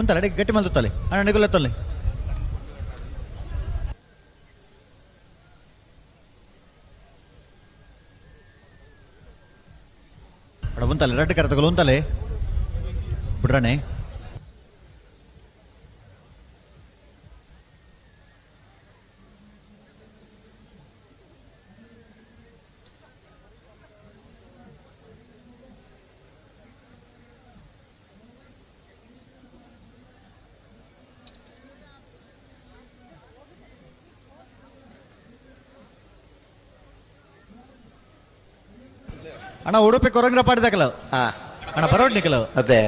ಉಂತಲ್ಲ ಗಟ್ಟಿ ಮಲ್ತಲೆ ಅಣ್ಣ ನಿಗುಲತ್ತೊಲ್ಲೆ ಅಡ ಉಂತಲೆ ರೆಡ್ ಕರೆ ತಗೊಳ್ಳು ಉಂತಲೆ ಬಿಡ್ರಾನೆ ಅಣ್ಣ ಉಡುಪಿ ಕೊರಂಗ್ರ ಪಾಡಿದಾಕಲ್ಲ ಅಣ್ಣ ಬರೋಡ್ ನಿಕಲ ಅದೇ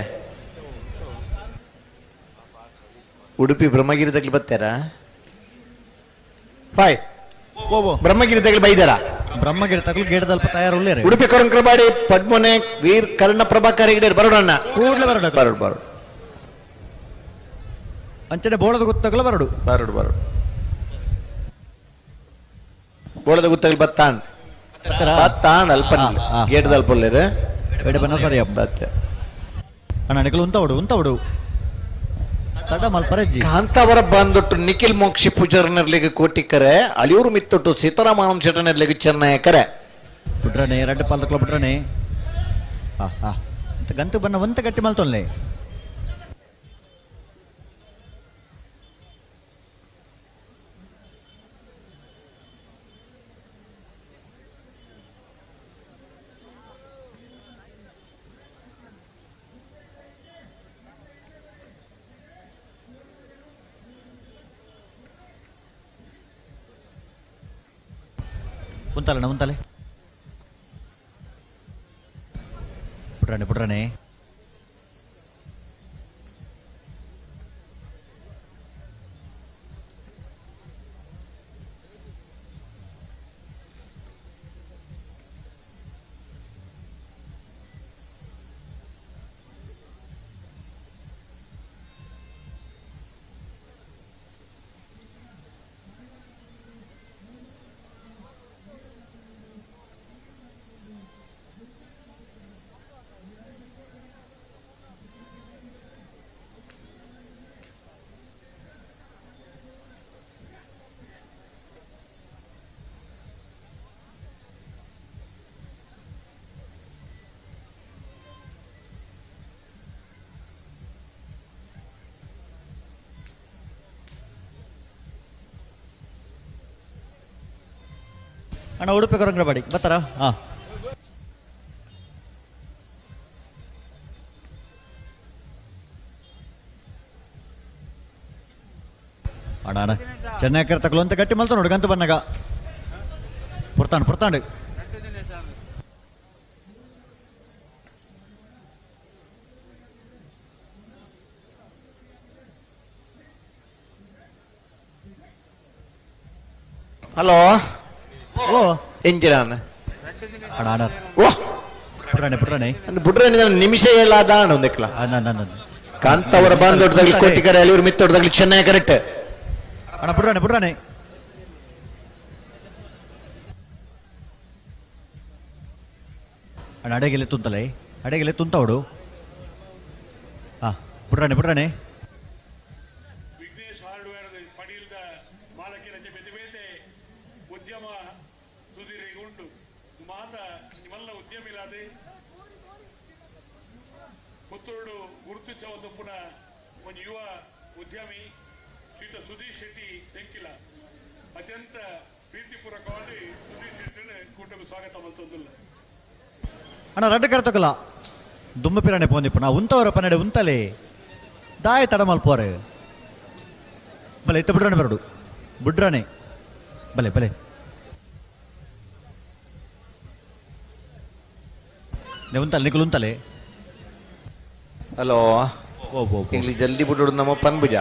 ಉಡುಪಿ ಬ್ರಹ್ಮಗಿರಿ ತಗ್ಲಿ ಬರ್ತಾರ ಫಾಯ್ ಬ್ರಹ್ಮಗಿರಿ ತಗ್ಲಿ ಬೈದಾರ ಬ್ರಹ್ಮಗಿರಿ ತಗಲು ಗೇಟದಲ್ಪ ತಯಾರುಳ್ಳೇ ಉಡುಪಿ ಕೊರಂಗ್ರ ಬಾಡಿ ಪದ್ಮನೆ ವೀರ್ ಕರ್ಣ ಪ್ರಭಾಕರ್ ಹಿಡಿಯರ್ ಬರೋಣ ಕೂಡ್ಲೆ ಬರೋಡ ಬರೋಡು ಬರೋಡು ಅಂಚನೆ ಬೋಳದ ಗೊತ್ತಾಗಲ್ಲ ಬರೋಡು ಬರೋಡು ಬರೋಡು ಬೋಳದ ಗುತ್ತಗಲ್ ಬತ್ತಾನ್ ಬತ್ತಾನ್ ಅಲ್ಪ ಗೇಟದ ಅಲ್ಪ ಎಡೆ ಬನ್ನ ಸರಿ ಬತ್ತೆ ಅಣ್ಣ ನಿಕಲು ಉಂತ ಹೊಡು ತಡ ಮಲ್ಪರಜ್ಜಿ ಕಾಂತಾವರ ಬಂದೊಟ್ಟು ನಿಖಿಲ್ ಮೋಕ್ಷಿ ಪೂಜಾರನರ್ಲಿಗೆ ಕೋಟಿಕರೆ ಅಳಿಯೂರು ಮಿತ್ತೊಟ್ಟು ಸೀತಾರಾಮನ್ ಶೆಟ್ಟನರ್ಲಿಗೆ ಚೆನ್ನಯಕರೆ ಬಿಟ್ರನೆ ರೆಡ್ ಪಾಲ್ ತಕ್ಲ ಬಿಟ್ರನೆ ಗಂತು ಬನ್ನ ಒಂತ ಗಟ್ಟಿ ಮಲ್ತೊಲ್ಲೆ ಉಂತಲೆ ಬಿಡ್ರಾನೆ ಅಣ್ಣ ಉಡುಪಿ ಕೊರಂಗ್ರ ಬಾಡಿ ಬರ್ತಾರ ಅಣ್ಣ ಚೆನ್ನೈ ಕರೆ ತಗೊಳ್ಳು ಅಂತ ಗಟ್ಟಿ ಮಲ್ತ ನೋಡಿ ಗಂತು ಬನ್ನಾಗ ಪುರ್ತಾಂಡು ಹಲೋ ಓ ಎಂಜಿನ ಅಣ್ಣ ಓ ಬಿಟ್ರಾನೆ ಬಿಟ್ರೆ ನಿಮಿಷ ಹೇಳಾದ ಒಂದಕ್ಲ ಕಾಂತಾವರ ಬಂದೊಟ್ಟದಾಗ್ಲಿ ಕೋಟಿಕರೆ ಅಳಿಯೂರು ಮಿತ್ತೊಟ್ಟದಾಗ್ಲಿ ಚೆನ್ನೈ ಕರೆಕ್ಟ್ ಅಣ್ಣ ಬಿಡ್ರಾನೆ ಅಣ್ಣ ಅಡೆಗೆಲೆ ತುಂತ ಹೊಡು ಬಿಡ್ರಾನೆ ವಿಘ್ನೇಶ್ ಹಾರ್ಡ್ವೇರ್ ಪಡಿಲ್ದ ಮಾಲಕಿನ ಬೆದಬೇತೆ ಉದ್ಯಮ ಸುದೀರಿಗುಂಡು ಮಾತ ನಿಮ್ಮಲ್ಲ ಉದ್ಯಮಿಲಾದೆ ಪುತ್ತೂರು ಗುರುತಿಸ ಒಂದು ಪುನಃ ಒಂದು ಯುವ ಉದ್ಯಮಿ ಶ್ರೀತ ಸುಧೀರ್ ಶೆಟ್ಟಿ ತೆಂಕಿಲ ಅತ್ಯಂತ ಪ್ರೀತಿಪೂರ್ವಕವಾಗಿ ಸುಧೀರ್ ಶೆಟ್ಟಿನ ಕೂಟಕ್ಕೆ ಸ್ವಾಗತ ಮಲ್ತೊಂದಿಲ್ಲ ಅಣ್ಣ ರೆಡ್ ಕರೆ ತಗೊಲ್ಲ ದುಮ್ಮ ಪಿರಾಣೆ ಪೋಂದಿಪ್ಪು ನಾ ಉಂತವರ ಪನ್ನಡೆ ಉಂತಲೆ ದಾಯ ತಡ ಮಲ್ಪೋರೆ ಬಲೆ ಎತ್ತ ಬಿಡ್ರಾನೆ ಬರಡು ಬಿಡ್ರಾನೆ ಬಲೆ ಉಂತಲೆ ನಿಕಲು ಉಂತಲೆ ಹಲೋ ಇಂಗ್ಲಿ ಜಲ್ದಿ ಬಿಡೋಡು ನಮ್ಮ ಪನ್ಭುಜ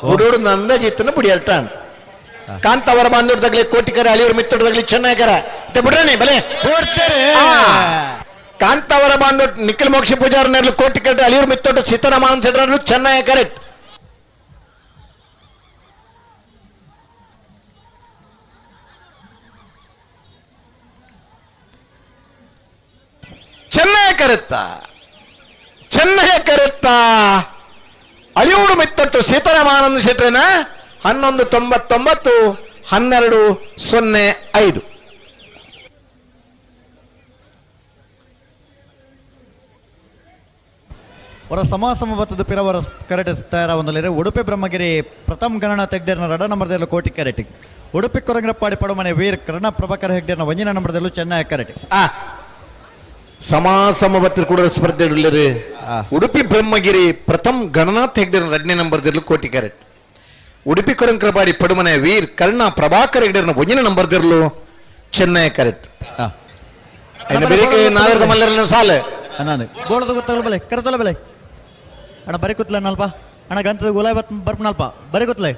ಬಿಡೋಡು ನಂದ ಜಿತ್ತನ ಬುಡಿ ಅಲ್ಟಾನ್ ಕಾಂತಾವರ ಬಾಂಧವದಾಗ್ಲಿ ಕೋಟಿಕರ ಅಳಿಯೂರು ಮಿತ್ತೊಡದಾಗ್ಲಿ ಚೆನ್ನಾಗರ ಬಿಡ್ರಾನೆ ಬಲೆ ಕಾಂತಾವರ ಬಾಂಧವ ನಿಖಿಲ್ ಮೋಕ್ಷಿ ಪೂಜಾರನರ್ಲು ಕೋಟಿಕರ ಅಳಿಯೂರು ಮಿತ್ತೊಟ್ಟು ಸೀತಾರಾಮನ್ ಶೆಟ್ಟನರ್ಲು ಚೆನ್ನಾಗಿ ಕರೆಕ್ಟ್ ಚೆನ್ನಾಗಿ ಕರೆತ್ತ ಸೀತಾರಾಮ ಆನಂದ್ ಶೆಟ್ರೇನ 1199 1205. ಅವರ ಸಮಾಸಮವತ್ತದ ಪಿರವರ ಕರೆಟ್ ತಯಾರ ಒಂದಲ್ಲಿರೆ ಉಡುಪಿ ಬ್ರಹ್ಮಗಿರಿ ಪ್ರಥಮ ಗಣನ ತೆಗ್ಡೇರ್ನ ರಡ ನಂಬರ್ದಲ್ಲೂ ಕೋಟಿ ಕ್ಯಾರೆಟ್ ಉಡುಪಿ ಕೊರಂಗ್ರಪ್ಪಾಡಿ ಪಡುಮನೆ ವೀರ್ ಕರ್ಣ ಪ್ರಭಾಕರ್ ಹೆಗ್ಡೇರ್ನ ಒಂಜಿನ ನಂಬರ್ದಲ್ಲೂ ಚೆನ್ನೈ ಕ್ಯಾರೆಟ್ ಸಮಾಸಮವತ್ತು ಕೂಡ ಸ್ಪರ್ಧೆ ಉಡುಪಿ ಬ್ರಹ್ಮಗಿರಿ ಪ್ರಥಮ ಗಣನಾಥ್ ಹೆಗ್ಡೇರ್ನ 2ನೇ ನಂಬರ್ದಲ್ಲೂ ಕೋಟಿ ಕ್ಯಾರೆಟ್ ಉಡುಪಿ ಕೊರಂಗ್ರಪಾಡಿ ಪಡುಮನೆ ವೀರ್ ಕರ್ಣ ಪ್ರಭಾಕರ್ ಹೆಗ್ಡೇರ್ನ ಒಂಜಿನ ನಂಬರ್ದಲ್ಲೂ ಚೆನ್ನೈ ಕ್ಯಾರೆಟ್ ನಾಗರದ ಮಲ್ಲರನ ಸಾಲು ನಾನು ಗೋಳದ ಗೊತ್ತಲ್ಲ ಬೆಲೆ ಕರೆತಲ್ಲ ಬೆಲೆ ಅಣ್ಣ ಬರೀ ಕೂತ್ಲ ನಲ್ಪ ಅಣ್ಣ ಗಂತದ ಗುಲಾಬ್ ಬರ್ಪ ನಲ್ಪ ಬರೀ ಕೂತ್ಲೆ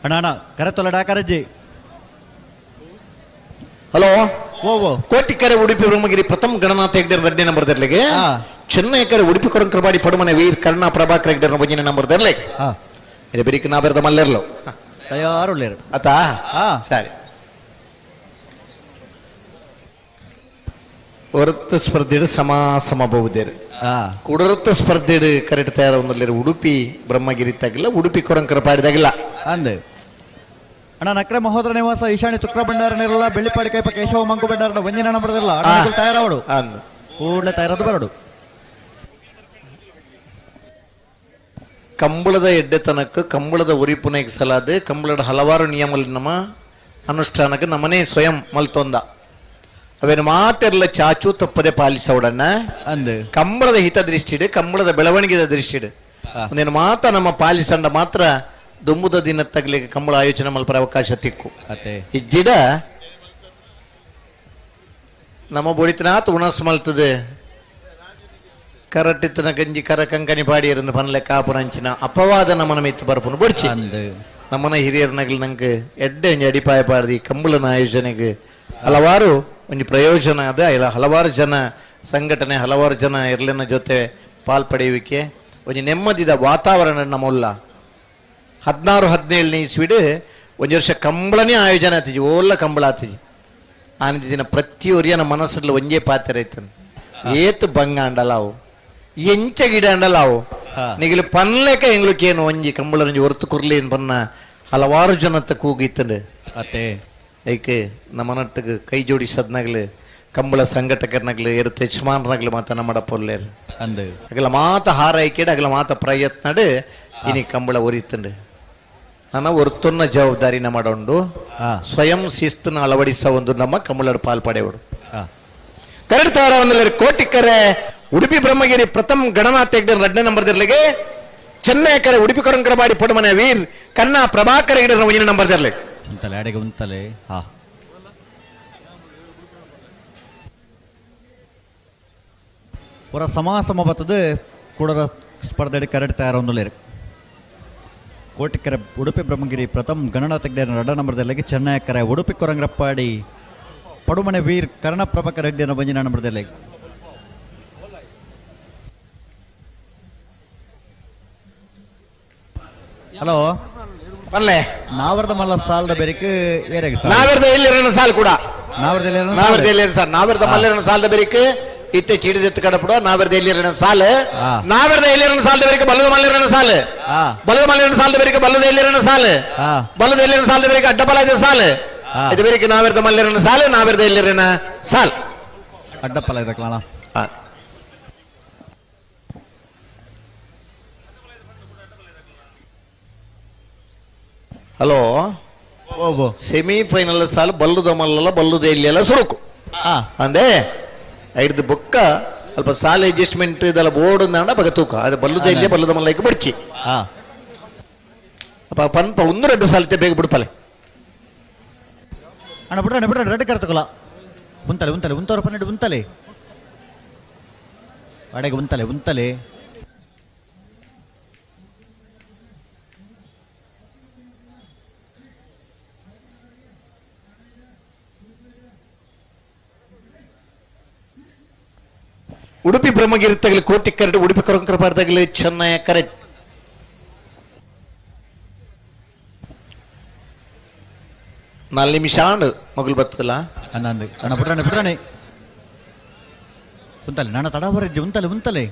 ಅಣ್ಣ ಕರೆತೊಲ್ಲ ಕರಜ್ಜಿ ಹಲೋ ಓ ಕೋಟಿಕೆರೆ ಉಡುಪಿ ಬ್ರಹ್ಮಗಿರಿ ಪ್ರಥಮ ಗಣನಾಥ ಹೆಗ್ಡೇರ್ 2ನೇ ನಂಬರ್ದಲ್ಲಿಗೆ ಚೆನ್ನೈ ಕೆರೆ ಉಡುಪಿ ಕೊರಂಕ್ರಪಾಡಿ ಪಡುಮನೆ ವೀರ್ ಕರ್ಣ ಪ್ರಭಾಕರ್ ಹೆಗ್ಡೇರ್ನ 1ನೇ ನಂಬರ್ದಲ್ಲಿ ಇದು ಬೆರಿಕ ನಾ ಬೆರೆದ ಮಲ್ಲೆರ್ಲು ತಯಾರುಳ್ಳೇರು ಆತಾ ಸರಿ ಹೊರತ ಸ್ಪರ್ಧೆಡು ಸಮಾಸಮಬಹುದೇರು ಕುಡರತ್ತ ಸ್ಪರ್ಧೆಡು ಕರೆಕ್ಟ್ ತಯಾರ ಒಂದಲ್ಲಿ ಉಡುಪಿ ಬ್ರಹ್ಮಗಿರಿ ತಾಗಿಲ್ಲ ಉಡುಪಿ ಕೊರಂಕ್ರಪಾಡಿದಾಗಿಲ್ಲ ಅಂದೆ ಅಣ್ಣ ನಕ್ರೆ ಮಹೋದರ ನಿವಾಸ ಈಶಾನ್ಯ ತುಕ್ರ ಭಂಡಾರ ನಿರಲ್ಲ ಬೆಳ್ಳಿಪಾಡಿ ಕೈಪ ಕೇಶವ ಮಂಕು ಭಂಡಾರ ಒಂಜಿನ ನಂಬರ್ದಲ್ಲ ತಯಾರಾವಡು ಕೂಡಲೇ ತಯಾರದು ಬರಡು ಕಂಬಳದ ಎಡ್ಡೆತನಕ್ಕೆ ಕಂಬಳದ ಉರಿಪುನಗೆ ಸಲಾದೆ ಕಂಬಳದ ಹಲವಾರು ನಿಯಮಗಳು ನಮ್ಮ ಅನುಷ್ಠಾನಕ್ಕೆ ನಮ್ಮನೆ ಸ್ವಯಂ ಮಲ್ತೊಂದ ಅವೇನು ಮಾತೆಲ್ಲ ಚಾಚು ತಪ್ಪದೆ ಪಾಲಿಸೋಡನ್ನ ಅಂದೆ ಕಂಬಳದ ಹಿತದೃಷ್ಟಿಡು ಕಂಬಳದ ಬೆಳವಣಿಗೆದ ದೃಷ್ಟಿಡು ಒಂದೇನು ಮಾತ ನಮ್ಮ ಪಾಲಿಸಂಡ ಮಾತ್ರ ದುಂಬುದ ದಿನ ತಗಲಿಗೆ ಕಂಬಳ ಆಯೋಜನೆ ಮಲ್ಪರ ಅವಕಾಶ ತಿಕ್ಕು ಇಜ್ಜಿಡ ನಮ್ಮ ಬೊಡಿತನಾತ್ ಉಣಸ್ ಮಲ್ತದೆ ಕರಟ್ಟಿತ್ತನ ಗಂಜಿ ಕರ ಕಂಕನಿ ಪಾಡಿ ಇರಂದು ಪನ್ಲೆ ಕಾಪುರಂಚಿನ ಅಪವಾದ ನಮ್ಮನ ಮಿತ್ತು ಬರ್ಪುನು ಬೊಡ್ಚಿ ನಮ್ಮನ ಹಿರಿಯರ್ನಗಳು ನಂಗೆ ಎಡ್ಡೆ ಒಂಜಿ ಅಡಿಪಾಯ ಪಾಡ್ದಿ ಕಂಬಳನ ಆಯೋಜನೆಗೆ ಹಲವಾರು ಒಂದು ಪ್ರಯೋಜನ ಅದ ಇಲ್ಲ ಹಲವಾರು ಜನ ಸಂಘಟನೆ ಹಲವಾರು ಜನ ಇರ್ಲಿನ ಜೊತೆ ಪಾಲ್ಪಡೆಯುವಿಕೆ ಒಂದು ನೆಮ್ಮದಿದ ವಾತಾವರಣ ನಮ್ಮಲ್ಲ 16-17 ಇಸ್ವಿಡು ಒಂದು ವರ್ಷ ಕಂಬಳನೇ ಆಯೋಜನೆ ಆತಿಜಿ ಓಲ್ಲ ಕಂಬಳ ಆತಿಜಿ ಆನಿದ ದಿನ ಪ್ರತಿಯೊರಿಯನ ಮನಸ್ಸಲ್ಲಿ ಒಂದೇ ಪಾತ್ರ ಐತನ್ ಏತು ಬಂಗ ಅಂಡಲಾವು ಎಂಚ ಗಿಡ ಅಂಡಲಾವು ನಿಗಲು ಪನ್ಲೆಕ ಎಂಗ್ಲಕ್ಕೇನು ಒಂಜಿ ಕಂಬಳ ಹೊರತು ಕುರ್ಲಿ ಪನ್ನ ಹಲವಾರು ಜನತ್ತ ಕೂಗಿತ್ತಂಡು ಅತ್ತೆ ಐಕೆ ನಮ್ಮ ನಟ್ಟಿಗೆ ಕೈ ಜೋಡಿಸದ್ನಾಗ್ಲು ಕಂಬಳ ಸಂಘಟಕರ್ನಾಗ್ಲು ಇರುತ್ತೆ ಯಜಮಾನರಾಗ್ಲು ಮಾತ ನಮ್ಮ ಪೊಲ್ಲೇರು ಅಂದೆ ಅಗಲ ಮಾತ ಹಾರೈಕೆಡು ಅಗಲ ಮಾತ ಪ್ರಯತ್ನಡು ಇನಿ ಕಂಬಳ ಒರಿತಂಡು ನನ್ನ ಹೊರ್ತೊನ್ನ ಜವಾಬ್ದಾರಿನ ಮಾಡೋಂಡು ಸ್ವಯಂ ಶಿಸ್ತನ್ನ ಅಳವಡಿಸ ಒಂದು ನಮ್ಮ ಕಂಬಳದ ಪಾಲ್ಪಡೆಯೋಡು ಕರೆಕ್ಟ್ ಒಂದಲ್ಲಿ ಕೋಟಿಕೆರೆ ಉಡುಪಿ ಬ್ರಹ್ಮಗಿರಿ ಪ್ರಥಮ ಗಣನಾಥ ಹೆಗ್ಡೇರ್ 2ನೇ ನಂಬರ್ದಲ್ಲಿಗೆ ಚೆನ್ನೈ ಕೆರೆ ಉಡುಪಿ ಕೊರಂಕ್ರಪಾಡಿ ಪಡುಮನೆ ವೀರ್ ಕರ್ಣ ಪ್ರಭಾಕರ್ ಹೆಗ್ಡೇರ್ 1ನೇ ನಂಬರ್ದಲ್ಲಿ ಉಂತಲೆ ಅಡೆಗೆ ಉಂತಲೆ ಅವರ ಸಮಾಸಮ ಬರ್ತದೆ ಕೂಡರ ಸ್ಪರ್ಧೆ ಕರೆಕ್ಟ್ ತಯಾರ ಒಂದಲೇರು ಕೋಟಿಕೆರೆ ಉಡುಪಿ ಬ್ರಹ್ಮಗಿರಿ ಪ್ರಥಮ ಗಣನಾಥ ಹೆಗ್ಡೇರ್ 2ನೇ ನಂಬರ್ದಲ್ಲಿಗೆ ಚೆನ್ನೈ ಕೆರೆ ಉಡುಪಿ ಕೊರಂಗ್ರಪ್ಪಾಡಿ ಪಡುಮನೆ ವೀರ್ ಕರ್ಣ ಪ್ರಭಾಕರ್ ಹೆಗ್ಡೇರ್ನ 1ನೇ ನಂಬರ್ದಲ್ಲಿ ಹಲೋ ಪಲ್ಲೆ ನಾವರ್ದ ಮಲ್ಲ ಸಾಲದ ಬೆರಿಕೆ ಏರೆಗೆ ನಾವೆರ್ದ ಎಲ್ಲಿರನ ಸಾಲ್ ಕೂಡ ನಾವರ್ದ ಸರ್ ನಾವೆರ್ದ ಮಲ್ಲಿರನ ಸಾಲದ ಬೆರಿಕೆ ಇತ್ತೆ ಚೀಡಿದೆತ್ತು ಕಡಪಡ ನಾವೆರ್ದ ಎಲ್ಲಿರನ ಸಾಲು ನಾವೆರ್ದ ಎಲ್ಲಿರನ ಸಾಲದ ಬೆರಿಕೆ ಬಲ್ಲದ ಮಲ್ಲಿರನ ಸಾಲು ಬಲ್ಲದ ಮಲ್ಲಿರನ ಸಾಲದ ಬೆರಿಕೆ ಬಲ್ಲದ ಎಲ್ಲಿರನ ಸಾಲು ಬಲ್ಲದ ಎಲ್ಲಿರನ ಸಾಲದ ಬೆರಿಕೆ ಅಡ್ಡಬಲ ಇದೆ ಸಾಲು ಇದು ಬೆರಿಕೆ ನಾವೆರ್ದ ಮಲ್ಲಿರನ ಸಾಲು ನಾವೆರ್ದ ಎಲ್ಲಿರನ ಸಾಲ್ ಅಡ್ಡಪ್ಪಲ ಇದೆ ಕಾಣ ಹಲೋ ಸೆಮಿಫೈನಲ್ ಸಾಲು ಬಲ್ಲುದ ಮಲ್ಲಲ್ಲ ಬಲ್ಲುದ ಎಲ್ಲಿ ಸುರುಕು ಅಂದೆ ಐದು ಬೊಕ್ಕ ಅಲ್ಪ ಸಾಲ ಅಡ್ಜಸ್ಟ್ಮೆಂಟ್ ಇದೆಲ್ಲ ಬೋರ್ಡ್ ನಾಡ ಬಗ ತೂಕ ಅದು ಬಲ್ಲುದ ಇಲ್ಲೇ ಬಲ್ಲುದ ಮಲ್ಲಕ್ಕೆ ಬಡ್ಚಿ ಅಪ್ಪ ಪನ್ಪ 1-2 ಸಾಲತೆ ಬೇಗ ಬಿಡ್ಪಲೆ ಅಣ್ಣ ಬಿಡ್ರ ರೆಡ್ ಕರ್ತಕಲ್ಲ ಉಂತಲೆ ಉಂತಲೆ ಉಂತವರ ಪನ್ನೆರಡು ಉಂತಲೆ ಅಡೆಗೆ ಉಂತಲೆ ಉಂತಲೆ ಉಡುಪಿ ಬ್ರಹ್ಮಗಿರಿ ತಗಲಿ ಕೋಟಿ ಕರೆಕ್ಟ್ ಉಡುಪಿ ಕೊರಂಕರಪಾಡ ತಗಲಿ ಚೆನ್ನೈ ಕರೆಕ್ಟ್ 4 ನಿಮಿಷ ಮಗಳು ಬರ್ತದಲ್ಲ ಅನ್ನಂದು ಅಣ್ಣ ಬಿಡ್ರಾಣೆ ಬಿಡ್ರಾಣೆ ಉಂತಲೆ ನನ್ನ ತಡ ಬರಜ್ಜಿ ಉಂತಲೆ ಉಂತಲೆ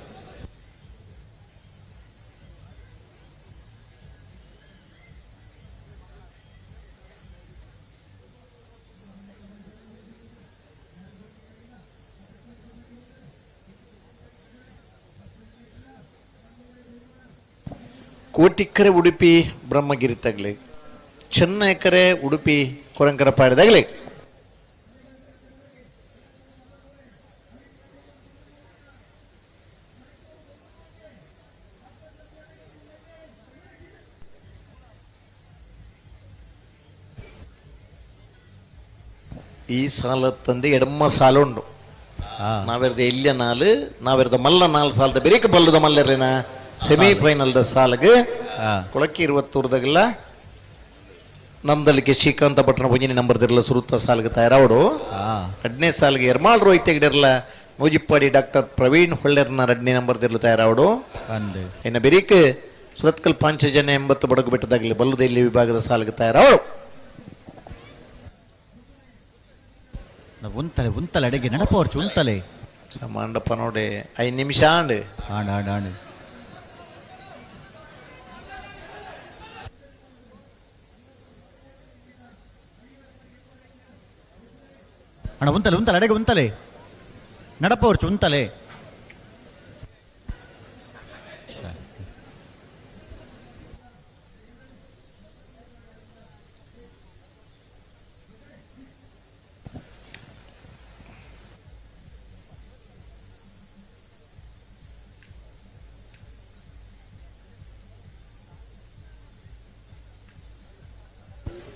ಕೋಟಿಕ್ಕರೆ ಉಡುಪಿ ಬ್ರಹ್ಮಗಿರಿ ತಗಲಿ ಚೆನ್ನೈ ಕರೆ ಉಡುಪಿ ಕೊರಂಕರಪಾಡದಾಗಲಿ ಈ ಸಾಲ ತಂದೆ ಎಡಮ್ಮ ಸಾಲ ಉಂಡು ನಾವೆರ್ದ ಎಲ್ಲಿಯ ನಾಲು ನಾವೆರ್ದ ಮಲ್ಲ 4 ಸಾಲದ ಬೆರೇಕ ಬಲ್ಲದ ಮಲ್ಲರೇನ ಸೆಮಿಫೈನಲ್ದ ಸಾಲಗೆ ಕೊಳಕ್ಕೆ 20 ನಮ್ದಲ್ಲಿಗೆ ಶ್ರೀಕಾಂತ ಭಟ್ನ ಪೊಂಜಿನಿ ನಂಬರ್ದಿರಲ್ಲ ಸುರುತ್ತ ಸಾಲಿಗೆ ತಯಾರಾವಡು 2ನೇ ಸಾಲಿಗೆ ಎರ್ಮಾಳ್ ರೋಹಿತ್ ತೆಗಡಿರಲ್ಲ ನೂಜಿಪ್ಪಾಡಿ ಡಾಕ್ಟರ್ ಪ್ರವೀಣ್ ಹೊಳ್ಳೆರ್ನ 2ನೇ ನಂಬರ್ದಿರಲು ತಯಾರಾವಡು ಇನ್ನು ಬೆರೀಕ್ ಸುರತ್ಕಲ್ ಪಾಂಚಜನ್ಯ 80 ಬಡಗು ಬೆಟ್ಟದಾಗಲಿ ಬಲ್ಲುದೆಲ್ಲಿ ವಿಭಾಗದ ಸಾಲಿಗೆ ತಯಾರಾವಡು ಉಂತಲೆ ಉಂತಲೆ ಅಡೆಗೆ ನೆನಪವರ್ಚು ಉಂತಲೆ ಸಮಾಂಡಪ್ಪ ನೋಡಿ 5 ನಿಮಿಷ ಆಂಡ್ ಆಂಡ್ ಆಂಡ್ ಆಂಡ್ ಅಣ್ಣ ಉಂತಲೆ ಉಂತಲೆ ಅಡೆಗೆ ಉಂತಲೆ ನಡಪವರ್ಚು ಉಂತಲೆ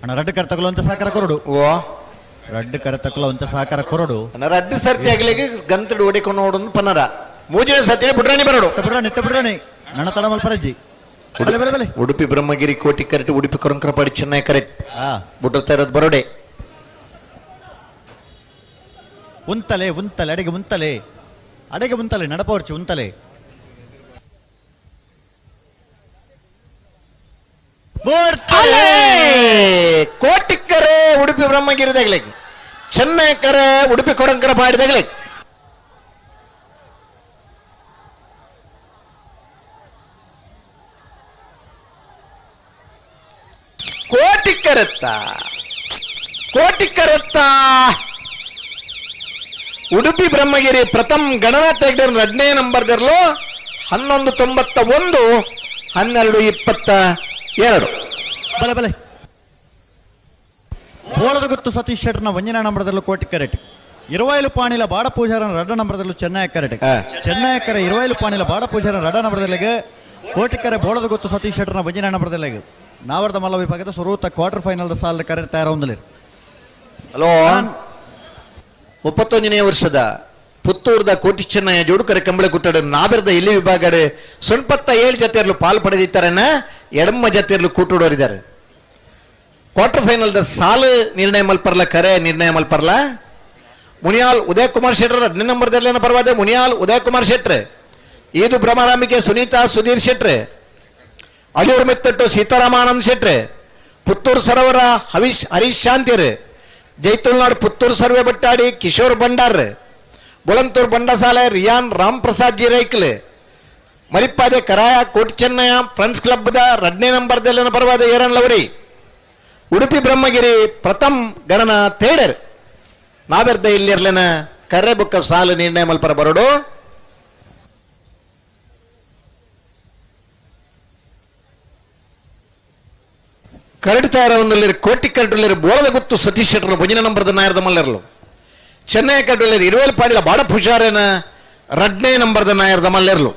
ಅಣ್ಣ ರಡ್ಡು ಕರೆ ತಗೊಳ್ಳುವಂತ ಸಹಕಾರ ಕೊರಡು ಓ ರಡ್ಡು ಕರೆ ತಗೊಳ್ಳುವಂತ ಸಹಕಾರ ಕೊರಡು ರಡ್ಡು ಸರ್ತಿ ಆಗ್ಲಿಕ್ಕೆ ಗಂತಡು ಓಡಿಕೊಂಡು ನೋಡು ಪನ್ನರ ಮೂಜಿನ ಸತಿ ಬಿಡ್ರಾಣಿ ಬರಡು ನಿತ್ತ ಬಿಡ್ರಾಣಿ ನನ್ನ ತಡ ಮಲ್ಪರಜ್ಜಿ ಬಲೆ ಬಲೆ ಬಲೆ ಉಡುಪಿ ಬ್ರಹ್ಮಗಿರಿ ಕೋಟಿ ಕರೆಕ್ಟ್ ಉಡುಪಿ ಕೊರಂಕರಪಾಡಿ ಚೆನ್ನೈ ಕರೆಕ್ಟ್ ಬಿಡ್ತಾ ಇರೋದು ಬರೋಡೆ ಉಂತಲೆ ಉಂತಲೆ ಅಡೆಗೆ ಉಂತಲೆ ಅಡೆಗೆ ಉಂತಲೆ ನಡಪವರ್ಚು ಉಂತಲೆ ಕೋಟಿಕ್ಕರೆ ಉಡುಪಿ ಬ್ರಹ್ಮಗಿರಿ ತಗಲಿ ಚೆನ್ನೈ ಕರೆ ಉಡುಪಿ ಕೊರಂಕರಪಾಡಿ ತಗಲಿ ಕೋಟಿಕ್ಕರತ್ತ ಉಡುಪಿ ಬ್ರಹ್ಮಗಿರಿ ಪ್ರಥಮ್ ಗಣನಾಥ್ ಹೆಗ್ಡೆ 2ನೇ ನಂಬರ್ದಿರಲು 1191 1222 ಬಲೆ ಬಲೆ ಬೋಳದ ಗೊತ್ತು ಸತೀಶ್ ಶೆಟ್ಟರ್ನ ವಂಜನಾ ನಂಬರದಲ್ಲೂ ಕೋಟಿ ಕರೆಕ್ಟ್ 20 ಪಾಣಿಲ ಬಾಡ ಪೂಜಾರನ 2 ನಂಬರದಲ್ಲೂ ಚೆನ್ನೈ ಕರೆಕ್ಟ್ ಚೆನ್ನೈ ಕರೆ 20 ಪಾಣಿಲ ಬಾಡ ಪೂಜಾರನ 2 ನಂಬರದಲ್ಲಿಗೆ ಕೋಟಿ ಕರೆ ಬೋಳದ ಗೊತ್ತು ಸತೀಶ್ ಶೆಟ್ಟರ್ನ ವಂಜನಾ ನಂಬರದಲ್ಲಿಗೆ ನಾವರ್ದ ಮಲ್ಲ ವಿಭಾಗದ ಸುರೂತ ಕ್ವಾರ್ಟರ್ ಫೈನಲ್ ಸಾಲ ಕರೆ ತಯಾರೊಂದಲಿ ಹಲೋ 31ನೇ ವರ್ಷದ ಪುತ್ತೂರ್ದ ಕೋಟಿ ಚೆನ್ನಯ್ಯ ಜೋಡುಕರೆ ಕಂಬಳೆ ಕುಟ್ಟಡ ನಾಬೆರ್ದ ಇಲ್ಲಿ ವಿಭಾಗಡೆ 97 ಜತೆಯರ್ಲು ಪಾಲ್ ಪಡೆದಿದ್ದಾರನ್ನ ಎಡಮ್ಮ ಜತೆಯರ್ಲು ಕೂಟೋಡೋರಿದ್ದಾರೆ ಕ್ವಾರ್ಟರ್ ಫೈನಲ್ದ ಸಾಲು ನಿರ್ಣಯ ಮಲ್ಪರ್ಲ ಕರೆ ನಿರ್ಣಯ ಮಲ್ಪರ್ಲ ಮುನಿಯಾಲ್ ಉದಯ್ ಕುಮಾರ್ ಶೆಟ್ರ್ 2ನೇ ನಂಬರ್ದಲ್ಲೇನ ಪರವಾದ ಮುನಿಯಾಲ್ ಉದಯ್ ಕುಮಾರ್ ಶೆಟ್ರ್ ಈದು ಬ್ರಹ್ಮರಾಮಿಕೆ ಸುನೀತಾ ಸುಧೀರ್ ಶೆಟ್ರ್ ಅಲಿಯೂರ್ ಮೆತ್ತಟ್ಟು ಸೀತಾರಾಮಾನಂದ್ ಶೆಟ್ರ್ ಪುತ್ತೂರು ಸರೋವರ ಹರೀಶ್ ಶಾಂತಿರ್ ಜೈತುಲ್ನಾಡ್ ಪುತ್ತೂರು ಸರ್ವೆ ಬಟ್ಟಾಡಿ ಕಿಶೋರ್ ಭಂಡಾರ್ ಬುಲಂತೂರ್ ಬಂಡಸಾಲೆ ರಿಯಾನ್ ರಾಮ್ ಪ್ರಸಾದ್ ಜಿ ರೈಕ್ಲ್ ಮರಿಪ್ಪಾದೆ ಕರಾಯ ಕೋಟಿ ಚೆನ್ನಯ್ಯ ಫ್ರೆಂಡ್ಸ್ ಕ್ಲಬ್ದ 2ನೇ ನಂಬರ್ದಲ್ಲಿನ ಪರವಾದ ಏರನ್ ಲವರಿ ಉಡುಪಿ ಬ್ರಹ್ಮಗಿರಿ ಪ್ರಥಮ್ ಗಣನ ತೇಡರ್ ನಾವೆರ್ದ ಇಲ್ಲಿರ್ಲೇನ ಕರೆ ಬುಕ್ಕ ಸಾಲು ನಿರ್ಣಯ ಮಲ್ಪರ ಬರೋಡು ಕರಡು ತಯಾರವನ್ನಲ್ಲಿರು ಕೋಟಿ ಕರಡುಲ್ಲಿರು ಬೋಳದ ಗುತ್ತು ಸತೀಶ್ ಶೆಟ್ಟರ್ ಭುಜನ ನಂಬರ್ದ ನಾಯರ್ದ ಮಲ್ಲರ್ಲು ಚೆನ್ನೈ ಕರಡುಲ್ಲಿರು 20 ಪಾಡಿಲ ಬಾಡ ಪೂಜಾರೇನ 2ನೇ ನಂಬರ್ದ ನಾಯರ್ದ ಮಲ್ಲರ್ಲು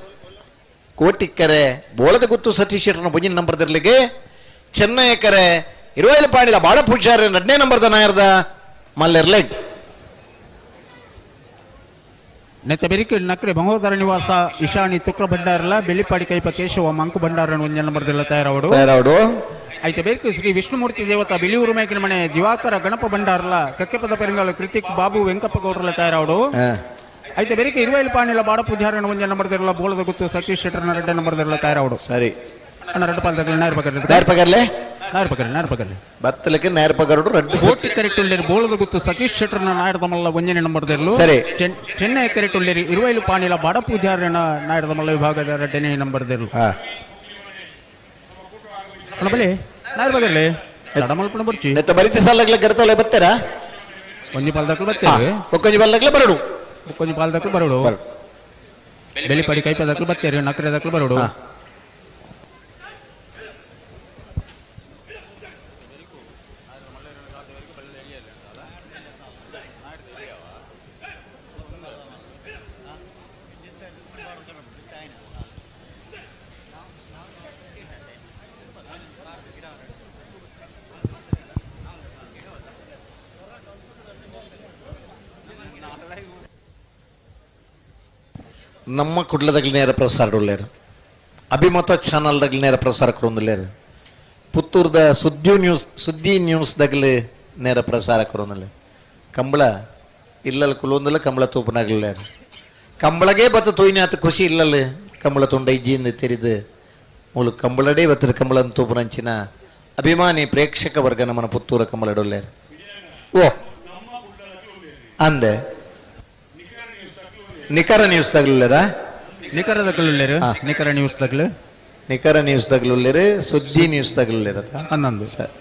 ಕೋಟಿ ಕರೆ ಬೋಳದ ಗುತ್ತು ಸತೀಶ್ ಶೆಟ್ಟರ್ನ ಭುಜನ ನಂಬರ್ದರ್ಲಿಗೆ ಚೆನ್ನೈ ಕರೆ 20 ಪಾಡಿಲ ಬಾಡ ಪೂಜಾರೇನ 2ನೇ ನಂಬರ್ದ ನಾಯರ್ದ ಮಲ್ಲರ್ಲೆ ನೆತ್ತ ಬೆರಿಕೆ ನಕ್ರೆ ಮಹೋದರ ನಿವಾಸ ಇಶಾನಿ ತುಕ್ರ ಭಂಡಾರಲ ಬೆಳ್ಳಿಪಾಡಿ ಕೈಪ ಕೇಶವ ಮಂಕು ಭಂಡಾರನ ಒಂಜನ ನಂಬರ್ದೆಲ್ಲ ತಯಾರವಡು ಐತೆ ಬೇರೆ ಶ್ರೀ ವಿಷ್ಣುಮೂರ್ತಿ ದೇವತಾ ಬಿಳಿಯೂರು ಮೇಕಿನ ಮನೆ ದಿವಾಕರ ಗಣಪ ಭಂಡಾರಲ ಕಕ್ಕೆಪದ ಪೆರಂಗಾಲ ಕೃತಿಕ್ ಬಾಬು ವೆಂಕಪ್ಪ ಗೌಡ್ರಲ್ಲ ತಯಾರವಡು ಐತೆ ಬೇರೆ 20 ಪಾಣಿಲ ಬಾಡ ಪೂಜಾರನ ಒಂಜನ ನಂಬರ್ದೆಲ್ಲ ಬೋಳದ ಗುತ್ತು ಸತೀಶ್ ಶೆಟ್ಟರ್ನ 2 ನಂಬರ್ದೆಲ್ಲ ತಯಾರವಡು ಸರಿ ಅಣ್ಣ 2 ಪಾಲ್ದಗಳ ನಾಯರ್ ಪಕರ್ಲೆ ಬತ್ತಲಕ್ಕೆ ನೇರ ಪಗರಡು ರೆಡ್ ಕೋಟಿ ಕರೆಕ್ಟ್ ಉಳ್ಳೇರಿ ಬೋಳದ ಗುತ್ತು ಸತೀಶ್ ಶೆಟ್ಟರ್ನ ನಾಯರದ ಮಲ್ಲ ಒಂಜನೆ ನಂಬರ್ದೆಲ್ಲ ಸರಿ ಚೆನ್ನೈ ಕರೆಕ್ಟ್ ಉಳ್ಳೇರಿ 20 ಪಾಣಿಲ ಬಾಡ ಪೂಜಾರನ ನಾಯರದ ಮಲ್ಲ ವಿಭಾಗದ 2ನೇ ನಂಬರ್ದೆಲ್ಲ ಅಣ್ಣ ಬಲೆ ನಾಯರ್ ಪಕರ್ಲೆ ತಡಮಲ್ಪಣ ಬರ್ಚಿ ನೆತ್ತ ಬರಿತಿ ಸಾಲಾಗ್ಲ ಗರ್ತಲೆ ಬತ್ತರಾ ಒಂಜಿ ಪಾಲ್ದಕ್ಕಳು ಬರ್ತೇವೆ ಒಕ್ಕೊಂಜಿ ಬಲ್ಲಗ್ಲ ಬರಡು ಕೊಂಚ ಪಾಲ್ದಕ್ಕಳು ಬರೋಡು ಬೆಳಿಪಾಡಿ ಕೈಪದಕ್ಕಳು ಬರ್ತೇರಿ ನಕ್ರೆದಕ್ಕಳು ಬರೋಡು ನಮ್ಮ ಕುಡ್ಲದಾಗಲಿ ನೇರ ಪ್ರಸಾರ ಉಳ್ಳೇರು ಅಭಿಮತ ಚಾನಲ್ದಾಗಲಿ ನೇರ ಪ್ರಸಾರಕರು ಒಂದಿಲ್ಲೇರು ಪುತ್ತೂರ್ದ ಸುದ್ದಿ ನ್ಯೂಸ್ದಾಗಲಿ ನೇರ ಪ್ರಸಾರಕರು ಒಂದಿಲ್ಲ ಕಂಬಳ ಇಲ್ಲಲ್ಲಿ ಕುಲೊಂದಿಲ್ಲ ಕಂಬಳ ತೂಪನಾಗಲಿಲ್ಲೇರು ಕಂಬಳಗೆ ಬತ್ತ ತೂಯಿನ ಆತ ಖುಷಿ ಇಲ್ಲಲ್ಲಿ ಕಂಬಳ ತುಂಡ ಇಜ್ಜಿಯಿಂದ ತೆರಿದು ಮೂಲ ಕಂಬಳಡೇ ಬತ್ತದ ಕಂಬಳ ತೂಪನಂಚಿನ ಅಭಿಮಾನಿ ಪ್ರೇಕ್ಷಕ ವರ್ಗ ನಮ್ಮನ ಪುತ್ತೂರ ಕಂಬಳಡೊಲ್ಲೇರು ಓ ಅಂದೆ ನಿಖರ ನ್ಯೂಸ್ ತಗಲಿಲ್ಲರ ನಿಖರ ನ್ಯೂಸ್ ತಗಲು ನಿಖರ ನ್ಯೂಸ್ ತಗಲಿಲ್ಲರು ಸುದ್ದಿ ನ್ಯೂಸ್ ತಗಲಿಲ್ಲರತ್ತ ಹನ್ನೊಂದು ಸರ್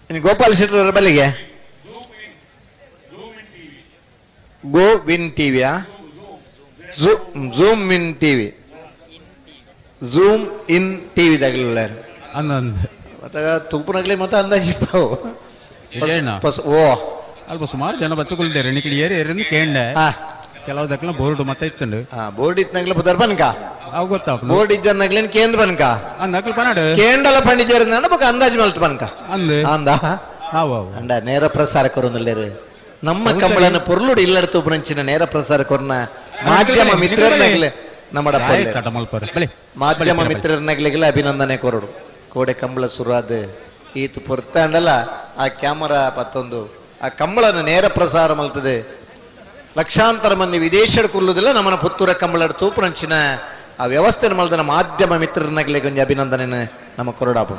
ಇನ್ನು ಗೋಪಾಲ್ ಶೆಟ್ಟರ್ ಬಲ್ಲಿಗೆ ಗೋ ವಿನ್ ಟಿವಿಯಾ zoom in TV zoom in TV ತಗಲಿಲ್ಲರು ಹನ್ನೊಂದು ಮತ್ತ ತೂಪನಾಗ್ಲಿ ಮತ್ತೆ ಅಂದಾಜಿಪ್ಪಾವು ಓ ಅಲ್ಪ ಸುಮಾರು ಜನ ಬತ್ತುಕೊಳ್ತಾರೆ ನಿಖಿಲ್ ಏರಿಯರಿಂದ ಕೇಂಡೆ ಕೆಲವು ದಕ್ಕಲ ಬೋರ್ಡ್ ಮತ್ತೆ ಇತ್ತಂಡು ಬೋರ್ಡ್ ಇತ್ತನಾಗ್ಲ ಪದರ್ ಬನ್ಕ ಅವು ಗೊತ್ತಾ ಬೋರ್ಡ್ ಇದ್ದನಾಗ್ಲೇನ್ ಕೇಂದ್ರ ಬನ್ಕ ಅಂದಕ್ಲು ಪನಾಡು ಕೇಂಡಲ ಪಂಡಿಜರ್ ಬಕ ಅಂದಾಜ್ ಮಲ್ತ್ ಬನ್ಕ ಅಂದು ಅಂದ ಅವು ಅಂಡ ನೇರ ಪ್ರಸಾರಕರೊಂದಿಲ್ಲೇರು ನಮ್ಮ ಕಂಬಳನ ಪೊರ್ಲುಡು ಇಲ್ಲರ ತೂಪುನಂಚಿನ ನೇರ ಪ್ರಸಾರಕರನ್ನ ಮಾಧ್ಯಮ ಮಿತ್ರರನ್ನಾಗ್ಲೆ ನಮ್ಮ ಮಾಧ್ಯಮ ಮಿತ್ರರನ್ನಾಗ್ಲಿಗೆಲ್ಲ ಅಭಿನಂದನೆ ಕೊರಡು ಕೋಡೆ ಕಂಬಳ ಸುರಾದ ಈತ ಪೊರ್ತಾಂಡಲ್ಲ ಆ ಕ್ಯಾಮರಾ ಪತ್ತೊಂದು ಆ ಕಂಬಳನ ನೇರ ಪ್ರಸಾರ ಮಲ್ತದೆ ಲಕ್ಷಾಂತರ ಮಂದಿ ವಿದೇಶದ ಕುಲ್ಲುದಿಲ್ಲ ನಮ್ಮನ ಪುತ್ತೂರ ಕಂಬಳ ತೂಪುನಂಚಿನ ಆ ವ್ಯವಸ್ಥೆ ಮಲ್ದನ ಮಾಧ್ಯಮ ಮಿತ್ರರನ್ನಾಗ್ಲಿ ಕೊಂಚ ಅಭಿನಂದನೆ ನಮ್ಮ ಕೊರಡಾಪು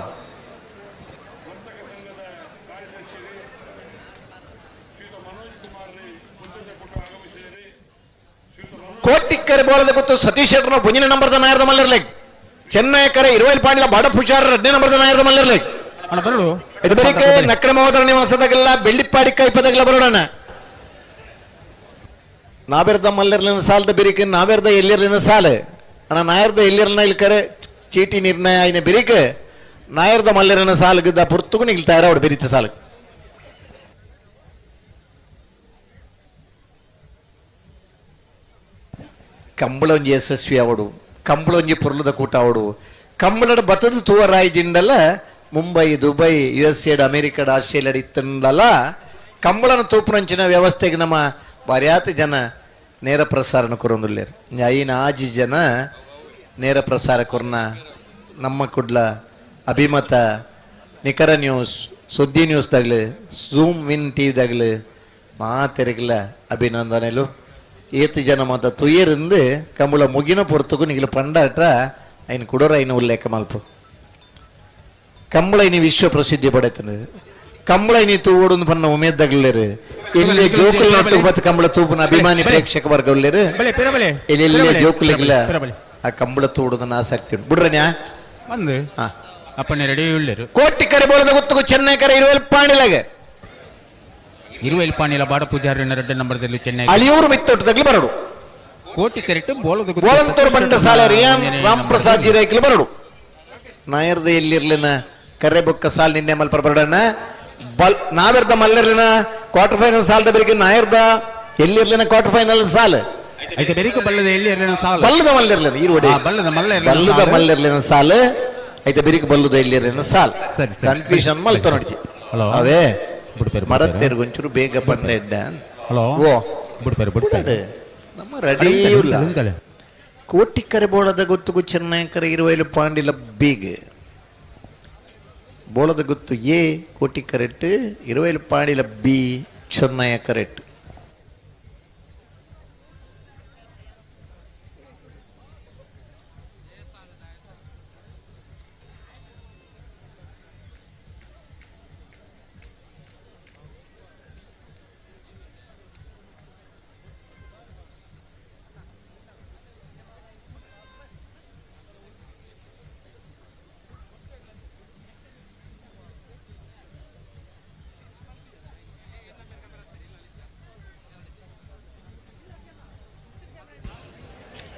ಕೋಟಿಕ್ಕರೆ ಬೋಳದ ಗೊತ್ತು ಸತೀಶ್ ಶೆಟ್ಟರ್ನ ಮುಂಜಿನ ನಂಬರ್ದ ನಾಯರದ ಮಲ್ಲಿರ್ಲೆಗ್ ಚೆನ್ನೈಕರ 20 ಪಾಣಿಲ ಬಾಡ ಪೂಜಾರ 2ನೇ ನಂಬರ್ದ ನಾಯರದ ಮಲ್ಲಿರ್ಲೆಗ್ ಇದು ಬರೀಕೆ ನಕ್ರೆ ಮಹೋದರ ನಿವಾಸದಾಗೆಲ್ಲ ಬೆಳ್ಳಿಪಾಡಿ ಕೈಪದಾಗೆಲ್ಲ ಬರೋಣ ನಾವೆರ್ದ ಮಲ್ಲಿರ್ಲಿನ ಸಾಲದ ಬಿರಿಕೆ ನಾವೆರ್ದ ಎಲ್ಲಿರ್ಲಿನ ಸಾಲ ಅಣ್ಣ ನಾಯರ್ದ ಎಲ್ಲಿರ್ನ ಇಲ್ಕರೆ ಚೀಟಿ ನಿರ್ಣಯ ಆಯ್ನ ಬಿರಿಕೆ ನಾಯರ್ದ ಮಲ್ಲಿರನ ಸಾಲಗಿದ್ದ ಪುರ್ತುಕು ನಿಲ್ತಾ ಇರ ಅವಡು ಬೆರಿತ ಸಾಲ ಕಂಬಳ ಒಂಜಿ ಯಶಸ್ವಿ ಅವಡು ಕಂಬಳ ಒಂಜಿ ಪೊರ್ಲದ ಕೂಟ ಅವಡು ಕಂಬಳದ ಬತ್ತದ ತೂವರಾಯಿ ಜಿಂಡಲ್ಲ ಮುಂಬೈ ದುಬೈ USA ಅಮೆರಿಕದ ಆಸ್ಟ್ರೇಲಿಯಾದ ಇತ್ತಂದಲ್ಲ ಕಂಬಳನ ತೂಪುನಂಚಿನ ವ್ಯವಸ್ಥೆಗೆ ನಮ್ಮ ಬರ್ಯಾತ ಜನ ನೇರ ಪ್ರಸಾರನ ಕೊರೊಂದುಲ್ಲೇರು ಐನ ಆಜಿ ಜನ ನೇರ ಪ್ರಸಾರ ಕೊರ್ನ ನಮ್ಮ ಕುಡ್ಲ ಅಭಿಮತ ನಿಖರ ನ್ಯೂಸ್ ಸುದ್ದಿ ನ್ಯೂಸ್ದಾಗ್ಲಿ ಝೂಮ್ ಇನ್ ಟಿವಿದಾಗ್ಲಿ ಮಾತೆರೆಗಿಲ್ಲ ಅಭಿನಂದನೆಲು ಏತು ಜನ ಮಾತ ತುಯ್ಯರಿಂದ ಕಂಬಳ ಮುಗಿನ ಪೊರ್ತುಕು ನಿಗಲ ಪಂಡಾಟ ಐನ್ ಕುಡೋರ ಐನ ಉಲ್ಲೇಖ ಮಲ್ಪ ಕಂಬಳ ಇನಿ ವಿಶ್ವ ಪ್ರಸಿದ್ಧಿ ಪಡೆತನು ಕಂಬಳ ಇನಿ ತೂವೋಡು ಪನ್ನ ಉಮೇದ್ದಾಗಲೇರು ಇಲ್ಲಿ ಜೋಕುಲ್ ನಾಟು ಬತ್ ಕಂಬಳ ತೂಪನ ಅಭಿಮಾನಿ ಪ್ರೇಕ್ಷಕ ವರ್ಗ ಉಳ್ಳೇರು ಇಲ್ಲಿ ಜೋಕುಲಿಗಿಲ್ಲ ಆ ಕಂಬಳ ತೂಡುದನ್ನ ಆಸಕ್ತಿ ಉಂಟು ಬಿಡ್ರನ್ಯಾ ಒಂದು ಅಪ್ಪನೇ ರೆಡಿ ಉಳ್ಳೇರು ಕೋಟಿ ಕರೆ ಬೋಳದ ಗೊತ್ತುಕು ಚೆನ್ನೈಕರ 20 ಪಾಣಿಲಾಗೆ 20 ಪಾಣಿಲ ಬಾಡ ಪೂಜಾರಿ 2 ನಂಬರ್ದಲ್ಲಿ ಚೆನ್ನೈ ಅಳಿಯೂರು ಮಿತ್ತೊಟ್ಟದಾಗ್ಲಿ ಬರಡು ಕೋಟಿ ಕರೆಕ್ಟ್ ಬೋಳಂತೂರು ಬಂಡ ಸಾಲ ರಿಯಾನ್ ರಾಮ್ ಪ್ರಸಾದ್ ಜಿ ರೈಕ್ಲಿ ಬರಡು ನಾಯರ್ದ ಎಲ್ಲಿರ್ಲಿನ ಕರೆ ಬೊಕ್ಕ ಸಾಲ್ ನಿನ್ನೆ ಮಲ್ಪರ ಬರಡನ್ನ ನಾವೆರ್ದ ಮಲ್ಲಿರ್ಲಿನ ಕ್ವಾರ್ಟರ್ ಫೈನಲ್ ಸಾಲದ ಬೆರಿಗೆ ನಾಯರ್ದ ಎಲ್ಲಿರ್ಲಿನ ಕ್ವಾರ್ಟರ್ ಫೈನಲ್ ಸಾಲ ಐತೆ ಬೆರಿಗೆ ಬಲ್ಲದ ಎಲ್ಲಿರ್ಲಿನ ಸಾಲ ಬಲ್ಲದ ಮಲ್ಲಿರ್ಲಿನ ಈರುವಡಿ ಬಲ್ಲದ ಮಲ್ಲಿರ್ಲಿನ ಸಾಲ ಐತೆ ಬೆರಿಗೆ ಬಲ್ಲದ ಎಲ್ಲಿರ್ಲಿನ ಸಾಲ ಕನ್ಫ್ಯೂಷನ್ ಮಲ್ತ ನೋಡಿ ಅವೇ ಮರತ್ತೇರು ಒಂಚೂರು ಬೇಗ ಪಂಡ ಇದ್ದ ಹಲೋ ಓ ಬಿಡ್ಬೇರೆ ಬಿಡದೆ ನಮ್ಮ ರೆಡಿ ಇಲ್ಲ ಉಂತಲೆ ಕೋಟಿಕ್ಕರೆ ಬೋಳದ ಗೊತ್ತುಗು ಚೆನ್ನೈಕರ 20 ಪಾಂಡಿಲ ಬೀಗ್ ಬೋಳದ ಗೊತ್ತು ಎ ಕೋಟಿಕ್ಕರೆಟ್ 20 ಪಾಂಡಿಲ ಬಿ ಚೆನ್ನೈಕರೆಟ್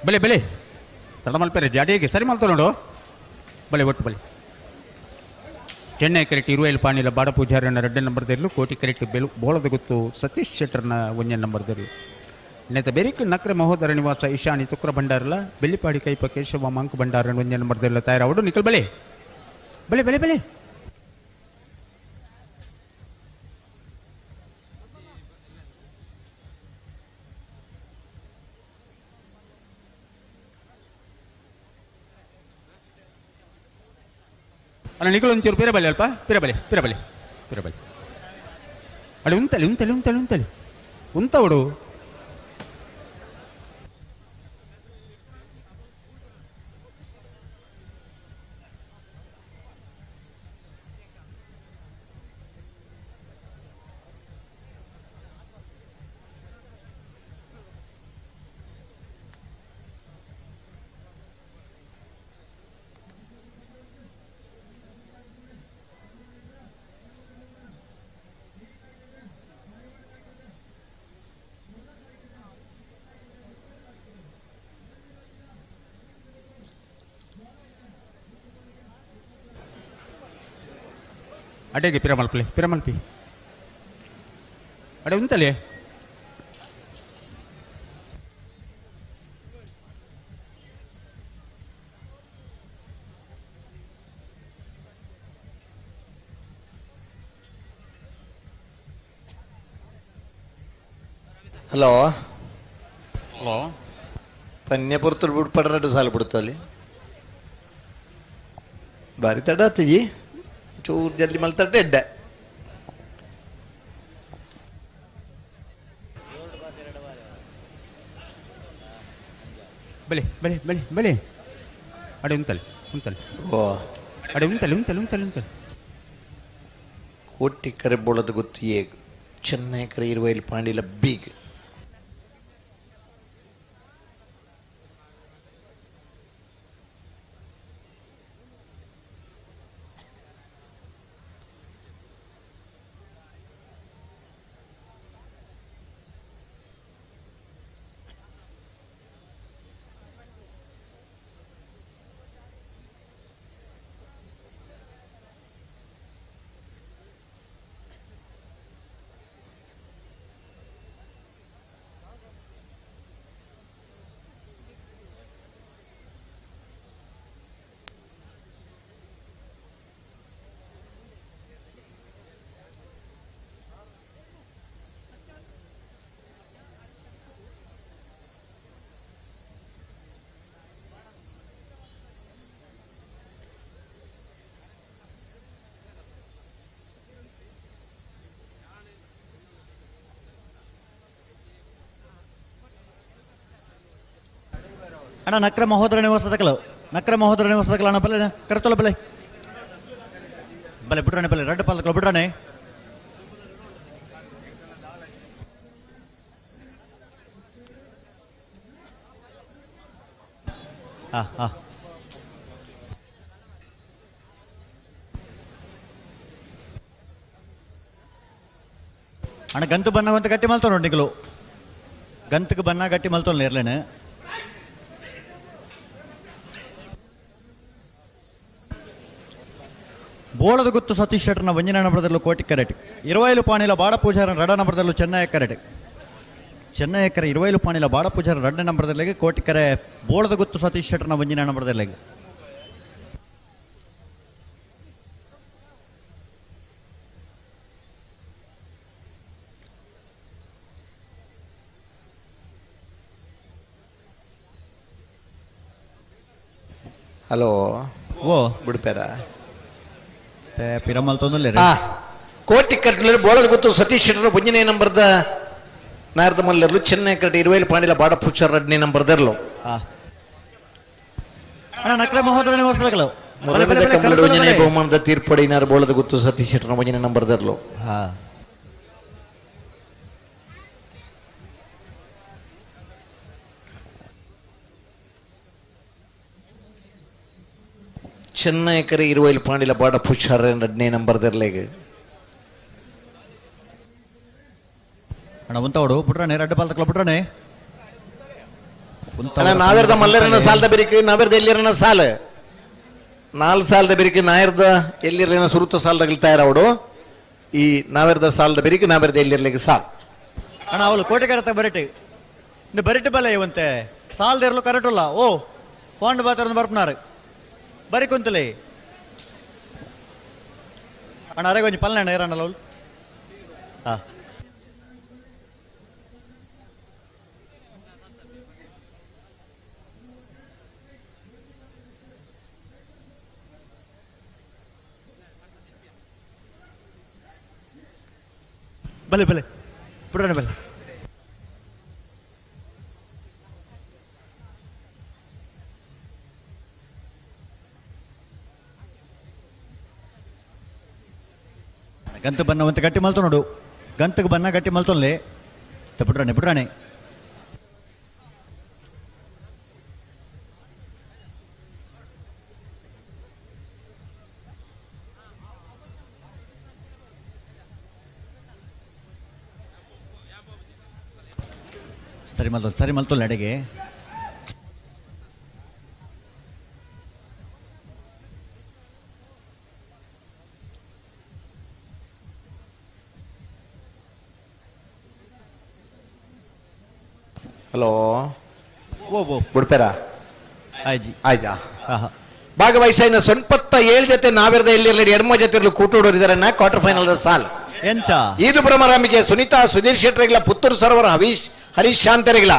ಬಲೆ ಬಲೆ ತಡ ಮಲ್ಪೇರೆ ಜಾಡಿಗೆ ಸರಿ ಮಲ್ತು ನೋಡು ಬಲೆ ಒಟ್ಟು ಬಲೆ ಚೆನ್ನೈ ಕರೆಕ್ಟ್ 20 ಪಾಣಿಲ ಬಾಡ ಪೂಜಾರನ 2 ನಂಬರ್ದಲ್ಲೂ ಕೋಟಿ ಕರೆಕ್ಟ್ ಬೆಲು ಬೋಳದ ಗೊತ್ತು ಸತೀಶ್ ಶೆಟ್ಟರ್ನ 1 ನಂಬರ್ದಲ್ಲೂ ಇನ್ನೇತ ಬೇರಿಕ್ ನಕ್ರೆ ಮಹೋದರ ನಿವಾಸ ಈಶಾನಿ ತುಕ್ರ ಭಂಡಾರಲ ಬೆಳ್ಳಿಪಾಡಿ ಕೈಪ ಕೇಶವ ಮಂಕು ಭಂಡಾರನ 1 ನಂಬರ್ದಲ್ಲ ತಯಾರವಡು ನಿಕಲ್ ಬಲೆ ಬಲೆ ಬಲೆ ಬಲೆ ಅಲ್ಲ ನಿಕಲ್ ಒಂಚೂರು ಪಿರಬಲೆ ಅಲ್ಪ ಪಿರಬಲೆ ಪಿರಬಲೆ ಪಿರಬಲೆ ಅಡೆ ಉಂತಲೆ ಉಂತಲೆ ಉಂತಲೆ ಉಂತಲೆ ಉಂತವಡು ಅಡೆಗೆ ಪಿರಮಲ್ಪಲೆ ಪಿರಮಲ್ಪಿ ಅಡೆ ಉಂತಲೆ ಹಲೋ ಹಲೋ ಪನ್ಯಪುರത്തിൽ ಬಿಡ್ಪಡ್ರೆ ಸಾಲ ಬಿಡ್ತು ಅಲ್ಲಿ ಬಾರಿ ತಡ ಆತಜಿ ಚೂರು ಜಲ್ದಿ ಮಲ್ತಟ್ಟೆ ಎಡ್ಡೆ ಬಲೆ ಬಲೆ ಬಲೆ ಬಲೆ ಅಡೆ ಉಂತಲೆ ಉಂತಲೆ ಓ ಅಡೆ ಉಂತಲೆ ಉಂತಲೆ ಉಂತಲೆ ಉಂತಲೆ ಕೋಟಿಕ್ಕರೆ ಬೋಳದ ಗೊತ್ತು ಏಗ್ ಚೆನ್ನೈಕರ 20 ಪಾಂಡಿಲ ಬೀಗ್ ಅಣ್ಣ ನಕ್ರ ಮಹೋದರ ನಿವಾಸದ ಕಲ ನಕ್ರ ಮಹೋದರ ನಿವಾಸದ ಕಲ ಅಣ್ಣ ಬಲೆ ಕರೆತೊಲ ಬಲೆ ಬಲೆ ಬಿಡ್ರಾನೆ ಬಲೆ ರೆಡ್ ಪಾಲಕಲ ಬಿಡ್ರಾನೆ ಹಾ ಹಾ ಅಣ್ಣ ಗಂತು ಬನ್ನ ಅಂತ ಗಟ್ಟಿ ಮಲ್ತಾವ ನೋಡಿ ನಿಗಳು ಗಂತಕ್ಕೆ ಬನ್ನ ಗಟ್ಟಿ ಮಲ್ತಾವ ನೇರ್ಲೇನೆ ಬೋಳದ ಗುತ್ತು ಸತೀಶ್ ಶೆಟ್ಟರ್ನ 1 ನಂಬರ್ದಲ್ಲೂ ಕೋಟಿ ಕರೆಟ್ 20 ಪಾಣಿಲ ಬಾಡ ಪೂಜಾರ 2 ನಂಬರ್ದಲ್ಲೂ ಚೆನ್ನೈ ಕರೆಟ್ ಚೆನ್ನೈ ಎಕರೆ 20 ಪಾಣಿಲ ಬಾಡ ಪೂಜಾರ 2 ನಂಬರ್ದಲ್ಲಿಗೆ ಕೋಟಿ ಕರೆ ಬೋಳದ ಗುತ್ತು ಸತೀಶ್ ಶೆಟ್ಟರ್ನ 1 ನಂಬರ್ದಲ್ಲಿಗೆ ಹಲೋ ಓ ಬಿಡ್ಪೇರ ಪಿರಮಲ್ ತೊಂದಲೆ ಹಾ ಕೋಟಿ ಕಟ್ಟಲೆ ಬೋಳದ ಗೊತ್ತು ಸತೀಶ್ ಶೆಟ್ಟರು ಬುಂಜನೆ ನಂಬರ್ದ ನಾರದ ಮಲ್ಲರ್ಲು ಚೆನ್ನೈ ಕಟ್ಟಿ ಇರುವೇಲಿ ಪಾಂಡಿಲ ಬಾಡ ಪುಚ್ಚರ್ ರಡ್ನೆ ನಂಬರ್ದರ್ಲು ಅಣ್ಣ ನಕ್ರೆ ಮಹೋದರ ನಿವಾಸಗಳು ಕಂಬಳ ಬುಂಜನೆ ಬಹುಮಾನದ ತೀರ್ಪಡಿ ನಾರ ಬೋಳದ ಗೊತ್ತು ಸತೀಶ್ ಶೆಟ್ಟರು ಬುಂಜನೆ ನಂಬರ್ದರ್ಲು ಹಾ ಚೆನ್ನೈ ಕರೆ ಇರುವೇಲಿ ಪಾಂಡಿಲ ಬಾಡ ಪುಚ್ಚರ್ ರಡ್ನೆ ನಂಬರ್ದರ್ಲೆಗೆ ಅಣ್ಣ ಉಂತವಡು ಬಿಟ್ರಾನೆ ರೆಡ್ ಬಾಲ್ ತಕ್ಲ ಬಿಟ್ರಾನೆ ನಾವೆರ್ದ ಮಲ್ಲರನ ಸಾಲದ ಬೆರಿಕೆ ನಾವೆರ್ದ ಎಲ್ಲಿರನ ಸಾಲ 4 ಸಾಲದ ಬೆರಿಕೆ ನಾಯರ್ದ ಎಲ್ಲಿರಲಿನ ಸುರುತ ಸಾಲದಾಗ ತಯಾರವಡು ಈ ನಾವೆರ್ದ ಸಾಲದ ಬೆರಿಕೆ ನಾವೆರ್ದ ಎಲ್ಲಿರ್ಲಿಕ್ಕೆ ಸಾಲ್ ಅಣ್ಣ ಅವಳು ಕೋಟೆಗಾರತ ಬರಟಿ இந்த ಬರಿಟಿ ಬಲ ಇವಂತೆ ಸಾಲದಿರಲು ಕರೆಕ್ಟ್ ಇಲ್ಲ ಓ ಫಾಂಡ್ ಬಾತರ ಬರ್ಪನಾರು ಬರಿ ಕುಂತಲೆ ಅಣ್ಣ ಅರೆ ಕೊಂಚ ಪಲ್ಲೆ ಅಣ್ಣ ಇರಣ್ಣಲ್ಲ ಅವಳು ಹಾ ಭಲೆ ಭಲೆ ಬಿಡೋಣ ಭಲೆ ಗಂತು ಬನ್ನ ಒಂದು ಗಟ್ಟಿ ಮಲ್ತು ನೋಡು ಗಂತಕ್ಕೆ ಬನ್ನ ಗಟ್ಟಿ ಮಲ್ತೊನ್ಲೆ ಬಿಡ್ರಾಣೆ ಬಿಡ್ರಾಣೆ ಸರಿ ಮಲ್ತೊಲ್ಲೆ ಎಡೆಗೆ ಹಲೋ ಓ ಬಿಡ್ಪೇರ ಆಯ್ಜಿ ಆಯ್ತಾ ಹಾ ಹಾ ಭಾಗವಹಿಸಿನ 97 ಜೊತೆ ನಾವೆರ್ದ ಎಲ್ಲಿರಲಿ ಎಡ್ಮ ಜೊತೆ ಕೂಟೋಡೋರಿದಾರೆ ಕ್ವಾರ್ಟರ್ ಫೈನಲ್ ಸಾಲ್ ಎಂಚ ಈದು ಬ್ರಹ್ಮರಾಮಿಗೆ ಸುನೀತಾ ಸುಧೀರ್ ಶೆಟ್ಟರಿಗಳ ಪುತ್ತೂರು ಸರೋವರ ಹರೀಶ್ ಶಾಂತರಿಗಳ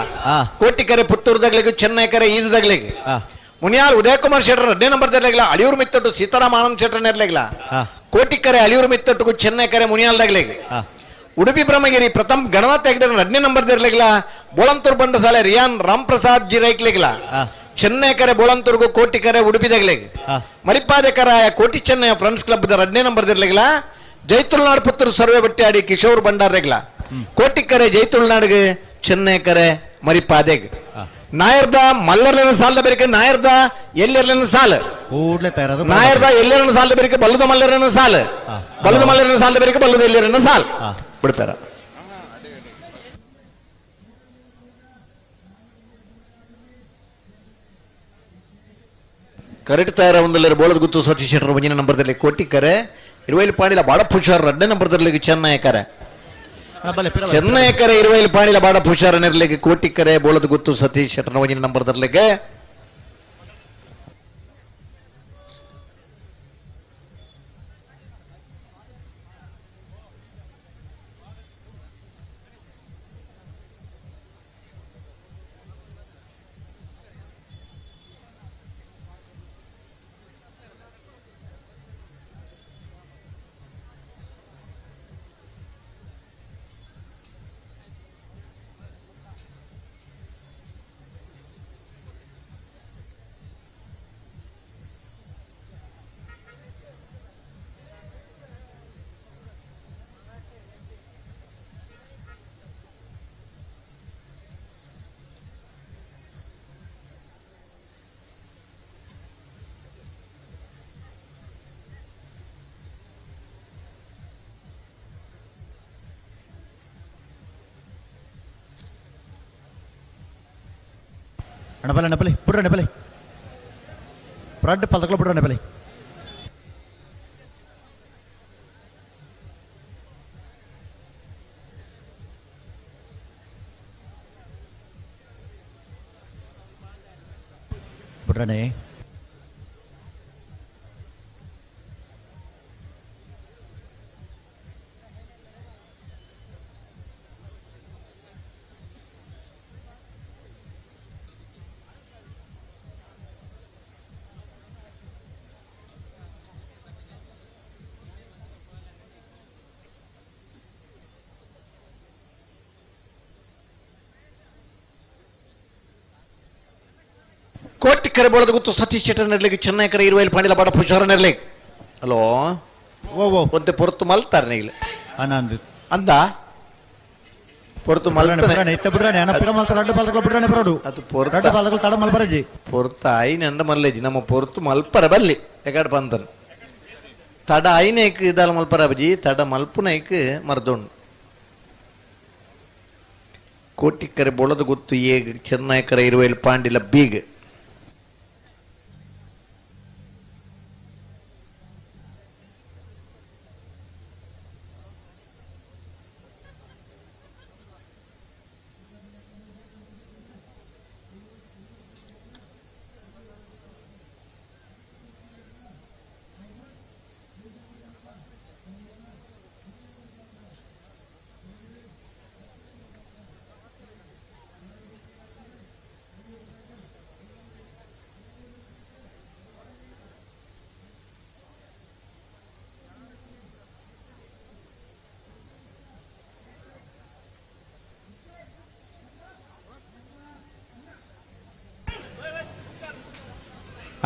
ಕೋಟಿಕೆರೆ ಪುತ್ತೂರ್ದಾಗ್ಲಿಗೆ ಚೆನ್ನೈ ಕೆರೆ ಈದುದಾಗ್ಲಿಗೆ ಮುನಿಯಾಲ್ ಉದಯ ಕುಮಾರ್ ಶೆಟ್ಟರ್ 2 ನಂಬರ್ ದರ್ಲಿಗ್ಲ ಅಳಿಯೂರು ಮಿತ್ತಟ್ಟು ಸೀತಾರಾಮ ಆನಂದ್ ಶೆಟ್ಟರ್ ನೆರ್ಲಿಗ್ಲ ಕೋಟಿಕೆರೆ ಅಳಿಯೂರು ಮಿತ್ತಟ್ಟು ಚೆನ್ನೈ ಕೆರೆ ಮುನಿಯಾಲ್ದಾಗ್ಲಿಗೆ ಉಡುಪಿ ಬ್ರಹ್ಮಗಿರಿ ಪ್ರಥಮ್ ಗಣನಾಥ ಹೆಗ್ಡೆ 2 ನಂಬರ್ ದರ್ಲಿಗ್ಲ ಬೋಳಂತೂರ್ ಬಂಡಸಾಲೆ ರಿಯಾನ್ ರಾಮ್ ಪ್ರಸಾದ್ ಜಿ ರೈಕ್ಲಿಗ್ಲ ಚೆನ್ನೈ ಕೆರೆ ಬೋಳಂತೂರ್ಗು ಕೋಟಿಕೆರೆ ಉಡುಪಿದಾಗ್ಲಿಗೆ ಮರಿಪಾದಕರಾಯ Koti Chennai friends club 2 number ದರ್ಲಿಗ್ಲ ಜೈತುಲ್ನಾಡ್ ಪುತ್ತೂರು ಸರ್ವೆ ಬಟ್ಟಿಯಾಡಿ ಕಿಶೋರ್ ಭಂಡಾರ್ರೆಗ್ಲ ಕೋಟಿಕೆರೆ ಜೈತುಲ್ನಾಡ್ಗೆ ಚೆನ್ನೈ ಕೆರೆ ಮರಿಪಾದೆಗ್ ನಾಯರ್ದ ಮಲ್ಲರ್ಲಿನ ಸಾಲದ ಬೆರಿಕೆ ನಾಯರ್ದ ಎಲ್ಲಿರ್ಲಿನ ಸಾಲ ಕೂಡ್ಲೆ ತಯಾರಾದ ನಾಯರ್ದ ಎಲ್ಲಿರನ ಸಾಲದ ಬೆರಿಕೆ ಬಲ್ಲದ ಮಲ್ಲರಿನ ಸಾಲ ಬಲ್ಲದ ಮಲ್ಲರಿನ ಸಾಲದ ಬೆರಿಕೆ ಬಲ್ಲದ ಎಲ್ಲಿರನ ಸಾಲ್ ಬಿಡ್ತಾರ ಕರೆಕ್ಟ್ ತಯಾರ ಒಂದಲ್ಲರ ಬೋಳದ ಗುತ್ತು ಸತೀಶ್ ಶೆಟ್ಟರ್ ಮುಂಜಿನ ನಂಬರ್ದಲ್ಲಿ ಕೋಟಿಕೆರೆ ಇರುವೈಲಿ ಪಾಡಿಲ ಬಾಡ ಪುಷಾರ್ 2 ನಂಬರ್ದಲ್ಲಿ ಚೆನ್ನೈ ಕೆರೆ ಚೆನ್ನೈ ಕೆರೆ ಇರುವೈಲಿ ಪಾಡಿಲ ಬಾಡ ಪುಷಾರ ನಿರ್ಲಿಕ್ಕೆ ಕೋಟಿಕೆರೆ ಬೋಳದ ಗುತ್ತು ಸತೀಶ್ ಶೆಟ್ಟರ್ ಮುಂಜಿನ ನಂಬರ್ದಲ್ಲಿಗೆ ಅಣಬಲೆ ಬಿಡ್ರಣ್ಣ ಬಲೆ ಪ್ರಾಡ್ ಪಲ್ತಕ್ಲ ಬಿಡ್ರಣ್ಣ ಬಲೆ ಬಿಡ್ರಣ್ಣೆ ಕೋಟಿಕರೆ ಬೋಳದ ಗೊತ್ತು ಸತೀಶ್ ಶೆಟ್ಟರ್ ನೆರ್ಲಿಗೆ ಚೆನ್ನೈಕರ ಇರುವಲ್ಲಿ ಪಾಂಡಿಲ ಬಾಡ ಪುಚಾರ ನೆರ್ಲಿಗೆ ಹಲೋ ಓ ಒಂದೆ ಪೊರ್ತು ಮಲ್ತಾರೆ ನೀಗ್ಲೆ ಅನಂದು ಅಂದ ಪೊರ್ತು ಮಲ್ತಾನೆ ಇತ್ತ ಬಿಡ್ರಾನೆ ಅಣ್ಣ ಪಿರ ಮಲ್ತ ರಡ್ಡು ಪಾಲಕಲು ಬಿಡ್ರಾನೆ ಬರೋಡು ಅದು ಪೊರ್ತ ರಡ್ಡು ಪಾಲಕಲು ತಡ ಮಲ್ಬರಜಿ ಪೊರ್ತ ಐನ ಎಂಡ ಮಲ್ಲೇಜಿ ನಮ್ಮ ಪೊರ್ತು ಮಲ್ಪರ ಬಲ್ಲಿ ಎಗಾಡ್ ಪಂತನ್ ತಡ ಐನೇಕ್ ಇದಾಲ ಮಲ್ಪರ ಬಜಿ ತಡ ಮಲ್ಪುನೈಕ್ ಮರ್ದೊಂಡು ಕೋಟಿಕರೆ ಬೋಳದ ಗೊತ್ತು ಏಗ್ ಚೆನ್ನೈಕರ ಇರುವಲ್ಲಿ ಪಾಂಡಿಲ ಬೀಗ್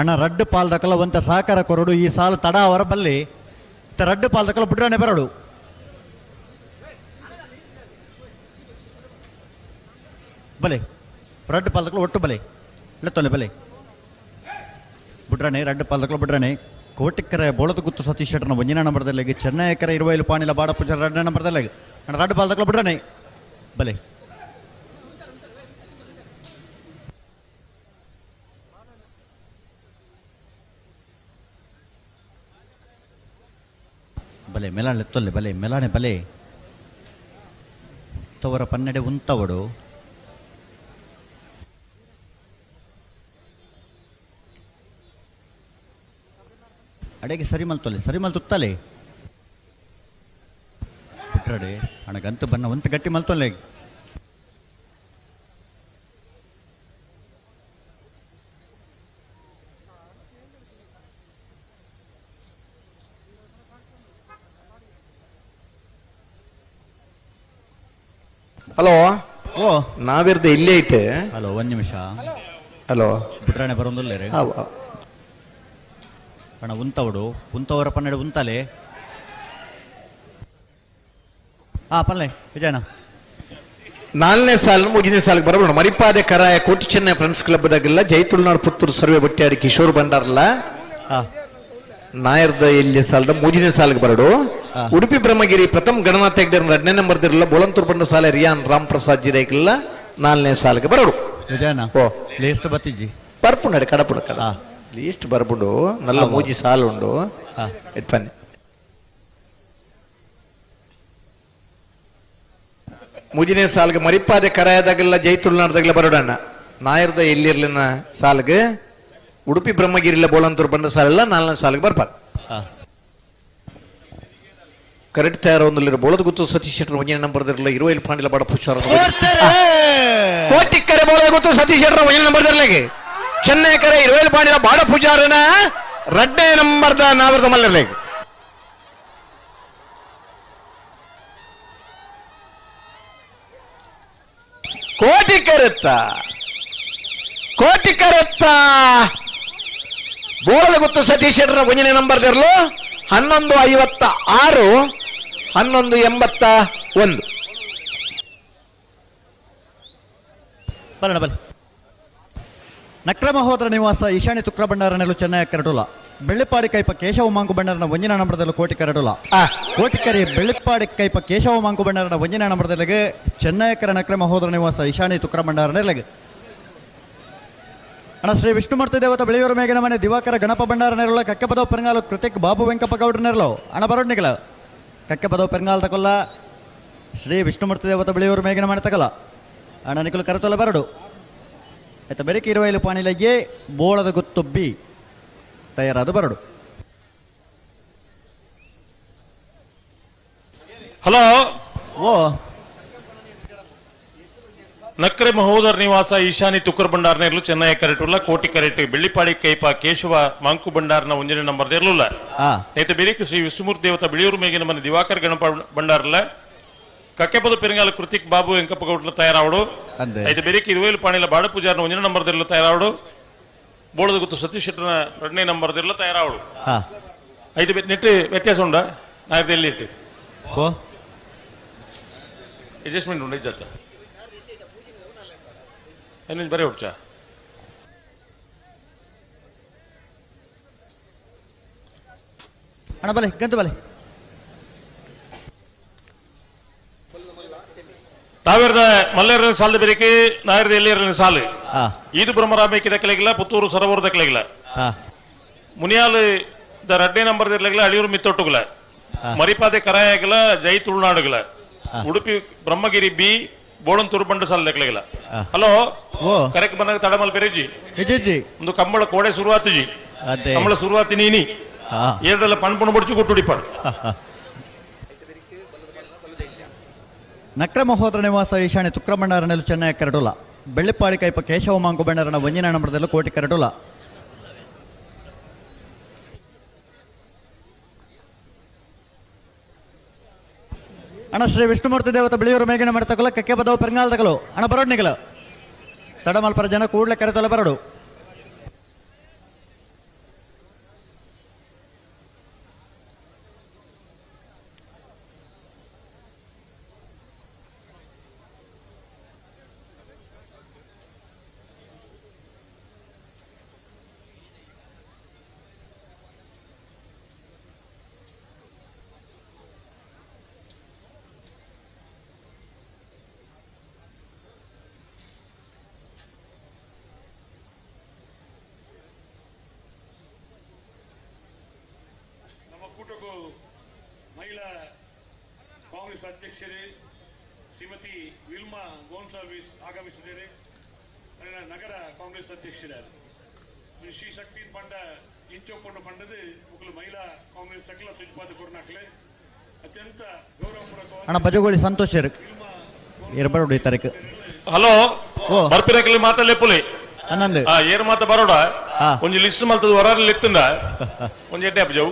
ಅಣ್ಣ ರಡ್ಡು ಪಾಲ್ದಕಲ ಒಂತ ಸಹಕಾರ ಕೊರಡು ಈ ಸಾಲು ತಡ ಅವರ ಬಲ್ಲಿ ರಡ್ಡು ಪಾಲ್ದಕಲ ಬಿಡ್ರಾನೆ ಬರೋಡು ಬಲೆ ರಡ್ಡು ಪಾಲ್ದಕಲ ಒಟ್ಟು ಬಲೆ ಲೆತ್ತೊಲೆ ಬಲೆ ಬಿಡ್ರಾನೆ ರಡ್ಡು ಪಾಲ್ದಕಲ ಬಿಡ್ರಾನೆ ಕೋಟಿಕರೆ ಬೋಳದ ಗುತ್ತು ಸತೀಶ್ ಶೆಟ್ಟರ್ನ ಒಂಜಿನ ನಂಬರ್ದಲ್ಲಿ ಚೆನ್ನೈಕರ ಇರುವೈಲು ಪಾಣಿಲ ಬಾಡ ಪೂಜಾರ ರಡ್ಡ ನಂಬರ್ದಲ್ಲಿ ಅಣ್ಣ ರಡ್ಡು ಪಾಲ್ದಕಲ ಬಿಡ್ರಾನೆ ಬಲೆ ಬಲೆ ಮೆಲಾಣೆ ತೊಲ್ಲೆ ಬಲೆ ಮೆಲಾಣೆ ಬಲೆ ತವರ ಪನ್ನೆಡೆ ಉಂತವಡು ಅಡೆಗೆ ಸರಿ ಮಲ್ತುತ್ತಲೆ ಬಿಟ್ರಡೆ ಅಣಗಂತು ಬನ್ನ ಒಂತ ಗಟ್ಟಿ ಮಲ್ತೊಲ್ಲೆ ಹಲೋ ಓ ನಾವಿರ್ದ ಇಲ್ಲೇ ಐತೆ ಹಲೋ ಒಂದು ನಿಮಿಷ ಹಲೋ ಬಿಟ್ರಾಣೆ ಬರೋದಿಲ್ಲ ರೀ ಅಣ್ಣ ಉಂತವಡು ಉಂತವರ ಪನ್ನೆಡೆ ಉಂತಲೆ ಪಲ್ಲೆ ವಿಜಯಣ್ಣ 4ನೇ ಸಾಲ 3ನೇ ಸಾಲಿಗೆ ಬರಬೇಡ ಮರಿಪಾದೆ ಕರಾಯ ಕೋಟಿ ಚೆನ್ನೈ ಫ್ರೆಂಡ್ಸ್ ಕ್ಲಬ್ದಾಗೆಲ್ಲ ಜೈತುಲ್ನಾಡ್ ಪುತ್ತೂರು ಸರ್ವೆ ಬಟ್ಟಿಯಾಡಿ ಕಿಶೋರ್ ಬಂಡಾರಲ್ಲ ನಾಯರ್ದ ಇಲ್ಲಿ ಸಾಲದ 3ನೇ ಸಾಲಿಗೆ ಬರಡು ಉಡುಪಿ ಬ್ರಹ್ಮಗಿರಿ ಪ್ರಥಮ ಗಣನಾಥ ಹೆಗ್ಡೆ 2ನೇ ನಂಬರ್ದಿರಲ್ಲ ಬೋಳಂತೂರು ಬಂಡ ಸಾಲ ರಿಯಾನ್ ರಾಮ್ ಪ್ರಸಾದ್ ಜಿರೇಕಿಲ್ಲ 4ನೇ ಸಾಲಿಗೆ ಬರಡು ವಿಜಯಣ್ಣ ಓ ಲೇಸ್ಟ್ ಬತ್ತಿಜ್ಜಿ ಬರ್ಪು ನಡೆ ಕಡಪುಡ ಕಡ ಲೀಸ್ಟ್ ಬರ್ಬಿಡು ನಲ್ಲ ಮೂಜಿ ಸಾಲು ಉಂಡು ಇಟ್ಪನ್ನಿ 3ನೇ ಸಾಲಿಗೆ ಮರಿಪಾದೆ ಕರಾಯದಾಗೆಲ್ಲ ಜೈತುಲ್ನಾಡ್ದಾಗೆಲ್ಲ ಬರೋಡಣ್ಣ ನಾಯರ್ದ ಎಲ್ಲಿರ್ಲಿನ ಸಾಲಿಗೆ ಉಡುಪಿ ಬ್ರಹ್ಮಗಿರಿಲ್ಲ ಬೋಳಂತೂರು ಬಂಡ ಸಾಲೆಲ್ಲ 4ನೇ ಸಾಲಿಗೆ ಬರ್ಪಾರ ಕರೆಕ್ಟ್ ತಯಾರೊಂದಿಲ್ಲ ಬೋಳದ ಗೊತ್ತು ಸತೀಶ್ ಶೆಟ್ಟರ್ 1ನೇ ನಂಬರ್ದಿರಲ್ಲ ಇರುವಲ್ಲಿ ಪಾಂಡಿಲ ಬಾಡ ಪುಷ್ಪಾರ ಕೋಟಿಕರೆ ಬೋಳದ ಗೊತ್ತು ಸತೀಶ್ ಶೆಟ್ಟರ್ 1ನೇ ನಂಬರ್ದಿರಲಿಗೆ ಚೆನ್ನೈಕರ ಇರುವಲ್ಲಿ ಪಾಂಡಿಲ ಬಾಡ ಪೂಜಾರನ 2ನೇ ನಂಬರ್ದ ನಾವರ್ದ ಮಲ್ಲರ್ಲಿಗೆ ಕೋಟಿಕರೆತ್ತ ಬೋಳದ ಗೊತ್ತು ಸತೀಶ್ ಶೆಟ್ಟರ್ 1ನೇ ನಂಬರ್ದಿರಲು 11:56 11:81 ಬಲ್ಲಣ ಬಲ್ ನಕ್ರ ಮಹೋದರ ನಿವಾಸ ಈಶಾನ್ಯ ತುಕ್ರ ಭಂಡಾರನೆಲು ಚೆನ್ನೈ ಕರಟುಲ ಬೆಳ್ಳಿಪ್ಪಾಡಿ ಕೈಪ ಕೇಶವ ಮಾಂಕು ಭಂಡಾರನ 1ನೇ ನಂಬರ್ದಲ್ಲೂ ಕೋಟಿ ಕರಟುಲ ಕೋಟಿಕರಿ ಬೆಳ್ಳಿಪ್ಪಾಡಿ ಕೈಪ ಕೇಶವ ಮಾಂಕು ಭಂಡಾರನ 1ನೇ ನಂಬರ್ದಲ್ಲಿಗೆ ಚೆನ್ನೈಕರ ನಕ್ರ ಮಹೋದರ ನಿವಾಸ ಈಶಾನ್ಯ ತುಕ್ರ ಭಂಡಾರನೆಲೆಗೆ ಅಣ್ಣ ಶ್ರೀ ವಿಷ್ಣುಮೂರ್ತಿ ದೇವತ ಬೆಳೆಯೂರು ಮೇಗಿನ ಮನೆ ದಿವಾಕರ ಗಣಪ ಭಂಡಾರನೆರಲ್ಲ ಕಕ್ಕೆಪದವ ಪೆರಂಗಾಲು ಕೃತಿಕ್ ಬಾಬು ವೆಂಕಪ್ಪ ಗೌಡನೆರಲು ಅಣ್ಣ ಬರೋಡ್ ನಿಗಲ ಕಕ್ಕೆಪದವ ಪೆರಂಗಾಲ್ ತಗೊಲ್ಲ ಶ್ರೀ ವಿಷ್ಣುಮೂರ್ತಿ ದೇವತ ಬೆಳೆಯೂರು ಮೇಗಿನ ಮನೆ ತಗಲ್ಲ ಅಣ್ಣ ನಿಖಲು ಕರತೊಲ್ಲ ಬರಡು ಆಯ್ತಾ ಬೆರಕೆ Iruvail Panila A ಬೋಳದ Guttu B ತಯಾರಾದ ಬರಡು ಹಲೋ ಓ ನಕ್ರೆ ಮಹೋದರ್ ನಿವಾಸ ಈಶಾನಿ ತುಕ್ಕರ್ ಭಂಡಾರನೇರ್ಲು ಚೆನ್ನೈ ಕರೆಟುಲ್ಲ ಕೋಟಿ correct Bellipadi ಕೈಪ Keshava Monk ಭಂಡಾರನ 1ನೇ number ದೇರ್ಲುಲ್ಲ ನೇತ ಬೆರಿಕೆ Shri Vishnumurthy ದೇವತ Beleyur ಮೇಗಿನ ಮನೆ ದಿವಾಕರ್ ಗಣಪ ಭಂಡಾರಲ್ಲ ಕಕ್ಕೆಪದ ಪೆರಂಗಾಲ ಕೃತಿಕ್ ಬಾಬು ವೆಂಕಪ್ಪ ಗೌಡ್ಲ ತಯಾರಾವಡು అయితే ಬೆರಿಕೆ ಇರುವೈಲು ಪಾಣಿಲ ಬಾಡ ಪೂಜಾರನ 1ನೇ ನಂಬರ್ ದೇರ್ಲು ತಯಾರಾವಡು ಬೋಳದ ಗೊತ್ತು ಸತೀಶ್ ಶೆಟ್ಟರ್ನ 2ನೇ ನಂಬರ್ದೆಲ್ಲ ತಯಾರಾವಡು ಹಾ 5 ನೆಟ್ಟು ವ್ಯತ್ಯಾಸ ಉಂಡ ನಾಯ್ದು ಎಲ್ಲಿ ಇಟ್ಟು ಓ ಅಡ್ಜಸ್ಟ್ಮೆಂಟ್ ಉಂಡು ಇಜ್ಜತ್ತ ಇನ್ನೊಂದು ಬರೀ ಹುಡ್ಚ ಅಣ್ಣ ಬಲೆ ಗಂತು ಬಲೆ ತಾವೇರ್ದ ಮಲ್ಲೇರನ ಸಾಲದ ಬೇರೆಕೆ ನಾಯರ್ದ ಎಲ್ಲಿಯರನ ಸಾಲು ಹಾ ಈದು ಬ್ರಹ್ಮರಾಮೇಕಿ ದಕ್ಕಲೆಗಿಲ್ಲ ಪುತ್ತೂರು ಸರೋವರ ದಕ್ಕಲೆಗಿಲ್ಲ ಹಾ ಮುನಿಯಾಲು ದ 2ನೇ ನಂಬರ್ ಇರ್ಲಿಲ್ಲ ಅಳಿಯೂರು ಮಿತ್ತೊಟ್ಟುಗಳ ಮರಿಪಾದೆ ಕರಾಯಾಗಿಲ್ಲ ಜೈ ತುಳುನಾಡುಗಳ ಉಡುಪಿ ಬ್ರಹ್ಮಗಿರಿ ಬಿ ಬೋಳಂತೂರು ಬಂಡ ಸಾಲ ದಕ್ಕಲೆಗಿಲ್ಲ ಹಲೋ ಓ ಕರೆಕ್ಟ್ ಬಂದಾಗ ತಡಮಲ್ ಪೆರೇಜಿ ಹೆಜ್ಜಿ ಒಂದು ಕಂಬಳ ಕೋಡೆ ಶುರುವಾತುಜಿ ಅದೇ ಕಂಬಳ ಶುರುವಾತಿ ನೀನಿ ಹಾ ಎರಡೆಲ್ಲ ಪಣ್ಪುಣ ಬಡಿಚು ಕೊಟ್ಟುಡಿಪಾಡು ನಕ್ರ ಮಹೋದರ ನಿವಾಸ ಈಶಾನ್ಯ ತುಕ್ರಮಣ್ಣರನೆಲು ಚೆನ್ನೈ ಕರಟುಲ ಬೆಳ್ಳಿಪ್ಪಾಡಿ ಕೈಪ ಕೇಶವ ಮಾಂಕು ಬಂಡರನ ಒಂಜಿನ ನಂಬರದಲ್ಲೂ ಕೋಟಿ ಕರಟುಲ ಅಣ್ಣ ಶ್ರೀ ವಿಷ್ಣುಮೂರ್ತಿ ದೇವತ ಬಿಳಿಯೂರು ಮೇಗಿನ ಮಡತಕಲ ಕಕ್ಕೆ ಬದವು ಪೆಂಗಾಲ್ದಕಲು ಅಣ್ಣ ಬರೋಡ್ ನಿಗಲು ತಡಮಲ್ಪರ ಜನ ಕೂಡಲೇ ಕರೆತೊಲ ಬರೋಡು ನಮ್ಮ ಕೂಟಕ್ಕೂ ಮಹಿಳಾ ಕಾಂಗ್ರೆಸ್ ಅಧ್ಯಕ್ಷರೇ ಶ್ರೀಮತಿ ವಿಲ್ಮಾ ಗೋನ್ಸಾಲ್ವಿಸ್ ಆಗಮಿಸಿದ್ದಾರೆ. ನಗರ ಕಾಂಗ್ರೆಸ್ ಅಧ್ಯಕ್ಷರಾರು ಶ್ರೀ ಶಕ್ತಿ ಪಂಡ ಇಂಚೋಪಣ್ಣು ಪಂಡದು ಮುಗ್ಲು ಮಹಿಳಾ ಕಾಂಗ್ರೆಸ್ ಸಕಲ ಸುಜ್ಪಾದ ಕೊರ್ನಾಕ್ಲೆ ಅತ್ಯಂತ ಗೌರವಪೂರ್ವಕವಾಗಿ ಅಣ್ಣ ಬಜಗೋಳಿ ಸಂತೋಷ್ ಇರ್ಬರೋಡು ಈ ತಾರೀಕು ಹಲೋ ಓ ಬರ್ಪಿರಕಲಿ ಮಾತಲ್ಲೇ ಪುಲಿ ಅನ್ನಂದು ಏರ್ ಮಾತ ಬರೋಡ ಹಾ ಒಂಜಿ ಲಿಸ್ಟ್ ಮಲ್ತದ ಹೊರಲ್ಲಿ ಎತ್ತುಂಡ ಒಂಜಿ ಎಡ್ಡೆ ಅಪ್ಜವು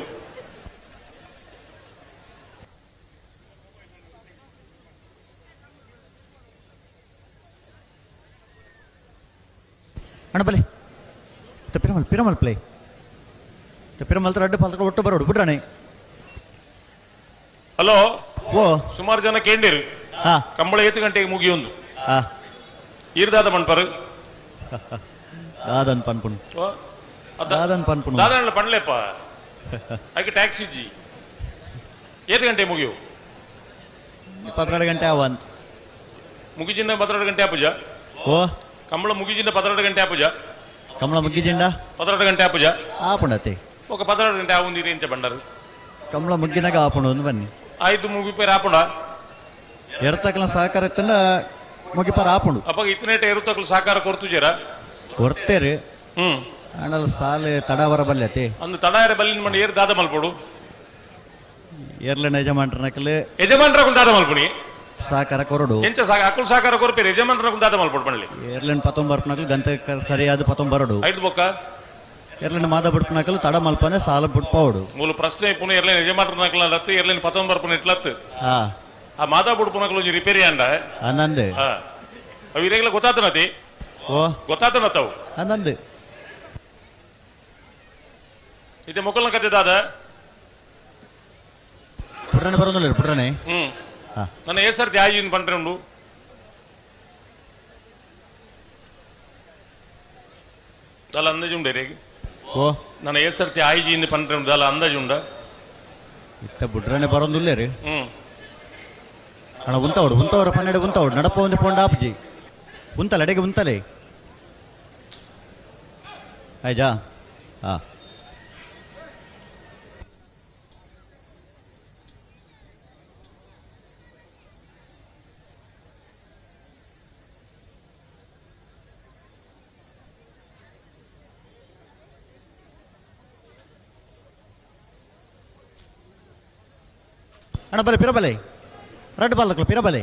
ಅಣ್ಣ ಬಲೆ ಪಿರಮಲ್ ಪ್ಲೇ ಪಿರಮಲ್ ರಡ್ಡು ಪಾಲ್ಕ ಒಟ್ಟು ಬರೋಡು ಬಿಡ್ರಾಣೆ ಹಲೋ ಓ ಸುಮಾರು ಜನ ಕೇಂದಿರು ಹಾ ಕಂಬಳ 8 ಗಂಟೆಗೆ ಮುಗಿಯೊಂದು ಹಾ ಈರ್ದಾದ ಮಣ್ಪರು ದಾದನ್ ಪನ್ಪುಣ್ ದಾದನ್ ಪನ್ಪುಣ್ ದಾದಣ್ಣ ಪಣ್ಲೇಪ ಅದಕ್ಕೆ ಟ್ಯಾಕ್ಸಿ ಇಜ್ಜಿ 8 ಗಂಟೆ ಮುಗಿಯು 12 ಗಂಟೆ ಅವಂತ ಮುಗಿಜಿನ 12 ಗಂಟೆ ಆಪುಜ ಓ ಕಂಬಳ ಮುಗಿಜಿನ 12 ಗಂಟೆ ಆಪುಜ ಕಮಲ ಮುಗ್ಗಿಜಿಂಡ 12 ಗಂಟೆ ಆಪುಜ ಆಪುಣತೆ ఒక 12 ಗಂಟೆ ಆವುಂದಿರಿ ಇಂಚ ಬಂಡರು ಕಮಲ ಮುಗ್ಗಿನಾಗ ಆಪುಣ ಒಂದು ಬನ್ನಿ ಆಯ್ತು ಮುಗಿಪೇರು ಆಪುಂಡ ಎರ್ತಕಲ ಸಹಕಾರ ಇತ್ತಂದ ಮುಗಿಪಾರ ಆಪುಂಡು ಅಪ್ಪ ಇತ್ತನೇಟ ಇರುತ್ತಕ್ಲು ಸಹಕಾರ ಕೊರ್ತುಜೇರ ಕೊಡ್ತೇರಿ ಹ್ಮ್ ಅಣ್ಣಲ್ ಸಾಲೆ ತಡ ಬರ ಬಲ್ಯತೆ ಅಂದು ತಡಾಯರ ಬಲ್ಲಿನ ಮಂಡಿ ಏರ್ ದಾದ ಮಲ್ಪಡು ಏರ್ಲೆ ಯಜಮಾನ್ರನಕಲ್ ಯಜಮಾನ್ರಕುಲ್ ದಾದ ಮಲ್ಪುನಿ ಸಹಕಾರ ಕೊರಡು ಎಂಚ ಅಕುಲ್ ಸಹಕಾರ ಕೊರ್ಪೇರು ಯಜಮಾನ್ರಕುಲ್ ದಾದ ಮಲ್ಪಡು ಬಣ್ಣಲಿ ಏರ್ಲೆನ್ 19 ಗಂಟೆ ಸರಿಯಾದ 19 ಐದು ಬೊಕ್ಕ ಎರ್ಲೆನ್ ಮಾದ ಬಿಡ್ಪನಕಲ್ ತಡ ಮಲ್ಪನೆ ಸಾಲ ಬಿಡ್ಪೋಡು ಮೂಲ ಪ್ರಶ್ನೆ ಪುನ ಎರ್ಲೇನ್ ಯಜಮಾನ್ರನಕಲ್ ಲತ್ತು ಎರ್ಲೇನ್ 19 ಬರ್ಪುನ ಇಟ್ಲತ್ತು ಹಾ ಆ ಮಾದ ಬಿಡ್ಪುನಕಲ್ ಒಂಜಿ ರಿಪೇರಿ ಅಂಡ ಅನ್ನಂದು ಹಾ ಅವು ಇರೆಗ್ಲ ಗೊತ್ತಾತನತಿ ಓ ಗೊತ್ತಾತನತ್ತವು ಅನ್ನಂದು ಇದೆ ಮೊಕಲ್ನ ಕತೆ ದಾದ ಪುಟ್ರಾಣೆ ಬರೋದಿಲ್ಲ ಪುಟ್ರಾಣೆ ಹ್ಮ್ ಹಾ ನನ್ನ ಏ ಸರ್ತಿ ಆಯ್ತು ಪಂಟ್ರೆ ಉಂಡು ದಾಲ ಅಂದಾಜು ಉಂಡೆ ರೇಗಿ ಓ ನನ್ನ ಏ ಸರ್ತಿ ಆಯ್ಜಿ ಇಂದ ಪಂಟ್ರೆ ಉಂಡು ದಾಲ ಅಂದಾಜು ಉಂಡ ಇತ್ತ ಬುಡ್ರಾಣೆ ಬರೋದಿಲ್ಲ ರೀ ಹ್ಮ್ ಅಣ್ಣ ಉಂತವರ ಪನ್ನೆಡೆ ಉಂತವಡು ನಡಪ ಒಂದು ಪೋಂಡ ಆಪುಜಿ ಉಂತಲ್ಲ ಅಡೆಗೆ ಉಂತಲೆ ಆಯ್ಜಾ ಹಾ ಅಣ್ಣ ಬಲೆ ಪಿರಬಲೆ ರಡ್ ಬಾಲಕ್ಲು ಪಿರಬಲೆ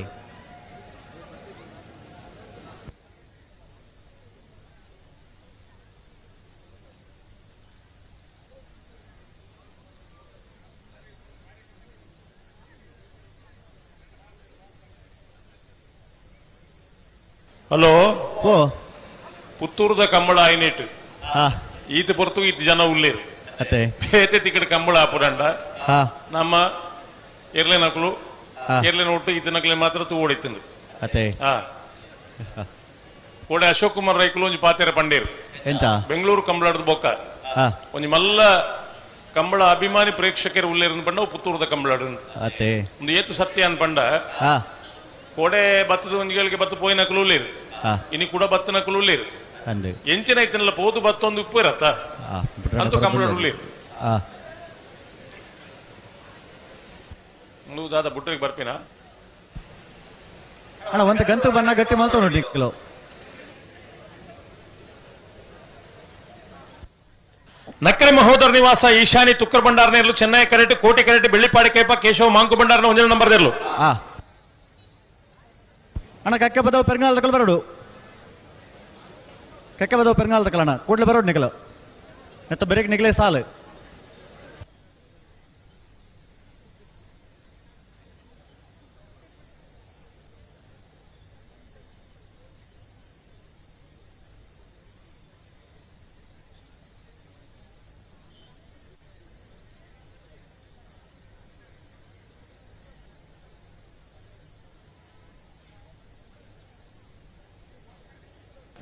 ಹಲೋ ಓ ಪುತ್ತೂರದ ಕಂಬಳ ಐನೇಟ್ ಹಾ ಈತ ಪೊರ್ತು ಈತ ಜನ ಉಳ್ಳೇರು ಅತ್ತೆ ಬೇತೆ ತಿಕ್ಕಡ ಕಂಬಳ ಆಪುರಂಡ ಹಾ ನಮ್ಮ ಎರ್ಲೆ ನಕಲು ಹಾ. ಎರ್ಲೆ ನೋಟು ಈತ ನಕಲೆ ಮಾತ್ರ ತೂ ಓಡಿತ್ತಂದು ಅತ್ತೆ ಹಾ ಕೋಡೆ ಅಶೋಕ್ ಕುಮಾರ್ ರೈಕಲು ಒಂಜಿ ಪಾತೆರ ಪಂಡೇರು ಎಂಚ ಬೆಂಗಳೂರು ಕಂಬಳಾಡದ ಬೊಕ್ಕ ಹಾ ಒಂಜಿ ಮಲ್ಲ ಕಂಬಳ ಅಭಿಮಾನಿ ಪ್ರೇಕ್ಷಕರು ಉಳ್ಳೇರು ಪಂಡ ಅವು ಪುತ್ತೂರದ ಕಂಬಳಾಡು ಅತ್ತೆ ಒಂದು ಏತು ಸತ್ಯ ಅನ್ ಪಂಡ ಹಾ ಕೋಡೆ ಬತ್ತದ ಒಂಜಿಗಳಿಗೆ ಬತ್ತು ಪೋಯಿ ನಕಲು ಉಳ್ಳೇರು ಹಾ ಇನಿ ಕೂಡ ಬತ್ತ ನಕಲು ಉಳ್ಳೇರು ಅಂದು ಎಂಚಿನ ಐತನಲ್ಲ ಪೋದು ಬತ್ತೊಂದು ಉಪ್ಪು ಇರತ್ತ ಹಾ ಅಂತೂ ಕಂಬಳಾಡು ಉಳ್ಳೇರು ಹಾ ನೀವು ದಾದ ಬುಟ್ರಿಗೆ ಬರ್ಪಿನ ಅಣ್ಣ ಒಂದು ಗಂತು ಬಣ್ಣ ಗಟ್ಟಿ ಮಲ್ತು ನೋಡಿ ಕಿಲೋ ನಕ್ಕರೆ ಮಹೋದರ ನಿವಾಸ ಈಶಾನಿ ತುಕ್ಕರ್ ಭಂಡಾರನೇರ್ಲು ಚೆನ್ನೈ ಕರೆಟ್ ಕೋಟಿ correct Bellipadi ಕೈಪ Keshava Monk ಭಂಡಾರನ ಒಂಜನ number ದೇರ್ಲು ಆ ಅಣ್ಣ ಕಕ್ಕೆ ಬದವು ಪೆರ್ಗಾಲ್ ತಕಲ್ ಬರೋಡು ಕಕ್ಕೆ ಬದವು ಪೆರ್ಗಾಲ್ ತಕಲಣ್ಣ ಕೂಡ್ಲೆ ಬರೋಡು ನಿಕಲು ಎತ್ತ ಬೆರೇಕ್ ನಿಗಲೇ ಸಾಲು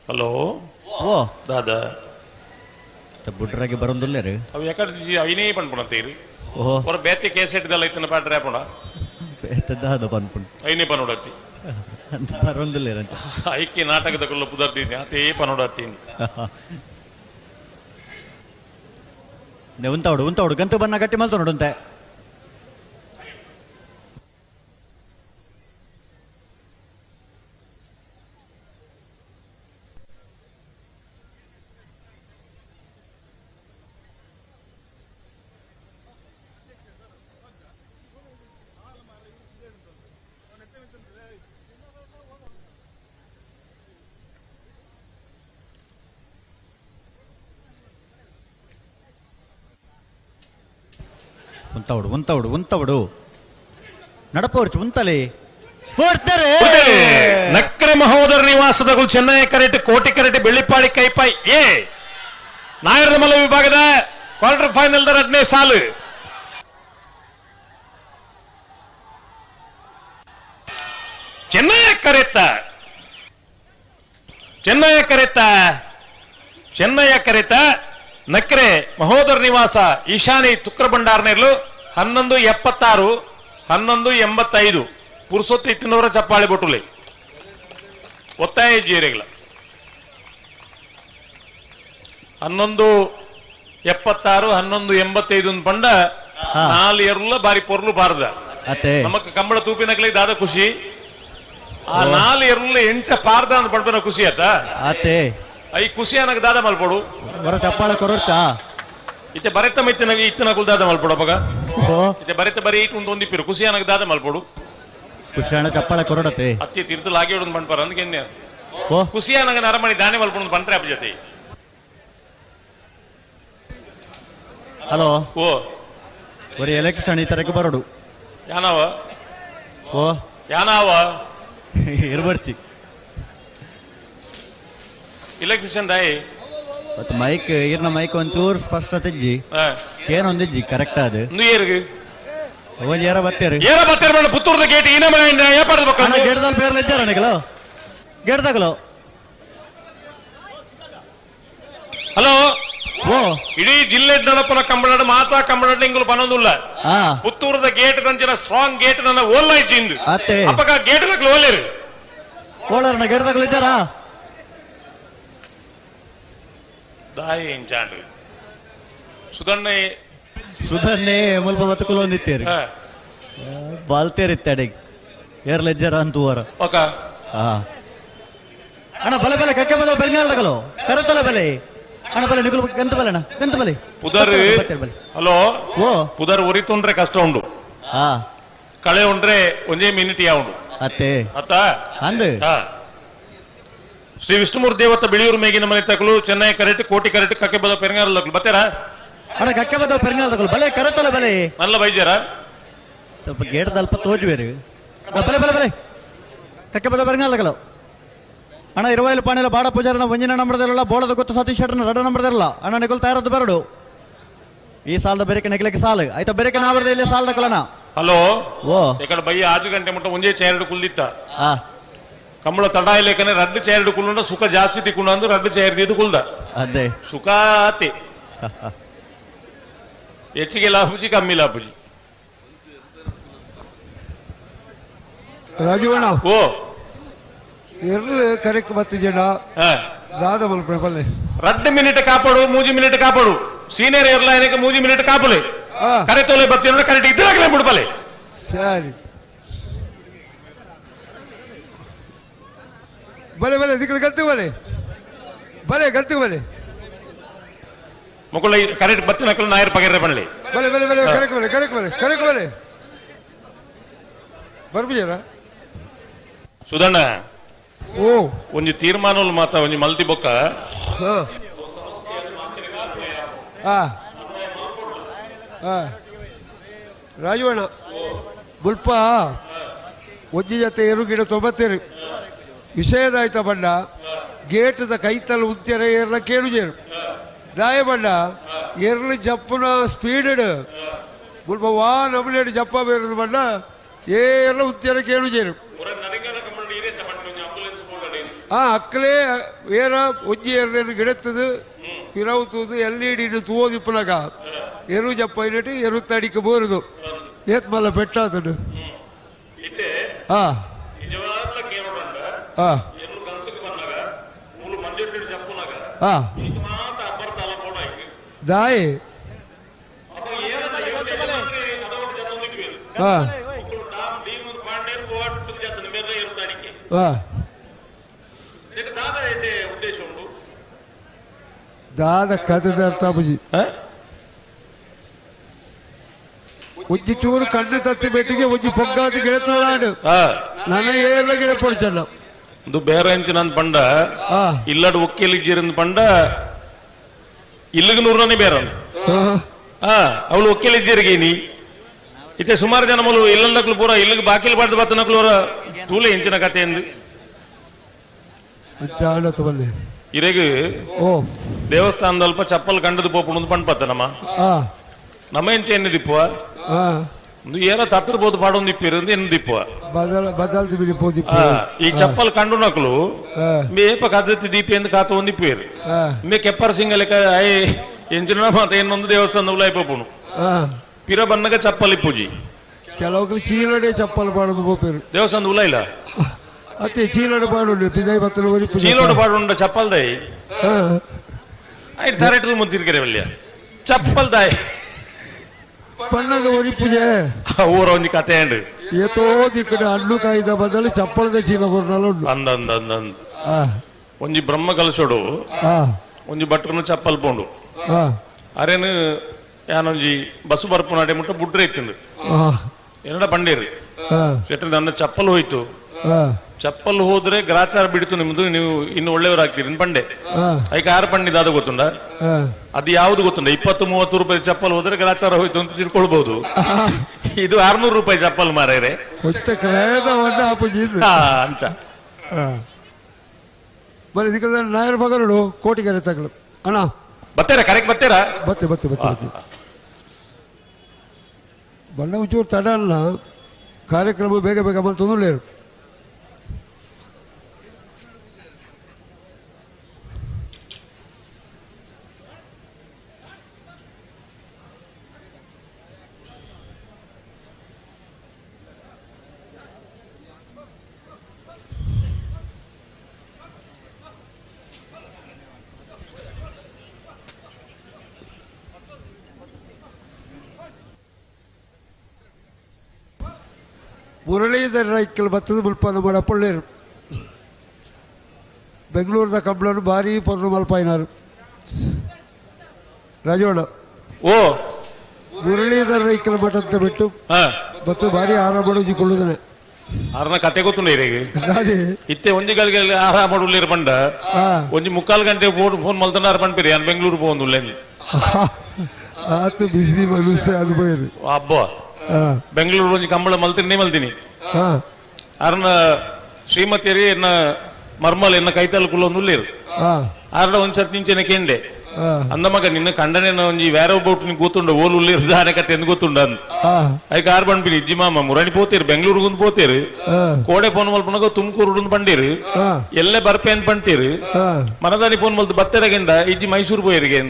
ಹಲೋ ಓ ದಾದಾ ಬುಡ್ರಾಗಿ ಬರೋದಿಲ್ಲ ರೀ ಅವು ಯಾಕಂದ್ರೆ ಅವಿನೇ ಪನ್ಪುಣಂತೀರಿ ಓಹೋ ಅವ್ರ ಬೇತೆ ಕೇಸ್ ಇಟ್ಟಿದಲ್ಲ ಇತ್ತನ ಪಾಟ್ರೆ ಹಾಪುಣ ಬೇತದ ಪನ್ಪುಣ್ ಐನೇ ಪನೋಡತ್ತಿ ಅಂತ ಬರೋದಿಲ್ಲ ಅಂತ ಐಕಿ ನಾಟಕದ ಕೊಲ್ಲ ಪುದರ್ತೀನಿ ಅತೇ ಪನೋಡತ್ತೀನಿ ಉಂತಾವಡು ಗಂತು ಬಣ್ಣ ಗಟ್ಟಿ ಮಲ್ತು ನೋಡುಂತೆ ಉಂತವಡು ನಡಪೋರ್ಚು ಉಂತಲೆ ಓಡ್ತಾರೆ ನಕ್ಕರೆ ಮಹೋದರ ನಿವಾಸದಗಳು ಚೆನ್ನೈ ಕರೆಟ್ ಕೋಟಿ ಕರೆಟ್ ಬೆಳ್ಳಿಪಾಡಿ ಕೈಪೈ ಎ ನಾಯರದ ಮಲ್ಲ ವಿಭಾಗದ ಕ್ವಾರ್ಟರ್ ಫೈನಲ್ ದ 2ನೇ ಸಾಲು ಚೆನ್ನೈ ಕರೆತ ನಕ್ರೆ ಮಹೋದರ ನಿವಾಸ ಈಶಾನಿ ತುಕ್ರ ಭಂಡಾರನೇರ್ಲು 11:76 11:85 ಪುರುಸೊತ್ತು ಇತ್ತಿನವರ ಚಪ್ಪಾಳಿ ಬೊಟ್ಟುಲೆ ಒತ್ತಾಯ ಜೀರೆಗಳ 11:76 11:85 ಪಂಡ 4 ಎರ್ಲ ಬಾರಿ ಪೊರ್ಲು ಬಾರ್ದ ಅತ್ತೆ ನಮಕ್ ಕಂಬಳ ತೂಪಿನಕ್ಲೆ ದಾದ ಖುಷಿ ಆ 4 ಎರ್ಲ ಎಂಚ ಪಾರ್ದ ಅಂತ ಪಡ್ಪನ ಖುಷಿ ಆತ ಅತ್ತೆ ಐ ಖುಷಿ ಅನ್ನಕ್ ದಾದ ಮಲ್ಪಡು ವರ ಚಪ್ಪಾಳ ಕೊರೋರ್ಚಾ ಇತ್ತೆ ಬರೆತ ಮಿತ್ತಿನಾಗ ಇತ್ತಿನಕುಲ್ ದಾದ ಮಲ್ಪಡು ಮಗ ಓ ಇತ್ತೆ ಬರೆತ ಬರೀ ಇಟ್ಟು ಒಂದಿಪ್ಪಿರು ಖುಷಿ ಅನ್ನಕ್ ದಾದ ಮಲ್ಪಡು ಖುಷಿಯಾಣ ಚಪ್ಪಾಳ ಕೊರೋಡತೆ ಅತ್ತಿ ತೀರ್ಥಲ್ ಆಗಿ ಹೊಡೆದು ಬಂದ್ಪಾರ ಅಂದ್ಗೆನ್ಯ ಓ ಖುಷಿ ಅನ್ನಗ ನರಮಣಿ ದಾನೆ ಮಲ್ಪಡು ಬಂಟ್ರೆ ಅಪ್ಪ ಜೊತೆ ಹಲೋ ಓ ಬರೀ ಎಲೆಕ್ಷನ್ ಈ ತರಕ್ಕೆ ಬರೋಡು ಯಾನವ ಓ ಯಾನವ ಇರ್ಬರ್ಚಿ ಇಲೆಕ್ಟ್ರಿಷಿಯನ್ ದಾಯಿ ಮತ್ತು ಮೈಕ್ ಈರ್ನ ಮೈಕ್ ಒಂಚೂರು ಸ್ಪಷ್ಟ ತೆಜ್ಜಿ ಏನೊಂದಿಜ್ಜಿ ಕರೆಕ್ಟ್ ಅದು ಇಂದು ಏರ್ಗೆ ಒಂದ್ ಏರ ಬತ್ತೇರಿ ಏನ ಬತ್ತೇರ್ ಬೇಡ ಪುತ್ತೂರದ ಗೇಟ್ ಇನ ಏಪಾಡ್ದು ಬಕ್ಕ ಗೇಡ್ದಲ್ಲಿ ಪೇರ್ಲ ಇದ್ದಾರ ನಿಗಲು ಗೇಡ್ದಾಗಲು ಹಲೋ ಓ ಇಡೀ ಜಿಲ್ಲೆ ನಡಪನ ಕಂಬಳಾಡು ಮಾತಾ ಕಂಬಳಾಡು ಇಂಗುಲು ಪನೊಂದುಲ್ಲ ಹಾ ಪುತ್ತೂರದ ಗೇಟ್ ದಂಚಿನ ಸ್ಟ್ರಾಂಗ್ ಗೇಟ್ ನನ್ನ ಓಲ್ಲ ಇಜ್ಜಿಂದು ಅತ್ತೆ ಅಪ್ಪಗ ಗೇಟ್ ದಕ್ಲು ಓಲೇರು ಕೋಳರ್ನ ಗೇಡ್ದಾಗಲು ಇದ್ದಾರಾ ದಾಯಿ ಇಂಚಾಂಡು ಸುಧಣ್ಣೆ ಸುಧನ್ನೇ ಮುಲ್ಪ ಬತ್ತುಕಲು ಒಂದಿತ್ತೇರಿ ಬಾಲ್ತೇರಿತ್ತಾಡಿಗೆ ಏರ್ಲೆಜ್ಜರ ಅಂತೂವರ ಓಕ ಹಾ ಅಣ್ಣ ಬಲೆ ಬಲೆ ಕಕ್ಕೆ ಬಲ ಬೆಲ್ಗಾಲ್ದಾಗಲು ಕರೆತಲ ಬಲೆ ಅಣ್ಣ ಬಲೆ ನಿಗುಲು ಗಂತು ಬಲೆ ಅಣ್ಣ ಗಂತು ಬಲೆ ಪುದರ್ ಬಲೆ ಹಲೋ ಓ ಪುದರ್ ಉರಿತುಂಡ್ರೆ ಕಷ್ಟ ಉಂಡು ಹಾ ಕಳೆ ಉಂಡ್ರೆ ಒಂದೇ ಮಿನಿಟ್ ಯಾ ಉಂಡು ಅತ್ತೆ ಅತ್ತ ಅಂದು ಹಾ ಶ್ರೀ ವಿಷ್ಣುಮೂರ್ತಿ ದೇವತ ಬಿಳಿಯೂರು ಮೇಗಿನ ಮನೆ ತಕಲು ಚೆನ್ನೈ ಕರೆಟ್ ಕೋಟಿ ಕರೆಟ್ ಕಕ್ಕೆ ಬದ ಪೆರಂಗಾರಲ್ಲಕ್ಲು ಬತ್ತೇರ ಅಣ್ಣ ಕಕ್ಕೆ ಬದ ಬೆಲ್ಗಾಲ್ದಾಗಲು ಬಲೆ ಕರೆತಲ ಬಲೆ ನಲ್ಲ ಬೈಜಾರ ಸ್ವಲ್ಪ ಗೇಟ್ದ ಅಲ್ಪ ತೋಜುವೇರಿ ಬಲೆ ಬಲೆ ಬಲೆ ಕಕ್ಕೆ ಬದ ಬೆಲ್ಗಾಲ್ದಾಗಲು ಅಣ್ಣ 20 ಪಾಣಿಲ ಬಾಡ ಪೂಜಾರನ ಒಂಜಿನ ನಂಬರ್ದಿರಲ್ಲ ಬೋಳದ ಗೊತ್ತು ಸತೀಶ್ ಶೆಟ್ಟರ್ನ 2 ನಂಬರ್ದಿರಲ್ಲ ಅಣ್ಣ ನಿಗುಲ್ ತಯಾರದ್ದು ಬರಡು ಈ ಸಾಲದ ಬೆರಕೆ ನೆಗಲಿಕ್ಕೆ ಸಾಲು ಆಯ್ತಾ ಬೆರಕೆ ನಾವರ್ದ ಇಲ್ಲಿ ಸಾಲದ ಕೊಲನ ಹಲೋ ಓ ఇక్కడ బయ్య 6 ಗಂಟೆ ಮುಟ್ಟ ಒಂದೇ ಚೇರಡು ಕುಲ್ದಿತ್ತ ಆ ಕಂಬಳ ತಡಾಯಿಲೇಕನೆ 2 ಚೇರಡು ಕುಲ್ಲುಂಡ ಸುಖ ಜಾಸ್ತಿ ತಿಕ್ಕೊಂಡು 2 ಚೇರ್ ಇದು ಕುಲ್ದ ಅದೇ ಸುಖ ಆತಿ ಹೆಚ್ಚಿಗೆ ಲಾಪುಜಿ ಕಮ್ಮಿ ಲಾಪುಜಿ ರಾಜವಣ್ಣ ಓ ಎರ್ಲು ಕರೆಕ್ಟ್ ಬತ್ತು ಜನ ದಾದ ಮಲ್ಪನೆ ಬಲ್ಲೆ 2 ಮಿನಿಟ್ ಕಾಪಾಡು 3 ಮಿನಿಟ್ ಕಾಪಾಡು ಸೀನಿಯರ್ ಏರ್ಲೈನ್ಗೆ 3 ಮಿನಿಟ್ ಕಾಪುಲೆ ಕರೆ ತೋಲೆ ಬತ್ತಿನ ಕರೆಕ್ಟ್ ಇದ್ರಾಗಲೇ ಬಿಡ್ಬಲೆ ಸರಿ ಬಲೆ ಬಲೆ ದಿಕ್ಕಲು ಗತ್ತು ಬಲೆ ಬಲೆ ಗತ್ತು ಬಲೆ ಮುಕುಳ ಕರೆಕ್ಟ್ ಬತ್ತಿನ ಕಲ್ ನಾಯರ್ ಪಗೆರೆ ಬನ್ಲಿ ಬಲೆ ಬಲೆ ಬಲೆ ಕರೆಕ್ಟ್ ಬಲೆ ಕರೆಕ್ಟ್ ಬಲೆ ಕರೆಕ್ಟ್ ಬಲೆ ಬರ್ಬಿಜಾರ ಸುಧಣ್ಣ ಓ ಒಂಜಿ ತೀರ್ಮಾನಗಳು ಮಾತ ಒಂಜಿ ಮಲ್ತಿ ಬೊಕ್ಕ ರಾಜವಣ್ಣ ಮುಲ್ಪ ಒಜ್ಜಿ ಜೊತೆ ಏರು ಗಿಡ ತೊಂಬತ್ತೇರು ವಿಷಯದಾಯ್ತ ಬಣ್ಣ ಗೇಟದ ಕೈತಲ್ ಉತ್ತರ ಏರ್ಲ ಕೇಳುಜೇರು ದಾಯ ಬಣ್ಣ ಏರ್ಲು ಜಪ್ಪನ ಸ್ಪೀಡ್ ಮುಲ್ಪ ವಾ ನಮಲೇಡು ಜಪ್ಪ ಬೇರು ಬಣ್ಣ ಏರ್ಲ ಉತ್ತರ ಕೇಳುಜೇರು ಅಕ್ಕಲೇ ಏರ ಒಜ್ಜಿ ಏರ್ಲೇನು ಗಿಡತ್ತದು ಪಿರವುತುದು LED ತೂದಿಪ್ಪಲಾಗ ಎರು ಜಪ್ಪ ಇನಟಿ ಎರು ತಡಿಕ ಬೋರುದು ಏತ್ ಮಲ್ಲ ಪೆಟ್ಟಾತಡು ದಾಯಿ ದಾದ ಕಥದ ಬುಜಿ ಉಜ್ಜಿ ಚೂರು ಕಣ್ಣು ತತ್ತಿ ಬೆಟ್ಟಿಗೆ ಉಜ್ಜಿ ಪೊಗ್ಗಾದಿ ಗಿಡತಲಾಡು ನನ್ನ ಏರ್ಲ ಗಿಡ ಪೊಡ್ಚಲ್ಲ ಇದು ಬೇರೆ ಹೆಂಚಿನಂದ್ ಪಂಡ ಇಲ್ಲಡ್ ಒಕ್ಕೇಲಿಜ್ಜಿರಂದ್ ಪಂಡ ಇಲ್ಲಿಗೆ ನೂರನೇ ಬೇರೆ ಅವಳು ಒಕ್ಕೇಲಿಜ್ಜಿರಿಗೇನಿ ಇತ್ತೆ ಸುಮಾರು ಜನ ಮಲು ಇಲ್ಲಕ್ಲು ಪೂರ ಇಲ್ಲಿಗೆ ಬಾಕಿಲ್ ಬಾಡ್ದು ಬತ್ತನಕ್ಲು ಅವರ ತೂಲೆ ಹೆಂಚಿನ ಕತೆ ಎಂದು ಇರೆಗೆ ದೇವಸ್ಥಾನದ ಅಲ್ಪ ಚಪ್ಪಲ್ ಕಂಡದು ಪೋಪುಣದು ಪಂಡ್ಪತ್ತ ನಮ್ಮ ಹೆಂಚ ಎನ್ನಿದಿಪ್ಪುವ ಏರೋ ತತ್ತಿರ್ಬೋದು ಪಾಡೊಂದು ಇಪ್ಪಿರಂದು ಎನ್ನಿದಿಪ್ಪುವ ಈ ಚಪ್ಪಲ್ ಕಂಡು ನಕ್ಲು ಮೇಪ ಕದತಿ ದೀಪಿ ಎಂದು ಕಾತ ಒಂದಿಪ್ಪೇರು ಮೇ ಕೆಪ್ಪರ ಸಿಂಗಲೆಕ ಎಂಚಿನ ಮಾತ ಇನ್ನೊಂದು ದೇವಸ್ಥಾನದ ಉಲಾಯ್ ಪೋಪುಣು ಪಿರ ಬನ್ನಗ ಚಪ್ಪಲ್ ಇಪ್ಪುಜಿ ಕೆಲವು ಚೀಲಡೆ ಚಪ್ಪಲ್ ಪಾಡೋದು ಪೋಪೇರು ದೇವಸ್ಥಾನದ ಉಲ ಇಲ್ಲ ಅತ್ತೆ ಚೀಲಡೆ ಪಾಡುಂಡು ಪಿದಾಯಿ ಬತ್ತಲು ಚೀಲೋಡು ಪಾಡುಂಡ ಚಪ್ಪಲ್ ದಾಯಿ ಆಯ್ತು ತರೆಟು ಮುಂತಿರ್ಕರೆ ವಲ್ಯ ಚಪ್ಪಲ್ ದಾಯಿ ಪಣ್ಣದ ಒರಿಪುಜೆ ಊರ ಒಂಜಿ ಕತೆ ಅಂಡ್ ಏತೋ ದಿಕ್ಕಡೆ ಹಣ್ಣು ಕಾಯ್ದ ಬದಲು ಚಪ್ಪಳದ ಚೀಲ ಕೊರ್ನಲ್ಲ ಉಂಡು ಅಂದ ಒಂಜಿ ಬ್ರಹ್ಮ ಕಲಸೋಡು ಒಂಜಿ ಭಟ್ರನು ಚಪ್ಪಲ್ ಪೋಂಡು ಅರೇನು ಯಾನೊಂಜಿ ಬಸ್ಸು ಬರ್ಪು ನಡೆ ಮುಟ್ಟ ಬುಡ್ರೆ ಇತ್ತಂದು ಏನಡ ಪಂಡೇರು ಸೆಟ್ರಿ ನನ್ನ ಚಪ್ಪಲ್ ಹೋಯ್ತು ಚಪ್ಪಲ್ ಹೋದ್ರೆ ಗ್ರಾಚಾರ ಬಿಡ್ತು ನಿಮ್ದು ನೀವು ಇನ್ನು ಒಳ್ಳೆಯವರಾಗ್ತೀರಿ ಪಂಡೆ ಐಕ 6 ಪಂಡಿದ ಅದು ಗೊತ್ತುಂಡ ಅದು ಯಾವ್ದು ಗೊತ್ತುಂಡ 20-30 ರೂಪಾಯಿ ಚಪ್ಪಲ್ ಹೋದ್ರೆ ಗ್ರಾಚಾರ ಹೋಯ್ತು ಅಂತ ತಿಳ್ಕೊಳ್ಬಹುದು ಇದು 600 ರೂಪಾಯಿ ಚಪ್ಪಲ್ ಮಾರೇರೆ ಅಂಚ మరి ಇದಕ್ಕೆ ನಾಯರ್ ಮಗನು ಕೋಟಿಗೆರೆ ತಗಲು ಅಣ್ಣ ಬತ್ತೇರಾ ಕರೆಕ್ಟ್ ಬತ್ತೇರಾ ಬತ್ತೆ ಬಣ್ಣ ಒಂಚೂರು ತಡ ಅಲ್ಲ ಕಾರ್ಯಕ್ರಮ ಬೇಗ ಬೇಗ ಬಂದು ತೊಂದಲೇರು ಮುರಳೀಧರ ರೈಕಲ್ ಬತ್ತದ ಮುಲ್ಪ ನಮ್ಮ ಪೊಳ್ಳೇರು ಬೆಂಗಳೂರದ ಕಂಬಳನ್ನು ಭಾರಿ ಪೊರ್ಣ ಮಲ್ಪಾಯಿನಾರು ರಾಜೋಣ ಓ ಮುರಳೀಧರ ರೈಕಲ್ ಮಠ ಅಂತ ಬಿಟ್ಟು ಬತ್ತು ಭಾರಿ ಆರಾಮ ಮಾಡೋಜಿಕೊಳ್ಳುದನೆ ಆರನ ಕತೆ ಗೊತ್ತುಂಡ ಅದೇ ಇತ್ತೆ ಒಂಜಿ ಗಳಿಗೆ ಆರಾಮ ಮಾಡುಲ್ಲಿರ ಪಂಡ ಒಂಜಿ 3/4 ಗಂಟೆ ಫೋನ್ ಮಲ್ತನಾರ ಪಂಪಿರಿ ನಾನು ಬೆಂಗಳೂರು ಹೋಗುದಿಲ್ಲ ಆತ ಬಿಸಿ ಮನುಷ್ಯ ಅದು ಬೈರು ಅಬ್ಬ ಬೆಂಗಳೂರು ಒಂಜಿ ಕಂಬಳ ಮಲ್ತೀನಿ ಅರ್ನ ಶ್ರೀಮತಿಯರಿ ಎನ್ನ మర్మలు ఎన్న కైతలకులో నుల్లేరు ఆడ ಒಂದ್ಸರ್ತಿ ನಿಂಚೆನೆ ಕೆಂಡೆ ಅಂದ ಮಗ ನಿನ್ನ ಕಂಡನೆ ಒಂಜಿ వేరే ಬೋಟ್ ನಿ ಕೂತುಂಡು ಓಲು ಉಲ್ಲೇರು ದಾನಕತ್ತೆ ಎಂದು ಗೊತ್ತುಂಡ ಅಂದ್ ಅಯ್ಕ ಆರ್ ಬಂಡ್ಬಿನಿ ಇಜ್ಜಿ ಮಾಮ ಮುರಾಣಿ ಪೋತೇರು ಬೆಂಗಳೂರು ಗುಂದು ಪೋತೇರು ಕೋಡೆ ಫೋನ್ ಮಲ್ಪನಾಗ ತುಮಕೂರು ಬಂಡೀರು ಎಲ್ಲೇ ಬರ್ಪೆ ಅಂತ ಬಂಟೀರು ಮನದಾನಿ ಫೋನ್ ಮಲ್ತು ಬತ್ತೆರಗೆಂಡ ಇಜ್ಜಿ ಮೈಸೂರು ಪೋಯರಿಗೆ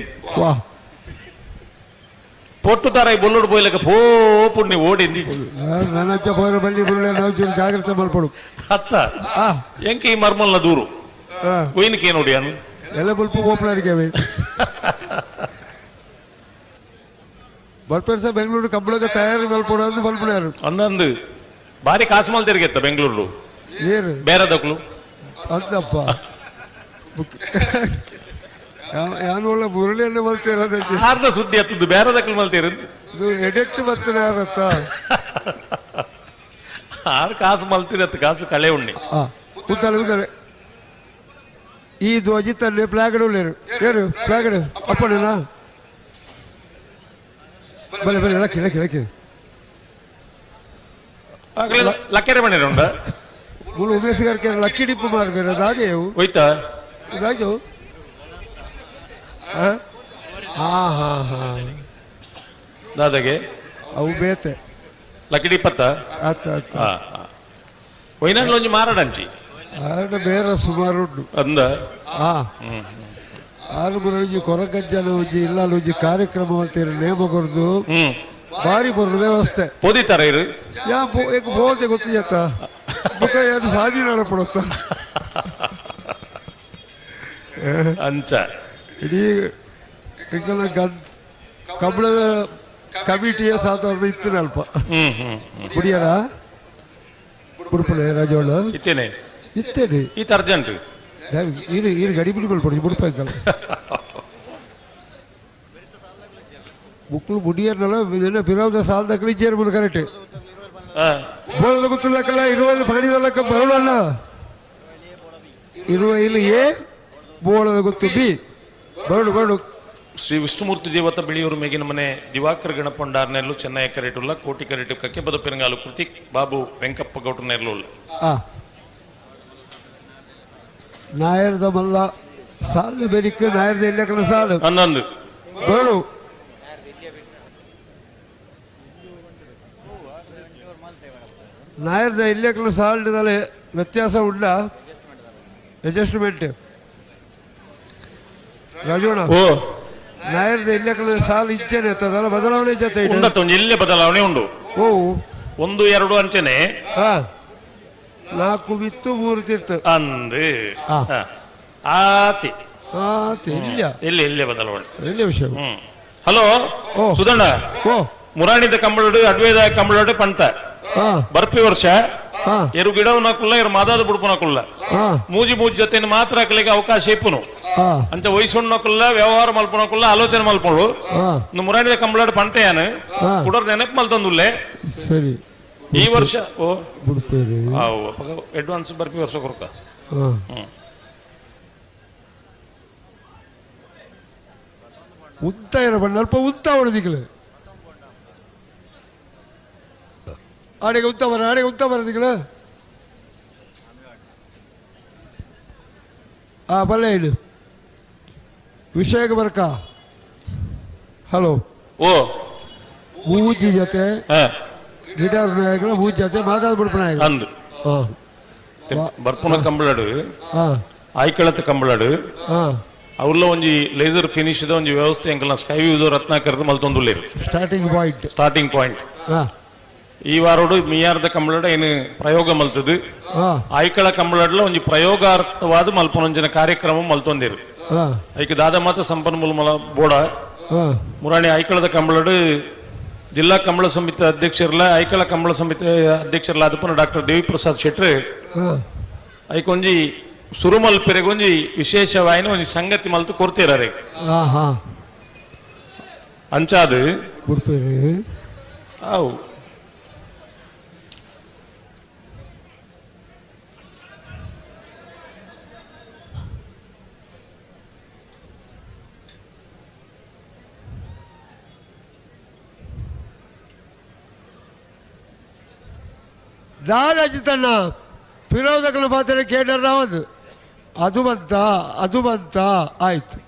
పొట్టు తారాయి బొల్లుడు పోయలేక పోపుడిని ఓడింది ಜಾಗ್ರತೆ ಮಲ್ಪಡು ಅತ್ತ ಎಂಕಿ ಮರ್ಮಲ್ನ ದೂರು ಕೊಯ್ನಕ್ಕೆ ನೋಡಿಯಾನು ಎಲ್ಲ ಬಲ್ಪು ಓಪನರಿಗೆ ಬರ್ಪೇರ್ಸ ಬೆಂಗಳೂರು ಕಬ್ಬಳಗ ತಯಾರಿ ಮಲ್ಪಡು ಅಂದು ಮಲ್ಪಡ್ಯಾರು ಅಂದಂದು ಭಾರಿ ಕಾಸುಮಲ್ ತಿರುಗಿತ್ತ ಬೆಂಗಳೂರು ಏನು ಬೇರೆ ದಕ್ಲು ಅಂತಪ್ಪ ಯಾನು ಒಳ್ಳೆ ಮುರಳಿಯನ್ನೇ ಮಲ್ತಿರೋದ ಹಾರ್ದ ಸುದ್ದಿ ಹತ್ತದ್ದು ಬೇರೆ ದಕ್ಲು ಮಲ್ತೀರ ಇದು ಎಡೆಕ್ಟ್ ಬರ್ತಾನೆ ಯಾರತ್ತ ಆರು ಕಾಸು ಮಲ್ತಿರತ್ತು ಕಾಸು ಕಳೆ ಉಣ್ಣಿ ಕೂತಲ್ಲ ಈ ಧ್ವಜಿ ತನ್ನೆ ಪ್ಲಾಗಡ್ ಉಳ್ಳೇರು ಏನು ಪ್ಲಾಗಡ್ ಅಪ್ಪನೇನಾ ಬಲೆ ಬಲೆ ಲಕ್ಕಿ ಲಕ್ಕಿ ಲಕ್ಕಿ ಲಕ್ಕೆರೆ ಮನೆರುಂಡ ಮೂಲ ಉಮೇಶಗಾರ ಲಕ್ಕಿ ಡಿಪ್ಪು ಮಾರ್ಬೇರೆ ಅದಾಗೆ ಹೋಯ್ತಾ ಇದಾಗೆ ದಾದಾಗೆ ಅವು ಬೇತೆ ಲಕ್ಕಡಿ ಇಪ್ಪತ್ತ ಒಯ್ನಾಗ್ಲ ಒಂಜಿ ಮಾರಾಡಂಚಿ ಆಡ ಬೇರೆ ಸುಮಾರು ಉಂಟು ಅಂದ ಆರು ಮುರಳಿಜಿ ಕೊರಗಜ್ಜನ ಒಂಜಿ ಇಲ್ಲ ಒಂಜಿ ಕಾರ್ಯಕ್ರಮ ಅಂತೀರಿ ನೇಮ ಕೊರ್ದು ಬಾರಿ ಬರೋದು ವ್ಯವಸ್ಥೆ ಪೋದಿತಾರ ಇರು ಯಾ ಹೋದೆ ಗೊತ್ತು ಜತ್ತ ಬುಕ್ಕ ಏನು ಸಾಧಿ ನಡಪಡುತ್ತ ಅಂಚ ಇಡೀ ಈಗಲ ಕಬ್ಬಳದ ಕಮಿಟಿಯ ಸಾಧಾರಣ ಇತ್ತು ಅಲ್ಪ ಕುಡಿಯರ ಬುಡುಪುಳೆ ರಾಜೋಳ ಇತ್ತೇನೆ ಇತ್ತೇನೆ ಈತ ಅರ್ಜೆಂಟ್ ಈರು ಗಡಿ ಬಿಡಿಕೊಳ್ಪಡಿ ಬುಡುಪಾಯ್ಕಲ್ಲ ಬುಕ್ಳು ಮುಡಿಯರ್ನಲ್ಲ ಫಿರೋದ ಸಾಲದ ಕಳಿಜೇರು ಮುನ್ ಕರೆಕ್ಟ್ ಬೋಳದ ಗೊತ್ತಿಲ್ಲಕ್ಕಲ್ಲ ಇರುವಲ್ಲಿ ಪಗಡಿದಲ್ಲಕ್ಕ ಬರೋಣ ಇರುವ ಇಲ್ಲಿ ಎ ಬೋಳದ ಗೊತ್ತು ಬಿ ಬರಡು ಬರಡು ಶ್ರೀ ವಿಷ್ಣುಮೂರ್ತಿ ದೇವತ ಬಿಳಿಯೂರು ಮೇಗಿನ ಮನೆ ದಿವಾಕರ್ ಗಣಪಂಡಾರ್ನೆಲ್ಲು ಚೆನ್ನೈ ಕರೆಟುಲ್ಲ ಕೋಟಿ ಕರೆಟು ಕಕ್ಕೆ ಬದ ಪೆರಂಗಾಲು ಕೃತಿಕ್ ಬಾಬು ವೆಂಕಪ್ಪ ಗೌಟು ನೆರ್ಲುಲ್ಲ ನಾಯರ್ದ ಮಲ್ಲ ಸಾಲ ಬೆರಿಕ ನಾಯರ್ದ ಇಲ್ಲಕನ ಸಾಲು ಹನ್ನೊಂದು ಬರಡು ನಾಯರ್ದ ಇಲ್ಲಕನ ಸಾಲಿನಲ್ಲಿ ವ್ಯತ್ಯಾಸ ಉಂಡ ಅಡ್ಜಸ್ಟ್ಮೆಂಟ್ ರಾಜೋಣ ಓ ನಾಯರ್ದ ಇಲ್ಲಕನ ಸಾಲು ಇಚ್ಛೆನೆ ಇರ್ತದಲ್ಲ ಬದಲಾವಣೆ ಜೊತೆ ಇಲ್ಲೇ ಬದಲಾವಣೆ ಉಂಡು ಓ 1-2 ಅಂಚೆನೆ 4 ಬಿತ್ತು 3 ತೀರ್ಥ ಅಂದು ಆತಿ ಇಲ್ಲೇ ಬದಲಾವಣೆ ಇಲ್ಲೇ ವಿಷಯ ಹಲೋ ಸುಧಣ್ಣ ಮುರಾಣಿದ ಕಂಬಳಡು ಅಡ್ವೇದ ಕಂಬಳಡು ಪಂತ ಬರ್ಪಿ ವರ್ಷ ಎರು ಗಿಡವನ್ನಕುಲ್ಲ ಎರು ಮಾದಾದ ಬುಡುಪನಕುಲ್ಲ ಮೂಜಿ ಜೊತೆ ಮಾತ್ರ ಹಾಕಲಿಕ್ಕೆ ಅವಕಾಶ ಇಪ್ಪುನು ಅಂಚ ವಯಸ್ಸುಣ್ಣಕುಲ್ಲ ವ್ಯವಹಾರ ಮಲ್ಪನಕುಲ್ಲ ಆಲೋಚನೆ ಮಲ್ಪಳು ಮುರಾಣಿದ ಕಂಬಳಡು ಪಂತೆಯಾನು ಕುಡರ್ ನೆನಪು ಮಲ್ತಂದುಲ್ಲೆ ಸರಿ ಈ ವರ್ಷ ಓ ಬುಡುಪೇರಿ ಅಡ್ವಾನ್ಸ್ ಬರ್ಪಿ ವರ್ಷ ಕೊರಕ ಉಂತ ಇರಬಣ್ಣ ಅಲ್ಪ ಉಂತ ಹೊಡೆದಿಗಳು ಆಡೆಗೆ ಉಂತ ಬರದಿಗಳು ಬಲ್ಲೆ ಇದು ವಿಷಯಕ್ಕೆ ಬರ್ಕ ಹಲೋ ಓ ಮೂಜಿ ಜೊತೆ ಗಿಟಾರ್ ನಾಯಕರು ಮೂಜಿ ಜೊತೆ ಮಾತಾಡ್ಬಿಡ್ಪಣ ಅಂದು ಬರ್ಪುನ ಕಂಬಳಡು ಆಯ್ಕಳತ್ತ ಕಂಬಳಡು ಅವ್ರಲ್ಲ ಒಂಜಿ ಲೇಸರ್ ಫಿನಿಶ್ ಒಂಜಿ ವ್ಯವಸ್ಥೆ ಎಂಕಲ್ನ ಸ್ಕೈ ವ್ಯೂ ರತ್ನಾಕರದ ಮಲ್ತೊಂದುಲ್ಲೇರು ಸ್ಟಾರ್ಟಿಂಗ್ ಪಾಯಿಂಟ್ ಈ ವಾರೋಡು ಮಿಯಾರ್ದ ಕಂಬಳಡ ಏನು ಪ್ರಯೋಗ ಮಲ್ತದು ಆಯ್ಕಳ ಕಂಬಳಡ್ಲ ಒಂಜಿ ಪ್ರಯೋಗಾರ್ಥವಾದ ಮಲ್ಪನೊಂಜಿನ ಕಾರ್ಯಕ್ರಮ ಮಲ್ತೊಂದಿರು ಐಕೆ ದಾದ ಮಾತ ಸಂಪನ್ಮೂಲ ಮಲ ಬೋಡ ಮುರಾಣಿ ಆಯ್ಕಳದ ಕಂಬಳಡು ಜಿಲ್ಲಾ ಕಂಬಳ ಸಮಿತಿ ಅಧ್ಯಕ್ಷರಲ್ಲ ಆಯ್ಕಳ ಕಂಬಳ ಸಮಿತಿ ಅಧ್ಯಕ್ಷರಲ್ಲ ಅದಪ್ಪನ ಡಾಕ್ಟರ್ ದೇವಿ ಪ್ರಸಾದ್ ಶೆಟ್ಟಿ ಐಕೊಂಜಿ ಸುರುಮಲ್ಪೆರೆಗೊಂಜಿ ವಿಶೇಷವಾಯಿನ ಒಂಜಿ ಸಂಗತಿ ಮಲ್ತು ಕೊರ್ತೀರ ಅಂಚಾದು ಅವು దాదాజీ తన ఫిరోజకుల పాత్ర కేటర్ రావద్దు ಅದು ಬಂತ ಆಯ್ತು.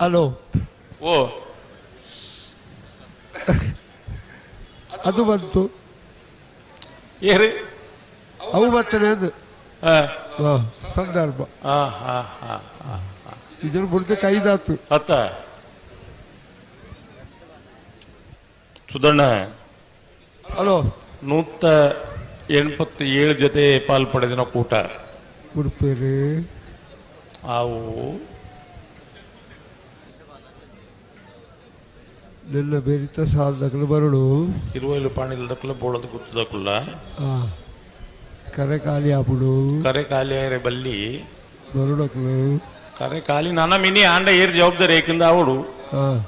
ಹಲೋ ಓ ಅದು ಬಂತು, ಏರಿ ಅವು ಬರ್ತನೆ ಅದು ಹಾ ಸಂದರ್ಭ ಹಾ ಹಾ ಹಾ ಹಾ ಇದ್ರ ಬಿಡ್ದೆ ಕೈದಾತು. ಅತ್ತ ಸುಧಣ್ಣ ಹಲೋ 187 ಜೊತೆ ಪಾಲ್ಪಡೆದಿನ ಕೂಟ ಉಡುಪೇರಿ ಅವು ನಿನ್ನ ಬೆರಿತ ಸಾಲದಕ್ಕಲು ಬರಡು 20 ಪಾಣಿಲ್ದಕ್ಕಲ್ಲ ಬೋಳದು ಗುತ್ತದಕ್ಕಲ್ಲ ಕರೆ ಖಾಲಿ ಆಪುಡು ಕರೆ ಖಾಲಿ ಆಯ್ರೆ ಬಲ್ಲಿ ಬರುಡಕ್ಲು ಕರೆ ಖಾಲಿ ನನ್ನ ಮಿನಿ ಆಂಡ ಏರ್ ಜವಾಬ್ದಾರಿ ಏಕಿಂದ ಅವಡು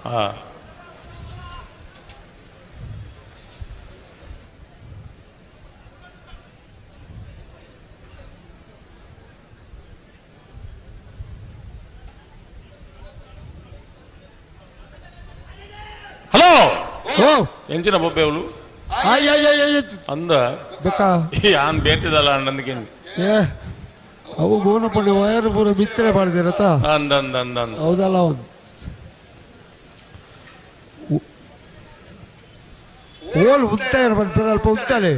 ಹಾ ಹಲೋ ಎಂಚಿನ ಬೊಬ್ಬೆವಳು ಅಂದ ಬೇಕಾ ಆನ್ ಬೇಟಿದಲ್ಲ ಅಣ್ಣಂದಿಗೆ ಏ ಅವು ಗೋನಪಳ್ಳಿ ವಯರ್ ಪೂರ ಬಿತ್ತನೆ ಮಾಡಿದಿರತ್ತ ಅಂದ ಅಂದ ಅಂದ ಅಂದ ಹೌದಲ್ಲ ಒಂದು ಓಲ್ ಉತ್ತಾ ಇರ್ಬಾರ್ದು ಅಲ್ಪ ಉತ್ತಾಲೆ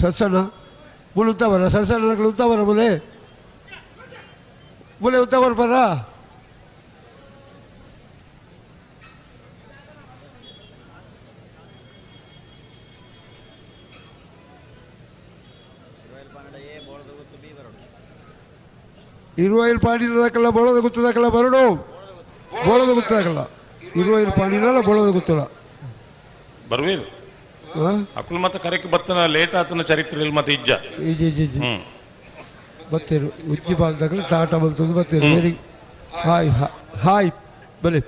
ಸಸನ ಮುಲೆ ಉತ್ತಾ ಬರ ಸಸನ ಉತ್ತಾ ಬರ ಮುಲೆ ಮುಲೆ ಉತ್ತಾ ಬರ ಇರುವೈಲ್ ಪಾಣಿಲದಕ್ಕಲ್ಲ ಬೋಳದ ಗುತ್ತದಕ್ಕಲ್ಲ ಬರಡು ಬೋಳದ ಗುತ್ತದಕ್ಕಲ್ಲ ಇರುವೈಲ್ ಪಾಣಿಲಲ್ಲ ಬೋಳದ ಗುತ್ತಲ್ಲ ಬರ್ವೇರು ಅಕ್ಕಳು ಮತ್ತೆ ಕರೆಕ್ಕೆ ಬತ್ತನ ಲೇಟ್ ಆತನ ಚರಿತ್ರೆಯಲ್ಲಿ ಮತ್ತೆ ಇಜ್ಜ ಬತ್ತೇರು ಉಜ್ಜಿ ಭಾಗದಾಗಲಿ ಟಾಟಾ ಬಲ್ತದ್ದು ಬತ್ತೇರು ವೆರಿ ಹಾಯ್ ಹಾಯ್ ಬಲೆ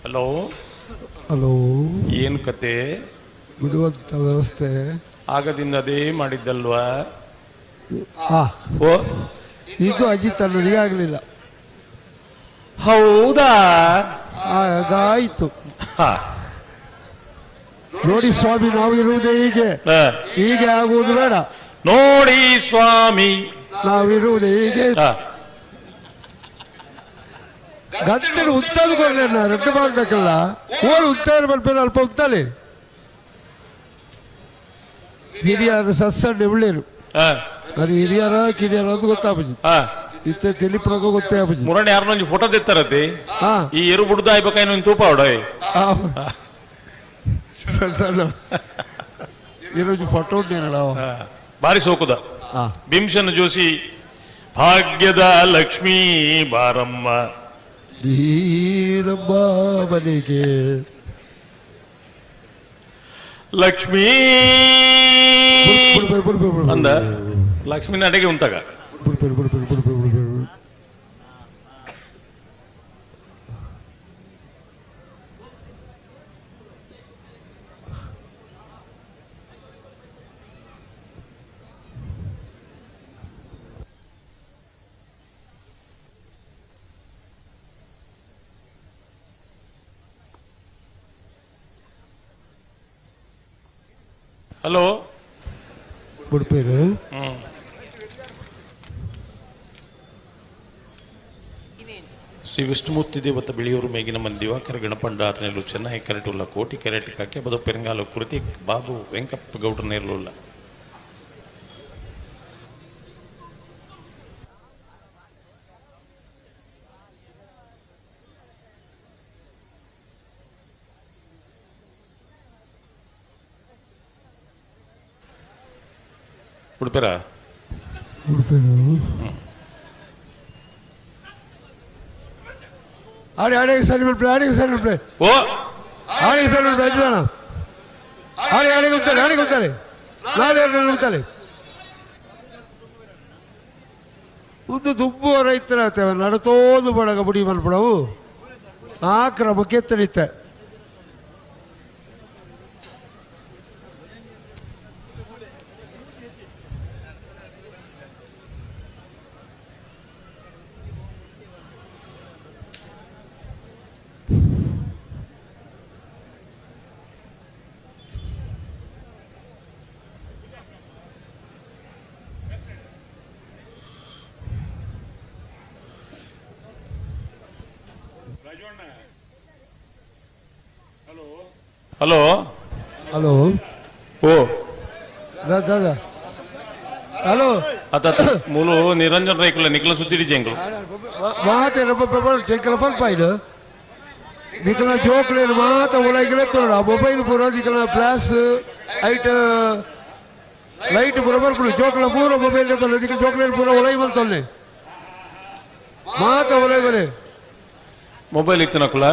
ಹಲೋ ಹಲೋ ಏನು ಕತೆ ಬಿಡುವಂತ ವ್ಯವಸ್ಥೆ ಆಗದಿಂದ ಅದೇ ಮಾಡಿದ್ದಲ್ವಾ ಓ ಇದು ಅಜಿತ್ ಅನ್ನೋದಿಗೆ ಆಗಲಿಲ್ಲ ಹೌದಾ ಆಗಾಯ್ತು ನೋಡಿ ಸ್ವಾಮಿ ನಾವು ಇರುವುದೇ ಹೀಗೆ ಆಗುವುದು ಬೇಡ ನೋಡಿ ಸ್ವಾಮಿ ನಾವಿರುವುದೇ ಹೀಗೆ ಗಂಟಲು ಉತ್ತದ ಕೊಡಲಿ ರೆಡ್ಡು ಮಾಡ್ಬೇಕಲ್ಲ ಓಳು ಉತ್ತಾರ ಬರ್ಬೇಡ ಅಲ್ಪ ಉತ್ತಾಲೆ ಹಿರಿಯರು ಸಸ್ಸಣ್ಣೆ ಒಳ್ಳೇರು ಅದು ಹಿರಿಯರ ಕಿರಿಯರ ಅದು ಗೊತ್ತಾಪಜಿ ಇತ್ತೆ ತಿಳಿಪುರಗ ಗೊತ್ತೇ ಆಪಜಿ ಮುರಣೆ ಯಾರನ್ನೊಂದು ಫೋಟೋ ತೆತ್ತಾರತಿ ಈ ಎರು ಬುಡ್ದ ಆಯ್ಬೇಕಾಯ್ತು ಇನ್ನು ತೂಪ ಅವಡ ಸಣ್ಣ ಇರೋಜು ಫೋಟೋ ಉಂಟೇನಲ್ಲ ಬಾರಿ ಸೋಕುದ ಭೀಮಸೇನ ಜೋಶಿ ಭಾಗ್ಯದ ಲಕ್ಷ್ಮೀ ಬಾರಮ್ಮ ನೀರಮ್ಮ ಮನೆಗೆ ಲಕ್ಷ್ಮೀ ಅಂದ ಲಕ್ಷ್ಮೀ ನಡೆಗೆ ಉಂಟಾಗ ಹಲೋ ಉಡುಪೇರು ಶ್ರೀ ವಿಷ್ಣುಮೂರ್ತಿ ದೇವತ ಬಿಳಿಯೂರು ಮೇಗಿನ ಮನೆ ದಿವಾಕರ ಗಣಪಂಡಾರನೆಲ್ಲು ಚೆನ್ನೈ ಕೆರಟುಲ್ಲ ಕೋಟಿ ಕೆರೆಟಿ ಕಾಕೆ ಬದು ಪೆರಂಗಾಲು ಕೃತಿ ಬಾಬು ವೆಂಕಪ್ಪ ಗೌಡ್ರ ನೇರ್ಲುಲ್ಲ ಉಡುಪೇರ ಆಡಿ ಆಡಿಗೆ ಸರಿ ಬಿಡ್ಬೇ ಆಡಿಗೆ ಸರಿ ಬಿಡ್ಬೇ ಓ ಆಡಿಗೆ ಸರಿ ಬಿಡ್ಬೇ ಅಜ್ಜನ ಆಡಿಗೆ ಉತ್ತಾರೆ ನಾಳೆ ಉತ್ತಾರೆ ಒಂದು ತುಂಬ ರೈತರ ನಡತೋದು ಬಡಗ ಬುಡಿ ಮಲ್ಪಡವು ಆ ಕ್ರಮಕ್ಕೆ ಎತ್ತರಿತ್ತೆ. ರಾಜವಣ್ಣ ಹಲೋ ಹಲೋ ಹಲೋ ಓ ದಾದಾ ಹಲೋ आता मुलो निरंजन रायकला निकला सुद्धी जेंगल ಮಾತೆ ಚೆಕ್ಕಲ ಪಲ್ಪಾಯ್ದು ದಿಕ್ಕನ ಜೋಕ್ಲೇನು ಮಾತ ಒಳಗಿಲ್ಲ ತೊಡ ಮೊಬೈಲ್ ಪೂರ ದಿಕ್ಕನ ಫ್ಲಾಶ್ ಐಟ್ ಲೈಟ್ ಪೂರ ಬರ್ಬಿಡು ಜೋಕ್ಲ ಪೂರ ಮೊಬೈಲ್ ತೊಲೆ ದಿಕ್ಕ ಜೋಕ್ಲೇನು ಪೂರ ಒಳಗೆ ಬಂತೊಲ್ಲೆ ಮಾತ ಒಳಗಲೆ ಮೊಬೈಲ್ ಇತ್ತು ನಕುಲ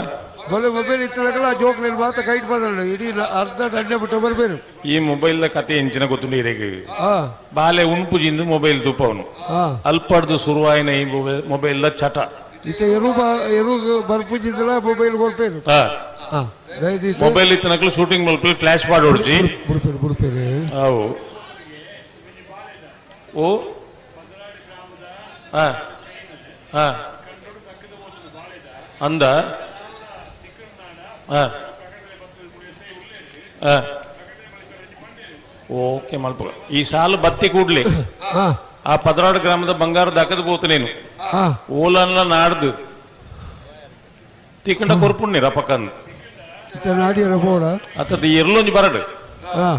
ಬಲೆ ಮೊಬೈಲ್ ಇತ್ತನಕಲ್ಲ ಜೋಕ್ಲೇನು ಮಾತ ಕೈಟ್ ಬಂದಲ್ಲ ಇಡೀ ಅರ್ಧ ದಂಡೆ ಬಿಟ್ಟು ಬರ್ಬೇರು ಈ ಮೊಬೈಲ್ ಕತೆ ಹೆಂಚಿನ ಗೊತ್ತುಂಡು ಇರೆಗೆ ಹಾ ಬಾಲೆ ಉಣ್ಪುಜಿಂದು ಮೊಬೈಲ್ ತುಪ್ಪವನು ಹಾ ಅಲ್ಪಡ್ದು ಶುರುವಾಯಿನ ಈ ಮೊಬೈಲ್ ಚಟ ಇತ್ತ eru ಬರ್ಪುಜಿದ್ದಲ್ಲ ಮೊಬೈಲ್ ಕೊಡ್ಪೇರು ಹಾ ಹಾ ದಯದಿತ್ತು ಮೊಬೈಲ್ ಇತ್ತು ನಕಲು ಶೂಟಿಂಗ್ ಮಲ್ಪಿ ಫ್ಲಾಶ್ ಮಾಡಿ ಹೊಡ್ಸಿ ಬಿಡ್ಪೇರು ಅವು ಓ ಹಾ ಹಾ ಅಂದ ಹಾ ಹಾ ಓಕೆ ಮಲ್ಪ ಈ ಸಾಲು ಬತ್ತಿ ಕೂಡ್ಲಿ ಹಾ ಆ 16 ಗ್ರಾಮದ ಬಂಗಾರ ದಾಕದ పోతు నేను ಹಾ ಓಲನ್ಲ ನಾಡ್ದು ತಿಕ್ಕಂಡ ಕೊರ್ಪುಣ್ಣಿರ ಪಕ್ಕಂದು ಇತ್ತ ನಾಡಿಯರ ಬೋಡ ಅತ್ತದ ಎರ್ಲೊಂಜಿ ಬರಡು ಹಾ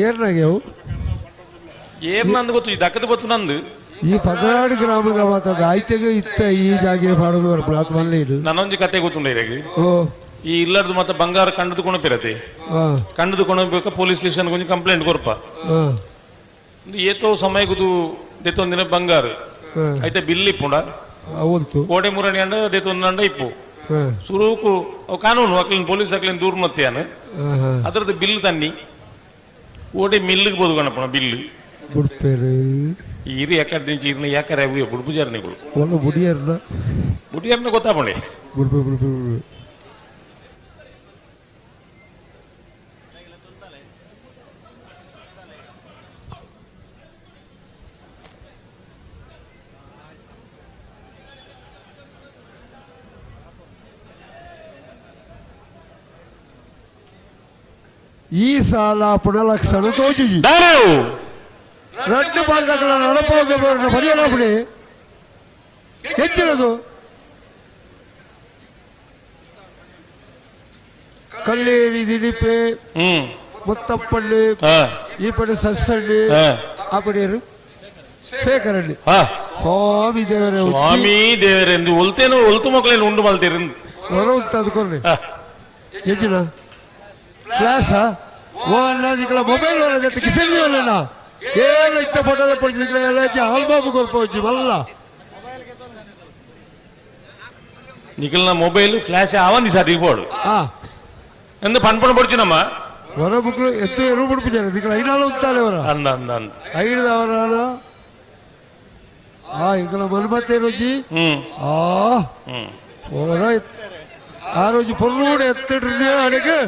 ಏರ್ನಾಗೆವು ಏರ್ ನಂದು ಗೊತ್ತು ಈ ದಕ್ಕದ ಬತ್ತು ನಂದು ಈ 16 ಗ್ರಾಮದ ಮಾತಾದ ಆಯ್ತೆಗೆ ಇತ್ತ ಈ ಜಾಗೆ ಪಾಡೋದು ಬರ್ಬೋದು ಅದು ಮಲ್ಲೆ ಇದು ನನ್ನೊಂಜಿ ಕತೆ ಗೊತ್ತುಂಡ ಇರಗೆ ಓ ಈ ಇಲ್ಲರ್ದು ಮತ್ತೆ ಬಂಗಾರ ಕಂಡದು ಕೊಣಪಿರತೆ ಹಾ ಕಂಡದು ಕೊಣಬೇಕು ಪೊಲೀಸ್ ಸ್ಟೇಷನ್ ಕೊಂಚ ಕಂಪ್ಲೇಂಟ್ ಕೊರ್ಪ ಹಾ ಏತೋ ಸಮಯಗುದು ದೇತೊಂದಿನ ಬಂಗಾರ ಹಾ అయితే బిల్లు ఇప్పుడా ಅವತ್ತು కోడే మురని అండ దేతొందండ ఇప్పు ಹಾ సురువుకు ఒక కానూను అక్కలని పోలీస్ అక్కలని దూరం వస్తాను ಹಾ ಹಾ ಅದರದ್ದು ಬಿಲ್ ತನ್ನಿ ಓಡೆ ಮಿಲ್ಲಿಗೆ ಬೋದು ಕಣಪ್ಪಣ ಬಿಲ್ಲು ಬಿಡ್ಪೇರು ಇರಿ ಯಾಕಡೆ ದಿಂಚಿ ಇರ್ನ ಯಾಕರೆ ಅವು ಎప్పుడు ಪೂಜಾರನಿಗಳು ಒಳ್ಳೆ ಬುಡಿಯರ್ನ ಬುಡಿಯರ್ನ ಗೊತ್ತಾಪಣೆ ಬಿಡ್ಪೇ ಈ ಸಾಲ ಪುನಲಕ್ಷಣ ತೋಜುಜಿ రెండు భాగాల నడపబడిన పర్యాలపుడే ಹೆಚ್ಚಿನದು ಕಲ್ಲೇರಿ ದಿಲಿಪೆ ಮುತ್ತಪ್ಪಳ್ಳಿ ಈ ಪಡೆ ಸಸ್ಸಳ್ಳಿ ಆ ಪಡೆಯರು ಶೇಖರಳ್ಳಿ ಸ್ವಾಮಿ ದೇವರೇ ಸ್ವಾಮಿ ದೇವರೆಂದು ಒಲ್ತೇನು ಒಲ್ತು ಮಕ್ಕಳೇನು ಉಂಡು ಮಲ್ತಿರಂದು ಹೊರ ಉಂಟದ್ಕೊಂಡ್ರಿ ಹೆಚ್ಚಿನ ಕ್ಲಾಸ ಓ ಅಲ್ಲ ಮೊಬೈಲ್ ಒಳ್ಳೆ ಜೊತೆ ಕಿಸಡಿ ಒಳ್ಳೆನ ಏನು ಇತ್ತ ಫೋಟೋದ ಪಡಿಸಿದ್ರೆ ಎಲ್ಲ ಆಲ್ಬಮ್ ಕೊರ್ಪೋಚ್ಚಿ ಮಲ್ಲ ನಿಖಿಲ್ನ ಮೊಬೈಲ್ ಫ್ಲಾಶ್ ಆವಂದಿ ಸಾಧಿಪೋಡು ಎಂದು ಪಣ್ಪಣ ಪಡಿಚಿನಮ್ಮ ಹೊರ ಬುಕ್ಳು ಎತ್ತು ಎರು ಬಿಡ್ಪಿದ್ದಾರೆ ದಿಕ್ಕಳ ಐನಾಳು ಉಂಟಾಲೆ ಅವರ ಅಂದ ಅಂದ ಅಂದ ಐದವರ ఇక్కడ మనుమతే రోజు ఆ రోజు పొల్లు కూడా ఎత్తడు అడిగి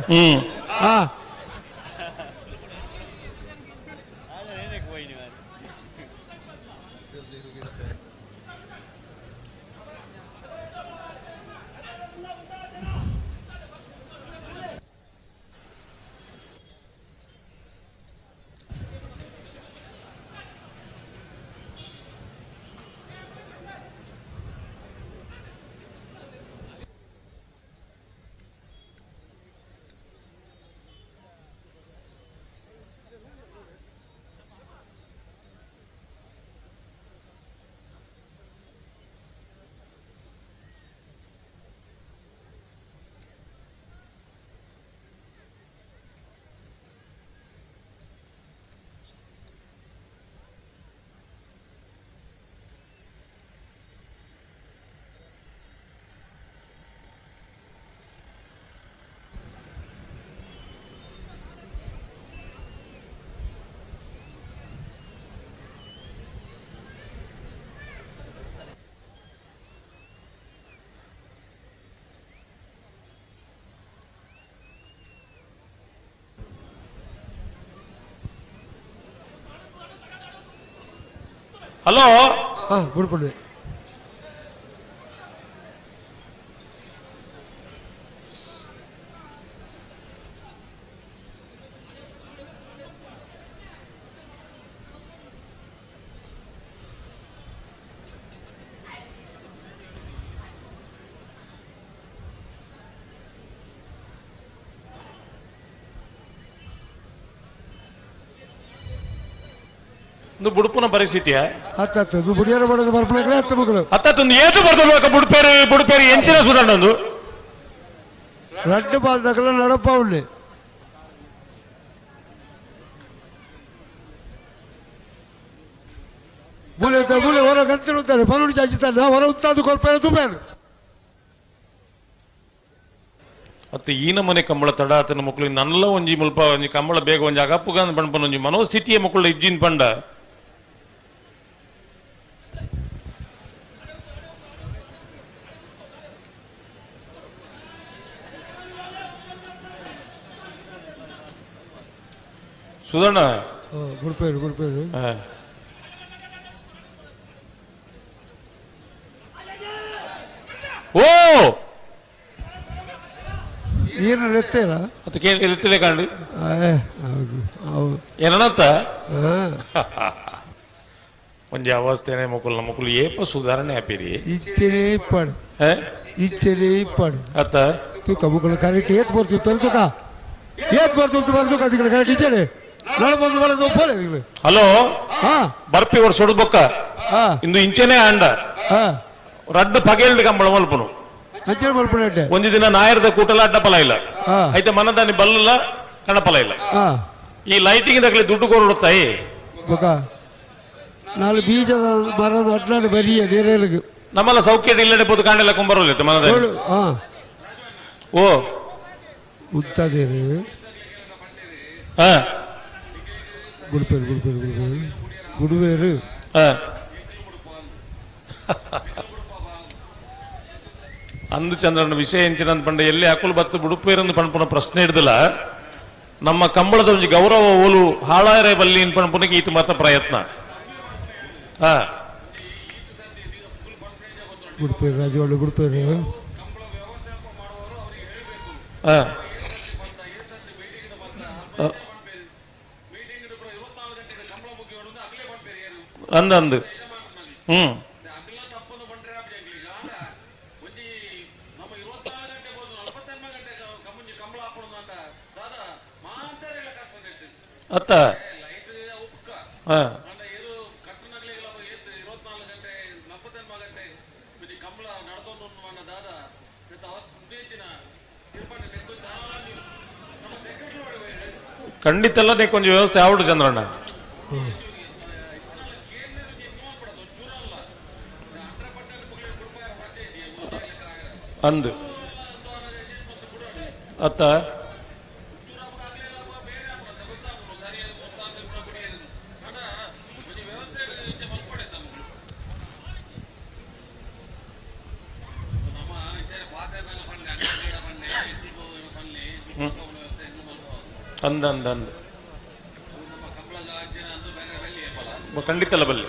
ಹಲೋ ಹಾ ಬಿಡ್ಬಿಡಿ. ಒಂದು ಬುಡುಪುನ ಪರಿಸ್ಥಿತಿಯ ಹತ್ತು ಬುಡಿಯಾರ ಮಾಡೋದು ಬರ್ಪಳಕ್ಲೆ ಹತ್ತು ಮಕ್ಕಳು ಹತ್ತೊಂದು ಏಟು ಬರ್ದಲ್ಬೇಕ ಬುಡುಪೇರಿ ಎಂಚಿನ ಸುಧಾರಣೊಂದು ரெண்டு பால் நடப்பா உள்ள ಮೂಲೆ ಹೊರ ಗಂತಿರುತ್ತಾರೆ ಪರುಡಿ ಚಾಚಿತಾನೆ ಹೊರ ಉತ್ತಾದು ಕೊಲ್ಪೇರು ತುಪೇರು ಅತ್ತ ಈನ ಮನೆ ಕಂಬಳ ತಡ ಆತನ ಮಕ್ಕಳು ನಲ್ಲ ಒಂಜಿ ಮುಲ್ಪ ಒಂಜಿ ಕಂಬಳ ಬೇಗ ಒಂಜಿ ಅಗಪ್ಪುಗ ಪಂಪನ ಒಂಜಿ ಮನೋಸ್ಥಿತಿಯ ಮಕ್ಕಳು ಇಜ್ಜಿನ ಪಂಡ ಸುಧರ್ಣ ಗುಡ್ಪೇರು ಓ ಏನು ಎತ್ತೇರ ಅದಕ್ಕೆ ಎತ್ತಿಲೆ ಕಾಂಡು ಏನತ್ತ ಒಂಜಿ ಅವಸ್ಥೆನೆ ಮಕ್ಕಳು ಏಪ ಸುಧಾರಣೆ ಆಪಿರಿ ಇಚ್ಚೆನೇ ಇಪ್ಪಾಡು ಅತ್ತ ತೂಕ ಮಕ್ಕಳು ಕರೆಕ್ಟ್ ಏತ್ ಬರ್ತೀವಿ ಪೆರ್ತುಕ ಏತ್ ಬರ್ತು ಬರ್ತು ಅದಕ್ಕೆ ಕರೆಕ್ಟ್ ಇಚ್ಚೇನೆ ನಡಬಂದು ಬರೋದು ಪೋಲೆ ಅದಕ್ಕೆ ಹಲೋ ಹಾ ಬರ್ಪಿ ಅವ್ರು ಸೊಡು ಬೊಕ್ಕ ಇಂದು ಇಂಚೆನೆ ಆಂಡ ಹಾ ರಡ್ಡು ಪಗೇಲ್ಡ್ ಕಂಬಳ ಮಲ್ಪನು ಅಂಚೆ ಮಲ್ಪನೆ ಒಂದು ದಿನ ನಾಯರದ ಕೂಟಲ ಅಡ್ಡಪಲ ಇಲ್ಲ అయితే మనదాన్ని బల్లుల కనపల ಇಲ್ಲ ಈ ಲೈಟಿಂಗ್ ದಗಲಿ ದುಡ್ಡು ಕೊಡುತ್ತಾಯಿ ನಾಳೆ ಬೀಜದ ಮರದ ಅಡ್ನಾಡು ಬರಿಯ ನೀರೇಲಿಗೆ ನಮ್ಮಲ್ಲ ಸೌಖ್ಯ ಇಲ್ಲಡೆ ಪೋದು ಕಾಣೆಲ್ಲ ಕುಂಬರೋಲ್ಲ ಮನದ ಓ ಉತ್ತದೇರು ಗುಡುವೇರು ಅಂದು ಚಂದ್ರನ ವಿಷಯ ಎಂಚಿನ ಪಂಡ ಎಲ್ಲಿ ಹಾಕಲು ಬತ್ತು ಬುಡುಪೇರಂದು ಪಣಪುನ ಪ್ರಶ್ನೆ ಹಿಡ್ದಲ್ಲ ನಮ್ಮ ಕಂಬಳದ ಒಂದು ಗೌರವ ಓಲು ಹಾಳಾರೆ ಬಲ್ಲಿ ಪಣಪುನಗೆ ಈತ ಮಾತ್ರ ಪ್ರಯತ್ನ ಗುಡ್ಪೇರು ರಾಜವಾಳು ಗುಡ್ಪೇರು ಅಂದು ಅತ್ತ ಖಂಡಿತ ಕೊಂಚ ವ್ಯವಸ್ಥೆ ಆವಡು ಚಂದ್ರಣ್ಣ ಅಂದು ಅತ್ತ ಅಂದ ಖಂಡಿತ ಅಲ್ಲ ಬಲ್ಲಿ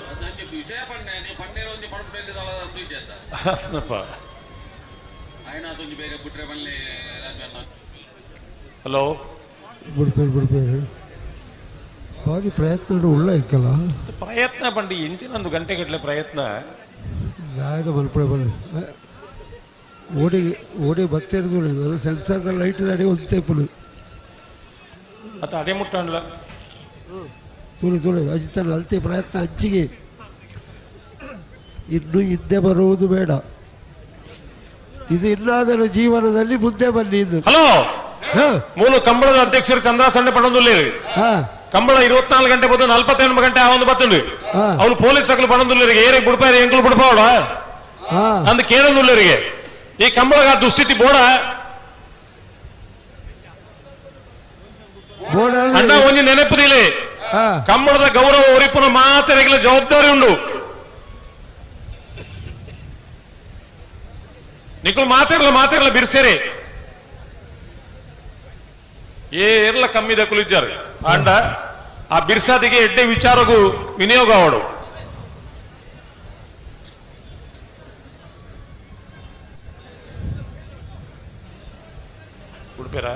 ಹಲೋ ಬಿಡ್ಪೇರು ಭಾರಿ ಪ್ರಯತ್ನ ಉಳ್ಳ ಇಕ್ಕಲ್ಲ ಪ್ರಯತ್ನ ಪಂಡಿ ಇಂಚಿನೊಂದು ಗಂಟೆ ಗಟ್ಟಲೆ ಪ್ರಯತ್ನ ಯಾವ್ದು ಮಲ್ಪಡೆ ಬಲ್ಲಿ ಓಡಿ ಬತ್ತಿರೋದು ಸೆನ್ಸರ್ದ ಲೈಟ್ ಅಡಿ ಒಂತೇಪುಲು ಅತ್ತ ಅಡೆ ಮುಟ್ಟಲ್ಲ ತುಳಿ ಅಜಿತಾನ ಅಲ್ತೆ ಪ್ರಯತ್ನ ಹಂಚಿಗೆ ಇನ್ನು ಹಿಂದೆ ಬರುವುದು ಬೇಡ ಇದು ಇನ್ನಾದರೂ ಜೀವನದಲ್ಲಿ ಮುಂದೆ ಬನ್ನಿ ಇದು ಹಲೋ ಮೂಲ ಕಂಬಳದ ಅಧ್ಯಕ್ಷರು ಚಂದ್ರಾಸಣ್ಣ ಪಣಂದುಲ್ಲಿ ಕಂಬಳ 24 ಗಂಟೆ ಬದ್ದು 48 ಗಂಟೆ ಆ ಒಂದು ಬತ್ತುಂಡು ಅವ್ರು ಪೊಲೀಸ್ ಸಕಲು ಪಣಂದುಲ್ಲರಿಗೆ ಏರಿ ಬಿಡ್ಪಾರಿ ಎಂಕಲು ಬಿಡ್ಪಾವಡ ಅಂದ್ ಕೇಳಂದುಲ್ಲರಿಗೆ ಈ ಕಂಬಳಗ ದುಸ್ಥಿತಿ ಬೋಡ ಅಣ್ಣ ಒಂಜಿ ನೆನಪುದಿಲೆ ಕಂಬಳದ ಗೌರವ ಒರಿಪುನ ಮಾತೆರೆಗಿಲ ಜವಾಬ್ದಾರಿ ಉಂಡು ನಿಖಲು ಮಾತಿರಲ್ಲ ಬಿರ್ಸೇರಿ ಏರ್ಲ ಕಮ್ಮಿದ ಕುಲಿದ್ದಾರೆ ಅಂಡ ಆ ಬಿರ್ಸಾದಿಗೆ ಎಡ್ಡೆ ವಿಚಾರಗೂ ವಿನಿಯೋಗ ಅವಡು ಉಡುಪೇರ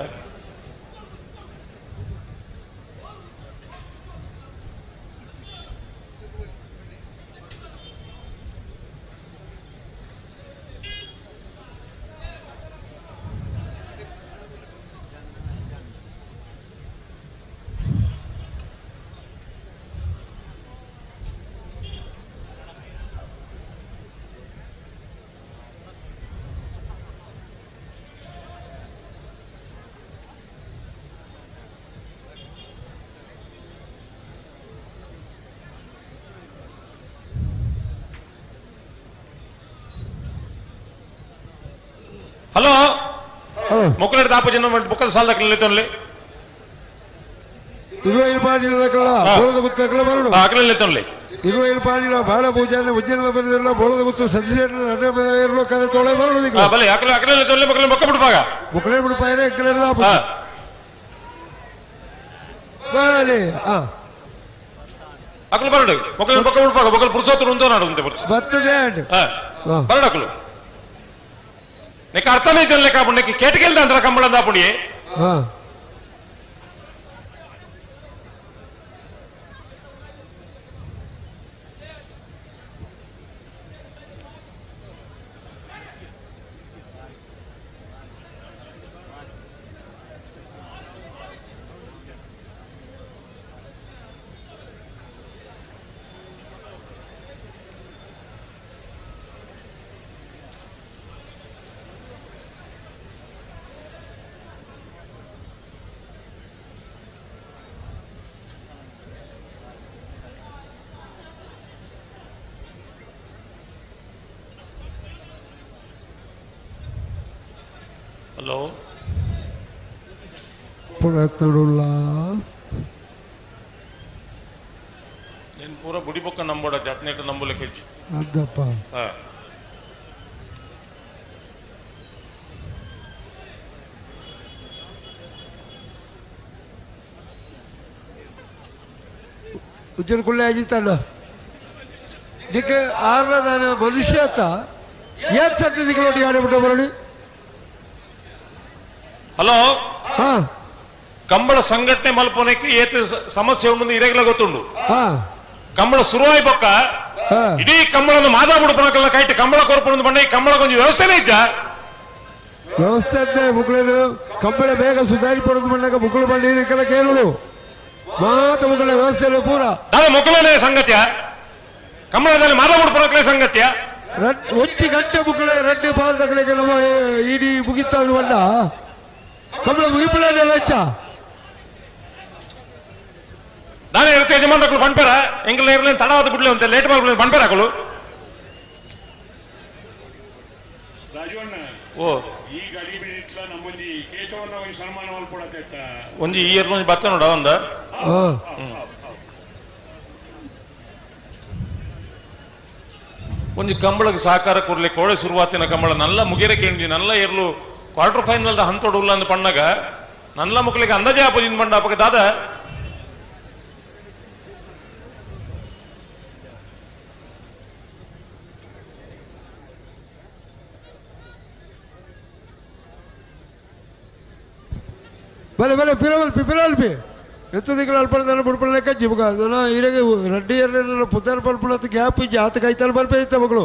ಹಲೋ ಮೊಕ್ಕಲ ದಾಪ ಜನ ಬುಕ್ಕದ ಸಾಲ ತೋನ್ಲಿ 20 ಪಾನಿಲಕಲ್ಲ ಬೋಳದ ಗುತ್ತಕಲ ಬರಡು ಅಕಲಲ್ಲಿ ತೋನ್ಲಿ 20 ಪಾನಿಲ ಬಾಳ ಪೂಜಾನೆ ಉಜ್ಜನದ ಬಂದಿರಲ್ಲ ಬೋಳದ ಗುತ್ತು ಸಜ್ಜನ ಅಡ್ಡ ಇರಲು ಕರೆ ತೊಳೆ ಬರಡು ಬಲೆ ಅಕಲಲ್ಲಿ ತೋನ್ಲಿ ಮಕ್ಕಳು ಮೊಕ್ಕ ಬಿಡ್ಬಾಗ ಮುಕ್ಕಲೇ ಬಿಡ್ಪಾಯರೆ ಎಕ್ಕಲೇ ದಾಪ ಬಲೆ ಅಕಲು ಬರಡು ಮೊಕ್ಕಲ ಮೊಕ್ಕ ಬಿಡ್ಬಾಗ ಮೊಕ್ಕಲ ಪುರುಷೋತ್ತರು ಉಂಟೋ ನಾಡು ಉಂಟೆ ಬರ್ತದೆ ಅಂಡ್ ಬರಡು ಅಕಲು నీకు అర్థమే చల్లే కాబట్టి నీకు కేటకెళ్తే అందరూ కంబళం దాపుడి హలో పురతడుల్లా నేను పూర బుడి బొక్క నంబోడ జత్నేట నంబులకి వచ్చి అద్దప్ప ಉಜ್ಜನ ಕುಳ್ಳೆ ಅಜಿತಲ್ಲ ಇದಕ್ಕೆ ಆರ್ಲದಾನ ಮನುಷ್ಯ ಆತ ಏನ್ ಸರ್ತಿ ದಿಕ್ಕಲೊಟ್ಟಿಗೆ ಆಡಿಬಿಟ್ಟ ಬರಡಿ హలో ಹಾ ಕಂಬಳ ಸಂಘಟನೆ ಮಲ್ಪೋನಕ್ಕೆ ಏತ ಸಮಸ್ಯೆ ಉಂಡು ಇರೆಗ್ಲ ಗೊತ್ತುಂಡು ಹಾ ಕಂಬಳ ಶುರುವಾಯಿ ಬೊಕ್ಕ ಹಾ ಇಡೀ ಕಂಬಳನ್ನು ಮಾದಾ ಬಿಡ್ಪನಕಲ್ಲ ಕೈಟ್ ಕಂಬಳ ಕೊರ್ಪುಂಡು ಬಂಡ ಈ ಕಂಬಳ ಕೊಂಚ ವ್ಯವಸ್ಥೆನೇ ಇಜ್ಜ ವ್ಯವಸ್ಥೆ ಅಂತೆ ಮುಕ್ಳೇನು ಕಂಬಳ ಬೇಗ ಸುಧಾರಿ ಪಡೋದು ಬಂದಾಗ ಮುಕ್ಳು ಬಂಡಿನಕ್ಕೆಲ್ಲ ಕೇಳುಡು ಮಾತ ಮುಕ್ಳ ವ್ಯವಸ್ಥೆ ಪೂರ ದಾದ ಮೊಕ್ಕಲನೇ ಸಂಗತ್ಯ ಕಂಬಳದಲ್ಲಿ ಮಾದಾ ಬಿಡ್ಪನಕಲೇ ಸಂಗತ್ಯ ಒತ್ತಿ ಗಂಟೆ ಮುಕ್ಳೆ ರೆಡ್ಡಿ ಪಾಲ್ ತಗಲಿಗೆ ನಮ್ಮ ಇಡೀ ಮುಗಿತಾದ ಬಂಡ ಕಂಬಳ ಮುಗಿಪುಳೆಲ್ಲ ಹೆಚ್ಚ దాని ఇరవై యజమానులు పంపారా ఎంకలు ఇరలేని తడవత బిడ్డలే ఉంటే లేట్ మార్పులు పంపారా అక్కలు ರಾಜು ಅಣ್ಣ ಓ ಈಗ ಅಡಿಬಿ ಇಟ್ಲ ನಮ್ಮೊಂದಿ ಕೇಶವಣ್ಣ ಒಂದು ಸನ್ಮಾನ ಮಲ್ಕೊಡತ್ತ ಒಂಜಿ ಈ ಇಯರ್ ಒಂಜಿ ಬತ್ತ ನೋಡ ಒಂದ ಒಂಜಿ ಕಂಬಳಕ್ಕೆ ಸಹಕಾರ ಕೊಡ್ಲಿಕ್ಕೆ ಕೋಳೆ ಶುರುವಾತಿನ ಕಂಬಳ ನಲ್ಲ ಮುಗಿರಕ್ಕೆ ಉಂಡಿ ನಲ್ಲ ಇರ್ಲು ಕ್ವಾರ್ಟರ್ ಫೈನಲ್ ದ ಹಂತೋಡು ಉಲ್ಲ ಅಂದ್ ಪಣ್ಣಾಗ ನಲ್ಲ ಮುಕ್ಳಿಗೆ ಅಂದಾಜೆ ಆಪೋಜಿಟ್ ಬಂಡ ಅಪ್ಪಗೆ ದಾದ ಬಲೆ ಬಲೆ ಪಿರವಲ್ಪಿ ಎತ್ತು ದಿಕ್ಕಲು ಅಲ್ಪಡ್ದಾನ ಬಿಡ್ಪಡ್ಲೇಕ ಜಿಬಗ ಅದನ್ನ ಇರಗೆ ರೆಡ್ಡಿ ಎರ್ರ ಪುತ್ತಾರ ಪಲ್ಪುಳತ್ತು ಗ್ಯಾಪ್ ಇಜ್ಜಿ ಆತ ಕೈತಲ್ ಬರ್ಪೇ ಇತ್ತ ಮಗಳು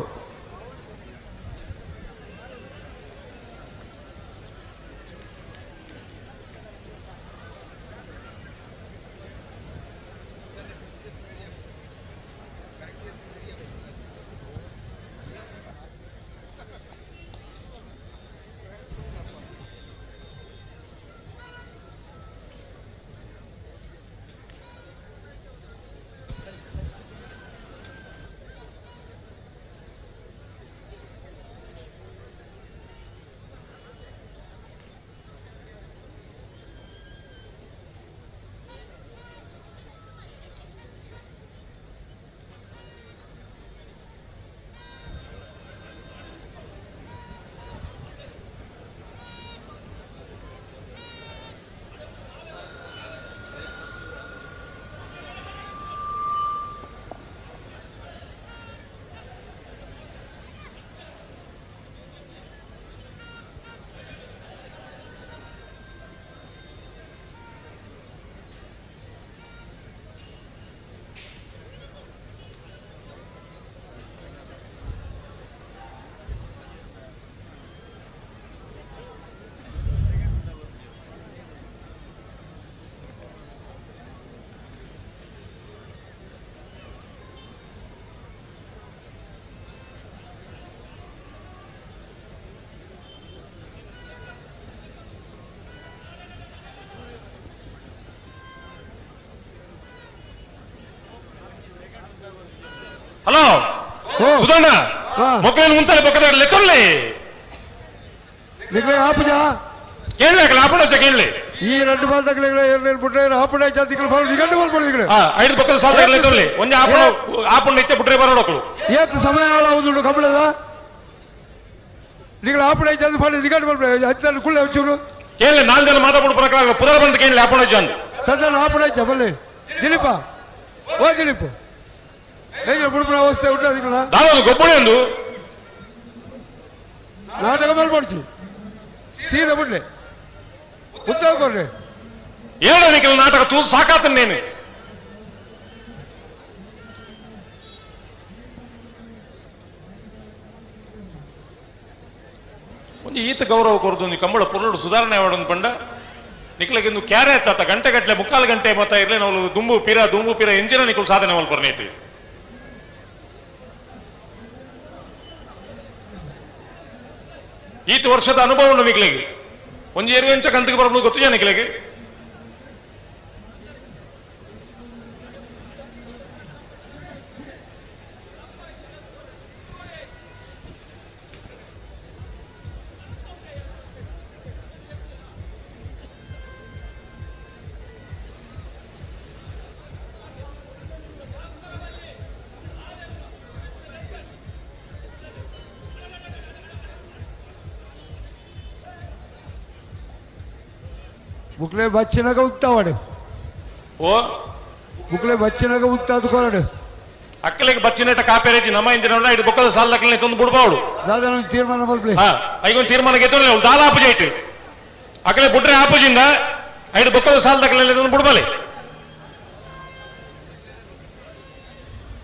ಸುಧಣ್ಣ ಹಾ. ಮೊಕ್ಕಲೇನು ಮುಂತಲೆ ಬೊಕ್ಕದ ಲೆತ್ತೊಳ್ಳಿ ನಿಕ್ಲೆ ಆಪುಜ ಕೇಳಲಿ ಆಪಣ ಕೇಳಲಿ ಈ 2 ಬಾಲ್ ತಗಲಿಗಳ ಏರ್ನೇನು ಬಿಟ್ರೆ ಆಪಣ ಜಾತಿಗಳು ಫಾಲ್ ನಿಗಂಡು ಬಾಲ್ ಪಡೆದಿಗಳು ಐದು ಬೊಕ್ಕದ ಸಾಲ ಲೆತ್ತೊಳ್ಳಿ ಒಂಜಿ ಆಪಣ ಇತ್ತೆ ಬಿಟ್ರೆ ಬರೋಡಕ್ಕಳು ಏತ್ ಸಮಯ ಆಗುದುಂಡು ಕಂಬಳದ ನಿಗಳ ಆಪಣ ಜಾತಿ ಫಾಲ್ ನಿಗಂಡು ಬಾಲ್ ಪಡೆ ಹಚ್ಚಲು ಕುಳ್ಳೆ ಹಚ್ಚೂರು ಕೇಳಲಿ 4 ಜನ ಮಾತಾಡ್ಬಿಡು ಪ್ರಕಾರ ಪುದರ ಬಂದು ಕೇಳಲಿ ಆಪಣ ಜನ್ ಸದ್ಯ ಆಪಣ ಬಲ್ಲೆ ದಿಲೀಪ ಓ ದಿಲೀಪ್ ಹೇಗೆ ಬುಡುಪುನ ಅವಸ್ಥೆ ಉಂಟು ಅದಕ್ಕೆ ದಾವದು ಗೊಬ್ಬಳಿ ಒಂದು ನಾಟಕ ಮಾಡ್ಕೊಡ್ತಿ ಸೀದಾ ಬಿಡ್ಲೆ ಉತ್ತರ ಕೊಡ್ರಿ ಏಳು ನಿಖಿಲ್ ನಾಟಕ ತೂ ಸಾಕಾತನ್ನೇನು ಒಂದು ಈತ ಗೌರವ ಕೊರದು ನೀ ಕಂಬಳ ಪುರುಡು ಸುಧಾರಣೆ ಮಾಡೋದು ಪಂಡ ನಿಖಿಲಗೆ ಒಂದು ಕ್ಯಾರೆ ಆಯ್ತಾತ ಗಂಟೆ ಗಟ್ಟಲೆ 3/4 ಗಂಟೆ ಮತ್ತ ಇರ್ಲಿ ನಾವು ದುಂಬು ಪೀರ ಎಂಜಿನ ನಿಖಿಲ್ ಸಾಧನೆ ಮಲ್ಪರ್ನೇತಿ ಈತ ವರ್ಷದ ಅನುಭವ ಉಂಟು ನಿಖಿಲಿಗೆ ಒಂದು ಏರುವೆಂಚ ಕಂತಿಗೆ ಬರಬಹುದು ಗೊತ್ತಿದೆ ನಿಖಿಲಿಗೆ ಬುಕ್ಲೆ ಬಚ್ಚಿನಾಗ ಉತ್ತಾವಾಡು ಓ ಬುಕ್ಲೆ ಬಚ್ಚಿನಾಗ ಉತ್ತಾದು ಕೊರಡು ಅಕ್ಕಲಿಗೆ ಬಚ್ಚಿನಟ ಕಾಪೆ ರೀತಿ ನಮ್ಮ ಇಂಜಿನ ಇದು ಬೊಕ್ಕದ ಸಾಲ ದಕ್ಕಲೆ ತಂದು ಬಿಡ್ಬಾವ್ಡು ದಾದಾ ತೀರ್ಮಾನ ಮಲ್ಪ್ಲೆ ಹಾ ಐಗೊಂದು ತೀರ್ಮಾನ ಗೆತ್ತೋಲ್ಲ ದಾದ ಆಪೋಜಿಟ್ ಅಕ್ಕಲೆ ಬಿಟ್ರೆ ಆಪೋಜಿಂದ ಐದು ಬೊಕ್ಕದ ಸಾಲ ದಕ್ಕಲೆ ತಂದು ಬಿಡ್ಬಾಲೆ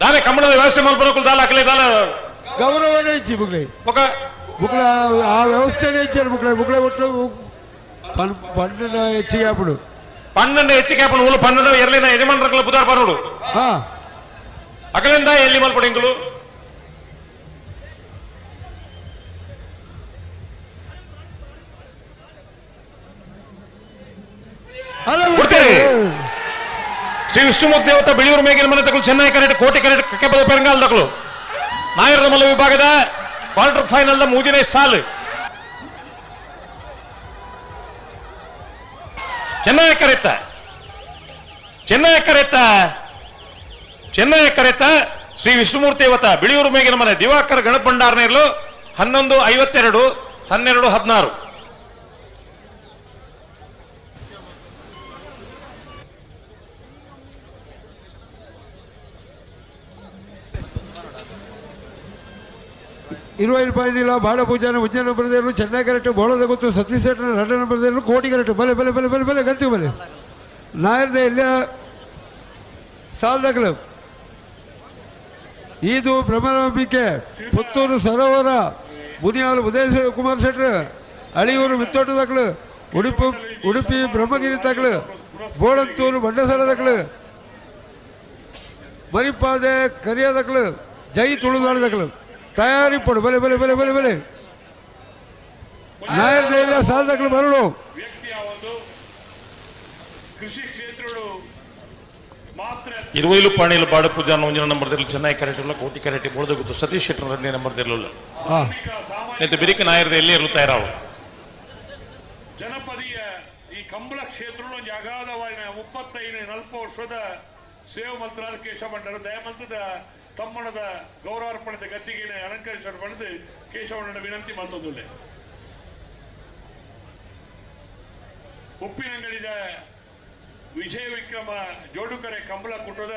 ದಾನೆ ಕಂಬಳದ ವ್ಯವಸ್ಥೆ ಮಲ್ಪರಕ್ಕೂ ದಾಲ ಅಕ್ಕಲೆ ದಾಲ ಗೌರವನೇ ಇಚ್ಚಿ ಬುಕ್ಲೆ ಬೊಕ್ಕ ಬುಕ್ಲ ಆ ವ್ಯವಸ್ಥೆನೇ ಇಚ್ಚಾರು ಬುಕ್ಲೆ ಬುಕ್ಲೆ ಒಟ್ಟು ಪಂಡ ಹೆಚ್ಚಿಗೆ ಆಪಡು 12 ಹೆಚ್ಚಿಗೆ ಆಪಣ ಊಳು 12 ಎರಲಿನ ಯಜಮಾನರಕ್ಕಲ ಪುದಾರ್ ಬರೋಡು ಹಾ ಅಕಲಿಂದ ಎಲ್ಲಿ ಮಲ್ಪಡಿಂಗಳು ಕೊಡ್ತೀರಿ ಶ್ರೀ ವಿಷ್ಣುಮೂರ್ತಿ ದೇವತಾ ಬಿಳಿಯೂರು ಮೇಗಿನ ಮನೆ ತಗಳು ಚೆನ್ನೈ ಕರೆಕ್ಟ್ ಕೋಟಿ ಕರೆಕ್ಟ್ ಕಕ್ಕೆಪದ ಪೆರಂಗಾಲ್ ತಗಳು ನಾಯರದ ಮಲ್ಲ ವಿಭಾಗದ ಕ್ವಾರ್ಟರ್ ಫೈನಲ್ ದ ಮೂಜನೇ ಸಾಲು ಚೆನ್ನೈ ಕರೆತ ಶ್ರೀ ವಿಷ್ಣುಮೂರ್ತಿ ದೇವತಾ ಬಿಳಿಯೂರು ಮೇಗಿನ ಮನೆ ದಿವಾಕರ್ ಗಣಪ ಭಂಡಾರನೇರ್ಲು 11:52 12:16 ₹20 ಬಾಳ ಪೂಜಾನ ಉಜ್ಜನ ನಂಬರ್ದೇರು ಚೆನ್ನೈ ಕರೆಕ್ಟ್ ಬೋಳದ ಗೊತ್ತು ಸತೀಶ್ ಶೆಟ್ಟರ್ 2 ನಂಬರ್ದೇರು ಕೋಟಿ ಕರೆಕ್ಟ್ ಬಲೆ ಬಲೆ ಬಲೆ ಬಲೆ ಬಲೆ ಗಂತಿ ಬಲೆ ನಾಯರ್ದೆ ಇಲ್ಲ ಸಾಲ್ದಗಳು ಇದು ಭ್ರಮರಂಬಿಕೆ ಪುತ್ತೂರು ಸರೋವರ ಮುನಿಯಾಲು ಉದಯ ಕುಮಾರ್ ಶೆಟ್ಟರ್ ಅಳಿಯೂರು ಮಿತ್ತೋಟದಗಳು ಉಡುಪಿ ಬ್ರಹ್ಮಗಿರಿ ತಗಳು ಬೋಳಂತೂರು ಬಂಡಸಳದಗಳು ಮರಿಪಾದೆ ಕರಿಯದಗಳು ಜೈ ತುಳುನಾಡದಗಳು ತಯಾರಿ ಪಡು ಬಲೆ ಬಲೆ ಬಲೆ ಬಲೆ ಬಲೆ ನಾಯರ್ದ ಸಾಲದಗಳು ಬರಲು ವ್ಯಕ್ತಿಯ ಒಂದು ಕೃಷಿ ಕ್ಷೇತ್ರಗಳು ಮಾತ್ರ 20 ಪಾಣಿಲು ಬಾಡ ಪೂಜಾ ಒಂಜಿನ ನಂಬರ್ ತೆರಲು ಚೆನ್ನೈ ಕರೆಕ್ಟ್ ಕೋಟಿ ಕರೆಕ್ಟ್ ಬೋಳದ ಗೊತ್ತು ಸತೀಶ್ ಶೆಟ್ಟರ್ 2 ನಂಬರ್ ತೆರಲು ನೆತ್ತು ಬಿರಿಕ ನಾಯರ್ದ ಎಲ್ಲಿ ಇರುತ್ತಾ ಇರಾವು ಜನಪದೀಯ ಈ ಕಂಬಳ ಕ್ಷೇತ್ರಗಳು ಒಂದು ಅಗಾಧವಾದ 35-40 ವರ್ಷದ ಸೇವೆ ಮಂತ್ರಾದ ಕೇಶವ ಭಂಡಾರ ದಯಮಂತದ ತಮ್ಮಣದ ಗೌರವಾರ್ಪಣದ ಗದ್ದಿಗೆ ಅಲಂಕರಿಸಲು ಪಡೆದು ಕೇಶವಣ್ಣನ ವಿನಂತಿ ಮತ್ತೊಂದುಲ್ಲೆ ಉಪ್ಪಿನಂಗಡಿದ ವಿಜಯ ವಿಕ್ರಮ ಜೋಡುಕರೆ ಕಂಬಳ ಕುಟದ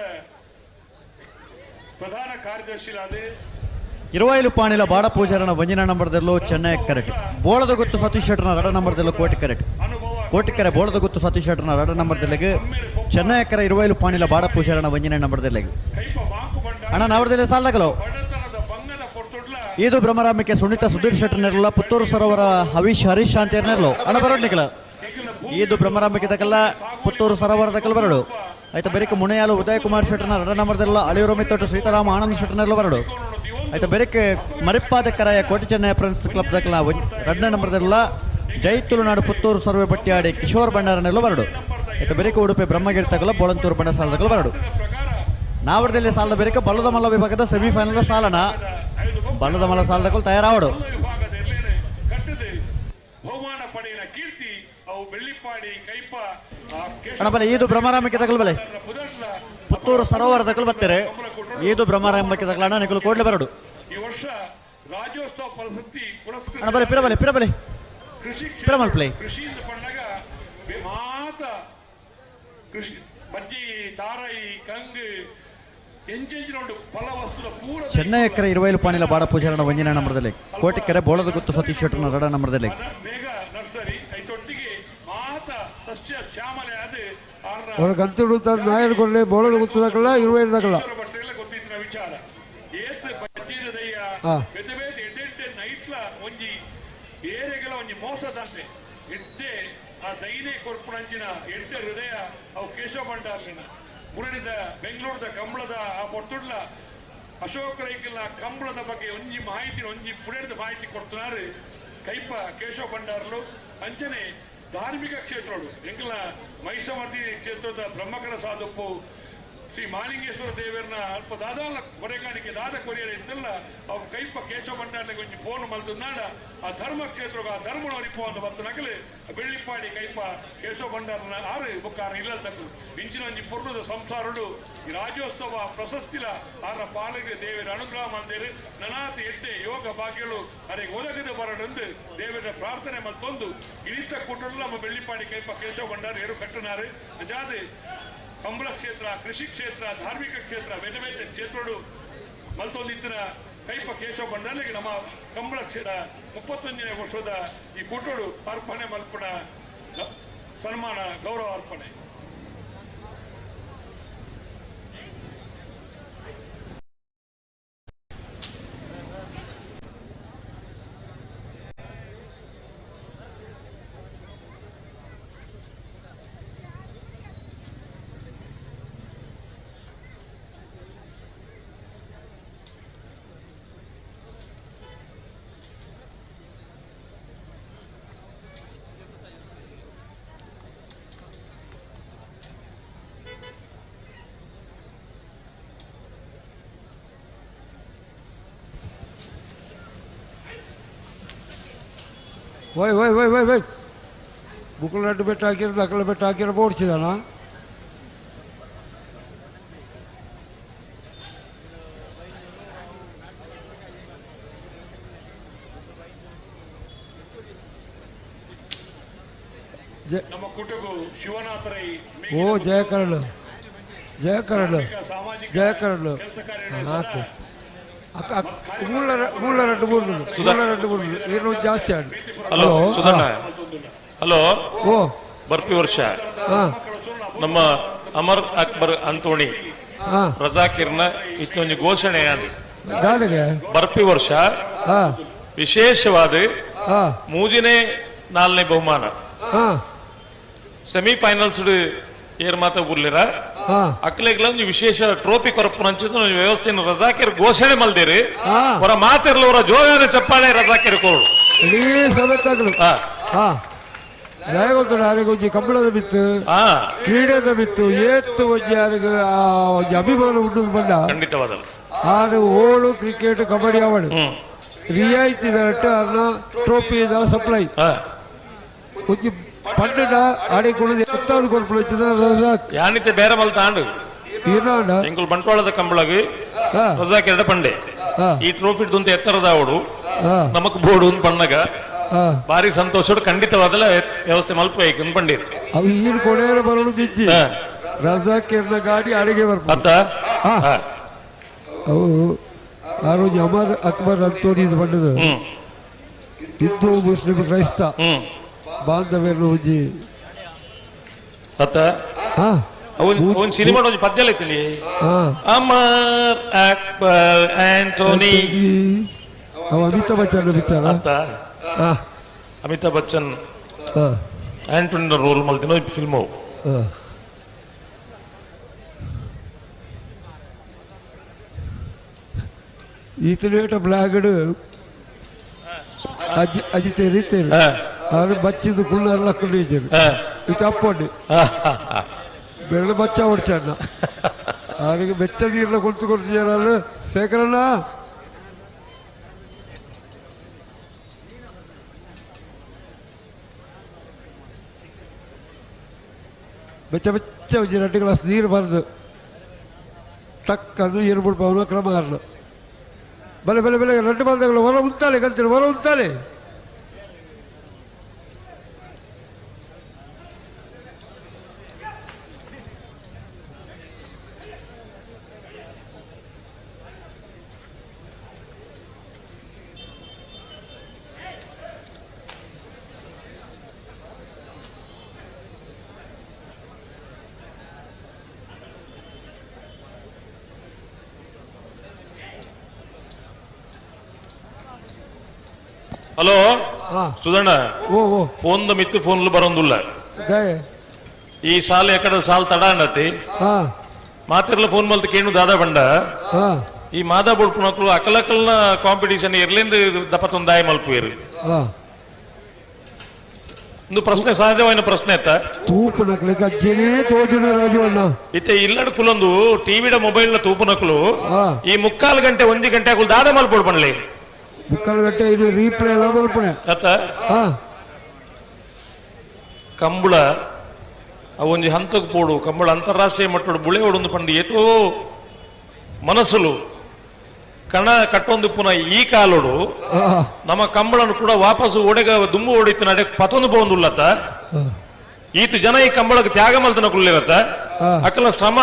ಪ್ರಧಾನ ಕಾರ್ಯದರ್ಶಿಲಾದ 20 ಪಾಣಿಲ ಬಾಡ ಪೂಜಾರನ ವಂಜನ ನಂಬರ್ದಲ್ಲೂ ಚೆನ್ನೈ ಕರೆಕ್ಟ್ ಬೋಳದ ಗೊತ್ತು ಸತೀಶ್ ಶೆಟ್ಟರ್ನ 2 ನಂಬರ್ದಲ್ಲೂ ಕೋಟಿ ಕರೆಕ್ಟ್ ಕೋಟಿಕೆರೆ ಬೋಳದ ಗೊತ್ತು ಸತೀಶ್ ಶೆಟ್ಟರ್ನ 2 ನಂಬರ್ದಲ್ಲಿಗೆ ಚೆನ್ನೈ ಕರೆ 20 ಪಾಣಿಲ ಬಾಡ ಪೂಜಾರನ ವಂಜನ ನಂಬರ್ದಲ್ಲಿಗೆ ಅಣ್ಣ ನವರದಲ್ಲಿ ಸಾಲದಗಳು ಇದು ಬ್ರಹ್ಮರಾಮಿಕೆ ಸುನೀತಾ ಸುಧೀರ್ ಶೆಟ್ಟರ್ ನೆರಲ ಪುತ್ತೂರು ಸರೋವರ ಹರೀಶ್ ಶಾಂತಿ ನೆರಲು ಅಣ್ಣ ಬರೋಡ್ ನಿಖಲ ಇದು ಬ್ರಹ್ಮರಾಮಿಕೆ ತಕಲ್ಲ ಪುತ್ತೂರು ಸರೋವರ ತಕಲ್ ಬರಡು ಆಯ್ತಾ ಬೆರಿಕ ಮುಣೆಯಾಲು ಉದಯ ಕುಮಾರ್ ಶೆಟ್ಟರ್ನ 2 ನಂಬರ್ದಲ್ಲ ಅಳಿಯೂರು ಮಿತ್ತೋಟು ಸೀತಾರಾಮ ಆನಂದ್ ಶೆಟ್ಟರ್ ನೆರಲು ಬರಡು ಆಯ್ತಾ ಬೆರಿಕ ಮರಿಪಾದ ಕರಾಯ ಕೋಟಿ ಚೆನ್ನೈ ಫ್ರೆಂಡ್ಸ್ ಕ್ಲಬ್ ತಕಲ 2 ನಂಬರ್ದಲ್ಲ ಜೈ ತುಳುನಾಡು ಪುತ್ತೂರು ಸರ್ವೆ ಬಟ್ಟಿಯಾಡಿ ಕಿಶೋರ್ ಭಂಡಾರ ನೆರಲು ಬರಡು ಆಯ್ತಾ ಬೆರಿಕ ಉಡುಪಿ ಬ್ರಹ್ಮಗಿರಿ ತಕಲ ಬೋಳಂತೂರು ಬಂಡ ಸಾಲದಕಲ್ ಬರಡು ನಾವಡದಲ್ಲಿ ಸಾಲದ ಬೇರೆ ಬಲ್ಲದ ಮಲ್ಲ ವಿಭಾಗದ ಸೆಮಿಫೈನಲ್ ಸಾಲನ ಬಲ್ಲದ ಮಲ್ಲ ಸಾಲದ ತಯಾರಾವಡು ವಿಭಾಗದಲ್ಲಿ ಕಟ್ಟದು ಬಹುಮಾನ ಪಡೆಯಿನ ಕೀರ್ತಿ ಅವು ಬೆಳ್ಳಿಪಾಡಿ ಕೈಪ ಅಣ್ಣ ಬಲೆ ಈದು ಬ್ರಹ್ಮರಾಮಕ್ಕೆ ತಗಲ್ ಬಲೆ ಪುತ್ತೂರು ಸರೋವರ ತಗಲ್ ಬರ್ತಾರೆ ಈದು ಬ್ರಹ್ಮರಾಮಕ್ಕೆ ತಗಲಣ್ಣ ನಿಖಲು ಕೋಡ್ಲೆ ಬರಡು ಈ ವರ್ಷ ರಾಜ್ಯೋತ್ಸವ ಪ್ರಶಸ್ತಿ ಪುರಸ್ಕೃತ ಅಣ್ಣ ಬಲೆ ಪಿರಬಲೆ ಕೃಷಿ ಪಿರಮಲ್ ಪ್ಲೇ ಕೃಷಿಯಿಂದ ಪಂಡಗ ಮಾತ ಕೃಷಿ ಬಜ್ಜಿ ತಾರಾಯಿ ಕಂಗು ಎಂಚೆಂಚಿನೊಂದು ಫಲ ವಸ್ತುದ ಪೂರ ಚೆನ್ನೈ ಎಕರೆ 20 ಪಾನಿಲ ಬಾಡ ಪೂಜಾರಣ ವಂಜನ ನಂಬರದಲ್ಲಿ ಕೋಟಿಕೆರೆ ಬೋಳದ ಗುತ್ತು ಸತೀಶ್ ಶೆಟ್ಟರ್ನ ರಡ ನಂಬರದಲ್ಲಿ ಮೇಘ ನರ್ಸರಿ ಐತೊಟ್ಟಿಗೆ ಮಾತ ಸಸ್ಯ ಶ್ಯಾಮಲೆ ಅದು ಅವ್ರ ಗಂತುಡು ನಾಯರ್ ಕೊಡ್ಲೆ ಬೋಳದ ಗೊತ್ತದಕ್ಕಲ್ಲ 25 ದಕ್ಕಲ್ಲ ಬಟ್ಟೆಲ್ಲ ಗೊತ್ತಿದ್ದ ವಿಚಾರ ಏತ್ ಬಜ್ಜಿದ ದಯ್ಯ ಬೇತೆ ಬೇತೆ ಎಡ್ಡೆ ನೈಟ್ಲ ಒಂಜಿ ಏರೆಗಳ ಒಂಜಿ ಮೋಸದಂತೆ ಎಡ್ಡೆ ಆ ದೈನೆ ಕೊರ್ಪುಣಂಚಿನ ಎಡ್ಡೆ ಹೃದಯ ಅವು ಕೇಶವ ಭಂಡಾರ್ಲಿನ ಮುರಳಿದ ಬೆಂಗಳೂರದ ಕಂಬಳದ ಆ ಪೊರ್ತುಡ್ಲ ಅಶೋಕ ರೈಕಲ್ನ ಕಂಬಳದ ಬಗ್ಗೆ ಒಂಜಿ ಮಾಹಿತಿ ಒಂಜಿ ಪುಡೆದ ಮಾಹಿತಿ ಕೊಡ್తున్నారు ಕೈಪ ಕೇಶವ ಭಂಡಾರ್ಲು ಅಂಚನೆ ಧಾರ್ಮಿಕ ಕ್ಷೇತ್ರಗಳು ಎಂಕಲ ಮೈಸಮರ್ತಿ ಕ್ಷೇತ್ರದ ಬ್ರಹ್ಮಕರ ಸಾಧುಪ್ಪು ಶ್ರೀ ಮಾಲಿಂಗೇಶ್ವರ ದೇವರನ್ನ ಅಲ್ಪ ದಾದಾಲ ಕೊರೆಗಾಣಿಕೆ ದಾದ ಕೊರಿಯರ್ ಇತ್ತಲ್ಲ ಅವು ಕೈಪ ಕೇಶವ ಭಂಡಾರ್ಲೆ ಒಂಜಿ ಫೋನ್ ಮಲ್ತುನಾಡ ಆ ಧರ್ಮ ಕ್ಷೇತ್ರ ಆ ಧರ್ಮನವರಿಪ್ಪು ಅಂತ ಬಂತು ನಕಲು ಬೆಳ್ಳಿಪ್ಪಾಡಿ ಕೈಪ ಕೇಶವ ಭಂಡಾರನ ಆರು ಬುಕ್ಕಾರ ಇಲ್ಲ ತಕ್ಕಲು ಇಂಚಿನ ಒಂಜಿ ಪುರ್ಣದ ಸಂಸಾರಡು ಈ ರಾಜ್ಯೋತ್ಸವ ಪ್ರಶಸ್ತಿಲ ಆರ ಪಾಲಗೆ ದೇವರ ಅನುಗ್ರಹ ಮಂದಿರು ನನಾತಿ ಎಡ್ಡೆ ಯೋಗ ಭಾಗ್ಯಗಳು ಅರೆಗೆ ಒದಗದ ಬರಡೆಂದು ದೇವರ ಪ್ರಾರ್ಥನೆ ಮತ್ತೊಂದು ಇನಿಷ್ಟ ಕೂಟಲು ನಮ್ಮ ಬೆಳ್ಳಿಪ್ಪಾಡಿ ಕೈಪ ಕೇಶವ ಭಂಡಾರ ಏರು ಕಟ್ಟನಾರು ಅಜಾದೆ ಕಂಬಳ ಕ್ಷೇತ್ರ ಕೃಷಿ ಕ್ಷೇತ್ರ ಧಾರ್ಮಿಕ ಕ್ಷೇತ್ರ ಬೇರೆ ಬೇರೆ ಕ್ಷೇತ್ರಗಳು ಮಲ್ತೊಂದಿತ್ತಿನ ಕೈಪ ಕೇಶವ ಭಂಡಾರಿಗೆ ನಮ್ಮ ಕಂಬಳ ಕ್ಷೇತ್ರ 31ನೇ ವರ್ಷದ ಈ ಕೂಟೋಡು ಅರ್ಪಣೆ ಮಲ್ಪುಣ ಸನ್ಮಾನ ಗೌರವ ಅರ್ಪಣೆ ವೈ ಬುಕ್ಕಲ ಅಡ್ಡು ಬೆಟ್ಟ ಹಾಕಿರೋದು ಅಕ್ಕಲ ಬೆಟ್ಟ ಹಾಕಿರೋ ಓಡಿಸಿದಾನ ನಮ್ಮ ಕುಟುಂಬ ಶಿವನಾಥರೈ ಓ ಜಯಕರಳು ಜಯಕರಳು ಹಾಕು ಮೂಲ రెండు ಮೂರು ಏನು ಜಾಸ್ತಿ ಆಡು ಹಲೋ ಸುಧಣ್ಣ ಹಲೋ ಓ ಬರ್ಪಿ ವರ್ಷ ನಮ್ಮ ಅಮರ್ ಅಕ್ಬರ್ ಅಂತೋಣಿ ರಜಾಕಿರ್ನ ಇಷ್ಟೊಂದು ಘೋಷಣೆ ದಾದಗೆ ಬರ್ಪಿ ವರ್ಷ ವಿಶೇಷವಾದ ಮೂಜಿನೇ 4ನೇ ಬಹುಮಾನ ಸೆಮಿಫೈನಲ್ಸ್ ಏರ್ ಮಾತ ಊರ್ಲಿರ ಅಕ್ಲೆಗ್ಲ ಒಂದು ವಿಶೇಷ ಟ್ರೋಫಿ ಕೊರಪುನಂಚಿದ ವ್ಯವಸ್ಥೆಯನ್ನು ರಜಾಕಿರ್ ಘೋಷಣೆ ಮಲ್ದಿರಿ ಅವರ ಮಾತಿರ್ಲ ಅವರ ಜೋರಾದ ಚಪ್ಪಾಳೆ ರಜಾಕಿರ್ ಕೋರು ಇಡೀ ಸಮೇತಗಳು ಜಯಗೊಂದು ಯಾರಿಗೆ ಒಂಜಿ ಕಂಬಳದ ಬಿತ್ತು ಕ್ರೀಡೆದ ಬಿತ್ತು ಏತ್ತು ಒಂಜಿ ಯಾರಿಗೆ ಒಂಜಿ ಅಭಿಮಾನ ಉಂಟು ಬಂದ ಖಂಡಿತವಾದ ಆರು ಓಳು ಕ್ರಿಕೆಟ್ ಕಬಡ್ಡಿ ಆವಡು ರಿಯಾಯಿತಿ ದರಟ್ಟು ಅನ್ನ ಟ್ರೋಫಿ ಸಪ್ಲೈ ಒಂಜಿ ಪಂಡ ಆಡಿ ಕುಳಿದು ಎತ್ತಾದ ಕೊರ್ಪುಳ ಯಾನಿತೆ ಬೇರೆ ಮಲ್ ತಾಂಡು ಎಂಕುಲ್ ಬಂಟ್ವಾಳದ ಕಂಬಳಗಿ ರಜಾಕಿರಡ ಪಂಡೆ ಈ ಟ್ರೋಫಿ ದುಂತ ಎತ್ತರದ ಅವಡು ನಮಕ್ ಬೋಡು ಪಣ್ಣಗ ಬಾರಿ ಸಂತೋಷ ಖಂಡಿತವಾದ ವ್ಯವಸ್ಥೆ ಮಲ್ಪ ಪಂಡೀರ್ ಅವು ಈರು ಕೊನೆಯ ಬರೋದು ದಿಜ್ಜಿ ರಜಾಕಿರ್ನ ಗಾಡಿ ಅಡಿಗೆ ಬರ್ಬೋದು ಅತ್ತ ಅವು ಆರು ಅಮರ್ ಅಕ್ಬರ್ ಅಂತೋನಿ ಇದು ಬಂಡದು ಹಿಂದೂ ಮುಸ್ಲಿಂ ಕ್ರೈಸ್ತ ಬಾಂಧವ್ಯನು ಒಂಜಿ ಅತ್ತ ಅವನ್ ಸಿನಿಮಾ ಒಂದು ಪದ್ಯ ಐತಿ ಅಮರ್ ಅಕ್ಬರ್ ಆಂಟೋನಿ ಅವ ಅಮಿತಾಬ್ ಬಚ್ಚನ್ ವಿಚಾರ ಅಂತ ಅಮಿತಾಬ್ ಬಚ್ಚನ್ ಆಂಟೋನಿ ರೋಲ್ ಮಲ್ತಿನ ಫಿಲ್ಮು ಈತನೇಟ ಬ್ಲಾಗಡ್ ಅಜಿತೇರಿ ಅವರು ಬಚ್ಚಿದ್ದು ಕುಳ್ಳರ್ಲ ಕುಳ್ಳಿದ್ರು ಇದು ಅಪ್ಪೊಂಡು ಬೆರಳು ಬಚ್ಚ ಹೊಡ್ಚಣ್ಣ ಅವರಿಗೆ ಬೆಚ್ಚ ನೀರನ್ನ ಕೊಡ್ತು ಕೊಡ್ತಿದ್ದಾರಲ್ಲ ಶೇಖರಣ್ಣ. ಬೆಚ್ಚ ಬೆಚ್ಚ ಒಂಜಿ 2 ಗ್ಲಾಸ್ ನೀರು ಬರೆದು ಟಕ್ ಅದು ನೀರು ಬಿಡ್ಬವನ ಕ್ರಮ ಕಾರಣ ಬಲೆ ಬಲೆ ಬೆಲೆ 2 ಬಾಂಧಗಳು ಹೊರ ಉಂತಾಳೆ ಕಂತೀನಿ ಹೊರ ಉಂತಾಳೆ. ಹಲೋ ಹಾ ಸುಧಣ್ಣ, ಓ ಓ ಫೋನ್ ಮಿತ್ತು ಫೋನ್ಲು ಬರೋದಿಲ್ಲ. ದಯ ಈ ಸಾಲ ಎಕಡೆ ಸಾಲ ತಡ ಅನ್ನತಿ ಹಾ ಮಾತಿರ್ಲ ಫೋನ್ ಮಲ್ತ ಕೇಳು ದಾದಾ ಬಂಡ ಹಾ ಈ ಮಾದಾ ಬುಡ್ಪುನಕ್ಲು ಅಕಲಕಲ್ನ ಕಾಂಪಿಟೇಷನ್ ಇರ್ಲಿಂದ ದಪತ್ತೊಂದು ದಾಯ ಮಲ್ಪುವೇರು. ಹಾ ಒಂದು ಪ್ರಶ್ನೆ ಸಹಜವಾದ ಪ್ರಶ್ನೆ ಆಯ್ತಾ ತೂಪು ನಕ್ಲೆ ಗಜ್ಜೆನೇ ತೋಜುನ ರಾಜವಣ್ಣ ಇತ್ತೆ ಇಲ್ಲಡ್ ಕುಲೊಂದು ಟಿವಿಡ ಮೊಬೈಲ್ ನ ತೂಪು ನಕ್ಲು ಹಾ ಈ 3/4 ಗಂಟೆ 1 ಗಂಟೆ ಆಕುಲ್ ದಾದ ಮಲ್ಪೋಡ್ ಬಣ್ಲಿ 3/4 ಗಂಟೆ ಇದು ರೀಪ್ಲೇ ಎಲ್ಲ ಮಲ್ಪಣೆ ಅತ್ತ ಹಾ ಕಂಬಳ ಅವೊಂಜಿ ಹಂತಕ್ಕೆ ಪೋಡು ಕಂಬಳ ಅಂತಾರಾಷ್ಟ್ರೀಯ ಮಟ್ಟದ ಬುಳೆ ಹೊಡೊಂದು ಪಂಡು ಏತೋ ಮನಸ್ಸುಲು ಕಣ ಕಟ್ಟೊಂದು ಪುನಃ ಈ ಕಾಲೋಡು ಹಾ ನಮ್ಮ ಕಂಬಳನ್ನು ಕೂಡ ವಾಪಸ್ಸು ಒಡೆಗ ದುಂಬು ಹೊಡಿತು ನಡೆ ಪತೊಂದು ಬೋಂದುಲ್ಲತ್ತ ಈತು ಜನ ಈ ಕಂಬಳಕ್ಕೆ ತ್ಯಾಗ ಮಲ್ತನ ಕುಳ್ಳಿರತ್ತ ಅಕಲ ಶ್ರಮ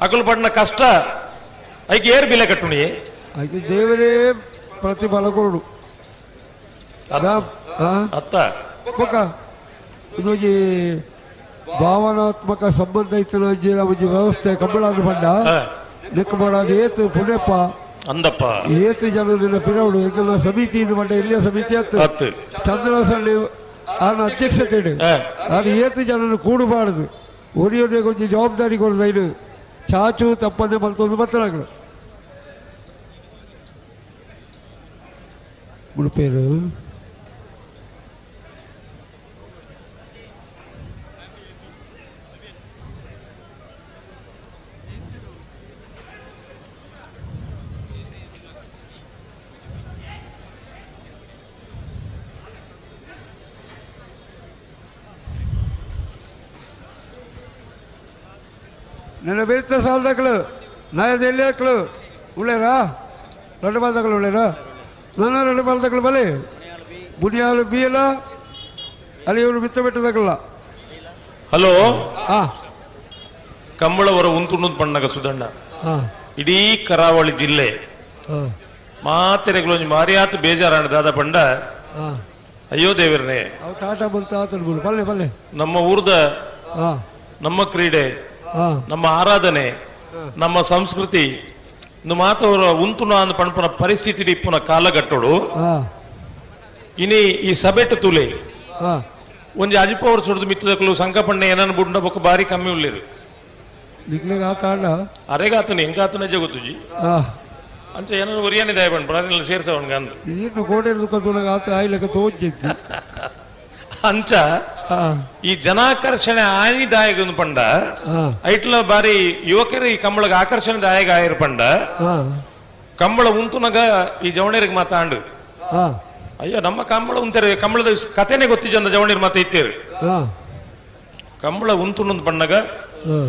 ಅಕಲು ಪಡ್ನ ಕಷ್ಟ ಐಕೆ ಏರ್ ಬಿಲೆ ಕಟ್ಟುನಿ ಆಕೆ ದೇವರೇ ಪ್ರತಿಫಲ ಕೊಡು ಅತ್ತ ಪಕ್ಕ ಇದು ಈ ಭಾವನಾತ್ಮಕ ಸಂಬಂಧ ಇತ್ತು ಒಂಜಿ ವ್ಯವಸ್ಥೆ ಕಂಬಳಾದ ಪಂಡ ನೆಕ್ ಮಾಡೋದು ಏತು ಪುಣೆಪ್ಪ ಅಂದಪ್ಪ ಏತು ಜನದಿನ ಪಿರವಡು ಇದೆಲ್ಲ ಸಮಿತಿ ಇದು ಪಂಡ ಇಲ್ಲಿಯ ಸಮಿತಿ ಹತ್ತು ಚಂದ್ರಸಳ್ಳಿ ಆನ ಅಧ್ಯಕ್ಷತೆ ಅದು ಏತು ಜನನು ಕೂಡಬಾರದು ಒರಿಯೊಡೆ ಕೊಂಚ ಜವಾಬ್ದಾರಿ ಕೊಡದ ಇದು ಚಾಚು ತಪ್ಪದೆ ಮಲ್ತೊಂದು ಬತ್ತನಾಗ್ಲು ಉಡುಪೇರು ನನ್ನ ಬೆರಿತ ಸಾಲದಾಕಳು ನಾಯದ ಎಲ್ಲಿ ಹಾಕಳು ಉಳ್ಳೇರಾ 2 ಬಾಲ್ದಾಕಳು ಉಳ್ಳೇರಾ ನಾನು 2 ಬಾಲ್ದಾಕಳು ಬಲೆ ಬುನಿಯಾಲು ಬೀಲ ಅಲ್ಲಿ ಇವರು ಬಿತ್ತ ಬೆಟ್ಟದಾಕಲ್ಲ. ಹಲೋ ಹಾ ಕಂಬಳವರ ಉಂತುಣ್ಣದ್ ಪಣ್ಣಗ ಸುಧಣ್ಣ ಹಾ ಇಡೀ ಕರಾವಳಿ ಜಿಲ್ಲೆ ಹಾ ಮಾತೆರೆಗಳೊಂದು ಮಾರಿಯಾತು ಬೇಜಾರಾಣ ದಾದ ಪಂಡ ಹಾ ಅಯ್ಯೋ ದೇವರನೇ ಅವು ಟಾಟಾ ಬಂತ ಆತಡ್ಬೋದು ಬಲ್ಲೆ ಬಲ್ಲೆ ನಮ್ಮ ಊರ್ದ ಹಾ ನಮ್ಮ ಕ್ರೀಡೆ ಹಾ ನಮ್ಮ ಆರಾಧನೆ ನಮ್ಮ ಸಂಸ್ಕೃತಿ ಮಾತವರ ಉಂತುನ ಅಂದ್ ಪಣಪನ ಪರಿಸ್ಥಿತಿ ಇಪ್ಪುನ ಕಾಲಘಟ್ಟೋಡು ಹಾ ಇನಿ ಈ ಸಭೆಟ್ ತುಲೆ ಹಾ ಒಂಜಿ ಅಜಿಪವರ್ ಸುಡ್ದು ಮಿತ್ತದಕ್ಕಲು ಸಂಕಪಣ್ಣೆ ಏನನ್ನು ಬುಡ್ನ ಬೊಕ್ಕ ಬಾರಿ ಕಮ್ಮಿ ಉಳ್ಳಿರು ನಿಕ್ಲೆಗೆ ಆತ ಆಡ ಅರೆಗಾತನ ಹೆಂಗಾತನ ಜಗುತ್ತುಜಿ ಹಾ ಅಂಚ ಏನನ್ನು ಒರಿಯಾನಿ ದಾಯ ಬಣ್ಣ ಅದನ್ನೆಲ್ಲ ಸೇರ್ಸವನ್ಗ ಅಂದ್ ಇನ್ನು ಕೋಟೆ ದುಃಖದೊಳಗ ಆತ ಆಯ್ಲಕ ತೋಜಿತ್ತು ಅಂಚ ಹಾ ಈ ಜನಾಕರ್ಷಣೆ ಆನಿ ದಾಯಗ ಪಂಡ ಹಾ ಐಟ್ಲ ಬಾರಿ ಯುವಕರು ಈ ಕಂಬಳಗ ಆಕರ್ಷಣೆ ದಾಯಗ ಆಯಿರ್ ಪಂಡ ಹಾ ಕಂಬಳ ಉಂತುನಗ ಈ ಜವಣರಿಗೆ ಮಾತಾಂಡು ಹಾ ಅಯ್ಯೋ ನಮ್ಮ ಕಂಬಳ ಉಂತಾರೆ ಕಂಬಳದ ಕಥೆನೆ ಗೊತ್ತಿಜ ಅಂದ ಜವಣಿರ್ ಮಾತ ಇತ್ತೇರು ಹಾ ಕಂಬಳ ಉಂತುನೊಂದು ಪಣ್ಣಗ ಹಾ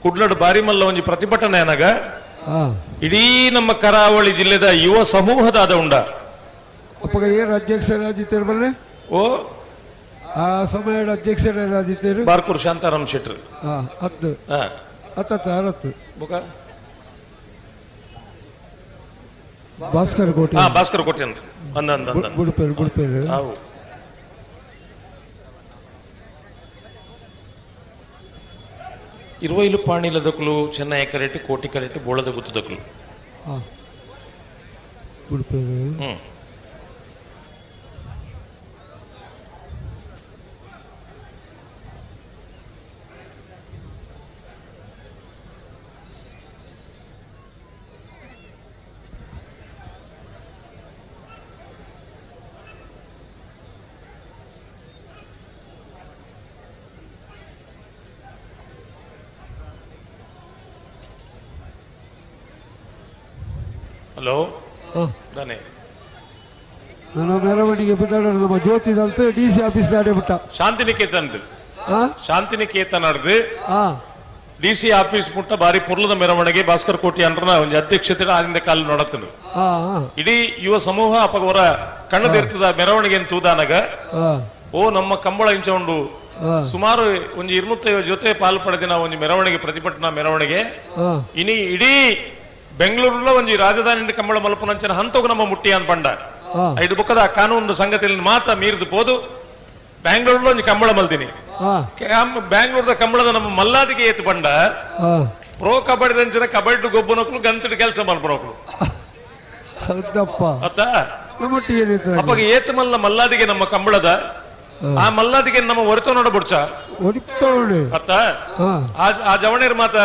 ಕುಡ್ಲಡ್ ಬಾರಿ ಮಲ್ಲ ಒಂಜಿ ಪ್ರತಿಭಟನೆ ಅನಗ ಹಾ ಇಡೀ ನಮ್ಮ ಕರಾವಳಿ ಜಿಲ್ಲೆದ ಯುವ ಸಮೂಹದಾದ ಉಂಡ ಅಪ್ಪಗ ಏನು ಅಧ್ಯಕ್ಷರಾದಿತ್ತೇರು ಬಲ್ಲೆ ಓ ಆ ಸಮಯದ ಅಧ್ಯಕ್ಷರಾದಿತ್ತೇರು ಬಾರ್ಕೂರ್ ಶಾಂತಾರಾಮ್ ಶೆಟ್ರು ಹಾ ಹತ್ತು ಹಾ ಹತ್ತತ್ತು ಅರತ್ತು ಬುಕ ಭಾಸ್ಕರ್ ಕೋಟೆ ಹಾ ಭಾಸ್ಕರ್ ಕೊಟ್ಟೇನ್ರಿ ಅಂದ ಅಂದ ಅಂದ ಬುಡ್ಪೇರು ಬುಡ್ಪೇರು ಹಾವು ಇರುವೈಲು ಪಾಣಿಲದಕ್ಕಲು ಚೆನ್ನೈ ಕರೆಟ್ಟು ಕೋಟಿ ಕರೆಟ್ಟು ಬೋಳದ ಗುತ್ತದಕ್ಕಲು ಹಾ ಬುಡ್ಪೇರು ಹ್ಮ್ ಹಲೋ ಹಾಂ ದಾನೆ ನನ್ನ ಮೆರವಣಿಗೆ ಬಿದ್ದಾಡ ನಮ್ಮ ಜ್ಯೋತಿ ದಂತ ಡಿ ಸಿ ಆಫೀಸ್ ದಾಡೆ ಬಿಟ್ಟ ಶಾಂತಿನಿಕೇತನ್ ಹಾಂ ಶಾಂತಿನಿಕೇತನ್ ನಡೆದು ಹಾಂ ಡಿ ಸಿ ಆಫೀಸ್ ಮುಟ್ಟ ಬಾರಿ ಪುರ್ಲದ ಮೆರವಣಿಗೆ ಭಾಸ್ಕರ್ ಕೋಟಿ ಅಂಡ್ರನ ಒಂದು ಅಧ್ಯಕ್ಷತೆ ಆದಿಂದ ಕಾಲ ನೋಡತ್ತನು ಹಾಂ ಇಡೀ ಯುವ ಸಮೂಹ ಅಪಗವರ ಕಣ್ಣದಿರ್ತದ ಮೆರವಣಿಗೆ ತೂದಾನಾಗ ಹಾಂ ಓ ನಮ್ಮ ಕಂಬಳ ಇಂಚೊಂಡು ಸುಮಾರು ಒಂದು 250 ಜೊತೆ ಪಾಲು ಪಡೆದಿನ ಒಂದು ಮೆರವಣಿಗೆ ಪ್ರತಿಭಟನಾ ಮೆರವಣಿಗೆ ಹಾಂ ಇನಿ ಇಡೀ ಬೆಂಗಳೂರುలో ಒಂದು ರಾಜಧಾನಿ ಕಂಬಳ ಮಲ್ಪನಂಚನ ಹಂತೋಗ ನಮ್ಮ ಮುಟ್ಟಿ ಅಂತ ಬಂಡ ಐದು ಬುಕ್ಕದ ಕಾನೂನು ಸಂಗತಿಯಲ್ಲಿ ಮಾತ್ರ ಮೀರಿದು ಪೋದು ಬ್ಯಾಂಗ್ಳೂರ್లో ಒಂದು ಕಂಬಳ ಮಲ್ತೀನಿ ಬ್ಯಾಂಗ್ಳೂರ್ದ ಕಂಬಳದ ನಮ್ಮ ಮಲ್ಲಾದಿಗೆ ಏತು ಬಂಡ ಹಾಂ ಪ್ರೋ ಕಬಡ್ಡಿ ದಂಚಿನ ಕಬಡ್ಡಿ ಗೊಬ್ಬನಕ್ಲು ಗಂತಡಿ ಕೆಲಸ ಮಲ್ಪನೋಕ್ಲು ಹೌದಪ್ಪ ಅತ್ತ ನಮ್ಮೊಟ್ಟಿಗೆ ಏನೈತ್ರ ಅಪ್ಪಗೆ ಏತು ಮಲ್ಲ ಮಲ್ಲಾದಿಗೆ ನಮ್ಮ ಕಂಬಳದ ಆ ಮಲ್ಲಾದಿಗೆ ನಮ್ಮ ಹೊರತು ನೋಡ ಬುಡ್ಚ ಒರಿಪ್ತವಣೆ ಅತ್ತ ಹಾಂ ಆ ಜವಣೇರ್ ಮಾತ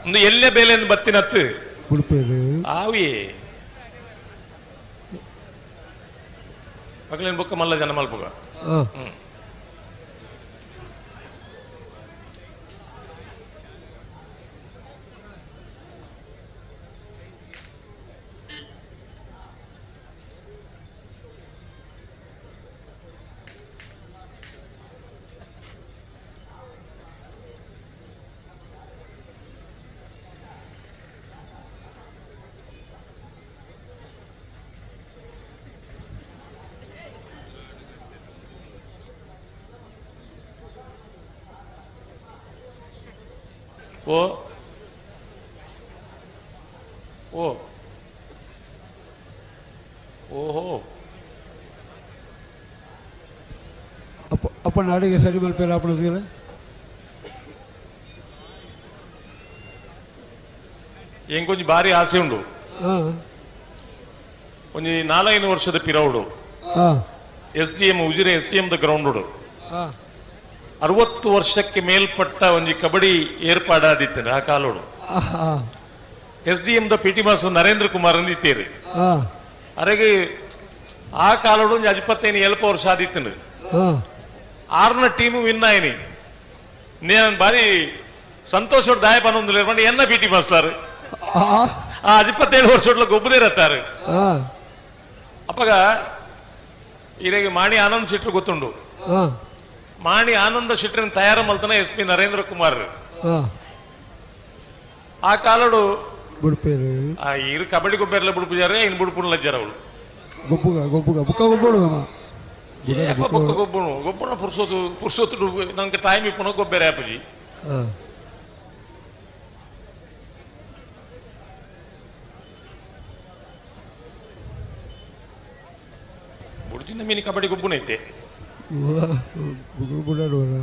ಒಂದು ಎಲ್ಲೇ ಬೇಲೆ ಬತ್ತಿನತ್ತು ಬಿಡ್ಪೇನೆ ಆವಿ ಮಕ್ಕಳೇನು ಬುಕ್ಕ ಮಲ್ಲ ಜನ ಮಲ್ಪುಗ ಹಾಂ ಓ ಓ ಓಹೋ ಅಪ್ಪ ನಾಡಿಗೆ ಸರಿ ಮಲ್ಪೇರ ಅಪ್ಪಣದಿರ ಎಂಕೊಂಚು ಭಾರಿ ಆಸೆ ಉಂಡು ಹಾಂ ಒಂದು 4 ವರ್ಷದ ಪಿರೌಡು ಹಾಂ SDM Ujire SDM the ground ಹಾಂ 60 ವರ್ಷಕ್ಕೆ ಮೇಲ್ಪಟ್ಟ ಒಂದು ಕಬಡ್ಡಿ ಏರ್ಪಾಡಾದಿತ್ತೇನೆ ಆ ಕಾಲೋಡು ಹಾಂ SDM ದ PT ಮಾಸ್ಟರ್ ನರೇಂದ್ರ ಕುಮಾರ್ ಅಂದಿತ್ತೇರಿ ಹಾಂ ಅರೆಗೆ ಆ ಕಾಲೋಡು ಒಂದು 25 ಎಲ್ಪ ವರ್ಷ ಆದಿತ್ತೇನೆ ಹಾಂ 6ನ ಟೀಮು ವಿನ್ ಆಯ್ನಿ నేను భారీ సంతోషోడు దాయపనుంది లేకుండా ఎన్న PT మాస్టర్ ಹಾಂ ఆ 27 ವರ್ಷೋಡ್ಲ ಗೊಬ್ಬದೇರತ್ತಾರೆ ಹಾಂ ಅಪ್ಪಗ ಇರೆಗೆ ಮಾಣಿ ಆನಂದ್ ಶೆಟ್ರು ಗೊತ್ತುಂಡು ಹಾಂ ಮಾಣಿ ಆನಂದ ಶೆಟ್ರಿನ ತಯಾರ ಮಲ್ತನ SP ನರೇಂದ್ರ ಕುಮಾರ್ ಹಾಂ ಆ ಕಾಲಡು ಬಿಡ್ಪೇರು ಆ ಇರು ಕಬಡ್ಡಿ ಗೊಬ್ಬೆರ್ಲ ಬಿಡ್ಪುಜಾರೆ ಇನ್ ಬಿಡ್ಪುಣ ಲಜ್ಜಾರ ಅವಳು ಗೊಬ್ಬುಗ ಬುಕ್ಕ ಗೊಬ್ಬುಡುದಮ್ಮ ಗೊಬ್ಬಣ ಪುರ್ಸೋತು ನಂಗೆ ಟೈಮ್ ಇಪ್ಪನ ಗೊಬ್ಬೆರೆ ಅಪ್ಪಜಿ ಹಾಂ ಬುಡ್ಜಿನ ಮೀನಿ ಕಬಡ್ಡಿ ಗೊಬ್ಬನ ಐತೆ ಬುಡಾಡುವರ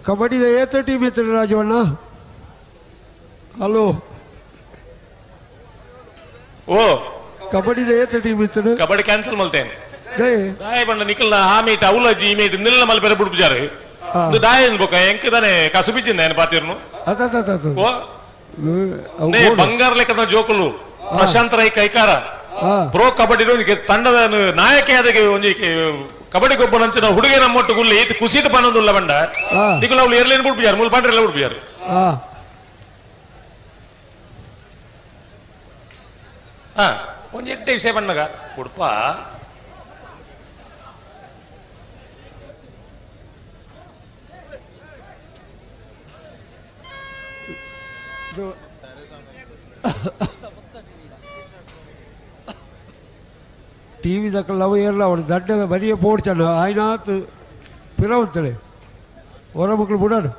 ಕಬಡ್ಡಿದ ಏತ ಟೀಮ್ ಇತ್ತು ರಾಜವಣ್ಣ ಹಲೋ ಓ ಕಬಡ್ಡಿದ ಏತ ಟೀಮ್ ಇತ್ತು ಕಬಡ್ಡಿ ಕ್ಯಾನ್ಸಲ್ ಮಲ್ತೇನೆ ಡೇ ದಾಯ ಬಂಡ ನಿಖಲ್ ಆ ಮೀಟ್ ಅವಲಜ್ಜಿ ಈ ಮೀಟ್ ನಿಲ್ಲ ಮಲ್ಪೆರೆ ಬಿಡ್ಬಿಜಾರು ದಾಯ ಬೊಕ ಎಂಕ್ ತಾನೆ ಕಸುಬಿಚ್ಚಿಂದ ಏನು ಪಾತಿರ್ನು ಅದ ಓ ನೇ ಬಂಗಾರ ಲೆಕ್ಕದ ಜೋಕುಲು ಪ್ರಶಾಂತ್ ರೈ ಕೈಕಾರ ಪ್ರೋ ಕಬಡ್ಡಿ ತಂಡದ ನಾಯಕಿ ಅದಕ್ಕೆ ಒಂದು ಕಬಡ್ಡಿ ಗೊಬ್ಬರ ಹುಡುಗಿ ನಮ್ಮೊಟ್ಟು ಗುಲ್ಲಿ ಈತ ಕುಸಿತ ಪನ್ನೊಂದುಲ್ಲ ಬಂಡ ನಿಖಲ್ ಅವ್ಳು ಎರ್ಲೇನು ಬಿಡ್ಬಿಜಾರು ಮೂಲ ಪಾಂಡ್ರೆ ಎಲ್ಲ ಬಿಡ್ಬಿಜಾರು ಹಾ ಒಂದು 8 ವಿಷಯ ಬಣ್ಣಗ ಉಡುಪ టీవీ దగ్గర లవ్ ఇయర్లో వాడు దడ్డగా మరీ పోడ్చాడు ఆయన పిలవుతాడు ఒరముక్కలు పుడాడు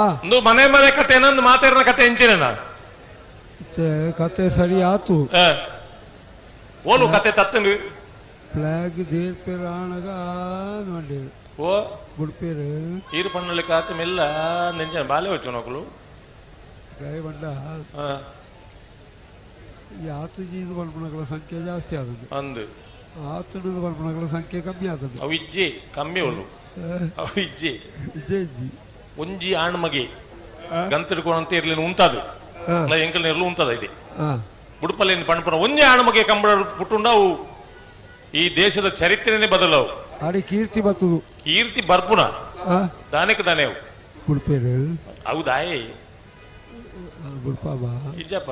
ಒಂದು ಮನೆ ಮನೆ ಕತೆ ಏನೊಂದು ಮಾತಾಡಿನ ಕತೆ ಎಂಚಿನ ಕತೆ ಸರಿ ಆತು ಓಲು ಕತೆ ತತ್ತನು ಫ್ಲಾಗ್ ದೇರ್ ಪೇರ್ ಆಣಗ ನೋಡಿರು ಓ ಬುಡ್ಪೇರು ಈರು ಪಣ್ಣಲ್ಲಿ ಕಾತು ಮೆಲ್ಲ ನೆಂಜ ಬಾಲೆ ಹೊಚ್ಚು ನೋಕಲು ಗಾಯ ಬಂಡ ಈ ಆತು ಜೀದು ಬಣ್ಮಣಗಳ ಸಂಖ್ಯೆ ಜಾಸ್ತಿ ಆದದ್ದು ಅಂದು ಆತನದ ಬಣ್ಮಣಗಳ ಸಂಖ್ಯೆ ಕಮ್ಮಿ ಆದದ್ದು ಅವು ಇಜ್ಜೆ ಕಮ್ಮಿ ಒಳ್ಳು ಅವು ಇಜ್ಜೆ ಇದ್ದೇ ಇದ್ದಿ ಒಂಜಿ ಆಣ್ಮಗೆ ಗಂತಿಡ್ಕೊಂಡಂತ ಇರ್ಲಿನ ಉಂಟದು ಎಂಕಲ್ ಇರ್ಲು ಉಂಟದ ಇದೆ ಬುಡುಪಲ್ಲಿ ಪಣ್ಪುನ ಒಂಜಿ ಆಣ್ಮಗೆ ಕಂಬಳ ಪುಟ್ಟುಂಡ ಅವು ಈ ದೇಶದ ಚರಿತ್ರೆನೇ ಬದಲವು ಆಡಿ ಕೀರ್ತಿ ಬತ್ತದು ಕೀರ್ತಿ ಬರ್ಪುನ ದಾನೆಕ್ ದಾನೆ ಅವು ಬುಡ್ಪೇರು ಹೌದಾಯೇ ಬುಡ್ಪಾಬ ಇಜ್ಜಪ್ಪ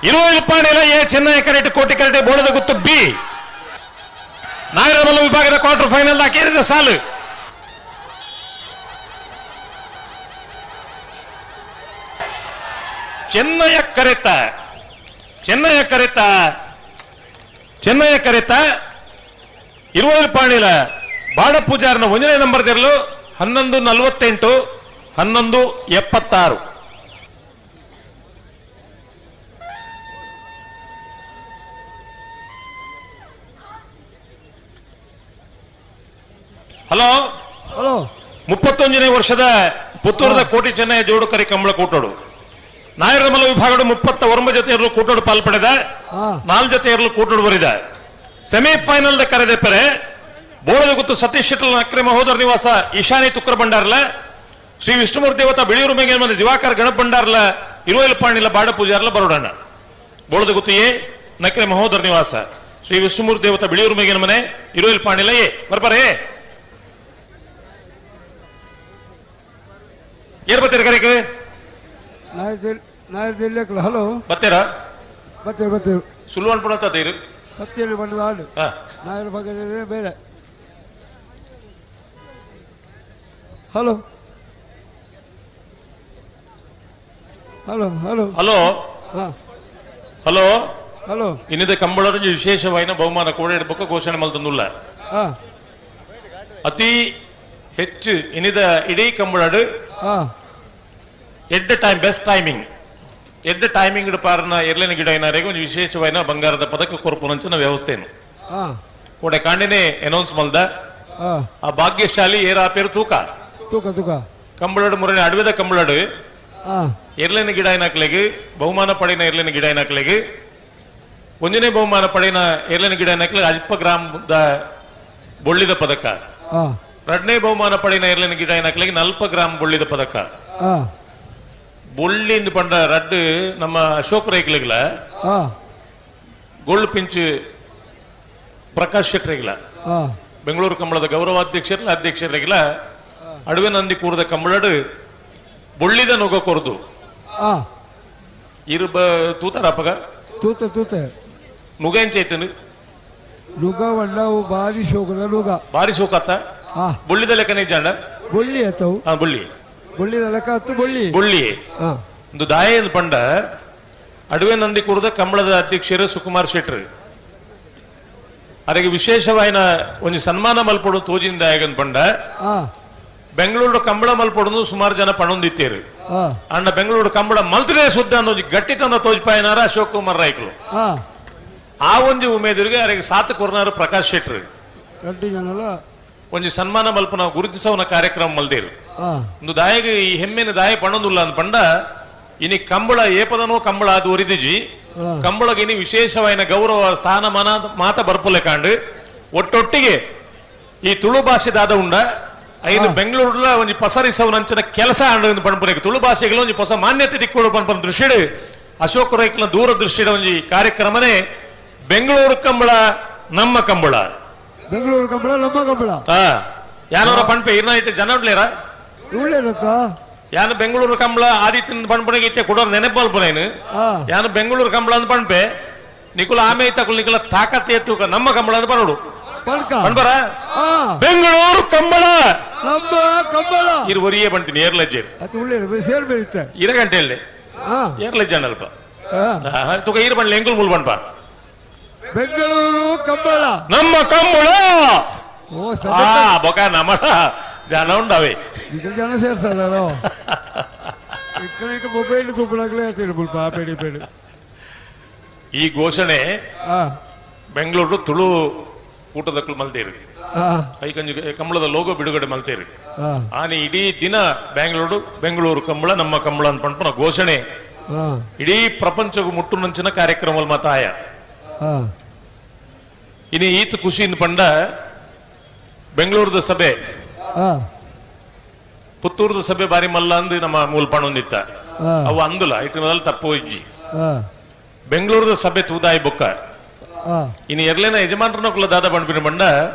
ಇರುವಲ್ಲಿ ಪಾಣಿಲ ಎ ಚೆನ್ನೈ ಕರೆಕ್ಟ್ ಕೋಟಿ ಕರೆಕ್ಟ್ ಬೋಳದ ಗುತ್ತು ಬಿ ನಾಗರಮಲ್ಲ ವಿಭಾಗದ ಕ್ವಾರ್ಟರ್ ಫೈನಲ್ ಹಾಕಿದ ಸಾಲು ಚೆನ್ನಯ ಕರೆತ ಇರುವಲ್ಲಿ ಪಾಣಿಲ ಬಾಡ ಪೂಜಾರನ 1ನೇ ನಂಬರ್ ತೆರಲು 11:48 11:76 ಹಲೋ 31ನೇ ವರ್ಷದ ಪುತ್ತೂರದ ಕೋಟಿ ಚೆನ್ನೈ ಜೋಡುಕರಿ ಕಂಬಳ ಕೂಟೋಡು ನಾಯರಮಲ್ಲ ವಿಭಾಗದ 39 ಜೊತೆಯರು ಕೂಟೋಡು ಪಾಲ್ಪಡೆದ 4 ಜೊತೆಯರು ಕೂಟೋಡು ಬರಿದ ಸೆಮಿಫೈನಲ್ ಕರೆದ ಪೆರೆ ಬೋಳದ ಗುತ್ತು ಸತೀಶ್ ಶೆಟ್ಟಲ್ ಅಕ್ರೆ ಮಹೋದರ ನಿವಾಸ ಈಶಾನಿ ತುಕ್ರ ಭಂಡಾರ್ಲ ಶ್ರೀ ವಿಷ್ಣುಮೂರ್ತಿ ದೇವತಾ ಬಿಳಿಯೂರು ಮೇಗಿನ ಮನೆ ದಿವಾಕರ್ ಗಣಪ ಭಂಡಾರ್ಲ ಇರುವಲ್ ಪಾಣಿಲ ಬಾಡ ಪೂಜಾರ್ಲ ಬರೋಡಣ್ಣ ಬೋಳದ ಗುತ್ತು ಎ ನಕ್ರೆ ಮಹೋದರ ನಿವಾಸ ಶ್ರೀ ವಿಷ್ಣುಮೂರ್ತಿ ದೇವತಾ ಬಿಳಿಯೂರು ಮೇಗಿನ ಮನೆ ಇರುವಲ್ ಪಾಣಿಲ ಎ ಬರ್ಬರೇ ಏರ್ ಬತ್ತೀರ ಕರೆಗೆ ಹಲೋ ಬತ್ತೀರಾ ಬತ್ತೇರು ಸುಳ್ಳು ಅನ್ಬಿಡತ್ತೀರಿ ಸತ್ಯನ ಬಣ್ಣದ ಹಾಡು ನಾಯರ ಬಗ್ಗೆ ಬೇರೆ hello hello hello hello hello hello ಇನ್ನಿದೆ ಕಂಬಳ ವಿಶೇಷವಾದ ಬಹುಮಾನ ಕೂಡ ಇಡಬೇಕು ಘೋಷಣೆ ಮಲ್ತಂದುಲ್ಲ ಅತಿ ಹೆಚ್ಚು ಇನ್ನಿದ ಇಡೀ ಕಂಬಳಡು ಎಟ್ ಟೈಮ್ ಬೆಸ್ಟ್ ಟೈಮಿಂಗ್ ಪಾರ್ನ ಎರ್ಲಿನ ಗಿಡ ಏನಾರಿಗೆ ಒಂದು ವಿಶೇಷವಾದ ಬಂಗಾರದ ಪದಕ ಕೊರಪುನಂಚಿನ ವ್ಯವಸ್ಥೆನು ಕೋಡೆ ಕಾಂಡಿನೇ ಅನೌನ್ಸ್ ಮಲ್ದ ಆ ಭಾಗ್ಯಶಾಲಿ ಏರ ಪೇರು ತೂಕ ಕಂಬಳಡು ಮುರನೆ ಅಡವಿದ ಕಂಬಳಡು ಎರ್ಲಿನ ಗಿಡ ಏನಾಕ್ಲೆಗೆ ಬಹುಮಾನ ಪಡೆನ ಎರ್ಲಿನ ಗಿಡ ಏನಾಕ್ಲೆಗೆ 1ನೇ ಬಹುಮಾನ ಪಡೆನ ಎರ್ಲಿನ ಗಿಡ ಏನಾಕ್ಲೆ 10 ಗ್ರಾಮದ ಬೊಳ್ಳಿದ ಪದಕ 2ನೇ ಬಹುಮಾನ ಪಡೆನ ಎರ್ಲಿನ ಗಿಡ ಏನಾಕ್ಲೆಗೆ 40 ಗ್ರಾಮ್ ಬೊಳ್ಳಿದ ಪದಕ ಬೊಳ್ಳಿಂದ ಪಂಡ ರಡ್ಡು ನಮ್ಮ ಅಶೋಕ್ ರೈಕ್ಲೆಗ್ಲ ಗೋಲ್ಡ್ ಪಿಂಚ್ ಪ್ರಕಾಶ್ ಶೆಟ್ರಿಗ್ಲ ಬೆಂಗಳೂರು ಕಂಬಳದ ಅಧ್ಯಕ್ಷರಿಗಿಲ್ಲ ಅಡವೆ ನಂದಿ ಕೂರದ ಕಂಬಳಡು ಬೊಳ್ಳಿದ ನುಗ ಕೊರದು ಇರು ತೂತಾರಪ್ಪಗ ತೂತ ನುಗ ಎಂಚೈತನು ನುಗ ಬಂಡವು ಭಾರಿ ಶೋಕತ್ತ ಬೊಳ್ಳಿದ ಲೆಕ್ಕನೇ ಜಾಂಡ ಬೊಳ್ಳಿ ಆತವು ಬೊಳ್ಳಿ ಬೊಳ್ಳಿದ ಲೆಕ್ಕ ಹತ್ತು ಬೊಳ್ಳಿ ಒಂದು ದಾಯ ಪಂಡ ಅಡವೆ ನಂದಿ ಕೂರದ ಕಂಬಳದ ಅಧ್ಯಕ್ಷರು ಸುಕುಮಾರ್ ಶೆಟ್ರು ಅವರಿಗೆ ವಿಶೇಷವಾದ ಒಂದು ಸನ್ಮಾನ ಮಲ್ಪಡು ತೋಜಿಂದ ಪಂಡ ಬೆಂಗಳೂರು ಕಂಬಳ ಮಲ್ಪಡು ಸುಮಾರು ಜನ ಪಣೊಂದಿತ್ತೇರು ಅಣ್ಣ ಬೆಂಗಳೂರು ಕಂಬಳ ಮಲ್ತನೇ ಸುದ್ದ ಒಂದು ಗಟ್ಟಿ ತಂದ ತೋಜ್ಪಾಯನಾರ ಅಶೋಕ್ ಕುಮಾರ್ ರಾಯ್ಕಲು ಆ ಒಂದು ಉಮೇದರಿಗೆ ಅವರಿಗೆ ಸಾತು ಕೊರ್ನಾರು ಪ್ರಕಾಶ್ ಶೆಟ್ರು ಒಂದು ಸನ್ಮಾನ ಮಲ್ಪನ ಗುರುತಿಸವನ ಕಾರ್ಯಕ್ರಮ ಮಲ್ದೇರು ಒಂದು ದಾಯಿಗೆ ಈ ಹೆಮ್ಮೆನ ದಾಯ ಪಣೊಂದಿಲ್ಲ ಅಂದ್ ಪಂಡ ಇನಿ ಕಂಬಳ ಏಪದನೋ ಕಂಬಳ ಅದು ಒರಿದಿಜಿ ಕಂಬಳಗೆ ಇನಿ ವಿಶೇಷವಾದ ಗೌರವ ಸ್ಥಾನಮಾನ ಮಾತ ಬರ್ಪುಲೆ ಕಾಂಡು ಒಟ್ಟೊಟ್ಟಿಗೆ ಈ ತುಳು ಭಾಷೆ ದಾದ ಉಂಡ ಐದು ಬೆಂಗಳೂರುಲ ಒಂದು ಪಸರಿಸವನಂಚಿನ ಕೆಲಸ ಆಂಡು ಪಣಪನೆ ತುಳು ಭಾಷೆಗಳು ಒಂದು ಹೊಸ ಮಾನ್ಯತೆ ದಿಕ್ಕೋಡು ಪಣಪನ ದೃಶ್ಯಡು ಅಶೋಕ್ ರೈಕ್ಲ ದೂರ ದೃಷ್ಟಿಡ ಒಂದು ಕಾರ್ಯಕ್ರಮನೇ ಬೆಂಗಳೂರು ಕಂಬಳ ನಮ್ಮ ಕಂಬಳ ಬೆಂಗಳೂರು ಕಂಬಳ ನಮ್ಮ ಕಂಬಳ ಯಾನವರ ಪಣಪೆ ಇರ್ನಾಯ್ತು ಜನ ಉಡ್ಲೇರ ಯಾನು ಬೆಂಗಳೂರು ಕಂಬಳ ಆದಿತ್ಯನ ಪಣಪನೆಗೆ ಇತ್ತೆ ಕೊಡೋರು ನೆನಪಲ್ಪನೇನು ಯಾನು ಬೆಂಗಳೂರು ಕಂಬಳ ಅಂದ್ ಪಣಪೆ ನಿಕುಲ ಆಮೆ ತಕುಲ್ ನಿಕುಲ ತಾಕತ್ ಎತ್ತು ನಮ್ಮ ಕಂಬಳ ಅಂದ್ ಪರೋಡು ಪಣಬರ ಬೆಂಗಳೂರು ಕಂಬಳ ನಮ್ಮ ಕಂಬಳ ಇರು ಒರಿಯೇ ಬಂತೀನಿ ಏರ್ಲಜ್ಜೆ ಸೇರ್ ಬೀಳುತ್ತೆ ಇರಗಂಟೆಯಲ್ಲಿ ಏರ್ಲಜ್ಜೆ ಅಲ್ಪ ತುಕ ಇರು ಬಣ್ಣ ಎಂಗುಲ್ ಮುಲ್ ಬಣ್ಣ ಬೆಂಗಳೂರು ಕಂಬಳ ನಮ್ಮ ಕಂಬಳ ಬೊಕ ನಮ್ಮಳ ಜನ ಉಂಡವೆ ఇక్కడ జನ ಸೇರ್ಸದಾರೋ ఇక్కడ ಮೊಬೈಲ್ ತುಪ್ಪಳಾಗ್ಲೇ ಹೇಳ್ತೀನಿ ಮುಲ್ಪ ಪೇಡಿ ಪೇಡಿ ಈ ಘೋಷಣೆ ಆ ಬೆಂಗಳೂರು ತುಳು ಕೂಟದಕ್ಕಲು ಮಲ್ತೇರಿ ಆ ಐಕಂಜಿ ಕಂಬಳದ ಲೋಗೋ ಬಿಡುಗಡೆ ಮಲ್ತೇರಿ ಆ ಆನೆ ಇಡೀ ದಿನ ಬೆಂಗಳೂರು ಕಂಬಳ ನಮ್ಮ ಕಂಬಳ ಅನ್ಪಣ್ಣ ಘೋಷಣೆ ಆ ಇಡೀ ಪ್ರಪಂಚಕ್ಕೂ ಮುಟ್ಟುನಂಚಿನ ಕಾರ್ಯಕ್ರಮ ಮತಾಯ ಆ ಇನ್ನು ಈತ ಖುಷಿಯಿಂದ ಪಂಡ ಬೆಂಗಳೂರದ ಸಭೆ ಆ ಪುತ್ತೂರದ ಸಭೆ ಬಾರಿ ಮಲ್ಲ ಅಂದು ನಮ್ಮ ಮೂಲಪಣ ಹೊಂದಿತ್ತ ಆ ಅವು ಅಂದುಲ ಇಟ್ಟಿನಲ್ಲಿ ತಪ್ಪು ಇಜ್ಜಿ ಆ ಬೆಂಗಳೂರದ ಸಭೆ ತೂದಾಯಿ ಬೊಕ್ಕ ಆ ಇನ್ನು ಎರ್ಲೇನ ಯಜಮಾನ್ರನ ಕುಲ ದಾದ ಬಂಡ್ಬಿನ ಬಂಡ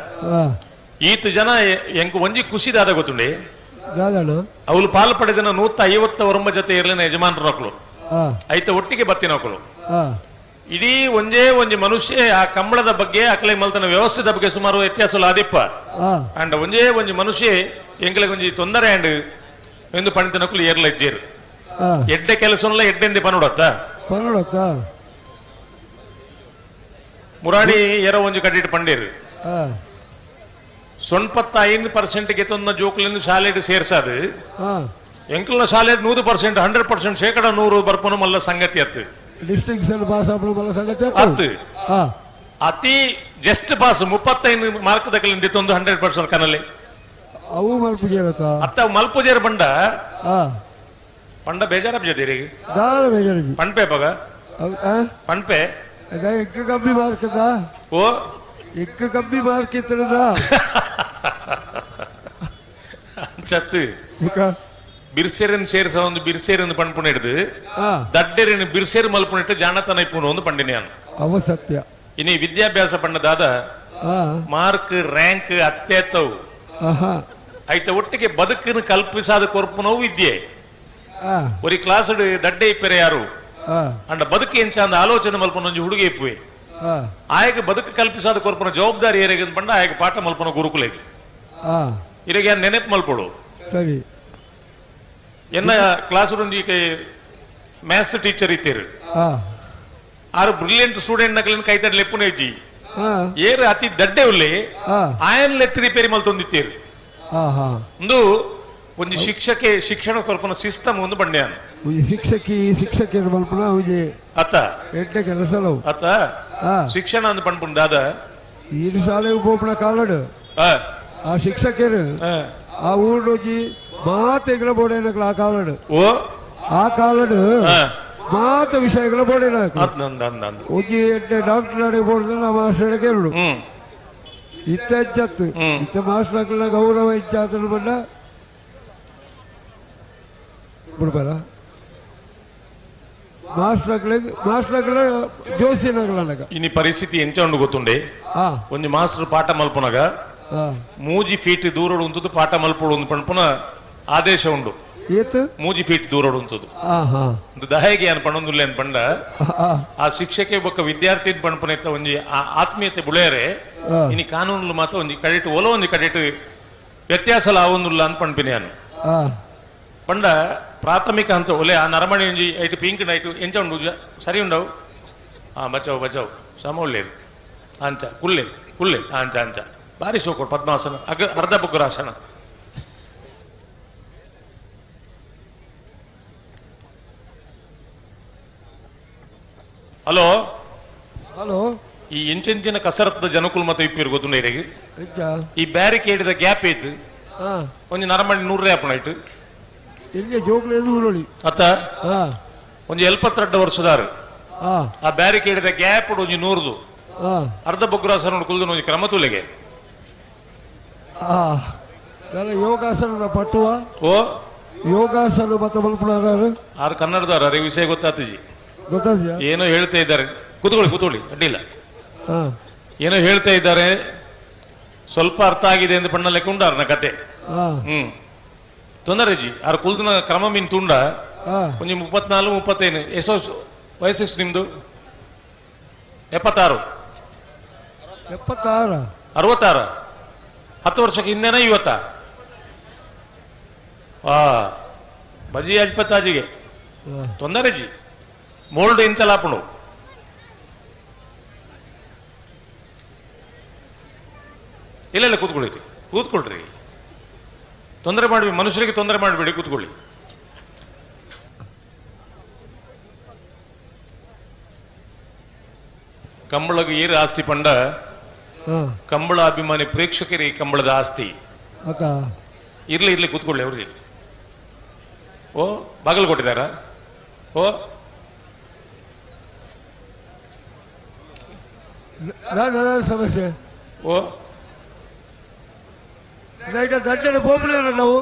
ಆ ಈತ ಜನ ಎಂಕು ಒಂಜಿ ಖುಷಿ ದಾದ ಗೊತ್ತುಂಡಿ ದಾದಣ್ಣ ಅವಳು ಪಾಲು ಪಡೆದನ 150 ಜೊತೆ ಇರ್ಲೇನ ಯಜಮಾನ್ರನಕ್ಕಳು ಆ ಐತ ಒಟ್ಟಿಗೆ ಬತ್ತಿನಕ್ಕಳು ಆ ಇಡೀ ಒಂಜೇ ಮನುಷ್ಯ ಆ ಕಂಬಳದ ಬಗ್ಗೆ ಅಕಲೆ ಮಲ್ತನ ವ್ಯವಸ್ಥೆದ ಬಗ್ಗೆ ಸುಮಾರು ವ್ಯತ್ಯಾಸ ಆದಿಪ್ಪ ಆ ಅಂಡ್ ಒಂಜಿ ಮನುಷ್ಯ ಎಂಕಲೆ ಒಂಜಿ ತೊಂದರೆ ಅಂಡ್ ಎಂದು ಪಣಿತನಕ್ಕಳು ಏರ್ಲ ಇದ್ದೀರು ಆ ಎಡ್ಡೆ ಕೆಲಸನಲ್ಲ ಎಡ್ಡೆಂದೆ ಪನೋಡತ್ತ ಪನ್ನಡತ್ತ ಮುರಾಡಿ ಎರ ಒಂಜಿ ಕಟ್ಟಿಟ್ಟು ಪಂಡೇರು ಆ 95% ಗೆತ್ತೊಂದ ಜೋಕುಲಿಂದ ಶಾಲೆಗೆ ಸೇರ್ಸಾದು ಆ ಎಂಕಲ್ನ ಶಾಲೆ 100% 100% ಶೇಕಡ 100 ಬರ್ಪನು ಮಲ್ಲ ಸಂಗತಿ ಅತ್ತು ಡಿಸ್ಟಿಂಕ್ಷನ್ ಪಾಸ್ ಆಪಣ ಮಲ್ಲ ಸಂಗತಿ ಅತ್ತು ಆ ಅತಿ ಜಸ್ಟ್ ಪಾಸ್ 35 ಮಾರ್ಕ್ ದಕ್ಕಲಿಂದ ಇತ್ತೊಂದು 100% ಕನಲ್ಲಿ ಅವು ಮಲ್ಪುಜೇರತ್ತ ಅತ್ತ ಮಲ್ಪುಜೇರ್ ಆ ಪಂಡ ಬೇಜಾರ ಜೊತೆರಿ ದಾಲ ಬೇಜಾರಜಿ ಪಣ್ಪೆ ಪಗ ಆ ಪಣ್ಪೆ ಅದ ಎಕ್ಕ ಕಮ್ಮಿ ಮಾರ್ಕ್ ಅದ ಓ ಎಕ್ಕ ಕಮ್ಮಿ ಮಾರ್ಕ್ ಇತ್ತದ ಚತ್ತು ಬಿರ್ಸೇರನ್ ಸೇರಿಸ ಒಂದು ಬಿರ್ಸೇರನ್ ಪಣ್ಪುಣ ಹಿಡಿದು ಆ ದಡ್ಡೇರಿನ ಬಿರ್ಸೇರು ಮಲ್ಪುಣ ಇಟ್ಟು ಜಾಣತನ ಇಪ್ಪುಣ ಒಂದು ಪಂಡಿನಿ ನಾನು ಅವ ಸತ್ಯ ಇನ್ನು ವಿದ್ಯಾಭ್ಯಾಸ ಪಣ್ಣದಾದ ಆ ಮಾರ್ಕ್ ರ್ಯಾಂಕ್ ಅತ್ಯತ್ತವು ಆಹಾ ಐತ ಒಟ್ಟಿಗೆ ಬದುಕನ್ನು ಕಲ್ಪಿಸಾದ ಕೊರ್ಪುನವು ವಿದ್ಯೆ ಆ ಒರಿ ಕ್ಲಾಸ್ ದಡ್ಡೆ ಇಪ್ಪರೆ ಯಾರು ಆ ಅಂಡ ಬದುಕು ಎಂಚ ಅಂದ ಆಲೋಚನೆ ಮಲ್ಪನ ಒಂಜಿ ಹುಡುಗಿ ಇಪ್ಪುವೆ ಆ ಆಯಗೆ ಬದುಕು ಕಲ್ಪಿಸಾದ ಕೊರ್ಪನ ಜವಾಬ್ದಾರಿ ಏರೆಗೆ ಪಂಡ ಆಯಗೆ ಪಾಠ ಮಲ್ಪನ ಗುರುಕುಲೆಗೆ ಆ ಇರಗೆ ನೆನಪು ಮಲ್ಪಡು ಸರಿ ಎನ್ನ ಕ್ಲಾಸ್ ರೂಮ್ ಮ್ಯಾಥ್ಸ್ ಟೀಚರ್ ಇತ್ತೀರು ಆ ಆರು ಬ್ರಿಲಿಯಂಟ್ ಸ್ಟೂಡೆಂಟ್ ನಕಲಿನ ಕೈತಡ್ ಲೆಪ್ಪುನೆ ಇಜ್ಜಿ ಆ ಏರು ಅತಿ ದಡ್ಡೆ ಉಳ್ಳಿ ಆ ಆಯನ್ ಲೆತ್ತಿ ರಿಪೇರಿ ಮಲ್ತೊಂದಿತ್ತೀರು ಆಹಾ ಒಂದು ಒಂಜಿ ಶಿಕ್ಷಣ ಕೊರ್ಪನ ಸಿಸ್ಟಮ್ ಒಂದು ಬಂಡ್ಯಾನು ಉಜಿ ಶಿಕ್ಷಕಿಯರು ಮಲ್ಪನ ಉಜಿ ಅತ್ತ ಎಡ್ಡೆ ಕೆಲಸಲವು ಅತ್ತ ಆ ಶಿಕ್ಷಣ ಅಂದ್ ಪಣ್ಪುಂಡು ದಾದ ಈರು ಶಾಲೆಗೆ ಪೋಪಣ ಕಾಲಡು ಆ, ಆ ಶಿಕ್ಷಕರು ಆ. ಆ ಊರ್ನೊಜಿ ಮಾತೆಗಳ ಬೋಡೇನಕ್ಲ ಆ ಕಾಲಡು ಓ ಆ ಕಾಲಡು ಆ, ಮಾತ ವಿಷಯಗಳ ಬೋಡೇನಕ್ಲ ಅದ್ ನಂದ್ ಉಜಿ ಎಡ್ಡೆ ಡಾಕ್ಟರ್ ಅಡಿಗೆ ಬೋಡ್ದ ನಾ ಮಾಸ್ಟರ್ ಕೇಳು ಹ್ಮ್ ಇತ್ತ ಇಜ್ಜತ್ತು ಹ್ಮ್. ಇತ್ತ ಮಾಸ್ಟರ್ಗಳ ಗೌರವ ಇಜ್ಜಾತನು ಬಂದ ಬಿಡ್ಬಾರ ಮಾಸ್ಟರ್ಗಳ ಜೋಸಿನಗಳನಗ ಇನಿ ಪರಿಸ್ಥಿತಿ ಎಂಚ ಉಂಡು ಗೊತ್ತುಂಡೆ ಆ ಒಂಜಿ ಮಾಸ್ಟರ್ ಪಾಠ ಮಲ್ಪುನಗ ಆ ಮೂಜಿ ಫೀಟ್ ದೂರಡು ಉಂತದ್ದು ಪಾಠ ಮಲ್ಪೋಡು ಒಂದು ಪಣ್ಪುನ ಆದೇಶ ಉಂಡು ಏತು ಮೂಜಿ ಫೀಟ್ ದೂರಡು ಉಂತದ್ದು ಆ ಹಾ ಒಂದು ದಹೆಗೆ ಅನ್ ಪಣೊಂದುಲ್ಲೆ ಅನ್ ಪಂಡ ಆ ಆ ಶಿಕ್ಷಕೆ ಬೊಕ್ಕ ವಿದ್ಯಾರ್ಥಿ ಪಣ್ಪನ ಇತ್ತ ಒಂಜಿ ಆತ್ಮೀಯತೆ ಬುಳೆಯರೆ ಆ. ಇನಿ ಕಾನೂನು ಮಾತ ಒಂಜಿ ಕಡೆಟ್ ಒಲ ಒಂಜಿ ಕಡೆಟ್ ವ್ಯತ್ಯಾಸ ಆವೊಂದುಲ್ಲ ಅಂತ ಪಣ್ಪಿನಿ ನಾನು ಆ ಪಂಡ ಪ್ರಾಥಮಿಕ ಅಂತ ಒಲೆ ಆ ನರಮಣಿ ಒಂಜಿ ಐಟು ಪಿಂಕ್ ನೈಟು ಎಂಚ ಉಂಡು ಸರಿ ಉಂಡವು ಬಚಾವ್ ಸಮ ಒಳ್ಳೇದು ಅಂಚ ಕುಲ್ಲೆ ಅಂಚ ಬಾರಿ ಸೋಕೋಡು ಪದ್ಮಾಸನ ಅರ್ಧ ಬುಗ್ಗರಾಸನ ಹಲೋ ಹಲೋ ಈ ಇಂಚಿನ ಕಸರತ್ತದ ಜನಕುಲ್ ಮತ್ತೆ ಇಪ್ಪಿರು ಗೊತ್ತು ನೀರಿಗೆ ಇಜ್ಜ ಈ ಬ್ಯಾರಿಕೇಡ್ದ ಗ್ಯಾಪ್ ಐತು ಆ ಒಂಜಿ ನರಮಣಿ 100 ಆಪಣ ಇಟ್ಟು ಎಲ್ಲಿ ಜೋಕ್ಲೇದು ಊರೊಳಿ ಅತ್ತ ಆ ಒಂಜಿ 72 ವರ್ಷದಾರು ಆ ಆ ಬ್ಯಾರಿಕೇಡ್ದ ಗ್ಯಾಪ್ ಒಂಜಿ 100ದು ಆ ಅರ್ಧ ಬೊಗ್ಗರಾಸನ ಕುಲ್ದು ಒಂಜಿ ಕ್ರಮ ತುಲೆಗೆ ಆ ಎಲ್ಲ ಯೋಗಾಸನ ಪಟ್ಟುವ ಓ ಯೋಗಾಸನ ಮತ್ತೆ ಮಲ್ಪುಣಾರು ಆರು ಕನ್ನಡದವ್ರ ವಿಷಯ ಗೊತ್ತಾಗ್ತಜಿ ಗೊತ್ತಾದ್ಯಾ ಏನೋ ಹೇಳ್ತಾ ಇದ್ದಾರೆ ಕೂತ್ಕೊಳ್ಳಿ ಅಡ್ಡಿಲ್ಲ ಆ ಏನೋ ಹೇಳ್ತಾ ಇದ್ದಾರೆ ಸ್ವಲ್ಪ ಅರ್ಥ ಆಗಿದೆ ಎಂದು ಪಣ್ಣಲೆಕ್ಕ ಉಂಡಾರ ಕತೆ ಆ ತೊಂದರೆ ಜಿ ಆರು ಕುಲ್ದನ ಕ್ರಮ ಮೀನ್ ತುಂಡ ಆ ಒಂಜಿ 34 35 ಎಷ್ಟೋ ವಯಸ್ಸೆಷ್ಟು ನಿಮ್ದು 76 76 66 10 ವರ್ಷಕ್ಕೆ ಹಿಂದೆನ ಇವತ್ತ ಬಜಿ ಅಜ್ಪತ್ತಾಜಿಗೆ ತೊಂದರೆ ಜಿ ಮೋಲ್ಡ್ ಇಂಚಲಾಪುಂಡು ಇಲ್ಲ ಕೂತ್ಕೊಳ್ರಿ ತೊಂದರೆ ಮಾಡಬೇಡಿ, ಮನುಷ್ಯರಿಗೆ ತೊಂದರೆ ಮಾಡಬೇಡಿ, ಕೂತ್ಕೊಳ್ಳಿ. ಕಂಬಳಗ ಏರು ಆಸ್ತಿ ಪಂಡ ಕಂಬಳ ಅಭಿಮಾನಿ ಪ್ರೇಕ್ಷಕರಿಗೆ ಕಂಬಳದ ಆಸ್ತಿ. ಇರ್ಲಿ ಇರ್ಲಿ ಕೂತ್ಕೊಳ್ಳಿ, ಅವ್ರಿಗೆ. ಓ ಬಾಗಲು ಕೊಟ್ಟಿದಾರ? ಓ ಸಮಸ್ಯೆ ಓ ದಂಡನೆ ಬೋಪಣಿಯರು ನಾವು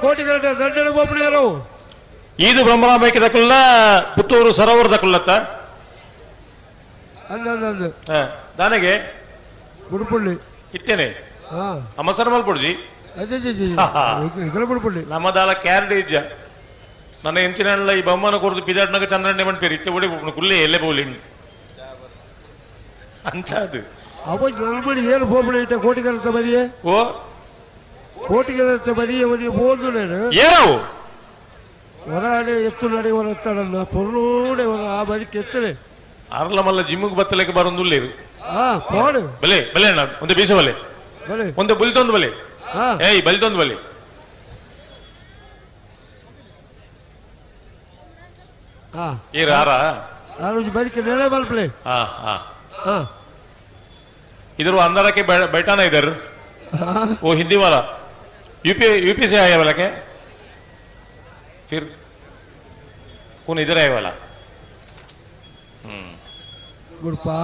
ಕೋಟಿ ಗಂಟೆ ದಂಡನೆ ಬೋಪಣಿಯರು ಈದು ಬ್ರಹ್ಮರಾಮೈಕ್ಯ ದಕ್ಕಲ್ಲ ಪುತ್ತೂರು ಸರೋವರ ದಕ್ಕಲ್ಲತ್ತ ಅಂದಂದು ದಾನೆಗೆ ಬುಡ್ಪುಳ್ಳಿ ಇತ್ತೇನೆ ಅಮ್ಮಸರ ಮಲ್ಪುಡ್ಜಿ ಬುಡ್ಪುಳ್ಳಿ ನಮ್ಮದಾಲ ಕ್ಯಾರಡಿ ಇಜ್ಜ ನನ್ನ ಎಂಚಿನಲ್ಲ ಈ ಬೊಮ್ಮನ ಕೊರದು ಪಿದಾಟ್ನಾಗ ಚಂದ್ರಣ್ಣೆ ಮಣ್ಪೇರಿ ಇತ್ತೆ ಒಡಿ ಕುಲ್ಲೆ ಎಲ್ಲೇ ಬೋಲಿ ಅಂಚಾದು ಅವ ನಲ್ಮಣಿ ಏನು ಬೋಪಣಿ ಇಟ್ಟ ಕೋಟಿಗರತ ಬದಿಯೇ ಓ ಕೋಟಿಗರತ ಬದಿಯೇ ಬದಿಯ ಬೋದು ನಾನು ಏನವು ಹೊರಾಡೆ ಎತ್ತು ನಡೆ ಹೊರತ್ತಾಡಲ್ಲ ಪೊರ್ಲೂಡೆ ಆ ಬದಿಕ್ಕೆ ಎತ್ತಲೆ ಅರ್ಲ ಮಲ್ಲ ಜಿಮ್ಮಿಗೆ ಬತ್ತಲೆಕ್ಕೆ ಬರೊಂದುಲ್ಲೇರು ಪಾಡು ಬಲೆ ಬಲೆ ಅಣ್ಣ ಒಂದು ಬೀಸ ಬಲೆ ಬಲೆ ಒಂದು ಬಲಿತೊಂದು ಬಲೆ ಏಯ್ ಬಲಿತೊಂದು ಬಲೆ ಏರ ಆರ ಬರಿಕೆ ನೆಲೆ ಮಲ್ಪಲೆ इधर वो अंदर आके बैठा ना इधर वो हिंदी वाला यूपी से आया वाला क्या फिर कौन इधर आया वाला गुरपा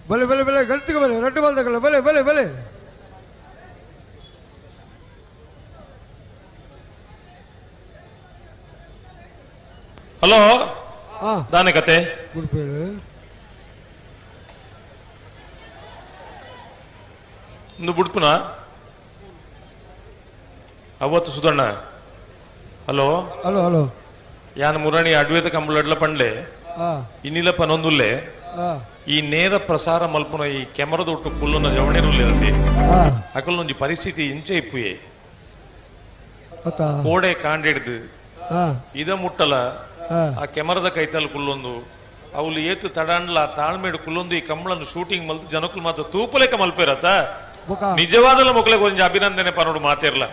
भले भले भले गलती को भले रट्टे बाल दकल भले भले भले हेलो दाने कते ಬುಡ್ಪುನ ಅವತ್ತು ಸುಧಣ್ಣ ಹಲೋ ಹಲೋ ಹಲೋ ಯಾನ ಮುರಾಣಿ ಅಡ್ವೇತ ಕಂಬಳಡ್ಲ ಪಂಡ್ಲೆ ಇನ್ನಿಲ ಪನೊಂದುಲ್ಲೆ ಈ ನೇರ ಪ್ರಸಾರ ಮಲ್ಪುನ ಈ ಕೆಮರದ ಒಟ್ಟು ಕುಲ್ಲುನ ಜವಣಿರುಲ್ಲಿರತ್ತೆ ಅಕಲ್ನೊಂಜಿ ಪರಿಸ್ಥಿತಿ ಇಂಚೆ ಇಪ್ಪುಯೆ ಕೋಡೆ ಕಾಂಡಿಡ್ದು ಇದ ಮುಟ್ಟಲ ಆ ಕೆಮರದ ಕೈತಲ್ ಕುಲ್ಲೊಂದು ಅವಳು ಏತು ತಡಾಂಡ್ಲ ತಾಳ್ಮೇಡು ಕುಲ್ಲೊಂದು ಈ ಕಂಬಳನ್ನು ಶೂಟಿಂಗ್ ಮಲ್ತು ಜನಕ್ಕೂ ಮಾತ್ರ ತೂಪಲೆಕ ಮಲ್ಪೇರತ್ತ ನಿಜವಾದಲ್ಲ ಮಕ್ಕಳಿಗೆ ಒಂದು ಅಭಿನಂದನೆ ಪನೋಡು ಮಾತಿರ್ಲ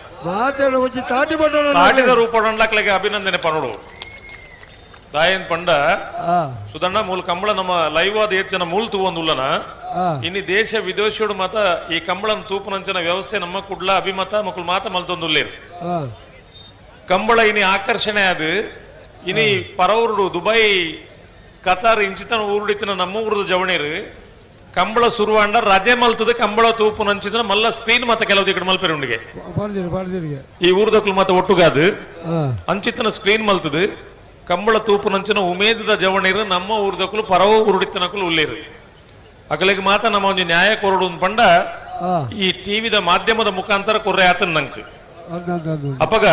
ತಾಟಿದ ರೂಪಡಂಡ್ಲಕ್ಲೆಗೆ ಅಭಿನಂದನೆ ಪನೋಡು ದಾಯನ್ ಪಂಡ ಸುಧಣ್ಣ ಮೂಲ ಕಂಬಳ ನಮ್ಮ ಲೈವ್ ಆದ ಏತ್ ಜನ ಮೂಲ್ ತೂವೊಂದುಲ್ಲನ ಇನ್ನು ದೇಶ ವಿದೇಶೋಡು ಮಾತ ಈ ಕಂಬಳನ ತೂಪನಂಚನ ವ್ಯವಸ್ಥೆ ನಮ್ಮ ಕುಡ್ಲ ಅಭಿಮತ ಮಕ್ಕಳು ಮಾತ ಮಲ್ತೊಂದುಲ್ಲೇರು ಕಂಬಳ ಇನಿ ಆಕರ್ಷಣೆ ಅದು ಇನಿ ಪರವರುಡು ದುಬೈ ಕತಾರ್ ಇಂಚಿತನ ಊರುಡಿತನ ನಮ್ಮ ಊರದ ಜವಣೇರು ಕಂಬಳ ಸುರುವಾಂಡ ರಜೆ ಮಲ್ತದ ಕಂಬಳ ತೂಪು ನಂಚಿದ ಮಲ್ಲ ಸ್ಕ್ರೀನ್ ಮತ್ತೆ ಕೆಲವು ఇక్కడ ಮಲ್ಪೇರು ಉಂಡಿಗೆ ಈ ಊರ್ದಕ್ಕಲು ಮತ್ತೆ ಒಟ್ಟುಗಾದು ಅಂಚಿತನ ಸ್ಕ್ರೀನ್ ಮಲ್ತದ ಕಂಬಳ ತೂಪು ನಂಚಿನ ಉಮೇದದ ಜವಣೇರು ನಮ್ಮ ಊರ್ದಕ್ಕಲು ಪರವ ಊರುಡಿತನಕ್ಕಲು ಉಳ್ಳೇರು ಅಕಲಿಗೆ ಮಾತ ನಮ್ಮ ಒಂದು ನ್ಯಾಯ ಕೊರಡು ಪಂಡ ಈ ಟಿವಿದ ಮಾಧ್ಯಮದ ಮುಖಾಂತರ ಕೊರ್ರೆ ಆತನ ನಂಕ್ ಅಪ್ಪಗ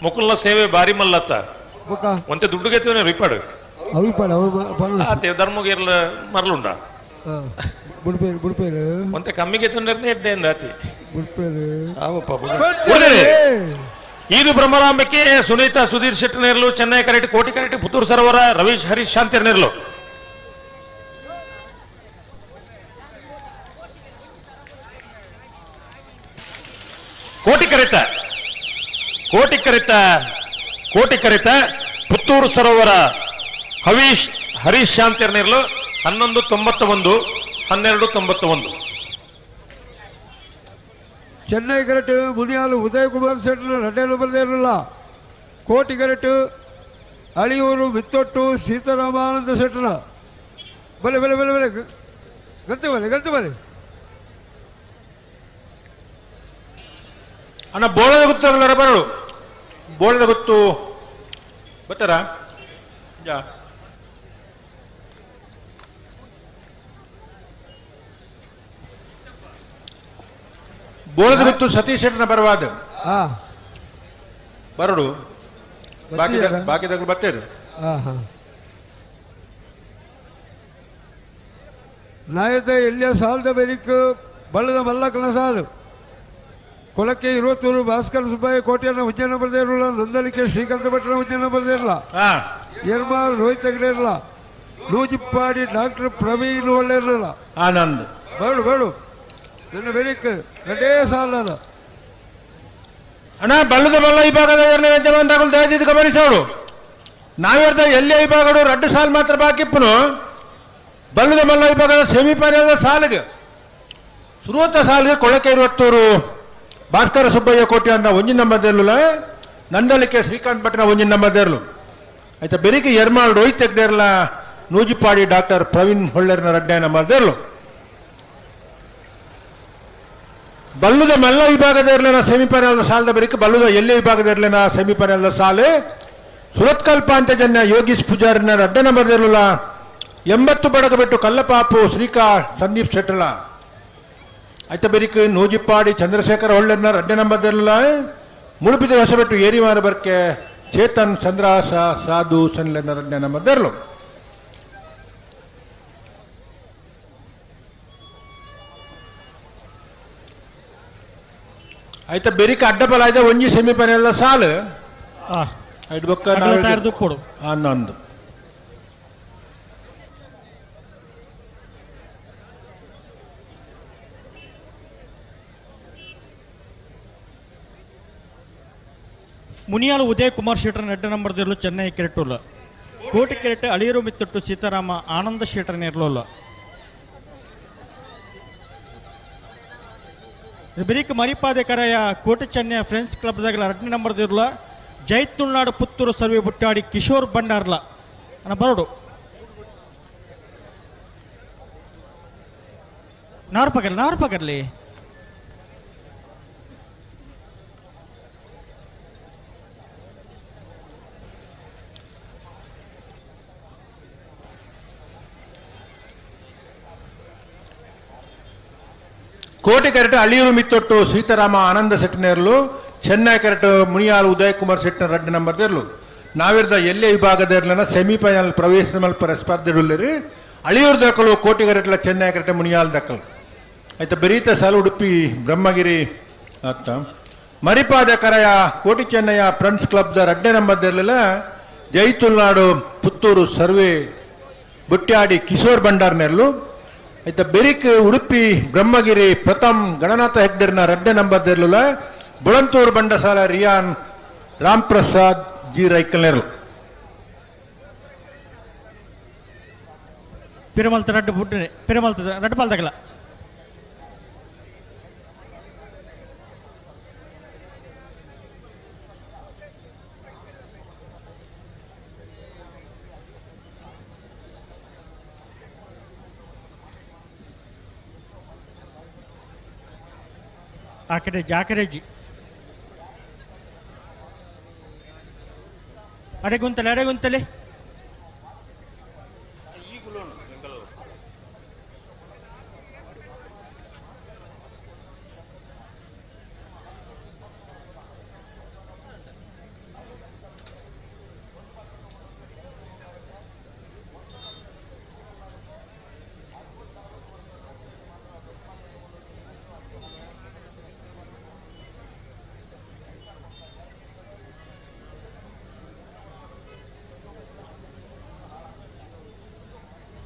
ಮುಕುಲ್ನ ಸೇವೆ ಬಾರಿ ಮಲ್ಲತ್ತ ಒಂತೆ ದುಡ್ಡುಗೆತ್ತೇನೆ ರಿಪಾಡು ಧರ್ಮಗೇರ್ಲ ಮರಲುಂಡ ಬುಡ್ಪೇರು ಬುಡ್ಪೇರು ಒಂತೆ ಕಮ್ಮಿಗೆ ತುಂಡರ್ನೆ ಎಡ್ಡೆ ಎಂದಾತಿ ಬುಡ್ಪೇರು ಆವಪ್ಪ ಬುಡದೆ ಇದು ಬ್ರಹ್ಮರಾಂಬಿಕೆ ಸುನೀತಾ ಸುಧೀರ್ ಶೆಟ್ಟಿ ನೇರ್ಲು ಚೆನ್ನೈ ಕರೆಕ್ಟ್ ಕೋಟಿ ಕರೆಕ್ಟ್ ಪುತ್ತೂರು ಸರೋವರ ರವೀಶ್ ಹರೀಶ್ ಶಾಂತಿರ್ ನೇರ್ಲು ಕೋಟಿ ಕರೆತ ಪುತ್ತೂರು ಸರೋವರ ಹರೀಶ್ ಶಾಂತಿರ್ ನೇರ್ಲು 1191 1291 ಚೆನ್ನೈ ಕರೆಕ್ಟ್ ಮುನಿಯಾಲು ಉದಯ್ ಕುಮಾರ್ ಶೆಟ್ಟಿ 2 ನಂಬರ್ ಇರಲಿಲ್ಲ ಕೋಟಿ ಕರೆಕ್ಟ್ ಅಳಿಯೂರು ಮಿತ್ತೊಟ್ಟು ಸೀತಾರಾಮಾನಂದ ಶೆಟ್ಟನ ಬಲೆ ಬಲೆ ಬಲೆ ಬಲೆ ಗಂತೆ ಬಲೆ ಅಣ್ಣ ಬೋಳದ ಗೊತ್ತಾಗಲಾರ ಬರಳು ಬೋಳದ ಗೊತ್ತು ಬರ್ತಾರ ಬೋಳದ ಗೊತ್ತು ಸತೀಶ್ ಶೆಟ್ಟನ ಬರವಾದ ಬರಡು ಬಾಕಿದಾಗ ಬರ್ತೇನೆ ನಾಯಕ ಎಲ್ಲಿಯ ಸಾಲದ ಬೆರಿಕ್ ಬಳ್ಳದ ಮಲ್ಲಕ್ಕನ ಸಾಲು ಕೊಲಕ್ಕೆ 23 ಭಾಸ್ಕರ್ ಸುಬ್ಬಯ್ಯ ಕೋಟೆಯನ್ನು ಉಜ್ಜನ ಬರದೇ ಇರಲಿಲ್ಲ ನಂದಲಿಕೆ ಶ್ರೀಕಾಂತ ಭಟ್ರ ಉಜ್ಜನ ಬರದೇ ಇರಲ್ಲ ಎರ್ಮಾಲ್ ರೋಹಿತ್ ಹೆಗ್ಡೆ ಇರಲ್ಲ ನೂಜಿಪ್ಪಾಡಿ ಡಾಕ್ಟರ್ ಪ್ರವೀಣ್ ಒಳ್ಳೆ ಇರಲಿಲ್ಲ ಆನಂದ್ ಬೇಡು ನನ್ನ ಬೆರಿಕ್ ಎರಡೇ ಸಾಲ ಅಣ್ಣ ಬಲ್ಲದ ಬಲ್ಲ ವಿಭಾಗದ ವೆಂಚಮಂತಾಗಲು ದಯದಿದ್ದು ಗಮನಿಸೋಡು ನಾವ್ಯಾರ್ದ ಎಲ್ಲಿ ವಿಭಾಗಡು 2 ಸಾಲು ಮಾತ್ರ ಬಾಕಿಪ್ಪನು ಬಲ್ಲದ ಮಲ್ಲ ವಿಭಾಗದ ಸೆಮಿಫೈನಲ್ ಸಾಲಿಗೆ ಶುರುವತ್ತ ಸಾಲಿಗೆ ಕೊಳಕೆ 22 ಭಾಸ್ಕರ ಸುಬ್ಬಯ್ಯ ಕೋಟೆ ಅಂತ 1 ನಂಬರ್ದಲ್ಲ ನಂದಲಿಕೆ ಶ್ರೀಕಾಂತ್ ಭಟ್ನ 1 ನಂಬರ್ದರ್ಲು ಆಯ್ತಾ ಬೆರಿಕೆ ಎರ್ಮಾಳ್ ರೋಹಿತ್ ಹೆಗ್ಡೆ ಇರಲ್ಲ ನೂಜಿಪ್ಪಾಡಿ ಡಾಕ್ಟರ್ ಪ್ರವೀಣ್ ಹೊಳ್ಳೆರ್ನ 2 ನಂಬರ್ದರ್ಲು ಬಲ್ಲುದ ಮಲ್ಲ ವಿಭಾಗದ ಇರಲಿನ ಸೆಮಿಫೈನಲ್ ಸಾಲದ ಬರೀಕ ಬಲ್ಲುದ ಎಲ್ಲಿ ವಿಭಾಗದ ಇರಲಿನ ಸೆಮಿಫೈನಲ್ ಸಾಲು ಸುರತ್ಕಲ್ಪ ಅಂತ ಜನ ಯೋಗೀಶ್ ಪೂಜಾರಿನ 2 ನಂಬರ್ ಇರಲಿಲ್ಲ 80 ಬಡಗ ಬಿಟ್ಟು ಕಲ್ಲಪಾಪು ಸಂದೀಪ್ ಶೆಟ್ಟಲ ಆಯ್ತ ಬರೀಕ ನೂಜಿಪ್ಪಾಡಿ ಚಂದ್ರಶೇಖರ ಹೊಳ್ಳೆರ್ನ 2 ನಂಬರ್ ಇರಲಿಲ್ಲ ಮುಳುಪಿದ ಹೊಸ ಬಿಟ್ಟು ಏರಿಮಾರ ಬರ್ಕೆ ಚೇತನ್ ಚಂದ್ರಾಸ ಸಾಧು ಸನ್ಲೆರ್ನ 2 ನಂಬರ್ ಇರಲು ಆಯ್ತಾ ಬೆರಿಕ ಅಡ್ಡಬಲ ಆಯ್ತಾ 1 ಸೆಮಿಫೈನಲ್ ಸಾಲು ಕೊಡು ಹನ್ನೊಂದು ಮುನಿಯಾಲು ಉದಯ್ ಕುಮಾರ್ ಶೆಟ್ಟರ್ 2 ನಂಬರ್ದಿರಲು ಚೆನ್ನೈ ಕೆರೆಟುಲ್ಲ ಕೋಟಿ ಕೆರೆಟ್ ಅಳಿಯರು ಮಿತ್ತೊಟ್ಟು ಸೀತಾರಾಮ ಆನಂದ ಶೆಟ್ಟರ್ ಇರಲಿಲ್ಲ ಬೆರಿಕ್ ಮರಿಪಾದೆ ಕರೆಯ ಕೋಟಿ ಚೆನ್ನೈ ಫ್ರೆಂಡ್ಸ್ ಕ್ಲಬ್ದಾಗಲ 2 ನಂಬರ್ದಿರಲ್ಲ ಜೈ ತುಳುನಾಡು ಪುತ್ತೂರು ಸರ್ವೆ ಬುಟ್ಟಾಡಿ ಕಿಶೋರ್ ಬಂಡಾರ್ಲ ಅನ್ನ ಬರೋಡು ನಾರು ಪಗರ್ಲಿ ಕೋಟೆ ಕೆರೆಟ್ ಅಳಿಯೂರು ಮಿತ್ತೊಟ್ಟು ಸೀತಾರಾಮ ಆನಂದ ಶೆಟ್ಟಿನೇರ್ಲು ಚೆನ್ನೈ ಕೆರೆಟ್ ಮುನಿಯಾಲು ಉದಯ್ ಕುಮಾರ್ ಶೆಟ್ಟಿನ 2 ನಂಬರ್ ಇರಲು ನಾವಿರ್ದ ಎಲ್ಲೇ ವಿಭಾಗದ ಇರಲಿನ ಸೆಮಿಫೈನಲ್ ಪ್ರವೇಶ ಮಲ್ಪರ ಸ್ಪರ್ಧೆಡುಲ್ಲರಿ ಅಳಿಯೂರು ದಕ್ಕಲು ಕೋಟೆ ಕೆರೆಟ್ಲ ಚೆನ್ನೈ ಕೆರೆಟ್ ಮುನಿಯಾಲ್ ದಕ್ಕಲು ಆಯ್ತಾ ಬೆರೀತ ಸಾಲು ಉಡುಪಿ ಬ್ರಹ್ಮಗಿರಿ ಆತ ಮರಿಪಾದ ಕರೆಯ ಕೋಟಿ ಚೆನ್ನಯ್ಯ ಫ್ರೆಂಡ್ಸ್ ಕ್ಲಬ್ದ 2 ನಂಬರ್ ಇರಲಿಲ್ಲ ಜೈ ತುಳುನಾಡು ಪುತ್ತೂರು ಸರ್ವೆ ಬುಟ್ಟ್ಯಾಡಿ ಕಿಶೋರ್ ಬಂಡಾರ್ನೆರ್ಲು ಆಯ್ತಾ ಬೆರಿಕ್ ಉಡುಪಿ ಬ್ರಹ್ಮಗಿರಿ ಪ್ರಥಮ್ ಗಣನಾಥ ಹೆಗ್ಡೆರ್ನ 2 ನಂಬರ್ ಇರಲಿಲ್ಲ ಬುಳಂತೂರು ಬಂಡಸಾಲ ರಿಯಾನ್ ರಾಮ್ ಪ್ರಸಾದ್ ಜಿ ರೈಕಲ್ನೆರ್ಲು ಪಿರಮಲ್ತ ರಡ್ಡು ಬುಡ್ಡೆ ಪಿರಮಲ್ತ ರಡ್ಡು ಪಾಲ್ದಾಗಲ ಆ ಕಡೆ ಜಾಕರೇಜಿ ಅಡೆಗುಂತಲೆ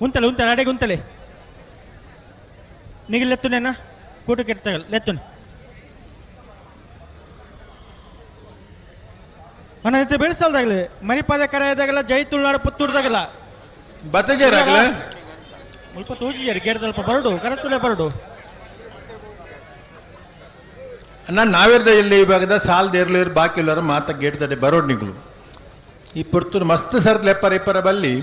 ಉಂತಲೆ ಉಂತಲೆ ಅಡೆಗೆ ಉಂತಲೆ ನಿಗಿಲ್ ಲೆತ್ತುನೇನ ಕೂಟಕ್ಕೆ ಇರ್ತಾಗಲ್ಲ ಲೆತ್ತುನೆ ಅಣ್ಣ ಇತ್ತೆ ಬೆಳೆಸಲ್ದಾಗಲಿ ಮಣಿಪಾದ ಕರೆಯದಾಗಲ್ಲ ಜೈ ತುಳುನಾಡು ಪುತ್ತೂರ್ದಾಗಲ್ಲ ಬತ್ತಜಾರಾಗಲ ಸ್ವಲ್ಪ ತೋಜಿಯಾರಿ ಗೇಡ್ದಲ್ಪ ಬರಡು ಕರೆತುಲೆ ಬರಡು ನಾನು ನಾವೇರ್ದ ಎಲ್ಲಿ ಇವಾಗ ಸಾಲದ ಇರ್ಲಿರ್ ಬಾಕಿ ಇಲ್ಲರ ಮಾತ ಗೇಡ್ತದೆ ಬರೋಡ್ ನಿಗಳು ಈ ಪುರ್ತೂರು ಮಸ್ತ್ ಸರ್ದ್ ಲೆಪ್ಪರ ಇಪ್ಪರ ಬಲ್ಲಿ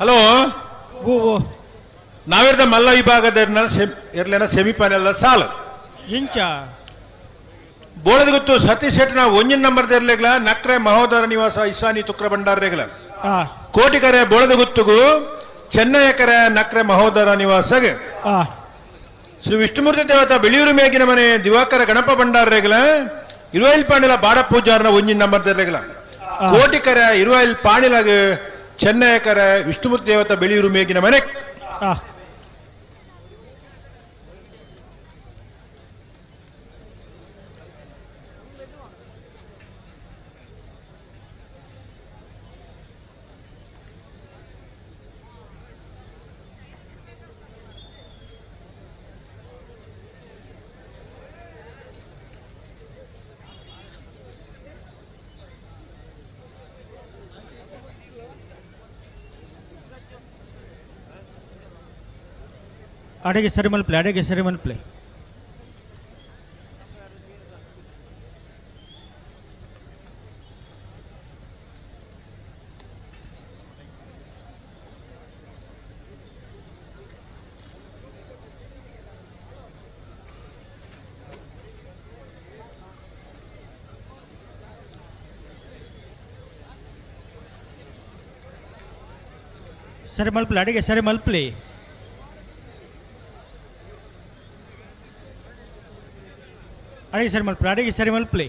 ಹಲೋ ಓ ನಾವೇರ್ದ ಮಲ್ಲ ವಿಭಾಗದ ಇರ್ಲೇನ ಸೆಮಿಫೈನಲ್ ಸಾಲ ಇಂಚ ಬೋಳದ ಗೊತ್ತು ಸತೀಶ್ ಶೆಟ್ನ ಒಂಜಿನ ನಂಬರ್ ಇರ್ಲಿಗ್ಲ ನಕ್ರೆ ಮಹೋದರ ನಿವಾಸ ಇಸಾನಿ ತುಕ್ರ ಭಂಡಾರಗಳ ಕೋಟಿಕರೆ ಬೋಳದ ಗೊತ್ತುಗು ಚೆನ್ನೈಕರೆ ನಕ್ರೆ ಮಹೋದರ ನಿವಾಸಗೆ ಶ್ರೀ ವಿಷ್ಣುಮೂರ್ತಿ ದೇವತಾ ಬೆಳಿಯೂರು ಮೇಗಿನ ಮನೆ ದಿವಾಕರ ಗಣಪ ಭಂಡಾರಗಳ ಇರುವೈಲ್ ಪಾಣಿಲ ಬಾಡ ಪೂಜಾರನ ಒಂಜಿನ ನಂಬರ್ ಇರ್ಲಿಗ್ಲ ಕೋಟಿಕರೆ ಇರುವೈಲ್ ಪಾಣಿಲಾಗ ಚೆನ್ನೈಕರ ವಿಷ್ಣುಮೂರ್ತಿ ದೇವತಾ ಬೆಳಿಯೂರು ಮೇಗಿನ ಮನೆ ಅಡೆಗೆ ಸರಿ ಮಲ್ಪ್ಲೆ ಅಡೆಗೆ ಸರಿ ಮಲ್ಪ್ಲೆ ಸರಿ ಮಲ್ಪ್ಲೆ ಅಡೆಗೆ ಸರಿ ಮಲ್ಪ್ಲೆ ಅಡಿಗೆ ಸರಿ ಮಲ್ಪ್ಲೆ ಅಡಿಗೆ ಸರಿ ಮಲ್ಪ್ಲೆ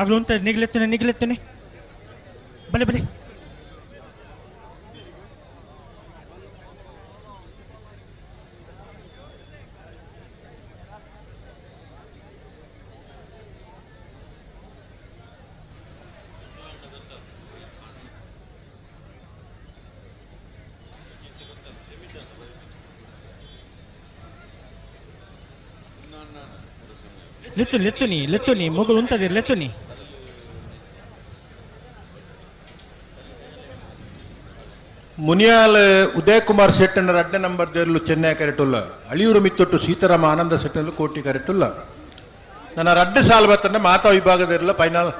ಆಗ್ಲು ಅಂತ ನಿಗ್ಲೆತ್ತನೆ ಬಲೆ ಬಲೆ ಲೆತ್ತುನಿ ಮಗಳು ಉಂಟದಿರ್ ಲೆತ್ತುನಿ ಮುನಿಯಾಲ್ ಉದಯ್ ಕುಮಾರ್ ಶೆಟ್ಟನ ಅಡ್ಡ ನಂಬರ್ ದೇರ್ಲು ಚೆನ್ನೈ ಕರೆಟುಲ್ಲ ಅಳಿಯೂರು ಮಿತ್ತೊಟ್ಟು ಸೀತಾರಾಮ ಆನಂದ ಶೆಟ್ಟನಲ್ಲಿ ಕೋಟಿ ಕರೆಟುಲ್ಲ ನನ್ನ ರಡ್ಡು ಸಾಲ ಬರ್ತಂದ್ರೆ ಮಾತಾ ವಿಭಾಗದಿರಲ್ಲ ಫೈನಲ್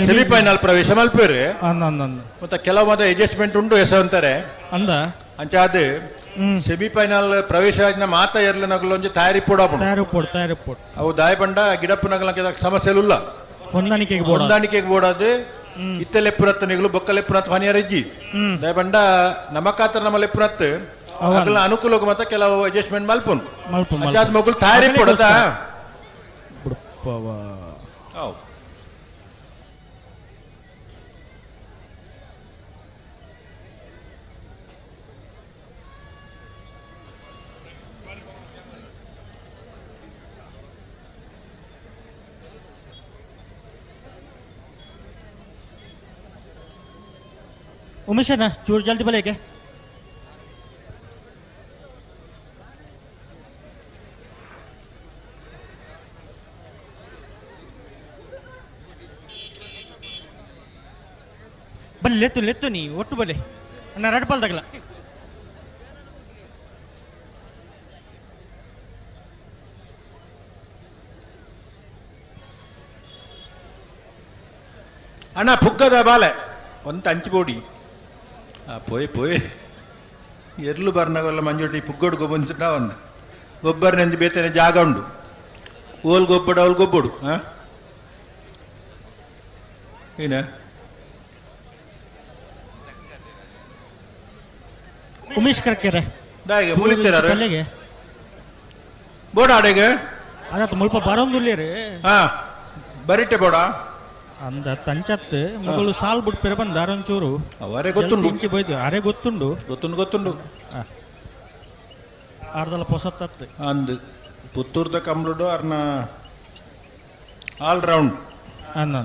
ಸೆಮಿಫೈನಲ್ ಪ್ರವೇಶ ಮಲ್ಪೇರು ಮತ್ತೆ ಕೆಲವು ಮದ ಅಡ್ಜಸ್ಟ್ಮೆಂಟ್ ಉಂಟು ಹೆಸರಂತಾರೆ ಅಂದ ಅಂಚಾದ ಸೆಮಿಫೈನಲ್ ಪ್ರವೇಶ ಆಜ್ನ ಮಾತಾ ಇರ್ಲ ನಗಲು ಒಂಜಿ ತಯಾರಿ ಪೋಡಾಪುಂಡು ಅವು ದಾಯ ಪಂಡ ಗಿಡಪ್ಪು ನಗಲ ಸಮಸ್ಯೆಲ್ಲ ಹೊಂದಾಣಿಕೆಗೆ ಬೋಡಾದು ಇತ್ತಲೆಪ್ಪುರತ್ತ ನಿಗಲು ಬೊಕ್ಕಲೆಪ್ಪುರತ್ ಫನಿಯರಜ್ಜಿ ದಾಯ ಪಂಡ ನಮಕಾತರ ನಮ್ಮ ಲೆಪ್ಪುರತ್ ಅಗಲ ಅನುಕೂಲ ಮತ್ತೆ ಕೆಲವು ಅಡ್ಜಸ್ಟ್ಮೆಂಟ್ ಮಲ್ಪುನ್ ಅಂಚಾದ ಮಗುಲ್ ತಯಾರಿ ಪೋಡತಾ उमेश है ना चूर जल्दी भले के बल ले तो नहीं ಒಟ್ಟು ಬಲೆ ಅಣ್ಣ ರೆಡ್ ಬಾಲ್ ತಗಲ ಅಣ್ಣ ಪುಗ್ಗದ ಬಾಲೆ ಒಂದು ಹಂಚಿಬೋಡಿ ಪೋಯ್ ಪೋಯ್ ಎರ್ಲು ಬರ್ನಾಗಲ್ಲ ಮಂಜೋಟಿ ಪುಗ್ಗೋಡು ಗೊಬ್ಬಂತ ಒಂದು ಗೊಬ್ಬರ ನೆಂದು ಬೇತನೆ ಜಾಗ ಉಂಡು ಓಲ್ ಗೊಬ್ಬಡು ಅವಳು ಗೊಬ್ಬಡು ಹಾಂ ಏನ ಉಮೇಶ್ ಕರ್ಕೆರೆ ದಾಯಿಗೆ ಮುಳಿತೀರ ಪಲ್ಲೆಗೆ ಬೋಡ ಆಡೆಗೆ ಅದತ್ತು ಮುಲ್ಪ ಬರೋದಿಲ್ಲ ರೀ ಹಾಂ ಬರಿಟೆ ಬೋಡ ಅಂದ ತಂಚತ್ ಮಗಳು ಸಾಲ್ ಬಿಟ್ಟು ಬಂದಾರ ಒಂಚೂರು ಅವರೇ ಗೊತ್ತುಂಡು ಇಂಚಿ ಬೈದು ಅರೆ ಗೊತ್ತುಂಡು ಗೊತ್ತುಂಡು ಅರ್ಧಲ್ಲ ಪೊಸತ್ತತ್ತು ಅಂದು ಪುತ್ತೂರ್ದ ಕಮ್ಲುಡು ಅರ್ನ ಆಲ್ ರೌಂಡ್ ಅನ್ನ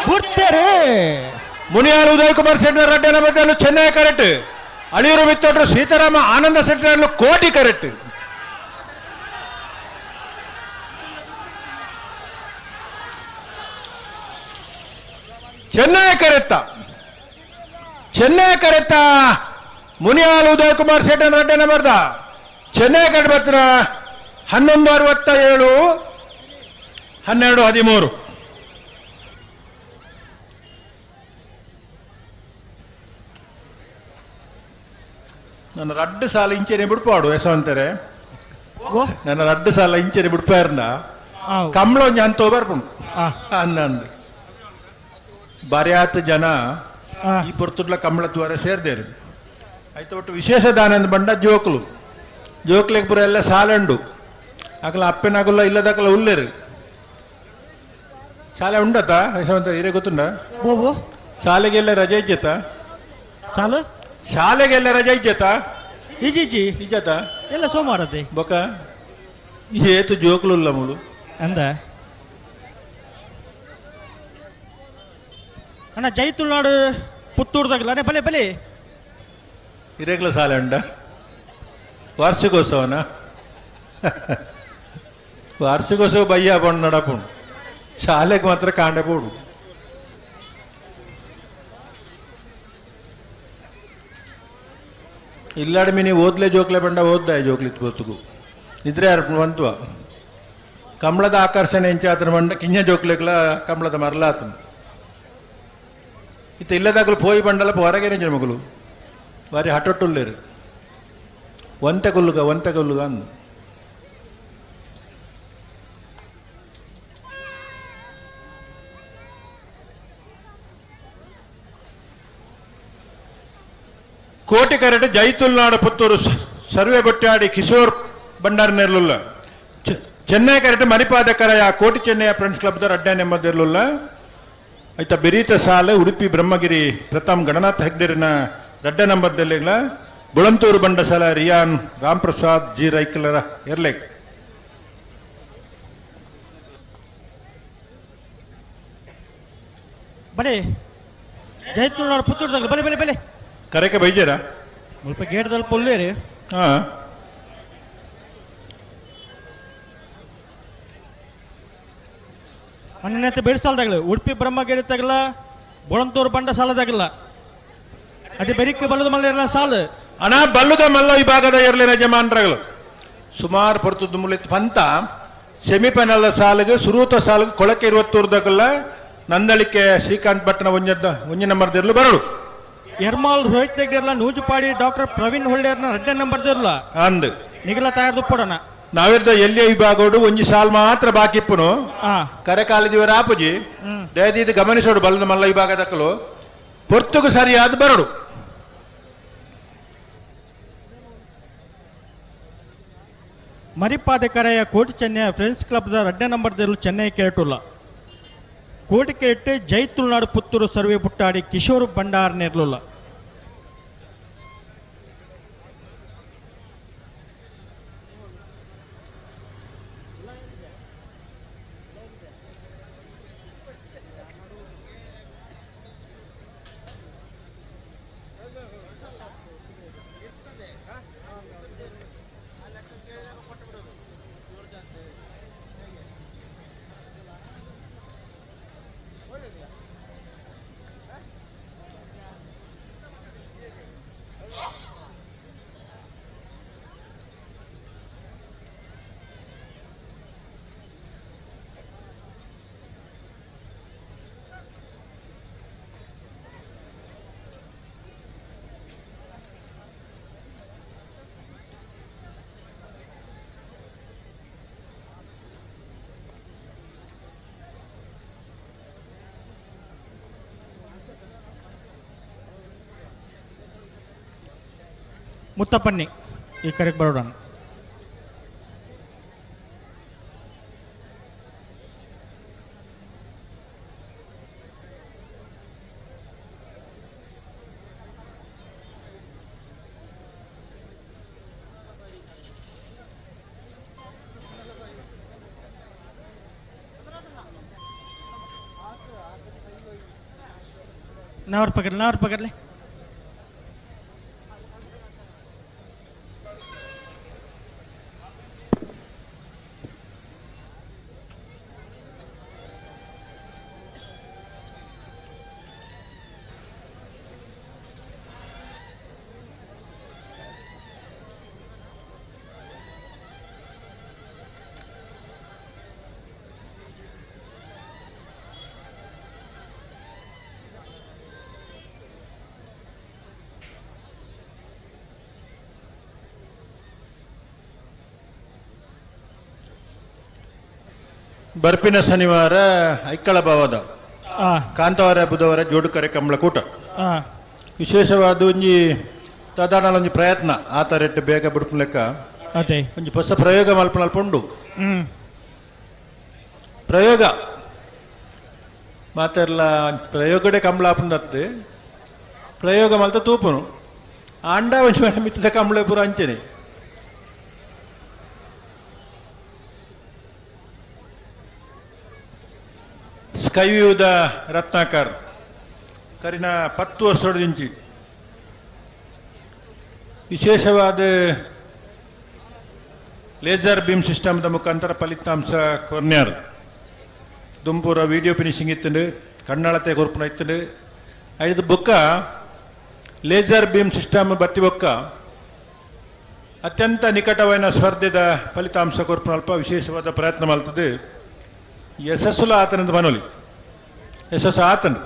ಬಿಡ್ತೇರೆ ಮುನಿಯಾಲು ಉದಯ್ ಕುಮಾರ್ ಸೆಟ್ನರ್ ರಡ್ಡನ ಬದಲು ಚೆನ್ನೈ ಕರೆಕ್ಟ್ ಅಳಿಯೂರು ಮಿತ್ತೊಟ್ರು ಸೀತಾರಾಮ ಆನಂದ ಸೆಟ್ನರ್ಲು ಕೋಟಿ ಕರೆಕ್ಟ್ ಚೆನ್ನೈ ಕರೆತ್ತ ಮುನಿಯಾಲು ಉದಯ್ ಕುಮಾರ್ ಸೆಟ್ನರ್ ರಡ್ಡನ ಬರ್ದ ಚೆನ್ನೈ ಕರೆಕ್ಟ್ ಬರ್ತಾರ 11:67 12:13 ನನ್ನ ರಡ್ಡು ಸಾಲ ಇಂಚೆನೆ ಬಿಡ್ಪಾಡು ಯಶವಂತರೆ ನನ್ನ ರಡ್ಡು ಸಾಲ ಇಂಚೆನೆ ಬಿಡ್ಪಾರ್ನ ಕಮ್ಳ ಒಂಜಿ ಅಂತ ಬರ್ಪುಂಡು ಅನ್ನಂದು ಬರ್ಯಾತ ಜನ ಈ ಪೊರ್ತುಡ್ಲ ಕಮ್ಳ ದ್ವಾರ ಸೇರ್ದೇರು ಆಯ್ತು ಒಟ್ಟು ವಿಶೇಷ ದಾನಂದ ಬಂಡ ಜೋಕ್ಲೆಗ್ ಪುರ ಎಲ್ಲ ಸಾಲಂಡು ಅಕಲ ಅಪ್ಪೆನಾಗಲ್ಲ ಇಲ್ಲದಕಲ ಉಲ್ಲೇರು ಶಾಲೆ ಉಂಡತ ಯಶವಂತ ಹಿರೇ ಗೊತ್ತುಂಡ ಶಾಲೆಗೆಲ್ಲ ರಜೆ ಇಜ್ಜತ ಸಾಲು ಶಾಲೆಗೆಲ್ಲ ರಜೆ ಇಜ್ಜತ ಇಜ್ಜಿ ಇಜ್ಜತ ಎಲ್ಲ ಸೋಮವಾರದೆ ಬೊಕ ಏತು ಜೋಕ್ಲುಲ್ಲ ಮುಳು ಅಂದ ಅಣ್ಣ ಜೈ ತುಳುನಾಡು ಪುತ್ತೂರ್ದಾಗಲ್ಲ ಅಣ್ಣ ಬಲೆ ಬಲೆ ಹಿರೇಗ್ಲ ಶಾಲೆ ಉಂಡ ವಾರ್ಷಿಕೋತ್ಸವನ ವಾರ್ಷಿಕೋತ್ಸವ ಬಯ್ಯ ಬಂದು ನಡಪುಂಡು ಶಾಲೆಗೆ ಮಾತ್ರ ಕಾಂಡೆ ಬೋಡು ಇಲ್ಲಾಡಿ ಮೀನಿ ಓದ್ಲೆ ಜೋಕ್ಲೆ ಬಂಡ ಓದ್ದ ಜೋಕ್ಲಿತ್ ಗೊತ್ತುಗು ನಿದ್ರೆ ಅರ್ಪಣವಂತವ ಕಮಲದ ಆಕರ್ಷಣೆ ಎಂಚಾತ್ರ ಬಂಡ ಕಿಂಜ ಜೋಕ್ಲೆಗ್ಲ ಕಮಲದ ಮರಲಾತನು ಇತ್ತ ಇಲ್ಲದಾಗಲು ಪೋಯಿ ಬಂಡಲ ಹೊರಗೇನೆ ಜಮಗಳು ಬಾರಿ ಹಟೊಟ್ಟುಲ್ಲೇರು ಒಂತೆ ಕೊಲ್ಲುಗ ಅಂದು ಕೋಟಿ ಕರೆಟ್ ಜೈತುಲ್ನಾಡು ಪುತ್ತೂರು ಸರ್ವೆ ಬೊಟ್ಟಾಡಿ ಕಿಶೋರ್ ಬಂಡಾರ ನೆರ್ಲುಲ್ಲ ಚೆನ್ನೈ ಕರೆಟ್ ಮರಿಪಾದಕರಯ Koti Chennai friends club the ಅಡ್ಡ ನೆಮ್ಮದಿರ್ಲುಲ್ಲ ಆಯ್ತಾ ಬೆರೀತ ಸಾಲೆ ಉಡುಪಿ ಬ್ರಹ್ಮಗಿರಿ ಪ್ರಥಮ್ ಗಣನಾಥ್ ಹೆಗ್ಡೆರಿನ ರಡ್ಡ ನಂಬರ್ದಲ್ಲಿಗಳ ಬುಳಂತೂರು ಬಂಡಸಾಲ ರಿಯಾನ್ ರಾಮ್ ಪ್ರಸಾದ್ ಜಿ ರೈಕಲರ ಎರ್ಲೆಗ್ ಬಲೆ ಜೈ ತುಳುನಾಡು ಪುತ್ತೂರ್ದಾಗ ಬಲೆ ಬಲೆ ಬಲೆ ಕರೆಕೆ ಬೈಜರ ಸ್ವಲ್ಪ ಗೇಟ್ದಲ್ಲಿ ಪೊಲ್ಲೇರಿ ಹಾ ಮಣ್ಣಿನಂತೆ ಬೇಡ ಸಾಲದಾಗಲ್ಲ ಉಡುಪಿ ಬ್ರಹ್ಮಗಿರಿ ತಗಲ್ಲ ಬೊಳಂತೂರು ಬಂಡ ಸಾಲದಾಗಲ್ಲ ಅದೇ ಬೆರಿಕೆ ಬಲ್ಲದ ಮಲ್ಲ ಸಾಲು ಅಣ ಬಲ್ಲುದ ಮಲ್ಲ ವಿಭಾಗದ ಇರಲಿನ ಯಜಮಾನರಗಳು ಸುಮಾರು ಪೊರ್ತುದು ಮುಳಿತು ಪಂತ ಸೆಮಿಫೈನಲ್ ಸಾಲಿಗೆ ಸುರೂತ ಸಾಲಿಗೆ ಕೊಳಕೆ 20 ನಂದಳಿಕೆ ಶ್ರೀಕಾಂತ್ ಭಟ್ನ ಒಂಜ ನಂಬರ್ದಿರ್ಲು ಬರಡು ಎರ್ಮಾಲ್ ರೋಹಿತ್ ತೆಗ್ದಿರಲ್ಲ ನೂಜುಪಾಡಿ ಡಾಕ್ಟರ್ ಪ್ರವೀಣ್ ಹೊಳ್ಳೆರ್ನ 2 ನಂಬರ್ದಿರಲ್ಲ ಅಂದ್ ನಿಗಲ ತಯಾರ್ದು ಪಡೋಣ ನಾವಿರ್ದ ಎಲ್ಲಿಯ ವಿಭಾಗೋಡು ಒಂಜಿ ಸಾಲ್ ಮಾತ್ರ ಬಾಕಿಪ್ಪುನು ಕರೆ ಕಾಲಿದಿವರ ಆಪುಜಿ ದಯದೀದು ಗಮನಿಸೋಡು ಬಲ್ಲದ ಮಲ್ಲ ವಿಭಾಗದಕ್ಕಲು ಪೊರ್ತುಗು ಸರಿಯಾದ ಬರಡು ಮರಿಪಾದೆಕರೆಯ ಕೋಟಿ ಚೆನ್ನೈ ಫ್ರೆಂಡ್ಸ್ ಕ್ಲಬ್ದ 2 ನಂಬರ್ದಿರಲು ಚೆನ್ನೈ ಕೇಟುಲ್ಲ ಕೋಟಿ ಕೇಟ್ ಜೈ ತುಳುನಾಡು ಪುತ್ತೂರು ಸರ್ವೆ ಪುಟ್ಟಾಡಿ ಕಿಶೋರ್ ಬಂಡಾರ ನೆರ್ಲುಲ್ಲ ಮುತ್ತಪ್ಪನ್ನಿ ಈ ಕರೆಗೆ ಬರೋಣ. नावर पकड़ ले ಬರ್ಪಿನ ಶನಿವಾರ ಐಕ್ಕಳ ಭಾವದ ಕಾಂತವಾರ ಬುಧವಾರ ಜೋಡುಕರೆ ಕಂಬಳ ಕೂಟ ವಿಶೇಷವಾದ ಒಂಜಿ ಸಾಧಾರಣ ಒಂಜಿ ಪ್ರಯತ್ನ ಆತ ರೆಟ್ಟು ಬೇಗ ಬಿಡ್ಪ ಲೆಕ್ಕ ಅದೇ ಒಂಜಿ ಹೊಸ ಪ್ರಯೋಗ ಮಲ್ಪನಲ್ಪುಂಡು ಪ್ರಯೋಗ ಮಾತೆಲ್ಲ ಪ್ರಯೋಗಡೆ ಕಂಬಳ ಆಪುಂದತ್ತೆ ಪ್ರಯೋಗ ಮಲ್ತ ತೂಪುನು ಆಂಡ ಒಂಜಿ ಮೇಡ ಮಿತ್ತದ ಕಂಬಳ ಪೂರ ಅಂಚನೆ ಸ್ಕೈವ್ಯೂದ ರತ್ನಾಕರ್ ಕರಿನ 10 ವರ್ಷದಿಂಚಿ ವಿಶೇಷವಾದ ಲೇಸರ್ ಬೀಮ್ ಸಿಸ್ಟಮ್ದ ಮುಖಾಂತರ ಫಲಿತಾಂಶ ಕೊರ್ನ್ಯಾರ್ ದುಂಪೂರ ವಿಡಿಯೋ ಫಿನಿಶಿಂಗ್ ಇತ್ತಂಡು ಕಣ್ಣಳತೆ ಕೊರ್ಪುನ ಇತ್ತಂಡು ಐದು ಬೊಕ್ಕ ಲೇಸರ್ ಬೀಮ್ ಸಿಸ್ಟಮ್ ಬತ್ತಿ ಬೊಕ್ಕ ಅತ್ಯಂತ ನಿಕಟವಾದ ಸ್ಪರ್ಧೆದ ಫಲಿತಾಂಶ ಕೊರ್ಪುನಲ್ಪ ವಿಶೇಷವಾದ ಪ್ರಯತ್ನ ಮಾಡ್ತದೆ ಯಶಸ್ಸುಲ ಆತನದ ಮನೋಲಿ ಯಶಸ್ಸು ಆತನು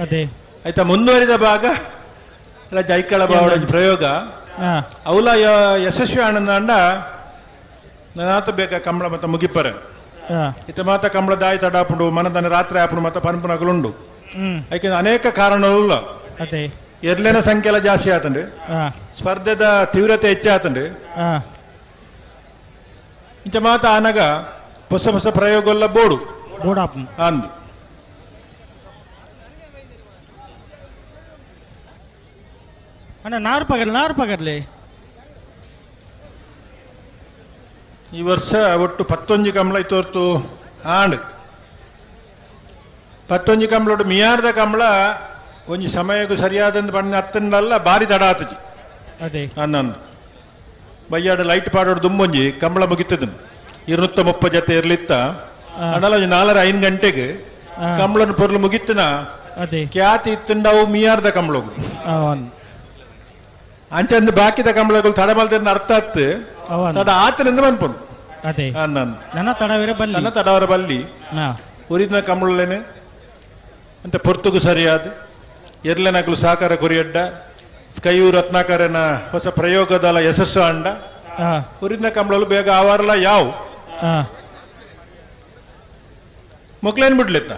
ಅದೇ ಆಯ್ತಾ ಮುಂದುವರಿದ ಭಾಗ ಜೈಕಳ ಬಾವಡ ಪ್ರಯೋಗ ಅವಲ ಯಶಸ್ವಿ ಆನಂದ ಅಂಡ ನಾತ ಬೇಕ ಕಂಬಳ ಮತ್ತ ಮುಗಿಪ್ಪರೆ ಇತ ಮಾತ ಕಂಬಳ ದಾಯಿ ತಡಾಪುಂಡು ಮನದನ ರಾತ್ರಿ ಆಪುಂಡು ಮತ್ತ ಪನ್ಪುನಗಲುಂಡು ಯಾಕೆಂದ್ರೆ ಅನೇಕ ಕಾರಣಗಳು ಅದೇ ಎರ್ಲೆನ ಸಂಖ್ಯೆ ಎಲ್ಲ ಜಾಸ್ತಿ ಆತಂಡು ಸ್ಪರ್ಧೆದ ತೀವ್ರತೆ ಹೆಚ್ಚಾತಂಡು ಇಂಚ ಮಾತ ಆನಗ ಹೊಸ ಹೊಸ ಪ್ರಯೋಗಲ್ಲ ಬೋಡು ಅಂದು ಅಣ್ಣ ನಾರು ಪಗರ್ಲೆ ಈ ವರ್ಷ ಒಟ್ಟು 11 ಕಂಬಳ ಇತ್ತೋರ್ತು ಆಂಡ್ 11 ಕಂಬಳ ಮಿಯಾರ್ದ ಕಂಬಳ ಒಂಜಿ ಸಮಯಕ್ಕೂ ಸರಿಯಾದಂದು ಬಣ್ಣ ಹತ್ತಂಡಲ್ಲ ಬಾರಿ ತಡ ಆತಜಿ ಅದೇ ಅನ್ನಂದು ಬಯ್ಯಾಡ ಲೈಟ್ ಪಾಡೋಡು ದುಂಬೊಂಜಿ ಕಂಬಳ ಮುಗಿತದನು 230 ಜೊತೆ ಇರ್ಲಿತ್ತ ಅಣ್ಣಲ್ಲ 4-5 ಗಂಟೆಗೆ ಕಂಬಳನ ಪೊರ್ಲು ಮುಗಿತ್ತನ ಅದೇ ಖ್ಯಾತಿ ಇತ್ತಂಡವು ಮಿಯಾರ್ದ ಕಂಬಳಗಳು ಅಂಚಂದ ಬಾಕಿದ ಕಂಬಳಗಳು ತಡಮಲ್ದ ಅರ್ಥ ಆತ್ ತಡ ಆತನಿಂದ ಬಂದ್ಪನು ಅದೇ ಅನ್ನಂದು ನನ್ನ ತಡವರ ಬಲ್ಲಿ ಉರಿದ ಕಂಬಳಲೇನೆ ಅಂತ ಪೊರ್ತುಗು ಸರಿಯಾದ ಎರ್ಲೆನಕಲು ಸಾಕಾರ ಕೊರಿಯಡ್ಡ ಸ್ಕೈಯು ರತ್ನಾಕರನ ಹೊಸ ಪ್ರಯೋಗದಲ್ಲ ಯಶಸ್ಸು ಅಂಡ ಉರಿದ ಕಂಬಳಲು ಬೇಗ ಆವಾರಲ್ಲ ಯಾವ ಮೊಕ್ಲೇನ್ ಬಿಡ್ಲಿತ್ತ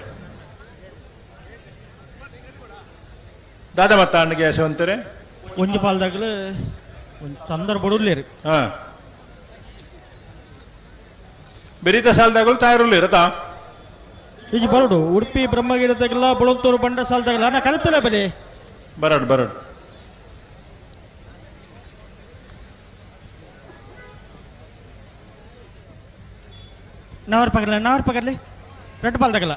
ದಾದ ಮತ್ತ ಅಣ್ಣಗೆ ಯಶವಂತರೆ ಒಂಜಿ ಪಾಲ್ದಾಗಲು ಒಂದು ಸಂದರ್ಭ ಬಡುಲ್ಲೇರಿ ಬೆರೀತ ಸಾಲದಾಗಲು ತಾಯಿರುಲ್ಲೇರತಾ ಈಜಿ ಬರಡು ಉಡುಪಿ ಬ್ರಹ್ಮಗಿರದಾಗಲ್ಲ ಬುಳಂತೂರು ಬಂಡ ಸಾಲದಾಗಲ್ಲ ನಾ ಕಲಿತಲ್ಲ ಬೆಲೆ ಬರಡು ನಾವರ್ ಪಗರ್ಲೆ ರೆಡ್ ಪಾಲ್ದಾಗಲ್ಲ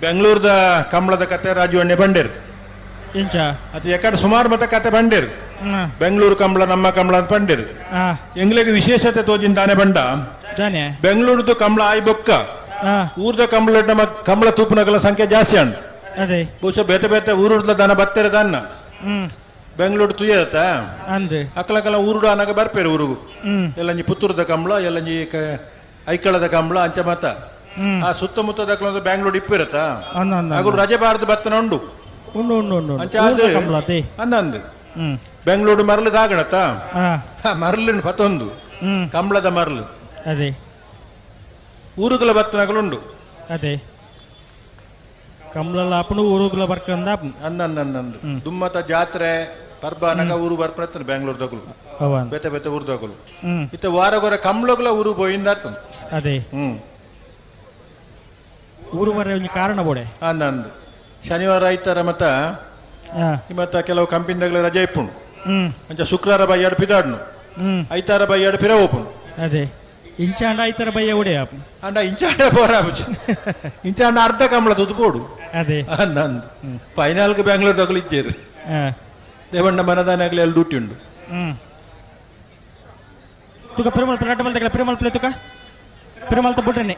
ಬೆಂಗಳೂರದ ಕಂಬಳದ ಕತೆ ರಾಜವಣ್ಣೆ ಬಂಡೇರು ಇಂಚ ಅದು ಯಾಕಡೆ ಸುಮಾರು ಮತ ಕತೆ ಬಂಡೇರು ಬೆಂಗಳೂರು ಕಂಬಳ ನಮ್ಮ ಕಂಬಳ ಅಂತ ಬಂಡೇರು ಎಂಗ್ಲಿಗೆ ವಿಶೇಷತೆ ತೋಜಿನ ತಾನೆ ಬಂಡ ಬೆಂಗಳೂರದು ಕಂಬಳ ಆಯ್ ಬೊಕ್ಕ ಊರ್ದ ಕಂಬಳ ನಮ್ಮ ಕಂಬಳ ತೂಪನಗಳ ಸಂಖ್ಯೆ ಜಾಸ್ತಿ ಅಂಡ್ ಅದೇ ಬಹುಶಃ ಬೇತೆ ಊರುಡ್ಲ ದನ ಬತ್ತರೆ ದನ್ನ ಬೆಂಗಳೂರು ತುಯ್ಯತ್ತ ಅಕ್ಕಲಕ್ಕಲ್ಲ ಊರುಡು ಅನ್ನಾಗ ಬರ್ಪೇರು ಊರುಗು ಎಲ್ಲಂಜಿ ಪುತ್ತೂರದ ಕಂಬಳ ಎಲ್ಲಂಜಿ ಐಕಳದ ಕಂಬಳ ಅಂಚ ಮತ ಆ ಸುತ್ತಮುತ್ತದ ಬ್ಯಾಂಗ್ಳೂರ್ ಇಪ್ಪಿರತ್ತ ಹಾಗೂ ರಜೆ ಬಾರದ ಬತ್ತನ ಉಂಡು ಅನ್ನಂದು ಬೆಂಗಳೂರು ಮರಳು ದಾಗಣತ್ತ ಮರಳಿನ ಪತ್ತೊಂದು ಕಂಬಳದ ಮರಳು ಅದೇ ಊರುಗಳ ಬತ್ತನಗಳುಂಡು ಅದೇ ಕಮ್ಲಲ್ಲ ಆಪುಂಡು ಊರುಗ್ಲ ಬರ್ಕಂದ ಆಪುಂಡು. ಅಂದಂದಂದಂದು ದುಮ್ಮತ ಜಾತ್ರೆ ಪರ್ಬಾನಗ ಊರು ಬರ್ಪತ್ತನ ಬೆಂಗಳೂರ್ದಾಗಲು ಅವಾನ್ ಬೇತೆ ಬೇತೆ ಊರ್ದಾಗಲು ಹ್ಮ್ ಇತ್ತ ವಾರಗೊರ ಕಂಬ್ಳಗ್ಲ ಊರು ಬೋಯಿಂದ ಅದೇ ಊರು ಬರ ಒಂಜಿ ಕಾರಣ ಬೋಡೆ ಅಂದಂದು ಶನಿವಾರ ಐತಾರ ಮತ್ತ ಮತ್ತ ಕೆಲವು ಕಂಪನಿದಾಗಲ ರಜೆ ಇಪ್ಪುಂಡು ಅಂಚ ಶುಕ್ರವಾರ ಬೈಯಾಡು ಪಿದಾಡ್ನು ಐತಾರ ಬೈಯಾಡು ಪಿರ ಓಪುಂಡು ಅದೇ ಇಂಚಾಂಡ ಐತರ ಬಯ್ಯ ಒಡೆ ಆಪು ಅಂಡ ಇಂಚಾಂಡ ಬೋರ ಇಂಚಾಂಡ ಅರ್ಧ ಕಂಬಳ ತುದುಪೋಡು ಅದೇ ಅಂದಂದು ಫೈನಲ್ಗೆ ಬೆಂಗಳೂರ್ದಾಗಲು ಇದ್ದೇರು ದೇವಣ್ಣ ಮನದಾನಾಗಲಿ ಅಲ್ಲಿ ಡ್ಯೂಟಿ ಉಂಡು ತುಕ ಪೆರುಮಲ್ ಪರಾಟ ಬಲ್ತಗಲ ಪೆರುಮಲ್ ಪ್ಲೇ ತುಕ ಪೆರುಮಲ್ ತ ಬುಟ್ರನೆ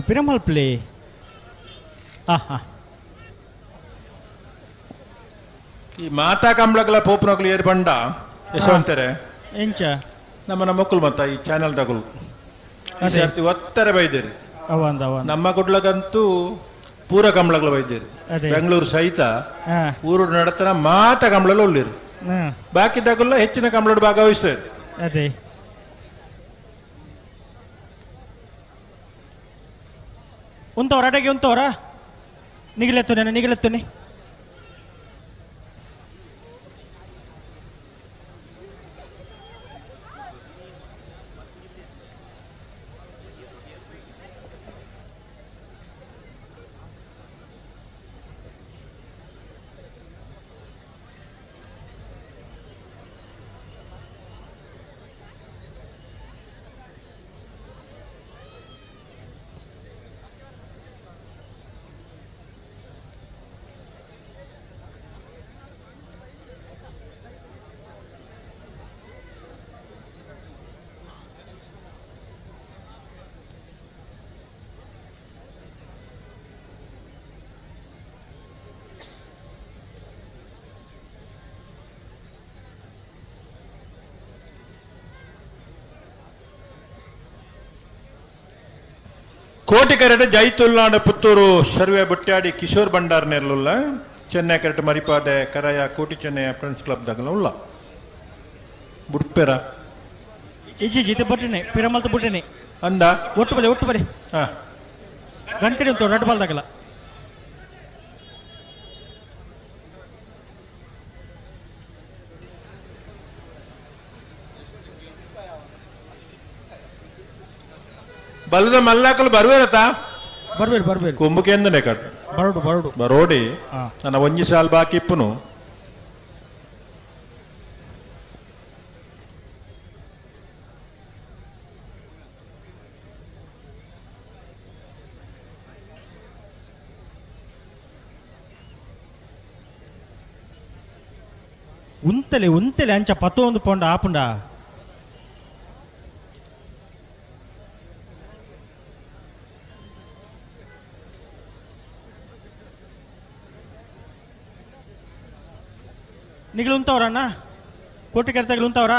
ಪಿರಮಲ್ ಪ್ಲೇ ಈ ಮಾತಾ ಕಂಬಳಗಳ ಪೋಪನಗಳು ಏರ್ ಬಂಡ ಯಶವಂತರೆ ಎಂಚ ನಮ್ಮ ಮಕ್ಕಳು ಮತ್ತ ಈ ಚಾನೆಲ್ ತಗೊಳ್ಳು ಈ ಸರ್ತಿ ಒತ್ತರ ಬೈದೇರಿ ನಮ್ಮ ಕುಡ್ಲಗಂತೂ ಪೂರ ಕಂಬಳಗಳು ಬೈದೇರಿ ಬೆಂಗಳೂರು ಸಹಿತ ಊರು ನಡತನ ಮಾತ ಕಂಬಳಲು ಉಳ್ಳಿರು ಬಾಕಿ ತಗೊಳ್ಳ ಹೆಚ್ಚಿನ ಕಂಬಳ ಭಾಗವಹಿಸ್ತಾರೆ ಅದೇ ಉಂತವ್ರ ಅಡಗೆ ಉಂತವ್ರ ನಿಗಿಲೆತ್ತುನೆ ಕೋಟಿಕರಡು ಜೈತುಲ್ನಾಡು ಪುತ್ತೂರು ಸರ್ವೆ ಬುಟ್ಟ್ಯಾಡಿ Kishore Bhandar ನೆರಳುಲ್ಲ Chennai correct ಮರಿಪಾದೆ Karaya Koti Chennai friends club ದಾಗಲ ಉಳ್ಳ ಬುಟ್ಪೆರ ಇಜ್ಜಿ ಬುಟ್ಟಿನಿ ಪಿರಮಲ್ತ ಬುಟ್ಟಿನಿ ಅಂದ ಒಟ್ಟು ಬಲೆ ಗಂಟೆ ಉಂಟು ರೆಡ್ ಬಾಲ್ ದಾಗಲ ಬಲದ ಮಲ್ಲಾಕಲು ಬರುವೇರತ ಬರ್ಬೇರು ಕುಂಭಕ್ಕೆ ಎಂದನೆ ಕಟ್ ಬರೋಡು ಬರೋಡಿ ನನ್ನ ಒಂಜಿ ಸಾಲ್ ಬಾಕಿ ಇಪ್ಪುನು ಉಂತಲೆ ಅಂಚ 11 ಪೌಂಡ್ ಆಪುಂಡ ನಿಗಳು ಉಂತವ್ರಣ್ಣ ಕೋಟಿ ಕರ್ತಗಳು ಉಂತವ್ರ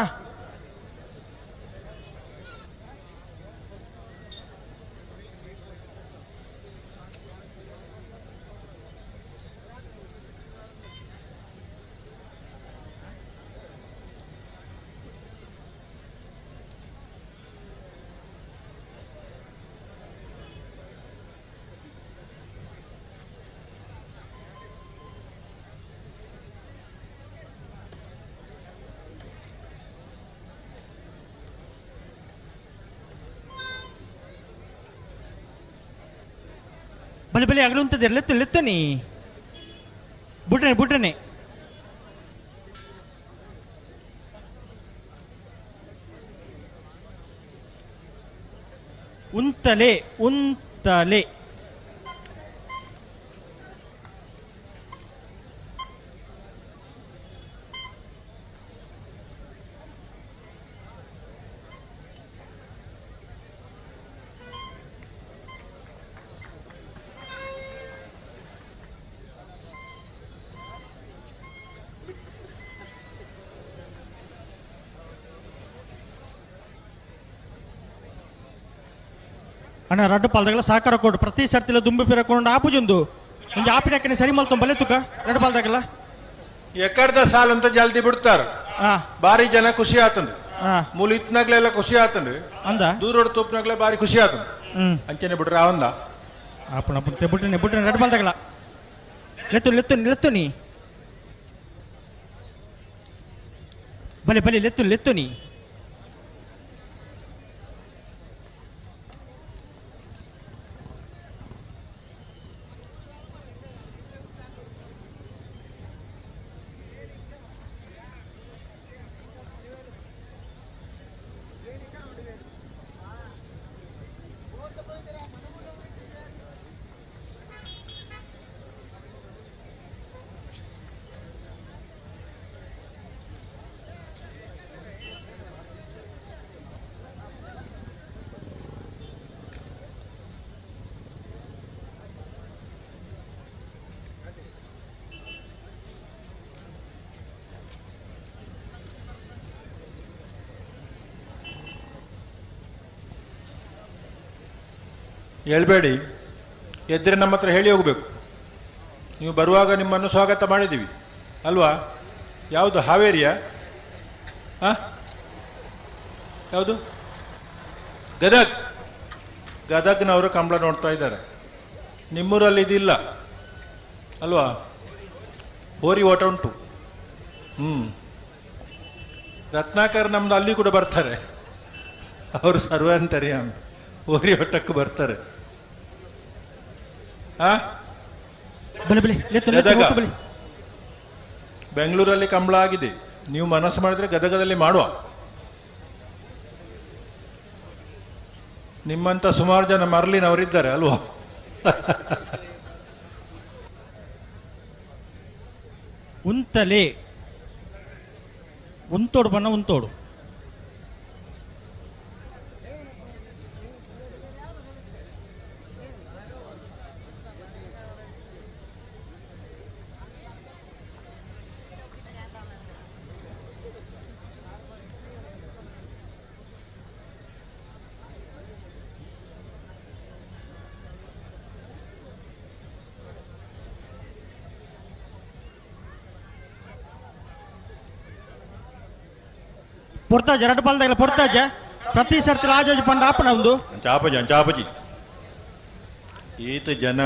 ಬಲಿ ಅಗಲು ಉಂತದೆ ಲೆತ್ತನಿ ಬುಟ್ರನೆ ಉಂತಲೆ ಅಣ್ಣ ರಡ್ಡು ಪಾಲ್ದಾಗಲ ಸಹಕಾರ ಕೊಡು ಪ್ರತಿ ಸರ್ತಿಲ ದುಂಬಿ ಫಿರಕೊಂಡು ಆಪುಜೊಂದು ಒಂದು ಆಪಿನಕ್ಕನೆ ಸರಿ ಮಲ್ತೊಂದು ಬಲೆ ತುಕ ರಡ್ಡು ಪಾಲ್ದಾಗಲ್ಲ ಎಕ್ಕಡ್ದ ಸಾಲ್ ಅಂತ ಜಲ್ದಿ ಬಿಡ್ತಾರ ಆ, ಬಾರಿ ಜನ ಖುಷಿ ಆತಂದು ಆ, ಮೂಲ ಇತ್ನಾಗ್ಲೆಲ್ಲ ಖುಷಿ ಆತಂದು ಅಂದ ದೂರೋಡ್ ತೂಪ್ನಾಗ್ಲೆ ಬಾರಿ ಖುಷಿ ಆತಂದು ಹ್ಮ್ ಅಂಚನೆ ಬಿಟ್ರೆ ಅವಂದ ಅಪ್ಪಣ ಬಿಟ್ಟನೆ ರೆಡ್ ಬಾಲ್ ತಗಲ ಲೆತ್ತು ನೀ ಬಲೆ ಲೆತ್ತು ನೀ ಹೇಳ್ಬೇಡಿ ಎದ್ರೆ ನಮ್ಮ ಹತ್ರ ಹೇಳಿ ಹೋಗಬೇಕು. ನೀವು ಬರುವಾಗ ನಿಮ್ಮನ್ನು ಸ್ವಾಗತ ಮಾಡಿದ್ದೀವಿ ಅಲ್ವಾ? ಯಾವುದು ಹಾವೇರಿಯಾ? ಯಾವುದು? ಗದಗ್ನವರು ಕಂಬಳ ನೋಡ್ತಾ ಇದ್ದಾರೆ. ನಿಮ್ಮೂರಲ್ಲಿ ಇದಿಲ್ಲ ಅಲ್ವಾ? ಹೋರಿ ಓಟ ಉಂಟು. ರತ್ನಾಕರ್ ನಮ್ದು ಅಲ್ಲಿ ಕೂಡ ಬರ್ತಾರೆ, ಅವರು ಸರ್ವಾಂತರ್ಯಾಮಿ, ಹೋರಿ ಓಟಕ್ಕೆ ಬರ್ತಾರೆ. ಬೆಂಗಳೂರಲ್ಲಿ ಕಂಬಳ ಆಗಿದೆ, ನೀವು ಮನಸ್ಸು ಮಾಡಿದ್ರೆ ಗದಗದಲ್ಲಿ ಮಾಡುವ. ನಿಮ್ಮಂತ ಸುಮಾರು ಜನ ಮರಳಿನವರಿದ್ದಾರೆ ಅಲ್ವಾ? ಉಂತಲೆ ಉಂತೋಡು ಬಣ್ಣ ಉಂತೋಡು ಪೊರ್ತಾಜ ಎರಡು ಬಾಲ್ದಾಗಲ ಪೊರ್ತಾಜ ಪ್ರತಿ ಸರ್ತಿ ರಾಜೋಜಿ ಪಂಡ ಆಪಣ ಒಂದು ಚಾಪಜಿ ಈತ ಜನ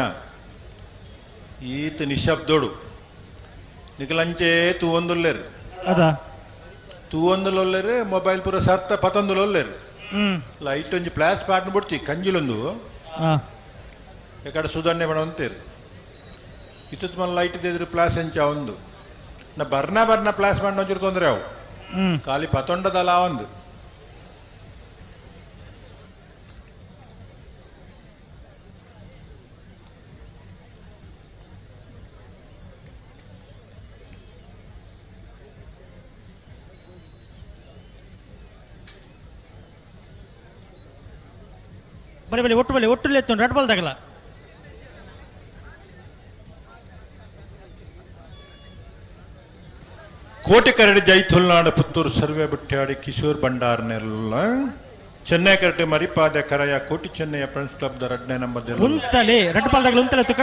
ಈತ ನಿಶಬ್ದೋಡು ನಿಕಲಂಚೆ ತೂವೊಂದುಲ್ಲೇರು ಅದ ತೂವೊಂದುಲೊಲ್ಲೇರು ಮೊಬೈಲ್ ಪೂರ ಸರ್ತ ಪತೊಂದುಲೊಲ್ಲೇರು ಲೈಟ್ ಒಂಜಿ ಪ್ಲಾಸ್ ಪಾಟ್ನ ಬಿಡ್ತಿ ಕಂಜಿಲೊಂದು ಎಕಡೆ ಸುಧಾರಣೆ ಮಾಡೋಂತೇರು ಇತ್ತು ಮನ ಲೈಟ್ ಇದ್ದಿದ್ರು ಪ್ಲಾಸ್ ಎಂಚ ಒಂದು ನಾ ಬರ್ನ ಪ್ಲಾಸ್ ಮಾಡಿ ಒಂಚೂರು ತೊಂದರೆ ಅವು ಖಾಲಿ ಪತೊಂಡದಲ್ಲ ಒಂದು ಬರೀ ಒಟ್ಟು ಎತ್ತು ರೆಡ್ ಬಾಲ್ ತಗಲ ಕೋಟೆಕರಡಿ ಜೈತುಲ್ನಾಡು ಪುತ್ತೂರು ಸರ್ವೆ ಬುಟ್ಟ್ಯಾಡಿ ಕಿಶೋರ್ ಭಂಡಾರ್ನೆಲ್ಲ ಚೆನ್ನೈ ಕರಟೆ ಮರಿಪಾದ ಕರಯ ಕೋಟಿ ಚೆನ್ನೈಯ ಫ್ರೆಂಡ್ಸ್ ಕ್ಲಬ್ ದ 2ನೇ ನಂಬರ್ ಉಂತಲೆ ರೆಡ್ ಬಾಲ್ ತಗಲ ಉಂತಲೆ ತುಕ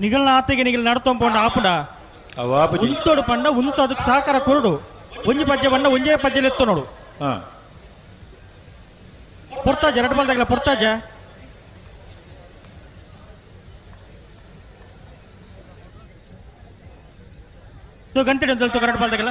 ನಿಗಲ್ನ ಆತೆಗೆ ನಿಗಲ್ ನಡ್ತೊಂಪೊಂಡ ಆಪುಡ ಉಂತೋಡು ಪಂಡ ಉಂತು ಅದಕ್ಕೆ ಸಹಕಾರ ಕೊರಡು ಒಂಜಿ ಪಜ್ಜೆ ಬಂಡ ಒಂಜೇ ಪಜ್ಜೆಲಿ ಎತ್ತು ನೋಡು ಪೊರ್ತಾಜ ಎರಡು ಬಾಲ್ ತಗಲ ಪೊರ್ತಾಜ ಗಂಟೆ ಅಂತ ಎರಡು ಬಾಲ್ ತಗಲ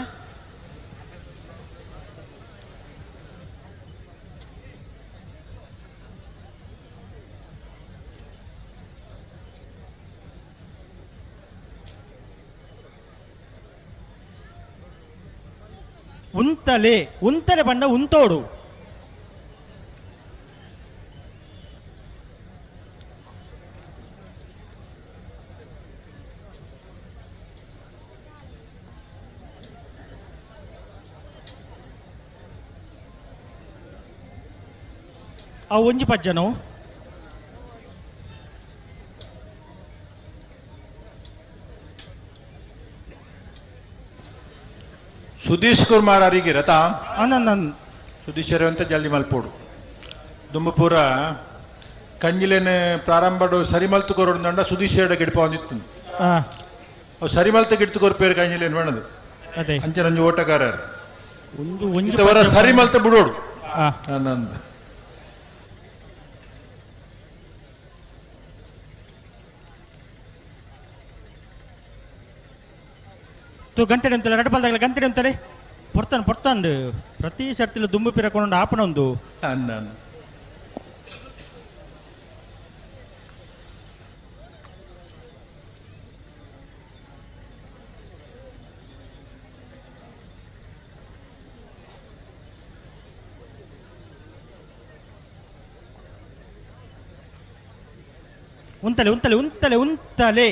ಉಂತಲೆ ಬಂಡ ಉಂತೋಡು ಆ ಒಂಜಿ ಪಜ್ಜನು ಸುದೀಶ್ ಕುಮಾರ್ ಅರಿಗೆ ರಥ ಅನನ್ ಸುದೀಶರು ಅಂತ ಜಲ್ದಿ ಮಲ್ಪೋಡು ದುಂಬಪೂರ ಕಂಜಿಲೇನೆ ಪ್ರಾರಂಭಡು ಸರಿಮಲ್ತು ಕೊರೋಡು ಸುದೀಶ್ ಎರಡು ಗಿಡಪ ಒಂದಿತ್ತು ಅವು ಸರಿಮಲ್ತ ಗಿಡ್ತು ಕೊರ್ಪೇರು ಕಂಜಿಲೇನು ಬೇಣದು ಅದೇ ಅಂಚೆ ನಂಜು ಓಟಗಾರ ಒಂದು ಒಂಜಿ ಇಂಥವರ ಸರಿಮಲ್ತ ಬಿಡೋಡು ಆ, ನಂದು ತು ಗಂಟೆ ಅಂತಲೇ ಎರಡು ಬಾಲ್ದಾಗಲ ಗಂಟೆ ಅಂತಲೇ ಪೊರ್ತಾಂಡು ಪ್ರತಿ ಸರ್ತಿಲು ದುಂಬು ಪಿರಕೊಂಡು ಆಪಣ ಒಂದು ನಾನು ಉಂತಲೆ ಉಂತಲೆ ಉಂತಲೆ ಉಂತಲೆ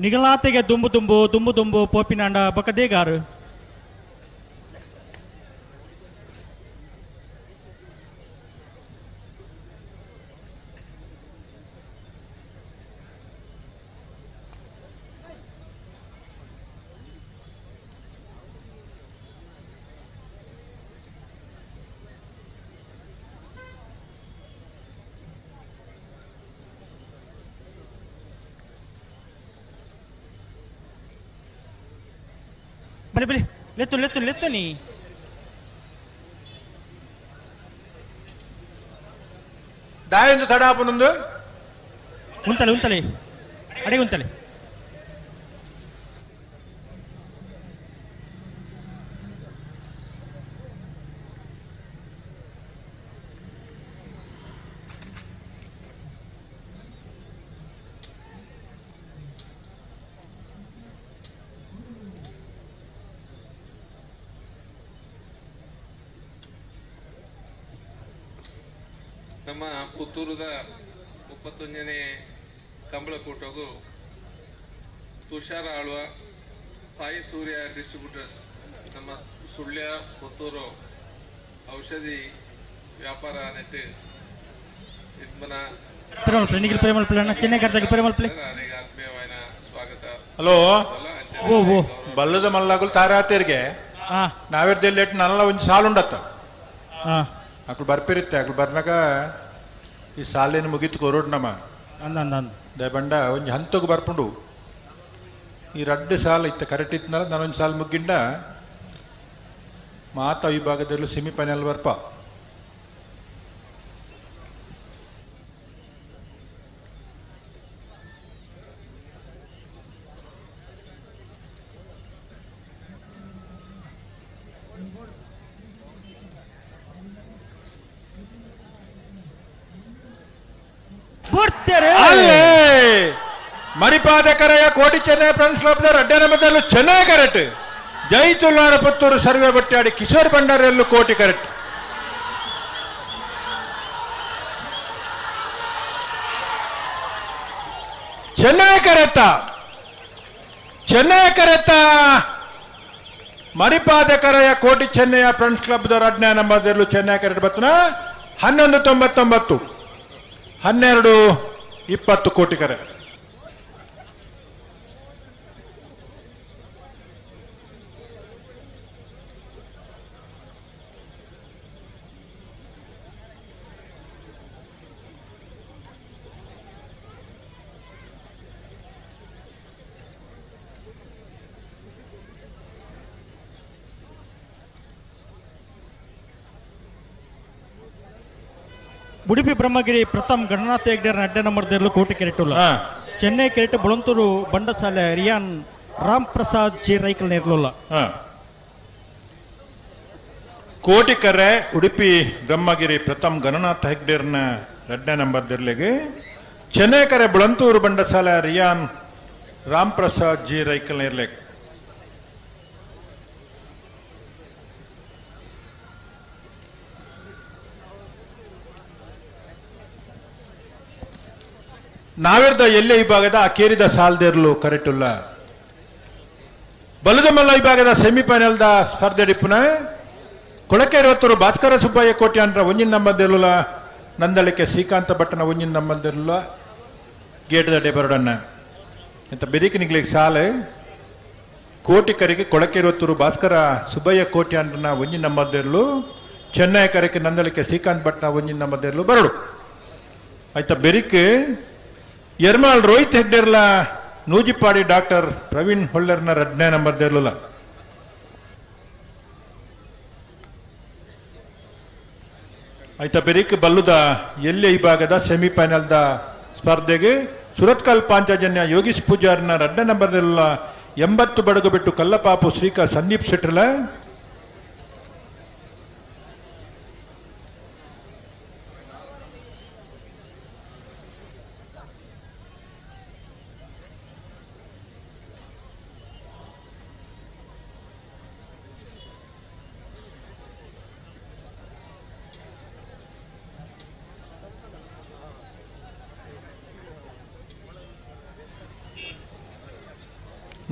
ನಿಗಲಾತೆಗೆ ದುಂಬು ದುಂಬು ದುಂಬು ದುಂಬು ಪೋಪಿನಾಂಡ ಬಕದೇಗಾರು ಬಲಿ ಬಲಿ ಲೆತ್ತು ಲೆತ್ತು ಲೆತ್ತು ನೀ ದಾಯೊಂದು ತಡಾಪನೊಂದು ಉಂತಲೆ ಉಂತಲೆ ಅಡಿಗೆ ಉಂತಲೆ ನಮ್ಮ ಪುತ್ತೂರದ 31ನೇ ಕಂಬಳಕೂಟಗೂ ತುಷಾರ ಆಳ್ವ ಸಾಯಿ ಸೂರ್ಯ ಡಿಸ್ಟ್ರಿಬ್ಯೂಟರ್ಸ್ ನಮ್ಮ ಸುಳ್ಯ ಪುತ್ತೂರು ಔಷಧಿ ವ್ಯಾಪಾರ ನೆಟ್ಟು ಇದ್ಮನ ಪ್ರೇಮಲ್ ಪ್ಲೇ ನಿಖಿಲ್ ಪ್ರೇಮಲ್ ಪ್ಲೇ ಅಣ್ಣ ಚೆನ್ನೈ ಕರ್ದಾಗ ಪ್ರೇಮಲ್ ಪ್ಲೇ ನನಗೆ ಆತ್ಮೀಯವಾದ ಸ್ವಾಗತ. ಹಲೋ ಓ ಓ ಬಲ್ಲದ ಮಲ್ಲಾಗುಲ್ ತಾರಾತೇರಿಗೆ ಆ ನಾವಿರ್ದಲ್ಲಿ ಲೇಟ್ ನಲ್ಲ ಒಂದು ಸಾಲು ಉಂಡತ್ತ ಆ ಅಕ್ಳು ಬರ್ಪಿರುತ್ತೆ ಅಕ್ಳು ಬರ್ನಾಗ ಈ ಸಾಲೇನು ಮುಗಿತು ಕೊರೋಡ್ ನಮ್ಮ ಅಂದ ಅಂದ ಅಂದ ದಯಬಂಡ ಒಂದು ಹಂತಕ್ಕೆ ಬರ್ಪುಂಡು ಈ ರಡ್ಡು ಸಾಲ ಇತ್ತು ಕರೆಕ್ಟ್ ಇತ್ತನಲ್ಲ ನಾನೊಂದು ಸಾಲ ಮುಗ್ಗಿಂಡ ಮಾತ ವಿಭಾಗದಲ್ಲೂ ಸೆಮಿಫೈನಲ್ ಬರ್ಪ ಅಲ್ಲೇ ಮರಿಪಾದಕರೆಯ ಕೋಟಿ ಚೆನ್ನೈ ಫ್ರೆಂಡ್ಸ್ ಕ್ಲಬ್ ರಡ್ಡನ ಮೊದಲು ಚೆನ್ನೈ ಕರೆಕ್ಟ್ ಜೈ ತುಲ್ನಾಡ ಪುತ್ತೂರು ಸರ್ವೆ ಬಟ್ಟಾಡಿ ಕಿಶೋರ್ ಭಂಡಾರಿಯಲ್ಲೂ ಕೋಟಿ ಕರೆಕ್ಟ್ ಚೆನ್ನೈ ಕರೆತ್ತ ಮರಿಪಾದಕರೆಯ ಕೋಟಿ ಚೆನ್ನೈಯ ಫ್ರೆಂಡ್ಸ್ ಕ್ಲಬ್ ರಡ್ನ ನಂಬರ್ದಲ್ಲೂ ಚೆನ್ನೈ ಕರೆಕ್ಟ್ ಬತ್ತನ 1199 12-20 ಕೋಟಿ ಕರೆ ಉಡುಪಿ ಬ್ರಹ್ಮಗಿರಿ ಪ್ರಥಮ್ ಗಣನಾಥ ಹೆಗ್ಡೇರ್ ಅಡ್ಡ ನಂಬರ್ದಲ್ಲೂ ಕೋಟಿ ಕೆರೆಟುಲ್ಲ ಚೆನ್ನೈ ಕೆರೆಟ್ ಬುಳಂತೂರು ಬಂಡಸಾಲೆ ರಿಯಾನ್ ರಾಮ್ ಪ್ರಸಾದ್ ಜಿ ರೈಕಲ್ ನೇರ್ಲುಲ್ಲ ಕೋಟಿ ಕರೆ ಉಡುಪಿ ಬ್ರಹ್ಮಗಿರಿ ಪ್ರಥಮ್ ಗಣನಾಥ ಹೆಗ್ಡೇರ್ನ 2ನೇ ನಂಬರ್ದಲ್ಲಿಗೆ ಚೆನ್ನೈ ಕರೆ ಬುಳಂತೂರು ಬಂಡಸಾಲೆ ರಿಯಾನ್ ರಾಮ್ ಪ್ರಸಾದ್ ಜಿ ರೈಕಲ್ ನೇರ್ಲೆಗ್ ನಾವಿರ್ದ ಎಲ್ಲೆ ವಿಭಾಗದ ಅಕೇರಿದ ಸಾಲ್ದೇರ್ಲು ಕರೆಕ್ಟುಲ್ಲ ಬಲದ ಮಲ್ಲ ವಿಭಾಗದ ಸೆಮಿಫೈನಲ್ದ ಸ್ಪರ್ಧೆ ಡಿಪ್ಪುನ ಕೊಳಕೆ 20 ಭಾಸ್ಕರ ಸುಬ್ಬಯ್ಯ ಕೋಟಿ ಅಂದ್ರ ಒಂಜಿನ ನಂಬರ್ದಿರಲಿಲ್ಲ ನಂದಳಿಕೆ ಶ್ರೀಕಾಂತ ಭಟ್ಟನ ಒಂಜಿನ ನಂಬರ್ದಿರಲಿಲ್ಲ ಗೇಟ್ದ ಡೆಬರ್ಡನ್ನ ಇಂಥ ಬೆರಿಕಿನಿಗ್ಲಿಗೆ ಸಾಲೆ ಕೋಟಿ ಕರೆಗೆ ಕೊಳಕೆ 20 ಭಾಸ್ಕರ ಸುಬ್ಬಯ್ಯ ಕೋಟಿ ಅಂದ್ರನ ಒಂಜಿನ ನಂಬರ್ದಿರಲು ಚೆನ್ನೈ ಕರೆಗೆ ನಂದಳಿಕೆ ಶ್ರೀಕಾಂತ್ ಭಟ್ನ ಒಂಜಿನ ನಂಬರ್ದಿರಲು ಬರಡು ಆಯ್ತಾ ಬೆರಿಕ್ ಎರ್ಮಾಲ್ ರೋಹಿತ್ ಹೆಗ್ಡೇರ್ಲ ನೂಜಿಪಾಡಿ ಡಾಕ್ಟರ್ ಪ್ರವೀಣ್ ಹೊಳ್ಳೆರ್ನ 2ನೇ ನಂಬರ್ದಿರಲಿಲ್ಲ ಆಯ್ತಾ ಬೆರಿಕ್ ಬಲ್ಲುದ ಎಲ್ಲೆ ವಿಭಾಗದ ಸೆಮಿಫೈನಲ್ದ ಸ್ಪರ್ಧೆಗೆ ಸುರತ್ಕಲ್ ಪಾಂಚಜನ್ಯ ಯೋಗೀಶ್ ಪೂಜಾರ್ನ 2ನೇ ನಂಬರ್ದಿರಲಿಲ್ಲ 80 ಬಡಗು ಬಿಟ್ಟು ಕಲ್ಲಪಾಪು ಶ್ರೀಕಾ ಸಂದೀಪ್ ಶೆಟ್ರಲ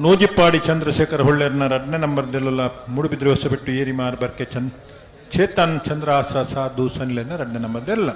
ನೂಜಿಪ್ಪಾಡಿ ಚಂದ್ರಶೇಖರ್ ಹೊಳ್ಳೆರ್ನ 2ನೇ ನಂಬರ್ದಿರಲಿಲ್ಲ ಮೂಡುಬಿದ್ರೆ ಹೊಸಬಿಟ್ಟು ಏರಿಮಾರ್ ಬರ್ಕೆ ಚೇತನ್ ಚಂದ್ರಾಸ ಸಾಧು ಸನ್ಲೆನ 2ನೇ ನಂಬರ್ದಿರಲಿಲ್ಲ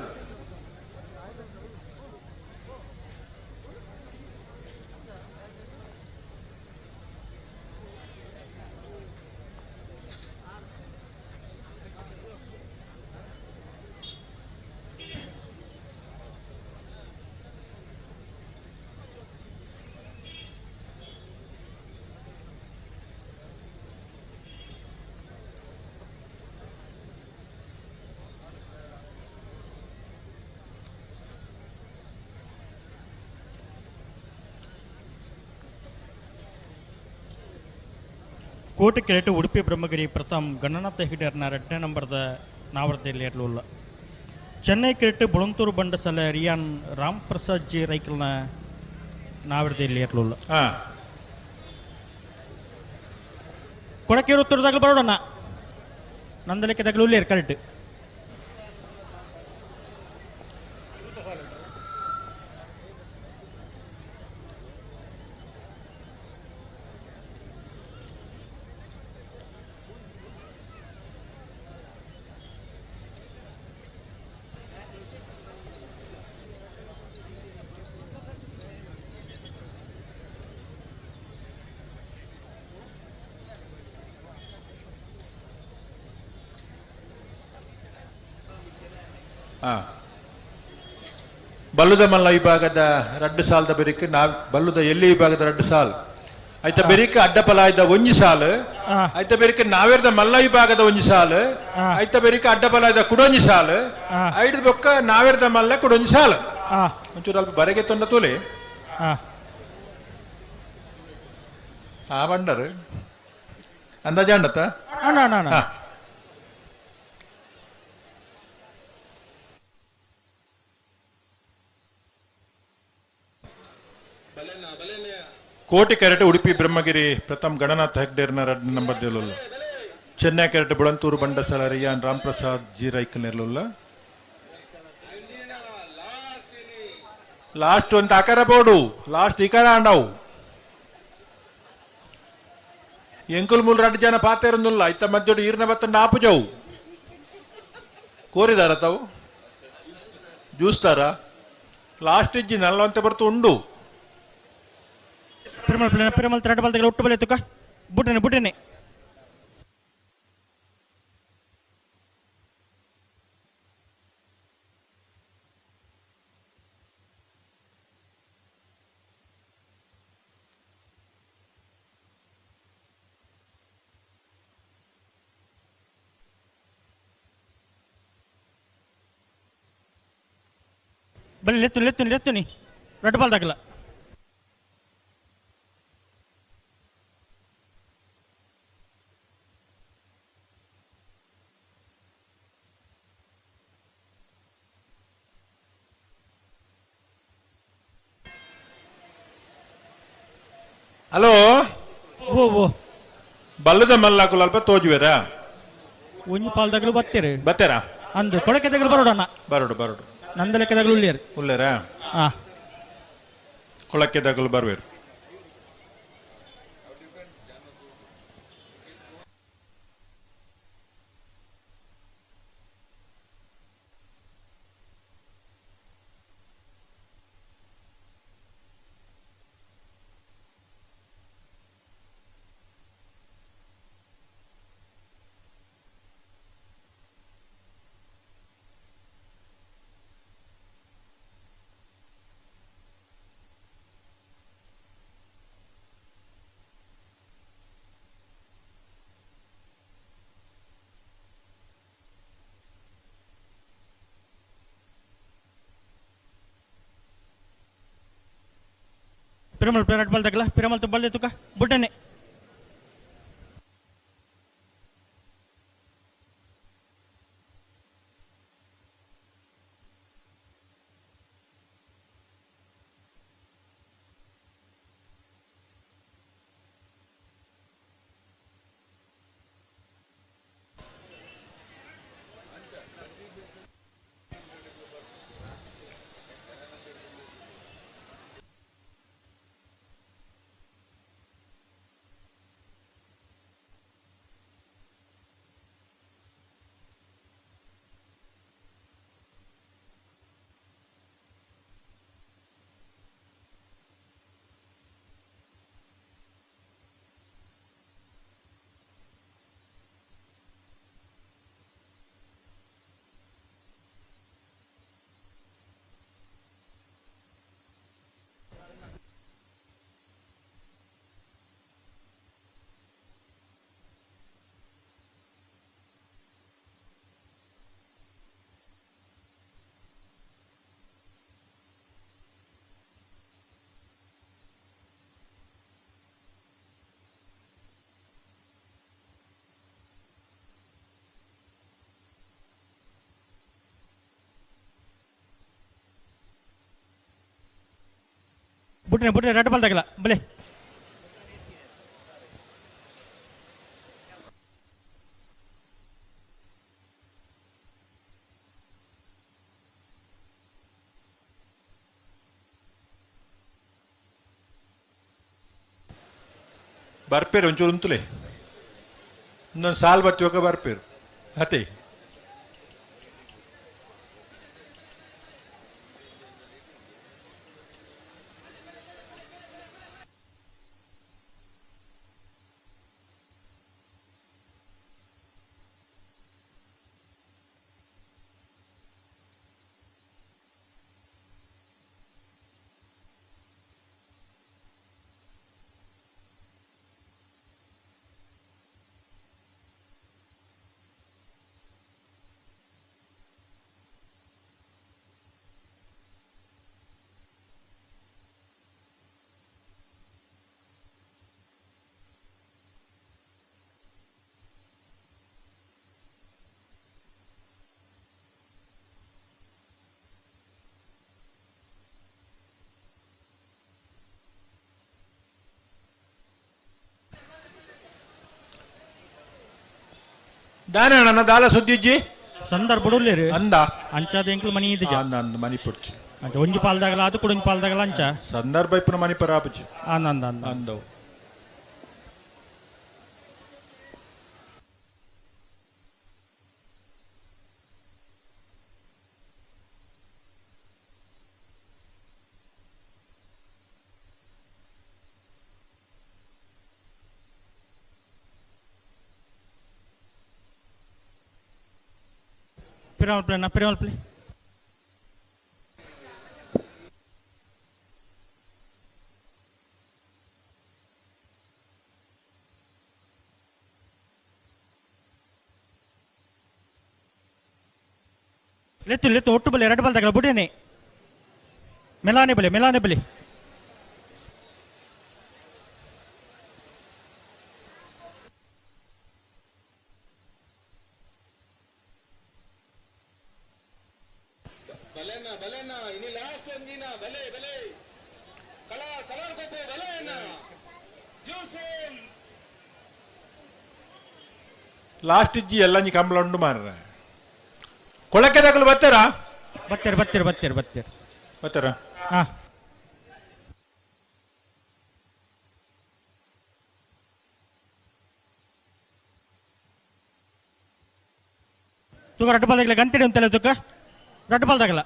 ಕೋಟಿ ಕೆರೆಟ್ ಉಡುಪಿ ಬ್ರಹ್ಮಗಿರಿ ಪ್ರಥಮ್ ಗಣನಾಥ ಹೆಗ್ಡೇರ್ನ 2ನೇ ನಂಬರ್ದ ನಾವರ್ದಲ್ಲಿ ಇರಲಿಲ್ಲ ಚೆನ್ನೈ ಕೆರೆಟ್ ಬುಳಂತೂರು ಬಂಡಸಲ ರಿಯಾನ್ ರಾಮ್ ಪ್ರಸಾದ್ ಜಿ ರೈಕಲ್ನ ನಾವರ್ದಲ್ಲಿ ಇರಲಿಲ್ಲ ಕೊಳಕೆ 20 ಬರೋಣ ನಂದಲಿಕೆದಾಗಲೂ ಕರೆಕ್ಟ್ ಬಲ್ಲುದ ಮಲ್ಲ ವಿಭಾಗದ 2 ಸಾಲದ ಬೆರಿಕ್ ಬಲ್ಲುದ ಎಲ್ಲಿ ವಿಭಾಗದ 2 ಸಾಲ್ ಆಯ್ತಾ ಬೆರಿಕ್ ಅಡ್ಡಪಲಾಯ್ದ 1 ಸಾಲು ಆಯ್ತಾ ಬೆರಿಕ್ ನಾವೇರ್ದ ಮಲ್ಲ ವಿಭಾಗದ 1 ಸಾಲು ಆಯ್ತಾ ಬೆರಿಕ್ ಅಡ್ಡಪಲಾಯ್ದ ಕುಡೊಂಜಿ ಸಾಲು ಐದು ಬೊಕ್ಕ ನಾವೇರ್ದ ಮಲ್ಲ ಕುಡೊಂಜಿ ಸಾಲು ಒಂಚೂರು ಅಲ್ಪ ಬರೆಗೆ ತೊಂಡ ತೋಲೆ ಬಂಡರು ಅಂದಾಜ ಅಂಡತ್ತ ಕೋಟಿ ಕೆರೆಟ್ ಉಡುಪಿ ಬ್ರಹ್ಮಗಿರಿ ಪ್ರಥಮ್ ಗಣನಾಥ್ ಹೆಗ್ಡೇರ್ನ 2ನೇ ನಂಬರ್ದಿರಲಿಲ್ಲ ಚೆನ್ನೈ ಕೆರೆಟ್ ಬುಳಂತೂರು ಬಂಡಸಲ ರಿಯಾನ್ ರಾಮ್ ಪ್ರಸಾದ್ ಜಿ ರೈಕಲ್ ಇರಲಿಲ್ಲ ಲಾಸ್ಟ್ ಒಂದು ಆಕಾರ ಬೋರ್ಡು ಲಾಸ್ಟ್ ಇಕಾರ ಅಂಡವು ಎಂಕುಲ್ ಮೂಲ 2 ಜನ ಪಾತೇರೊಂದಿಲ್ಲ ಇತ್ತ ಮಧ್ಯೆ ಈರ್ನ ಬತ್ತ ನಾಪು ಜವು ಕೋರಿದಾರ ತಾವು ಜ್ಯೂಸ್ತಾರ ಲಾಸ್ಟ್ ಇಜ್ಜಿ ನಲ್ಲಂತೆ ಬರ್ತು ಉಂಡು ಪ್ರೇಮಲ್ 3 ಬಾಲ್ಗಳು ಒಟ್ಟು ಬಲೆ ತುಕ ಬುಟ್ಟನೆ ಬಲ್ಲಿ ಲೆತ್ತುನಿ 2 ಬಾಲ್ ತಗಲ ಹಲೋ ಓ ಬಲ್ಲದ ಮಲ್ಲಾಕುಲ್ ಅಲ್ಪ ತೋಜುವೆರಾ ಒಂಜಿ ಪಾಲ್ದಾಗಲು ಬತ್ತೇರಾ ಅಂದು ಕೊಳಕೆದಾಗಲು ಬರೋಡಣ್ಣ ಬರೋಡು ನಂದ ಲೆಕ್ಕದಾಗಲು ಉಳ್ಳೇರು ಉಳ್ಳೇರಾ ಕೊಳಕ್ಕೆ ದಗಲು ಬರ್ಬೇರು. पिरमल पेरट बल तकला पिरमल तो बल दे तुका बुड्ढे ने बुड्ढे बुड्ढे रेड बल तकला बले ಬರ್ಪೇರು ಒಂಚೂರು ಉಂತುಲೆ ಇನ್ನೊಂದು ಸಾಲ್ ಬರ್ತೀವಾಗ ಬರ್ಪೇರು ಅತೆ ದಾನೆ ನನ್ನ ದಾಲ ಸುದ್ದಿಜ್ಜಿ ಸಂದರ್ಭ ಬುಡುಲ್ಲೇರು ಅಂದ ಅಂಚಾದ ಎಂಕ್ಲು ಮನಿ ಇದ್ದ ಅಂದ ಅಂದ ಮನಿ ಪುಡ್ಚಿ ಅಂಚ ಒಂಜಿ ಪಾಲ್ದಾಗಲ ಅದು ಕೂಡ ಒಂಜಿ ಪಾಲ್ದಾಗಲ ಅಂಚ ಸಂದರ್ಭ ಇಪ್ಪನ ಮನಿ ಪರಾಪಚಿ ಅಂದ ಅಂದ ಅಂದ ಅಂದವು पिरमल प्ले ना पिरमल प्ले लेतु लेतु ಒಟ್ಟು ಬಲೆ ಎರಡು ಬಾಲ್ ತಗಲ ಬುಡೇನೆ ಮೆಲಾನೆ ಬಲೆ ಬಲೆನ ಇನಿ ಲಾಸ್ಟ್ ಒಂದಿನ ಬಲೆ ಕಲರ್ ಕೊಟ್ಟು ಬಲೆನ ಯೂಸುಲ್ ಲಾಸ್ಟ್ ಇಜ್ಜಿ ಎಲ್ಲ ನೀ ಕಂಬಳ ಉಂಡು ಮಾರ್ರ ಕೊಳಕ್ಕೆ ತಗಲು ಬರ್ತಾರ ಬತ್ತೀರ ಬರ್ತಾರ ಹಾ ತುಕ ರಡ್ಡು ಬಾಲ್ ತಗಲ ಗಂಟೆ ಉಂಟಲ್ಲ ತುಕ ರಡ್ಡು ಬಾಲ್ ತಗಲ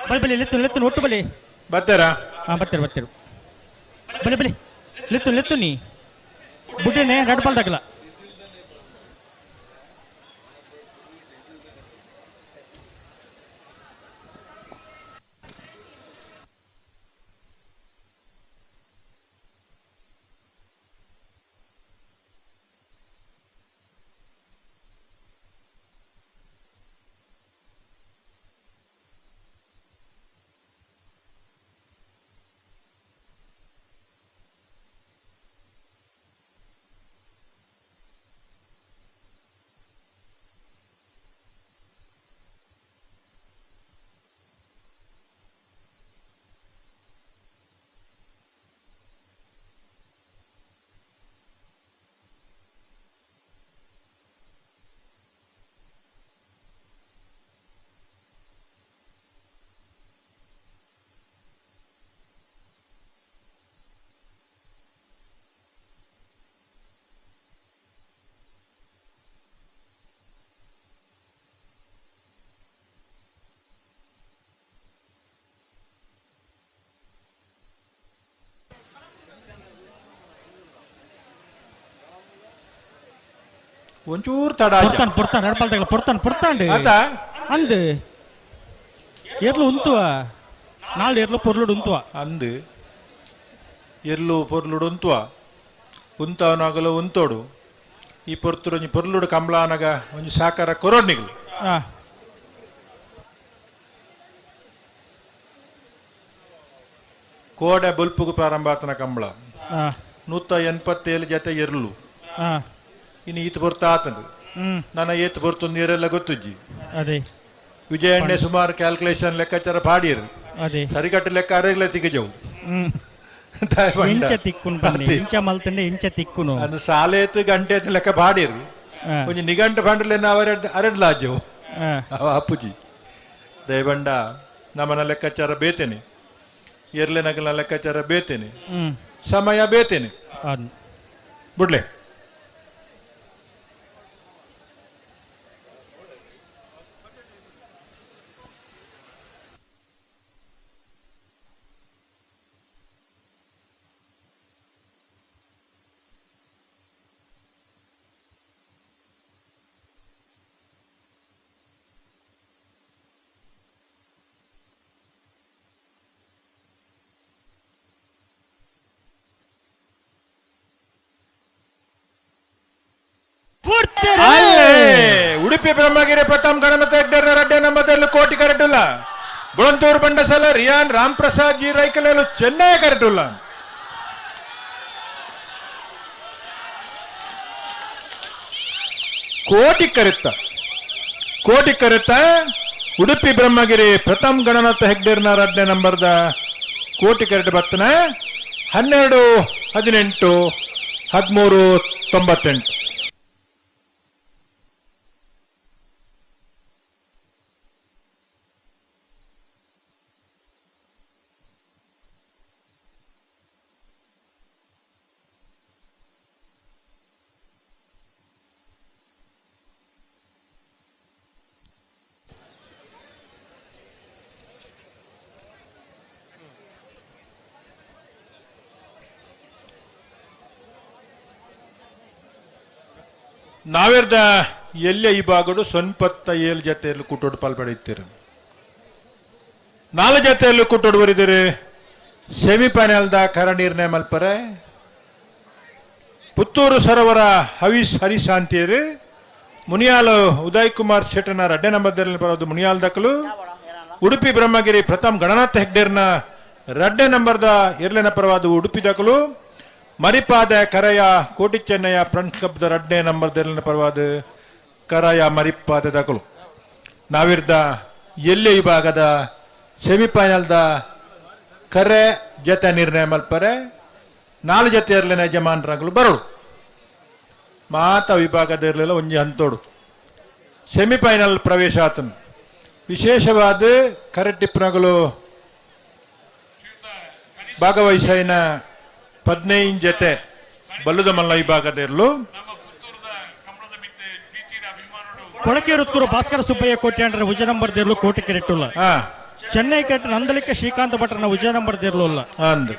ಬಲಿ ಬಲಿ ಲೆತ್ತು ಲೆತ್ತು ಒಟ್ಟು ಬಲಿ ಬರ್ತಾರಾ ಹಾಂ ಬರ್ತೀರಿ ಬರ್ತೀರಿ ಬಲಿ ಬಲಿ ಲೆತ್ತು ಲೆತ್ತು ನೀ ಬುಡ್ಡೇನೆ ರಡ್ಡು ಬಾಲ್ ತಗಲ ಒಂಚೂರು ತಡ ಪುರ್ತಾನ್ ಪುರ್ತಾನ್ ರಡ್ಡು ಬಾಲ್ ತಗಲ ಪುರ್ತಾನ್ ಪುರ್ತಾಂಡು ಆತ ಅಂದು ಎರ್ಲು ಉಂತುವ ನಾಳೆ ಎರ್ಲು ಪೊರ್ಲುಡು ಉಂತುವ ಅಂದು ಎರ್ಲು ಪೊರ್ಲುಡು ಉಂತವನಾಗಲು ಉಂತೋಡು ಈ ಪೊರ್ತುಡು ಒಂಜಿ ಪೊರ್ಲುಡು ಕಂಬಳಾನಗ ಒಂಜಿ ಸಾಕಾರ ಕೊರೋಡ್ನಿಗಳು ಹಾಂ ಕೋಡೆ ಬುಲ್ಪುಗು ಪ್ರಾರಂಭ ಆತನ ಕಂಬಳ ಹಾಂ 187 ಜೊತೆ ಎರ್ಲು ಹಾಂ ಇನ್ನು ಈತ ಬರ್ತಾ ಆತಂದು ನನ್ನ ಏತ್ ಬರ್ತೊಂದು ನೀರೆಲ್ಲ ಗೊತ್ತುಜ್ಜಿ ಅದೇ ವಿಜಯಣ್ಣೆ ಸುಮಾರು ಕ್ಯಾಲ್ಕುಲೇಷನ್ ಲೆಕ್ಕಾಚಾರ ಪಾಡಿರು ಅದೇ ಸರಿಕಟ್ಟು ಲೆಕ್ಕ ಅರೆಗ್ಲೆ ಸಿಗಜವು ಇಂಚ ತಿಕ್ಕುನು ಬನ್ನಿ ಇಂಚ ಮಲ್ತಂಡೆ ಇಂಚ ತಿಕ್ಕುನು ಅದು ಸಾಲೇತ್ ಗಂಟೆ ಲೆಕ್ಕ ಪಾಡಿರು ಒಂಜಿ ನಿಘಂಟು ಬಂಡಲೇನ ಅರೆಡ್ಲಾಜವು ಅವ ಅಪ್ಪುಜಿ ದಯಬಂಡ ನಮ್ಮನ ಲೆಕ್ಕಾಚಾರ ಬೇತೇನೆ ಎರ್ಲೆನಗಲ ಲೆಕ್ಕಾಚಾರ ಬೇತೇನೆ ಸಮಯ ಬೇತೇನೆ ಬಿಡ್ಲೆ ಉಡುಪಿ ಬ್ರಹ್ಮಗಿರಿ ಪ್ರಥಮ್ ಗಣಮತ ಹೆಗ್ಡೇರ್ನ ರಡ್ಡೆ ನಂಬರ್ದಲ್ಲಿ ಕೋಟಿ ಕರೆಟುಲ್ಲ ಬುಳಂತೂರು ಬಂಡಸಲ ರಿಯಾನ್ ರಾಮ್ ಪ್ರಸಾದ್ ಜಿ ರೈಕಲೇಲು ಚೆನ್ನೈ ಕರೆಟುಲ್ಲ ಕೋಟಿ ಕರೆತ್ತ ಉಡುಪಿ ಬ್ರಹ್ಮಗಿರಿ ಪ್ರಥಮ್ ಗಣನಾಥ ಹೆಗ್ಡೇರ್ನ ರಡ್ಡೆ ನಂಬರ್ದ ಕೋಟಿ ಕರೆಟ್ ಬರ್ತನ 12-18-13-98 ನಾವೆರ್ದ ಎಲ್ಲ ಈ ಭಾಗಡು 97 ಜೊತೆಯಲ್ಲಿ ಕೂಟೋಡು ಪಾಲ್ಪಡುತ್ತೀರಿ 4 ಜೊತೆಯಲ್ಲಿ ಕೂಟೋಡು ಬರಿದಿರಿ ಸೆಮಿಫೈನಲ್ದ ಕರನೀರ್ನೆ ಮಲ್ಪರೆ ಪುತ್ತೂರು ಸರೋವರ ಹರಿಶಾಂತಿಯರು ಮುನಿಯಾಲು ಉದಯ್ ಕುಮಾರ್ ಶೆಟ್ಟನ ರಡ್ಡೆ ನಂಬರ್ದಲ್ಲಿ ಬರೋದು ಮುನಿಯಾಲ್ ದಕ್ಕಲು ಉಡುಪಿ ಬ್ರಹ್ಮಗಿರಿ ಪ್ರಥಮ್ ಗಣನಾಥ ಹೆಗ್ಡೇರ್ನ 2ನೇ ನಂಬರ್ದ ಎರಡನೇ ಪರವಾದ ಉಡುಪಿ ದಕಲು ಮರಿಪಾದ ಕರಯ ಕೋಟಿ ಚೆನ್ನಯ್ಯ ಫ್ರೆಂಡ್ಸ್ ಕಪ್ 2ನೇ ನಂಬರ್ದ ಎರಡನೇ ಪರವಾದ ಕರಯ ಮರಿಪಾದ ದಕಲು ನಾವಿರ್ದ ಎಲ್ಲಿ ವಿಭಾಗದ ಸೆಮಿಫೈನಲ್ದ ಕರೆ ಜೊತೆ ನಿರ್ಣಯ ಮಲ್ಪರೆ 4 ಜೊತೆ ಇರಲಿನ ಯಜಮಾನರಾಗಲು ಬರೋಡು ಮಾತ ವಿಭಾಗದ ಇರಲಿಲ್ಲ ಒಂಜಿ ಹಂತೋಡು ಸೆಮಿಫೈನಲ್ ಪ್ರವೇಶ ಆತನು ವಿಶೇಷವಾದ ಕರೆ ಟಿಪ್ಪನಗಳು ಭಾಗವಹಿಸಿನ 15 ಜೊತೆ ಬಲ್ಲುದ ಮಲ್ಲ ವಿಭಾಗದ ಇರಲು ಕೊಳಕೇರುತ್ತೂರು ಭಾಸ್ಕರ ಸುಬ್ಬಯ್ಯ ಕೋಟ್ಯಾಂಡ್ರ ವಿಜಯ ನಂಬರ್ ದೇರ್ಲು ಕೋಟಿ ಕೆರೆಟ್ಟುಲ್ಲ ಚೆನ್ನೈ ಕೆಟ್ಟ ನಂದಲಿಕೆ ಶ್ರೀಕಾಂತ ಭಟ್ರನ ವಿಜಯ ನಂಬರ್ ದೇರ್ಲು ಅಂದು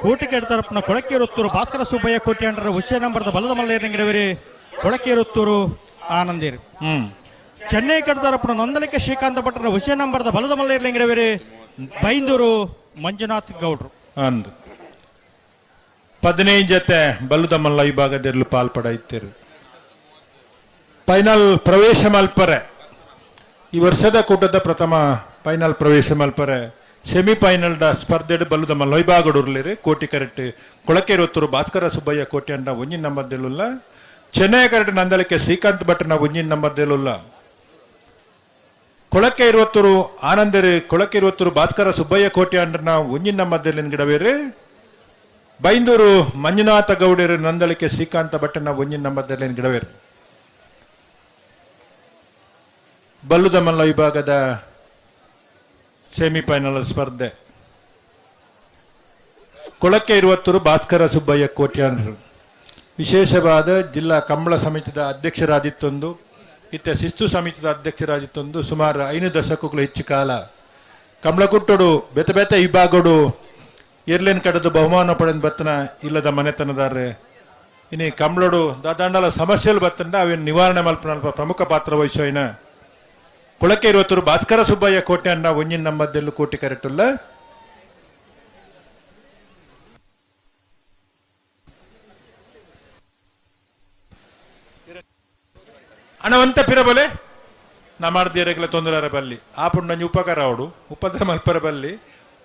ಕೋಟಿ ಕೆಟ್ಟ ತರಪನ ಕೊಳಕೇರುತ್ತೂರು ಭಾಸ್ಕರ ಸುಬ್ಬಯ್ಯ ಕೋಟ್ಯಾಂಡ್ರ ವಿಜಯ ನಂಬರ್ದ ಬಲದ ಮಲ್ಲೇರಂಗಿಡವೇರಿ ಕೊಳಕೇರುತ್ತೂರು ಆನಂದೇರಿ ಚೆನ್ನೈ ಕೆಟ್ಟ ತರಪನ ನಂದಲಿಕೆ ಶ್ರೀಕಾಂತ ಭಟ್ರನ ವಿಜಯ ನಂಬರ್ದ ಬಲದ ಮಲ್ಲೇರಂಗಿಡವೇರಿ ಬೈಂದೂರು ಮಂಜುನಾಥ್ ಗೌಡ್ರು ಅಂದು 15 ಜೊತೆ ಬಲ್ಲುದ ಮಲ್ಲ ವಿಭಾಗದಲ್ಲಿ ಪಾಲ್ಪಡಾಯ್ತಿರು ಫೈನಲ್ ಪ್ರವೇಶ ಮಲ್ಪರೆ ಈ ವರ್ಷದ ಕೂಟದ ಪ್ರಥಮ ಫೈನಲ್ ಪ್ರವೇಶ ಮಲ್ಪರೆ ಸೆಮಿಫೈನಲ್ ಸ್ಪರ್ಧೆ ಬಲ್ಲುದ ಮಲ್ಲ ವಿಭಾಗಡೂರ್ಲಿರಿ ಕೋಟಿ ಕರೆಕ್ಟ್ ಕೊಳಕೇರುತ್ತೂರು ಭಾಸ್ಕರ ಸುಬ್ಬಯ್ಯ ಕೋಟಿ ಅಂಡ ಒಂಜಿನ ನಂಬರ್ದೆಲ್ಲ ಚೆನ್ನೈ ಕರೆಕ್ಟ್ ನಂದಲಿಕೆ ಶ್ರೀಕಾಂತ್ ಭಟ್ನ ಒಂಜಿನ ನಂಬರ್ದೆಲ್ಲ ಕೊಳಕೇರುತ್ತೂರು ಆನಂದರಿ ಕೊಳಕೇರುತ್ತೂರು ಭಾಸ್ಕರ ಸುಬ್ಬಯ್ಯ ಕೋಟಿ ಅಂಡ್ರನ ಒಂಜಿನ ನಂಬರ್ದಲ್ಲಿ ಗಿಡವೇರಿ ಬೈಂದೂರು ಮಂಜುನಾಥ ಗೌಡರು ನಂದಲಿಕೆ ಶ್ರೀಕಾಂತ ಭಟ್ಟನ ಒಂಜಿನ ನಂಬರ್ದಲ್ಲಿ ಗಿಡವೇರಿ ಬಲ್ಲುದ ಮಲ್ಲ ವಿಭಾಗದ ಸೆಮಿಫೈನಲ್ ಸ್ಪರ್ಧೆ ಕೊಳಕೇರುತ್ತೂರು ಭಾಸ್ಕರ ಸುಬ್ಬಯ್ಯ ಕೋಟ್ಯಾನರು ವಿಶೇಷವಾದ ಜಿಲ್ಲಾ ಕಂಬಳ ಸಮಿತಿದ ಅಧ್ಯಕ್ಷರಾದಿತ್ತೊಂದು ಇತ್ತ ಶಿಸ್ತು ಸಮಿತಿದ ಅಧ್ಯಕ್ಷರಾದಿತ್ತೊಂದು ಸುಮಾರು 5 ದಶಕಗಳು ಹೆಚ್ಚು ಕಾಲ ಕಂಬಳಕುಟ್ಟೋಡು ಬೆತ ಬೆತ ವಿಭಾಗಡು ಎರ್ಲೇನ್ ಕಡದು ಬಹುಮಾನ ಪಡೆದ ಬತ್ತನ ಇಲ್ಲದ ಮನೆತನದಾರೆ ಇನ್ನು ಕಂಬಳೋಡು ದಾದಾಂಡಲ ಸಮಸ್ಯೆలు ಬತ್ತಂಡ ಅವೇನು ನಿವಾರಣೆ ಮಲ್ಪನ ಪ್ರಮುಖ ಪಾತ್ರ ವಹಿಸೋಯ್ನ ಕೊಳಕೇರುತ್ತೂರು ಭಾಸ್ಕರ ಸುಬ್ಬಯ್ಯ ಕೋಟೆ ಅನ್ನ ಒಂಜಿನ ನಂಬರ್ದೆಲ್ಲೂ ಕೋಟಿ ಕರೆಕ್ಟುಲ್ಲ ಹಣವಂತ ಪಿರಬಲೆ ನಾ ಮಾಡ್ದಿರಗಲ ತೊಂದರೆ ಬಲ್ಲಿ ಆ ಪುಂಡ ಉಪಕಾರ ಅವಡು ಉಪದ್ರ ಮಲ್ಪರ ಬಲ್ಲಿ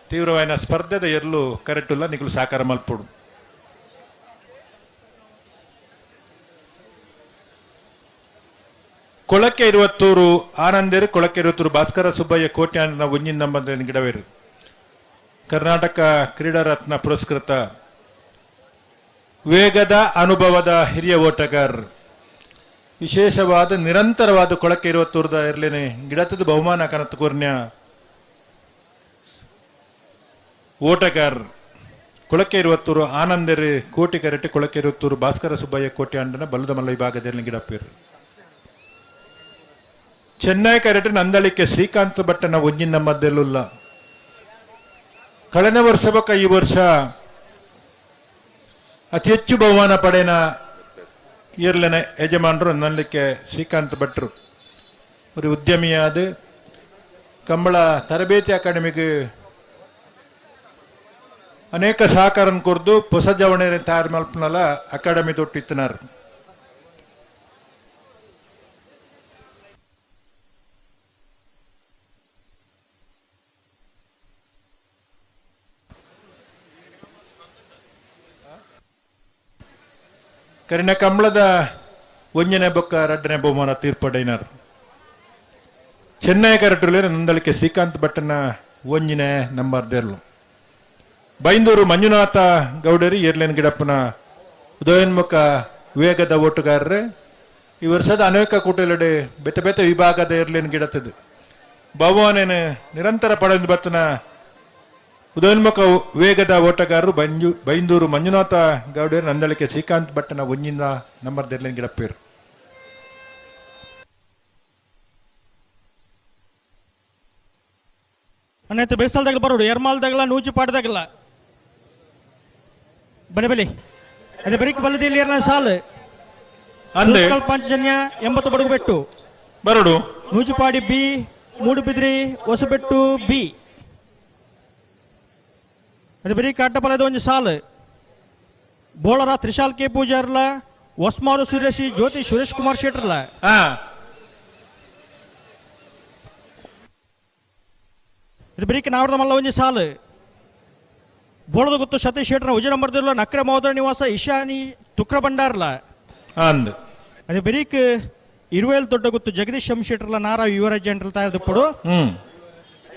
ತೀವ್ರವಾದ ಸ್ಪರ್ಧೆದ ಎರಲು ಕರೆಕ್ಟುಲ್ಲ ನಿಗಲು ಸಾಕಾರ ಮಲ್ಪಡು ಕೊಳಕೇರುತ್ತೂರು ಆನಂದೇರು ಕೊಳಕೇರುತ್ತೂರು ಭಾಸ್ಕರ ಸುಬ್ಬಯ್ಯ ಕೋಟೆ ಅನ್ನ ಒಂಜಿನ ನಂಬರ್ ಗಿಡವೇರು ಕರ್ನಾಟಕ ಕ್ರೀಡಾ ರತ್ನ ಪುರಸ್ಕೃತ ವೇಗದ ಅನುಭವದ ಹಿರಿಯ ಓಟಗಾರರು ವಿಶೇಷವಾದ ನಿರಂತರವಾದ ಕೊಳಕೇರುತ್ತೂರದ ಇರ್ಲೇನೆ ಗಿಡತದ ಬಹುಮಾನ ಕನತ ಕೋರ್ನ್ಯ ಓಟಗಾರರು ಕೊಳಕೇರುತ್ತೂರು ಆನಂದರಿ ಕೋಟಿ ಕರೆಟ್ಟಿ ಕೊಳಕೇರುತ್ತೂರು ಭಾಸ್ಕರ ಸುಬ್ಬಯ್ಯ ಕೋಟೆ ಅಂಡನ ಬಲ್ಲದ ಮಲ್ಲ ವಿಭಾಗದಲ್ಲಿ ಗಿಡಪ್ಪೇರು ಚೆನ್ನೈ ಕರೆಕ್ಟ್ ನಂದಳಿಕೆ ಶ್ರೀಕಾಂತ್ ಭಟ್ಟನ ಒಂಜಿನ ನಂಬರ್ದೆಲ್ಲ ಕಳೆದ ವರ್ಷ ಬಕ್ಕ ಈ ವರ್ಷ ಅತಿ ಹೆಚ್ಚು ಬಹುಮಾನ ಪಡೆನ ಇರ್ಲಿನ ಯಜಮಾನರು ನಂದಳಿಕೆ ಶ್ರೀಕಾಂತ್ ಭಟ್ರು ஒரு ಉದ್ಯಮಿಯಾದ ಕಂಬಳ ತರಬೇತಿ ಅಕಾಡೆಮಿಗೆ ಅನೇಕ ಸಹಕಾರ ಕೊರ್ದು ಹೊಸ ಜವಣೆ ತಯಾರು ಮಲ್ಪನಲ್ಲ ಅಕಾಡೆಮಿ ತೊಟ್ಟಿತ್ತನಾರ ಕರಿನ ಕಂಬಳದ ಒಂಜನೇ ಬೊಕ್ಕ 2ನೇ ಬಹುಮಾನ ತೀರ್ಪಡೈನಾರು ಚೆನ್ನೈ ಕರೆಕ್ಟುಲೆ ನಂದಳಿಕೆ ಶ್ರೀಕಾಂತ್ ಭಟ್ಟನ ಒಂಜಿನೇ ನಂಬರ್ದೆರ್ಲು ಬೈಂದೂರು ಮಂಜುನಾಥ ಗೌಡರಿ ಏರ್ಲೇನ್ ಗಿಡಪ್ಪನ ಉದಯೋನ್ಮುಖ ವೇಗದ ಓಟಗಾರರು ಈ ವರ್ಷದ ಅನೇಕ ಕೂಟಲೆಡೆ ಬೆತ್ತ ಬೆತ್ತ ವಿಭಾಗದ ಏರ್ಲೇನ್ ಗಿಡತದು ಬಹುಮಾನೇನ ನಿರಂತರ ಪಡೆದು ಬತ್ತನ ಉದಯೋನ್ಮುಖ ವೇಗದ ಓಟಗಾರರು ಬೈಂದೂರು ಮಂಜುನಾಥ ಗೌಡರು ನಂದಳಿಕೆ ಶ್ರೀಕಾಂತ್ ಭಟ್ಟನ ಒಂಜಿನ ನಂಬರ್ದೆರ್ಲೇನ್ ಗಿಡಪ್ಪೇರು ಅನ್ನೈತೆ ಬೇಸಲ್ದಾಗಲ ಬರೋಡು ಎರ್ಮಾಲ್ದಾಗಲ ನೂಜುಪಾಡ್ದಾಗಲ ಬಲೆ ಅದೇ ಬರೀಕ್ ಬಲ್ಲದಿಲ್ಲಿ ಎರಡನೇ ಸಾಲು ಅಂದೆ ಪಂಚಜನ್ಯ 80 ಬಡಗುಬೆಟ್ಟು ಬರೋಡು ನೂಜುಪಾಡಿ ಬಿ ಮೂಡುಬಿದ್ರಿ ಹೊಸಬೆಟ್ಟು ಬಿ ಅದು ಬರೀ ಕಾಟಪಲದ ಒಂದು ಸಾಲು ಬೋಳರ ತ್ರಿಶಾಲ್ ಕೆ ಪೂಜಾರ್ಲ ಒಸ್ಮಾರು ಸುರೇಶಿ ಜ್ಯೋತಿ ಸುರೇಶ್ ಕುಮಾರ್ ಶೆಟ್ರಲ್ಲ ಇದು ಬರೀಕ್ ನಾವರ್ದ ಮಲ್ಲ ಒಂಜಿ ಸಾಲು ಬೋಳದ ಗೊತ್ತು ಸತೀಶ್ ಶೆಟ್ರ ಉಜಿ ನಂಬರ್ದಿಲ್ಲ ನಕ್ರೆ ಮಹೋದರ ನಿವಾಸ ಇಶಾನಿ ತುಕ್ರ ಬಂಡಾರ್ಲ ಅಂದ್ ಅದು ಬರೀಕ್ 20 ದೊಡ್ಡ ಗೊತ್ತು ಜಗದೀಶ್ ಶೆಟ್ರಲ ನಾರಾ ಯುವರಾಜ್ ಜನರಲ್ ತಯಾರದಪ್ಪಡು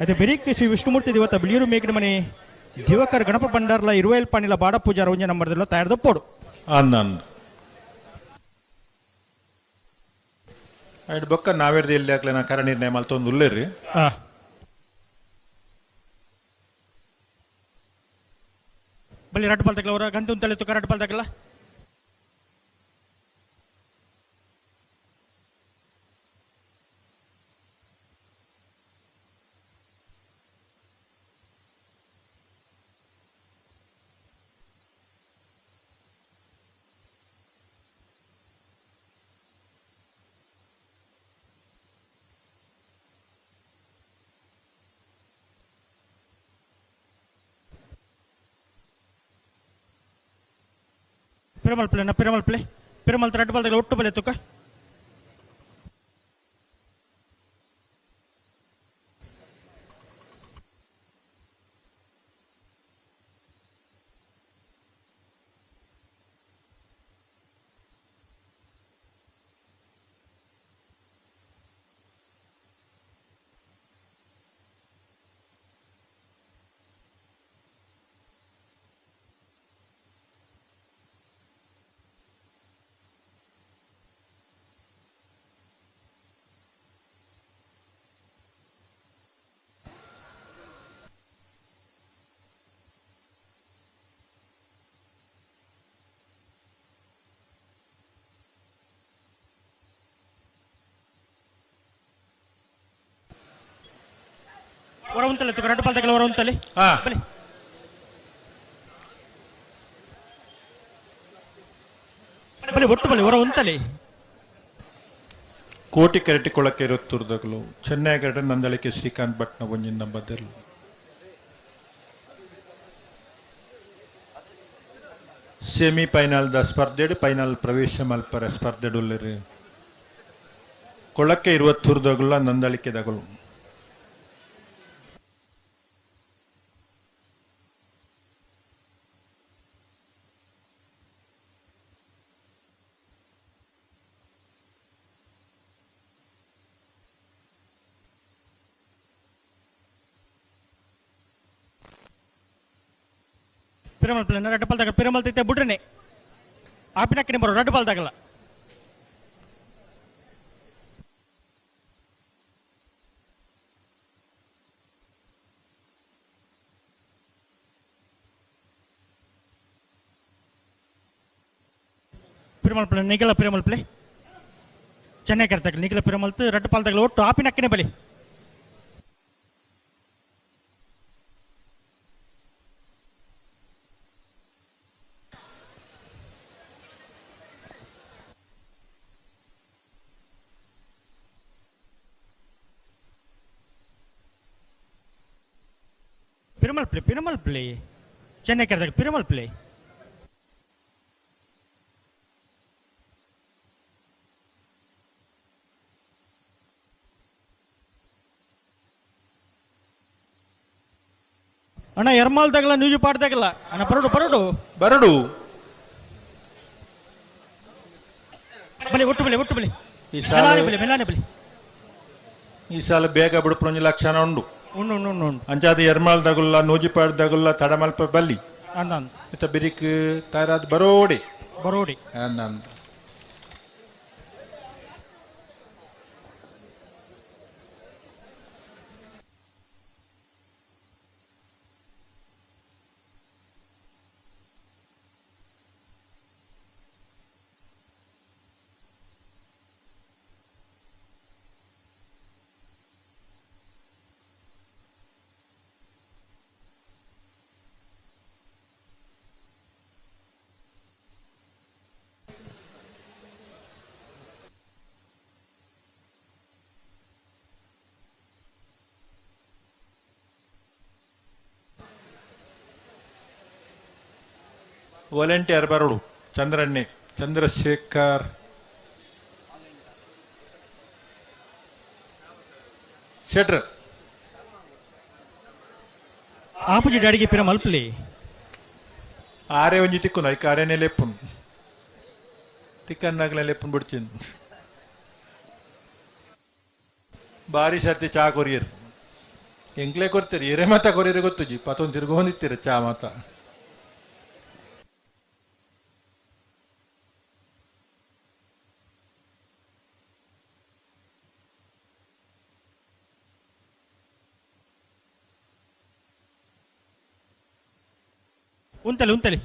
ಅದು ಬರೀಕ್ ಶ್ರೀ ವಿಷ್ಣುಮೂರ್ತಿ ದೇವತ ಬಿಳಿಯೂರು ಮೇಗಿನ ಮನೆ ದಿವಕರ್ ಗಣಪ ಬಂಡಾರ್ಲ 20 ಪಾಣಿಲ ಬಾಡ ಪೂಜಾರ ಒಂಜಿ ನಂಬರ್ದಿಲ್ಲ ತಯಾರದಪ್ಪಡು ಅಂದ್ ಅಂದ್ ಐಡ್ ಬೊಕ್ಕ ನಾವೇರ್ದು ಎಲ್ಲಿ ಹಾಕ್ಲೆ ನಾ ಕರ ನಿರ್ಣಯ ಮಲ್ತೊಂದು ಉಲ್ಲೇರಿ ಬಲ್ಲಿ ರಡ್ ಪಾಲ್ ತಗಲ ಅವರ ಗಂತು ಅಂತೇಳಿ ತುಕ ರಡ್ ಪಾಲ್ ತಗಲ ಪಿರಮಲ್ ಪ್ಲೇ ನ ಪಿರಮಲ್ ಪ್ಲೇ ಪಿರಮಲ್ ರಡ್ ಬಾಲ್ ತಗಲ ಒಟ್ಟು ಬಲೆ ತುಕ ಹೊರ ಉಂಟಲೆ ತುಕ ರಡ್ ಪಾಲ್ ತಗಲ ಹೊರ ಉಂಟಲೆ ಬಲೆ ಬಲೆ ಒಟ್ಟು ಬಲೆ ಹೊರ ಉಂಟಲೆ ಕೋಟಿ ಕೆರಟಿ ಕೊಳಕ್ಕೆ ಇರುತ್ತಿರುದಾಗಲು ಚೆನ್ನೈ ಕೆರಟ ನಂದಳಿಕೆ ಶ್ರೀಕಾಂತ್ ಭಟ್ನ ಒಂಜಿನ ನಂಬರ್ದಿರ್ಲು ಸೆಮಿಫೈನಲ್ದ ಸ್ಪರ್ಧೆಡು ಫೈನಲ್ ಪ್ರವೇಶ ಮಲ್ಪರ ಸ್ಪರ್ಧೆಡುಲ್ಲರಿ ಕೊಳಕ್ಕೆ 20 ನಂದಳಿಕೆದಾಗಲು ಪಿರಮಲ್ ಪ್ಲೇ ರಡ್ ಪಾಲ್ ತಗಲ ಪಿರಮಲ್ ತೈತೆ ಬುಡ್ರನೆ ಆಪಿನಕ್ಕೆ ಬರೋ ರಡ್ ಪಾಲ್ ತಗಲ ಪಿರಮಲ್ ಪ್ಲೇ ನಿಗಲ ಪಿರಮಲ್ ಪ್ಲೇ ಚೆನ್ನೈ ಕೆರೆ ತಗಲ ನಿಗಲ ಪಿರಮಲ್ ರಡ್ ಪಾಲ್ ತಗಲ ಒಟ್ಟು ಆಪಿನಕ್ಕೆ ಬಲಿ ಪಿರಮಲ್ ಪ್ಲೇ ಚೆನ್ನೈ ಕೆರೆ ಪಿರಮಲ್ ಪ್ಲೇ ಅಣ್ಣ ಎರ್ಮಾಲ್ ತಗಲ ನ್ಯೂಜು ಪಾಡ್ ತಗಲ ಅಣ್ಣ ಬರಡು ಬರಡು ಬರಡು ಬಲೆ ಒಟ್ಟು ಬಲೆ ಒಟ್ಟು ಬಲೆ ಈ ಸಾಲ ಮೆಲಾನೆ ಬಲೆ ಈ ಸಾಲ ಬೇಗ ಬಿಡುಪುಣಿ ಲಕ್ಷಣ ಉಂಡು ಉಂಡು ಉಂಡು ಉಂಡು ಅಂಚಾದ ಎರ್ಮಾಲ್ ದಗುಲ್ಲ ನೂಜಿಪಾಡ್ ದಗುಲ್ಲ ತಡಮಲ್ಪ ಬಲ್ಲಿ ಅಂದ ಇತ್ತ ಬಿರಿಕ್ ತಾರಾದ ಬರೋಡಿ ಬರೋಡಿ ಅಂದ ವಾಲಂಟಿಯರ್ ಬರೋಡು ಚಂದ್ರಣ್ಣೆ ಚಂದ್ರಶೇಖರ್ ಶೆಟ್ರ್ ಆಪೋಸಿಟ್ ಅಡಿಗೆ ಪಿರ ಮಲ್ಪಲಿ ಆರೆ ಒಂಜಿ ತಿಕ್ಕುನು ಐಕ ಆರೆನೆ ಲೆಪ್ಪುನು ತಿಕ್ಕನ್ನಾಗಲೇ ಲೆಪ್ಪುನು ಬಿಡ್ತೀನಿ ಬಾರಿ ಸರ್ತಿ ಚಾ ಕೊರಿಯರ್ ಎಂಕ್ಲೆ ಕೊಡ್ತೀರಿ ಎರೆ ಮಾತ ಕೊರಿಯರ್ ಗೊತ್ತುಜಿ ಪತ್ತೊಂದು ತಿರ್ಗೊಂದಿತ್ತೀರ ಚಾ ಮಾತ ಉಂತಲಿ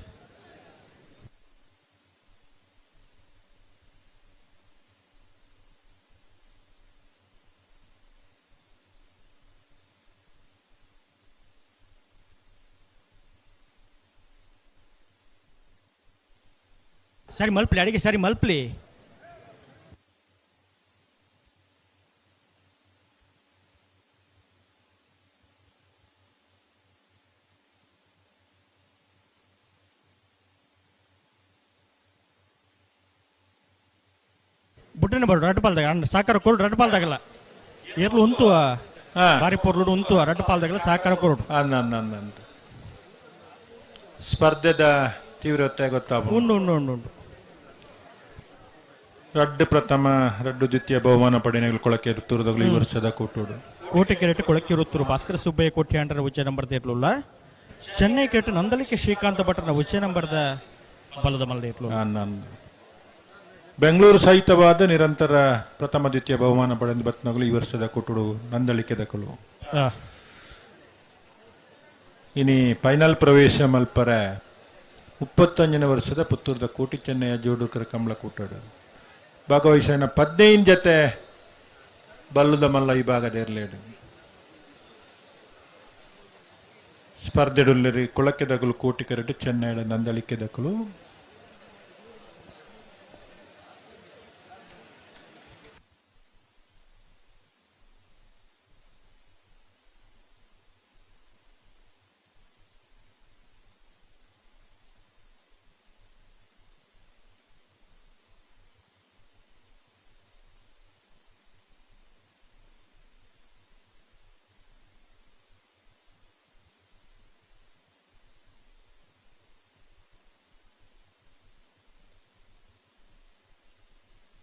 ಸರಿ ಮಲ್ಪಲಿ ಅಡಿಗೆ ಸರಿ ಮಲ್ಪಲಿ ಬುಟ್ಟನೆ ಬರು ರಡ್ಪಾಲ್ದಾಗ ಸಾಕಾರ ಕೊರಡು ರಡ್ಪಾಲ್ದಾಗಲ್ಲ ಏರ್ಲು ಉಂತು ಬಾರಿ ಪೊರ್ಲು ಉಂತು ರಡ್ಪಾಲ್ದಾಗಲ್ಲ ಸಾಕಾರ ಕೊರಡು ಅಂದ ಸ್ಪರ್ಧೆದ ತೀವ್ರತೆ ಗೊತ್ತಾಗ ಉಂಡು ರಡ್ಡು ಪ್ರಥಮ ರಡ್ಡು ದ್ವಿತೀಯ ಬಹುಮಾನ ಪಡೆಯಲು ಕೊಳಕೆ ಇರುತ್ತಿರುವಾಗಲೂ ಈ ವರ್ಷದ ಕೂಟೋಡು ಕೋಟೆ ಕೆರೆಟ್ ಕೊಳಕೆ ಇರುತ್ತರು ಭಾಸ್ಕರ ಸುಬ್ಬಯ್ಯ ಕೋಟೆ ಅಂಡರ ಉಚ್ಚ ನಂಬರ್ದ ಇರ್ಲಿಲ್ಲ ಚೆನ್ನೈ ಕೆರೆಟ್ ನಂದಲಿಕೆ ಶ್ರೀಕಾಂತ ಭಟ್ರನ ಉಚ್ಚ ನಂಬರ್ದ ಬಲದ ಮಲ್ದ ಇರ್ಲು ಬೆಂಗಳೂರು ಸಹಿತವಾದ ನಿರಂತರ ಪ್ರಥಮ ದ್ವಿತೀಯ ಬಹುಮಾನ ಪಡೆದು ಬತ್ನಾಗಲು ಈ ವರ್ಷದ ಕೂಟೋಡು ನಂದಳಿಕೆ ದಕ್ಕಲು ಇನಿ ಫೈನಲ್ ಪ್ರವೇಶ ಮಲ್ಪರ 35ನೇ ವರ್ಷದ ಪುತ್ತೂರದ ಕೋಟಿ ಚೆನ್ನಯ್ಯ ಜೋಡುಕರ ಕಂಬಳ ಕೂಟಾಡು ಭಾಗವಹಿಸಿನ 15 ಜೊತೆ ಬಲ್ಲುದ ಮಲ್ಲ ಈ ಭಾಗದ ಇರಲೇಡು ಸ್ಪರ್ಧೆಡುಲ್ಲರಿ ಕೊಳಕ್ಕೆ ದಗಲು ಕೋಟಿ ಕರೆಟ್ಟು ಚೆನ್ನೈಡ ನಂದಳಿಕೆ ದಕ್ಕಲು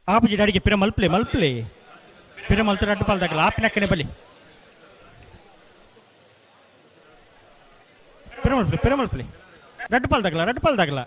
ಆಪೋಸಿಟ್ ಅಡಿಗೆ ಪಿರ ಮಲ್ಪಲಿ ಪಿರ ಮಲ್ತ ರಡ್ಪಾಲ್ದಾಗಲ್ಲ ಆಪಿನಕ್ಕನೆ ಬಲಿ ಪಿರ ಮಲ್ಪಲಿ ರಡ್ಪಾಲ್ದಾಗಲ್ಲ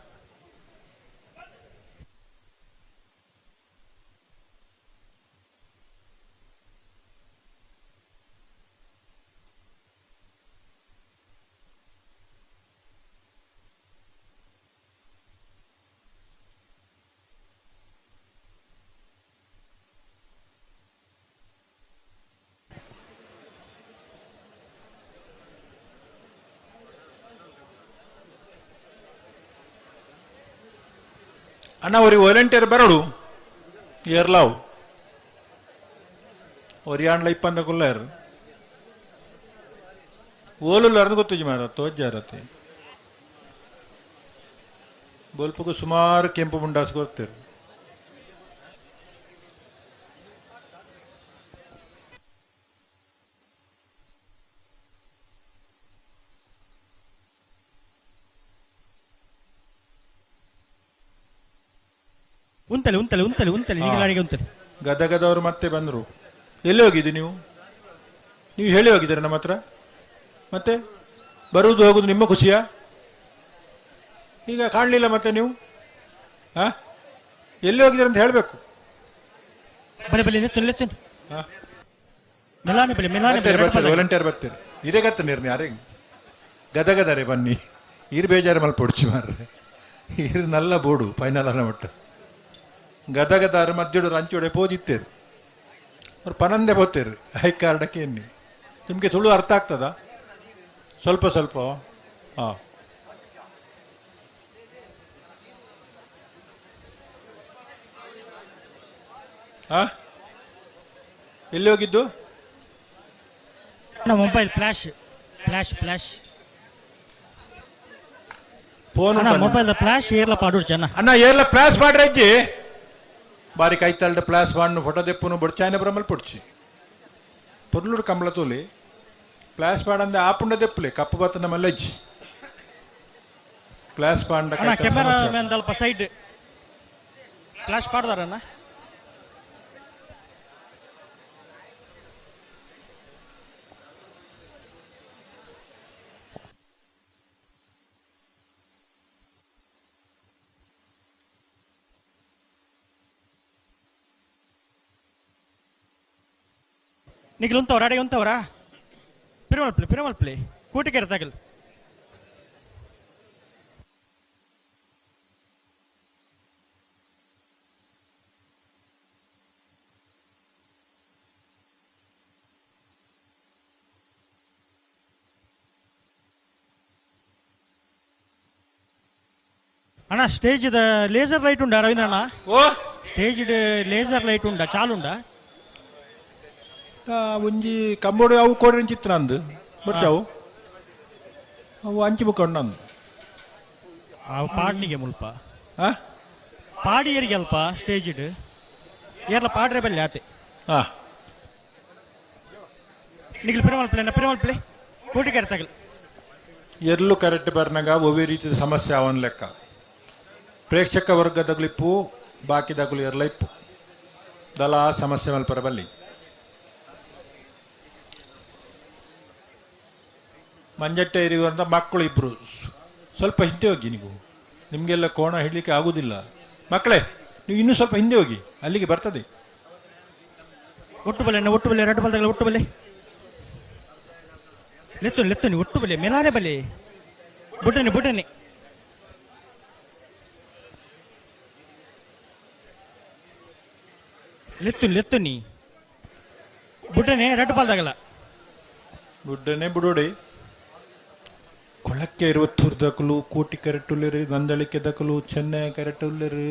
ಅಣ್ಣ ಅವ್ರಿಗೆ ವಾಲಂಟಿಯರ್ ಬರೋಡು ಏರ್ಲಾವ್ ಒರಿಯಾಂಡ್ಲ ಇಪ್ಪಂದ ಕುಲ್ಲರ್ ಓಲುಲ್ಲ ಅರ್ದು ಗೊತ್ತುಜಿ ಮಾರ ತೋಜ್ಜಾರತ್ತೆ ಬೋಲ್ಪಗೂ ಸುಮಾರು ಕೆಂಪು ಮುಂಡಾಸ್ ಗೊತ್ತಿರು ಉಂತಲಿ ಗದಗದವರು ಮತ್ತೆ ಬಂದರು ಎಲ್ಲಿ ಹೋಗಿದ್ದು ನೀವು ಹೇಳಿ ಹೋಗಿದ್ದೀರ ನಮ್ಮ ಹತ್ರ ಮತ್ತೆ ಬರುವುದು ಹೋಗುದು ನಿಮ್ಮ ಖುಷಿಯಾ ಈಗ ಕಾಣಲಿಲ್ಲ ಮತ್ತೆ ನೀವು ಎಲ್ಲಿ ಹೋಗಿದ್ದೀರ ಅಂತ ಹೇಳಬೇಕು ವಾಲಂಟಿಯರ್ ಬರ್ತೀರಿ ಇರೇ ಗತ್ತ ನೀರ್ನಿ ಯಾರೇ ಗದಗದರೆ ಬನ್ನಿ ಇರು ಬೇಜಾರು ಮಲ್ ಪೊಡ್ಚಿ ಮಾರ್ರೆ ಇರು ನಲ್ಲ ಬೋಡು ಫೈನಲ್ ಅನ್ನ ಮಟ್ಟ ಗದಗದಾರು ಮಧ್ಯಡು ರಂಚೋಡೆ ಪೋದಿತ್ತೇರು ಅವ್ರು ಪನಂದೆ ಬೋತೇರು ಹೈ ಕಾರ್ಡಕ್ಕೆ ಎನ್ನಿ ನಿಮಗೆ ತುಳು ಅರ್ಥ ಆಗ್ತದಾ ಸ್ವಲ್ಪ ಎಲ್ಲಿ ಹೋಗಿದ್ದು mobile flash phone mobile flash ಏರ್ಲ ಪಾಡು ಜನ ಅಣ್ಣ ಏರ್ಲ ಫ್ಲಾಶ್ ಮಾಡ್ರಜ್ಜಿ ಬಾರಿ ಕೈತಲ್ಡ ಫ್ಲಾಶ್ ಬಾಂಡು ಫೋಟೋ ದೆಪ್ಪುನು ಬಡ್ಚಾಯನ ಬ್ರಹ್ಮಲ್ ಪೊಡ್ಚಿ ಪೊರ್ಲುಡು ಕಂಬಳ ತೋಲಿ ಪ್ಲಾಸ್ ಪಾಂಡ ಆಪುಂಡ ದೆಪ್ಪಲೆ ಕಪ್ಪು ಬತ್ತನ ಮಲ್ಲಜ್ಜಿ ಪ್ಲಾಸ್ ಪಾಂಡ ಅಣ್ಣ ಕೆಮೆರಾ ಮ್ಯಾನ್ ಸ್ವಲ್ಪ ಸೈಡ್ ಫ್ಲಾಶ್ ಪಾಡ್ದಾರಣ್ಣ. ನಿಖಿಲ್ ಉಂತವ್ರ ಅಡಿಗೆ ಉಂತವ್ರ ಪಿರಮಲ್ಪ್ಲೆ ಕೂಟಿಕೆರೆ ತಗಲ್ అన్న స్టేజ్ లేజర్ లైట్ ఉండా రవీంద్ర అన్న? ಓ స్టేజ్ లేజర్ లైట్ ఉండా చాలుండా? ಒಂಜಿ ಕಂಬೋಡು ಅವು ಕೋಡಿ ಚಿತ್ರ ಅಂದು ಬರ್ತಾವು ಅವು ಅಂಚಿ ಬುಕ್ಕ ಉಂಡು ಪಾಡ್ನಿಗೆ ಮುಲ್ಪ ಪಾಡಿ ಏರಿಗೆ ಅಲ್ಪ ಸ್ಟೇಜ್ ಏರ್ಲ ಪಾಡ್ರೆ ಬಲ್ಲಿ ಆತೆ ನಿಖಿಲ್ ಪಿರಮಲ್ಪ್ಲೆ ಕೂಟಿಕೆರೆ ತಗಲ್ ಎಲ್ಲೂ ಕರೆಕ್ಟ್ ಬರ್ನಾಗ ಒವೇ ರೀತಿಯ ಸಮಸ್ಯೆ ಅವನ್ ಲೆಕ್ಕ ಪ್ರೇಕ್ಷಕ ವರ್ಗದಗಳಿಪ್ಪು ಬಾಕಿದಾಗಲು ಎರಲ ಇಪ್ಪು ದಲ ಸಮಸ್ಯೆ ಮಲ್ಪರ ಬಲ್ಲಿ ಮಂಜಟ್ಟೆ ಇರುವಂಥ ಮಕ್ಕಳು ಇಬ್ರು ಸ್ವಲ್ಪ ಹಿಂದೆ ಹೋಗಿ ನೀವು ನಿಮಗೆಲ್ಲ ಕೋಣ ಹಿಡ್ಲಿಕ್ಕೆ ಆಗುದಿಲ್ಲ ಮಕ್ಕಳೇ ನೀವು ಇನ್ನೂ ಸ್ವಲ್ಪ ಹಿಂದೆ ಹೋಗಿ ಅಲ್ಲಿಗೆ ಬರ್ತದೆ ಒಟ್ಟು ಬಲೆ ಎರಡು ಬಲ್ದಾಗಲ ಒಟ್ಟು ಬಲೆ ಲೆತ್ತುನಿ ಒಟ್ಟು ಬಲೆ ಮೇಲಾನೆ ಬಲೆ ಬುಡ್ಡನೆ ಲೆತ್ತುನಿ ಬುಡ್ಡನೆ ಎರಡು ಬಾಲ್ದಾಗಲ್ಲ ಬುಡ್ಡನೆ ಬುಡೋಡೆ ಕೊಳಕ್ಕೆ 20 ದಕ್ಕಲು ಕೋಟಿ ಕರೆಕ್ಟ್ ಉಳ್ಳರು ನಂದಳಿಕೆ ದಕ್ಕಲು ಚೆನ್ನೈ ಕರೆಕ್ಟ್ ಉಳ್ಳರು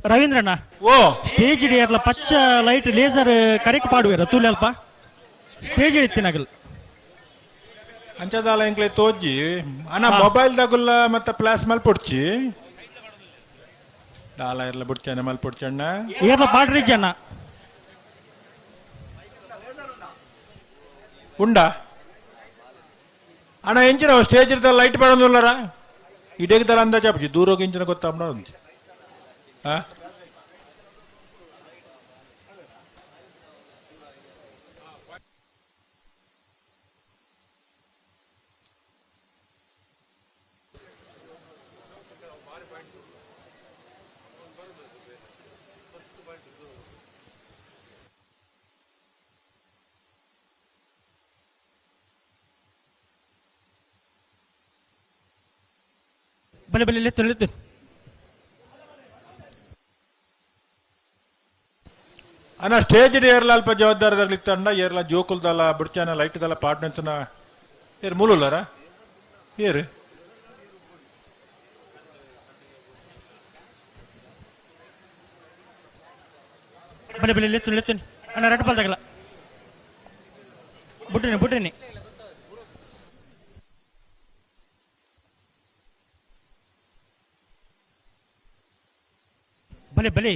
ರವೀಂದ್ರಣ್ಣ ಓ ಸ್ಟೇಜ್ ಇಡಿಯರ್ಲ ಪಚ್ಚ ಲೈಟ್ ಲೇಸರ್ ಕರೆಕ್ಟ್ ಪಾಡುವೇರ ತೂಲೆ ಅಲ್ಪ ಸ್ಟೇಜ್ ಇತ್ತಿನಾಗಲ್ ಅಂಚದಾಲ ಎಂಕ್ಲೆ ತೋಜಿ ಅಣ್ಣ ಮೊಬೈಲ್ ದಗುಲ್ಲ ಮತ್ತೆ ಪ್ಲಾಸ್ ಮಲ್ಪೊಡ್ಚಿ ದಾಲ ಇರ್ಲ ಬುಡ್ಚಣ್ಣ ಮಲ್ಪೊಡ್ಚಣ್ಣ ಏರ್ಲ ಪಾಡ್ರಿಜ್ಜ ಅಣ್ಣ ಉಂಡ ಅಣ್ಣ ಎಂಚಿನ ಸ್ಟೇಜ್ ಇರ್ದ ಲೈಟ್ ಮಾಡೋದಿಲ್ಲರ ಇಡೇಗ್ದಲ್ಲ ಅಂದಾಜ ಆಪಿ ದೂರ ಹೋಗಿ ಇಂಚಿನ ಗೊತ್ತಾಗ್ಬಿಡ ಬಲೆ ಲೆತ್ತು ಅಣ್ಣ ಸ್ಟೇಜ್ ಏರ್ಲ ಅಲ್ಪ ಜವಾಬ್ದಾರದಾಗ್ಲಿತ್ತಂಡ ಏರ್ಲ ಜೋಕುಲ್ದಲ್ಲ ಬುಡ್ಚಾನ ಲೈಟ್ದಲ್ಲ ಪಾರ್ಟ್ನೆನ್ಸ್ನ ಏರ್ ಮೂಲರ ಏರು ಬಲೆ ಲೆತ್ತು ಅಣ್ಣ ಎರಡು ಬಾಲ್ದಾಗಲ್ಲ ಬುಡ್ಡನೆ ಬಲೆ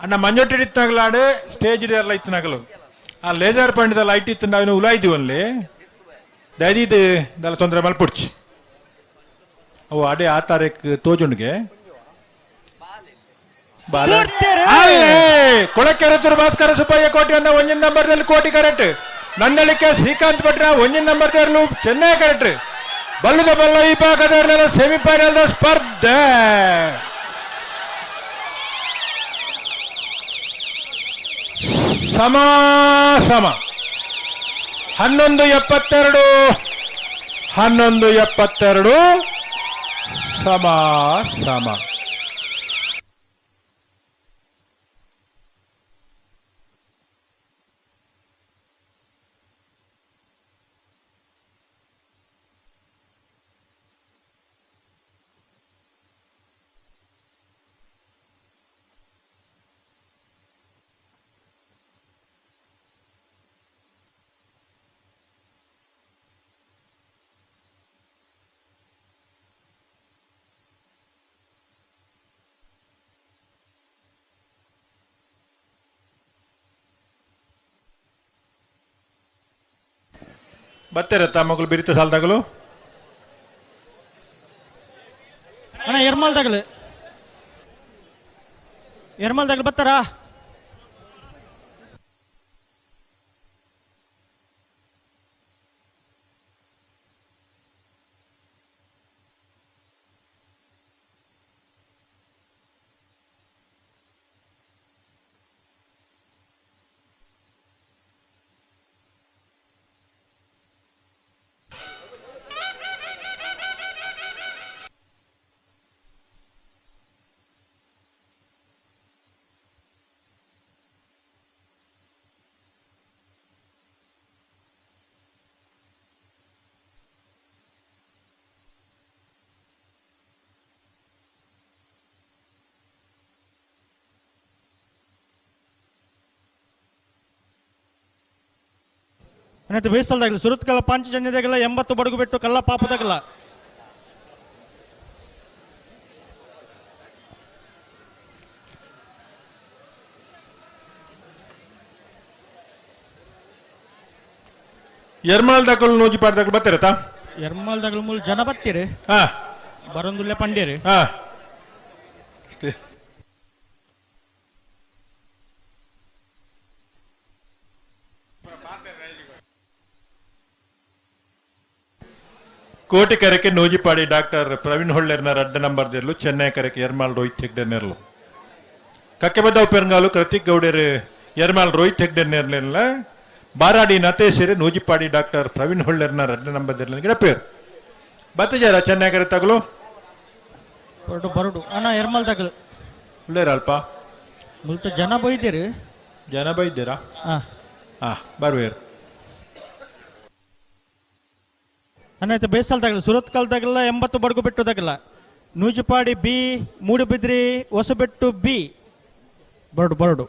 ಅಣ್ಣ ಮಂಜೊಟ್ಟಿ ಇತ್ತನಾಗಲಾಡು ಸ್ಟೇಜ್ ಏರ್ಲ ಇತ್ತನಾಗಲು ಆ ಲೇಸರ್ ಪಾಯಿಂಟ್ ಲೈಟ್ ಇತ್ತು ನಾವು ಉಲಾಯ್ತೀವಿ ಅಲ್ಲಿ ದಯದಿದ್ದು ದಲ್ಲ ತೊಂದರೆ ಮಲ್ಪುಡ್ಚಿ ಅವು ಅಡೆ ಆ ತಾರೀಕ್ ತೋಜುಂಡ್ಗೆ ಕೊಳಕೆರತೂರು ಭಾಸ್ಕರ ಸುಬ್ಬಯ್ಯ ಕೋಟೆಯನ್ನ ಒಂಜಿನ ನಂಬರ್ದಲ್ಲಿ ಕೋಟಿ ಕರೆಕ್ಟ್ ನಂದಳಿಕೆ ಶ್ರೀಕಾಂತ್ ಭಟ್ರ ಒಂಜಿನ ನಂಬರ್ ಚೆನ್ನೈ ಕರೆಕ್ಟ್ ಬಲ್ಲದ ಬಲ್ಲ ಈ ಭಾಗದ ಸೆಮಿಫೈನಲ್ ಸ್ಪರ್ಧೆ ಸಮ 11:72 ಸಮ. ಬತ್ತೇರತ್ತ ಮಗಳು ಬಿರಿತ ಸಾಲ್ದಾಗಲು ಅಣ್ಣ ಎರ್ಮಲ್ದಾಗಲು ಬರ್ತಾರಾ? ಅನ್ನತ್ತೆ ಬೇಸಲ್ದಾಗಲಿ ಸುರತ್ಕಲ್ ಪಾಂಚಜನ್ಯದಾಗಲ್ಲ 80 ಬಡಗು ಬಿಟ್ಟು ಕಲ್ಲ ಪಾಪದಾಗಲ್ಲ ಎರ್ಮಾಲ್ದಾಗಲು ನೋಜಿ ಪಾಡ್ದಾಗಲು ಬತ್ತೇರತ್ತ ಎರ್ಮಲ್ದಾಗಲು ಮೂಲ ಜನ ಬತ್ತೀರಿ ಬರಂದುಲ್ಲೆ ಪಂಡ್ಯರಿ ಕೋಟಿಕೆರೆಕ್ಕೆ ನೋಜಿಪಾಡಿ ಡಾಕ್ಟರ್ ಪ್ರವೀಣ್ ಹೊಳ್ಳೆರ್ನ ರಡ್ಡ ನಂಬರ್ ದೇರ್ಲು ಚೆನ್ನೈ ಕೆರೆಕ್ಕೆ ಎರ್ಮಾಲ್ ರೋಹಿತ್ ಹೆಗ್ಡೆ ನೆರ್ಲು ಕಕ್ಕೆ ಬದ್ದ ಉಪೆರ್ಗಾಲು ಕೃತಿಕ್ ಗೌಡರು ಎರ್ಮಾಲ್ ರೋಹಿತ್ ಹೆಗ್ಡೆ ನೆರ್ಲಿಲ್ಲ ಬಾರಾಡಿ ನತೇಶರೆ ನೋಜಿಪಾಡಿ ಡಾಕ್ಟರ್ ಪ್ರವೀಣ್ ಹೊಳ್ಳೆರ್ನ ರಡ್ಡ ನಂಬರ್ ದೇರ್ಲ ಗಿಡ ಪೇರು ಬತ್ತಜಾರ ಚೆನ್ನೈ ಕೆರೆ ತಗಲು ಬರಡು ಅಣ್ಣ ಎರ್ಮಲ್ದಾಗಲು ಒಳ್ಳೆಯರಲ್ಪ ಮುಲ್ತ ಜನ ಬೈದಿರಿ ಬರುವೇರು ಅನ್ನೈತೆ ಬೇಸಲ್ದಾಗಲ್ಲ ಸುರತ್ಕಲ್ದಾಗಲ್ಲ 80 ಬಡಗು ಬಿಟ್ಟುದಾಗಲ್ಲ ನೂಜುಪಾಡಿ ಬಿ ಮೂಡುಬಿದ್ರಿ ಹೊಸಬೆಟ್ಟು ಬಿ ಬರಡು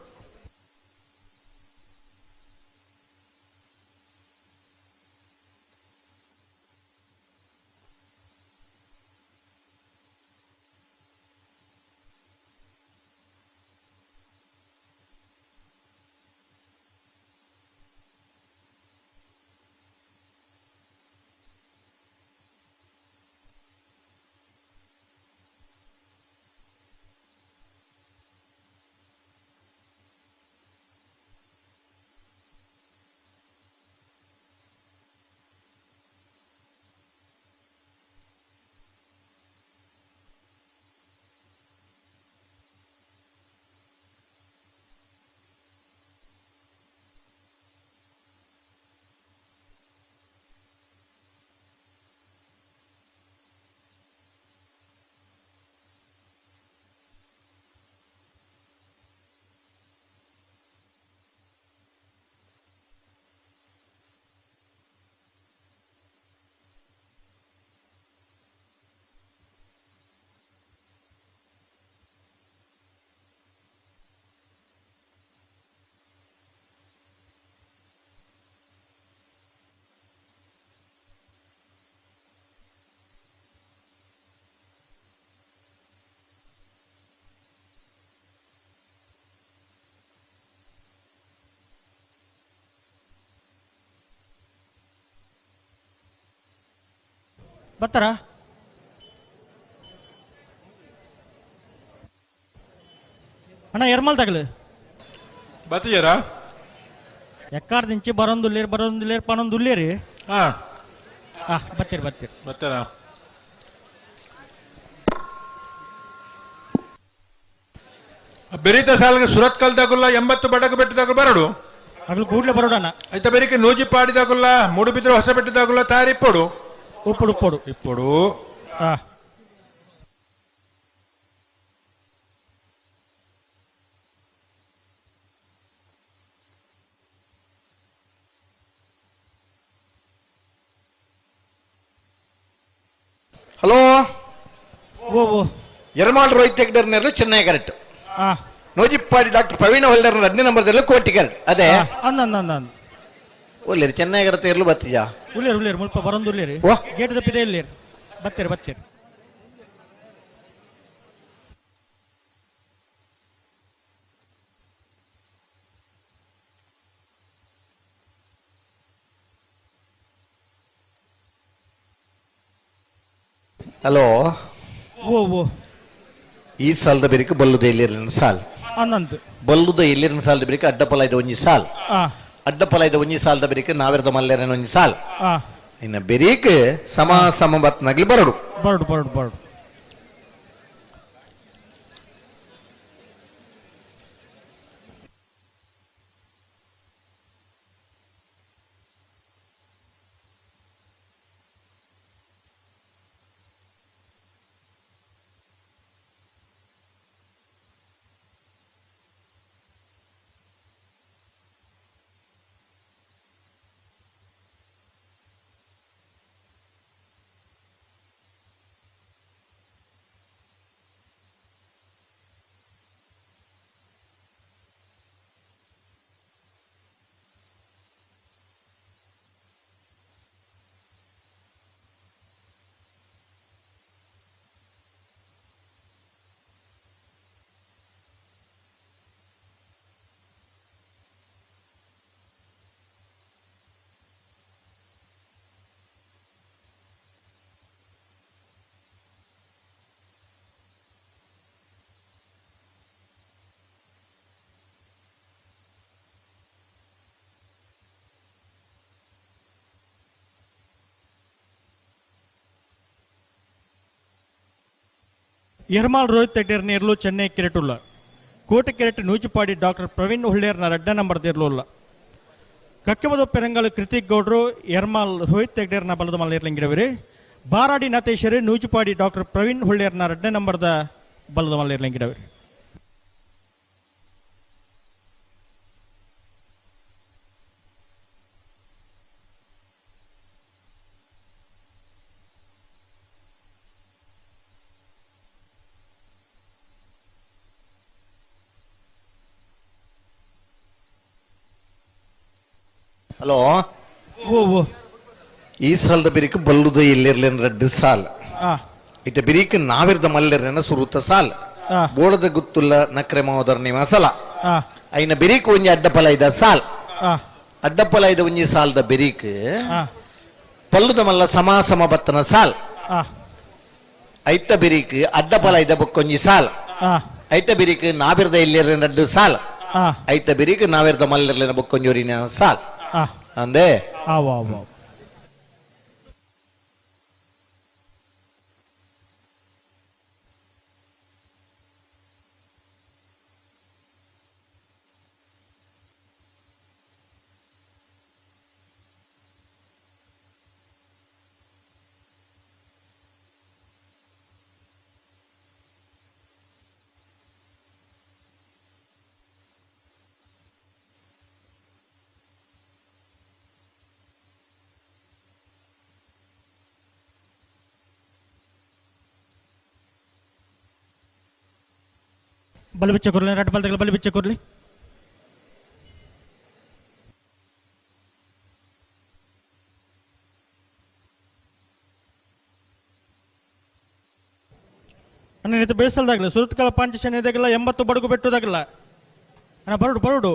ಬರ್ತಾರಾ? ಅಣ್ಣ ಎರ್ಮಲ್ದಾಗಲು ಬತ್ತಜಾರ ಎಕ್ಕಾರ್ದಿಂಚಿ ಬರೊಂದುಲ್ಲೇರಿ ಪನೊಂದುಲ್ಲೇರಿ ಬರ್ತೀರಿ ಬರ್ತೀರಿ ಬರ್ತಾರ ಬೆರೀತ ಸಾಲಿಗೆ ಸುರತ್ ಕಲ್ದಾಗುಲ್ಲ 80 ಬಡಗು ಬೆಟ್ಟದಾಗ ಬರಡು ಅಗ್ಲು ಕೂಡ್ಲೆ ಬರೋಡಣ್ಣ ಆಯ್ತಾ ಬೆರಿಕೆ ನೂಜಿ ಪಾಡಿದಾಗುಲ್ಲ ಮೂಡುಬಿದ್ರೆ ಹೊಸ ಬೆಟ್ಟದಾಗುಲ್ಲ ತಯಾರಿ ಇಪ್ಪಡು ಉಪ್ಪುಡು ಉಪ್ಪುಡು ಇಪ್ಪಡು ಹಲೋ ಓ ಓ ಎರಮಾಳ್ ರೋಹಿತ್ ಹೆಗ್ಡರ್ನರ್ಲು ಚೆನ್ನೈ ಕರೆಕ್ಟ್ ಹಾಂ ನೋಜಿಪ್ಪಾಡಿ ಡಾಕ್ಟರ್ ಪ್ರವೀಣ ಹೊಲ್ಡರ್ 10 ನಂಬರ್ದಲ್ಲೂ ಕೋಟಿ ಕರೆಕ್ಟ್ ಅದೇ ಅಂದ ಒಳ್ಳೆ ಚೆನ್ನೈ ಕರೆಕ್ಟ್ ಇರ್ಲು ಬತ್ತೀಯಾ ಉಳ್ಳೇರಿ ಉಳ್ಳೇರಿ ಮುಲ್ಪ ಬರೊಂದು ಉಳ್ಳೇರಿ ಓ. ಗೇಟ್ ದಪ್ಪಿದೆ ಇಲ್ಲೇರಿ ಬರ್ತೀರಿ ಬರ್ತೀರಿ ಹಲೋ ಓ ಓ ಈ ಸಾಲದ ಬೆರಿಕೆ ಬಲ್ಲುದ ಇಲ್ಲಿರಿನ ಸಾಲ್ ಅನ್ನಂತು ಬಲ್ಲುದ ಇಲ್ಲಿರಿನ ಸಾಲದ ಬೆರಿಕೆ ಅಡ್ಡಪಲ ಇದೆ ಒಂಜಿ ಸಾಲ್ ಹಾಂ ಅಡ್ಡಪಲ ಇದೆ ಒಂಜಿ ಸಾಲದ ಬೆರಿಕೆ ನಾವಿರದ ಮಲ್ಲೆರನ ಒಂಜಿ ಸಾಲ್ ಹಾಂ ಇನ್ನ ಬೆರಿಕೆ ಸಮಬತ್ನಾಗ್ಲಿ ಬರಡು ಬರಡು ಬರಡು ಬರಡು ఎర్మాల్ రోహిత్ దగ్గర నీర్లు చెన్నై కిరెటుల్ల కోటి కిరెట్ నూచిపాడి డాక్ಟರ್ ಪ್ರವೀಣ್ ಹುಳ್ಳೇರ್ನ 2 ನಂಬರ್ ದೇರ್ಲುಲ್ಲ ಕಕ್ಕೆಬದು ಪೆರಂಗಲ್ ಕೃತಿಕ್ ಗೌಡ್ರು ಎರ್ಮಾಲ್ ರೋಹಿತ್ ತೆಗ್ಡೇರ್ನ ಬಲದ ಮಲ್ಲೇರ್ಲಿಂಗಿರವಿರಿ ಬಾರಾಡಿ ನಾತೇಶ್ವರಿ ನೂಚಿಪಾಡಿ ಡಾಕ್ಟರ್ ಪ್ರವೀಣ್ ಹುಳ್ಳೇರ್ನ 2 ನಂಬರ್ದ ಬಲದ ಮಲ್ಲೇರ್ಲಿಂಗಿರವಿರಿ ಹಲೋ ಓ ಓ ಈ ಸಾಲದ ಬಿರಿಕೆ ಬಲ್ಲುದ ಇಲ್ಲಿರ್ಲೇನ್ 2 ಸಾಲ್ ಇತ ಬಿರಿಕೆ ನಾವಿರ್ದ ಮಲ್ಲೆರನ ಸುರುತ ಸಾಲ್ ಬೋಳದ ಗುತ್ತುಲ್ಲ ನಕ್ರೆ ಮಹೋದರ ನಿವಾಸಲ ಐನ ಬಿರಿಕೆ ಒಂಜಿ ಅಡ್ಡಪಲ ಇದ ಸಾಲ್ ಅಡ್ಡಪಲ ಇದ ಒಂಜಿ ಸಾಲದ ಬಿರಿಕೆ ಪಲ್ಲುದ ಮಲ್ಲ ಸಮ ಬತ್ತನ ಸಾಲ್ ಐತ ಬಿರಿಕೆ ಅಡ್ಡಪಲ ಇದ ಬೊಕ್ಕೊಂಜಿ ಸಾಲ್ ಐತ ಬಿರಿಕೆ ನಾವಿರ್ದ ಇಲ್ಲಿರ್ಲೇನ್ 2 ಸಾಲ್ ಐತ ಬಿರಿಕೆ ನಾವಿರ್ದ ಮಲ್ಲೆರ್ಲೇನ ಬೊಕ್ಕೊಂಜೋರಿನ ಸಾಲ್ ಅಂದೆ ಆವಾ ಆವಾ बल बिच्चे कर ले रेड बल देख बल बिच्चे कर ले ಅಣ್ಣ ಇದು ಬೇಸಲ್ದಾಗಲ್ಲ ಸುರತ್ಕಲ ಪಂಚಶನಿದಾಗಲ್ಲ 80 ಬಡಗು ಬೆಟ್ಟದಾಗಲ್ಲ ಅಣ್ಣ ಬರಡು ಬರಡು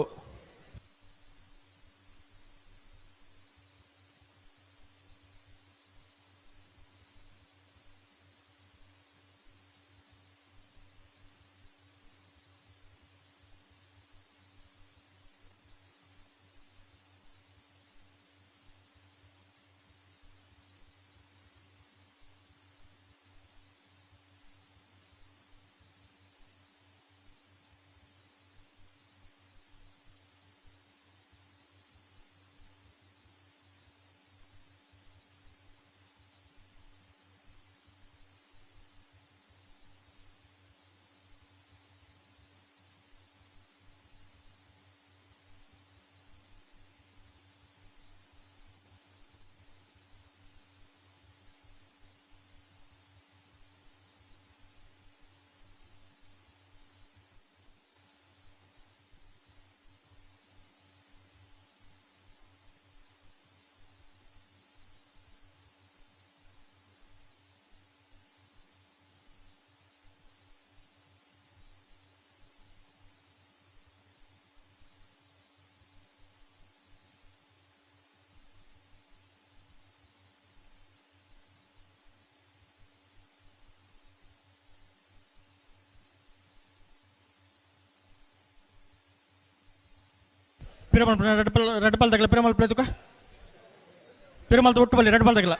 ಪಿರಮಲ್ ರೆಡ್ ಬಾಲ್ ತಗಲ ಪಿರಮಲ್ ಪ್ಲೇ ತುಕ ಪಿರಮಲ್ ಒಟ್ಟು ಬಲ್ಲಿ ರೆಡ್ ಬಾಲ್ ತಗಲ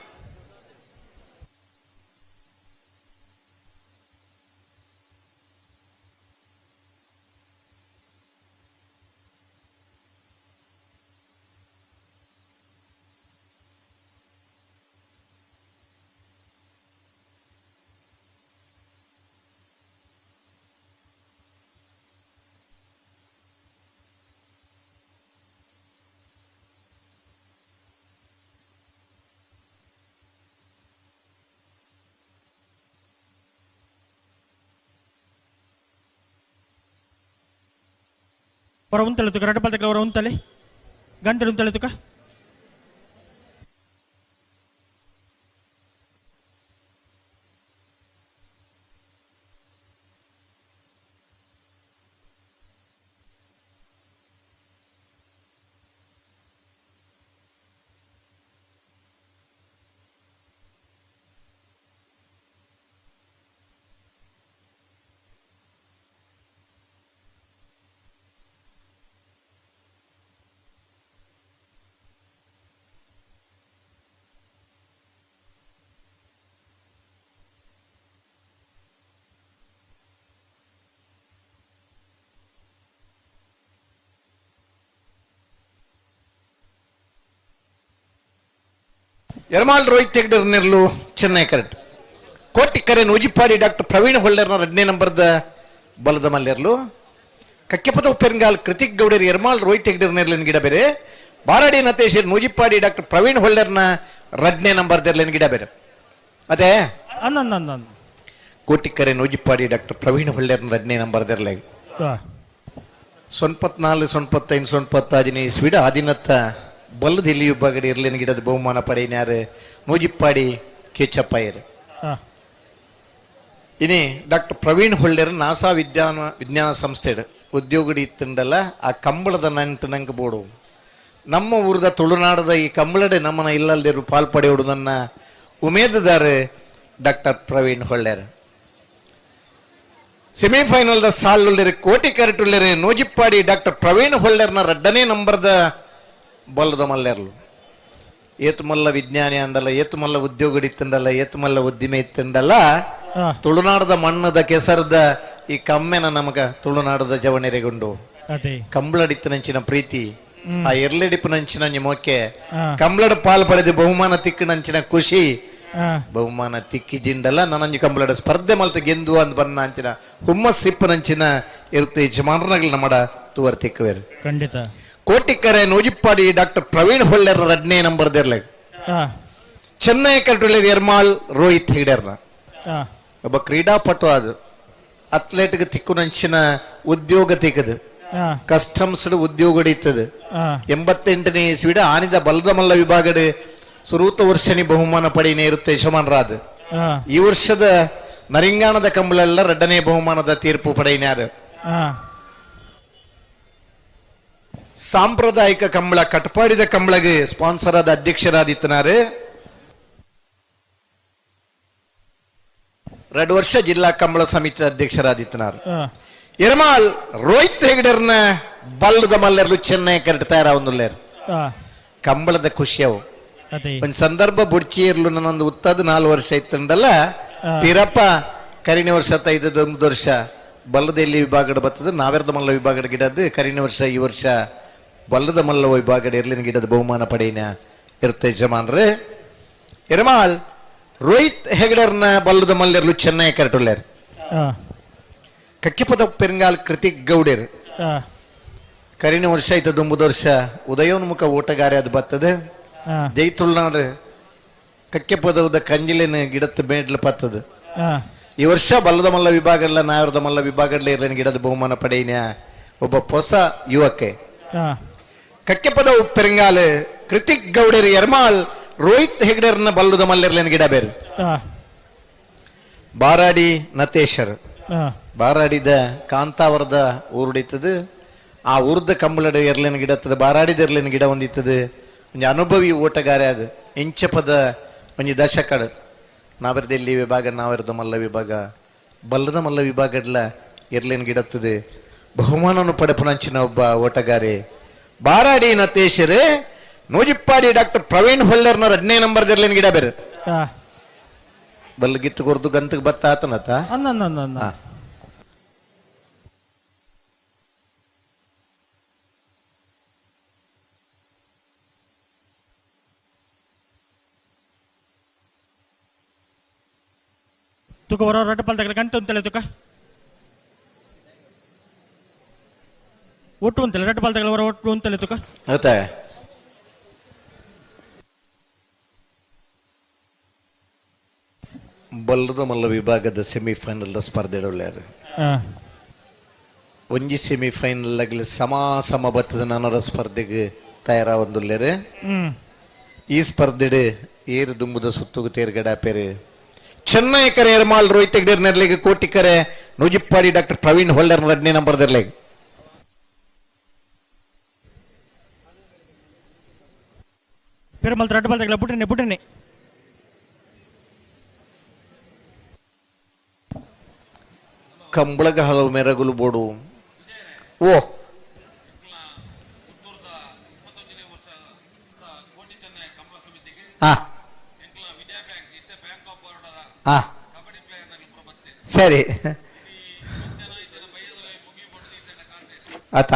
ಹೊರ ಉಂತಲೆ ತುಕ ರೆಡ್ ಬಾಲ್ ತಗಲ ಹೊರ ಉಂತಲೆ ಗಂಟೆ ಉಂತಲೆ ತುಕ ಎರ್ಮಾಲ್ ರೋಹಿತ್ ಹೆಗ್ಡೆ ನೆರ್ಲು ಚೆನ್ನೈ ಕರೆಕ್ಟ್ ಕೋಟಿಕರೆ ನೂಜಿಪ್ಪಾಡಿ ಡಾಕ್ಟರ್ ಪ್ರವೀಣ್ ಹೊಳ್ಳೆರ್ನ 2ನೇ ನಂಬರ್ದ ಬಲದ ಮಲ್ಲೆರ್ಲು ಕಕ್ಕೆಪದ ಉಪ್ಪೆರ್ಗಾಲ್ ಕೃತಿಕ್ ಗೌಡರ್ ಎರ್ಮಾಲ್ ರೋಹಿತ್ ಹೆಗ್ಡೆ ನೆರ್ಲಿನ ಗಿಡ ಬೇರೆ ಬಾರಾಡಿ ನತೇಶ್ ನೂಜಿಪ್ಪಾಡಿ ಡಾಕ್ಟರ್ ಪ್ರವೀಣ್ ಹೊಳ್ಳೆರ್ನ 2ನೇ ನಂಬರ್ದೆರ್ಲಿನ ಗಿಡ ಬೇರೆ ಅದೇ ಕೋಟಿಕರೆ ನೂಜಿಪ್ಪಾಡಿ ಡಾಕ್ಟರ್ ಪ್ರವೀಣ್ ಹೊಳ್ಳೆರ್ನ 2ನೇ ನಂಬರ್ದೆರ್ಲೆ 94 95 95 ಸ್ವೀಡ ಆದಿನತ್ತ ಬಲ್ಲದ ಇಲ್ಲಿ ವಿಭಾಗದ ಇರ್ಲಿನ ಗಿಡದ ಬಹುಮಾನ ಪಡೆಯಿನಾರು ನೂಜಿಪ್ಪಾಡಿ ಕೇಚಪ್ಪಯ್ಯರು ಇನಿ ಡಾಕ್ಟರ್ ಪ್ರವೀಣ್ ಹೊಳ್ಳೆರ್ ನಾಸಾ ವಿಜ್ಞಾನ ಸಂಸ್ಥೆ ಉದ್ಯೋಗಡಿ ಇತ್ತಂದಲ್ಲ ಆ ಕಂಬಳದ ನಂಟು ನಂಗೆ ಬೋಡು ನಮ್ಮ ಊರದ ತುಳುನಾಡದ ಈ ಕಂಬಳಡೆ ನಮ್ಮನ್ನ ಇಲ್ಲಲ್ದಿರು ಪಾಲ್ಪಡೆಯೋಡು ನನ್ನ ಉಮೇದುದಾರ ಡಾಕ್ಟರ್ ಪ್ರವೀಣ್ ಹೊಳ್ಳೆರ್ ಸೆಮಿಫೈನಲ್ದ ಸಾಲುಳ್ಳೇರಿ ಕೋಟಿ ಕರೆಟುಳ್ಳೇರಿ ನೂಜಿಪ್ಪಾಡಿ ಡಾಕ್ಟರ್ ಪ್ರವೀಣ್ ಹೊಳ್ಳೆರ್ನ 2ನೇ ನಂಬರ್ದ ಬಲ್ಲದ ಮಲ್ಲೆರ್ಲು ಏತ್ ಮಲ್ಲ ವಿಜ್ಞಾನಿ ಅಂದಲ್ಲ ಏತ್ ಮಲ್ಲ ಉದ್ಯೋಗ ಇತ್ತಂದಲ್ಲ ಏತ್ ಮಲ್ಲ ಉದ್ದಿಮೆ ಇತ್ತಂದಲ್ಲ ತುಳುನಾಡದ ಮಣ್ಣದ ಕೆಸರದ ಈ ಕಮ್ಮೆನ ನಮಗ ತುಳುನಾಡದ ಜವಣೆರೆಗೊಂಡು ಕಂಬಳಡಿತ್ತನಂಚಿನ ಪ್ರೀತಿ ಆ ಎರ್ಲೆಡಿಪ್ಪನಂಚಿನ ನಿಮೋಕೆ ಕಂಬಳದ ಪಾಲ್ ಪಡೆದು ಬಹುಮಾನ ತಿಕ್ಕನಂಚಿನ ಖುಷಿ ಬಹುಮಾನ ತಿಕ್ಕಿಜಿಂಡಲ್ಲ ನನಂಜು ಕಂಬಳದ ಸ್ಪರ್ಧೆ ಮಲ್ತ ಗೆಂದು ಅಂದ್ ಬನ್ನ ಅಂಚಿನ ಹುಮ್ಮಸ್ ಸಿಪ್ಪನಂಚಿನ ಇರುತ್ತೆ ಯಜಮಾನರುಗಳು ನಮ್ಮಡ ತೂವರ್ ತಿಕ್ಕವೇರು ಖಂಡಿತ ಕೋಟಿಕರೆ ನೂಜಿಪ್ಪಾಡಿ ಡಾಕ್ಟರ್ ಪ್ರವೀಣ್ ಹೊಳ್ಳೆರ್ 2ನೇ ನಂಬರ್ದೆರ್ಲೆ ಚೆನ್ನೈ ಕರೆಟುಳ್ಳೇರ್ ಎರ್ಮಾಲ್ ರೋಹಿತ್ ಹೆಗ್ಡೆರ್ನ ಒಬ್ಬ ಕ್ರೀಡಾಪಟು ಅದು ಅಥ್ಲೆಟ್ಗೆ ತಿಕ್ಕುನಂಚಿನ ಉದ್ಯೋಗ ತಿಕ್ಕದು ಕಸ್ಟಮ್ಸ್ ಉದ್ಯೋಗ ಇತ್ತದು 88ನೇ ಇಸ್ವಿಡ ಆನಿದ ಬಲದ ಮಲ್ಲ ವಿಭಾಗದ ಸುರೂತ ವರ್ಷನಿ ಬಹುಮಾನ ಪಡೆಯನೇ ಇರುತ್ತೆ ಯಶಮಾನರಾದ ಈ ವರ್ಷದ ನರಿಂಗಾಣದ ಕಂಬಳೆಲ್ಲ 2ನೇ ಬಹುಮಾನದ ತೀರ್ಪು ಪಡೆಯಿನಾರು ಸಾಂಪ್ರದಾಯಿಕ ಕಂಬಳ ಕಟ್ಪಾಡಿದ ಕಂಬಳಗೆ ಸ್ಪಾನ್ಸರ್ ಆದ ಅಧ್ಯಕ್ಷರಾದಿತ್ತನಾರು 2 ವರ್ಷ ಜಿಲ್ಲಾ ಕಂಬಳ ಸಮಿತಿ ಅಧ್ಯಕ್ಷರಾದಿತ್ತನಾರು ಎರ್ಮಾಲ್ ರೋಹಿತ್ ಹೆಗ್ಡೆರ್ನ ಬಲ್ಲದ ಮಲ್ಲೆರ್ಲು ಚೆನ್ನೈ ಕರೆಕ್ಟ್ ತಯಾರಾವಂದುಲ್ಲೇರ್ ಕಂಬಳದ ಖುಷಿಯವು ಒಂದ್ ಸಂದರ್ಭ ಬುಡ್ಚಿ ಇರ್ಲು ನನ್ನೊಂದು ಉತ್ತದ 4 ವರ್ಷ ಇತ್ತಂದಲ್ಲ ಪಿರಪ್ಪ ಕರಿಣಿ ವರ್ಷ 5 ವರ್ಷ ಬಲ್ಲದ ಎಲ್ಲಿ ವಿಭಾಗದ ಬರ್ತದೆ ನಾವೆರ್ದ ಮಲ್ಲ ವಿಭಾಗದ ಗಿಡದ್ದು ಕರಿಣಿ ವರ್ಷ ಈ ವರ್ಷ ಬಲ್ಲದ ಮಲ್ಲ ವಿಭಾಗದ ಎರ್ಲಿನ ಗಿಡದ ಬಹುಮಾನ ಪಡೆಯಿನ ಇರುತ್ತೆ ಯಜಮಾನ್ರೆ ಎರ್ಮಾಲ್ ರೋಹಿತ್ ಹೆಗ್ಡೆರ್ನ ಬಲ್ಲದ ಮಲ್ಲೆರ್ಲು ಚೆನ್ನೈ ಕರೆಟುಳ್ಳೇರ್ ಕಕ್ಕೆಪದ ಪೆರ್ಗಾಲ್ ಕೃತಿಕ್ ಗೌಡರ್ ಕರಿಣಿ ವರ್ಷ 9 ವರ್ಷ ಉದಯೋನ್ಮುಖ ಓಟಗಾರ ಅದು ಬರ್ತದೆ ಜೈತುಳ್ನಾಡು ಕಕ್ಕೆಪದ ಕಂಜಿಲಿನ ಗಿಡತ್ತು ಬೇಡ್ಲು ಪತ್ತದು ಈ ವರ್ಷ ಬಲ್ಲದ ಮಲ್ಲ ವಿಭಾಗಲ್ಲ ನಾವೆರ್ದ ಮಲ್ಲ ವಿಭಾಗದಲ್ಲಿ ಇರ್ಲಿನ ಗಿಡದ ಬಹುಮಾನ ಪಡೆಯಿನ ಒಬ್ಬ ಹೊಸ ಯುವಕೆ ಕಕ್ಕೆಪದ ಪೆರಂಗಾಲ್ ಕೃತಿಕ್ ಗೌಡರ್ ಎರ್ಮಾಲ್ ರೋಹಿತ್ ಹೆಗ್ಡೆರ್ನ ಬಲ್ಲದ ಮಲ್ಲಿರ್ಲಿನ ಗಿಡ ಬೇರೆ ಬಾರಾಡಿ ನತೇಶರ್ ಬಾರಾಡಿದ ಕಾಂತಾವರದ ಊರುಡಿತದು ಆ ಊರ್ದ ಕಂಬಳದ ಎರ್ಲಿನ ಗಿಡ ಇರ್ತದೆ ಬಾರಾಡಿದ ಎರ್ಲಿನ ಗಿಡ ಒಂದಿತ್ತದು ಒಂಜಿ ಅನುಭವಿ ಓಟಗಾರ ಅದು ಇಂಚಪದ ಒಂಜಿ ದಶಕಡ್ ನಾವೆರ್ದ ಎಲ್ಲಿ ವಿಭಾಗ ನಾವೆರ್ದ ಮಲ್ಲ ವಿಭಾಗ ಬಲ್ಲದ ಮಲ್ಲ ವಿಭಾಗಡ್ಲ ಎರ್ಲಿನ ಗಿಡತ್ತದೆ ಬಹುಮಾನವನ್ನು ಪಡೆಪುನಂಚಿನ ಒಬ್ಬ ಓಟಗಾರೆ ಬಾರಾಡಿ ನತೇಶರು ನೂಜಿಪ್ಪಾಡಿ ಡಾಕ್ಟರ್ ಪ್ರವೀಣ್ ಹೊಲ್ಲರ್ನ 2ನೇ ನಂಬರ್ದಲ್ಲಿ ಗಿಡ ಬೇರೆ ಬಲ್ಗಿತ್ತು ಕೊರ್ದು ಗಂತಕ್ಕೆ ಬತ್ತ ಆತನತ ತುಕ ಬರೋ ರೊಟ್ಟ ಪಾಲ್ ತಗಲ ಗಂಟೆ ಅಂತೇಳಿ ತುಕ ಒಟ್ಟು ಅಂತೇಳಿ ರೊಟ್ಟ ಪಾಲ್ ತಗಲ ಬರೋ ಒಟ್ಟು ಅಂತೇಳಿ ತುಕ ಆಯ್ತಾ ಬಲ್ಲದ ಮಲ್ಲ ವಿಭಾಗದ ಸೆಮಿಫೈನಲ್ ಸ್ಪರ್ಧೆಗಳು ಒಂಜಿ ಸೆಮಿಫೈನಲ್ ಆಗಲಿ ಸಮ ಬತ್ತದ ನಾನರ ಸ್ಪರ್ಧೆಗೆ ತಯಾರಾವೊಂದುಲ್ಲೇರು ಈ ಸ್ಪರ್ಧೆ ಏರು ದುಂಬುದ ಸುತ್ತುಗು ತೇರ್ಗಡ ಪೇರು ಚೆನ್ನೈಕರ ಎರ್ಮಾಲ್ ರೋಹಿತ್ ಹೆಗ್ಡೇರ್ ನೆರ್ಲೆಗೆ ಕೋಟಿಕರೆ ನೂಜಿಪ್ಪಾಡಿ ಡಾಕ್ಟರ್ ಪ್ರವೀಣ್ ಹೊಲ್ಲರ್ 2ನೇ ನಂಬರ್ದಲ್ಲಿ ಪೆರುಮಲ್ ರೊಟ್ಟ ಪಾಲ್ ತಗಲ ಬುಟ್ಟನೆ ಕಂಬಳಗ ಹಲವು ಮೆರಗುಲು ಬೋಡು ಓ ಸರಿ ಆತ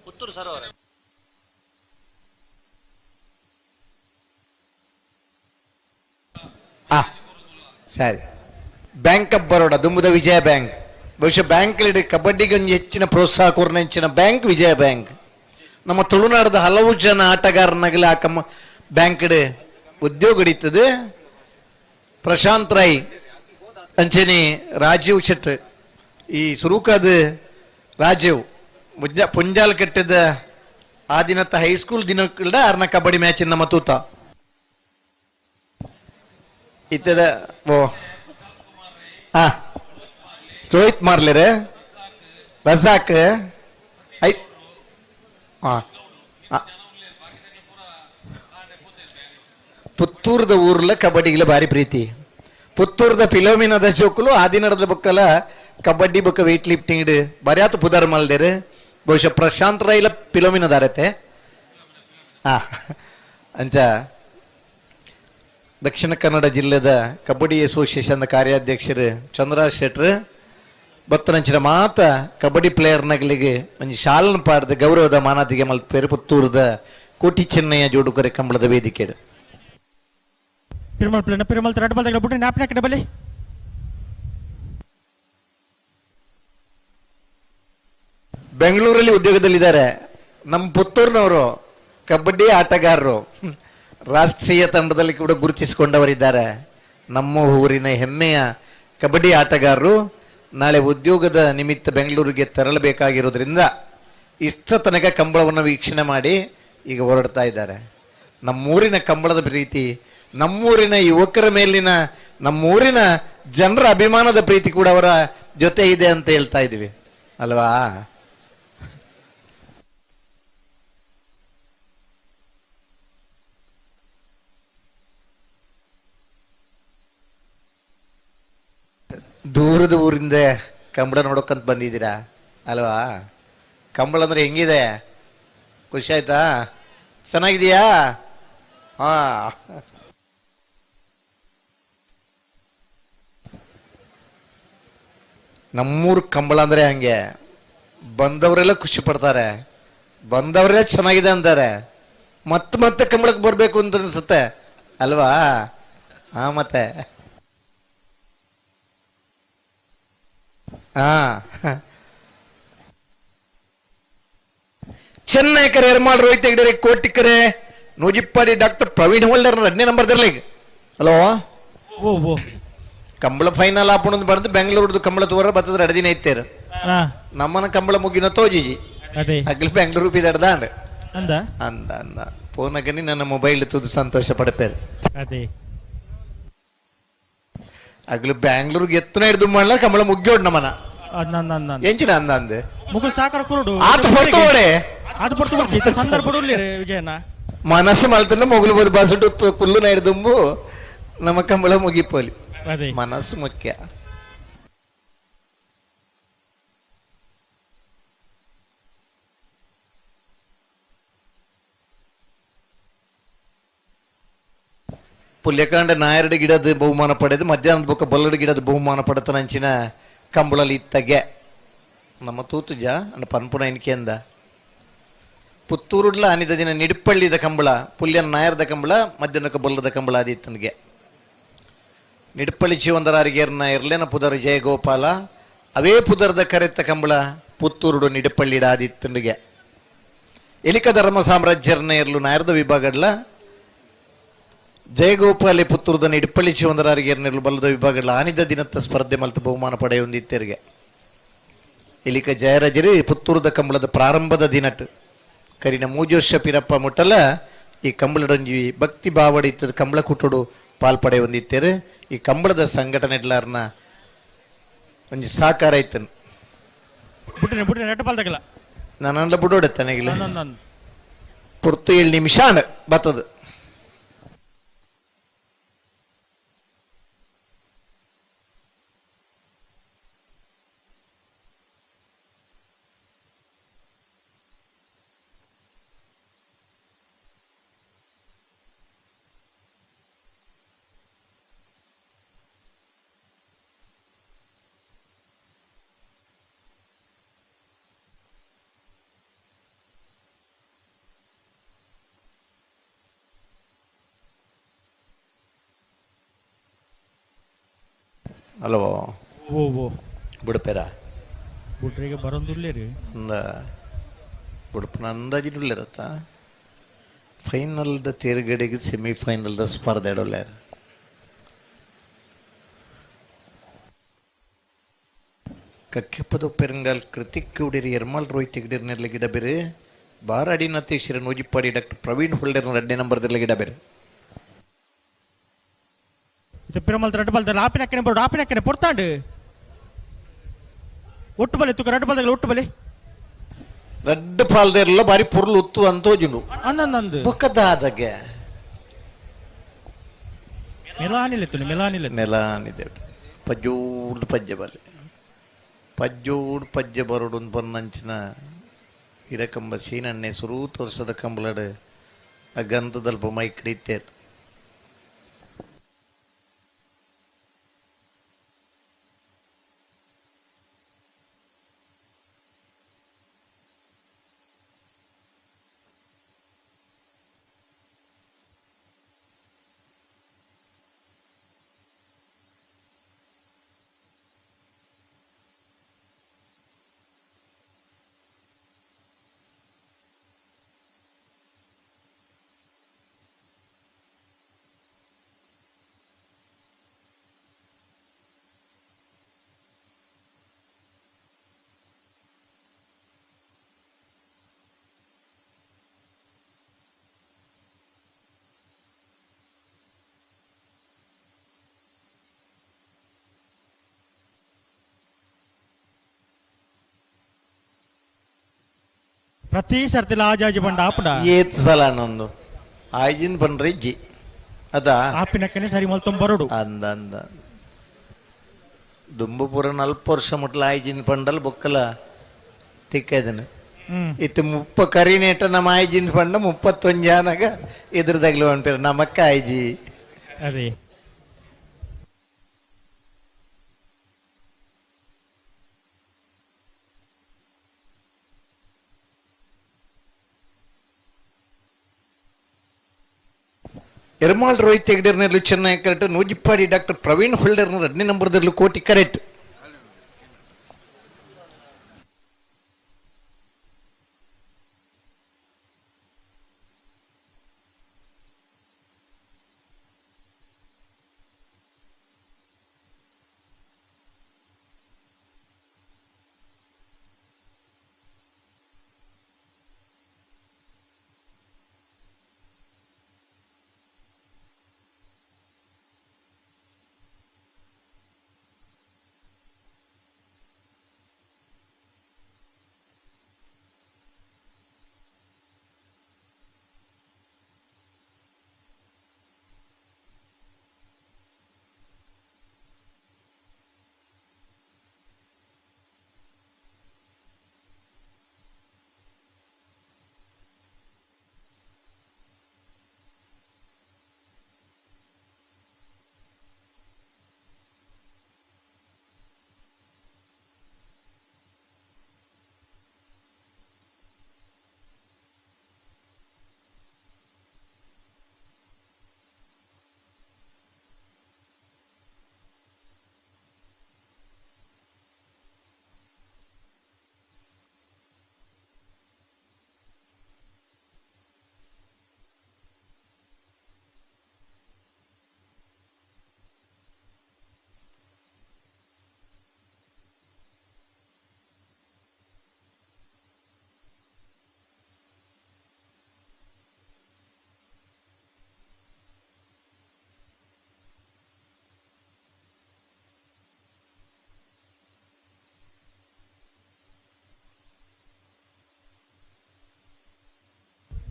ಪುತ್ತೂರು ಸರೋವರ ಸರಿ ಬ್ಯಾಂಕ್ ಆಫ್ ಬರೋಡ ದುಂಬುದ ವಿಜಯ ಬ್ಯಾಂಕ್ ಬಹುಶಃ ಬ್ಯಾಂಕ್ ಕಬಡ್ಡಿಗೆ ಒಂದು ಹೆಚ್ಚಿನ ಪ್ರೋತ್ಸಾಹ ಕೊರ್ನೆಂಚಿನ ಬ್ಯಾಂಕ್ ವಿಜಯ ಬ್ಯಾಂಕ್ ನಮ್ಮ ತುಳುನಾಡದ ಹಲವು ಜನ ಆಟಗಾರನಾಗಲಿ ಆ ಬ್ಯಾಂಕ್ ಉದ್ಯೋಗ ಹಿಡಿತದೆ ಪ್ರಶಾಂತ್ ರಾಯ್ ಅಂಚನೆ ರಾಜೀವ್ ಶೆಟ್ ಈ ಸುರೂಕಾದ ರಾಜೀವ್ ಪುಂಜಾಲ್ ಕಟ್ಟಿದ ಆ ದಿನತ್ತ ಹೈಸ್ಕೂಲ್ ದಿನಕ್ಕಳ ಅರ್ನ ಕಬಡ್ಡಿ ಮ್ಯಾಚ್ ನಮ್ಮ ತೂತ ಇತ್ತದ ಓ ರೋಹಿತ್ ಮಾರ್ಲೇರೆ ರಜಾಕ್ ಪುತ್ತೂರದ ಊರ್ಲ ಕಬಡ್ಡಿಗಳ ಭಾರಿ ಪ್ರೀತಿ ಪುತ್ತೂರದ ಫಿಲೋಮಿನದ ಜೋಕುಲು ಆದಿನರದ ಬುಕ್ಕಲ ಕಬಡ್ಡಿ ಬುಕ್ಕ ವೆಯ್ಟ್ ಲಿಫ್ಟಿಂಗ್ ಬರ್ಯಾತ ಪುದರ್ ಮಲ್ದೇರು ಬಹುಶಃ ಪ್ರಶಾಂತ್ ರಾಯ್ಲ ಫಿಲೋಮಿನದಾರತೆ ಅಂಚ ದಕ್ಷಿಣ ಕನ್ನಡ ಜಿಲ್ಲೆದ ಕಬಡ್ಡಿ ಅಸೋಸಿಯೇಷನ್ ಕಾರ್ಯಾಧ್ಯಕ್ಷರು ಚಂದ್ರರಾಜ್ ಶೆಟ್ರ್ ಬತ್ತನಂಚಿನ ಮಾತ ಕಬಡ್ಡಿ ಪ್ಲೇಯರ್ನಗಳಿಗೆ ಒಂದು ಶಾಲನ್ನು ಪಾಡ್ದ ಗೌರವದ ಮಾನಾತಿಗೆ ಮಲ್ಪೇರು ಪುತ್ತೂರದ ಕೋಟಿ ಚೆನ್ನಯ್ಯ ಜೋಡುಕರೆ ಕಂಬಳದ ವೇದಿಕೆ ಬೆಂಗಳೂರಲ್ಲಿ ಉದ್ಯೋಗದಲ್ಲಿದ್ದಾರೆ ನಮ್ಮ ಪುತ್ತೂರಿನವರು ಕಬಡ್ಡಿ ಆಟಗಾರರು ರಾಷ್ಟ್ರೀಯ ತಂಡದಲ್ಲಿ ಕೂಡ ಗುರುತಿಸಿಕೊಂಡವರಿದ್ದಾರೆ ನಮ್ಮ ಊರಿನ ಹೆಮ್ಮೆಯ ಕಬಡ್ಡಿ ಆಟಗಾರರು ನಾಳೆ ಉದ್ಯೋಗದ ನಿಮಿತ್ತ ಬೆಂಗಳೂರಿಗೆ ತೆರಳಬೇಕಾಗಿರೋದ್ರಿಂದ ಇಷ್ಟ ತನಕ ಕಂಬಳವನ್ನು ವೀಕ್ಷಣೆ ಮಾಡಿ ಈಗ ಹೊರಡ್ತಾ ಇದ್ದಾರೆ ನಮ್ಮೂರಿನ ಕಂಬಳದ ಪ್ರೀತಿ ನಮ್ಮೂರಿನ ಯುವಕರ ಮೇಲಿನ ನಮ್ಮೂರಿನ ಜನರ ಅಭಿಮಾನದ ಪ್ರೀತಿ ಕೂಡ ಅವರ ಜೊತೆ ಇದೆ ಅಂತ ಹೇಳ್ತಾ ಇದ್ವಿ ಅಲ್ವಾ ದೂರದ ಊರಿಂದ ಕಂಬಳ ನೋಡೋಕಂತ ಬಂದಿದ್ದೀರಾ ಅಲ್ವಾ ಕಂಬಳ ಅಂದ್ರೆ ಹೆಂಗಿದೆ ಖುಷಿ ಆಯ್ತಾ ಚೆನ್ನಾಗಿದೆಯಾ ಹಾ ನಮ್ಮೂರು ಕಂಬಳ ಅಂದ್ರೆ ಹಂಗೆ ಬಂದವರೆಲ್ಲ ಖುಷಿ ಪಡ್ತಾರೆ ಬಂದವರೆಲ್ಲ ಚೆನ್ನಾಗಿದೆ ಅಂತಾರೆ ಮತ್ತೆ ಕಂಬಳಕ್ಕೆ ಬರಬೇಕು ಅಂತ ಅನ್ಸುತ್ತೆ ಅಲ್ವಾ ಹಾ ಮತ್ತೆ ಚೆನ್ನೈಕರ ಎರ್ಮಾಳ್ ರೋಹಿತ್ ಹೆಗ್ಡೇರ್ ಕೋಟಿಕರೆ ನೂಜಿಪ್ಪಾಡಿ ಡಾಕ್ಟರ್ ಪ್ರವೀಣ್ ಹೊಲ್ಲರ್ 2ನೇ ನಂಬರ್ದಲ್ಲಿ ಹಲೋ ಕಂಬಳ ಫೈನಲ್ ಆಪಣದ ಬಂದು ಬೆಂಗಳೂರದು ಕಂಬಳ ತೋರ ಬತ್ತದ 2 ದಿನ ಇತ್ತೇರು ನಮ್ಮನ ಕಂಬಳ ಮುಗಿನ ತೋಜಿಜಿ ಅಗ್ಲಿ ಬೆಂಗಳೂರು ಬಿದಡ್ದಾಂಡ್ ಅಂದ ಅಂದ ಅಂದ ಫೋನಗನಿ ನನ್ನ ಮೊಬೈಲ್ ತುದು ಸಂತೋಷ ಪಡಪೇರು ಅಗ್ಲಿ ಬ್ಯಾಂಗ್ಳೂರ್ಗೆ ಎತ್ತನ ಹಿಡಿದು ಮಾಡಲ ಕಂಬಳ ಮುಗ್ಗೋಡ್ ನಮ್ಮನ ಎಂಚಿನ ಅಂದ ಅಂದೆ ಮುಗುಲ್ ಸಾಕರ ಕುರುಡು ಆತ ಪಡ್ತೋಡೆ ಅದು ಪಡ್ತು ಸಂದರ್ಭ ವಿಜಯನ ಮನಸ್ಸು ಮಲ್ತಂದ್ರೆ ಮೊಗಲು ಬೋದು ಬಸಟು ಕುಲ್ಲು ನೈಡ್ದುಂಬು ನಮ್ಮ ಕಂಬಳ ಮುಗಿಪೋಲಿ. ಅದೇ ಮನಸ್ಸು ಮುಖ್ಯ. ಪುಲ್ಯಕಾಂಡ ನಾಯರಡು ಗಿಡದ ಬಹುಮಾನ ಪಡೆದು ಮಧ್ಯಾಹ್ನದ ಬೊಕ್ಕ ಬಲ್ಲಡು ಗಿಡದ ಬಹುಮಾನ ಪಡೆತನಂಚಿನ ಕಂಬಳಲ್ಲಿ ಇತ್ತಗೆ ನಮ್ಮ ತೂತುಜ ಅಂಡ ಪನ್ಪುನ ಎನ್ಕೆಂದ ಪುತ್ತೂರುಡ್ಲ ಅನಿದ ದಿನ ನಿಡ್ಪಳ್ಳಿದ ಕಂಬಳ ಪುಲ್ಯನ ನಾಯರದ ಕಂಬಳ ಮಧ್ಯಾಹ್ನಕ್ಕೆ ಬಲ್ಲದ ಕಂಬಳ ಆದಿತ್ತನಿಗೆ ನಿಡ್ಪಳ್ಳಿ ಚಿವಂದರಾರಿಗೇರ್ನ ಇರ್ಲೇನ ಪುದರ್ ಜಯಗೋಪಾಲ ಅವೇ ಪುದರ್ದ ಕರೆತ್ತ ಕಂಬಳ ಪುತ್ತೂರುಡು ನಿಡ್ಪಳ್ಳಿಡ ಆದಿತ್ತನಿಗೆ ಎಲಿಕ ಧರ್ಮ ಸಾಮ್ರಾಜ್ಯರ್ನ ಇರ್ಲು ನಾಯರದ ವಿಭಾಗಡ್ಲ ಜಯಗೋಪಾಲೆ ಪುತ್ತೂರದ ನಿಡ್ಪಳ್ಳಿ ಚಿವಂದರಾರಿಗೇರ್ನಿರ್ಲು ಬಲ್ಲದ ವಿಭಾಗಡ್ಲ ಆನಿದ ದಿನತ್ತ ಸ್ಪರ್ಧೆ ಮಲ್ತು ಬಹುಮಾನ ಪಡೆಯೊಂದಿತ್ತೆರಿಗೆ ಇಲಿಕ ಜಯರಾಜರಿ ಪುತ್ತೂರದ ಕಂಬಳದ ಪ್ರಾರಂಭದ ದಿನಟ್ ಕರಿನ ಮೂಜೋರ್ಷ ಪಿರಪ್ಪ ಮುಟ್ಟಲ ಈ ಕಂಬಳಡೊಂಜಿ ಭಕ್ತಿ ಭಾವಡ ಇತ್ತದ ಕಂಬಳ ಕುಟ್ಟುಡು ಪಾಲ್ಪಡೆ ಹೊಂದಿತ್ತೇರು ಈ ಕಂಬಳದ ಸಂಘಟನೆ ಎಲ್ಲಾರನ್ನ ಒಂಜಿ ಸಾಕಾರ ಐತನ್ ನಾನಲ್ಲ ಬುಡೋಡತ್ತನೆಗಿಲ್ಲ ಪುರ್ತು 7 ನಿಮಿಷ ಬತ್ತದು. ಅಲ್ವೋ ಓ ಬುಡಪೇರ ಬುಡ್ರಿಗೆ ಬರೋದಿಲ್ಲ ಅಂದ ಬುಡಪನ ಅಂದಾಜಿಡುಲ್ಲಿರತ್ತ ಫೈನಲ್ದ ತೇರ್ಗಡೆಗೆ ಸೆಮಿಫೈನಲ್ದ ಸ್ಪರ್ಧೆ ಇಡೋಲ್ಯಾರ ಕಕ್ಕೆಪ್ಪದ ಪೆರಂಗಾಲ್ ಕೃತಿಕ್ ಉಡಿರಿ ಎರ್ಮಾಲ್ ರೋಹಿತ್ ಗಿಡರ್ನೆಲ್ಲ ಗಿಡ ಬೇರೆ ಬಾರಾಡಿ ನತೇಶ್ವರ ನೋಜಿಪ್ಪಾಡಿ ಡಾಕ್ಟರ್ ಪ್ರವೀಣ್ ಹೊಲ್ಡರ್ 2 ನಂಬರ್ದೆಲ್ಲ ಗಿಡ ಬೇರೆ ಇದು ಪಿರಮಲ್ ರೆಡ್ ಬಾಲ್ ಆಪಿನಕ್ಕನೆ ಬೋರ್ಡ್ ಆಪಿನಕ್ಕನೆ ಪೊರ್ತಾಂಡು ಒಟ್ಟು ಬಲೆ ತುಕ ರೆಡ್ ಬಾಲ್ ಒಟ್ಟು ಬಲೆ ರೆಡ್ ಪಾಲ್ದೆಲ್ಲ ಬಾರಿ ಪೊರ್ಲು ಉತ್ತು ಅಂತೋಜುಂಡು ಅನ್ನಂದು ಬೊಕ್ಕದಾದಗೆ ಮೆಲಾನಿದೆ ಪಜ್ಜೂಡ್ ಪಜ್ಜೆ ಬಲೆ ಪಜ್ಜೂಡ್ ಪಜ್ಜೆ ಬರೋಡು ಪನ್ನಂಚಿನ ಇರಕಂಬ ಸೀನಣ್ಣೆ ಸುರೂ ತೋರ್ಸದ ಕಂಬಳಡು ಆ ಗಂಧದಲ್ಪ ಮೈ ಕಡಿತೇರು ಪ್ರತಿ ಸರ್ತಿಲ ಆಜಾಜಿ ಬಂಡ ಆಪಡ ಏತ್ ಸಲ ನೊಂದು ಆಯ್ಜಿನ್ ಬಂಡ್ರೆ ಇಜ್ಜಿ ಅದ ಆಪಿನಕ್ಕನೆ ಸರಿ ಮಲ್ತೊಂ ಬರೋಡು ಅಂದ ಅಂದ ದುಂಬು ಪೂರ 40 ವರ್ಷ ಮುಟ್ಲ ಆಯ್ಜಿನ್ ಪಂಡಲ್ ಬೊಕ್ಕಲ ತಿಕ್ಕದನು ಇತ್ತು 30 ಕರಿನೇಟ ನಮ್ಮ ಆಯ್ಜಿನ್ ಪಂಡ 31 ಜಾನಾಗ ಎದುರುದಾಗ್ಲಿ ಅನ್ಪೇರ ನಮ್ಮಕ್ಕ ಆಯ್ಜಿ ಅದೇ ಎರ್ಮಾಲ್ ರೋಹಿತ್ ಹೆಗ್ಡರ್ನಲ್ಲೂ ಚೆನ್ನಾಗಿ ಕರೆಕ್ಟ್ ನೂಜಿಪ್ಪಾಡಿ ಡಾಕ್ಟರ್ ಪ್ರವೀಣ್ ಹೊಲ್ಡರ್ನ 2 ನಂಬರ್ದಲ್ಲೂ ಕೋಟಿ ಕರೆಕ್ಟ್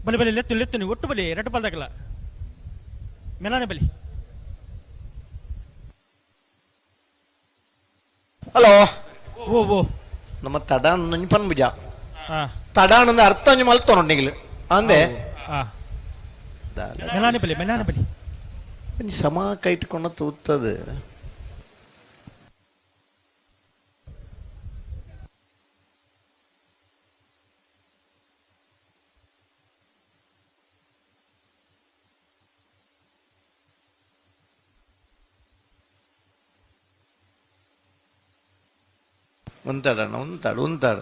ಬಲಿ ಬಲಿ ಲೆತ್ತು ಲೆತ್ತು ನೀವು ಒಟ್ಟು ಬಲಿ ಎರಡು ಬಾಲ್ದಾಗಲ್ಲ ಮೆಲಾನೆ ಬಲಿ. ಹಲೋ ಓ ಓ ನಮ್ಮ ತಡಾನ್ ನಂಜ್ ಪನ್ಬುಜ ಹಾ ತಡಾನ್ ಅಂದ್ರೆ ಅರ್ಥ ಒಂಜಿ ಮಲ್ತೊಂಡಿಗ್ಲು ಅಂದೆ ಹಾ ಮೆಲಾನೆ ಬಲಿ ಮೆಲಾನೆ ಬಲಿ ಒಂಜಿ ಸಮ ಕೈಟ್ಕೊಂಡು ತೂತದು ಉಂತಾಡಣ್ಣ ಉಂತಾಡು ಉಂತಾಡು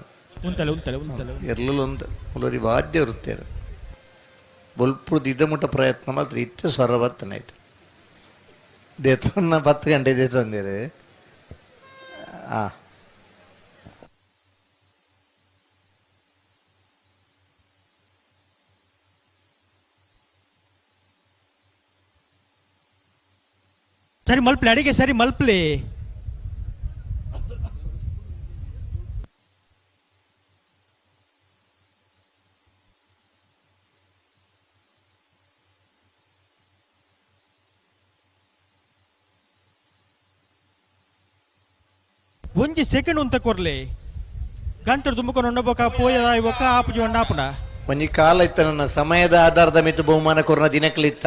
ಉಂತಲೆ ಉಂತಲೆ ಉಂತಲೆ ಎರ್ಲಲು ಉಂತ ಉಳ್ಳೊರಿ ವಾದ್ಯ ವೃತ್ತಿಯರು ಬೊಲ್ಪುದು ಇದಮುಟ ಪ್ರಯತ್ನ ಮಾತ್ರ ಇತ್ತೆ ಸ್ವರವತ್ತನಾಯ್ತು ದೇತನ್ನ 10 ಗಂಟೆ ದೇತಂದಿರು ಆ ಸರಿ ಮಲ್ಪ್ಲಿ ಅಡಿಗೆ ಸರಿ ಮಲ್ಪ್ಲಿ. ಒಂಜಿ ಸೆಕೆಂಡ್ ಉಂತ ಕೊರ್ಲಿ ಗಂತರು ತುಂಬಕೊಂಡು ಉಂಡಬೋಕ ಪೋಯದ ಇವಕ್ಕ ಆಪುಜಿ ಉಂಡಾಪುಂಡ ಒಂಜಿ ಕಾಲ ಇತ್ತ ನನ್ನ ಸಮಯದ ಆಧಾರದ ಮಿತ್ತು ಬಹುಮಾನ ಕೊರ್ನ ದಿನಕ್ಲಿತ್ತ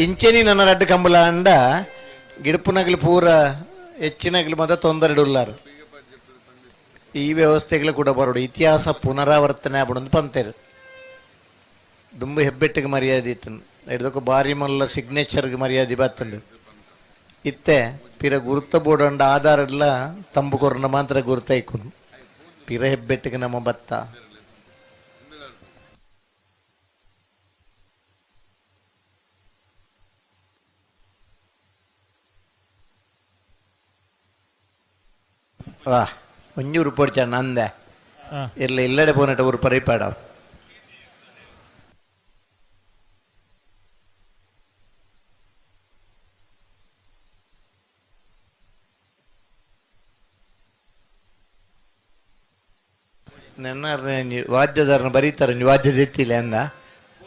ಇಂಚೆನಿ ನನ್ನ ರಡ್ಡು ಕಂಬಳ ಅಂಡ ಗಿಡಪುನಗಲು ಪೂರ ಹೆಚ್ಚಿನಗಲು ಮಾತ್ರ ತೊಂದರೆ ಉಳ್ಳಾರು ಈ ವ್ಯವಸ್ಥೆಗಳು ಕೂಡ ಬರೋಡು ಇತಿಹಾಸ ಪುನರಾವರ್ತನೆ ಆಗ್ಬಿಡು ಪಂತೇರು ದುಂಬು ಹೆಬ್ಬೆಟ್ಟಿಗೆ ಮರ್ಯಾದೆ ಇತ್ತು ಹಿಡ್ದಕ್ಕೆ ಬಾರಿ ಮಲ್ಲ ಸಿಗ್ನೇಚರ್ಗೆ ಮರ್ಯಾದೆ ಬತ್ತಂಡು ಇತ್ತೆ ಪಿರ ಗುರುತ ಬೋರ್ಡ್ ಆಧಾರ ಎಲ್ಲ ತಂಬು ಕೊರನ ಮಾತ್ರ ಗುರುತ ಇಕ್ಕೊಂಡು ಪಿರ ಹೆಬ್ಬೆಟ್ಟಿಗೆ ನಮ್ಮ ಬತ್ತ വാ ഒഞ്ഞു ഉറുപ്പൊടിച്ചാണ് അന്ത ഇല്ല ഇല്ലടെ പോന്നിട്ട് ഉറുപ്പറിയിപ്പാടാം ನನ್ನ ವಾದ್ಯದಾರನ ಬರೀತಾರೆ ನೀವು ವಾದ್ಯ ತೆತ್ತಿಲ್ಲ ಅಂದ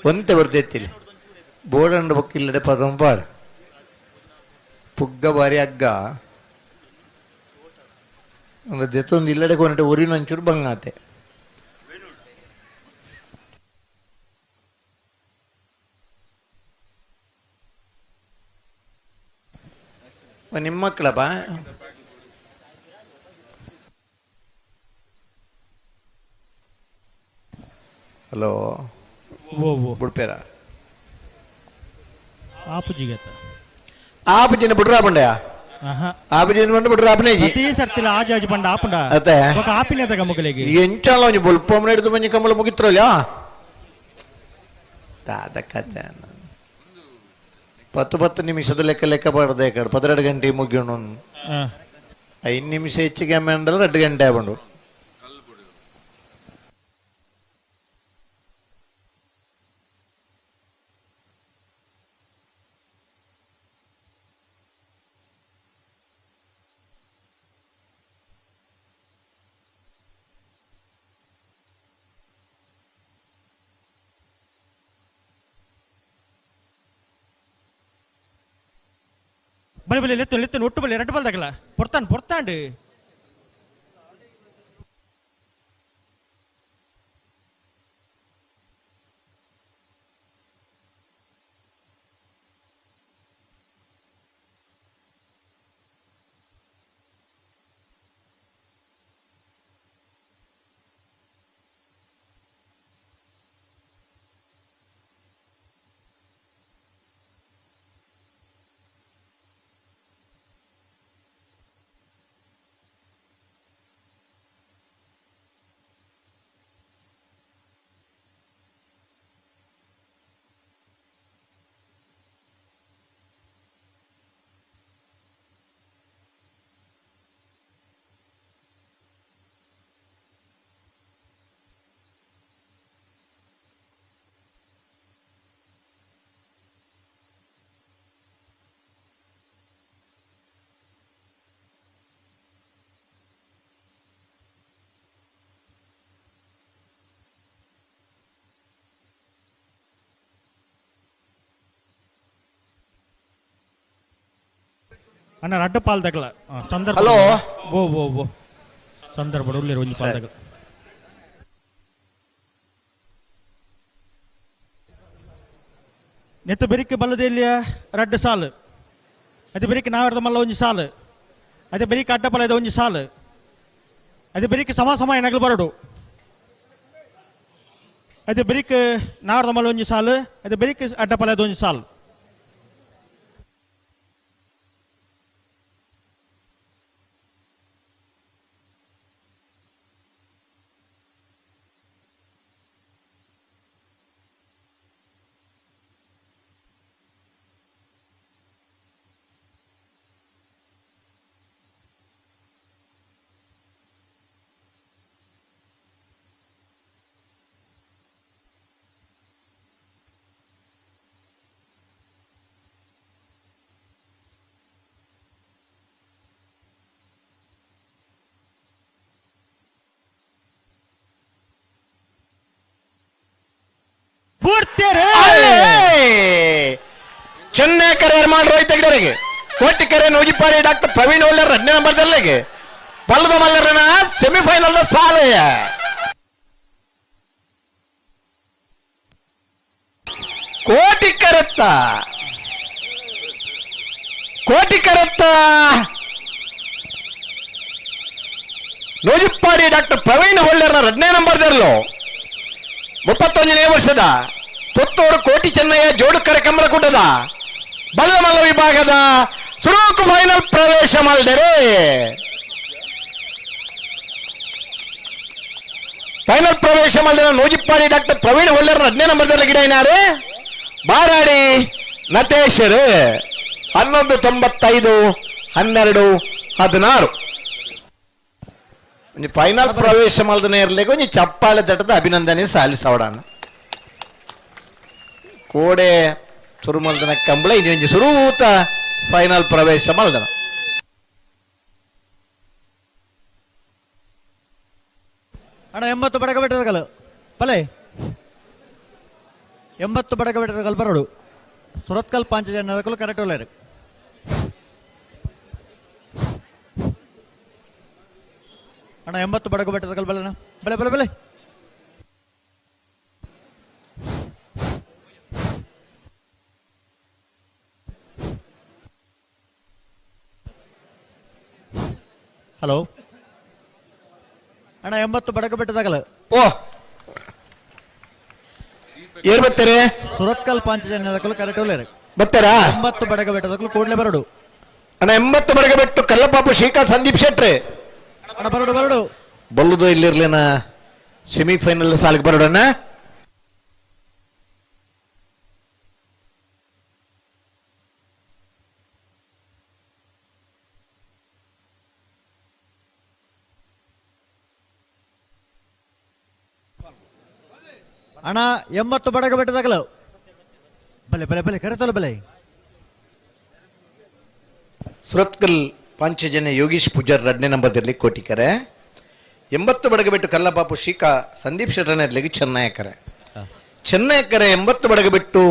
ಒಂತೆ ಬರ್ದೆತ್ತಿಲ್ಲ ಬೋರ್ಡ್ ಬೊಕ್ಕಿಲ್ಲಡೆ ಪದಂಪಾಡು ಪುಗ್ಗ ಬಾರಿ ಅಗ್ಗ ಅಂದ್ರೆ ದೆತ್ತೊಂದು ಇಲ್ಲಡೆ ಕೊನಟೆ ಒರಿನ ಒಂಚೂರು ಬಂಗಾತೆ ನಿಮ್ಮ ಮಕ್ಕಳಪ್ಪ ಹಲೋ ಬುಡ್ಪೇರ ಆಪುಜಿಗತ್ತ ಆಪುಜಿನ ಬಿಡ್ರ ಬಂಡೆಯ ಆಪುಜಿನ ಬಂಡ ಬಿಡ್ರ ಆಪನೆ ಪ್ರತಿ ಸರ್ತಿಲ ಆಜಾಜ್ ಬಂಡ ಆಪುಂಡ ಅತೆ ఒక ಆಪಿನ ತಗ ಮುಗಲಿಗೆ ಎಂಚಾಲ ಒಂಜಿ ಬೊಲ್ಪೊಮ್ಮನ ಹಿಡಿದು ಮಂಜಿ ಕಮ್ಮಲ ಮುಗಿತ್ರಲ್ಲ ದಾದ ಕತೆ 10 ನಿಮಿಷದ ಲೆಕ್ಕ ಬಾರ್ದೆ 12 ಗಂಟೆ ಮುಗಿಯೋಣ 5 ನಿಮಿಷ ಹೆಚ್ಚಿಗೆ ಅಮ್ಮಂಡಲ್ಲ 2 ಗಂಟೆ ಆಗ್ಬಂಡು ಬಲಿ ಬಲಿ ಲೆತ್ತು ಲೆತ್ತು ಒಟ್ಟು ಬಲಿ ಎರಡು ಬಾಲ್ದಾಗಲ್ಲ ಪೊರ್ತಾಂಡು ಅಣ್ಣ ರಡ್ಡ ಪಾಲ್ದಗಲ ಸಂದರ್ಭ ಹಲೋ ಓ ಓ ಓ ಸಂದರ್ಭ ಉಳ್ಳಿರ ಒಂಜಿ ಪಾಲ್ದಗ ನೆತ್ತ ಬೆರಿಕೆ ಬಲ್ಲದೆಲ್ಲಿಯ ರಡ್ಡ ಸಾಲು ಅದೇ ಬೆರಿಕೆ ನಾವೆರ್ದ ಮಲ್ಲ ಒಂಜಿ ಸಾಲು ಅದೇ ಬೆರಿಕೆ ಅಡ್ಡಪಲದ ಒಂಜಿ ಸಾಲು ಅದೇ ಬೆರಿಕೆ ಸಮ ಎನಗಲು ಬರಡು ಅದೇ ಬೆರಿಕೆ ನಾವೆರ್ದ ಮಲ್ಲ ಒಂಜಿ ಸಾಲು ಅದೇ ಬೆರಿಕೆ ಅಡ್ಡಪಲದ ಒಂಜಿ ಸಾಲು ಚೆನ್ನೈ ಕರಿಯರ್ ಮಾಡಿ ತೆಗೆದವರಿಗೆ ಕೋಟಿಕೆರೆ ನೂಜಿಪಾಡಿ ಡಾಕ್ಟರ್ ಪ್ರವೀಣ್ ಒಳ್ಳೆ 2ನೇ ನಂಬರ್ದಲ್ಲಿಗೆ ಬಲ್ಲದ ಮಲ್ಲರನ ಸೆಮಿಫೈನಲ್ ಸಾಲೆಯ ಕೋಟಿಕೆರೆತ್ತ ನೂಜಿಪಾಡಿ ಡಾಕ್ಟರ್ ಪ್ರವೀಣ್ ಒಳ್ಳೆರನ 2ನೇ ನಂಬರ್ದಲ್ಲೋ 31ನೇ ವರ್ಷದ ಪುತ್ತೂರು ಕೋಟಿ ಚೆನ್ನಯ್ಯ ಜೋಡುಕರೆ ಕಮ್ಮಲಗುಡ್ಡದ ಬಲ್ಲಮಲ್ಲ ವಿಭಾಗದ ಸುರೂಕು ಫೈನಲ್ ಪ್ರವೇಶ ಮಾಡಿದರೆ ನೂಜಿಪ್ಪಾಡಿ ಡಾಕ್ಟರ್ ಪ್ರವೀಣ್ ಒಳ್ಳೆರ 2ನೇ ನಂಬರ್ದಲ್ಲಿ ಗಿಡ ಏನಾರು ಬಾರಾಡಿ ನಟೇಶರು 11:95 12:16 ಫೈನಲ್ ಪ್ರವೇಶ ಮಾಡಿದನೇ ಇರಲಿಕ್ಕೆ ಒಂಜಿ ಚಪ್ಪಾಳೆ ತಟ್ಟದ ಅಭಿನಂದನೆ ಸಾಲಿಸವಡಾನ ಕೋಡೆ ಸುರುಮಲ್ದನ ಕಂಬಳ ಇನ್ನೊಂದು ಸುರೂತ ಫೈನಲ್ ಪ್ರವೇಶ ಮಲ್ದನ ಅಣ್ಣ 80 ಬಡಗಬೆಟ್ಟದಗಲು ಪಲೆ 80 ಬಡಗಬೆಟ್ಟದಗಲು ಬರೋಡು ಸುರತ್ಕಲ್ ಪಾಂಚಜನ್ಯದಗಲು ಕರೆಕ್ಟ್ ಒಳ್ಳೆಯರು ಅಣ್ಣ 80 ಬಡಗಬೆಟ್ಟದಗಲು ಬಲೆನ ಬಲೆ ಬಲೆ ಬಲೆ ಹಲೋ ಅಣ್ಣ 80 ಬಡಗಬೆಟ್ಟದಾಗಲ್ಲ ಓ ಏರ್ ಬರ್ತಾರೆ ಸುರತ್ಕಲ್ ಪಾಂಚಜನ್ಯದಕ್ಕಲು ಕರೆಕ್ಟ್ ಒಳ್ಳೆಯರು ಬರ್ತಾರಾ 80 ಬಡಗಬೆಟ್ಟದಕ್ಕಲು ಕೂಡಲೇ ಬರಡು ಅಣ್ಣ 80 ಬಡಗಬೆಟ್ಟು ಕಲ್ಲಪಾಪು ಶ್ರೀಕಾಂತ್ ಸಂದೀಪ್ ಶೆಟ್ರೆ ಅಣ್ಣ ಬರಡು ಬಲ್ಲುದು ಇಲ್ಲಿರ್ಲೇನ ಸೆಮಿಫೈನಲ್ ಸಾಲಿಗೆ ಬರೋಡಣ್ಣ ಅಣ್ಣ 80 ಬಡಗಬೆಟ್ಟದಾಗಲು ಬಲೆ ಬಲೆ ಬಲೆ ಕರೆತಲ್ಲ ಬಲೆ ಸುರತ್ಕಲ್ ಪಾಂಚಜನ್ಯ ಯೋಗೀಶ್ ಪೂಜಾರ್ 2ನೇ ನಂಬರ್ದಲ್ಲಿ ಕೋಟಿಕರೆ 80 ಬಡಗಬೆಟ್ಟು ಕಲ್ಲಪಾಪು ಶ್ರೀಕಾ ಸಂದೀಪ್ ಶೆಟ್ಟರ್ನರ್ಲಿಗೆ ಚೆನ್ನೈಕರೆ 80 ಬಡಗಬೆಟ್ಟು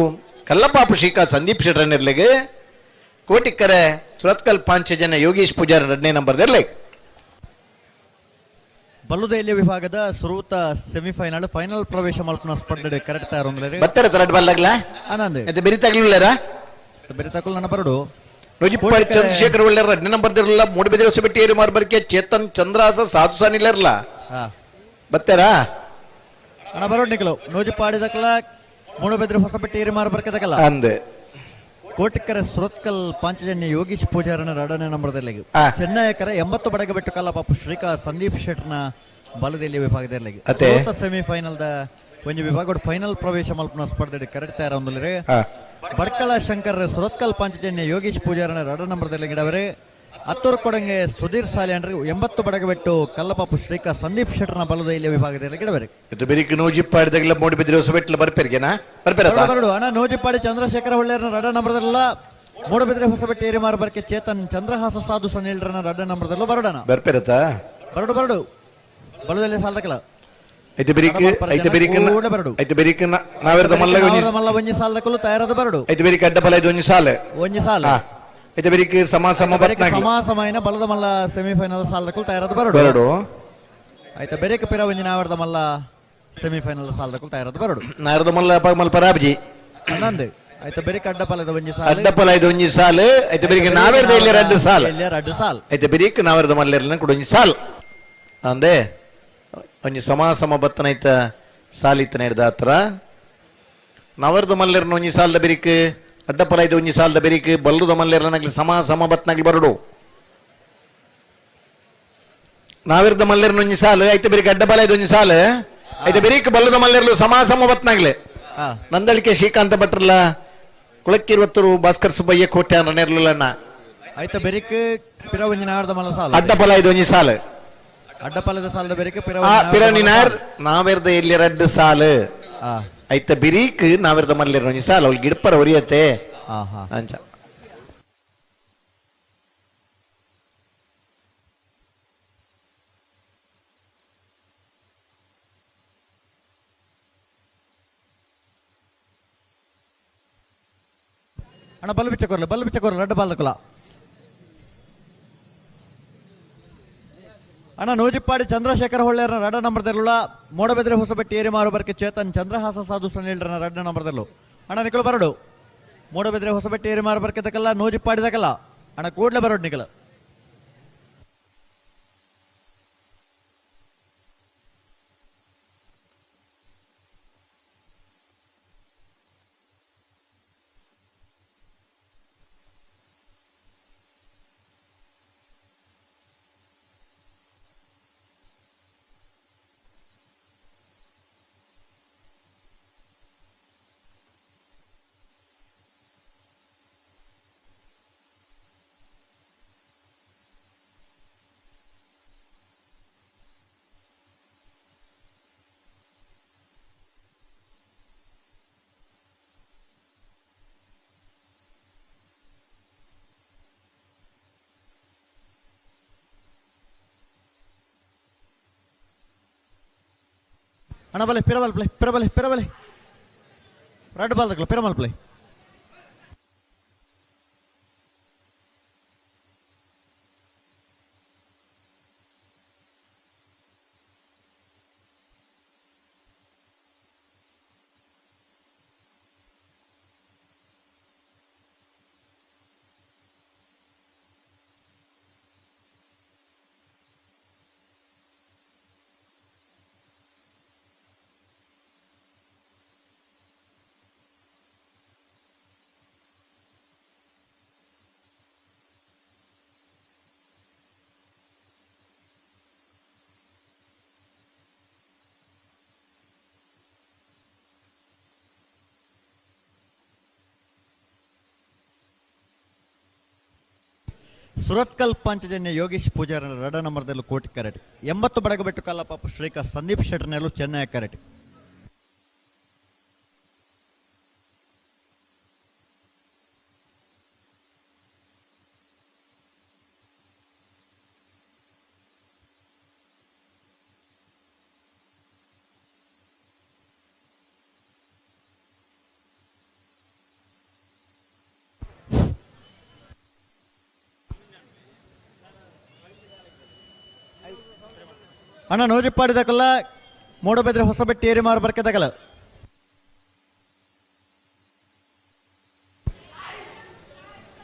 ಕಲ್ಲಪಾಪು ಶ್ರೀಕಾ ಸಂದೀಪ್ ಶೆಟ್ಟರ್ನರ್ಲಿಗೆ ಕೋಟಿಕರೆ ಸುರತ್ಕಲ್ ಪಾಂಚಜನ್ಯ ಯೋಗೀಶ್ ಪೂಜಾರ್ 2ನೇ ನಂಬರ್ದಲ್ಲಿ ಬಲ್ಲುದೆಲ್ಲಿಯ ವಿಭಾಗದ ಸುರೂತ ಸೆಮಿಫೈನಲ್ ಫೈನಲ್ ಪ್ರವೇಶ ಮಾಡ್ಕೊಂಡು ಸ್ಪರ್ಧೆ ಕರೆಕ್ಟ್ ತಯಾರು ಬರ್ತಾರೆ ತರಡ್ ಬಲ್ಲಾಗ್ಲ ಆನಂದ್ ಮತ್ತೆ ಬೆರಿತಾಗ್ಲಿಲ್ಲಾರ ಬೇರೆ ತಗೊಳ್ಳ ನನ್ನ ಬರಡು ನೂಜಿಪ್ಪಾಡಿ ಚಂದ್ರಶೇಖರ್ ಒಳ್ಳೆರ 2ನೇ ನಂಬರ್ದಿರಲ್ಲ ಮೂಡಬಿದ್ರೆ ಹೊಸಬೆಟ್ಟಿ ಏರಿ ಮಾರ್ಬರ್ಕೆ ಚೇತನ್ ಚಂದ್ರಹಾಸ ಸಾಧು ಸಾನಿಲ್ಲರಲ್ಲ ಬರ್ತಾರಾ ಅಣ್ಣ ಬರೋಡ್ ನಿಖಲು ನೂಜಿಪ್ಪಾಡಿದಕ್ಕಲ ಮೂಡಬಿದ್ರೆ ಹೊಸಬೆಟ್ಟಿ ಏರಿ ಮಾರ್ಬರ್ಕೆದಕ್ಕಲ್ಲ ಅಂದೆ ಕೋಟಿಕರೆ ಸುರತ್ಕಲ್ ಪಾಂಚಜನ್ಯ ಯೋಗೀಶ್ ಪೂಜಾರನ 2ನೇ ನಂಬರ್ದಲ್ಲಿ ಚೆನ್ನೈಕರ 80 ಬಡಗಬೆಟ್ಟು ಕಲ್ಲಪಾಪು ಶ್ರೀಕಾ ಸಂದೀಪ್ ಶೆಟ್ನ ಬಲದಲ್ಲಿ ವಿಭಾಗದಲ್ಲಿ ಸೆಮಿಫೈನಲ್ ಒಂದು ವಿಭಾಗ ಫೈನಲ್ ಪ್ರವೇಶ ಮಲ್ಪನ ಸ್ಪರ್ಧೆ ಕರೆಕ್ಟ್ ತಯಾರು ಬರ್ಕಳ ಶಂಕರ್ ಸುರತ್ಕಲ್ ಪಾಂಚಜನ್ಯ ಯೋಗೀಶ್ ಪೂಜಾರನ 2ನೇ ನಂಬರ್ದಲ್ಲಿ ಗಿಡವರೇ ಹತ್ತೂರು ಕೊಡಂಗೆ ಸುಧೀರ್ ಸಾಲಿಯನ್ರಿ 80 ಬಡಗಬೆಟ್ಟು ಕಲ್ಲಪಾಪು ಶ್ರೀಕಾ ಸಂದೀಪ್ ಶೆಟ್ನ ಬಲದಲ್ಲಿ ವಿಭಾಗದಲ್ಲಿ ಗಿಡವರೇ ಬೆರಿಕ ನೂಜಿಪ್ಪಾಡಿದಾಗಲ ಮೂಡಬಿದ್ರೆ ಹೊಸಬೆಟ್ಲ ಬರ್ಪೇರ್ಗೆನಾ ಬರಡು ಅಣ್ಣ ನೂಜಿಪ್ಪಾಡಿ ಚಂದ್ರಶೇಖರ ಒಳ್ಳೆಯರನ 2ನೇ ನಂಬರ್ದಲ್ಲ ಮೂಡಬಿದ್ರೆ ಹೊಸಬೆಟ್ಟಿ ಏರಿ ಮಾರ್ಬರ್ಕೆ ಚೇತನ್ ಚಂದ್ರಹಾಸ ಸಾಧು ಸನಿಲ್ರನ 2ನೇ ನಂಬರ್ದಲ್ಲೂ ಬರೋಡಣ ಬರ್ಪೇರತಾ ಬರಡು ಬಲದಲ್ಲಿ ಸಾಲ್ದಕಲ ನಾವೆರದ ಮಲ್ಲ ಮಲ್ಲ ಒಂಜಿ ಸಾಲ್ದಕಲು ತಯಾರದ ಬರಡು ಐದು ಬೇರಿಕೆ ಅಡ್ಡಪಲ ಇದು ಒಂಜಿ ಸಾಲ ಒಂಜಿ ಸಾಲ ಐತೆ ಬೆರಿಕ್ ಸಮ ಸಮ ಬತ್ನಾಗ್ಲಿ ಸಮಾಸమైన ಬಲದ ಮಲ್ಲ ಸೆಮಿಫೈನಲ್ ಸಾಲದಕ್ಕೂ ತಯಾರಾದ ಬರಡು ಬರಡು ಆಯ್ತಾ ಬೆರೇಕ ಪಿರ ಒಂಜಿನ ಆವರ್ದ ಮಲ್ಲ ಸೆಮಿಫೈನಲ್ ಸಾಲದಕ್ಕೂ ತಯಾರಾದ ಬರಡು ನಾರದ ಮಲ್ಲ ಮಲ್ಪ ಪರಾಬ್ಜಿ ನಂದು ಆಯ್ತಾ ಬೆರೇಕ ಅಡ್ಡಪಲದ ಒಂಜಿ ಸಾಲ ಅಡ್ಡಪಲ ಇದು ಒಂಜಿ ಸಾಲು ಐತೆ ಬೆರಿಕ್ ನಾವೇರ್ದ ಇಲ್ಲಿ ರಡ್ಡು ಸಾಲ್ ಎರಡು ಸಾಲ್ ಐತೆ ಬೆರಿಕ್ ನಾವೇರ್ದ ಮಲ್ಲೆರ್ನ ಕೂಡ ಒಂಜಿ ಸಾಲ್ ಅಂದೆ ಒಂಜಿ ಸಮ ಸಮ ಬತ್ತನ ಐತ ಸಾಲಿತ್ತನ ಹಿಡ್ದ ಹತ್ರ ನಾವೇರ್ದ ಮಲ್ಲೆರ್ನ ಒಂಜಿ ಸಾಲದ ಬೆರಿಕ್ ಅಡ್ಡಪಲ ಇದು ಒಂಜಿ ಸಾಲದ ಬೆರಿಕ್ ಬಲ್ಲುದ ಮಲ್ಲೆರ್ನಾಗ್ಲಿ ಸಮ ಸಮ ಬತ್ನಾಗ್ಲಿ ಬರಡು ನಾವಿರ್ದ ಮಲ್ಲೆರ್ನ ಒಂಜಿ ಸಾಲು ಐತೆ ಬೆರಿಕ್ ಅಡ್ಡಪಲ ಇದು ಒಂಜಿ ಸಾಲು ಐತೆ ಬೆರಿಕ್ ಬಲ್ಲುದ ಮಲ್ಲೆರ್ಲು ಸಮ ಸಮ ಬತ್ನಾಗ್ಲಿ ನಂದಳಿಕೆ ಶ್ರೀಕಾಂತ ಭಟ್ರಲ್ಲ ಕುಳಕ್ಕಿರುವತ್ತರು ಭಾಸ್ಕರ್ ಸುಬ್ಬಯ್ಯ ಕೋಟೆ ನೆರ್ಲನ್ನ ಆಯ್ತಾ ಬೆರೇಕ ಪಿರ ಒಂಜಿನ ಆವರ್ದ ಮಲ್ಲ ಸಾಲ ಅಡ್ಡಪಲ ಇದು ಒಂಜಿ ಸಾಲು ಅಡ್ಡಪಲದ ಸಾಲದ ಬೆರೇಕ ಪಿರ ನಾವೆರ್ದ ಇಲ್ಲಿ ರಡ್ಡು ಸಾಲು ಐತ ಬಿರೀಕ್ ನಾವೆರ್ದ ಮಲ್ಲೆರ್ ಒಂಜಿ ಸಾಲು ಅವ್ಳು ಗಿಡಪರ ಒರಿಯತ್ತೆ ಅಂಚ ಅಣ್ಣ ಬಲ್ ಬಿಚ್ಚ ಕೊರ್ಲೆ ರಡ್ಡ ಬಾಲ್ದಕುಲ ಅಣ್ಣ ನೂಜಿಪ್ಪಾಡಿ ಚಂದ್ರಶೇಖರ ಹೊಳ್ಳೆರ್ನ ರಡ್ಡ ನಂಬರ್ದಲ್ಲ ಮೋಡಬೆದ್ರೆ ಹೊಸಬೆಟ್ಟಿ ಏರಿ ಮಾರು ಬರ್ಕೆ ಚೇತನ್ ಚಂದ್ರಹಾಸ ಸಾಧು ಸೊನ್ನೆಲ್ರನ ರಡ್ಡ ನಂಬರ್ದಲ್ಲು ಅಣ್ಣ ನಿಖಲು ಬರಡು ಮೋಡಬೆದ್ರೆ ಹೊಸಬೆಟ್ಟಿ ಏರಿ ಮಾರು ಬರ್ಕೆ ತಕಲ್ಲ ನೂಜಿಪ್ಪಾಡಿದಕಲ್ಲ ಅಣ್ಣ ಕೂಡ್ಲೆ ಬರೋಡು ನಿಖಲ ಅಣ್ಣ ಬಲೆ ಪಿರಬಲೆ ರಡ್ ಬಾಲ್ ತಗಲ ಪಿರಮಲ್ ಪ್ಲೇ ಸುರತ್ಕಲ್ ಪಂಚಜನ್ಯ ಯೋಗೀಶ್ ಪೂಜಾರ ರಡ ನಂಬರ್ದಲ್ಲೂ ಕೋಟಿ ಕ್ಯಾರೆಟ್ 80 ಬಡಗಬೆಟ್ಟು ಕಲ್ಲಪ್ಪ ಶ್ರೀಕ ಸಂದೀಪ್ ಶೆಟ್ಟರ್ನಲ್ಲೂ ಚೆನ್ನೈ ಕ್ಯಾರೆಟ್ ಅಣ್ಣ ನೋಜಿಪ್ಪಾಡಿದಕಲ್ಲ ಮೋಡಬೆದ್ರೆ ಹೊಸಬೆಟ್ಟಿ ಏರಿ ಮಾರು ಬರ್ಕೆದಕಲ್ಲ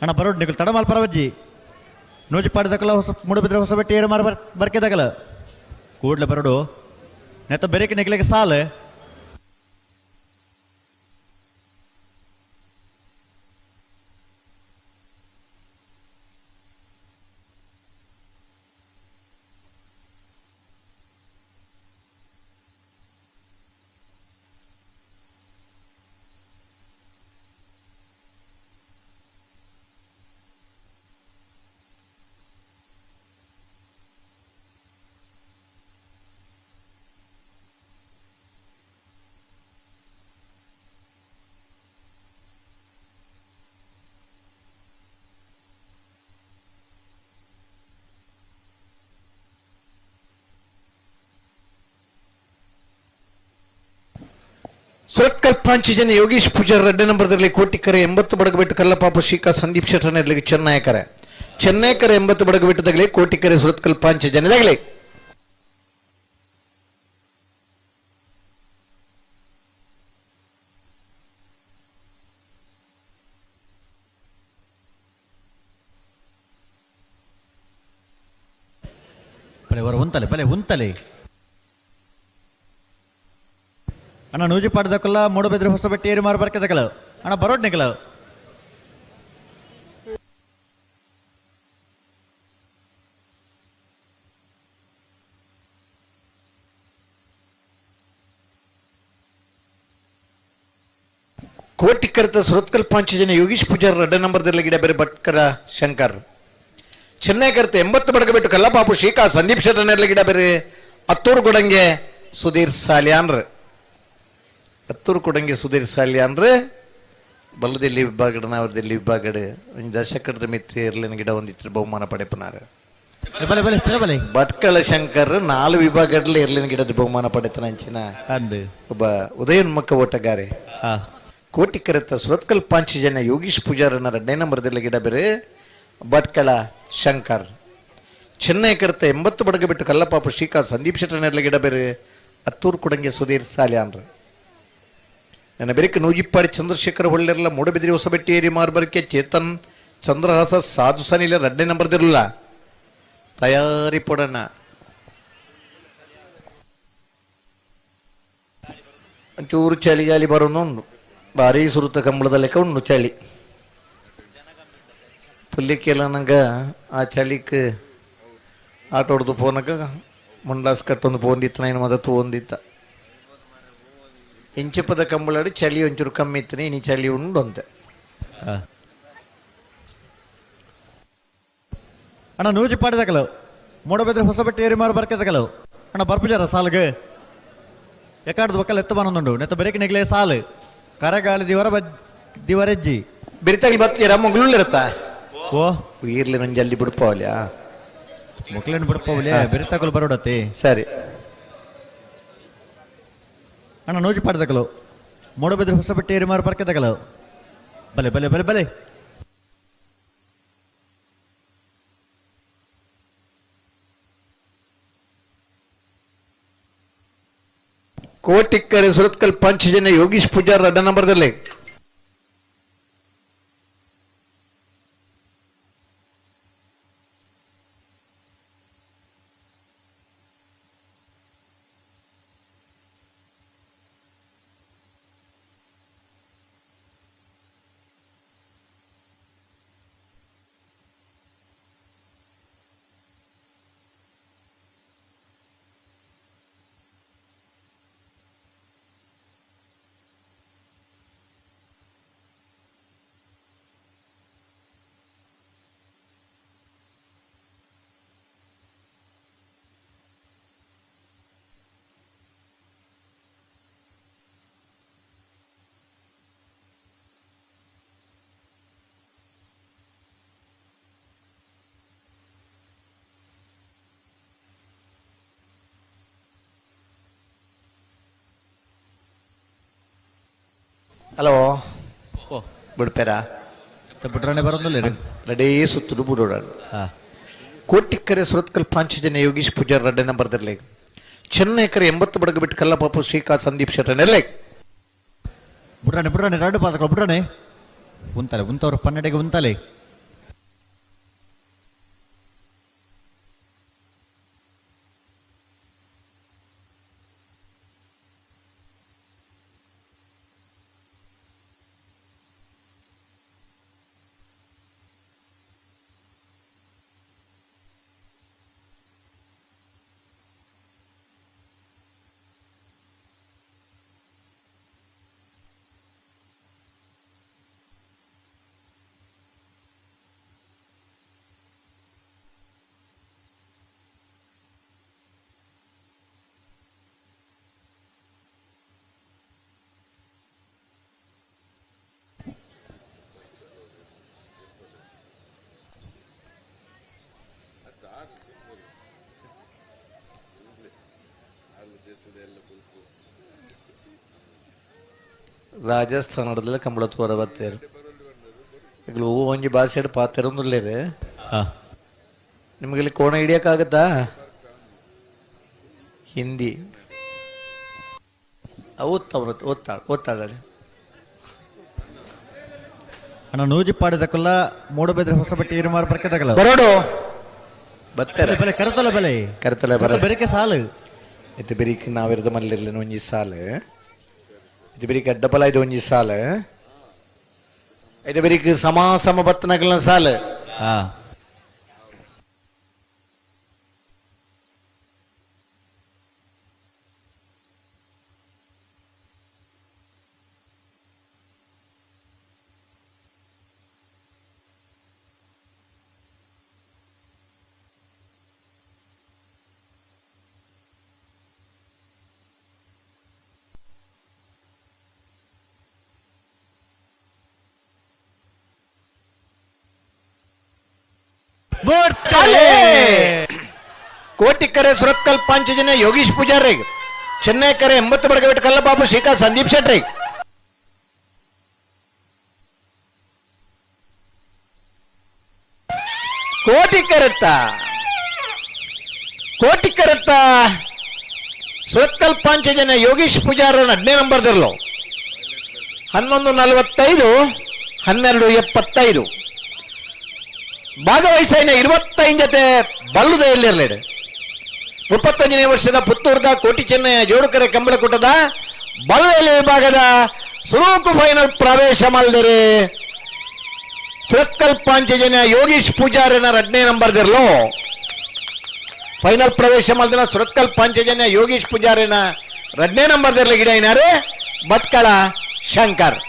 ಅಣ್ಣ ಬರೋಡ್ ನಿಖಲ್ ತಡಮಾಲ್ ಪರವಜ್ಜಿ ನೋಜಿಪ್ಪಾಡಿದಕಲ್ಲ ಮೂಡಬೆದ್ರೆ ಹೊಸಬೆಟ್ಟಿ ಏರಿ ಮಾರು ಬರ್ಕೆದಕಲ್ಲ ಕೂಡ್ಲೆ ಬರೋಡು ನೆತ್ತ ಬೆರೇಕೆ ನಿಖಲಿಗೆ ಸಾಲು ಸುರತ್ಕಲ್ ಪಾಂಚಜನ ಯೋಗೀಶ್ ಪೂಜಾರ್ 2 ನಂಬರ್ದಲ್ಲಿ ಕೋಟಿಕರೆ 80 ಬಡಗಬಿಟ್ಟು ಕಲ್ಲಪಾಪ ಶ್ರೀಕಾ ಸಂದೀಪ್ ಶೆಟ್ಟರ್ನರ್ಲಿಗೆ ಚೆನ್ನೈಕರ 80 ಬಡಗಬಿಟ್ಟದಾಗಲಿ ಕೋಟಿಕರೆ ಸುರತ್ಕಲ್ ಪಾಂಚಜನದಾಗಲಿ ಉಂತಲೆ ಬಲೆ ಉಂತಲೆ ಅಣ್ಣ ನೂಜಿ ಪಾಡ್ದಕ್ಕಲ್ಲ ಮೂಡಬೆದ್ರೆ ಹೊಸ ಬಟ್ಟೆ ಏರಿ ಮಾರು ಬರ್ಕದಕ್ಕಲ್ಲ ಅಣ್ಣ ಬರೋಡ್ ನಿಕಲ ಕೋಟಿಕರತ ಸುರತ್ಕಲ್ ಪಾಂಚಜನ ಯೋಗೀಶ್ ಪೂಜಾರ್ 2 ನಂಬರ್ದಲ್ಲಿ ಗಿಡ ಬೇರೆ ಭಟ್ಕರ ಶಂಕರ್ ಚೆನ್ನೈಕರ್ತ 80 ಬಡಗಬಿಟ್ಟು ಕಲ್ಲಪಾಪು ಶ್ರೀಕಾ ಸಂದೀಪ್ ಶೆಟ್ಟರ್ನರ್ಲಿ ಗಿಡ ಬೇರೆ ಅತ್ತೂರು ಕೊಡಂಗೆ ಸುಧೀರ್ ಸಾಲ್ಯಾನ್ರ ಅತ್ತೂರು ಕೊಡಂಗೆ ಸುಧೀರ್ ಸಾಲ್ಯಾನ್ರ ಬಲ್ಲದಲ್ಲಿ ವಿಭಾಗಡ ನಾವರದಲ್ಲಿ ವಿಭಾಗಡ ಒಂದು ದಶಕದ ಮಿತ್ರ ಇರ್ಲಿನ ಗಿಡ ಒಂದಿತ್ತು ಬಹುಮಾನ ಪಡೆಪನಾರ ಭಟ್ಕಳ ಶಂಕರ್ 4 ವಿಭಾಗದಲ್ಲಿ ಇರ್ಲಿನ ಗಿಡದ ಬಹುಮಾನ ಪಡೆತನ ಅಂಚಿನ ಒಬ್ಬ ಉದಯೋನ್ಮುಖ ಓಟಗಾರೆ ಕೋಟಿಕರತ ಸುರತ್ಕಲ್ ಪಾಂಚಜನ ಯೋಗೀಶ್ ಪೂಜಾರನ 2 ನಂಬರ್ದಲ್ಲಿ ಗಿಡ ಬೇರೆ ಭಟ್ಕಳ ಶಂಕರ್ ಚೆನ್ನೈಕರ್ತ 80 ಬಡಗಬಿಟ್ಟು ಕಲ್ಲಪಾಪು ಶ್ರೀಕಾ ಸಂದೀಪ್ ಶೆಟ್ಟರ್ನರ್ಲಿ ಗಿಡ ಬೇರೆ ಅತ್ತೂರು ಕೊಡಂಗೆ ಸುಧೀರ್ ಸಾಲ್ಯಾನ್ರ ನನ್ನ ಬೆರಿಕ ನೂಜಿಪ್ಪಾಡಿ ಚಂದ್ರಶೇಖರ್ ಹೊಳ್ಳಿರಲ್ಲ ಮೂಡಬಿದಿರಿ ಹೊಸಬೆಟ್ಟಿ ಏರಿ ಮಾರ್ಬರಿಕೆ ಚೇತನ್ ಚಂದ್ರಹಾಸ ಸಾಧು ಸನಿಲ 2 ನಂಬರ್ದಿರಲ್ಲ ತಯಾರಿ ಪಡೋಣ ಒಂಚೂರು ಚಳಿ ಗಾಲಿ ಬರೋನು ಉಂಡು ಭಾರಿ ಸುರುತ ಕಂಬಳದ ಲೆಕ್ಕ ಉಂಡು ಚಳಿ ಪುಲ್ಲಿಕ್ಕೆಲ್ಲ ನಂಗೆ ಆ ಚಳಿക്ക് ಆಟ ಹೊಡೆದು ಫೋನಕ್ಕೆ ಮುಂಡಾಸ್ ಕಟ್ಟೊಂದು ಪೋಂದಿತ್ತು ನಾನು ಮದತ್ತು ಒಂದಿತ್ತ ಇಂಚಪ್ಪದ ಕಂಬಳಾಡಿ ಚಳಿ ಒಂಚೂರು ಕಮ್ಮಿ ಇತ್ತು ಇನಿ ಚಳಿ ಉಂಡು ಅಂತೆ ಅಣ್ಣ ನೂಜಿ ಪಾಡಿದಕಲ ಮೂಡಬೆದ್ರೆ ಹೊಸ ಬಟ್ಟೆ ಏರಿ ಮಾರು ಬರ್ಕದಕಲ ಅಣ್ಣ ಬರ್ಪಿಜಾರ ಸಾಲ್ಗೆ ಎಕ್ಕಾಡ್ದು ಒಕ್ಕಲ್ ಎತ್ತ ಬಾನೊಂದುಂಡು ನೆತ್ತ ಬೆರಕೆ ನೆಗ್ಲೆ ಸಾಲು ಕರಗಾಲಿ ದಿವರಜ್ಜಿ ಬೆರಿತಾಗಲಿ ಬತ್ತೀರ ಮೊಗ್ಲುಳ್ಳಿರುತ್ತಾ ಓ ಇರ್ಲಿ ನಂಗೆ ಜಲ್ದಿ ಬಿಡ್ಪಾವಲ್ಯಾ ಮೊಕ್ಲೇನು ಬಿಡ್ಪೋವಲ್ಯಾ ಬೆರಿತಾಕಲು ಬರೋಡತ್ತೆ ಸರಿ ಅಣ್ಣ ನೂಜಿ ಪಾಡ್ದಕಲು ಮೂಡಬೆದ್ರೆ ಹೊಸ ಬಟ್ಟೆ ಏರಿ ಮಾರು ಬರ್ಕದಕಲ ಬಲೆ ಬಲೆ ಬಲೆ ಬಲೆ ಕೋಟಿಕ್ಕರೆ ಸುರತ್ಕಲ್ ಪಾಂಚಜನ ಯೋಗೀಶ್ ಪೂಜಾರ್ 2 ನಂಬರ್ದಲ್ಲಿ ಹಲೋ ಬಿಡ್ಪೇರಾ ಬಿಡ್ರಾನೆ ಬರೋದಿಲ್ಲ ರೆಡೇ ಸುತ್ತದು ಬಿಡೋಣ ಕೋಟಿಕ್ಕರೆ ಸುರತ್ಕಲ್ ಪಾಂಚಜನ ಯೋಗೀಶ್ ಪೂಜಾರ್ 2 ನಂಬರ್ದಲ್ಲಿ ಚೆನ್ನೈಕರೆ 80 ಬಡಗಬಿಟ್ಟು ಕಲ್ಲಪಾಪು ಶ್ರೀಕಾ ಸಂದೀಪ್ ಶೆಟ್ಟರ್ನರ್ಲಿ ಬಿಡ್ರಾನೆ ಬಿಡ್ರಾನೆ 2 ಪಾದಕಲು ಬಿಡ್ರಾನೆ ಉಂತಲೆ ಉಂತವ್ರ ಪನ್ನಡೆಗೆ ಉಂತಲೆ ರಾಜಸ್ಥಾನದಲ್ಲಿ ಕಂಬಳತ್ತು ಹೊರ ಬರ್ತೇರು ಈಗ ಹೂ ಒಂಜಿ ಭಾಷೆ ಪಾತಿರೊಂದಿಲ್ಲೇರು ನಿಮಗಿಲ್ಲಿ ಕೋಣ ಹಿಡಿಯೋಕ್ಕಾಗತ್ತಾ ಹಿಂದಿ ಓದ್ತಾಳೆ ಅಣ್ಣ ನೂಜಿ ಪಾಡಿದಕ್ಕಲ್ಲ ಮೂಡಬೇದ್ರೆ ಹೊಸ ಬಟ್ಟೆ ಏರು ಮಾರು ಬರ್ಕೆ ತಗಲ ಬರೋಡು ಬತ್ತರೆ ಬೆಲೆ ಕರೆತಲ್ಲ ಬೆಲೆ ಕರೆತಲೆ ಬರ ಬೆರಕೆ ಸಾಲು ಇದು ಬೆರಿಕ್ ನಾವಿರದ ಮಲ್ಲಿರ್ಲಿನ ಒಂಜಿ ಸಾಲು ಇದು ಬೆರಿಕ್ ಅಡ್ಡಪಲ ಇದು ಒಂಜಿ ಸಾಲು ಇದು ಬೆರಿಕ್ ಸಮ ಬತ್ತನಗಲ ಸಾಲು ಕೋಟಿಕರೆ ಸುರತ್ಕಲ್ ಪಾಂಚಜನ್ಯ ಯೋಗೀಶ್ ಪೂಜಾರಿ ಚೆನ್ನೈ ಕರೆ 80 ಬಡಗಬಿಟ್ಟು ಕಲ್ಲಬಾಬು ಶ್ರೀಕಾ ಸಂದೀಪ್ ಶೆಟ್ರಿ ಕೋಟಿಕರತ್ತ ಸುರತ್ಕಲ್ ಪಾಂಚಜನ್ಯ ಯೋಗೀಶ್ ಪೂಜಾರ 10ನೇ ನಂಬರ್ದಿರ್ಲು 11:45 12:75 ಭಾಗವಹಿಸಿನ 25 ಜೊತೆ ಬಲ್ಲುದೆಯಲ್ಲಿರಲೇಡು 35ನೇ ವರ್ಷದ ಪುತ್ತೂರದ ಕೋಟಿ ಚೆನ್ನಯ ಜೋಡುಕರೆ ಕಂಬಳಕೂಟದ ಬಲ್ಲುದೆಯಲ್ಲಿ ವಿಭಾಗದ ಸುರೂಕು ಫೈನಲ್ ಪ್ರವೇಶ ಮಾಡಿದರೆ ಸುರತ್ಕಲ್ ಪಾಂಚಜನ್ಯ ಯೋಗೀಶ್ ಪೂಜಾರಿನ 2ನೇ ನಂಬರ್ದಿರ್ಲು ಫೈನಲ್ ಪ್ರವೇಶ ಮಾಡಿದ ಸುರತ್ಕಲ್ ಪಾಂಚಜನ್ಯ ಯೋಗೀಶ್ ಪೂಜಾರಿನ 2ನೇ ನಂಬರ್ದಿರ್ಲಿ ಗಿಡ ಏನಾರೆ ಭಟ್ಕಳ ಶಂಕರ್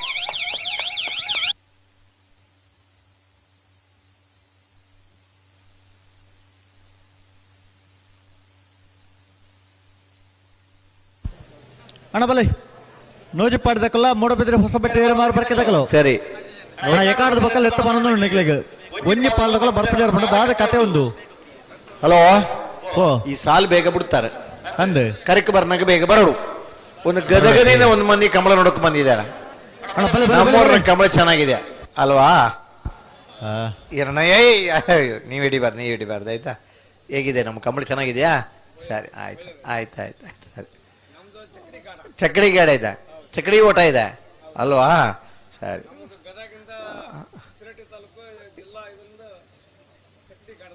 ಅಣ್ಣ ಬಲೆ ನೋಜಿ ಪಾಡಿದಕ್ಕಲ್ಲ ಮೂಡಬಿದ್ರೆ ಹೊಸ ಬಟ್ಟೆ ಏರು ಮಾರು ಬರ್ಕೆ ತಗಲು ಸರಿ ಅಣ್ಣ ಎಕಾಡದ ಬಕ್ಕಲ್ ಎತ್ತ ಬಂದು ನಿಗ್ಲಿಗೆ ಒಂಜಿ ಪಾಲ್ದಕ್ಕಲ್ಲ ಬರ್ಪಿಜಾರ್ ಬಂದದ್ದು ಆದ ಕತೆ ಒಂದು ಹಲೋ ಓ ಈ ಸಾಲ್ ಬೇಗ ಬಿಡ್ತಾರೆ ಅಂದೆ ಕರೆಕ್ ಬರ್ನಾಗ ಬೇಗ ಬರೋಡು ಒಂದು ಗದಗದಿಂದ ಒಂದು ಮಂದಿ ಕಂಬಳ ನೋಡಕ್ ಬಂದಿದ್ದಾರೆ ಅಣ್ಣ ಬಲೆ ನಮ್ಮೂರ್ನ ಕಂಬಳ ಚೆನ್ನಾಗಿದೆ ಅಲ್ವಾ ನೀವ್ ಹಿಡಿಬಾರ್ದು ಆಯ್ತಾ ಹೇಗಿದೆ ನಮ್ಮ ಕಂಬಳ ಚೆನ್ನಾಗಿದೆಯಾ ಸರಿ ಆಯ್ತು ಸರಿ ಚಕ್ಕಡಿ ಗಾಡಿ ಇದೆ ಚಕ್ಕಡಿ ಓಟ ಇದೆ ಅಲ್ವಾ ಸರಿ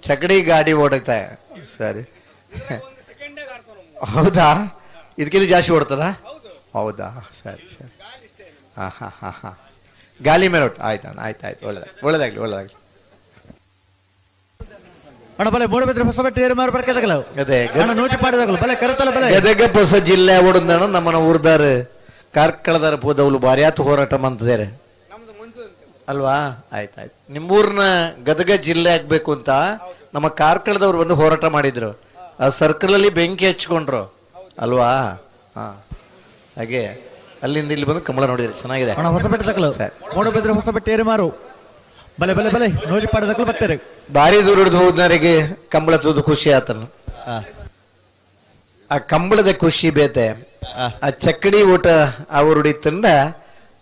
ಚಕ್ಕಡಿ ಗಾಡಿ ಓಡುತ್ತೆ ಸರಿ ಹೌದಾ ಇದಕ್ಕಿಂತ ಜಾಸ್ತಿ ಓಡ್ತದ ಹೌದಾ ಸರಿ ಹಾ ಗಾಲಿ ಮೇಲೆ ಒಟ್ಟು ಆಯ್ತು ಒಳ್ಳೇದಾಗ್ಲಿ ಅಣ್ಣ ಬಲೆ ಮೂಡಬಿದ್ರೆ ಹೊಸ ಬಟ್ಟೆ ಏರು ಮಾರು ಬರ್ಕೆ ತಗಲು ಅದೇ ಅಣ್ಣ ನೋಜಿ ಪಾಡಿದಕ್ಕಲ್ಲ ಬಲೆ ಕರೆತಲ್ಲ ಬಲೆ ಗದಗ ಹೊಸ ಜಿಲ್ಲೆ ಓಡುದಾನ ನಮ್ಮನ ಊರ್ದಾರ ಕಾರ್ಕಳದಾರ ಪೋದವ್ಲು ಭಾರ್ಯಾತು ಹೋರಾಟ ಮಂತಿದ್ದಾರೆ ಅಲ್ವಾ ಆಯ್ತು ನಿಮ್ಮೂರ್ನ ಗದಗ ಜಿಲ್ಲೆ ಆಗ್ಬೇಕು ಅಂತ ನಮ್ಮ ಕಾರ್ಕಳದವ್ರು ಬಂದು ಹೋರಾಟ ಮಾಡಿದ್ರು ಆ ಸರ್ಕಲ್ ಅಲ್ಲಿ ಬೆಂಕಿ ಹಚ್ಕೊಂಡ್ರು ಅಲ್ವಾ ಹಾಗೆ ಅಲ್ಲಿಂದ ಇಲ್ಲಿ ಬಂದು ಕಂಬಳ ನೋಡಿದ್ರಿ ಚೆನ್ನಾಗಿದೆ ಅಣ್ಣ ಹೊಸ ಬಟ್ಟೆ ತಗಲು ಮೂಡಬಿದ್ರೆ ಹೊಸ ಬಟ್ಟೆ ಏರು ಮಾರು ಬಲೆ ನೋಜಿ ಪಾಡಿದಕ್ಕಲು ಬರ್ತಾರೆ ಭಾರಿ ದೂರ ಹಿಡಿದು ಹೋದವರಿಗೆ ಕಂಬಳ ತುದು ಖುಷಿ ಆತಲ್ಲ ಆ ಕಂಬಳದ ಖುಷಿ ಬೇತೆ ಆ ಚಕ್ಕಡಿ ಊಟ ಅವರುಡಿ ತಂಡ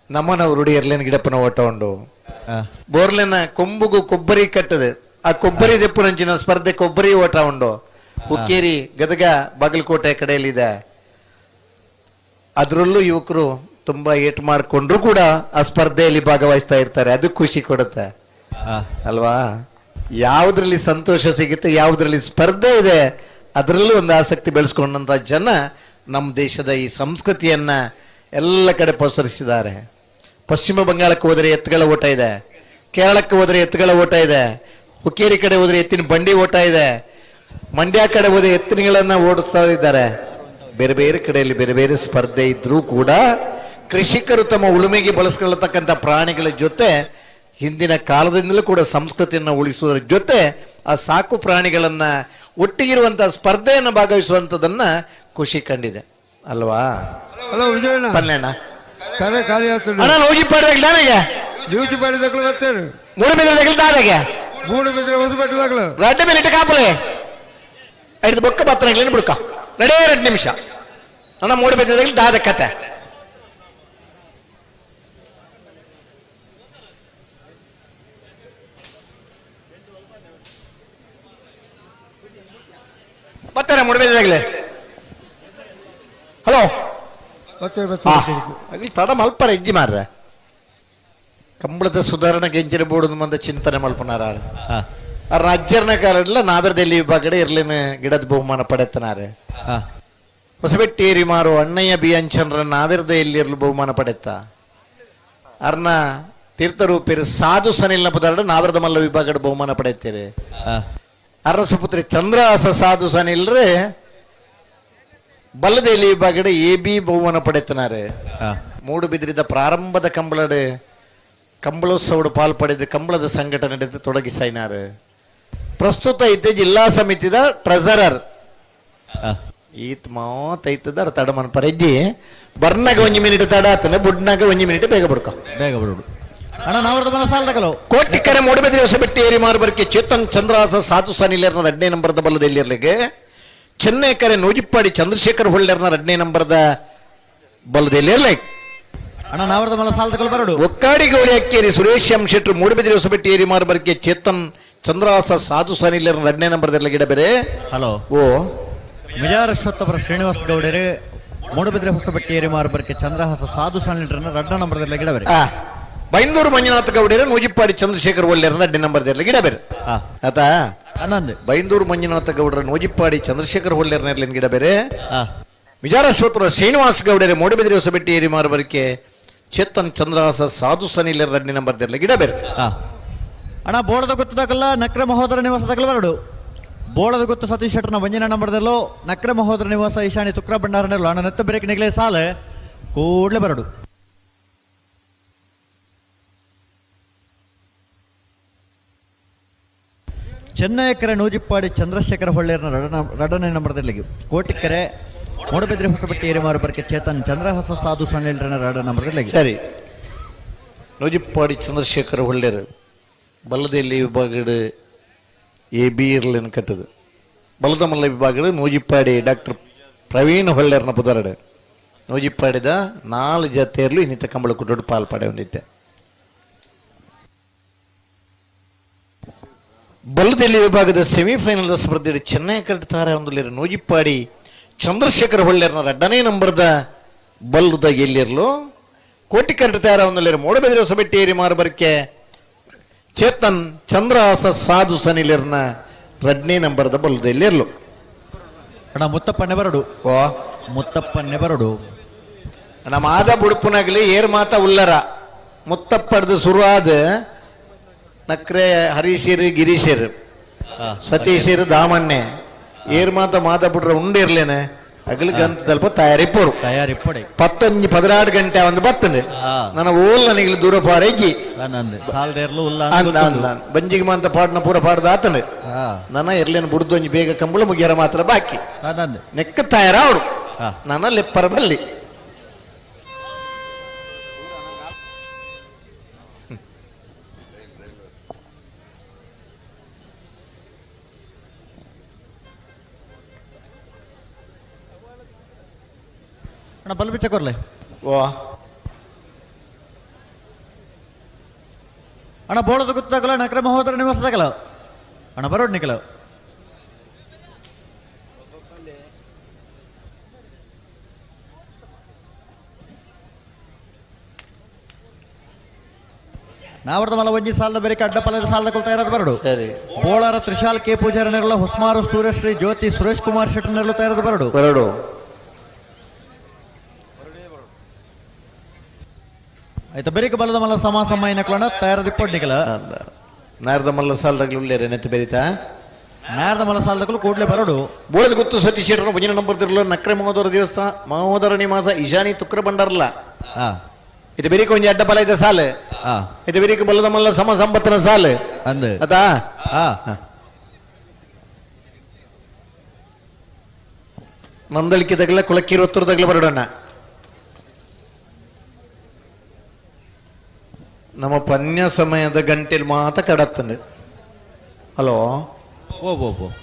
ನಮ್ಮನ ಅವರುಡಿ ಎರ್ಲೇನ ಗಿಡಪ್ಪನ ಓಟ ಉಂಡು ಬೋರ್ಲೆನ ಕೊಂಬುಗು ಕೊಬ್ಬರಿ ಕಟ್ಟದು ಆ ಕೊಬ್ಬರಿ ದೆಪ್ಪುನಂಚಿನ ಸ್ಪರ್ಧೆ ಕೊಬ್ಬರಿ ಓಟ ಉಂಡು ಹುಕ್ಕೇರಿ ಗದಗ ಬಾಗಲಕೋಟೆ ಕಡೆಯಲ್ಲಿದೆ ಅದರಲ್ಲೂ ಯುವಕರು ತುಂಬಾ ಏಟ್ ಮಾಡಿಕೊಂಡ್ರು ಕೂಡ ಆ ಸ್ಪರ್ಧೆಯಲ್ಲಿ ಭಾಗವಹಿಸ್ತಾ ಇರ್ತಾರೆ ಅದು ಖುಷಿ ಕೊಡುತ್ತೆ ಅಲ್ವಾ ಯಾವುದ್ರಲ್ಲಿ ಸಂತೋಷ ಸಿಗುತ್ತೆ ಯಾವುದ್ರಲ್ಲಿ ಸ್ಪರ್ಧೆ ಇದೆ ಅದರಲ್ಲೂ ಒಂದು ಆಸಕ್ತಿ ಬೆಳೆಸ್ಕೊಂಡಂತ ಜನ ನಮ್ಮ ದೇಶದ ಈ ಸಂಸ್ಕೃತಿಯನ್ನ ಎಲ್ಲ ಕಡೆ ಪಸರಿಸಿದ್ದಾರೆ ಪಶ್ಚಿಮ ಬಂಗಾಳಕ್ಕೆ ಹೋದರೆ ಎತ್ತುಗಳ ಓಟ ಇದೆ ಕೇರಳಕ್ಕೆ ಹೋದರೆ ಎತ್ತುಗಳ ಓಟ ಇದೆ ಹುಕ್ಕೇರಿ ಕಡೆ ಹೋದರೆ ಎತ್ತಿನ ಬಂಡಿ ಓಟ ಇದೆ ಮಂಡ್ಯ ಕಡೆ ಹೋದರೆ ಎತ್ತಿನಗಳನ್ನ ಓಡಿಸ್ತಾ ಇದ್ದಾರೆ ಬೇರೆ ಬೇರೆ ಕಡೆಯಲ್ಲಿ ಬೇರೆ ಬೇರೆ ಸ್ಪರ್ಧೆ ಇದ್ರೂ ಕೂಡ ಕೃಷಿಕರು ತಮ್ಮ ಉಳುಮೆಗೆ ಬಳಸ್ಕೊಳ್ಳತಕ್ಕಂಥ ಪ್ರಾಣಿಗಳ ಜೊತೆ ಹಿಂದಿನ ಕಾಲದಿಂದಲೂ ಕೂಡ ಸಂಸ್ಕೃತಿಯನ್ನು ಉಳಿಸುವುದರ ಜೊತೆ ಆ ಸಾಕು ಪ್ರಾಣಿಗಳನ್ನ ಒಟ್ಟಿಗಿರುವಂತಹ ಸ್ಪರ್ಧೆಯನ್ನು ಭಾಗವಹಿಸುವಂಥದ್ದನ್ನ ಖುಷಿ ಕಂಡಿದೆ ಅಲ್ವಾ ಹಲೋ ವಿಜಯಣ್ಣ ಪಲ್ಲೆಣ್ಣ ಕರೆ ಖಾಲಿ ಆಗ್ತದೆ ಅಣ್ಣ ಹೋಗಿ ಪಾಡಿದಾಗ ನನಗೆ ಡ್ಯೂಟಿ ಮಾಡಿದಾಗ್ಲು ಬರ್ತೇನೆ ಮೂಡು ಬಿದ್ದರೆ ದಾದಾಗೆ ಮೂಡು ಬಿದ್ರೆ ಹೊಸ ಬಟ್ಟದಾಗ್ಲು ರಡ್ಡ ಮೇಲೆ ಇಟ್ಟು ಕಾಪಲೆ ಐದು ಬೊಕ್ಕ ಬತ್ತನಾಗ್ಲೇನು ಬಿಡ್ಕ ನಡೇ 2 ನಿಮಿಷ ಅಣ್ಣ ಮೂಡು ಬಿದ್ದರೆ ದಾದ ಕತೆ ಬರ್ತಾರೆ ಮುಡಬೇದಾಗಲೇ. ಹಲೋ ಮತ್ತೆ ಆಗಲಿ ತಡ ಮಲ್ಪರ ಇಜ್ಜಿ ಮಾರ್ರೆ ಕಂಬಳದ ಸುಧಾರಣೆಗೆ ಹೆಂಚಿನ ಬೋರ್ಡ್ ಮಂದ ಚಿಂತನೆ ಮಲ್ಪನಾರ ರಾಜ್ಯರ್ನ ಕಾಲಲ್ಲ ನಾವೆರ್ದಲ್ಲಿ ವಿಭಾಗಡೆ ಇರ್ಲಿನ ಗಿಡದ ಬಹುಮಾನ ಪಡೆತನಾರೆ. ಹೊಸಬೆಟ್ಟೇರಿ ಮಾರು ಅಣ್ಣಯ್ಯ ಬಿ ಅಂಚನ್ರ ನಾವೆರ್ದ ಎಲ್ಲಿರ್ಲು ಬಹುಮಾನ ಪಡೆತ್ತ ಅರ್ನ ತೀರ್ಥರೂಪೇರು ಸಾಧು ಸನಿಲ್ನ ಪದಾರ್ಥ ನಾವೆರ್ದ ಮಲ್ಲ ವಿಭಾಗಡೆ ಬಹುಮಾನ ಪಡೆಯುತ್ತೇವೆ. ಅರ್ನ ಸುಪುತ್ರಿ ಚಂದ್ರಹಾಸ ಸಾಧು ಸನಿಲ್ರೆ ಬಲ್ಲದೆಯಲ್ಲಿ ವಿಭಾಗಡೆ ಎ ಬಿ ಬಹುಮಾನ ಪಡೆತನಾರೆ. ಮೂಡುಬಿದ್ರಿದ ಪ್ರಾರಂಭದ ಕಂಬಳೋತ್ಸವಡು ಪಾಲ್ಪಡೆದು ಕಂಬಳದ ಸಂಘಟನೆ ನಡೆದು ತೊಡಗಿಸಾಯಿನಾರು. ಪ್ರಸ್ತುತ ಐತೆ ಜಿಲ್ಲಾ ಸಮಿತಿದ ಟ್ರೆಸರರ್ ಈತ್ ಮಾತೈತದ ತಡ ಮನ್ಪರಜ್ಜಿ ಬರ್ನಾಗ 1 ಮಿನಿಟ್ ತಡ ಆತನೆ ಬುಡ್ನಾಗ 1 ಮಿನಿಟ್ ಬೇಗ ಬಿಡ್ಕೊ ಬೇಗ ಬಿಡು ಅಣ್ಣ ನಾವರ್ದ ಮನ ಸಾಲದಗಳು ಕೋಟಿಕರೆ ಮೂಡಬಿದ್ರಿ ಹೊಸಬೆಟ್ಟಿ ಏರಿ ಮಾರ್ಬರ್ಕೆ ಚೇತನ್ ಚಂದ್ರಹಾಸ ಸಾಧು ಸಾನಿಲೇರ್ನ 2ನೇ ನಂಬರ್ದ ಬಲ್ಲದಲ್ಲಿ ಇರ್ಲಿಕ್ಕೆ ಚೆನ್ನೈ ಕರೆ ನೂಜಿಪ್ಪಾಡಿ ಚಂದ್ರಶೇಖರ್ ಹೊಳ್ಳೆರ್ನ 2ನೇ ನಂಬರ್ದ ಬಲ್ಲದಲ್ಲಿ ಇರ್ಲಿಕ್ಕೆ ಅಣ್ಣ ನಾವರ್ದ ಮನ ಸಾಲದಗಳು ಬರಡು ಒಕ್ಕಾಡಿ ಗೌಳಿ ಅಕ್ಕೇರಿ ಸುರೇಶ್ ಎಂ ಶೆಟ್ರು ಮೂಡಬಿದ್ರಿ ಹೊಸಬೆಟ್ಟಿ ಏರಿ ಮಾರ್ಬರ್ಕೆ ಚೇತನ್ ಚಂದ್ರಹಾಸ ಸಾಧು ಸಾನಿಲೇರ್ನ 2ನೇ ನಂಬರ್ದಲ್ಲಿ ಗಿಡ ಬೇರೆ. ಹಲೋ ಓ ಮಿಜಾರಶ್ವತ್ತಪುರ ಶ್ರೀನಿವಾಸ ಗೌಡರು ಮೂಡಬಿದ್ರೆ ಹೊಸಬೆಟ್ಟಿ ಏರಿ ಮಾರ್ಬರ್ಕೆ ಚಂದ್ರಹಾಸ ಸಾಧು ಸಾನಿಲೇರ್ನ 2ನೇ ನಂಬರ್ದಲ್ಲಿ ಗಿಡ ಬೇರೆ. ಬೈಂದೂರು ಮಂಜುನಾಥ ಗೌಡರು ನೂಜಿಪ್ಪಾಡಿ ಚಂದ್ರಶೇಖರ್ ಒಳ್ಳೆಯರ್ನ 2ನೇ ನಂಬರ್ದಲ್ಲಿ ಗಿಡ ಬೇರೆ ಆತಾ ಅನ್ನಂದು ಬೈಂದೂರು ಮಂಜುನಾಥ ಗೌಡರ ನೂಜಿಪ್ಪಾಡಿ ಚಂದ್ರಶೇಖರ್ ಹೊಳ್ಳೆರ್ನ ಗಿಡ ಬೇರೆ. ವಿಜಾರಶ್ವತಪುರ ಶ್ರೀನಿವಾಸ ಗೌಡರೆ ಮೂಡಬಿದ್ರಿ ಹೊಸಬೆಟ್ಟಿ ಏರಿ ಮಾರ್ಬರ್ಕೆ ಚೇತನ್ ಚಂದ್ರಹಾಸ ಸಾಧು ಸನಿಲೇರ್ 2ನೇ ನಂಬರ್ದಲ್ಲಿ ಗಿಡ ಬೇರೆ. ಅಣ್ಣ ಬೋಳದ ಗೊತ್ತದಾಗಲ್ಲ ನಕ್ರ ಮಹೋದರ ನಿವಾಸದಾಗಲ್ಲ ಬರಡು ಬೋಳದ ಗೊತ್ತು ಸತೀಶ್ ಶೆಟ್ಟರ್ನ 1ನೇ ನಂಬರ್ದಲ್ಲೂ ನಕ್ರ ಮಹೋದರ ನಿವಾಸ ಈಶಾನಿ ತುಕ್ರ ಭಂಡಾರನಲ್ಲೂ ಅಣ್ಣ ನೆತ್ತ ಬ್ರೇಕ್ ನಿಗಲೇ ಸಾಲ ಕೂಡ್ಲೆ ಬರಡು. ಚೆನ್ನೈ ಕೆರೆ ನೂಜಿಪ್ಪಾಡಿ ಚಂದ್ರಶೇಖರ ಹೊಳ್ಳೆಯರ್ನ 2ನೇ ನಂಬರ್ದಲ್ಲಿ ಕೋಟಿಕೆರೆ ಮೂಡಬಿದ್ರಿ ಹೊಸಬೆಟ್ಟಿ ಏರಿ ಮಾರ್ಬರ್ಕೆ ಚೇತನ್ ಚಂದ್ರಹಾಸ ಸಾಧು ಸಾನಿಲೇರ್ನ 2ನೇ ನಂಬರ್ದಲ್ಲಿ ಸರಿ. ನೂಜಿಪ್ಪಾಡಿ ಚಂದ್ರಶೇಖರ್ ಹೊಳ್ಳೆರು ಬಲ್ಲದಲ್ಲಿ ವಿಭಾಗದ ಎ ಬಿ ಇರ್ಲಿನ ಕಟ್ಟದು ಬಲ್ಲದ ಮಲ್ಲ ವಿಭಾಗದ ನೂಜಿಪ್ಪಾಡಿ ಡಾಕ್ಟರ್ ಪ್ರವೀಣ್ ಹೊಳ್ಳೆರ್ನ ಪುದರಡು ನೂಜಿಪ್ಪಾಡಿದ 4 ಜತೆಯರ್ಲು ಇನ್ನಿತ ಕಂಬಳ ಕುಟೋಡು ಪಾಲ್ಪಡೆ ಹೊಂದಿದ್ದೆ. ಬಲ್ಲದಲ್ಲಿ ವಿಭಾಗದ ಸೆಮಿಫೈನಲ್ ಸ್ಪರ್ಧೆಯಲ್ಲಿ ಚೆನ್ನೈ ಕರೆಡ್ತಾರೆ ಒಂದಲ್ಲಿರು ನೂಜಿಪ್ಪಾಡಿ ಚಂದ್ರಶೇಖರ್ ಹೊಳ್ಳೆರ್ನ 2ನೇ ನಂಬರ್ದ ಬಲ್ಲುದ ಎಲ್ಲಿರ್ಲು ಕೋಟಿ ಕರೆಡ್ತಾರ ಒಂದಲ್ಲಿರು ಮೂಡಬಿದ್ರಿ ಹೊಸಬೆಟ್ಟಿ ಏರಿ ಮಾರ್ಬರ್ಕೆ ಚೇತನ್ ಚಂದ್ರಹಾಸ ಸಾಧು ಸನಿಲೇರ್ನ 2ನೇ ನಂಬರ್ದ ಬಲ್ಲುದಲ್ಲಿ ಇರ್ಲು. ಅಣ್ಣ ಮುತ್ತಪ್ಪಣ್ಣೆ ಬರಡು ಓ ಮುತ್ತಪ್ಪಣ್ಣೆ ಬರಡು ನಮ್ಮ ಆದ ಬುಡುಪುನಾಗಲಿ ಏರ್ ಮಾತ ಉಲ್ಲರ ಮುತ್ತಪ್ಪಡ್ದು ಶುರುವಾದ ನಕ್ರೆ ಹರೀಶೇರು ಗಿರೀಶೇರು ಸತೀಶೇರು ದಾಮಣ್ಣೆ ಏರ್ ಮಾತ ಬಿಡ್ರೆ ಉಂಡಿರ್ಲೇನೆ ಅಗಲಿಗಂತ ಸ್ವಲ್ಪ ತಯಾರಿಪ್ಪರು 16 ಗಂಟೆ ಒಂದು ಬತ್ತಂಡು ನನ್ನ ಓಲ್ ನನಗೆ ದೂರ ಪಾರೆಜ್ಜಿ ಬಂಜಿಗೆ ಮಾಂತ ಪಾಡ್ನ ಪೂರ ಪಾಡ್ದ ಆತಂಡು ನನ್ನ ಎರ್ಲೇನು ಬುಡ್ದೊಂಜಿ ಬೇಗ ಕಂಬಳ ಮುಗಿಯರ ಮಾತ್ರ ಬಾಕಿ ನೆಕ್ಕ ತಯಾರ ಅವಡು ನನ್ನ ಲೆಪ್ಪರ ಬಲ್ಲಿ ಅಣ್ಣ ಬಲ್ ಬಿಚ್ಚ ಕೊರ್ಲೆ ಓ ಅಣ್ಣ ಬೋಳದ ಗೊತ್ತಾಗಲ್ಲ ನಕ್ರ ಮಹೋದರ ನಿವಾಸದಾಗಲ್ಲ ಅಣ್ಣ ಬರೋಡ್ ನಿಕಲ ನಾವರ್ದ ಮಲ ಒಂಜಿ ಸಾಲದ ಬೇರೆ ಅಡ್ಡ ಪಲದ ಸಾಲದ ಕೊಲ್ತಾ ಇರೋದು ಬರಡು ಸರಿ. ಬೋಳಾರ ತ್ರಿಶಾಲ್ ಕೆ ಪೂಜಾರನೆರಲ ಹೊಸ್ಮಾರು ಸೂರ್ಯಶ್ರೀ ಜ್ಯೋತಿ ಸುರೇಶ್ ಕುಮಾರ್ ಶೆಟ್ಟರ್ನೆರಲು ತಯಾರದು ಬರಡು ಬರಡು ಆಯ್ತು ಬೆರಿಕ ಬಲದ ಮಲ್ಲ ಸಮ ಏನಕ್ಲಣ್ಣ ತಯಾರದು ಇಪ್ಪಡ್ನಿಕಲ ನಾರದ ಮಲ್ಲ ಸಾಲದಾಗ್ಲಿ ಉಳ್ಳೇರೆ ನೆತ್ತು ಬೆರಿತಾ ನಾರದ ಮಲ್ಲ ಸಾಲದಾಗಲು ಕೂಡಲೇ ಬರಡು ಬೋಳದ ಗೊತ್ತು ಸತೀಶ್ ಶೆಟ್ಟರ್ನ 1ನೇ ನಂಬರ್ ತಿರ್ಲು ನಕ್ರೆ ಮಹೋದರ ದೇವಸ್ಥಾನ ಮಹೋದರ ನಿವಾಸ ಈಶಾನಿ ತುಕ್ರ ಬಂಡಾರಲ್ಲ ಇದು ಬೆರಿಕ ಒಂಜಿ ಅಡ್ಡ ಪಲ ಇದೆ ಸಾಲು ಇದು ಬೆರಿಕ ಬಲ್ಲದ ಮಲ್ಲ ಸಮ ಸಂಪತ್ತಿನ ಸಾಲು ಅಂದು ಅದಾ ನಂದಳಿಕೆದಾಗಲ ಕುಲಕ್ಕೀರು ಒತ್ತರದಾಗಲ ಬರಡೋಣ ನಮ್ಮ ಪನ್ಯ ಸಮಯದ ಗಂಟೆಲ್ ಮಾತ ಕಡತ್ತಂಡು ಹಲೋ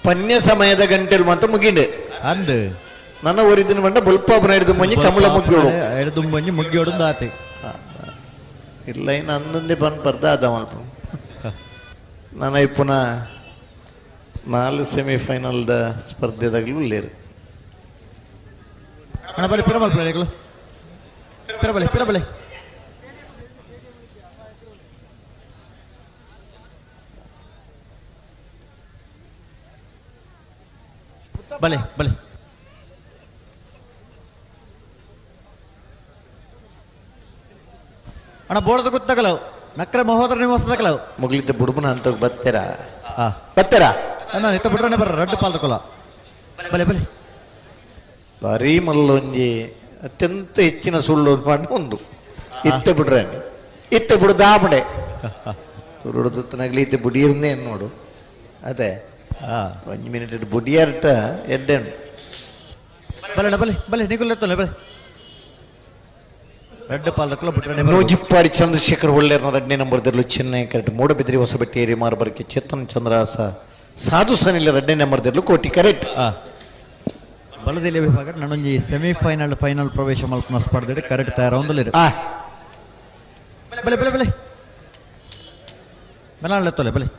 ಪನ್ಯ ಸಮಯದ ಗಂಟೆಲ್ ಮಾತ ಮುಗಿಂಡು ಅಂದು ನನ್ನ ಊರಿದ್ದಿನ ಬಂಡ ಬುಲ್ಪಾಪನ ಹಿಡಿದು ಮಂಜಿ ಕಮಲ ಮುಗ್ಗೋಡು ಹಿಡಿದು ಮಂಜಿ ಮುಗ್ಗೋಡು ಆತಿ ಇಲ್ಲ ಇನ್ನು ಅಂದಂದೆ ಬಂದು ಬರ್ದ ಅದ ಮಲ್ಪ ನನ್ನ ಪುನಃ 4 ಸೆಮಿಫೈನಲ್ದ ಸ್ಪರ್ಧೆದಾಗಲೂ ಇಲ್ಲೇರು ಅಣ್ಣ ಬಲ್ಲಿ ಪಿರಮಲ್ ಪ್ಲೇಗಳು ಪಿರಬಲೆ ಪಿರಬಲೆ ಬಲೆ ಬಲೆ ಅಣ್ಣ ಬೋಳದ ಗೊತ್ತಾಗಲವು ನಕ್ರೆ ಮಹೋದರ ನಿವಾಸದಾಗಲವು ಮುಗಿಲಿದ್ದ ಬುಡುಬನ ಅಂತ ಬತ್ತೆರಾ ಅಣ್ಣ ಇತ್ತ ಬಿಡ್ರನೆ ಬರ್ರ ರಡ್ಡು ಪಾಲ್ ತಗೊಲ್ಲ ಬಲೆ ಬಲೆ ಭಾರಿ ಮಲ್ಲೊಂಜಿ ಅತ್ಯಂತ ಹೆಚ್ಚಿನ ಸುಳ್ಳು ಮಾಡಿ ಒಂದು ಇತ್ತೆ ಬಿಡ್ರೆ ಇತ್ತೆ ಬಿಡುದಾಬಡೆ ಹುಡುತ್ತನಾಗ್ಲಿ ಇತ್ತೆ ಬುಡಿಯರ್ನೇ ನೋಡು ಅದೇ 1 ಮಿನಿಟ್ ಬುಡಿಯರ್ಟ ಎಡ್ಡೆಣ್ಣು ಬಲೆ ಬಲೆ ಬಲೆ ನಿಗುಲೆತ್ತಲ್ಲ ಬಲೆ ರೆಡ್ ಪಾಲಕಲ ಬಿಟ್ರೆ ನೂಜಿಪ್ಪಾಡಿ ಚಂದ್ರಶೇಖರ್ ಒಳ್ಳೆಯರ್ನ 2ನೇ ನಂಬರ್ದಲ್ಲೂ ಚೆನ್ನೈ ಕರೆಕ್ಟ್ ಮೂಡಬಿದ್ರಿ ಹೊಸಬೆಟ್ಟಿ ಏರಿ ಮಾರ್ಬರ್ಕೆ ಚೇತನ್ ಚಂದ್ರಾಸ ಸಾಧು ಸನಿಲ್ಲ 2ನೇ ನಂಬರ್ದಲ್ಲೂ ಕೋಟಿ ಕರೆಕ್ಟ್ ಬಲದಿಲ್ಲ ವಿಭಾಗ ನನ್ನೊಂಜಿ ಸೆಮಿಫೈನಲ್ ಫೈನಲ್ ಪ್ರವೇಶ ಮಲ್ಪನ ಸ್ಪರ್ಧೆ ಕರೆಕ್ಟ್ ತಯಾರೊಂದಿಲ್ಲ ಬಲೆ ಬಲೆ ಬಲೆ ಬೆಲಾಳೆತ್ತಲೆ ಬಲೆ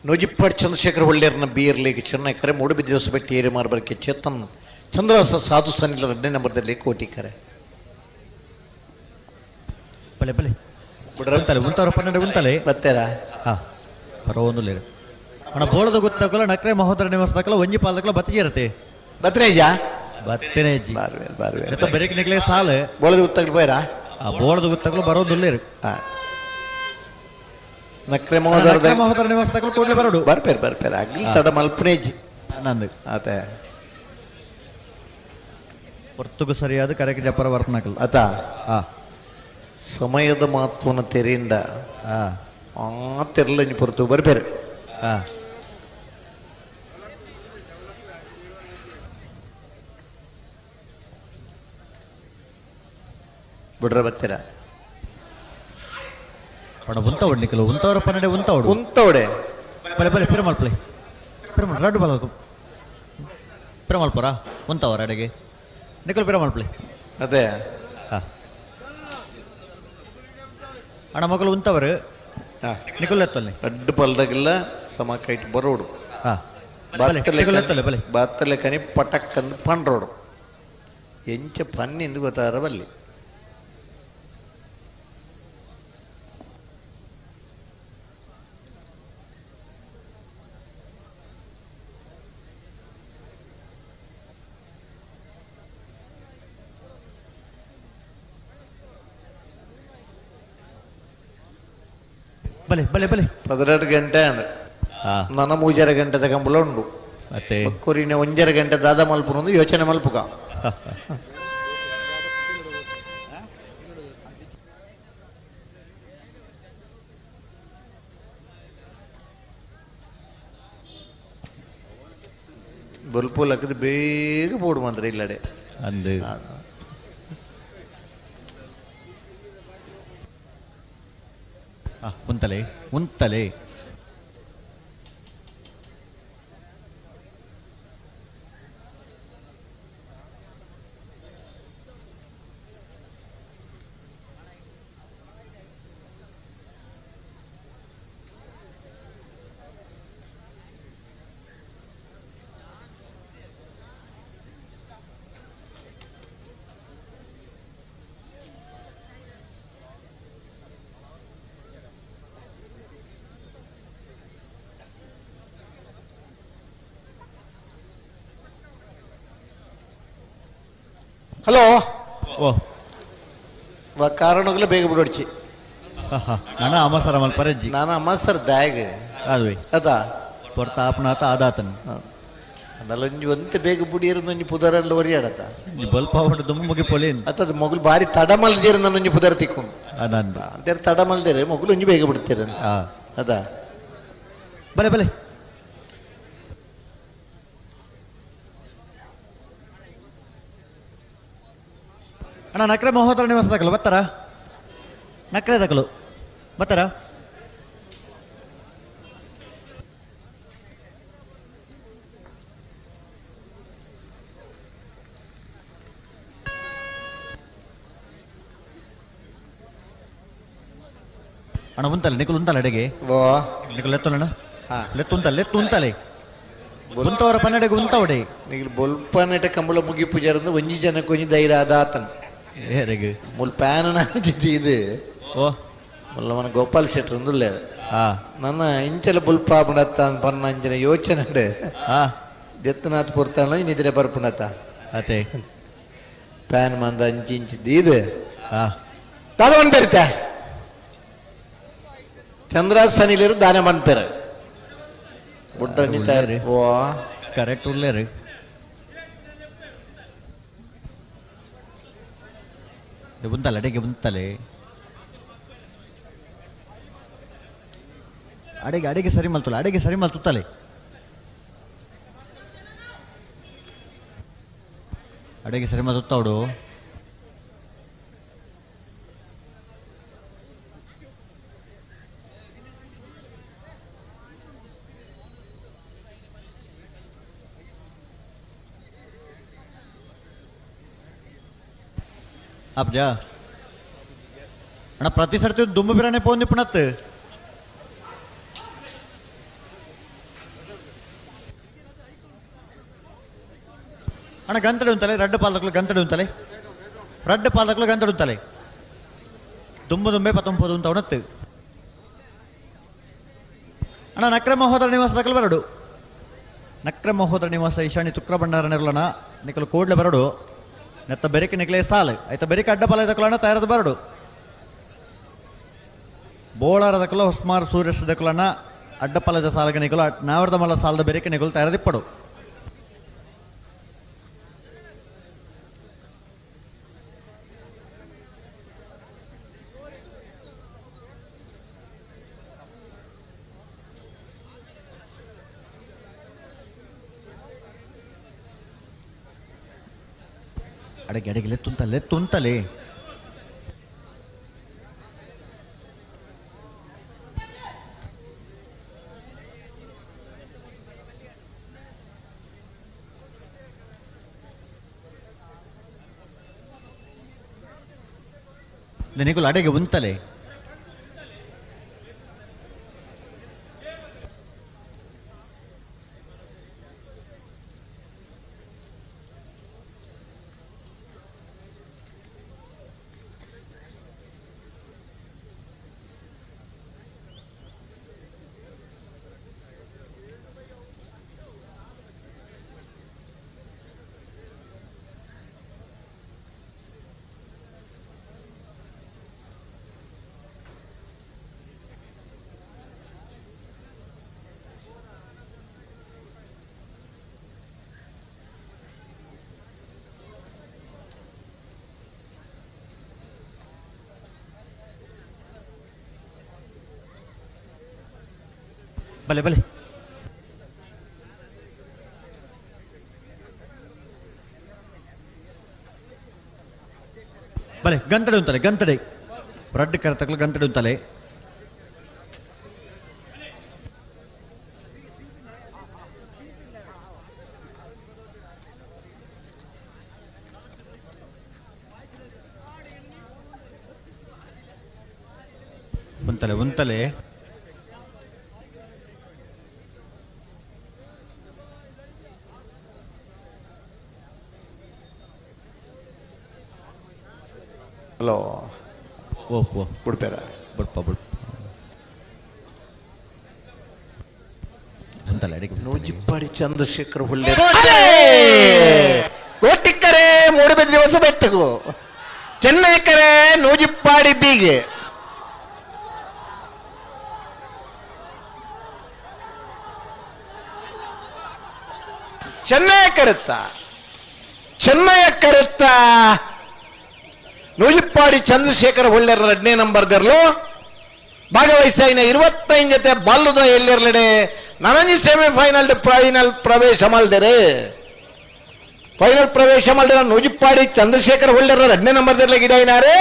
ನೂಜಿಪ್ಪಾಡಿ ಚಂದ್ರಶೇಖರ್ ಒಳ್ಳೆಯರ್ನ ಬಿಯರ್ ಲೀಗ್ ಚೆನ್ನೈ ಕರೆ ಮೂಡಬಿದ್ರಿ ಹೊಸಬೆಟ್ಟಿ ಏರಿ ಮಾರ್ಬರ್ಕೆ ಚೇತನ್ ಚಂದ್ರಾಸ ಸಾಧು ಸನಿಲ್ಲ 2ನೇ ನಂಬರ್ದಲ್ಲಿ ಕೋಟಿ ಕರೆ ಬಲೆ ಬಲೆ ಉಂಟಲೆ ಉಂಟವ್ರ 12 ಉಂಟಲೆ ಬತ್ತೇರಾ ಬರೋನು ಲೇರು ಅಣ್ಣ ಬೋಳದ ಗೊತ್ತಾಗಲ್ಲ ನಕ್ರೆ ಮಹೋದರ ನಿವಾಸದಾಗಲ್ಲ ಒಂಜಿ ಪಾಲದಕ್ಕಲ್ಲ ಬತ್ತಿಗೆ ಇರತ್ತೆ ಬತ್ತನೇಜ ಬತ್ತನೇಜಿ ಬಾರ್ವೇರ್ ಬಾರ್ವೇರ್ ಬೆರಕ್ ನಿಕ್ಲೆ ಸಾಲು ಬೋಳದ ಗೊತ್ತಾಗಲು ಬೈರಾ ಬೋಳದ ಗೊತ್ತಾಗಲ್ಲ ಬರೋದು ಲೇರು ನಕ್ರೆ ಮಹೋದರ ನಿವಾಸದಾಗಲ್ಲ ಕೂಡಲೇ ಬರೋಡು ಬರ್ಪೇರ್ ಅಗ್ಲಿ ತಡ ಮಲ್ಪನೇಜಿ ನಂದು ಆತ ಹೊರ್ತುಗು ಸರಿಯಾದ ಕರೆಗೆ ಜಪ್ಪರ ವರ್ಪನಾಕಲ್ ಆತ ಸಮಯದ ಮಹತ್ವನ ತೆರೆಯಿಂದ ತೆರಲಂಜಿ ಪೊರ್ತು ಬರ್ಪೇರು ಬಿಡ್ರ ಬತ್ತೀರ ಉಂತವಡ್ ನಿಕಲು ಉಂತವರ 12 ಉಂತವಡು ಉಂತವಡೆ ಬಲೆ ಬಲೆ ಪಿರಮಲ್ ಪ್ಲೇ ಪಿರಮಲ್ ರಡ್ಡು ಬಾಲ ಪಿರಮಲ್ ಪುರ ಉಂತವರ ಅಡೆಗೆ ನಿಕಲು ಪಿರಮಲ್ ಪ್ಲೇ ಅದೇ ಅಣ್ಣ ಮಕ್ಕಳು ಉಂತವರು ನಿಕಲ್ ಎತ್ತಲ್ಲಿ ರಡ್ಡು ಪಲ್ದಾಗೆಲ್ಲ ಸಮ ಕೈಟ್ ಬರೋಡು ಬಾತ್ತಲೆ ಕನಿ ಪಟಕ್ ಅಂದು ಪಂಡ್ರೋಡು ಎಂಚ ಪನ್ನಿಂದು ಗೊತ್ತಾರ ಬಲ್ಲಿ ಬಲೆ ಬಲೆ ಬಲೆ 12 ಗಂಟೆ ನನ್ನ 3 ಗಂಟೆ ಕಂಬಳ ಉಂಡು ಮತ್ತೆ ಕೊರಿನ 1 ಗಂಟೆ ದಾದ ಮಲ್ಪುನೊಂದು ಯೋಚನೆ ಮಲ್ಪುಗ ಬಲ್ಪು ಲಕ್ಕದ ಬೇಗ ಬೋಡು ಮಾತ್ರ ಇಲ್ಲಡೆ ಅಂದು ಉಂತಲೆ ಉಂತಲೆ ಹಲೋ ಓ ಕಾರಣಗಳು ಬೇಗ ಬಿಡೋಡ್ಚಿ ನನ್ನ ಅಮಸರ ಮಲ್ಪರಜ್ಜಿ ನಾನು ಅಮ್ಮ ಸರ್ ದ್ಯಾಗ ಅದುವೆ ಅದಾ ಪೊರ್ತ ಆಪನಾತ ಆದಾತನ್ ನಲ್ಲೊಂಜಿ ಒಂತೆ ಬೇಗ ಬುಡಿಯರು ಒಂಜಿ ಪುದರೆಲ್ಲ ಒರಿಯಾಡತ ಬಲ್ಪ ಹೊಂಡು ದುಮ್ಮ ಮುಗಿ ಪೊಲೇನ್ ಅತ್ತದ ಮೊಗುಲು ಬಾರಿ ತಡ ಮಲ್ದೇರು ನಾನು ಒಂಜಿ ಪುದರ್ ತಿಕ್ಕೊಂಡು ಅದಂತ ಅಂತೇಳಿ ತಡ ಮಲ್ದೇರೆ ಮೊಗುಲು ಒಂಜಿ ಬೇಗ ಬಿಡ್ತೀರ ಅದಾ ಬಲೆ ಬಲೆ ಅಣ್ಣ ನಕ್ರೆ ಮಹೋದರ ನಿವಾಸ ತಕಲು ಬತ್ತಾರ ನಕ್ರೆ ತಕಲು ಬತ್ತಾರ ಅಣ್ಣ ಉಂತಲೆ ನಿಕಲು ಉಂತಲ್ಲ ಅಡೆಗೆ ಓ ನಿಕಲು ಲೆತ್ತೋಣ ಹಾ ಲೆತ್ತು ಉಂತಲೆ ಉಂತವರ ಪನ್ನಡೆಗೆ ಉಂತವಡೆ ನೀನು ಬೊಲ್ಪನೆಟ ಕಂಬಳ ಮುಗಿ ಪೂಜಾರಂದು ಒಂಜಿ ಜನಕ್ಕೆ ಒಂಜಿ ಧೈರ್ಯ ಆದಾತನ್ ಏರೆಗೆ ಮುಲ್ ಪ್ಯಾನ್ ನಾಂಚಿದ್ದಿ ಇದು ಓ ಮುಲ್ಲ ಮನ ಗೋಪಾಲ್ ಶೆಟ್ರ್ ಅಂದುಲ್ಲೆ ಹಾ ನನ್ನ ಇಂಚಲ ಬುಲ್ಪ ಬಿಡತ್ತ ಪನ್ನ ಅಂಚಿನ ಯೋಚನೆ ಉಂಡೆ ಹಾ ದೆತ್ತನಾಥ್ ಪುರ್ತಾನ ನಿದ್ರೆ ಬರ್ಪುಣತ ಅತೆ ಪ್ಯಾನ್ ಮಂದ ಅಂಚಿ ಇಂಚಿದ್ದಿ ಇದು ಹಾ ದಾನ ಮನ್ಪೇರಿತ ಚಂದ್ರಾಸನಿಲಿರು ದಾನ ಮನ್ಪೇರ ಬುಡ್ಡ ನಿಂತಾರ ಓ ಕರೆಕ್ಟ್ ಉಳ್ಳೇರಿ ಉಂತಲ್ಲ ಅಡೆಗೆ ಉಂತಲೆ ಅಡೆಗೆ ಸರಿ ಮಲ್ತಲ್ಲ ಅಡೆಗೆ ಸರಿ ಮಲ್ತುತ್ತಲೆ ಅಡೆಗೆ ಸರಿ ಮಲ್ತುತ್ತವಡು ಅಬ್ಜಾ ಅಣ್ಣ ಪ್ರತಿ ಸರ್ತಿ ದುಮ್ಮು ಬಿರಾನೆ ಪೋಂದಿ ಪುಣತ್ ಅಣ್ಣ ಗಂತಡೆ ಉಂತಲೆ ರಡ್ಡ ಪಾಲಕಲು ಗಂತಡೆ ಉಂತಲೆ ರಡ್ಡ ಪಾಲಕಲು ಗಂತಡೆ ಉಂತಲೆ ದುಂಬು ದುಂಬೆ ಪತ್ತೊಂಬದು ಅಂತ ಉಣತ್ತು ಅಣ್ಣ ನಕ್ರ ಮಹೋದರ ನಿವಾಸ ದಕಲು ಬರಡು ನಕ್ರ ಮಹೋದರ ನಿವಾಸ ಈಶಾನಿ ತುಕ್ರ ಭಂಡಾರ ನಿರ್ಲಣ ನಿಕಲು ಕೋಡ್ಲೆ ಬರಡು ನೆತ್ತ ಬೆರಿಕೆ ನಿಕ್ಲೆ ಸಾಲು ಆಯ್ತಾ ಬೆರಿಕೆ ಅಡ್ಡಪಾಲ ದಕ್ಕಲಣ ತಯಾರದ ಬರಡು ಬೋಳಾರ ದಕ್ಕಲ ಹೊಸ್ಮಾರ್ ಸೂರ್ಯಸ್ ದಕ್ಕಲಣ ಅಡ್ಡಪಾಲದ ಸಾಲಗೆ ನಿಕಲು ನಾವರ್ದ ಮಲ್ಲ ಸಾಲದ ಬೆರಿಕೆ ನಿಕಲು ತಯಾರದಿಪ್ಪಡು ಅಡೆಗೆ ಲೆತ್ತುಂತಲೆ ನಿಕಲು ಅಡೆಗೆ ಉಂತಲೆ ಬಲೆ ಬಲೆ ಬಲೆ ಗಂತಡೆ ಉಂತಲೆ ಗಂತಡೆ ರಡ್ಡ ಕರೆತಕ್ಲು ಗಂತಡೆ ಉಂತಲೆ ಉಂತಲೆ ಹಲೋ ಓ ಬಿಡ್ಬೇರ ಬಿಡ್ಪ ಅಂತಲ್ಲ ಅಡಿಗೆ ನೂಜಿಪ್ಪಾಡಿ ಚಂದ್ರಶೇಖರ್ ಹುಳ್ಳೆ ಕೋಟಿಕ್ಕರೆ ಮೂಡುಬಿದ್ರೆ ಹೊಸ ಬೆಟ್ಟಗು ಚೆನ್ನೈಕರೆ ನೂಜಿಪ್ಪಾಡಿ ಬೀಗೆ ಚೆನ್ನಯ ಕರುತ್ತ ನೂಜಿಪ್ಪಾಡಿ ಚಂದ್ರಶೇಖರ್ ಹೊಳ್ಳೆರ 2ನೇ ನಂಬರ್ದರ್ಲು ಭಾಗವಹಿಸಿನ 25 ಜೊತೆ ಬಾಲ್ಯದ ಎಲ್ಲಿರ್ಲಡೆ ನನಂಜಿ ಸೆಮಿಫೈನಲ್ ಪ್ರವೇಶ ಮಲ್ದರೆ ಫೈನಲ್ ಪ್ರವೇಶ ಮಾಡಿದ ನೂಜಿಪ್ಪಾಡಿ ಚಂದ್ರಶೇಖರ್ ಹೊಳ್ಳೆರ 2ನೇ ನಂಬರ್ದರ್ಲೆ ಗಿಡಾಯಿನಾರೆ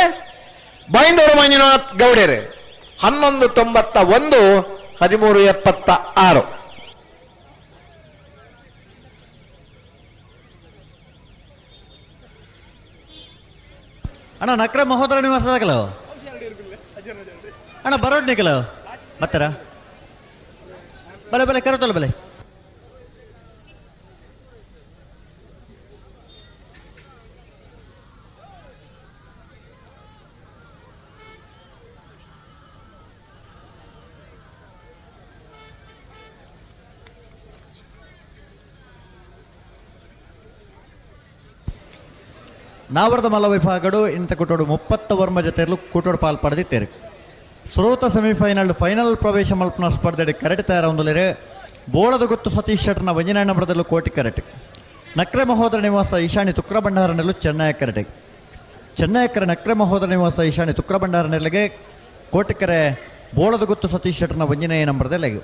ಬೈಂದೂರು ಮಂಜುನಾಥ್ ಗೌಡರೆ 1191 1376. ಅಣ್ಣ ನಕ್ರೆ ಮಹೋದರ ನಿವಾಸದಾಗಲ್ಲ ಅಣ್ಣ ಬರೋಡ್ ನಿಕಲ ಬತ್ತಾರ ಬಲೆ ಬಲೆ ಕರೆತಲ್ಲ ಬಲೆ ನಾವರ್ದ ಮಲ್ಲ ವಿಭಾಗಡು ಇಂಥ ಕುಟೋಡು 30 ವರ್ಮ ಜೊತೆಯಲ್ಲೂ ಕುಟೋಡು ಪಾಲ್ ಪಡೆದಿತ್ತೇರಿ ಶ್ರೋತ ಸೆಮಿಫೈನಲ್ ಫೈನಲ್ ಪ್ರವೇಶ ಮಲ್ಪನ ಸ್ಪರ್ಧೆಡೆ ಕರೆಟ್ ತಯಾರೊಂದುಲೇರೆ ಬೋಳದ ಗೊತ್ತು ಸತೀಶ್ ಶೆಟ್ಟರ್ನ ವಂಜನಾಯಣ ಬರದಲ್ಲೂ ಕೋಟಿ ಕರೆಟ್ ನಕ್ರೆ ಮಹೋದರ ನಿವಾಸ ಈಶಾನಿ ತುಕ್ರ ಭಂಡಾರನೆಲ್ಲೂ ಚೆನ್ನೈ ಕರೆಟ್ ಚೆನ್ನೈಕರ ನಕ್ರೆ ಮಹೋದರ ನಿವಾಸ ಈಶಾನಿ ತುಕ್ರ ಭಂಡಾರನೆಲ್ಲಿಗೆ ಕೋಟಿಕೆರೆ ಬೋಳದ ಗೊತ್ತು ಸತೀಶ್ ಶೆಟ್ಟರ್ನ ವಂಜನೆಯ ನಂಬರದಲ್ಲಿಗೆ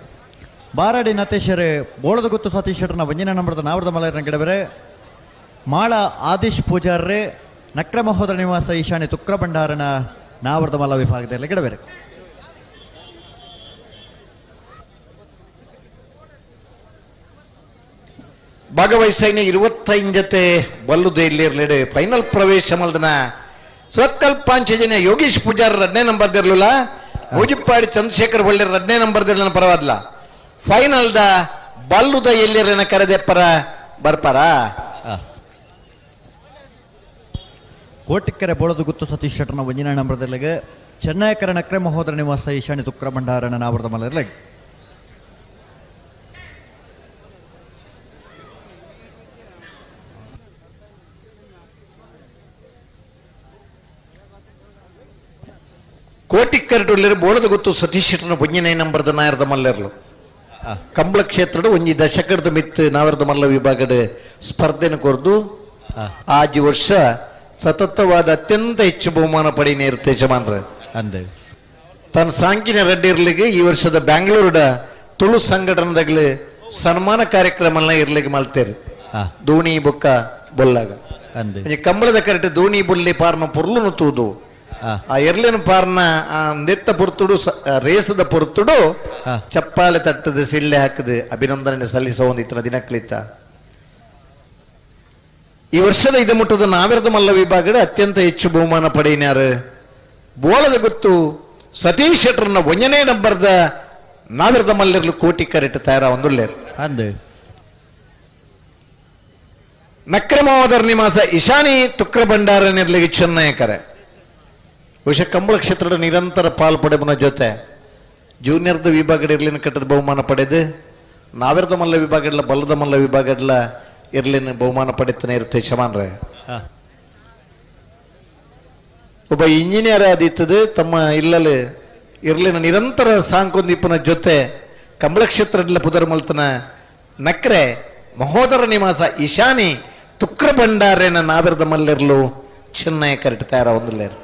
ಬಾರಾಡಿ ನತೇಶರೇ ಬೋಳದ ಗೊತ್ತು ಸತೀಶ್ ಶೆಟ್ಟರ್ನ ವಂಜನ ನಂಬರದ ನಾವರ್ದ ಮಲಯರನ ಗಿಡವರೆ ಮಾಳ ಆದಿಶ್ ಪೂಜಾರ್ರೆ ನಕ್ರ ಮಹೋದರ ನಿವಾಸ ಈಶಾನ್ಯ ತುಕ್ರ ಭಂಡಾರನ ನಾವರ್ದ ಮಲ್ಲ ವಿಭಾಗದಲ್ಲಿ ಗಿಡಬೇರೆ ಭಾಗವಹಿಸಿನ 25 ಜೊತೆ ಬಲ್ಲುದೆ ಇಲ್ಲಿರ್ಲೆಡೆ ಫೈನಲ್ ಪ್ರವೇಶ ಮಲ್ದನ ಸ್ವಕಲ್ಪಾಂಚಜನ್ಯ ಯೋಗೀಶ್ ಪೂಜಾರ್ 2ನೇ ನಂಬರ್ದಿರ್ಲಿಲ್ಲ ನೂಜಿಪ್ಪಾಡಿ ಚಂದ್ರಶೇಖರ್ ಹೊಳ್ಳೆರ 2ನೇ ನಂಬರ್ದಿರ್ಲ ಪರವಾದ್ಲ ಫೈನಲ್ದ ಬಲ್ಲುದ ಎಲ್ಲಿರನ ಕರೆದೆಪ್ಪರ ಬರ್ಪಾರ ಕೋಟಿಕೆರೆ ಬೋಳದು ಗುತ್ತು ಸತೀಶ್ ಶೆಟ್ಟರ್ನ ವಂಜನ ನಂಬರದಲ್ಲಿಗೆ ಚೆನ್ನೈಕರ ನಕ್ರೆ ಮಹೋದರ ನಿವಾಸ ಈಶಾನ್ಯ ತುಕ್ರ ಭಂಡಾರನ ನಾವರ್ದ ಮಲರ್ಲೆಗೆ ಕೋಟಿಕ್ಕರಟುಳ್ಳರು ಬೋಳದ ಗೊತ್ತು ಸತೀಶ್ ಶೆಟ್ಟರ್ನ ವಂಜನೆ ನಂಬರ್ದ ನಾಯರ್ದ ಮಲ್ಲರ್ಲು ಕಂಬಳ ಕ್ಷೇತ್ರದ ಒಂಜಿ ದಶಕದ ಮಿತ್ ನಾವರ್ದ ಮಲ್ಲ ವಿಭಾಗದ ಸ್ಪರ್ಧೆನ ಕೊರ್ದು ಆಜಿ ವರ್ಷ ಸತತವಾದ ಅತ್ಯಂತ ಹೆಚ್ಚು ಬಹುಮಾನ ಪಡೆಯನೇ ಇರುತ್ತೆ ಯಜಮಾನ್ರೆ ಅಂದೆ ತನ್ನ ಸಾಂಕಿನ ರೆಡ್ಡಿರ್ಲಿಗೆ ಈ ವರ್ಷದ ಬ್ಯಾಂಗ್ಳೂರ್ಡ ತುಳು ಸಂಘಟನೆದಾಗಲಿ ಸನ್ಮಾನ ಕಾರ್ಯಕ್ರಮ ಇರ್ಲಿಕ್ಕೆ ಮಲ್ತೇರಿ ದೋಣಿ ಬೊಕ್ಕ ಬೊಲ್ಲಾಗ ಅಂದೆ ಕಂಬಳದ ಕರೆಕ್ಟ್ ದೋಣಿ ಬೊಲ್ಲಿ ಪಾರ್ನ ಪುರ್ಲುನು ತೂದು ಆ ಎರ್ಲಿನ ಪಾರ್ನ ನೆತ್ತ ಪುರ್ತುಡು ರೇಸದ ಪುರ್ತುಡು ಚಪ್ಪಾಳೆ ತಟ್ಟದ ಸಿಳ್ಳೆ ಹಾಕದು ಅಭಿನಂದನೆ ಸಲ್ಲಿಸೋ ಒಂದು ಇತರ ದಿನಕ್ಲಿತ್ತ ಈ ವರ್ಷದ ಇದು ಮುಟ್ಟದ ನಾವೆರದ ಮಲ್ಲ ವಿಭಾಗದ ಅತ್ಯಂತ ಹೆಚ್ಚು ಬಹುಮಾನ ಪಡೆಯಿನಾರು ಬೋಳದ ಗೊತ್ತು ಸತೀಶ್ ಶೆಟ್ಟರ್ನ ವಂಜನೆ ನಂಬರ್ದ ನಾವೆರದ ಮಲ್ಲರ್ಲು ಕೋಟಿ ಕರೆಟ್ ತಯಾರ ಒಂದುಳ್ಳೇರು ಅಂದೆ ನಕ್ರೆ ಮಹೋದರ ನಿವಾಸ ಈಶಾನಿ ತುಕ್ರ ಭಂಡಾರ ನಿರ್ಲಿಗೆ ಚೆನ್ನೈಕರೆ ಬಹುಶಃ ಕಂಬಳ ಕ್ಷೇತ್ರದ ನಿರಂತರ ಪಾಲ್ಪಡೆಬನ ಜೊತೆ ಜೂನಿಯರ್ದ ವಿಭಾಗದ ಇರ್ಲಿನ ಕಟ್ಟದ ಬಹುಮಾನ ಪಡೆದು ನಾವೆರದ ಮಲ್ಲ ವಿಭಾಗಡ್ಲ ಬಲ್ಲದ ಮಲ್ಲ ವಿಭಾಗಡ್ಲ ಇರ್ಲಿನ ಬಹುಮಾನ ಪಡಿತಾನೆ ಇರುತ್ತೆ ಯಜಮಾನ್ರೆ ಒಬ್ಬ ಇಂಜಿನಿಯರ್ ಆದಿತ್ತದು ತಮ್ಮ ಇಲ್ಲಲು ಇರ್ಲಿನ ನಿರಂತರ ಸಾಂಕೊಂದಿಪ್ಪನ ಜೊತೆ ಕಂಬಳ ಕ್ಷೇತ್ರಡ್ಲ ಪುದರ್ ಮಲ್ತನ ನಕ್ರೆ ಮಹೋದರ ನಿವಾಸ ಈಶಾನಿ ತುಕ್ರ ಭಂಡಾರೇನ ನಾವೆರದ ಮಲ್ಲಿರ್ಲು ಚೆನ್ನೈ ಕರೆಟ್ ತಯಾರ ಒಂದುಲ್ಲೇರು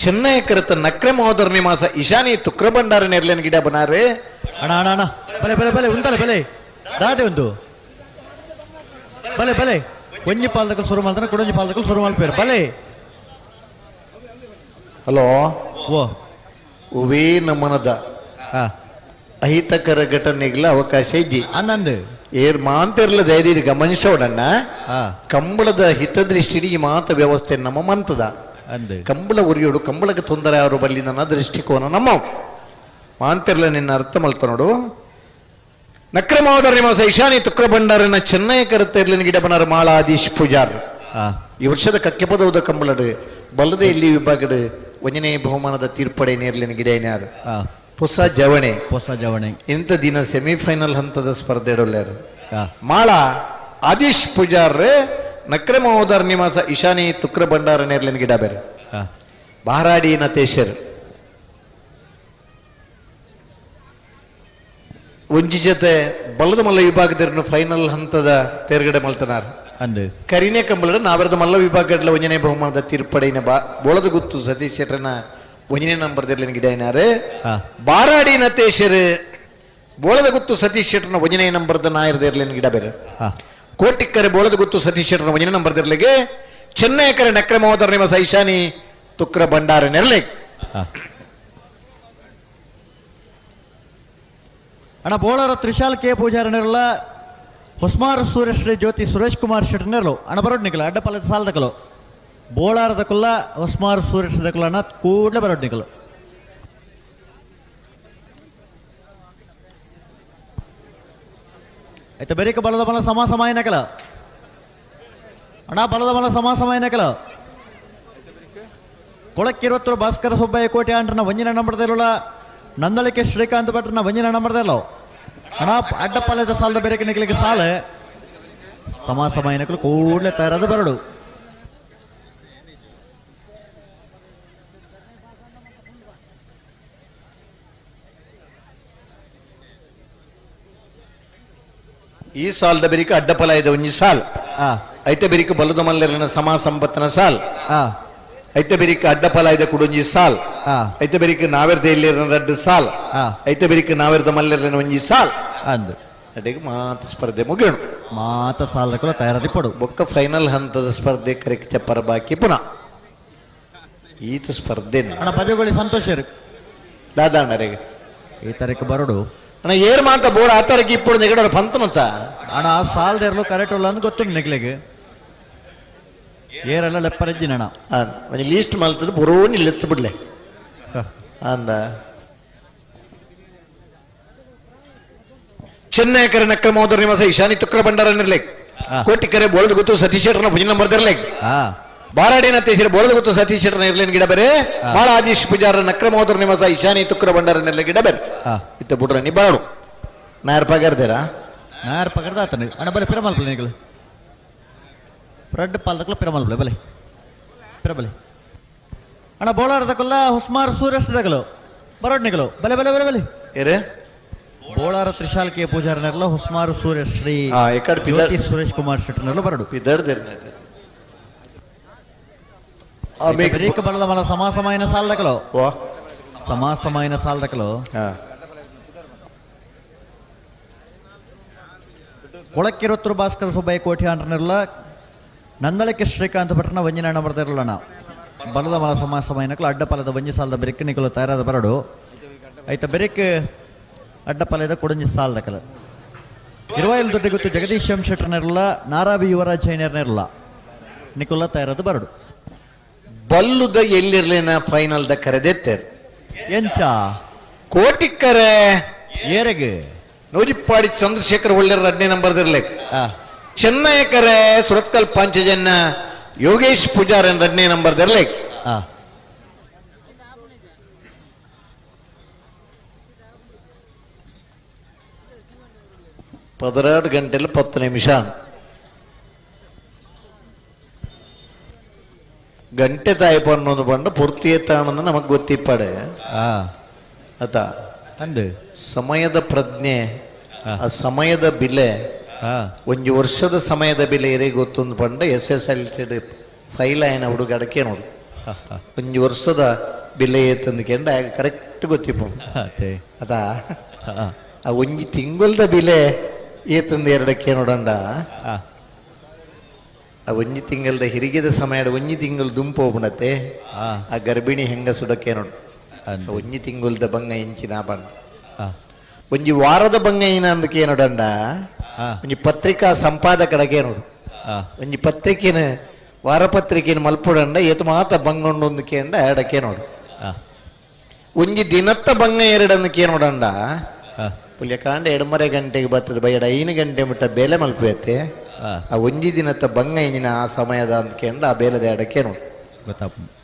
ಚೆನ್ನೈ ಕರೆತ ನಕ್ರೆ ಮಹೋದರ ನಿವಾಸ ಈಶಾನಿ ತುಕ್ರ ಭಂಡಾರೇನ ಇರ್ಲೇನ ಗಿಡ ಬನಾರೆ ಅಣ್ಣ ಅಣ್ಣ ಅಣ್ಣ ಬಲೆ ಬಲೆ ಬಲೆ ಉಂಟಲ್ಲ ಬಲೆ ದಾದೆ ಒಂದು ಬಲೆ ಬಲೆ ಒಂಜಿ ಪಾಲ್ದಕಲ್ ಸುರು ಮಾಡ್ತಾನೆ ಕೊಡೊಂಜಿ ಪಾಲ್ದಕಲ್ ಸುರು ಮಾಡ್ಪೇರು ಬಲೆ ಹಲೋ ಓ ಉವೇ ನಮನದ ಅಹಿತಕರ ಘಟನೆಗಳ ಅವಕಾಶ ಇಜ್ಜಿ ಅನ್ನಂದು ಏರ್ ಮಾಂತಿರ್ಲ ದಯದೀರಿ ಗಮನಿಸೋಡಣ್ಣ ಕಂಬಳದ ಹಿತದೃಷ್ಟಿ ಈ ಮಾತ ವ್ಯವಸ್ಥೆ ನಮ್ಮ ಮಂತದ ಅಂದು ಕಂಬಳ ಉರಿಯೋಡು ಕಂಬಳಕ್ಕೆ ತೊಂದರೆ ಅವರು ಬಲ್ಲಿ ನನ್ನ ದೃಷ್ಟಿಕೋನ ನಮ್ಮ ಮಾಂತಿರ್ಲ ನಿನ್ನ ಅರ್ಥ ಮಲ್ತ ನೋಡು ನಕ್ರೆ ಮಹೋದರ ನಿವಾಸ ಈಶಾನಿ ತುಕ್ರ ಭಂಡಾರನ ಚೆನ್ನೈ ಕರೆತ ಇರ್ಲಿನ ಗಿಡ ಬನಾರ ಮಾಳ ಆದೀಶ್ ಪೂಜಾರ್ ಈ ವರ್ಷದ ಕಕ್ಕೆಪದೌದ ಕಂಬಳಡು ಬಲ್ಲದೆ ಇಲ್ಲಿ ವಿಭಾಗದ ವಂಜನೆ ಬಹುಮಾನದ ತೀರ್ಪಡೆ ನೇರ್ಲಿನ ಗಿಡ ಏನಾರು ಹೊಸ ಜವಣೆ ಇಂಥ ದಿನ ಸೆಮಿಫೈನಲ್ ಹಂತದ ಸ್ಪರ್ಧೆ ಇಡೋಲ್ಯಾರು ಮಾಳ ಆದೀಶ್ ಪೂಜಾರ್ ನಕ್ರೆ ಮಹೋದರ ನಿವಾಸ ಈಶಾನಿ ತುಕ್ರ ಭಂಡಾರ ನೇರ್ಲಿನ ಗಿಡ ಬೇರೆ ಬಾರಾಡಿ ನತೇಶರ್ ಒಂಜಿ ಜೊತೆ ಬಲದ ಮಲ್ಲ ವಿಭಾಗದ ಫೈನಲ್ ಹಂತದ ತೇರ್ಗಡೆ ಮಲ್ತನಾರ ಅಂದು ಕರಿನೆ ಕಂಬಳ ನಾವರದ ಮಲ್ಲ ವಿಭಾಗಡ್ಲ ಒಂಜನೇ ಬಹುಮಾನದ ತೀರ್ಪಡೆಯಿನ ಬೋಳದ ಗುತ್ತು ಸತೀಶ್ ಶೆಟ್ಟರ್ನ ಒಂಜನೇ ನಂಬರ್ದಲ್ಲಿ ಗಿಡನಾರೆ ಬಾರಾಡಿ ನತೇಶರ್ ಬೋಳದ ಗುತ್ತು ಸತೀಶ್ ಶೆಟ್ಟರ್ನ ಒಂಜನೇ ನಂಬರ್ದ ನಾಯರ್ದೇರ್ಲೇನ್ ಗಿಡ ಬೇರೆ ಕೋಟಿಕ್ಕರೆ ಬೋಳದ ಗುತ್ತು ಸತೀಶ್ ಶೆಟ್ಟರ್ನ ಒಂಜನೇ ನಂಬರ್ದಿರ್ಲಿಗೆ ಚೆನ್ನೈಕರ ನಕ್ರೆ ಮಹೋದರ ನಿವಾಸ ಈಶಾನಿ ತುಕ್ರ ಭಂಡಾರ ನೆರಲೆ ಅಣ್ಣ ಬೋಳರ ತ್ರಿಶಾಲ್ ಕೆ ಪೂಜಾರನೆಲ್ಲ ಹೊಸ್ಮಾರ್ ಸೂರ್ಯ ಶ್ರೀ ಜ್ಯೋತಿ ಸುರೇಶ್ ಕುಮಾರ್ ಶೆಟ್ಟರ್ನೆರಲು ಅಣ್ಣ ಬರೋಡ್ ನಿಕಲು ಅಡ್ಡಪಾಲದ ಸಾಲದಕಲು ಬೋಳಾರದ ಕುಲ್ಲ ಹೊಸ್ಮಾರ್ ಸೂರ್ಯ ಶ್ರೀ ದಕಲು ಅಣ್ಣ ಕೂಡಲೇ ಬರೋಡ್ ನಿಕಲು ಆಯ್ತು ಬೇರೆ ಬಲದ ಬಲ ಸಮಾಸಮಾಯನಕಲ ಅಣ್ಣ ಬಲದ ಬಲ ಸಮಾಸಮಾಯನಕಲ ಕೊಳಕ್ಕಿರುವತ್ತರು ಭಾಸ್ಕರ ಸುಬ್ಬಯ್ಯ ಕೋಟೆ ಅಂಟ್ರನ ವಂಜನ ನಂಬರ್ದಿರಲ್ಲ ನಂದಳಿಕೆ ಶ್ರೀಕಾಂತ್ ಭಟ್ರನ ವಂಜನ ನಂಬರ್ದಲ್ಲೋ ಅಣ್ಣ ಅಡ್ಡಪಾಲದ ಸಾಲದ ಬೇರೆ ನಿಕ್ಲಿಕ್ಕೆ ಸಾಲ ಸಮಾಸಮಾಯನಕಲು ಕೂಡಲೇ ತಯಾರಾದ ಬರಡು ಈ ಸಾಲದ ಬೆರಿಕ ಅಡ್ಡಫಲ ಇದೆ ಒಂಜಿ ಸಾಲ್ ಐತೆ ಬೆರಿಕ ಬಲದ ಮಲ್ಲೆರನ ಸಮಾ ಸಂಪತ್ತನ ಸಾಲ್ ಐತೆ ಬೆರಿಕ ಅಡ್ಡಫಲ ಇದೆ ಕುಡೊಂಜಿ ಸಾಲ್ ಐತೆ ಬೆರಿಕ ನಾವೆರ್ದ ಇಲ್ಲಿರನ ರಡ್ಡು ಸಾಲ್ ಐತೆ ಬೆರಿಕ ನಾವೆರ್ದ ಮಲ್ಲೆರನ ಒಂಜಿ ಸಾಲ್ ಅಂದು ಅಡಿಗೆ ಮಾತ ಸ್ಪರ್ಧೆ ಮುಗಿಯೋಣ ಮಾತ ಸಾಲದಕಲು ತಯಾರಾದಿ ಪಡು ಬೊಕ್ಕ ಫೈನಲ್ ಹಂತದ ಸ್ಪರ್ಧೆ ಕರೆಕ್ಟ್ ಚಪ್ಪರ ಬಾಕಿ ಪುನಃ ಈತ ಸ್ಪರ್ಧೆ ಅಣ್ಣ ಪದವಿಗಳು ಸಂತೋಷರು ದಾದಾಣರೆಗೆ ಈ ತಾರೀಕು ಬರಡು ಅಣ್ಣ ಏರ್ ಮಾತ ಬೋರ್ಡ್ ಆ ತಾರೀಕು ఇప్పుడు ನೆಗಡೋರು ಪಂತನಂತ ಅಣ್ಣ ಸಾಲದ ಇರಲು ಕರೆಕ್ಟ್ ಇಲ್ಲ ಅಂತ ಗೊತ್ತು ನಿಗ್ಲಿಗೆ ಏರೆಲ್ಲ ಲೆಪ್ಪರಜ್ಜಿನ ಅಣ್ಣ ಒಂದು ಲೀಸ್ಟ್ ಮಲ್ತದ ಬರೋನಿ ಲೆತ್ತು ಬಿಡ್ಲೆ ಅಂದ ಚೆನ್ನೈಕರ ನಕ್ರ ಮಹೋದರ ನಿವಾಸ ಈಶಾನಿ ತುಕ್ರ ಭಂಡಾರ ನಿರ್ಲೆಕ್ ಕೋಟಿಕರೆ ಬೋಳದ ಗೊತ್ತು ಸತೀಶ್ ಶೆಟ್ಟರ್ನ ಭುಜ ನಂಬರ್ ದಿರ್ಲೆಕ್ ಬಾರಾಡಿನ ತೇಸಿರ ಬೋಳದ ಗೊತ್ತು ಸತೀಶ್ ಶೆಟ್ಟರ್ನ ಇರ್ಲೇನ್ ಗಿಡ ಬೇರೆ ಬಾಳ ಆದೀಶ್ ಪೂಜಾರ ನಕ್ರ ಮಹೋದರ ನಿವಾಸ ಈಶಾನಿ ತುಕ್ರ ಭಂಡಾರ ನಿರ್ಲೆ ಗಿಡ ಬೇರೆ ಇತ್ತ ಬಿಡ್ರ ನೀ ಬಾಡು ನಾಯರ್ ಪಗಾರ್ದೇರಾ ನಾಯರ್ ಪಗಾರ್ದ ಆತನ ಅಣ್ಣ ಬಲೆ ಪಿರಮಲ್ಪಲೆ ನಿಗಲು ರಡ್ಡು ಪಾಲ್ದಕ್ಲ ಪಿರಮಲ್ಪಲೆ ಬಲೆ ಪಿರಬಲೆ ಅಣ್ಣ ಬೋಳಾರದಕ್ಕಲ್ಲ ಹುಸ್ಮಾರ್ ಸೂರ್ಯಸ್ದಗಲು ಬರೋಡ್ ನಿಗಲು ಬಲೆ ಬಲೆ ಬಲೆ ಬಲೆ ಏರೇ ಬೋಳಾರ ತ್ರಿಶಾಲ್ ಕೆ ಪೂಜಾರನೆಲ್ಲ ಹುಸ್ಮಾರು ಸೂರ್ಯ ಶ್ರೀ ಜ್ಯೋತಿ ಸುರೇಶ್ ಕುಮಾರ್ ಶೆಟ್ಟರ್ನೆಲ್ಲ ಬರಡು ಬೇಕ ಬಲದ ಮಲ ಸಮಾಸಮಾಯನ ಸಾಲದಕಲು ಸಮಾಸಮಾಯನ ಸಾಲದಕಲು ಕೊಳಕ್ಕಿರುವತ್ತರು ಭಾಸ್ಕರ ಸುಬ್ಬಯ್ಯ ಕೋಟೆ ಅಂಟ್ರನೆಲ್ಲ ನಂದಳಿಕೆ ಶ್ರೀಕಾಂತ್ ಭಟ್ರನ ವಂಜನ ನಂಬರ್ದಿರಲ್ಲಣ್ಣ ಬಲದ ಮಲ ಸಮಾಸಮಾಯನಕಲು ಅಡ್ಡಪಾಲದ ವಂಜಿ ಸಾಲದ ಬೆರಿಕ್ ನಿಕಲು ತಯಾರಾದ ಬರಡು ಆಯ್ತಾ ಬೆರಿಕ್ ಅಡ್ಡಪಾಲದ ಕೊಡಂಜಿ ಸಾಲದಕಲ ಇರುವಾಯಿಲ್ ದೊಡ್ಡ ಗೊತ್ತು ಜಗದೀಶ್ ಎಂ ಶೆಟ್ಟರ್ನಿರಲ್ಲ ನಾರಾಬಿ ಯುವರಾಜ್ ಜೈನರ್ನಿರಲ್ಲ ನಿಕುಲ್ಲ ತಯಾರಾದ ಬರಡು ಬಲ್ಲುದ ಎಲ್ಲಿರ್ಲೇನ ಫೈನಲ್ ದ ಕರೆದೆತ್ತೇರ್ ಎಂಚ ಕೋಟಿಕ್ಕರೆ ಏರೆಗೆ ನೂಜಿಪ್ಪಾಡಿ ಚಂದ್ರಶೇಖರ್ ಒಳ್ಳೆ ರಡ್ನೇ ನಂಬರ್ ಇರ್ಲೇಕ್ ಚೆನ್ನೈಕರೆ ಸುರತ್ಕಲ್ ಪಂಚಜನ್ನ ಯೋಗೇಶ್ ಪೂಜಾರನ್ ರಡ್ನೇ ನಂಬರ್ ಇರ್ಲೇಕ್ 12 గంటలు 10 నిమిషాలు ಗಂಟೆ ತಾಯ್ಪ ಅನ್ನೋದು ಬಂದು ಪೂರ್ತಿಯತ್ತಾನಂದ ನಮಗೆ ಗೊತ್ತಿಪ್ಪಾಡೆ ಆತ ಅಂದು ಸಮಯದ ಪ್ರಜ್ಞೆ ಆ ಸಮಯದ ಬೆಲೆ ಒಂದು ವರ್ಷದ ಸಮಯದ ಬೆಲೆ ಇರೇ ಗೊತ್ತೊಂದು ಬಂಡ SSLC ಫೈಲ್ ಆಯ್ನ ಹುಡುಗ ಅಡಕೆ ನೋಡು ಒಂದು ವರ್ಷದ ಬೆಲೆ ಏತಂದ್ಕೆಂಡ ಕರೆಕ್ಟ್ ಗೊತ್ತಿಪ್ಪ ಅದಾ ಆ ಒಂಜಿ ತಿಂಗಳದ ಬೆಲೆ ಏತಂದು ಎರಡಕ್ಕೆ ನೋಡಂಡ ಆ ಒಂಜಿ ತಿಂಗಳದ ಹಿರಿಗೆದ ಸಮಯದ ಒಂಜಿ ತಿಂಗಳು ದುಂಪು ಹೋಗ್ಬಿಡತ್ತೆ ಆ ಗರ್ಭಿಣಿ ಹೆಂಗ ಸುಡಕ್ಕೆ ನೋಡು ಒಂಜಿ ತಿಂಗಳದ ಬಂಗ ಎಂಚಿನ ಬಂಡ ಒಂಜಿ ವಾರದ ಬಂಗ ಏನ ಅಂದಕ್ಕೆ ನೋಡಂಡ ಒಂಜಿ ಪತ್ರಿಕಾ ಸಂಪಾದಕಡಕ್ಕೆ ನೋಡು ಒಂಜಿ ಪತ್ರಿಕೆನ ವಾರಪತ್ರಿಕೆನ ಮಲ್ಪುಡಂಡ ಏತು ಮಾತ ಬಂಗೊಂಡು ಒಂದಕ್ಕೆ ಅಂಡ ಎರಡಕ್ಕೆ ನೋಡು ಒಂಜಿ ದಿನತ್ತ ಬಂಗ ಎರಡಂದಕ್ಕೆ ನೋಡಂಡ ಪುಲ್ಯ ಕಾಂಡ 2.5 ಗಂಟೆಗೆ ಬರ್ತದೆ ಬೈಡ 5 ಗಂಟೆ ಮುಟ್ಟ ಬೇಲೆ ಮಲ್ಪೈತೆ ಆ ಒಂಜಿ ದಿನತ್ತ ಬಂಗ ಇಂಜಿನ ಆ ಸಮಯದ ಅಂದ್ಕೆಂಡು ಆ ಬೇಲದ ಎಡಕ್ಕೆ ನೋಡು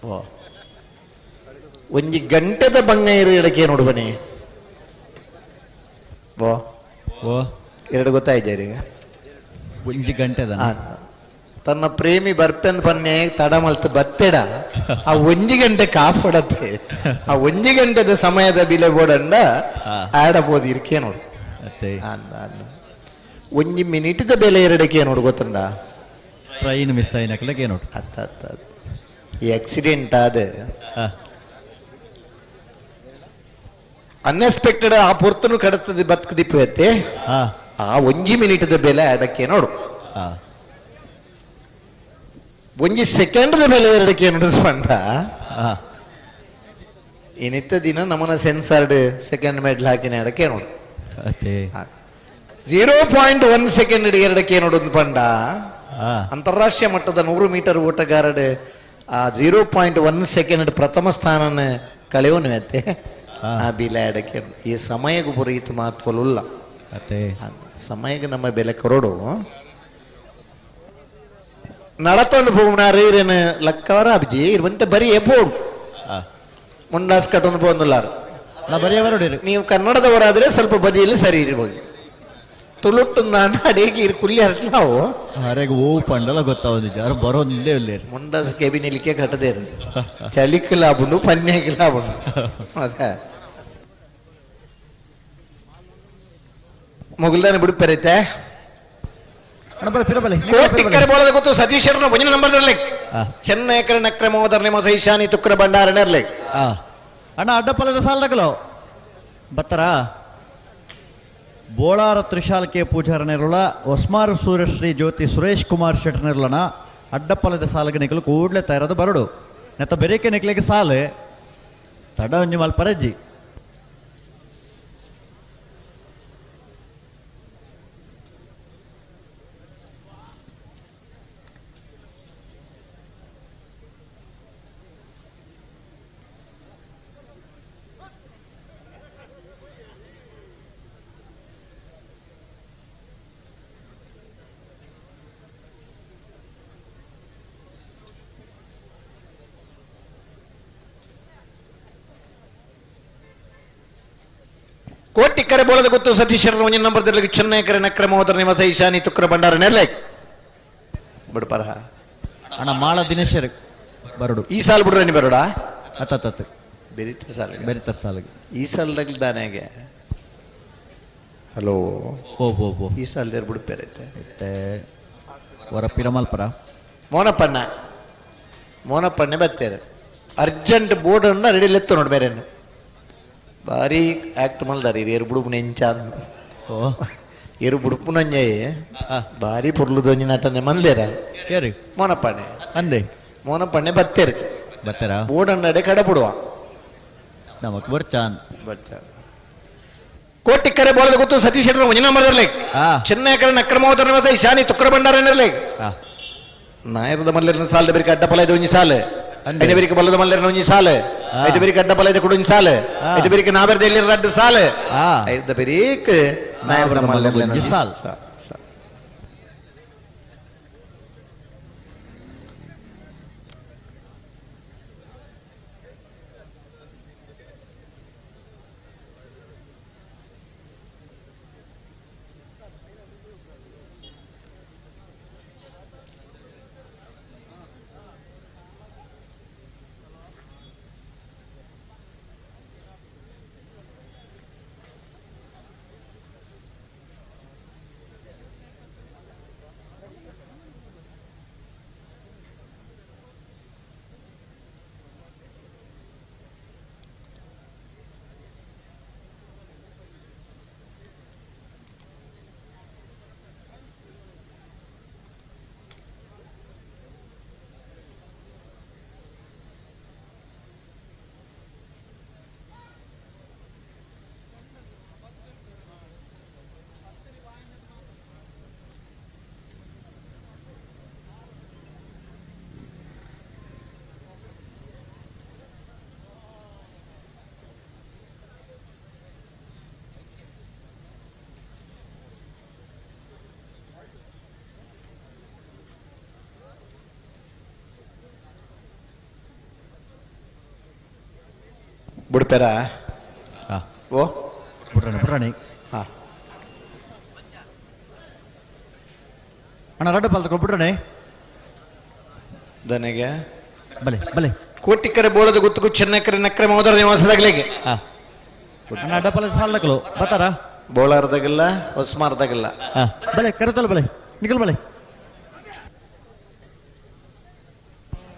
ಓ ಒಂಜಿ ಗಂಟೆದ ಬಂಗ ಇರು ಎಡಕ್ಕೆ ನೋಡು ಬನ್ನಿ ಓ ಓ ಎರಡು ಗೊತ್ತಾಯ್ತು ಈಗ ಒಂಜಿ ಗಂಟೆದ ತನ್ನ ಪ್ರೇಮಿ ಬರ್ಪೆಂದು ಬನ್ನಿ ತಡ ಮಲ್ತು ಬತ್ತೆಡ ಆ ಒಂಜಿ ಗಂಟೆ ಕಾಫಡತ್ತೆ ಆ ಒಂಜಿ ಗಂಟೆದ ಸಮಯದ ಬಿಲೆ ಬೋಡಂಡ ಆಡಬಹುದು ಇರ್ಕೆ ನೋಡು ಮತ್ತೆ ಒಂಜಿ ಮಿನಿಟ್ದ ಬೆಲೆ ಎರಡಕ್ಕೆ ನೋಡು ಗೊತ್ತುಂಡ ಟ್ರೈನ್ ಮಿಸ್ ಆಯ್ನಕ್ಲಕ್ಕೆ ನೋಡು ಅತ್ತ ಈ ಆಕ್ಸಿಡೆಂಟ್ ಆದ ಅನ್ಎಕ್ಸ್ಪೆಕ್ಟೆಡ್ ಆ ಪೊರ್ತನು ಕಡತದ ಬದುಕದಿಪ್ಪತ್ತೆ ಆ ಒಂಜಿ ಮಿನಿಟ್ದ ಬೆಲೆ ಅದಕ್ಕೆ ನೋಡು ಒಂಜಿ ಸೆಕೆಂಡ್ದ ಬೆಲೆ ಎರಡಕ್ಕೆ ನೋಡು ಪಂಡ ಇನ್ನಿತ್ತ ದಿನ ನಮ್ಮನ ಸೆನ್ಸಾರ್ಡ್ ಸೆಕೆಂಡ್ ಮೆಡ್ಲ್ ಹಾಕಿನ ಎರಡಕ್ಕೆ ನೋಡು 0.1 ಸೆಕೆಂಡ್ ಎರಡಕ್ಕೆ ನೋಡೋದು ಪಂಡ ಅಂತಾರಾಷ್ಟ್ರೀಯ ಮಟ್ಟದ 100 ಮೀಟರ್ ಓಟಗಾರಡ್ ಆ 0.1 ಸೆಕೆಂಡ್ ಪ್ರಥಮ ಸ್ಥಾನ ಕಳೆಯೋನು ಅತ್ತೆ ಆ ಬಿಲ ಎಡಕ್ಕೆ ಈ ಸಮಯಕ್ಕೆ ಪುರೀತ ಮಹತ್ವಲ್ಲ ಅತ್ತೆ ಸಮಯಕ್ಕೆ ನಮ್ಮ ಬೆಲೆ ಕೊರಡು ನಡತೊಂದು ಹೋಗ್ನಾರೇನು ಲಕ್ಕವರ ಅಬ್ಜಿ ಇರುವಂತೆ ಬರೀ ಎಬೋಡು ಮುಂಡಾಸ್ ಕಟ್ಟೊಂದು ಬಂದುಲ್ಲಾರು ನೀವು ಕನ್ನಡದವರಾದ್ರೆ ಸ್ವಲ್ಪ ಬದಿಯಲ್ಲಿ ಸರಿ ಇರ್ಬೋದು ತುಳುಟ್ಟು ನಾಡ ಅಡಿಗೆ ಕುಲ್ಲಿ ಹರ್ಲಾವು ಅರೆಗೆ ಓ ಪಂಡಲ ಗೊತ್ತಾവുന്നു ಯಾರು ಬರೋದೇ ಇಲ್ಲ ಮುಂಡಾಸ್ ಕೆಬಿನಿಲಿಕ್ಕೆ ಕಟ್ಟದೇ ಚಳಿಕ್ಕೆ ಲಾಭುಂಡು ಪನ್ಯಕ್ಕೆ ಲಾಭುಂಡು ಅದೇ ಮೊಗಲ್ದಾನೆ ಬಿಡು ಪೆರೈತೆ ಕೋಟಿಕ್ಕರೆ ಬೋಳದ ಗೊತ್ತು ಸತೀಶ್ವರನ ಒಂಜಿನ ನಂಬರ್ ಇರಲಿ ಚೆನ್ನೈಕರ ನಕ್ರ ಮೋದರ್ ನಿಮ್ಮ ಸೈಶಾನಿ ತುಕ್ರ ಭಂಡಾರಣ ಇರಲಿ ಅಣ್ಣ ಅಡ್ಡಪಲ್ಲದ ಸಾಲದಗಲೋ ಬತ್ತರ ಬೋಳಾರ ತ್ರಿಶಾಲ್ ಕೆ ಪೂಜಾರನಿರುಳ ಒಸ್ಮಾರ್ ಸೂರ್ಯಶ್ರೀ ಜ್ಯೋತಿ ಸುರೇಶ್ ಕುಮಾರ್ ಶೆಟ್ನರ್ಲನ ಅಡ್ಡಪಲ್ಲದ ಸಾಲಗೆ ನಿಕಲು ಕೂಡಲೇ ತಯಾರದು ಬರಡು ನೆತ್ತ ಬೆರೇಕೆ ನಿಕ್ಲಿಕ್ಕೆ ಸಾಲು ತಡ ಒಂಜಿ ಮಲ್ಪರಜ್ಜಿ ಕೋಟಿಕ್ಕರೆ ಬೋಳದ ಗೊತ್ತು ಸತೀಶ್ವರನ ಒಂಜಿನ ನಂಬರ್ ಇರಲಿ ಚೆನ್ನೈಕರ ನಕ್ರ ಮೋದರ್ ನಿಮ್ಮ ಸೈಶಾನಿ ತುಕ್ರ ಭಂಡಾರಣ ಇರಲಿ ಬಿಡ್ಪಾರ ಅಣ್ಣ ಮಾಳ ದಿನೇಶರ್ ಬರಡು ಈ ಸಾಲ ಬಿಡ್ರೆ ನೀ ಬರೋಡಾ ಅತ್ತ ಬೆರಿತ ಸಾಲಿಗೆ ಈ ಸಾಲದಾಗ ದಾನೆಗೆ ಹಲೋ ಹೋ ಈ ಸಾಲದ ಬಿಡು ಪೇರೈತೆ ವರ ಪಿರಮಲ್ಪರ ಮೋನಪ್ಪಣ್ಣೆ ಬತ್ತೇನೆ ಅರ್ಜೆಂಟ್ ಬೋರ್ಡ್ ಅನ್ನ ರೆಡಿ ಲೆತ್ತು ನೋಡಿ ಬೇರೆನ್ನು ಭಾರಿ ಆಕ್ಟ್ ಮಲ್ದಾರಿ ಏರು ಬುಡುಪು ನೆಂಚ ಏರು ಬುಡುಪು ನಂಜೆ ಭಾರಿ ಪುರ್ಲುದೊಂಜಿ ನಟನೆ ಮಂದೇರ ಮೋನಪ್ಪಣ್ಣೆ ಅಂದೆ ಮೋನಪ್ಪಣ್ಣೆ ಬತ್ತೇರು ಬತ್ತೇರ ಬೋರ್ಡ್ ಅನ್ನಡೆ ಕಡೆ ಬಿಡುವ ನಮಕ್ ಬರ್ಚಾನ್ ಕೋಟಿಕ್ಕರೆ ಬೋಳದ ಗೊತ್ತು ಸತೀಶ್ ಶೆಟ್ಟರ್ ಒಂಜಿನ ನಂಬರ್ ಇರಲಿ ಚೆನ್ನೈಕರ ನಕ್ರಮೋದರ ನಿವಾಸ ಈಶಾನಿ ತುಕ್ರ ಭಂಡಾರಣ ಇರಲಿ ನಾಯರದ ಮಲ್ಲೆರನ ಸಾಲದ ಬೇರೆ ಅಡ್ಡಪಲದ ಒಂಜಿ ಸಾಲು ಐದು ಬೇರಿಗೆ ಬಲ್ಲದ ಮಲ್ಲೆರನ ಒಂಜಿ ಸಾಲು ಐದು ಬೇರಿಗೆ ಅಡ್ಡಪಲದ ಕುಡು ಒಂಜಿ ಸಾಲು ಐದು ಬೇರಿಗೆ ನಾಬರ್ದ ಎಲ್ಲಿ ರಡ್ಡು ಸಾಲು ಐದು ಬೇರಿಗೆ ನಾಯರದ ಮಲ್ಲೆರನ ಸಾಲು ಬಿಡ್ತಾರ ಓ ಬಿಡ್ರಾಣಿ ಹಾಂ ಅಣ್ಣ ರಡ್ಡ ಪಾಲ್ ತಗೊಬಿಟ್ರಾಣಿ ದನೆಗೆ ಬಲೆ ಕೋಟಿಕ್ಕರೆ ಬೋಳದ ಗುತ್ತುಕು ಚೆನ್ನೈಕರ ನಕ್ರೆ ಮೋದರ ನಿವಾಸದಾಗಲಿಗೆ ಅಣ್ಣ ಅಡ್ಡಪಲ್ಲದ ಸಾಲದಕ್ಕಲು ಬತ್ತಾರ ಬೋಳಾರ್ದಾಗಿಲ್ಲ ಹೊಸ್ಮಾರ್ದಾಗಿಲ್ಲ. ಬಲೆ ಕರೆತೋಲ ಬಲೆ ನಿಖಲ್ ಬಲೆ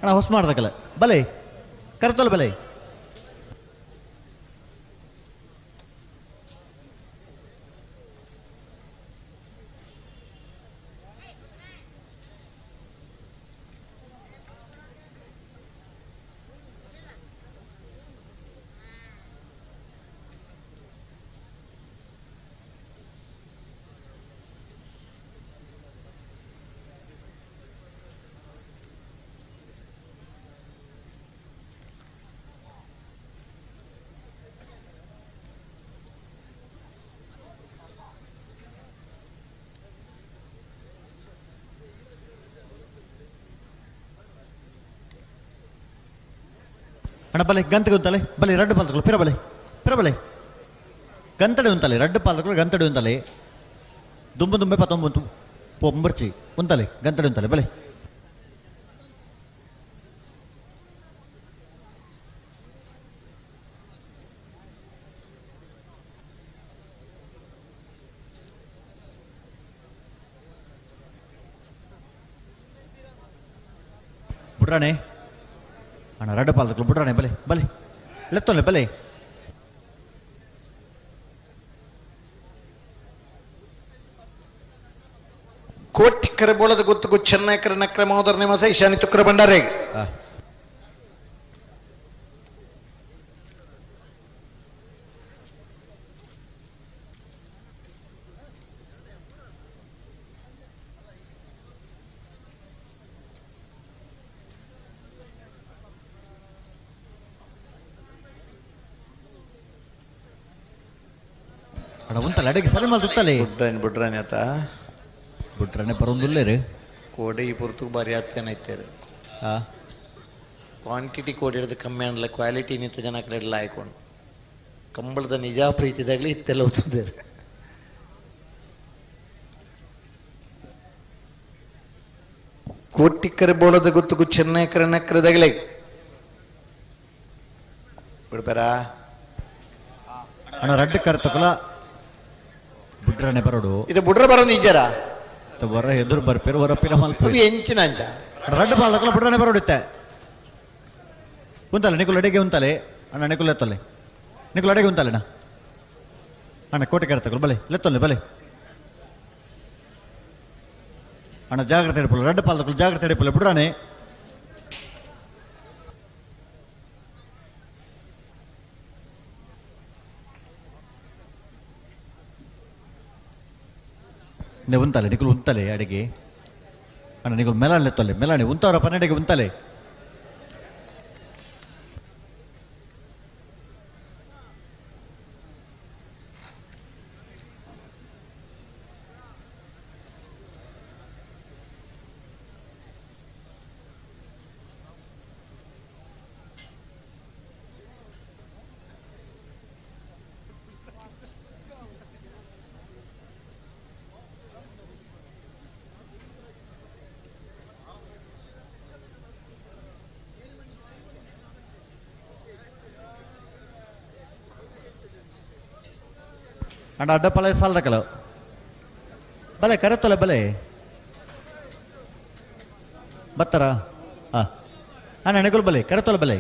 ಅಣ್ಣ ಹೊಸ ಮಾಡ್ದಕ್ಕಲ್ಲ ಬಲೆ ಕರೆತೋಲ ಬಲೆ అన్న బలే గంతడి ఉంతలే బలే రెడ్ పాలకులు పిరబలే పిరబలే గంతడి ఉంతలే రెడ్ పాలకులు గంతడి ఉంతలే దుమ్ము దుమ్మె పతొంబు పొంబర్చి ఉంతలే గంతడి ఉంతలే బలే బుడ్రానే అన్న రెడ్ పాలకులు బుడ్రానే బలే బలే లెత్తోలే బలే ಕೋಟಿಕ್ಕರೆ ಬೋಳದ ಗೊತ್ತು ಚೆನ್ನೈಕರ ನಕ್ರೆ ಮಹೋದರ ನಿವಾಸ ಈಶಾನಿ ತುಕ್ರ ಭಂಡಾರೆ. ಅಣ್ಣ ಉಂಟಲ್ಲ ಅಡಿಗೆ ಸರಿ ಮಾಡಿ ತುತ್ತಲೆ ಬುಡ್ರಾನೆ ಆತ ಬುಡ್ರಾನೆ ಬರೋದಿಲ್ಲ ರೀ ಕೋಡೆ ಈ ಪುರ್ತಕ್ಕೆ ಬಾರಿ ಆತೇನೈತೆ ಕ್ವಾಂಟಿಟಿ ಕೋಡಿ ಹಿಡಿದು ಕಮ್ಮಿ ಅನ್ನಲ್ಲ ಕ್ವಾಲಿಟಿ ನಿಂತ ಜನ ಕಡೆ ಎಲ್ಲ ಹಾಕೊಂಡು ಕಂಬಳದ ನಿಜ ಪ್ರೀತಿದಾಗಲಿ ಇತ್ತೆಲ್ಲ ಹೋಗ್ತದೆ. ಕೋಟಿಕ್ಕರೆ ಬೋಳದ ಗೊತ್ತು ಚೆನ್ನೈಕರ ನಕ್ರದಾಗಲೇ ಬಿಡ್ಬೇರಾ ಅಣ್ಣ ರೆಡ್ ಕರ್ ತಗೊಳ ಬುಡ್ರಾನೆ ಬರೋಡು ಇದು ಬುಡ್ರ ಬರೋ ನಿಜರ ವರ ಎದುರು ಬರ್ಪೇರು ವರಪ್ಪಿನ ಮಲ್ಪ ಎಂಚಿನ ಅಂಚ ರೆಡ್ ಪಾಲಕಲ ಬುಡ್ರಾನೆ ಬರೋಡುತ್ತೆ ಉಂತಲ್ಲ ನಿಕುಲ್ ಅಡಿಗೆ ಉಂತಲೆ ಅಣ್ಣ ನಿಕುಲ್ ಎತ್ತೊಲ್ಲೆ ನಿಕುಲ್ ಅಡಿಗೆ ಉಂತಲೆಣ್ಣ ಅಣ್ಣ ಕೋಟೆ ಕರೆ ತಗೊಳ್ಳಿ ಬಲೆ ಲೆತ್ತೊಲ್ಲೆ ಬಲೆ ಅಣ್ಣ ಜಾಗ್ರತೆ ಹಿಡ್ಪಲ್ಲ ರೆಡ್ ಪಾಲಕಲು ಜಾಗ್ರತೆ ಹಿಡ್ಪಲ್ಲ ಬುಡ್ರಾನೆ నే ఉంతలే నీకు ఉంతలే అడిగి అన్న నీకు మెలాని ఎత్తలే మెలాని ఉంతారా పని అడిగి ఉంతలే ಅಣ್ಣ ಅಡ್ಡ ಪಲ ಸಾಲದಕ್ಕಲ್ಲ ಬಲೆ ಕರೆತ್ತಲ್ಲ ಬಲೆ ಬತ್ತಾರ ಹಾಂ ಅಣ್ಣ ನೆನಕುಲ್ ಬಲೆ ಕರೆತ್ತಲ್ಲ ಬಲೆ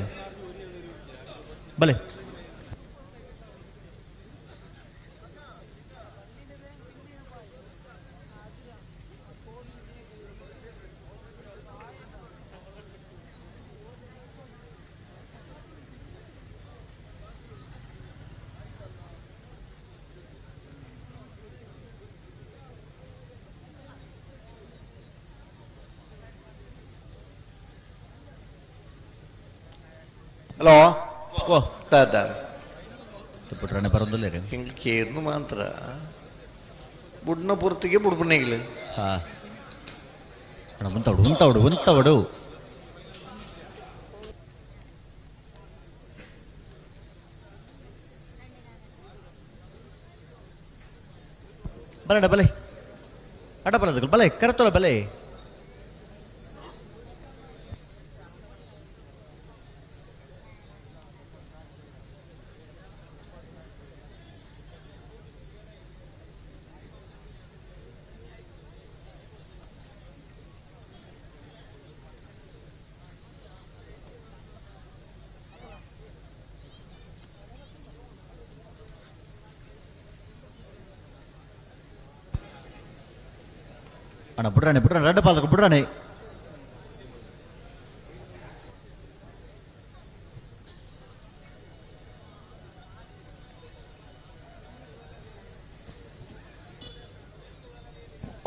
ಬಲೆ ಹಲೋ ಓ ದಾದ ಬಿಟ್ರೆ ಬರೋದಿಲ್ಲ ರೀ ಹಿಂಗೆ ಕೇರ್ನು ಮಾತ್ರ ಬುಡ್ನ ಪೂರ್ತಿಗೆ ಬುಡ್ಬಣ್ಣಗಿಲ್ಲ ಹಾಂ ಅಣ್ಣ ಉಂತವಡು ಉಂತವಡು ಉಂತವಡು ಬಲೆ ಬಲೆ ಅಡ್ಡ ಬಲದ ಬಲೆ ಕರೆತೋಲ ಬಲೆ ಅಣ್ಣ ಬಿಡ್ರಾಣೆ ಬಿಡ್ರಾಣೆ ರೆಡ್ ಪಾಲಕ ಬಿಡ್ರಾಣೆ.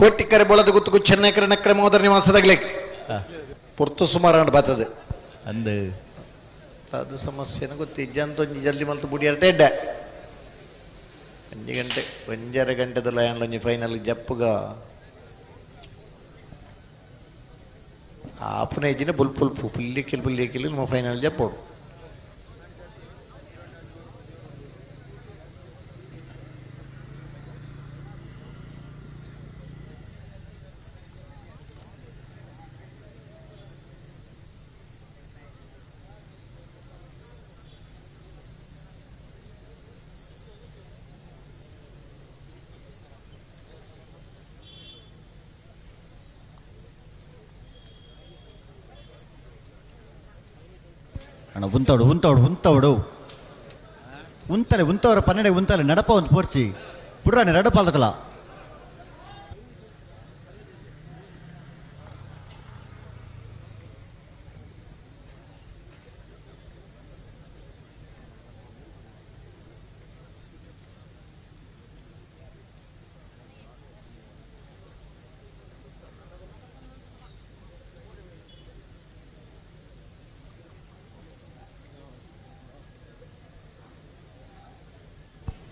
ಕೋಟಿಕರೆ ಬೋಳದ ಗುತ್ತುಕು ಚೆನ್ನೈಕರ ನಕ್ರೆ ಮೋದರ ನಿವಾಸದಾಗಲೇ ಪುರ್ತು ಸುಮಾರು ಬರ್ತದೆ ಅಂದ ಅದು ಸಮಸ್ಯೆನ ಗೊತ್ತಿಜ್ಜ ಅಂತ ಒಂಜಿ ಜಲ್ದಿ ಮಲ್ತು ಬುಡಿ ಎರಟೆ ಎಡ್ಡೆ 5 ಗಂಟೆ 1.5 ಗಂಟೆದಲ್ಲ ಒಂಜಿ ಫೈನಲ್ ಜಪ್ಪುಗ ಆಪನ ಇಜ್ಜಿನ ಬುಲ್ಪುಲ್ಪು ಪುಲ್ಲಿಕ್ಕಿಲ್ ನಮ್ಮ ಫೈನಲ್ ಜಪ್ಪೋಡು. ಅಣ್ಣ ಉಂತಲೆ ಉಂತವರ ಪನ್ನಡೆ ಉಂತಲೆ ನಡಪ ಒಂದು ಪೋರ್ಚಿ ಬಿಡ್ರಾಣೆ ರೆಡ್ ಪಾಲಕಲ.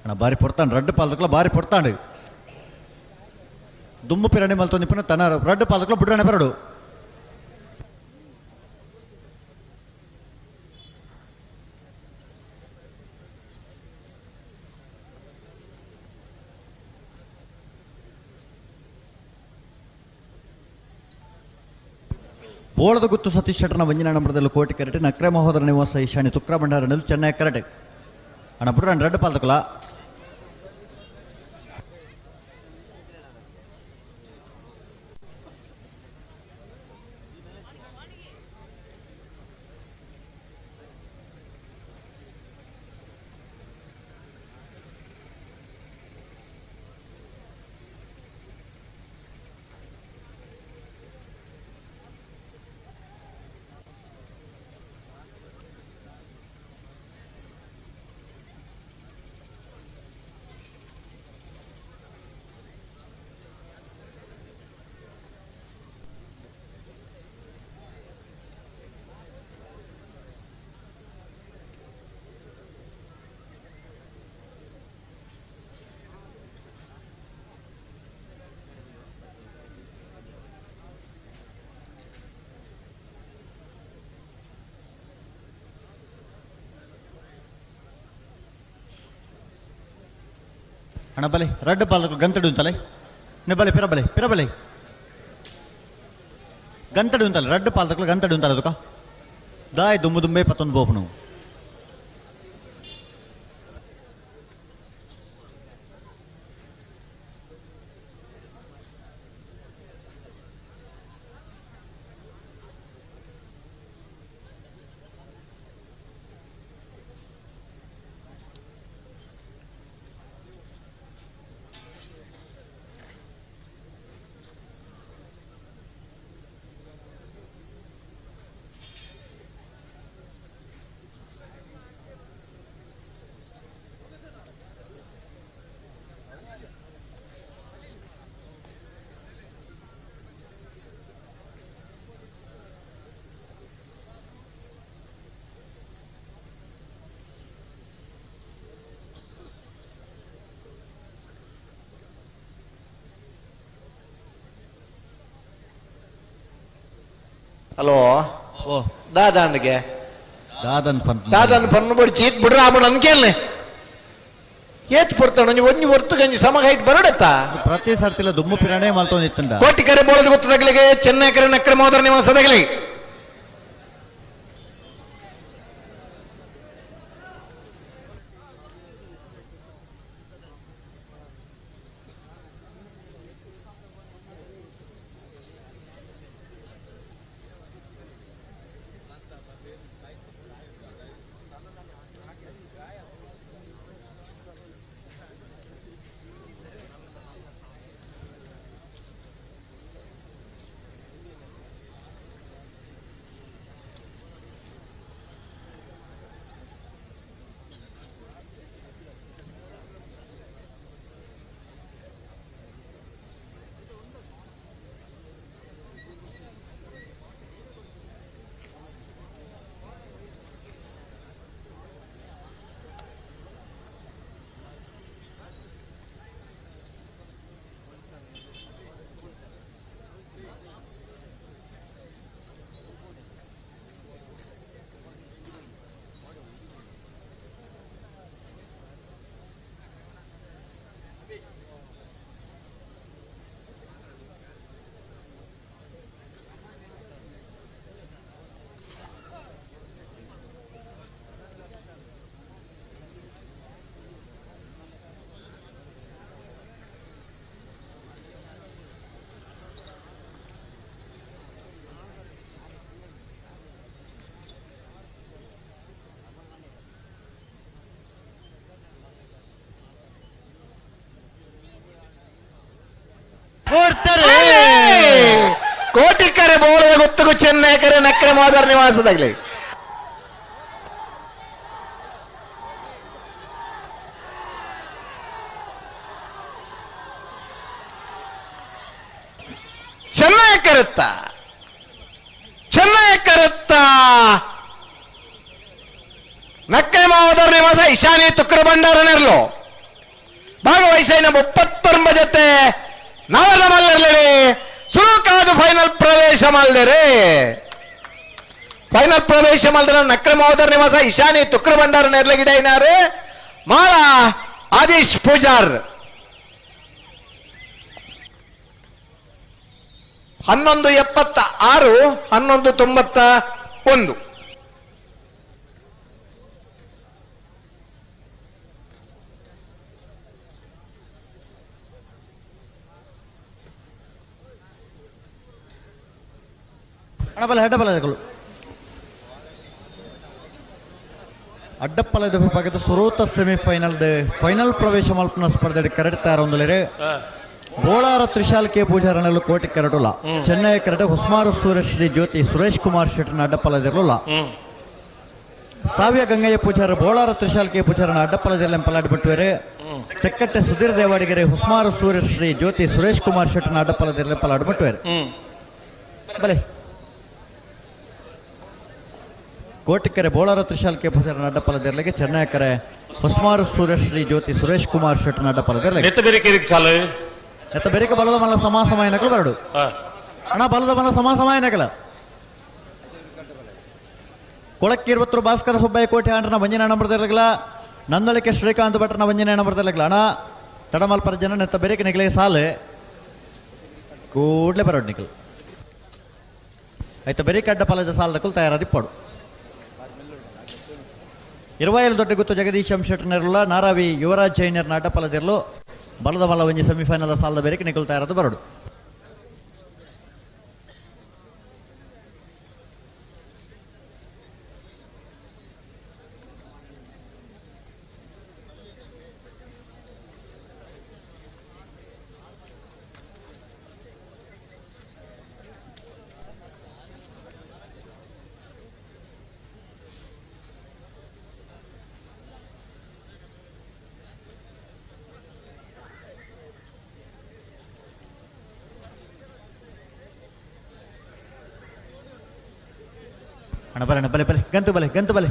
ಅಣ್ಣ ಬಾರಿ ಪೊಡ್ತಾಂಡು ರೆಡ್ ಪಾಲಕಲ ಬಾರಿ ಪೊಡ್ತಾಂಡು ದುಮ್ಮು ಪಿರಣಿ ಮಲ್ತು ನಿಪುಣ ತನ್ನ ರೆಡ್ ಪಾಲಕಲ ಬಿಡ್ರಾಣೆ ಬರಡು. ಬೋಳದ ಗುತ್ತು ಸತೀಶ್ ಶೆಟ್ಟರ್ನ ವಂಜನ ನಂಬರದಲ್ಲಿ ಕೋಟಿ ಕರೆಟೆ ನಕ್ರೆ ಮಹೋದರ ನಿವಾಸ ಈಶಾನ್ಯ ತುಕ್ರ ಭಂಡಾರ ನೆಲು ಚೆನ್ನೈ ಕರೆಟೆ. ಅಣ್ಣ ಬಿಡ್ರಾಣೆ ರೆಡ್ ಪಾಲಕಲ ಅಣ್ಣ ಬಲೆ ರೆಡ್ ಪಾಲಕ ಗಂತಡಿ ಉಂತಲೆ ನೆ ಬಲೆ ಪಿರಬಲೆ ಗಂತಡಿ ಉಂತಲೆ ರೆಡ್ ಪಾಲಕಲ ಗಂತಡಿ ಉಂತಲೆ ಅದಕ್ಕ ದಾಯ್ ದುಂಬೆ ಪತ್ತೊಂದು ಬೋಪನು. ಹಲೋ ಓ ದಾದಾಂಡ್ಗೆ ದಾದನ್ ಪನ್ನು ಬಡಿ ಚೀತ್ ಬಿಡ್ರ ಆಮಣ ಅನ್ಕೇಳ್ನೆ ಏತ್ ಪಡ್ತಾಣ ನೀವು ಒಂಜಿ ಹೊರ್ತು ಗಂಜಿ ಸಮ ಹೈಟ್ ಬರಡತ್ತ ಪ್ರತಿ ಸರ್ತಿಲ ದುಮ್ಮು ಪಿರಾಣೆ ಮಲ್ತೊಂದಿತ್ತಂಡ ಕೋಟಿಕರೆ ಬೋಳದ ಗೊತ್ತದಾಗಲಿಗೆ ಚೆನ್ನೈಕರೆ ನಕ್ರೆ ಮೋದರ ನಿವಾಸದಾಗಲಿ ಕೊಡ್ತಾರೆ ಕೋಟಿಕರೆ ಬೋಳದ ಗೊತ್ತುಗು ಚೆನ್ನೈಕರೆ ನಕ್ಕರೆ ಮಹೋದರ ನಿವಾಸದಾಗಲಿ ಚೆನ್ನೈ ಕರುತ್ತ ನಕ್ಕೆ ಮಹೋದರ ನಿವಾಸ ಇಶಾನಿ ತುಕ್ರ ಭಂಡಾರನೆರ್ಲು ಭಾಗವಹಿಸಿನ 39 ಜೊತೆ ನವದ ಮಲ್ಲರ್ಲಿ ಸುರುಕಾದು ಫೈನಲ್ ಪ್ರವೇಶ ಮಲ್ದಿರಿ ಫೈನಲ್ ಪ್ರವೇಶ ಮಲ್ದಿರ ನಕ್ರೆ ಮಹೋದರ ನಿವಾಸ ಇಶಾನಿ ತುಕ್ರ ಭಂಡಾರ ನೆರ್ಲಗಿಡೈನಾರು ಮಾಲ ಆದೀಶ್ ಪೂಜಾರ್ 1176 1191 ಅಡ್ಡಪ್ಪಲದ ವಿಭಾಗದ ಸುರೋತ ಸೆಮಿಫೈನಲ್ ಫೈನಲ್ ಪ್ರವೇಶ ಮಲ್ಪನ ಸ್ಪರ್ಧೆ ಕರೆಡ್ತಾರೊಂದಲೇ ಬೋಳಾರ ತ್ರಿಶಾಲ್ ಕೆ ಪೂಜಾರನಲ್ಲೂ ಕೋಟಿ ಕರಡುಲ್ಲ ಚೆನ್ನೈ ಕರಡ ಹುಸ್ಮಾರು ಸೂರ್ಯಶ್ರೀ ಜ್ಯೋತಿ ಸುರೇಶ್ ಕುಮಾರ್ ಶೆಟ್ಟನ ಅಡ್ಡಪ್ಪಲದಿರಲಿಲ್ಲ ಸಾವ್ಯ ಗಂಗಯ್ಯ ಪೂಜಾರ ಬೋಳಾರ ತ್ರಿಶಾಲ್ ಕೆ ಪೂಜಾರನ ಅಡ್ಡಪ್ಪಲದಲ್ಲಿ ಪಲಾಡ್ಬಿಟ್ಟುವರೆ ತೆಕ್ಕಟ್ಟೆ ಸುಧೀರ್ ದೇವಾಡಿಗೆರೆ ಹುಸ್ಮಾರು ಸೂರ್ಯಶ್ರೀ ಜ್ಯೋತಿ ಸುರೇಶ್ ಕುಮಾರ್ ಶೆಟ್ಟನ ಅಡ್ಡಪ್ಪಲದಲ್ಲಿ ಪಲಾಡ್ಬಿಟ್ಟುವರೆ ಬಲೆ ಕೋಟಿಕೆರೆ ಬೋಳಾರ ತ್ರಿಶಾಲ್ ಕೆ ಪೂಜಾರನ ಅಡ್ಡಪ್ಪಲದಿರಲಿಗೆ ಚೆನ್ನೈ ಕರೆ ಹುಸ್ಮಾರು ಸೂರ್ಯಶ್ರೀ ಜ್ಯೋತಿ ಸುರೇಶ್ ಕುಮಾರ್ ಶೆಟ್ಟನ ಅಡ್ಡಪ್ಪಲದಿರಲಿ ಎತ್ತ ಬೇರೆ ಬಲದ ಮಲ್ಲ ಸಮಾಸಮಾಯನಕಲು ಬರಡು ಅಣ್ಣ ಬಲದ ಮಲ್ಲ ಸಮಾಸಮಾಯನಕಲ ಕೊಳಕ್ಕಿರುವತ್ತರ ಭಾಸ್ಕರ ಸುಬ್ಬಯ್ಯ ಕೋಟೆ ಆಂಡ್ರನ ವಂಜನೆ ಹಣ ಬರ್ದಿರಲಿಲ್ಲ ನಂದಳಿಕೆ ಶ್ರೀಕಾಂತ್ ಭಟ್ರನ ವಂಜನೆ ಹಣ ಬರ್ದಿರಲಿಲ್ಲ ಅಣ್ಣ ತಡಮಲ್ಪರ ಜನ ನೆತ್ತ ಬೇರೆ ನಿಗಲೆ ಸಾಲು ಕೂಡಲೇ ಬರೋಡು ನಿಖಲ್ ಆಯ್ತು ಬೇರೆ ಅಡ್ಡ ಫಲದ ಸಾಲದಕ್ಕೂ ತಯಾರಾದಿಪ್ಪಡು 27 ದೊಡ್ಡ ಗುತ್ತು ಜಗದೀಶ್ ಶೆಟ್ಟರ್ನೆರಲ್ಲ ನಾರಾವಿ ಯುವರಾಜ್ ಜೈನರ್ನ ಅಡ್ಡಫಲದಿರಲು ಬಲದ ಮಲ್ಲ ಒಂಜಿ ಸೆಮಿಫೈನಲ್ ಸಾಲದ ಬೇರೆ ನಿಖಲ್ತಾ ಇರೋದು ಬರಡು ಅಣ್ಣ ಬಲೆ ಬಲೆ ಬಲೆ ಗಂತು ಬಲೆ ಬಲೆ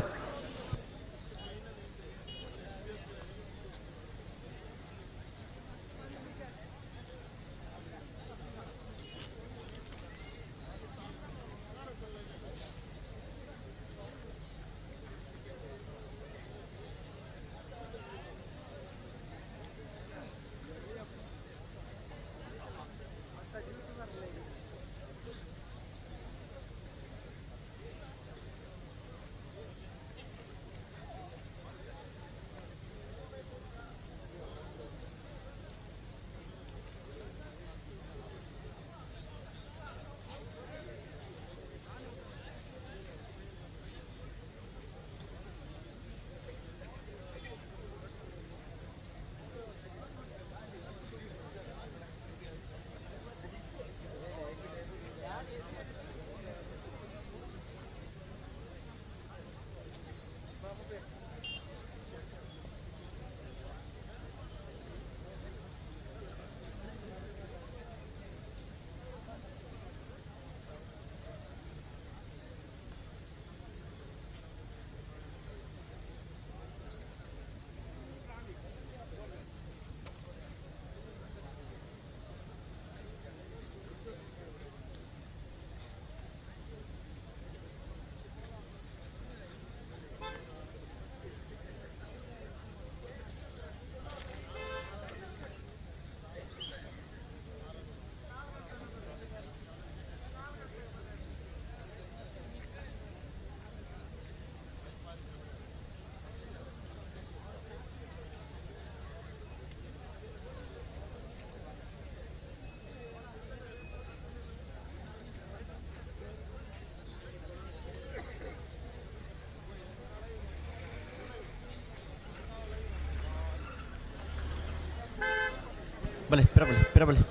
ಪಿರಬಲೆ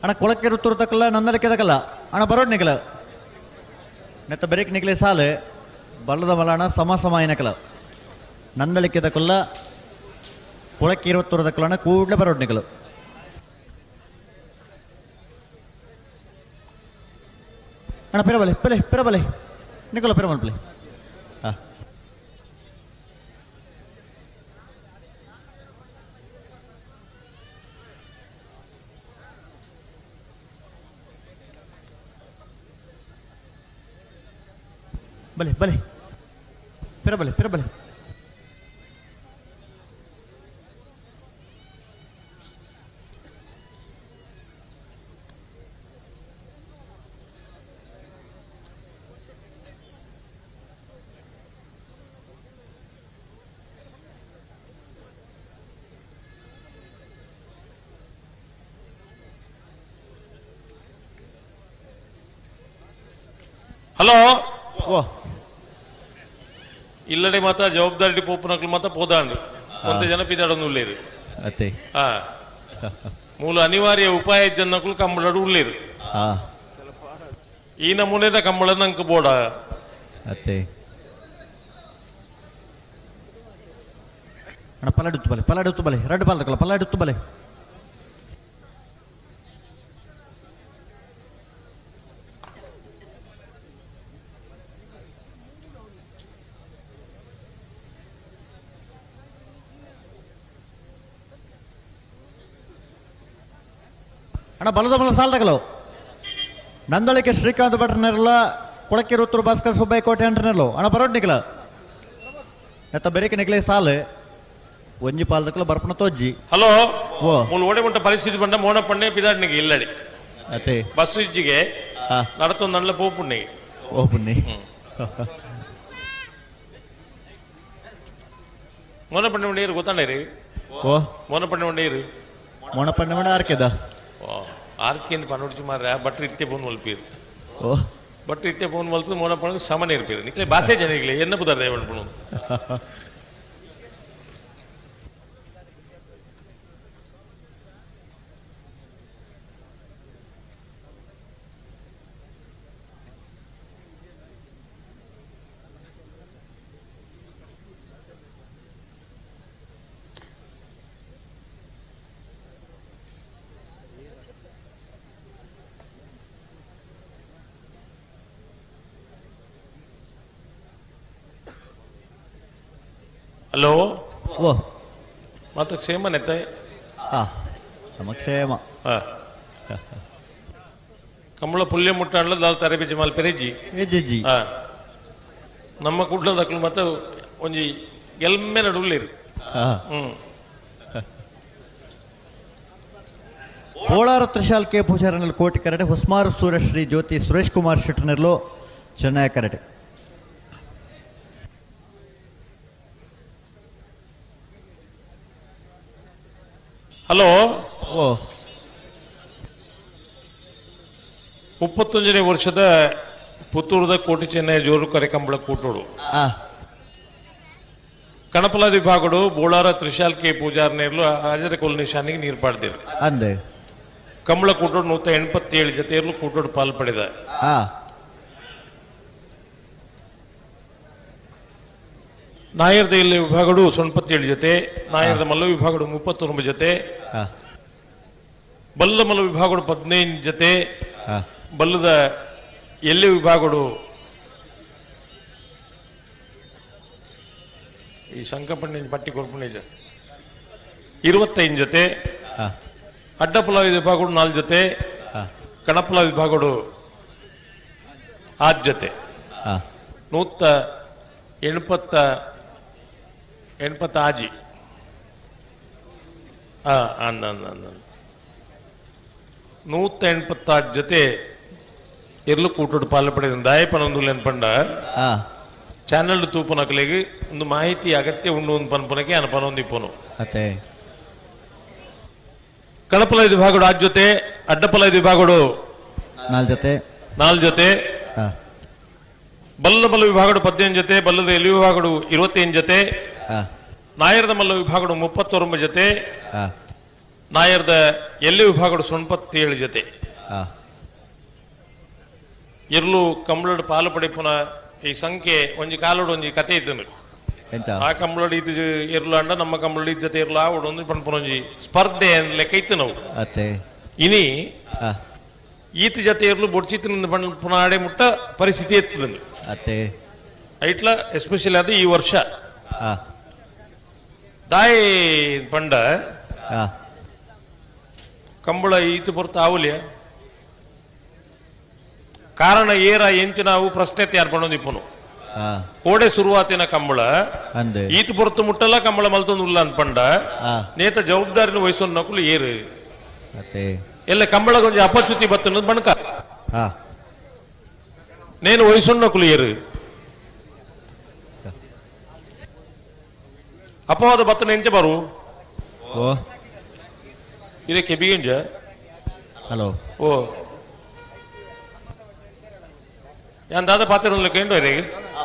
ಅಣ್ಣ ಕೊಳಕ್ಕೆ ಋತುರು ತಕ್ಕಲ್ಲ ನಂದಲಿಕ್ಕೆ ತಕ್ಕಲ್ಲ ಅಣ್ಣ ಬರೋಡ್ ನಿಕಲ ನೆತ್ತ ಬೆರೇಕ್ ನಿಕಲೆ ಸಾಲು ಬಲ್ಲದ ಮಲಣ ಸಮ ಏನಕಲ ನಂದಲಿಕ್ಕೆ ತಕ್ಕಲ್ಲ ಕೊಳಕ್ಕೆ 20 ತಕ್ಕಲಣ್ಣ ಕೂಡಲೇ ಬರೋಡ್ ನಿಕಲು ಅಣ್ಣ ಪಿರಬಲೆ ನಿಕಲ ಪಿರಮಲ್ ಪ್ಲೇ ಹಾಂ ಬಲೆ ಪಿರಬಲೆ ಹಲೋ ಓ ಇಲ್ಲಡೆ ಮಾತ ಜವಾಬ್ದಾರಿ ಪೋಪುನಕ್ಲು ಮಾತ ಪೋದಾಂಡು ಒಂತ ಜನ ಪಿದಾಡೊಂದು ಉಳ್ಳೇರು ಅತ್ತೆ ಹಾ ಮೂಲ ಅನಿವಾರ್ಯ ಉಪಾಯ ಜನಕ್ಕೂ ಕಂಬಳಡು ಉಳ್ಳೇರು ಹಾಂ ಈ ನಮೂನೆದ ಕಂಬಳ ನಂಗೆ ಬೋಡ ಅತ್ತೆ ಅಣ್ಣ ಪಲಾಡುತ್ತು ಬಲೆ ರಡ್ಡು ಬಾಲ್ ತಗೊಳ್ಳ ಪಲಾಡುತ್ತು ಬಲೆ ಅಣ್ಣ ಬಲದ ಮಲ ಸಾಲ ತಗಲು ನಂದಳಿಕೆ ಶ್ರೀಕಾಂತ್ ಭಟ್ರನಿರಲ್ಲ ಕೊಳಕ್ಕೆ ಋತುರು ಭಾಸ್ಕರ್ ಸುಬ್ಬಯ್ಯ ಕೋಟೆ ಅಂಟನಿರಲು ಅಣ್ಣ ಬರೋಡ್ ನಿಕಲ ಎತ್ತ ಬೆರೇಕೆ ನಿಕಲೆ ಸಾಲು ಒಂಜಿ ಪಾಲ್ ತಕ್ಕಲ ಬರ್ಪಣ ತೋಜ್ಜಿ ಹಲೋ ಓ ಮೂಲ ಓಡೆ ಮುಟ್ಟ ಪರಿಸ್ಥಿತಿ ಬಂಡ ಮೋನ ಪಣ್ಣೆ ಪಿದಾಡ್ನಿಗೆ ಇಲ್ಲಡಿ ಅತ್ತೆ ಬಸ್ ಇಜ್ಜಿಗೆ ನಡತೊಂದು ನಡ್ಲ ಪೋಪುಣ್ಣಿಗೆ ಓ ಪುಣ್ಣಿ ಮೋನ ಪಣ್ಣೆ ಉಂಡೇರು ಗೊತ್ತಾಂಡೇರಿ ಓ ಮೋನ ಪಣ್ಣೆ ಉಂಡೇರು ಮೊಣಪಣ್ಣೆ ಮಣ ಆರ್ಕೆದ ಆರ್ಕೆಂದು ಪನ್ನೊಡ್ಚು ಮಾರ್ರೆ ಬಟ್ರು ಇತ್ತೆ ಫೋನ್ ಮಲ್ಪೀರು ಓ ಬಟ್ರು ಇತ್ತೆ ಫೋನ್ ಮಲ್ತು ಮೋನ ಪಣ್ಣಗೆ ಸಮನೆ ಇರ್ಪೀರು ನಿಕ್ಲೆ ಭಾಷೆ ಜನ ಇರ್ಲಿ ಎನ್ನ ಬುದಾರ ದೇವಣ್ಣ ಪಣ್ಣು ಹಲೋ ಓ ಮತ್ತೆ ಕ್ಷೇಮ ನೆತ್ತ ನಮ್ಮ ಕ್ಷೇಮ ಕಂಬಳ ಪುಲ್ಯ ಮುಟ್ಟಾಡ್ಲ ದಾಲ್ ತರಬೇತಿ ಮಾಲ್ ಪೆರೆಜ್ಜಿ ಏಜ್ಜಿ ನಮ್ಮ ಕುಡ್ಲದಕ್ಲು ಮತ್ತೆ ಒಂಜಿ ಎಲ್ಮೆ ನಡುಲ್ಲಿರು ಕೋಲಾರ ತ್ರಿಶಾಲ್ ಕೆ ಪೂಜಾರನಲ್ಲಿ ಕೋಟಿ ಕರಟೆ ಹೊಸ್ಮಾರು ಸೂರ್ಯಶ್ರೀ ಜ್ಯೋತಿ ಸುರೇಶ್ ಕುಮಾರ್ ಶೆಟ್ಟರ್ನಲ್ಲೂ ಚೆನ್ನೈ ಕರಟೆ ಹಲೋ ಓ 31ನೇ ವರ್ಷದ ಪುತ್ತೂರದ ಕೋಟಿ ಚೆನ್ನೈ ಜೋರು ಕರೆಕಂಬಳ ಕೂಟೋಡು ಕಣಪಲ ವಿಭಾಗಡು ಬೋಳಾರ ತ್ರಿಶಾಲ್ ಕೆ ಪೂಜಾರ್ ನೇರ್ಲು ಹಾಜರ ಕೊಲ್ ನಿಶಾನಿಗೆ ನೀರು ಪಾಡ್ದಿರು ಅಂದೆ ಕಂಬಳ ಕೂಟೋಡು 187 ಜೊತೆಯಲ್ಲೂ ಕೂಟೋಡು ಪಾಲ್ ಪಡೆದ ನಾಯರ್ದ ಇಲ್ಲಿ ವಿಭಾಗಡು 97 ಜೊತೆ ನಾಯರ್ದ ಮಲ್ಲ ವಿಭಾಗಡು 39 ಜೊತೆ ಬಲ್ಲದ ಮಲ್ಲ ವಿಭಾಗಡು 15 ಜೊತೆ ಬಲ್ಲದ ಎಲ್ಲಿ ವಿಭಾಗಡು ಈ ಸಂಕಪಣ್ಣಿ ಪಟ್ಟಿ ಕೊರ್ಪಣಿ 25 ಜೊತೆ ಅಡ್ಡಪುಲ ವಿಭಾಗಡು 4 ಜೊತೆ ಕಣಪುಲ ವಿಭಾಗಡು 8 ಜೊತೆ 180 ಆಜಿ ಅಂದ 186 ಜೊತೆ ಇರ್ಲು ಕೂಟೋಡು ಪಾಲು ಪಡೆದ ದಾಯಪನೊಂದು ನೆನ್ಪಂಡ ಚಾನಲ್ ತೂಪನಕಲೆಗೆ ಒಂದು ಮಾಹಿತಿ ಅಗತ್ಯ ಉಂಡು ಒಂದು ಪನ್ಪನಕ್ಕೆ ಅನಪನೊಂದಿಪ್ಪನು ಅತ್ತೆ ಕಣಪಲ ವಿಭಾಗಡು 8 ಜೊತೆ ಅಡ್ಡಪಲ ವಿಭಾಗಡು 4 ಜೊತೆ ಬಲ್ಲದ ಮಲ್ಲ ವಿಭಾಗಡು 18 ಜೊತೆ ಬಲ್ಲದ ಎಲ್ಲಿ ವಿಭಾಗಡು 28 ಜೊತೆ ನಾಯರದ ಮಲ್ಲ ವಿಭಾಗಡು 39 ಜೊತೆ ನಾಯರ್ದ ಎಲ್ಲಿ ವಿಭಾಗದ 97 ಜೊತೆ ಆ ಇರ್ಲು ಕಂಬಳದ ಪಾಲು ಪಡಿಪುನ ಈ ಸಂಖ್ಯೆ ಒಂಜಿ ಕಾಲೋಡು ಒಂಜಿ ಕತೆ ಇದ್ದನು ಎಂಚ ಆ ಕಂಬಳದ ಇದು ಇರ್ಲು ಅಂಡ ನಮ್ಮ ಕಂಬಳದ ಜೊತೆ ಇರ್ಲು ಆವಡು ಒಂದು ಪಣಪುನೊಂಜಿ ಸ್ಪರ್ಧೆ ಲೆಕ್ಕ ಇತ್ತು ನಾವು ಅತ್ತೆ ಇನಿ ಆ ಈತ ಜೊತೆ ಇರ್ಲು ಬೊಡ್ಚಿತ್ತಿನಿಂದ ಪುನಃ ಆಡೆ ಮುಟ್ಟ ಪರಿಸ್ಥಿತಿ ಎತ್ತದನು ಅತ್ತೆ ಐಟ್ಲ ಎಸ್ಪೆಷಲಿ ಅದು ಈ ವರ್ಷ ಆ ದಾಯಿ ಪಂಡ ಆ ಕಂಬಳ ಈತು ಬರ್ತಾ ಆವುಲಿಯ ಕಾರಣ ಏರ ಎಂಚು ನಾವು ಪ್ರಶ್ನೆ ತಯಾರು ಪಣೊಂದಿಪ್ಪನು ಆ ಕೋಡೆ ಶುರುವಾತಿನ ಕಂಬಳ ಅಂದೆ ಈತು ಪೊರ್ತು ಮುಟ್ಟಲ್ಲ ಕಂಬಳ ಮಲ್ತೊಂದು ಉಲ್ಲ ಅನ್ಪಂಡ ಆ ನೇತ ಜವಾಬ್ದಾರಿನ ವಹಿಸೋನ್ ನಕುಲು ಏರು ಅತ್ತೆ ಎಲ್ಲ ಕಂಬಳ ಕೊಂಚ ಅಪಚ್ಯುತಿ ಬತ್ತನ್ನೋದು ಬಣಕ ಆ నేను వయసున్నకులు ఏరు ಅಪವಾದ ಬತ್ತನ ಎಂಚ ಬರು ಓ ಇದೇ ಕೆಬಿಗೆಂಜ ಹಲೋ ಓ ಯಾನ್ ದಾದ ಪಾತ್ರ ಕೇಂದ್ರ ಇರೇಗ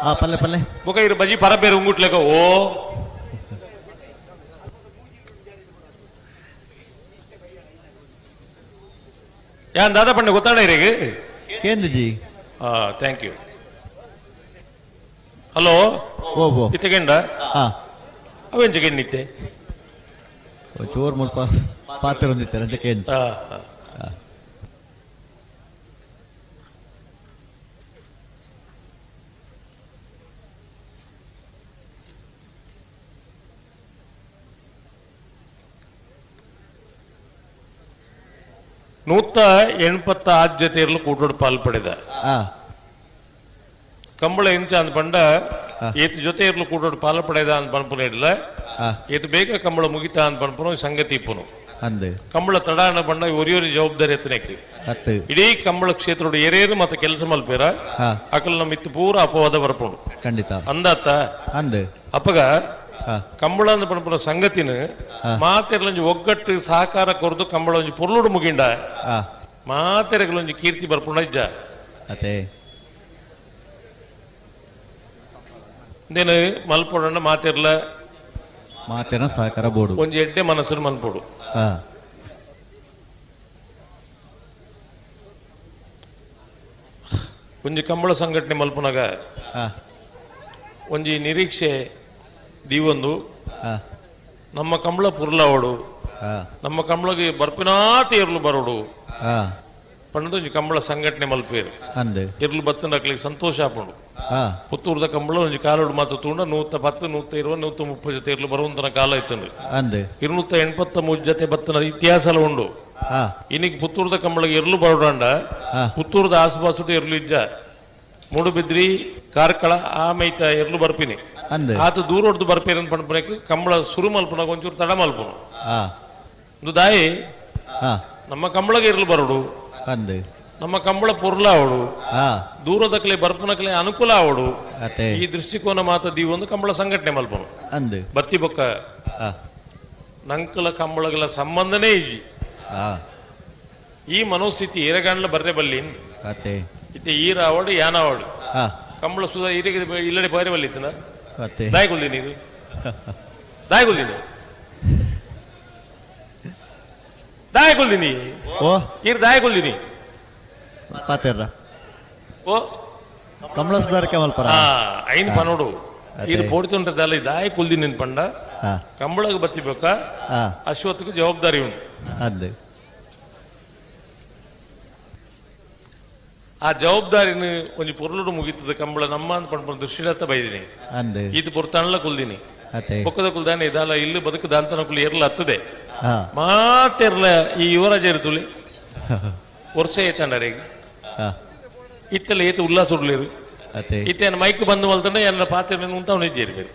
ಆ ಪಲ್ಲೆ ಪಲ್ಲೆ ಬೊಕ ಇರು ಬಜಿ ಪರಬೇರು ಉಂಗುಟ್ಲೆಕ ಓ ಯಾನ್ ದಾದ ಪಂಡ ಗೊತ್ತಾಡ ಇರೇಗ ಕೇಂದ್ರ ಜಿ ಥ್ಯಾಂಕ್ ಯು ಹಲೋ ಓ ಓ ಇತ್ತಗೆಂಡ ಆ ಅವೆಂಚ ಗೆನ್ನಿತ್ತೆ ಚೋರ್ ಮುಲ್ಪ ಪಾತ್ರ ಹೊಂದಿತ್ತೆ ರಂಚ ಕೇಂದ್ರ ನೂತ 87 ಆದ್ಯತೆಯಲ್ಲೂ ಕೂಟೋಡು ಪಾಲ್ಪಡಿದ ಆ ಕಂಬಳ ಎಂಚ ಅಂದ್ ಪಂಡ ಏತ್ ಜೊತೆ ಇರ್ಲು ಕೂಟೋಡು ಪಾಲ್ಪಡೆದ ಅಂತ ಪನ್ಪುನ ಇಡ್ಲ ಆ ಏತ್ ಬೇಗ ಕಂಬಳ ಮುಗಿತಾ ಅಂತ ಪನ್ಪುನ ಸಂಗತಿ ಇಪ್ಪುನು ಅಂದೆ ಕಂಬಳ ತಡಾಣ ಬಂಡ ಒರಿಯೊರಿ ಜವಾಬ್ದಾರಿ ಎತ್ತನಕ್ಕೆ ಹತ್ತು ಇಡೀ ಕಂಬಳ ಕ್ಷೇತ್ರೋಡು ಏರೇರು ಮತ್ತೆ ಕೆಲಸ ಮಲ್ಪೇರ ಹಾ ಅಕಲ್ ನಮ್ಮ ಇತ್ತು ಪೂರ ಅಪವಾದ ಬರ್ಪುಂಡು ಖಂಡಿತ ಅಂದಾತ ಅಂದೆ ಅಪ್ಪಗ ಹಾ ಕಂಬಳ ಅಂದ್ ಪನ್ಪುನ ಸಂಗತಿನ ಮಾತೆರ್ಲೊಂಜಿ ಒಗ್ಗಟ್ಟು ಸಹಕಾರ ಕೊರದು ಕಂಬಳ ಒಂಜಿ ಪೊರ್ಲುಡು ಮುಗಿಂಡ ಆ ಮಾತೆರೆಗಳೊಂಜಿ ಕೀರ್ತಿ ಬರ್ಪುಂಡ ಇಜ್ಜ ಅತೆ ಇಂದೇನು ಮಲ್ಪೊಡಂಡ ಮಾತೆರ್ಲ ಮಾತೇನ ಸಹಕಾರ ಬೋಡು ಒಂಜಿ ಎಡ್ಡೆ ಮನಸ್ಸನ್ನು ಮಲ್ಪೊಡು ಆ ಒಂಜಿ ಕಂಬಳ ಸಂಘಟನೆ ಮಲ್ಪನಾಗ ಆ ಒಂಜಿ ನಿರೀಕ್ಷೆ ದೀವೊಂದು ಆ ನಮ್ಮ ಕಂಬಳ ಪುರ್ಲಾವಡು ಆ ನಮ್ಮ ಕಂಬಳಗೆ ಬರ್ಪಿನಾತಿ ಇರ್ಲು ಬರೋಡು ಆ ಪಂಡದ ಒಂಜಿ ಕಂಬಳ ಸಂಘಟನೆ ಮಲ್ಪೇರು ಅಂದೆ ಇರ್ಲು ಬತ್ತನಕ್ಲಿಗೆ ಸಂತೋಷ ಆಪುಂಡು ಆ ಪುತ್ತೂರ್ದ ಕಂಬಳ ಒಂಜಿ ಕಾಲೋಡು ಮಾತು ತೂಂಡ 110 120 130 ಜೊತೆ ಇರ್ಲು ಬರುವಂತನ ಕಾಲ ಇತ್ತಂಡು ಅಂದೆ 283 ಜೊತೆ ಬತ್ತನ ಇತಿಹಾಸ ಉಂಡು ಆ ಇನ್ನಿಗೆ ಪುತ್ತೂರ್ದ ಕಂಬಳಿಗೆ ಇರ್ಲು ಬರೋಡಂಡ ಆ ಪುತ್ತೂರ್ದ ಆಸುಪಾಸುಡು ಇರ್ಲು ಇಜ್ಜ ಮೂಡುಬಿದ್ರಿ ಕಾರ್ಕಳ ಆಮೈತ ಇರ್ಲು ಬರ್ಪಿನಿ ಅಂದೆ ಆತ ದೂರ ಹೊಡೆದು ಬರ್ಪೇರನ್ ಪಣಪನಕ್ಕೆ ಕಂಬಳ ಸುರು ಮಲ್ಪನಾಗ ಒಂಚೂರು ತಡ ಮಲ್ಪನು ಆ ಒಂದು ದಾಯಿ ಆ ನಮ್ಮ ಕಂಬಳಗೆ ಇರ್ಲು ಬರೋಡು ಅಂದೆ ನಮ್ಮ ಕಂಬಳ ಪುರ್ಲ ಅವಡು ಆ ದೂರದಕ್ಲೆ ಬರ್ಪನಕ್ಲೆ ಅನುಕೂಲ ಅವಡು ಅತೆ ಈ ದೃಷ್ಟಿಕೋನ ಮಾತದಿ ಒಂದು ಕಂಬಳ ಸಂಘಟನೆ ಮಲ್ಪನು ಅಂದೆ ಬತ್ತಿ ಬೊಕ್ಕ ಆ ನಂಕಲ ಕಂಬಳಗಳ ಸಂಬಂಧನೇ ಇಜ್ಜಿ ಆ ಈ ಮನೋಸ್ಥಿತಿ ಏರಗಾಂಡ್ಲ ಬರ್ರೆ ಬಲ್ಲಿ ಅತೆ ಇತ್ತೆ ಈರ ಅವಡು ಯಾನ ಅವಡು ಆ ಕಂಬಳ ಸುಧಾ ಈರಿಗೆ ಇಲ್ಲಡೆ ಬಾರಿ ಬಲ್ಲಿತ್ತನ ಅತೆ ದಾಯಗುಲ್ದಿ ನೀರು ದಾಯಗುಲ್ದಿ ನೀರು ದಾಯಗುಲ್ದಿನಿ ಓ ಈರ್ ದಾಯಗುಲ್ದಿನಿ ಪಾತೆರ್ರ ಓ ಕಮಲ ಸುಧಾರಕ್ಕೆ ಮಲ್ಪರ ಐನ್ ಪನೋಡು ಈರ್ ಪೋಡ್ತುಂಟದಲ್ಲ ದಾಯ ಕುಲ್ದಿ ನಿನ್ಪಂಡ ಆ ಕಂಬಳಗೆ ಬತ್ತಿಬೇಕ ಆ ಅಶ್ವತ್ಥಕ್ಕೆ ಜವಾಬ್ದಾರಿ ಉಂಟು ಅಂದೆ ಆ ಜವಾಬ್ದಾರಿನ ಒಂಜಿ ಪೊರ್ಲುಡು ಮುಗಿತದ ಕಂಬಳ ನಮ್ಮ ಅಂತ ಪಂಡ ದೃಷ್ಟಿಲತ್ತ ಬೈದಿನಿ ಅಂದೆ ಈತ ಪೊರ್ತಣ್ಣ ಕುಲ್ದಿನಿ ಅತೆ ಬೊಕ್ಕದ ಕುಲ್ದಾನೆ ಇದಲ್ಲ ಇಲ್ಲಿ ಬದುಕದ ಅಂತನ ಕುಲ್ ಏರ್ಲ ಹತ್ತದೆ ಆ ಮಾತೆರ್ಲ ಈ ಯುವರಾಜ ಇರ್ತುಲಿ ವರ್ಷ ಏತಂಡರಿಗೆ ಆ ಇತ್ತಲ್ಲ ಏತ ಉಲ್ಲಾಸ ಉಡ್ಲೇರು ಅತೆ ಇತ್ತೇನ ಮೈಕ್ ಬಂದು ಮಲ್ತಂಡ ಎಲ್ಲ ಪಾತ್ರ ಉಂತಾವ್ ನಿಜ್ಜೇರಿ ಬೇರೆ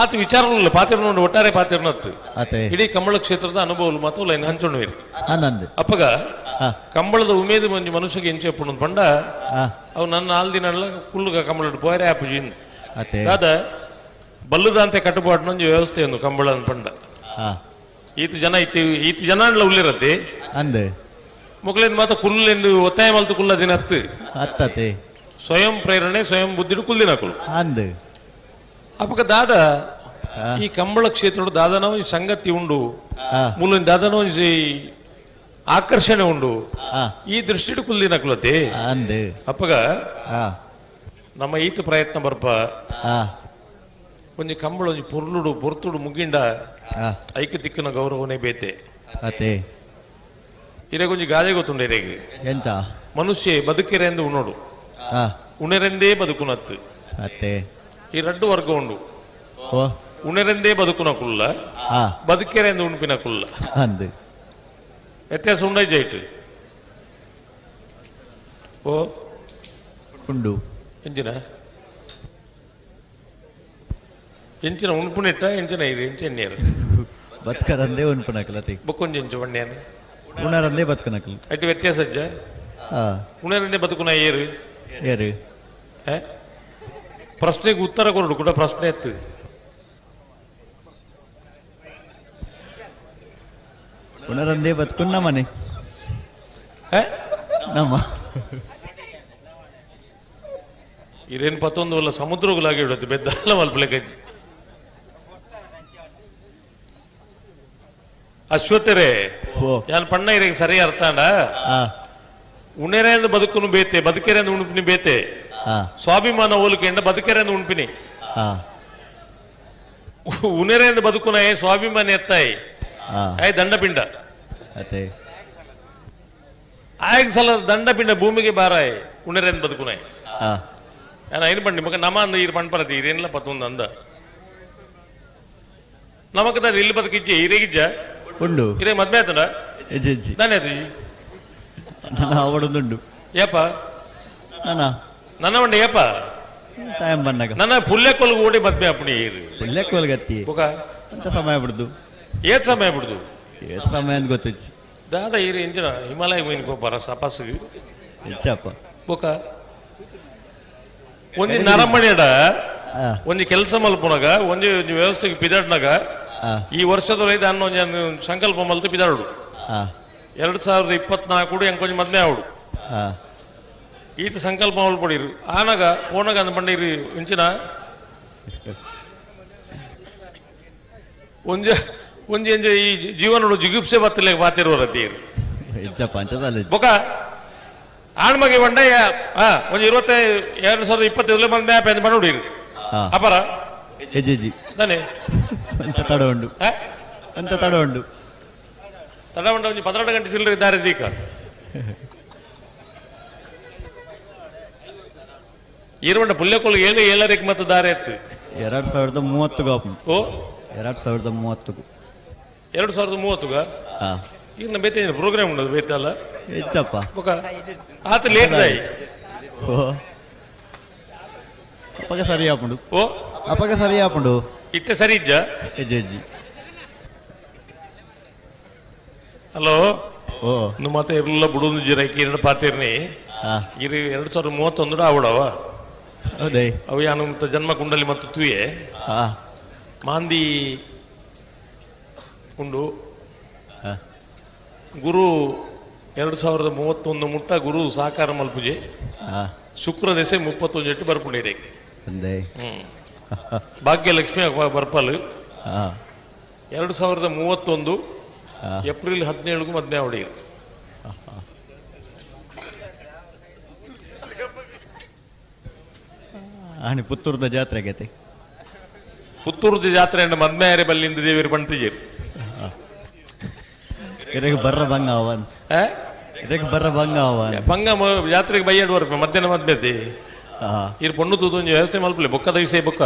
ಆತ ವಿಚಾರಗಳಿಲ್ಲ ಪಾತ್ರ ನೋಡಿ ಒಟ್ಟಾರೆ ಪಾತ್ರನತ್ತು ಅತೆ ಇಡೀ ಕಂಬಳ ಕ್ಷೇತ್ರದ ಅನುಭವಗಳು ಮಾತ್ರ ಲೈನ್ ಹಂಚೋಣ ಬೇರೆ ಆನಂದ್ ಅಪ್ಪಗ ಆ ಕಂಬಳದ ಉಮೇದು ಮಂಜು ಮನುಷ್ಯಗೆ ಎಂಚೆ ಪುಣ್ಣ ಪಂಡ ಆ ಅವು ನನ್ನ 4 ದಿನ ಕುಳ್ಳುಗ ಕಂಬಳ ಪೋರೆ ಆಪುಜಿಂದ ಅತೆ ಕಾದ ಬಲ್ಲುದಂತೆ ಕಟ್ಟುಪಾಟಿನೊಂದು ವ್ಯವಸ್ಥೆ ಒಂದು ಕಂಬಳ ಪಂಡ ಆ ಈತ ಜನ ಉಲ್ಲಿರತ್ತೆ ಅಂದೆ ಮುಕ್ಳಿಂದ ಮಾತ್ರ ಕುಲ್ಲೆಂದು ಒತ್ತಾಯ ಮಲ್ತು ಕುಲ್ಲ ದಿನ ಹತ್ತು ಅತ್ತತೆ ಸ್ವಯಂ ಪ್ರೇರಣೆ ಸ್ವಯಂ ಬುದ್ಧಿಡು ಕುಲ್ದಿನ ಕುಲ್ ಅಂದೆ ಅಪ್ಪಗ ದಾದ ಈ ಕಂಬಳ ಕ್ಷೇತ್ರ ದಾದನ ಒಂಜಿ ಸಂಗತಿ ಉಂಡು ಆ, ಮೂಲನ್ ದಾದನ ಒಂಜಿ ಆಕರ್ಷಣೆ ಉಂಡು ಆ, ಈ ದೃಷ್ಟಿ ಕುಲ್ದಿನ ಕುಲತೆ ಅಂದ್ ಅಪ್ಪಗ ಆ, ನಮ್ಮ ಈತ ಪ್ರಯತ್ನ ಬರ್ಪ ಆ, ಒಂಜಿ ಕಂಬಳ ಒಂಜಿ ಪೊರ್ಲುಡು ಪೊರ್ತುಡು ಮುಗಿಂಡ ಆ, ಐಕ ತಿಕ್ಕನ ಗೌರವನೇ ಬೇತೆ ಅತ್ತೆ ಇರೆಗೊಂಜಿ ಗಾದೆ ಗೊತ್ತುಂಡು ಇರೆಗೆ ಎಂಚ ಮನುಷ್ಯ ಬದುಕಿರೆಂದು ಉಣ್ಣೋಡು ಆ, ಉಣೆರೆಂದೇ ಬದುಕುನತ್ತು ಅತ್ತೆ ಈ ರಡ್ಡು ವರ್ಗ ಉಂಡು ಓ ಉಣೆರೆಂದೇ ಬದುಕುನ ಕುಲ್ಲ ಆ, ಬದುಕೆರೆಂದು ಉಣ್ಪಿನ ಕುಲ್ಲ ಅಂದ್ ವ್ಯತ್ಯಾಸ ಉಂಡೈ ಜೈಟ್ ಓ ಉಂಡು ಎಂಚಿನ ಎಂಚಿನ ಉಣ್ಪುನಿಟ್ಟ ಎಂಚಿನ ಇದು ಎಂಚೆನ್ನೇರು ಬದುಕರಂದೇ ಉನ್ಪುನಕಲತಿ ಬೊಕ್ಕೊಂಜಿ ಎಂಚು ಬಣ್ಣೇನು ಉಣರಂದೇ ಬದುಕನಕಲ್ ಅಟ್ಟು ವ್ಯತ್ಯಾಸ ಅಜ್ಜ ಆ, ಉಣೆರೆಂದೇ ಬದುಕುನ ಏರು ಏರು ಏ? ಪ್ರಶ್ನೆಗೆ ಉತ್ತರ ಕೊರಡು ಕೂಡ ಪ್ರಶ್ನೆ ಎತ್ತು ಉಣರಂದೇ ಬದುಕು ನಮ್ಮನೆ ಏ? ನಮ್ಮ ಇರೇನು ಪತ್ತೊಂದು ವಲ್ಲ ಸಮುದ್ರಗುಲಾಗಿ ಇಡುತ್ತೆ ಬೆದ್ದಲ್ಲ ಮಲ್ಪಲೆ ಗಜ್ಜಿ ಅಶ್ವತ್ಥರೇ ಓ ಯಾನ್ ಪಣ್ಣ ಇರೇಗೆ ಸರಿ ಅರ್ಥ ಅಂಡ ಆ, ಉಣೆರೆಂದು ಬದುಕುನು ಬೇತೆ ಬದುಕೆರೆಂದು ಉಣ್ಪಿನಿ ಬೇತೆ ಆ, ಸ್ವಾಭಿಮಾನ ಹೋಲಿಕೆಂಡ ಬದುಕೆರೆಂದು ಉಣ್ಪಿನಿ ಆ, ಉಣೆರೆಂದು ಬದುಕುನ ಸ್ವಾಭಿಮಾನ ಎತ್ತಾಯಿ ಆ, ಆಯ್ ದಂಡಪಿಂಡ ಅತ್ತೆ ಆಯ್ಗ ಸಲ ದಂಡಪಿಂಡ ಭೂಮಿಗೆ ಬಾರಾಯ್ ಉಣೆರೆಂದು ಬದುಕುನ ಆ, ನಾನು ಐನು ಪಂಡಿ ಮಗ ನಮ ಅಂದ ಇರು ಪಣ್ಪರತಿ ಇರೇನಿಲ್ಲ ಪತ್ತೊಂದು ಅಂದ ನಮಕ ಇಲ್ಲಿ ಬದುಕಿಜ್ಜೆ ಇರೇಗಿಜ್ಜ ಉಂಡು ಇರೇ ಮದ್ಮೆ ಆತಂಡ ಹೆಜ್ಜೆ ಹೆಜ್ಜೆ ನಾನೇ ಆತು ನನ್ನ ಅವಡೊಂದುಂಡು ಏಪ ನಾನಾ ನನ್ನ ಮಂಡ ಏಪ ಟೈಮ್ ಬಂದಾಗ ನನ್ನ ಪುಲ್ಲೆ ಕೊಲ್ಗು ಓಡಿ ಮದ್ಮೆ ಅಪ್ಪಣಿ ಇರು ಒಳ್ಳೆ ಕೋಲ್ಗತ್ತಿ ಬೊಕ ಅಂತ ಸಮಯ ಬಿಡ್ದು ಏತ್ ಸಮಯ ಬಿಡ್ದು ಏತ್ ಸಮಯ ಅಂತ ಗೊತ್ತಿಚ್ಚಿ ದಾದ ಇರು ಇಂಜಿನ ಹಿಮಾಲಯ ಹೋಗಿ ಬರ ಸಪಾಸಿಗೆ ಹೆಚ್ಚಪ್ಪ ಬೊಕ ಒಂಜಿ ನರಮಣಿಯಡ ಆ, ಒಂಜಿ ಕೆಲಸ ಮಲ್ಪುನಾಗ ಒಂಜಿ ಒಂಜಿ ವ್ಯವಸ್ಥೆಗೆ ಪಿದಾಡ್ನಾಗ ಆ, ಈ ವರ್ಷದೊಳಗೆ ಅನ್ನ ಒಂಜಿ ಸಂಕಲ್ಪ ಮಲ್ತು ಪಿದಾಡು ಆ, 2024 ಎಂಕೊಂಜಿ ಮದ್ಮೆ ಆವಡು ಆ, ಈತ ಸಂಕಲ್ಪ ಮಲ್ಪಡಿರು ಆನಾಗ ಪೋನಾಗ ಅಂದ ಪಂಡಿರು ಇಂಚಿನ ಒಂಜ ಒಂಜಿ ಎಂಜ ಈ ಜೀವನ ಜಿಗುಪ್ಸೆ ಬತ್ತಲೆ ಬಾತಿರುವರತ್ತೀರು ಹೆಚ್ಚಪ್ಪ ಅಂಚದಲ್ಲ ಬೊಕ ಆಣ್ಮಗೆ ಬಂಡ ಒಂಜಿ 2025 ಮದ್ಮೆ ಆಪ ಎಂದು ಬಂದುಡಿರು ಆ, ಅಪರ ಹೆಜ್ಜೆ ಹೆಜ್ಜೆ ತಾನೆ ಅಂತ ತಡ ಉಂಡು ಅಂತ ತಡ ಉಂಡು ತಡ ಉಂಡ ಒಂಜಿ 12 ಗಂಟೆ ಚಿಲ್ಲರೆ ಇದ್ದಾರೆ ದೀಕ ಈರುವಂಡ ಪುಲ್ಯಕೊಲ್ 7 ಮತ್ತು ದಾರೆ ಎತ್ತು 2030 ಗೋಪು ಓ 2030 2030 ಆ, ಇನ್ನು ಬೇತೆ ಪ್ರೋಗ್ರಾಮ್ ಉಂಡದು ಬೇತಲ್ಲ ಹೆಚ್ಚಪ್ಪ ಬೊಕ ಆತ ಲೇಟ್ ದಾಯಿ ಓ ಅಪ್ಪಗೆ ಸರಿ ಆಪುಂಡು ಓ ಅಪ್ಪಗೆ ಸರಿ ಆಪುಂಡು ಇತ್ತೆ ಸರಿ ಇಜ್ಜ ಹೆಜ್ಜೆ ಹೆಜ್ಜೆ ಹಲೋ ಓ ಇನ್ನು ಮತ್ತೆ ಇರಲಿಲ್ಲ ಬಿಡೋದು ಜಿರೈಕಿ ಎರಡು ಪಾತಿರ್ನಿ ಆ, ಇರು 2031 ಆವಡವ ಹೌದೇ ಅವು ಯಾನು ಮತ್ತು ಜನ್ಮ ಕುಂಡಲಿ ಮತ್ತು ತೂಯೆ ಆ, ಮಾಂದಿ ಉಂಡು ಆ, ಗುರು 2031 ಮುಟ್ಟ ಗುರು ಸಾಕಾರ ಮಲ್ಪುಜೆ ಆ, ಶುಕ್ರ ದೆಸೆ 31 ಬರ್ಪುಂಡಿರೆ ಅಂದೆ ಭಾಗ್ಯಲಕ್ಷ್ಮಿ ಬರ್ಪಲ್ ಆ, 2031 ಆ, ಏಪ್ರಿಲ್ 17 ಮದ್ಮೆ ಹೊಡೆಯಿರು ಆಣಿ ಪುತ್ತೂರದ ಜಾತ್ರೆ ಆಗೈತೆ ಪುತ್ತೂರು ಜಾತ್ರೆ ಅಂಡ್ ಮದ್ಮೆ ಯಾರೇ ಬಲ್ಲಿಂದ ದೇವಿರು ಬಂತಿಜೀರು ಇದಕ್ಕೆ ಬರ್ರ ಭಂಗ ಅವನ್ ಇದಕ್ಕೆ ಬರ್ರ ಭಂಗ ಅವನ್ ಪಂಗ ಜಾತ್ರೆಗೆ ಬೈಯಾಡು ಬರ್ಪ ಮಧ್ಯಾಹ್ನ ಮದ್ಮೆತಿ ಇರ್ ಪೊಣ್ಣು ತೂದು ಒಂಜಿ ವ್ಯವಸ್ಥೆ ಮಲ್ಪಲೆ ಬೊಕ್ಕದ ವಿಷಯ ಬೊಕ್ಕ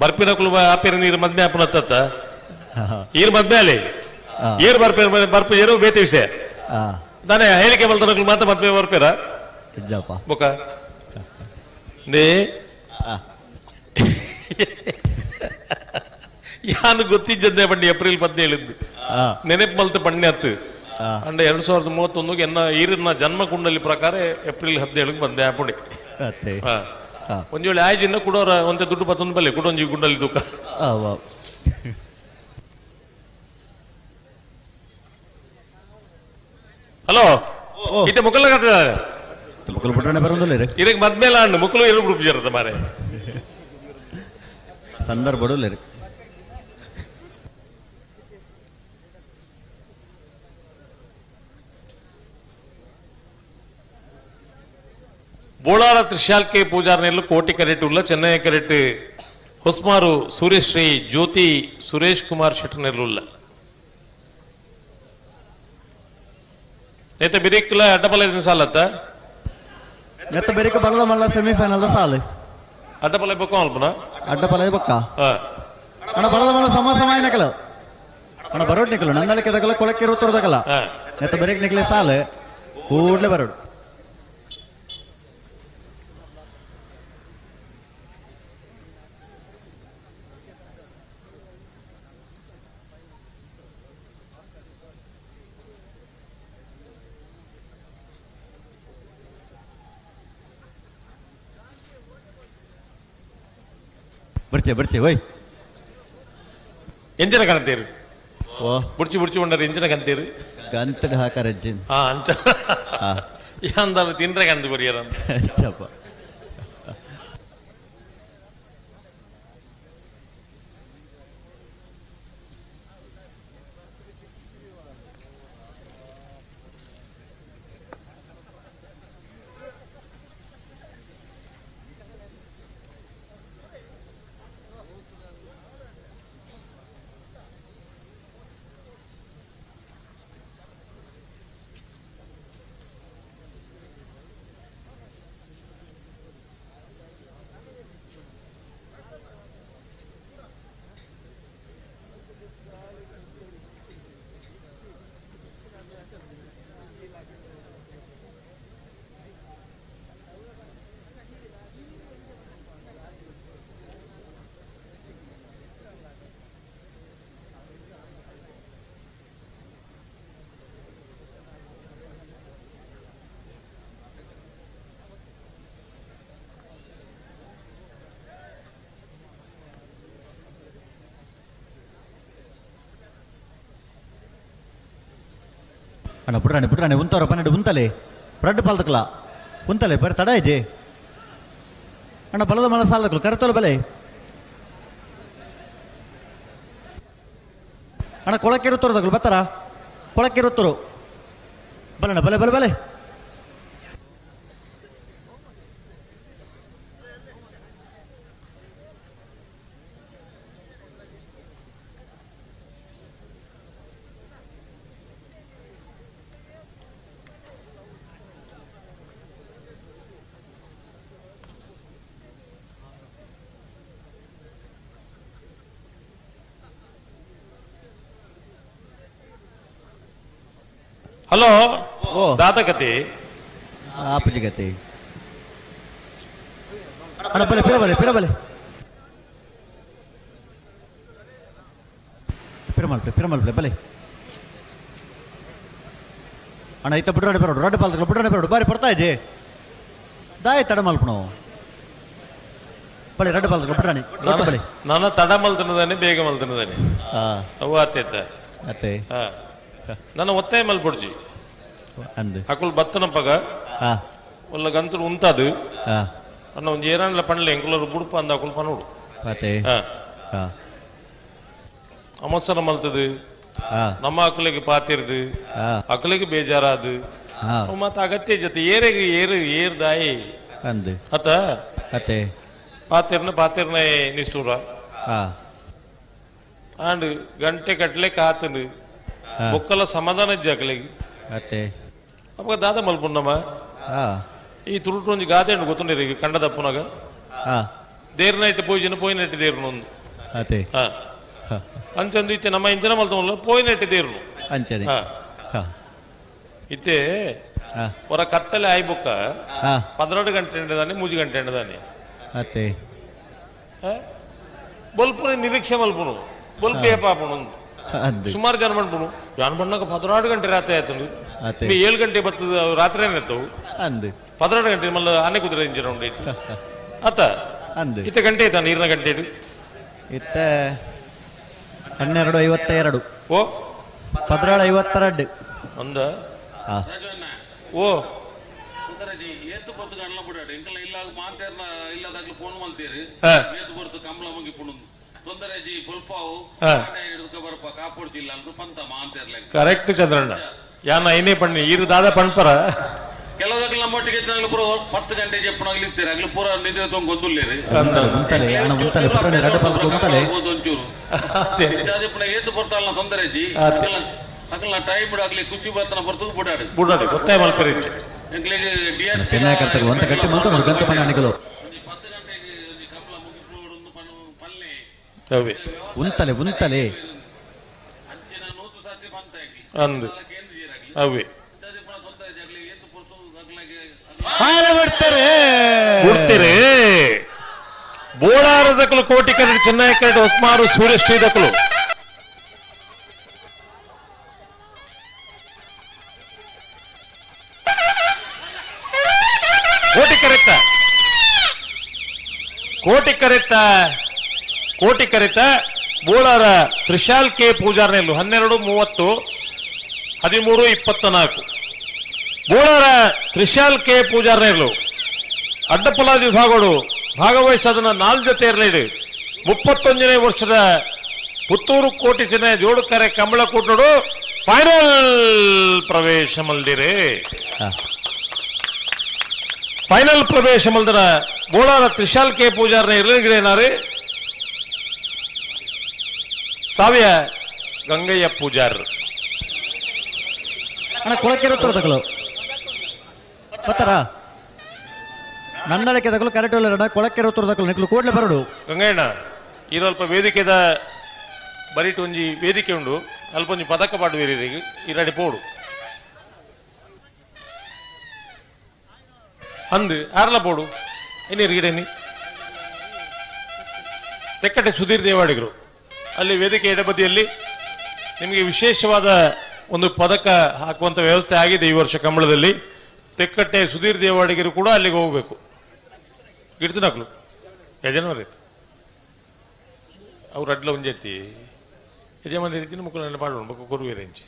ಬರ್ಪಿನ ಕುಲುಬ ಆಪೇರ ನೀರು ಮದ್ಮೆ ಆಪನ ತತ್ತ ಈರ್ ಮದ್ಮೆ ಅಲೆ ಏರ್ ಬರ್ಪೇರ ಬರ್ಪ ಏರೋ ಬೇತೆ ವಿಷಯ ನಾನೇ ಹೇಳಿಕೆ ಬಲ್ತನಕ್ಲು ಮಾತ್ರ ಮದ್ಮೆ ಬರ್ಪೇರ ಹೆಜ್ಜಪ್ಪ ಬೊಕ್ಕ ನೇ ಯಾನು ಗೊತ್ತಿದ್ದೆ ಬಂಡಿ ಏಪ್ರಿಲ್ 17 ನೆನಪು ಮಲ್ತ ಪಣ್ಣೆ ಹತ್ತು ಅಂಡ 2031 ಎನ್ನ ಈರಿನ ಜನ್ಮ ಕುಂಡಲಿ ಪ್ರಕಾರ ಏಪ್ರಿಲ್ 17 ಬಂದೆ ಆಪುಡಿ ಒಂದ್ ವೇಳೆ ಆಯ್ಜಿನ ಕೊಡೋರ ಒಂದೇ ದುಡ್ಡು 11 ಬಲ್ಲೆ ಕೊಡೊಂಜಿ ಕುಂಡಲಿ ತೂಕ ಹಲೋ ಇತ್ತೆ ಮುಕ್ಕಲ ಕತೆ ಮುಕ್ಕಲು ಪುಟ್ಟಣೆ ಬರೋದಿಲ್ಲ ಇದಕ್ಕೆ ಮದ್ಮೇಲೆ ಹಣ್ಣು ಮುಕ್ಕಲು ಎರಡು ಗ್ರೂಪ್ ಜರದ ಮಾರೆ ಸಂದರ್ಭ ಬೋಳಾರ ತ್ರಿಶಾಲ್ ಕೆ ಪೂಜಾರ್ನೆಲ್ಲು ಕೋಟಿ ಕರೆಟ್ ಉಲ್ಲ ಚೆನ್ನೈ ಕರೆಟ್ ಹೊಸ್ಮಾರು ಸೂರ್ಯ ಶ್ರೀ ಜ್ಯೋತಿ ಸುರೇಶ್ ಕುಮಾರ್ ಶೆಟ್ಟರ್ನೆಲ್ಲ అయితే బిరిక్ల అడ్డపల్లె సాలత్త ನೆತ್ತ ಬೆರಿಕ ಬಲದ ಮಲ್ಲ ಸೆಮಿಫೈನಲ್ ಸಾಲು ಅಡ್ಡಪಲ್ಲె ಬಕ್ಕ ಅಲ್ಪನ ಅಡ್ಡಪಲ್ಲ ಬಕ್ಕ ಅಣ್ಣ ಬಲದ ಮಲ್ಲ ಸಮ ನಿಕಲ ಅಣ್ಣ ಬರೋಡ್ ನಿಕಲು ನಂದಲಿಕೆ ತಗಲ ಕೊಳಕ್ಕೆ ಇರುತ್ತದಗಲ್ಲ ನೆತ್ತ ಬೆರಿಕ ನಿಕಲೆ ಸಾಲು ಕೂಡ್ಲೆ ಬರೋಡು ಬರ್ಚೆ ಓಯ್ ಎಂಜಿನ ಕಣತೀರು ಓ ಬುಡ್ಚಿ ಉಂಡರು ಎಂಜಿನ ಕಂತೀರು ಗಂತಡ ಹಾಕಾರ ಅಜ್ಜಿನ್ ಅಂಚ ಯಾಂದಾಲು ತಿನ್ರೆ ಕಂದು ಬರಿಯರ ಚಪ್ಪ ಅಣ್ಣ ಬಿಡ್ರಾಣೆ ಉಂತವ್ರ ಪನ್ನೆರಡು ಉಂತಲೆ ಬ್ರೆಡ್ ಪಾಲ್ದಕ್ಲ ಉಂತಲೆ ಬರೀ ತಡ ಇದೆ ಅಣ್ಣ ಬಲದ ಮಲ ಸಾಲದಕ್ಲು ಕರೆತೋಲು ಬಲೆ ಅಣ್ಣ ಕೊಳಕ್ಕೆ ಇರುತ್ತೋರದಕ್ಲು ಬತ್ತಾರ ಕೊಳಕ್ಕೆ ಇರುತ್ತರು ಬಲಣ್ಣ ಬಲೆ ಬಲೆ ಬಲೆ ಹಲೋ ಓ ದಾತಕತೆ ಆಪಜಿ ಗತಿ ಅಣ್ಣ ಬಲೆ ಪಿರಬಲೆ ಪಿರಮಲ್ ಬಲೆ ಬಲೆ ಅಣ್ಣ ಇತ್ತ ಬಿಡ್ರಾಣೆ ಬರೋಡು ರಡ್ಡು ಪಾಲ್ದಕ್ಲ ಬಿಡ್ರಾಣೆ ಬರೋಡು ಬಾರಿ ಬರ್ತಾ ಇದೆ ದಾಯಿ ತಡ ಮಲ್ಪಣೋ ಬಲೆ ರಡ್ಡು ಪಾಲ್ದಕ್ಲ ಬಿಡ್ರಾಣೆ ಬಲೆ ನಾನು ತಡ ಮಲ್ತನದಾನೆ ಬೇಗ ಮಲ್ತನದಾನೆ ಅವು ಆತೈತ ಅತ್ತೆ ನನ್ನ ಒತ್ತಾಯ ಮಲ್ಪೊಡ್ಜಿ ಅಂದು ಅಕುಲ್ ಬತ್ತನಪ್ಪಗ ಒಲ್ಲ ಗಂತರು ಉಂತಾದು ಅನ್ನ ಒಂದು ಏರಾನ್ಲ ಪಣ್ಲೆ ಎಂಕುಲರು ಬುಡುಪ ಅಂದ ಅಕುಲ್ ಪನೋಡು ಅತ್ತೆ ಅಮತ್ಸರ ಮಲ್ತದು ನಮ್ಮ ಅಕ್ಕಲಿಗೆ ಪಾತಿರ್ದು ಅಕ್ಕಲಿಗೆ ಬೇಜಾರಾದು ಮತ್ತ ಅಗತ್ಯ ಜೊತೆ ಏರೆಗೆ ಏರ್ ದಾಯಿ ಅಂದು ಅತ ಅತ್ತೆ ಪಾತಿರ್ನ ನಿಷ್ಠೂರ ಆಂಡ್ ಗಂಟೆ ಕಟ್ಲೆ ಕಾತನು ಬೊಕ್ಕಲ ಸಮಾಧಾನ ಜಾಕಲಿಗೆ ಅತ್ತೆ ಅಪ್ಪ ದಾದ ಮಲ್ಪುಣ್ಣಮ್ಮ ಈ ತುರುಟು ಒಂಜಿ ಗಾದೆ ಗೊತ್ತುಂಡಿರಿ ಕಂಡದಪ್ಪನಾಗ ದೇರ್ನ ಇಟ್ಟು ಪೋಯಿನ ಇಟ್ಟು ದೇರ್ನು ಒಂದು ಅತ್ತೆ ಅಂಚಂದು ಇತ್ತೆ ನಮ್ಮ ಇಂಜನ ಮಲ್ತವಲ್ಲ ಪೋಯಿನ ಇಟ್ಟು ದೇರ್ನು ಅಂಚನೆ ಇತ್ತೆ ಹೊರ ಕತ್ತಲೆ ಆಯ್ಬೊಕ್ಕ 12 ಗಂಟೆ ಎಂಡದಾನೆ 3 ಗಂಟೆ ಎಂಡದಾನೆ ಅತ್ತೆ ಬೊಲ್ಪುನ ನಿರೀಕ್ಷೆ ಮಲ್ಪುನು ಬೊಲ್ಪ ಏಪಾಪುನು ಸುಮಾರು ಜನ ಮಾಡ್ಬಿಡು ಜಾನ್ ಬಣ್ಣಕ್ಕೆ 16 ಗಂಟೆ ರಾತ್ರಿ ಆಯ್ತು 7 ಗಂಟೆ ಬರ್ತದ ರಾತ್ರಿ ಏನಾಯ್ತವು ಅಂದು 16 ಗಂಟೆ ಮಲ್ಲ ಆನೆ ಕುದುರೆ ಇಂಜಿನ ಉಂಡೈತಿ ಅತ್ತ ಅಂದು ಇತ್ತ ಗಂಟೆ ಆಯ್ತಾ ನೀರಿನ ಗಂಟೆ ಇಡು ಇತ್ತ 12:52 ಓ 12:52 ಒಂದ ಓ ಏತು ಬರ್ತು ಕಣ್ಣ ಬಿಡಾಡು ಎಂಕಲ್ಲ ಇಲ್ಲ ಮಾತೇರ್ನ ಇಲ್ಲದಾಗ್ಲಿ ಫೋನ್ ಮಲ್ತೀರಿ ಏತು ಬರ್ತು ಕಂಬಳ ಮುಗಿ ಪುಣು ತೊಂದರೆಜಿ ಬಲ್ಪಾವು ಹಿಡಿದುಕ ಬರಪ ಕಾಪಾಡ್ತಿಲ್ಲ ಅಂದ್ರು ಪಂತ ಮಾಂತೇರ್ಲೆ ಕರೆಕ್ಟ್ ಚಂದ್ರಣ್ಣ ಯಾನ ಐನೇ ಪಣ್ಣಿ ಈರು ದಾದ ಪಣ್ಪರ ಕೆಲವು ನಮ್ಮೊಟ್ಟಿಗೆ ಇದ್ದಾಗಲೂ ಪೂರ 10 ಗಂಟೆ చెప్పినాಗಲಿ ಇರ್ತಾರೆ ಆಗಲಿ ಪೂರ ನಿದ್ರೆ ತೊಗೊಂಡು ಗೊತ್ತುಲ್ಲೇರಿ ಉಂತಲೆ ಅಣ್ಣ ಉಂತಲೆ ಪುಟ್ರನೆ ರಡ್ಡ ಪಾಲ್ಕ ಉಂತಲೆ ಒಂಚೂರು చెప్పిన ಏತು ಬರ್ತಾಳ ತೊಂದರೆ ಜಿ ಅಕಲ್ನ ಟೈಮ್ ಬಿಡಾಗಲಿ ಖುಷಿ ಬರ್ತಾನ ಬರ್ತದೆ ಬುಡಾಡಿ ಗೊತ್ತಾಯ ಮಲ್ಪರಿ ಎಂಕ್ಲಿಗೆ ಡಿಎಸ್ ಚೆನ್ನೈ ಕರ್ತಗಳು ಅಂತ ಗಟ್ಟಿ ಮಂತ ನೋಡಿ ಗಂತ ಪಣ್ಣಾಣಿಗಳು 10 ಗಂಟೆಗೆ ಕಮಲ ಮುಗಿಸ್ಕೊಂಡು ಪಲ್ಲೆ ಅವೆ ಉಂತಲೆ ಉಂತಲೆ ಅಂಚಿನ 100 ಸಾತಿ ಬಂತಾಗಿ ಅಂದು ಅವೆ ಬಿಡ್ತಾರೆ ಬೋಳಾರದಕ್ಕಲು ಕೋಟಿ ಕರಡು ಚೆನ್ನೈ ಕರಡು ಹೊಸ್ಮಾರು ಸೂರ್ಯ ಶ್ರೀದಕ್ಕಲು ಕೋಟಿ ಕರೆತ ಬೋಳಾರ ತ್ರಿಶಾಲ್ ಕೆ ಪೂಜಾರ್ನೆಲ್ಲು 12:30 13:24 ಬೋಳಾರ ತ್ರಿಶಾಲ್ ಕೆ ಪೂಜಾರ್ನೆಲ್ಲು ಅಡ್ಡಪಲಾದಿ ವಿಭಾಗಗಳು ಭಾಗವಹಿಸೋದನ್ನ 4 ಜೊತೆ ಇರಲಿಡಿ 31ನೇ ವರ್ಷದ ಪುತ್ತೂರು ಕೋಟಿ ಚೆನ್ನೈ ಜೋಡುಕರೆ ಕಂಬಳಕೂಟೋಡು ಫೈನಲ್ ಪ್ರವೇಶ ಮಲ್ದಿರೆ ಫೈನಲ್ ಪ್ರವೇಶ ಮಲ್ದರ ಬೋಳಾರ ತ್ರಿಶಾಲ್ ಕೆ ಪೂಜಾರ್ನ ಇರಲಿಗಿರೇನಾರು ಸಾವಿಯ ಗಂಗಯ್ಯ ಪೂಜಾರ್ ಅಣ್ಣ ಕೊಳಕ್ಕೆ ತಗಲು ಬತ್ತಾರ ನಂದಳಕ್ಕೆ ತಗಲು ಕರೆಕ್ಟ್ ಇಲ್ಲ ಕೊಳಕ್ಕೆ ತಗಲು ನಿಕ್ಲು ಕೂಡಲೇ ಬರಡು ಗಂಗಯ್ಯಣ್ಣ ಇರಲ್ಪ ವೇದಿಕೆದ ಬರಿಟ್ ಒಂಜಿ ವೇದಿಕೆ ಉಂಡು ಅಲ್ಪೊಂಜಿ ಪದಕ ಪಾಡುವೇರಿ ಇರಡಿ ಪೋಡು ಅಂದು ಆರ್ಲ ಪೋಡು ಏನಿರಿಗಿಡೇನಿ ತೆಕ್ಕಟ್ಟೆ ಸುಧೀರ್ ದೇವಾಡಿಗರು ಅಲ್ಲಿ ವೇದಿಕೆ ಎಡಬದಿಯಲ್ಲಿ ನಿಮಗೆ ವಿಶೇಷವಾದ ಒಂದು ಪದಕ ಹಾಕುವಂತ ವ್ಯವಸ್ಥೆ ಆಗಿದೆ ಈ ವರ್ಷ ಕಂಬಳದಲ್ಲಿ. ತೆಕ್ಕಟ್ಟೆ ಸುಧೀರ್ ದೇವಾಡಿಗರು ಕೂಡ ಅಲ್ಲಿಗೆ ಹೋಗಬೇಕು. ಇಡ್ತೀನಕ್ಲು ಯಜಮಾನ ಅವ್ರು ಅಡ್ಲ ಒಂಜೆತ್ತಿ ಯಜಮಾನ ರೀತಿನ ಮುಕ್ಕಳನ್ನ ಮಾಡೋಣ ಮಕ್ಕ ಕೊರುವೇರೆಂಚಿ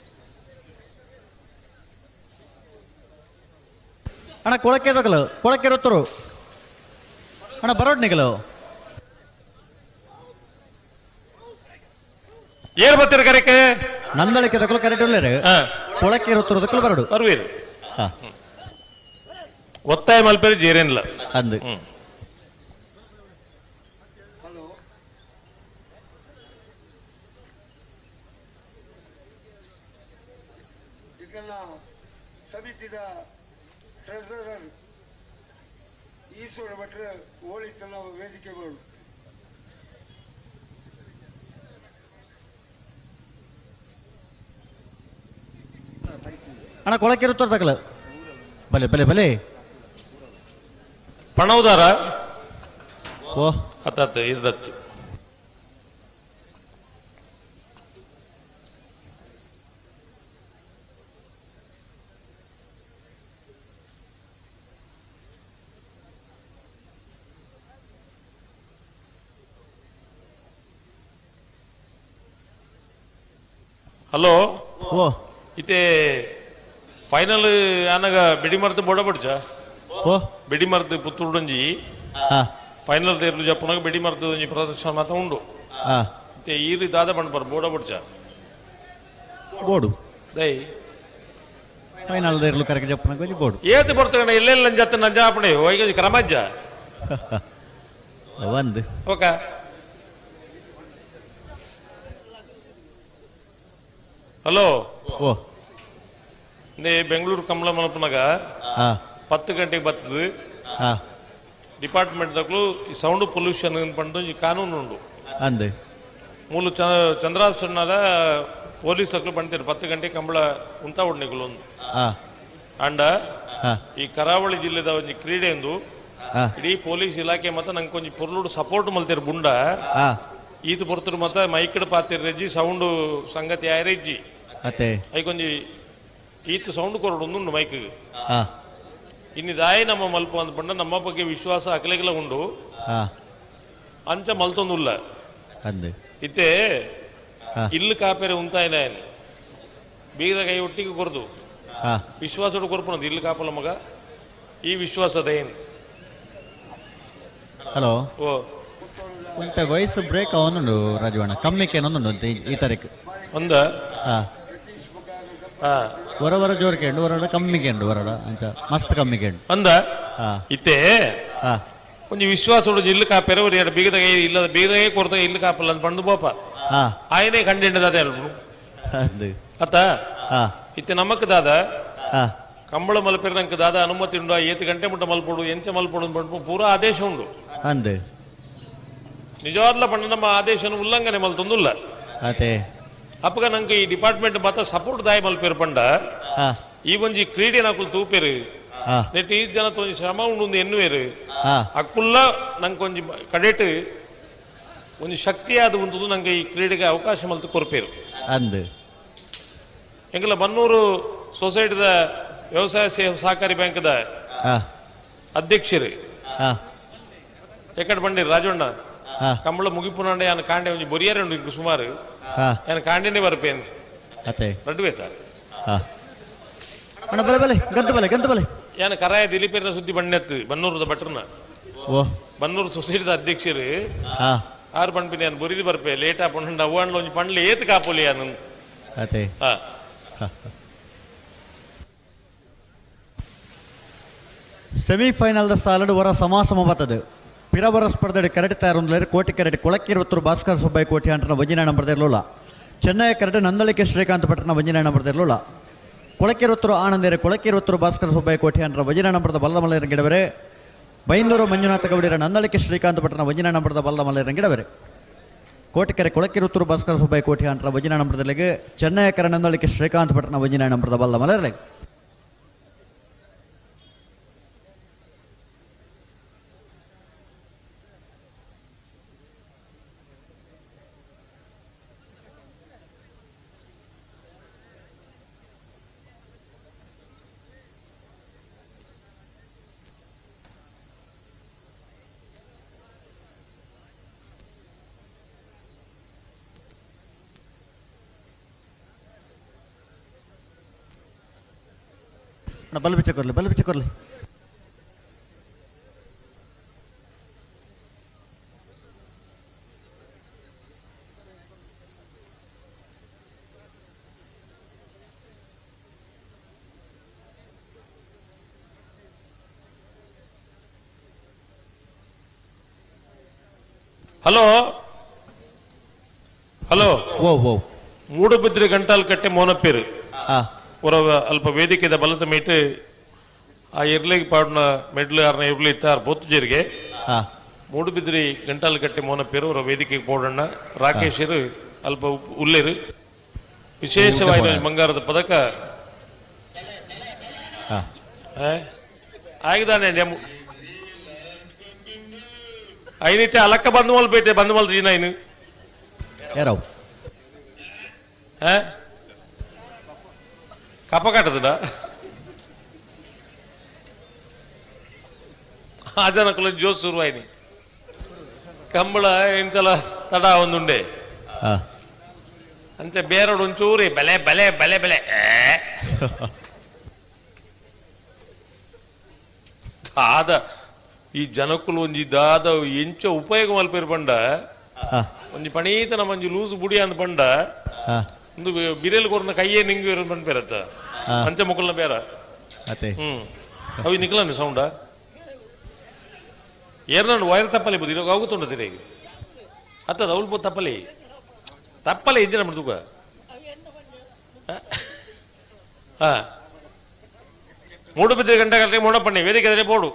ಅಣ್ಣ ಕೊಳಕ್ಕೆ ತಗಲು ಕೊಳಕ್ಕೆ ರೊತ್ತರು ಅಣ್ಣ ಬರೋಡ್ ನಿಗಲು ಏರ್ ಬತ್ತೀರ ಕರೆಕೆ ನಂದಳಿಕೆ ತಗಲು ಕರೆಕ್ಟ್ ಇಲ್ಲ ಕೊಳಕ್ಕೆ ರೊತ್ತರು ಬರಡು ಬರುವೇರು ಒತ್ತಾಯ ಮಲ್ಪೇರಿ ಜೇರೇನಿಲ್ಲ ಅಂದು ಸಮಿತಿದ ಟ್ರೆಸರರ್ ಈಶ್ವರ ಭಟ್ರ ಹೋಳಿತ ನಾವು ವೇದಿಕೆ ಮಾಡು. ಅಣ್ಣ ಕೊಳಕ್ಕೆ ಇರುತ್ತಾರ ತಗಲ ಬಲೆ ಬಲೆ ಬಲೆ ಪಣವುದಾರ ಓ ಹತ್ತತ್ತು ಇರತ್ತು ಹಲೋ ಓ ಇತ್ತೆ ಫೈನಲ್ ಆನಾಗ ಬಿಡಿ ಮರ್ದು ಬೋಡ ಬಡ್ಚ ಓ ಬಿಡಿ ಮರ್ದು ಪುತ್ತೂರ್ಡೊಂಜಿ ಫೈನಲ್ ತೇರ್ಲು ಜಪ್ಪನಾಗ ಬಿಡಿ ಮರ್ದು ಒಂಜಿ ಪ್ರದರ್ಶನ ಮಾತ ಉಂಡು ಇತ್ತೆ ಈರಿ ದಾದ ಬಣ್ಣ ಬೋಡ ಬಡ್ಚ ಬೋಡು ದೈ ಫೈನಲ್ ಇರ್ಲು ಕರೆಕ್ಟ್ ಜಪ್ಪನಾಗ ಒಂಜಿ ಬೋಡು ಏತ್ ಬರ್ತಗಣ ಎಲ್ಲೆಲ್ಲ ನಂಜಾತ ನಂಜ ಆಪಣೆ ಹೋಗಿ ಕ್ರಮಜ್ಜ ಒಂದು ಓಕ ಹಲೋ ಓ ಬೆಂಗಳೂರು ಕಮಲ ಮಲಪನಾಗ 10 ಗಂಟೆಗೆ ಬರ್ತದೆ ಡಿಪಾರ್ಟ್ಮೆಂಟ್ದಾಗಲು ಈ ಸೌಂಡ್ ಪೊಲ್ಯೂಷನ್ ಪಂಡು ಈ ಕಾನೂನು ಉಂಡು ಅಂದೆ ಮೂಲು ಚಂದ್ರಾಸಣ್ಣದ ಪೊಲೀಸಕ್ಲು ಬಂಡ್ತೀರಿ 10 ಗಂಟೆಗೆ ಕಂಬಳ ಉಂತ ಉಂಡಿಗಳು ಒಂದು ಅಂಡ ಈ ಕರಾವಳಿ ಜಿಲ್ಲೆದ ಒಂದು ಕ್ರೀಡೆ ಎಂದು ಇಡೀ ಪೊಲೀಸ್ ಇಲಾಖೆ ಮತ್ತೆ ನಂಗೆ ಕೊಂಚ ಪೊರ್ಲುಡು ಸಪೋರ್ಟ್ ಮಲ್ತೀರಿ ಬುಂಡ ಈತ ಬರ್ತರು ಮತ್ತೆ ಮೈಕಡ್ ಪಾತಿರ್ರೆಜ್ಜಿ ಸೌಂಡ್ ಸಂಗತಿ ಆಯ್ರೆಜ್ಜಿ ಅತ್ತೆ ಐಕೊಂಜಿ ಈತ ಸೌಂಡ್ ಕೊರಡು ಉಂಡು ಮೈಕ್ ಇನ್ನಿದಾಯಿ ನಮ್ಮ ಮಲ್ಪ ಅಂದ್ ಪಂಡ ನಮ್ಮ ಬಗ್ಗೆ ವಿಶ್ವಾಸ ಅಕಲೆಗೆಲ್ಲ ಉಂಡು ಅಂಚ ಮಲ್ತೊಂದುಲ್ಲ ಇತ್ತೆ ಇಲ್ಲು ಕಾಪೇರೆ ಉಂತಾಯಿನ ಬೀಗದ ಕೈ ಒಟ್ಟಿಗೆ ಕೊರದು ವಿಶ್ವಾಸ ಕೊರ್ಪಣದು ಇಲ್ಲು ಕಾಪಲ್ಲ ಮಗ ಈ ವಿಶ್ವಾಸದ ಏನು ಹಲೋ ಓ ಒಂತ ವಯಸ್ಸು ಬ್ರೇಕ್ ಅವನುಂಡು ರಾಜವಣ್ಣ ಕಮ್ಮಿಕ್ಕೆ ಏನೊಂದುಂಡು ಈ ತಾರೀಕು ಒಂದ ವರ ಜೋರ್ಕೆಂಡು ವರಡ ಕಮ್ಮಿಗೆಂಡು ವರಡ ಅಂಚ ಮಸ್ತ್ ಕಮ್ಮಿಗೆಂಡು ಅಂದ ಇತ್ತೆ ಒಂಜಿ ವಿಶ್ವಾಸ ಇಲ್ಲು ಕಾಪೆರ ஒரு ಎರಡು ಬೀಗದಾಗೆ ಇಲ್ಲದ ಬೀಗದಾಗೆ ಕೊರತ ಇಲ್ಲು ಕಾಪಲ್ಲ ಅಂತ ಪಂಡು ಬೋಪ ಆಯನೇ ಕಂಡಿಂಡದ ಅತ್ತ ಇತ್ತೆ ನಮಕ್ ದಾದ ಕಂಬಳ ಮಲ್ಪೆರ ನಂಗೆ ದಾದ ಅನುಮತಿ ಉಂಡು 7 ಗಂಟೆ ಮುಟ್ಟ ಮಲ್ಪೊಡು ಎಂಚ ಮಲ್ಪೊಡು ಪಂಡು ಪೂರಾ ಆದೇಶ ಉಂಡು ಅಂದೆ ನಿಜವಾದ್ಲ ಪಂಡ ನಮ್ಮ ಆದೇಶನ ಉಲ್ಲಂಘನೆ ಮಲ್ತೊಂದುಲ್ಲ ಅದೇ ಅಪ್ಪಗ ನಂಗೆ ಈ ಡಿಪಾರ್ಟ್ಮೆಂಟ್ ಮಾತ್ರ ಸಪೋರ್ಟ್ ದಾಯ ಮಲ್ಪೇರು ಪಂಡ ಈ ಒಂಜಿ ಕ್ರೀಡೆ ನಾಕುಲು ತೂಪೇರು ನೆಟ್ ಈ ಜನ ಒಂಜಿ ಶ್ರಮ ಉಂಡು ಎನ್ನುವೇರು ಅಕ್ಕುಲ್ಲ ನಂಗೆ ಒಂಜಿ ಕಡೆಟ್ ಒಂಜಿ ಶಕ್ತಿ ಆದ ಉಂಟು ನಂಗೆ ಈ ಕ್ರೀಡೆಗೆ ಅವಕಾಶ ಮಲ್ತು ಕೊರ್ಪೇರು ಅಂದು ಎಂಗಲ ಬನ್ನೂರು ಸೊಸೈಟಿದ ವ್ಯವಸಾಯ ಸಹಕಾರಿ ಬ್ಯಾಂಕ್ದ ಅಧ್ಯಕ್ಷರು ಎಕಡೆ ಬಂದಿರು ರಾಜಣ್ಣ ಕಂಬಳ ಮುಗಿಪುನಾಂಡೆ ಯಾನ ಕಾಂಡೆ ಒಂಜಿ ಬೊರಿಯಾರೆ ಉಂಟು ಸುಮಾರು ಯಾನ ಕಾಂಡೆನೆ ಬರ್ಪೇನು ಅತ್ತೆ ನಡುವೇತ ಬಲೆ ಬಲೆ ಗಂತ ಬಲೆ ಗಂತ ಬಲೆ ಯಾನ ಕರಾಯ ದಿಲೀಪೇರ ಸುದ್ದಿ ಬಣ್ಣೆತ್ತು ಬನ್ನೂರದ ಭಟ್ರನ ಬನ್ನೂರು ಸೊಸೈಟಿದ ಅಧ್ಯಕ್ಷರು ಆರು ಪಂಪಿನ ಯಾನು ಬೊರಿದು ಬರ್ಪೆ ಲೇಟ್ ಪಂಡ ಅವ್ವಾಂಡ್ಲ ಒಂಜಿ ಪಂಡ್ಲೆ ಏತ್ ಕಾಪೋಲಿ ಯಾನು ಅತ್ತೆ ಸೆಮಿಫೈನಲ್ದ ಸಾಲಡು ವರ ಸಮಾಸಮ ಬತ್ತದು ಪಿರವರ ಸ್ಪರ್ಧೆ ಕರಡಿ ತಯಾರೊಂದು ಕೋಟಿ ಕರಡಿ ಕೊಳಕ್ಕಿರುವತ್ತರು ಭಾಸ್ಕರ್ ಸುಬ್ಬಾಯಿ ಕೋಟಿ ಅಂಟನ ವಂಜಿನ ನಂಬರ್ದಿರಲಿಲ್ಲ ಚೆನ್ನೈ ಕರಡಿ ನಂದಳಿಕೆ ಶ್ರೀಕಾಂತ್ ಭಟ್ರನ ವಂಜಿನ ನಂಬರ್ದಿರಲಿಲ್ಲ ಕೊಳಕ್ಕಿರುವತ್ತರು ಆನಂದೇರೆ ಕೊಳಕ್ಕಿರುವತ್ತರು ಭಾಸ್ಕರ್ ಸುಬ್ಬಾಯಿ ಕೋಟಿ ಅಂಟನ ವಂಜಿನ ನಂಬರ್ದ ಬಲ್ಲದ ಮಲೆಯರ ಗಿಡವರೆ ಬೈಂದೂರು ಮಂಜುನಾಥ ಗೌಡಿರ ನಂದಳಿಕೆ ಶ್ರೀಕಾಂತ್ ಭಟ್ರನ ವಂಜಿನ ನಂಬರ್ದ ಬಲ್ಲದ ಮಲೆಯರ ಗಿಡವರೆ ಕೋಟಿಕೆರೆ ಕೊಳಕ್ಕಿರುವತ್ತರು ಭಾಸ್ಕರ್ ಸುಬ್ಬಾಯಿ ಕೋಟಿ ಅಂಟನ ವಂಜಿನ ನಂಬರ್ದಲ್ಲಿಗೆ ಚೆನ್ನೈ ಕರ ನಂದಳಿಕೆ ಶ್ರೀಕಾಂತ್ ಭಟ್ರನ ವಂಜಿನ ನಂಬರ್ದ ಬಲ್ಲದ ಮಲೆಯರಲ್ಲಿಗೆ ಬಲ್ ಬಿಚ್ಚ ಕೊರ್ಲಿ ಹಲೋ ಹಲೋ ಓ ಮೂಡುಬಿದ್ರೆ ಗಂಟಾಲ್ ಕಟ್ಟೆ ಮೋನಪ್ಪೇರು ஒரு அல்ப வேதிக்கை இதை பலத்தை மீட்டு இர்லைக்கு பாடின மெட்லு அரண இர்லி இத்தார் பொத்துஜிருக்கே ಮೂಡುಬಿದ್ರಿ ಗಂಟಾಲು ಕಟ್ಟೆ ಮೋನ ಪೇರು ಅವರ ವೇದಿಕೆಗೆ ಪೋಡಣ್ಣ ರಾಕೇಶರು ಅಲ್ಪ ಉಲ್ಲೇರು ವಿಶೇಷವಾಗಿ ಬಂಗಾರದ ಪದಕ ಆಗಿದಾನೆ ಐನೈತೆ ಅಲಕ್ಕ ಬಂದು ಮಲ್ಪೈತೆ ಬಂದು ಮಲ್ತೀನ ಐನು ಯಾರೋ ಕಪ್ಪ ಕಟ್ಟದ ಆ ಜನಕ್ಕಲ್ಲ ಜೋಸ್ ಶುರುವಾಯಿನಿ ಕಂಬಳ ಇಂಚಲ ತಡ ಒಂದುಂಡೆ ಅಂತೆ ಬೇರೋಡು ಒಂಚೂರಿ ಬೆಲೆ ಬೆಲೆ ಬೆಲೆ ಬೆಲೆ ದಾದ ಈ ಜನಕ್ಕಲು ಒಂಜಿ ದಾದ ಎಂಚ ಉಪಯೋಗ ಮಲ್ಪೇರು ಪಂಡ ಒಂಜಿ ಪಣೀತನ ಮಂಜಿ ಲೂಸು ಬುಡಿ ಅಂದ್ ಪಂಡ ಒಂದು ಬಿರೆಲ್ ಕೊರ್ನ ಕೈಯೇ ನಿಂಗು ಪಂಪೇರತ್ತ ಅಂಚ ಮುಕ್ಕಲ್ನ ಬೇರ ಅವಿ ನಿಕ್ಲಂಡು ಸೌಂಡ ಏರ್ನಂಡು ವೈರ್ ತಪ್ಪಲೆ ಬುದಿ ಆಗುತ್ತುಂಡ ತಿರೇಗಿ ಅತ್ತದ ಅವಳು ತಪ್ಪಲೆ ತಪ್ಪಲೆ ಇಂಜಿನ ಬಿಡ್ತುಕ ಮೂಡುಬಿದ್ರೆ ಗಂಟೆ ಗಂಟೆ ಮೋಡ ಪಣ್ಣೆ ವೇದಿಕೆ ಎದುರೇ ಪೋಡು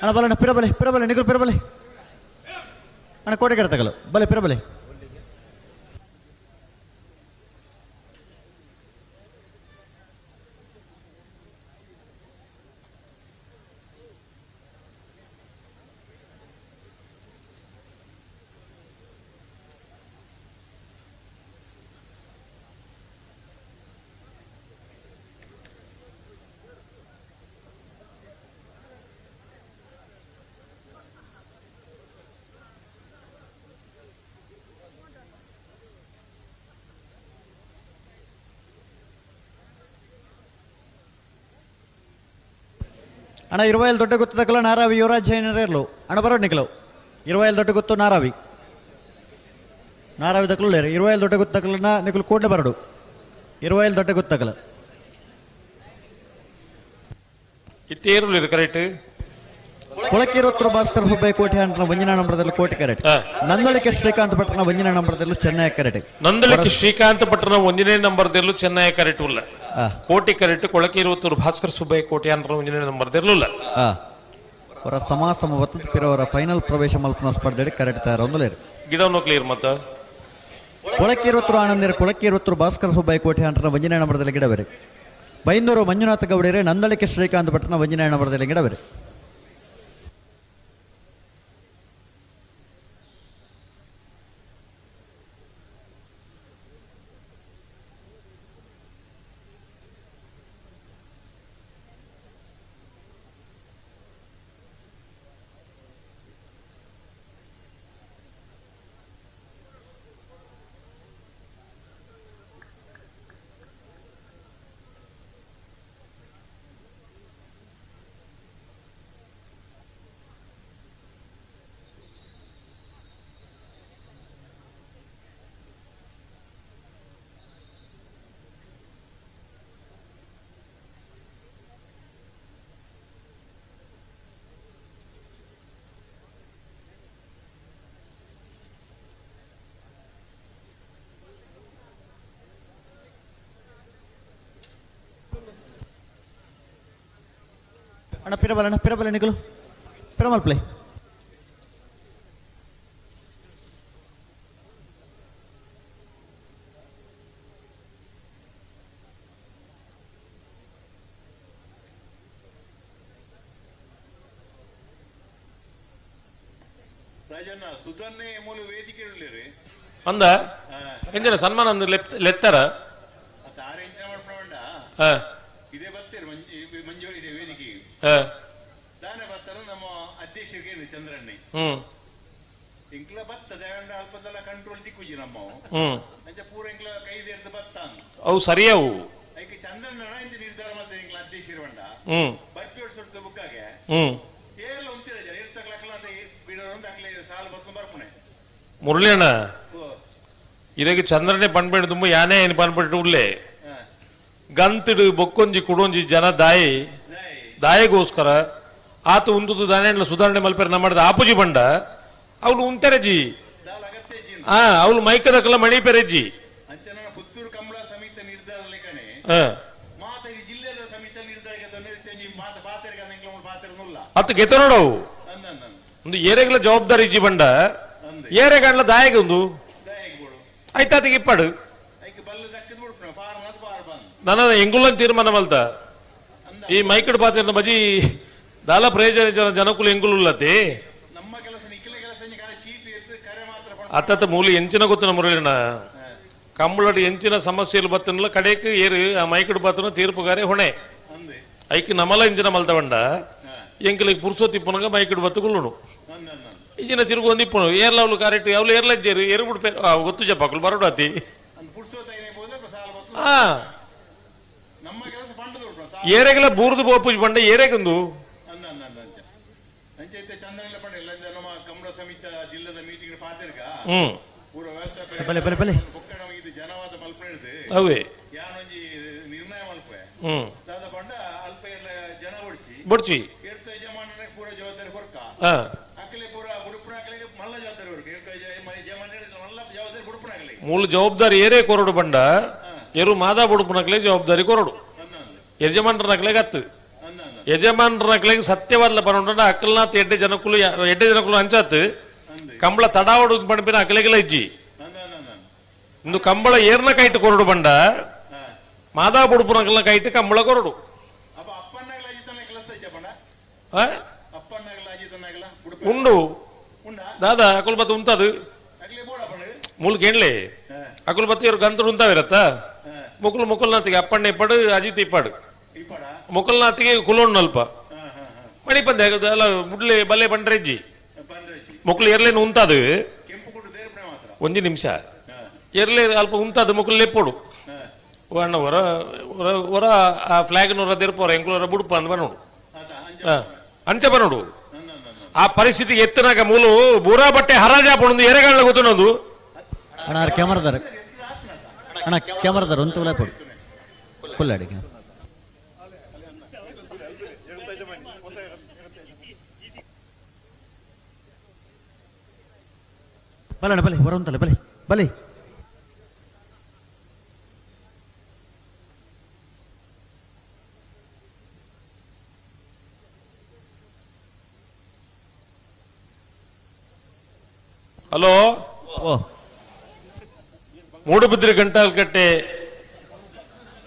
ಅಣ್ಣ ಬಲಣ್ಣ ಪಿರಬಲೆ ನಿಗುರು ಪಿರಬಲೆ ಅಣ್ಣ ಕೋಟೆ ಕಡೆ ತಗಲು ಬಲೆ ಪಿರಬಲೆ ಅಣ್ಣ 20 ದೊಡ್ಡ ಗುತ್ತು ತಕ್ಕಲ ನಾರಾವಿ ಯುವರಾಜ್ ಜೈನರೇರ್ಲು ಅಣ್ಣ ಬರೋಡ್ ನಿಖಲು 20 ದೊಡ್ಡ ಗುತ್ತು ನಾರಾವಿ ದಕ್ಕಲು ಲೇರು 20 ದೊಡ್ಡ ಗುತ್ತು ತಕ್ಕಲನ್ನ ನಿಖಲು ಕೂಡಲೇ ಬರಡು 20 ದೊಡ್ಡ ಗುತ್ತು ತಕ್ಕಲ ಇತ್ತೇರು ಕರೆಕ್ಟ್ ಕೊಳಕಿರುತ್ತರು ಭಾಸ್ಕರ್ ಸುಬ್ಬಯ್ಯ ಕೋಟೆ ಅಂತ ವಂಜನ ನಂಬರದಲ್ಲಿ ಕೋಟಿ ಕರೆಕ್ಟ್ ನಂದಳಿಕೆ ಶ್ರೀಕಾಂತ್ ಪಟ್ಟಣ ವಂಜನ ನಂಬರದಲ್ಲೂ ಚೆನ್ನೈ ಕರೆಕ್ಟ್ ನಂದಳಿಕೆ ಶ್ರೀಕಾಂತ್ ಪಟ್ಟಣ 1ನೇ ನಂಬರ್ದಲ್ಲೂ ಚೆನ್ನೈ ಕರೆಕ್ಟ್ ಇಲ್ಲ ಕೋಟಿ ಕರೆಕ್ಟ್ ಕೊಳಕಿರುತ್ತರು ಭಾಸ್ಕರ್ ಸುಬ್ಬಯ್ಯ ಕೋಟೆ ಅಂತ 1ನೇ ನಂಬರ್ದಲ್ಲೂ ಅವರ ಸಮಾಸಮ ಅವರ ಫೈನಲ್ ಪ್ರವೇಶ ಮಲ್ಪನ ಸ್ಪರ್ಧೆ ಕರೆಕ್ಟ್ ತಯಾರೊಂದಲೇರು ಗಿಡವನ್ನು ಕ್ಲಿಯರ್ ಮತ್ತ ಕೊಳಕಿರುತ್ತರು ಆನಂದಿರ ಕೊಳಕಿರುತ್ತರು ಭಾಸ್ಕರ್ ಸುಬ್ಬಯ್ಯ ಕೋಟೆ ಅಂತ ವಂಜನ ನಂಬರದಲ್ಲಿ ಗಿಡ ಬೇರೆ ಬೈಂದೂರು ಮಂಜುನಾಥ ಗೌಡರೆ ನಂದಳಿಕೆ ಶ್ರೀಕಾಂತ್ ಪಟ್ಟಣ ವಂಜನ ನಂಬರದಲ್ಲಿ ಗಿಡ ಬೇರೆ ಅಣ್ಣ ಪಿರಬಲ ನಿಖಲು ಪಿರಮಲ್ ಪ್ಲೇ ರಾಜಣ್ಣ ಸುಧನ್ನೇ ಮೂಲ ವೇದಿಕೆ ಅಂದ ಎಂಜಿನ ಸನ್ಮಾನ ಒಂದು ಲೆತ್ತರ ಇದೇ ಬರ್ತೀರಿ ಮಂಜೂರಿ ವೇದಿಕೆ ದಾನೆ ಬರ್ತಾರ ನಮ್ಮ ಅಧ್ಯಕ್ಷರಿಗೆ ಚಂದ್ರಣ್ಣೆ ಇಂಕ್ಲ ಬತ್ತದ ಅಲ್ಪದಲ್ಲ ಕಂಟ್ರೋಲ್ ದಿಕ್ಕುಜಿ ನಮ್ಮ ಪೂರ ಇಂಕ್ಲ ಕೈದೇರ್ದು ಬತ್ತಾನ ಅವು ಸರಿಯವು ಐಕೆ ಚಂದ್ರಣ್ಣ ಇಂತ ನಿರ್ಧಾರ ಮಾಡ್ತಾರೆ ಇಂಕ್ಲ ಅಧ್ಯಕ್ಷರು ಬಂಡ ಬರ್ಪಿ ಹೊಡ್ಸೊಡ್ತ ಬುಕ್ಕಾಗೆ ಏಲ್ಲ ಉಂತಿದ ಜನ ಇರ್ತಕ್ಲಕ್ಲ ಅಂತ ಬಿಡೋದು ಅಕ್ಲೆ ಸಾಲ ಬತ್ಕೊಂಡು ಬರ್ಪುಣೆ ಮುರಳಿಯಣ್ಣ ಇದಕ್ಕೆ ಚಂದ್ರನೇ ಪನ್ಪೇಡು ತುಂಬ ಯಾನೇ ಏನು ಪನ್ಪಟ್ಟು ಉಳ್ಳೆ ಗಂತಡು ಬೊಕ್ಕೊಂಜಿ ಕುಡೊಂಜಿ ಜನ ದಾಯಿಗೋಸ್ಕರ ಆತ ಉಂತುದು ದಾನೆ ಸುಧಾರಣೆ ಮಲ್ಪೇರ ನಮ್ಮದ ಆಪುಜಿ ಬಂಡ ಅವಳು ಉಂತೆರಜಿ ಅವಳು ಮೈಕದಕ್ಕಲ್ಲ ಮಣಿಪೆರಜ್ಜಿ ಪುತ್ತೂರು ಕಂಬಳ ಸಮಿತಿ ನಿರ್ಧಾರ ಲೆಕ್ಕನೆ ಮಾತ ಈ ಜಿಲ್ಲೆದ ಸಮಿತಿ ನಿರ್ಧಾರ ಅತ್ತು ಗೆತ ನೋಡವು ಒಂದು ಏರೆಗಳ ಜವಾಬ್ದಾರಿ ಇಜ್ಜಿ ಬಂಡ ಏರೆಗಂಡ್ಲ ದಾಯಗ ಒಂದು ಆಯ್ತಾತಿಗೆ ಇಪ್ಪಡು ನನ್ನ ಎಂಗುಲನ್ ತೀರ್ಮಾನ ಮಲ್ತ ಈ ಮೈಕಡ್ ಪಾತ್ರ ಬಜಿ ದಾಲ ಪ್ರಯೋಜನ ಜನಕುಲು ಎಂಗುಲುಲ್ಲತಿ ಅತ್ತ ಮೂಲಿ ಎಂಚಿನ ಗೊತ್ತಿನ ಮುರಳಿನ ಕಂಬಳಡಿ ಎಂಚಿನ ಸಮಸ್ಯೆలు ಬತ್ತನಲ್ಲ ಕಡೆಕ್ ಏರು ಆ ಮೈಕಡ್ ಪಾತ್ರ ತೀರ್ಪುಗಾರೆ ಹೊಣೆ ಐಕ್ ನಮಲ ಇಂಜಿನ ಮಲ್ತವಂಡ ಎಂಕಲಿಗೆ ಪುರ್ಸೋತಿ ಪುನಗ ಮೈಕಡ್ ಬತ್ತುಗುಲ್ಲುನು ಇಂಜಿನ ತಿರುಗು ಒಂದಿಪ್ಪುನು ಏರ್ಲ ಅವಳು ಕರೆಕ್ಟ್ ಅವಳು ಏರ್ಲಜ್ಜೇರು ಏರು ಬಿಡ್ಪೇ ಗೊತ್ತು ಜಪ್ಪಕಲು ಬರೋಡಾತಿ ಏರೆಗೆಲ್ಲ ಬೂರ್ದು ಬೋಪುಜ್ ಬಂಡ ಏರೆಗೊಂದು ಅವೇ ಬಡ್ಚಿ ಮೂಲ ಜವಾಬ್ದಾರಿ ಏರೇ ಕೊರಡು ಬಂಡ ಎರು ಮಾದಾ ಬುಡುಪುನಕ್ಲೆ ಜವಾಬ್ದಾರಿ ಕೊರಡು ಯಜಮಾನ್ರ ನಕ್ಲೆಗೆ ಹತ್ತು ಯಜಮಾನ್ರ ನಕ್ಲೆಗೆ ಸತ್ಯವಾದ ಪರೊಂಡ ಅಕ್ಕಲ್ನಾಥ್ ಎಡ್ಡೆ ಜನಕುಲು ಹಂಚಾತ್ ಕಂಬಳ ತಡಾವಡು ಪಣಪಿನ ಅಕ್ಕಲೆಗೆಲ್ಲ ಇಜ್ಜಿ ಇಂದು ಕಂಬಳ ಏರ್ನ ಕೈಟ್ ಕೊರಡು ಬಂಡ ಮಾದಾ ಬುಡುಪುನಕ್ಲ ಕೈಟ್ ಕಂಬಳ ಕೊರಡು ಉಂಡು ದಾದಾ ಅಕುಲ್ ಬತ್ತು ಉಂತದು ಮೂಲ್ಕೇಣ್ಲೆ ಅಕುಲ್ ಬತ್ತು ಇವ್ರು ಗಂತರು ಉಂತಾವಿರತ್ತ ಮುಕುಲ್ನಾಥಿಗೆ ಅಪ್ಪಣ್ಣ ಇಪ್ಪಡು ಅಜಿತ್ ಇಪ್ಪಡು ಮುಕುಲ್ನಾಥಿಗೆ ಕುಲೋಣ್ಣು ಅಲ್ಪ ಮಣಿಪಂದೆ ಅಲ್ಲ ಮುಡ್ಲೆ ಬಲ್ಲೆ ಪಂಡ್ರೆಜ್ಜಿ ಮುಕ್ಳು ಎರ್ಲೇನು ಉಂತದು ಒಂಜಿ ನಿಮಿಷ ಎರ್ಲೆ ಅಲ್ಪ ಉಂತದು ಮುಕ್ಳು ಲೆಪ್ಪೋಡು ಅಣ್ಣ ಹೊರ ಆ ಫ್ಲಾಗ್ನವರ ತಿರ್ಪೋರ ಎಂಕ್ಳವರ ಬುಡುಪ ಅಂದ್ ನೋಡು ಅಂಚ ಬರೋಡು ಆ ಪರಿಸ್ಥಿತಿಗೆ ಎತ್ತನಾಗ ಮೂಲು ಬೂರಾ ಬಟ್ಟೆ ಹರಾಜಾಪಣದು ಎರೆಗಾಳ ಗೊತ್ತನೋದು ಅಣ್ಣ ಕ್ಯಾಮರಾದಾರ ಅಣ್ಣ ಕ್ಯಾಮರಾದಾರ ಒಂದು ತುಲ ಕೊಡು ಕೊಲ್ಲಾಡಿಗೆ ಬಲಣ್ಣ ಬಲೆ ಬರೋಂತಲ್ಲ ಬಲೆ ಬಲೆ ಹಲೋ ಓ ಮೂಡುಬಿದ್ರಿ ಗಂಟಾಲ್ಕಟ್ಟೆ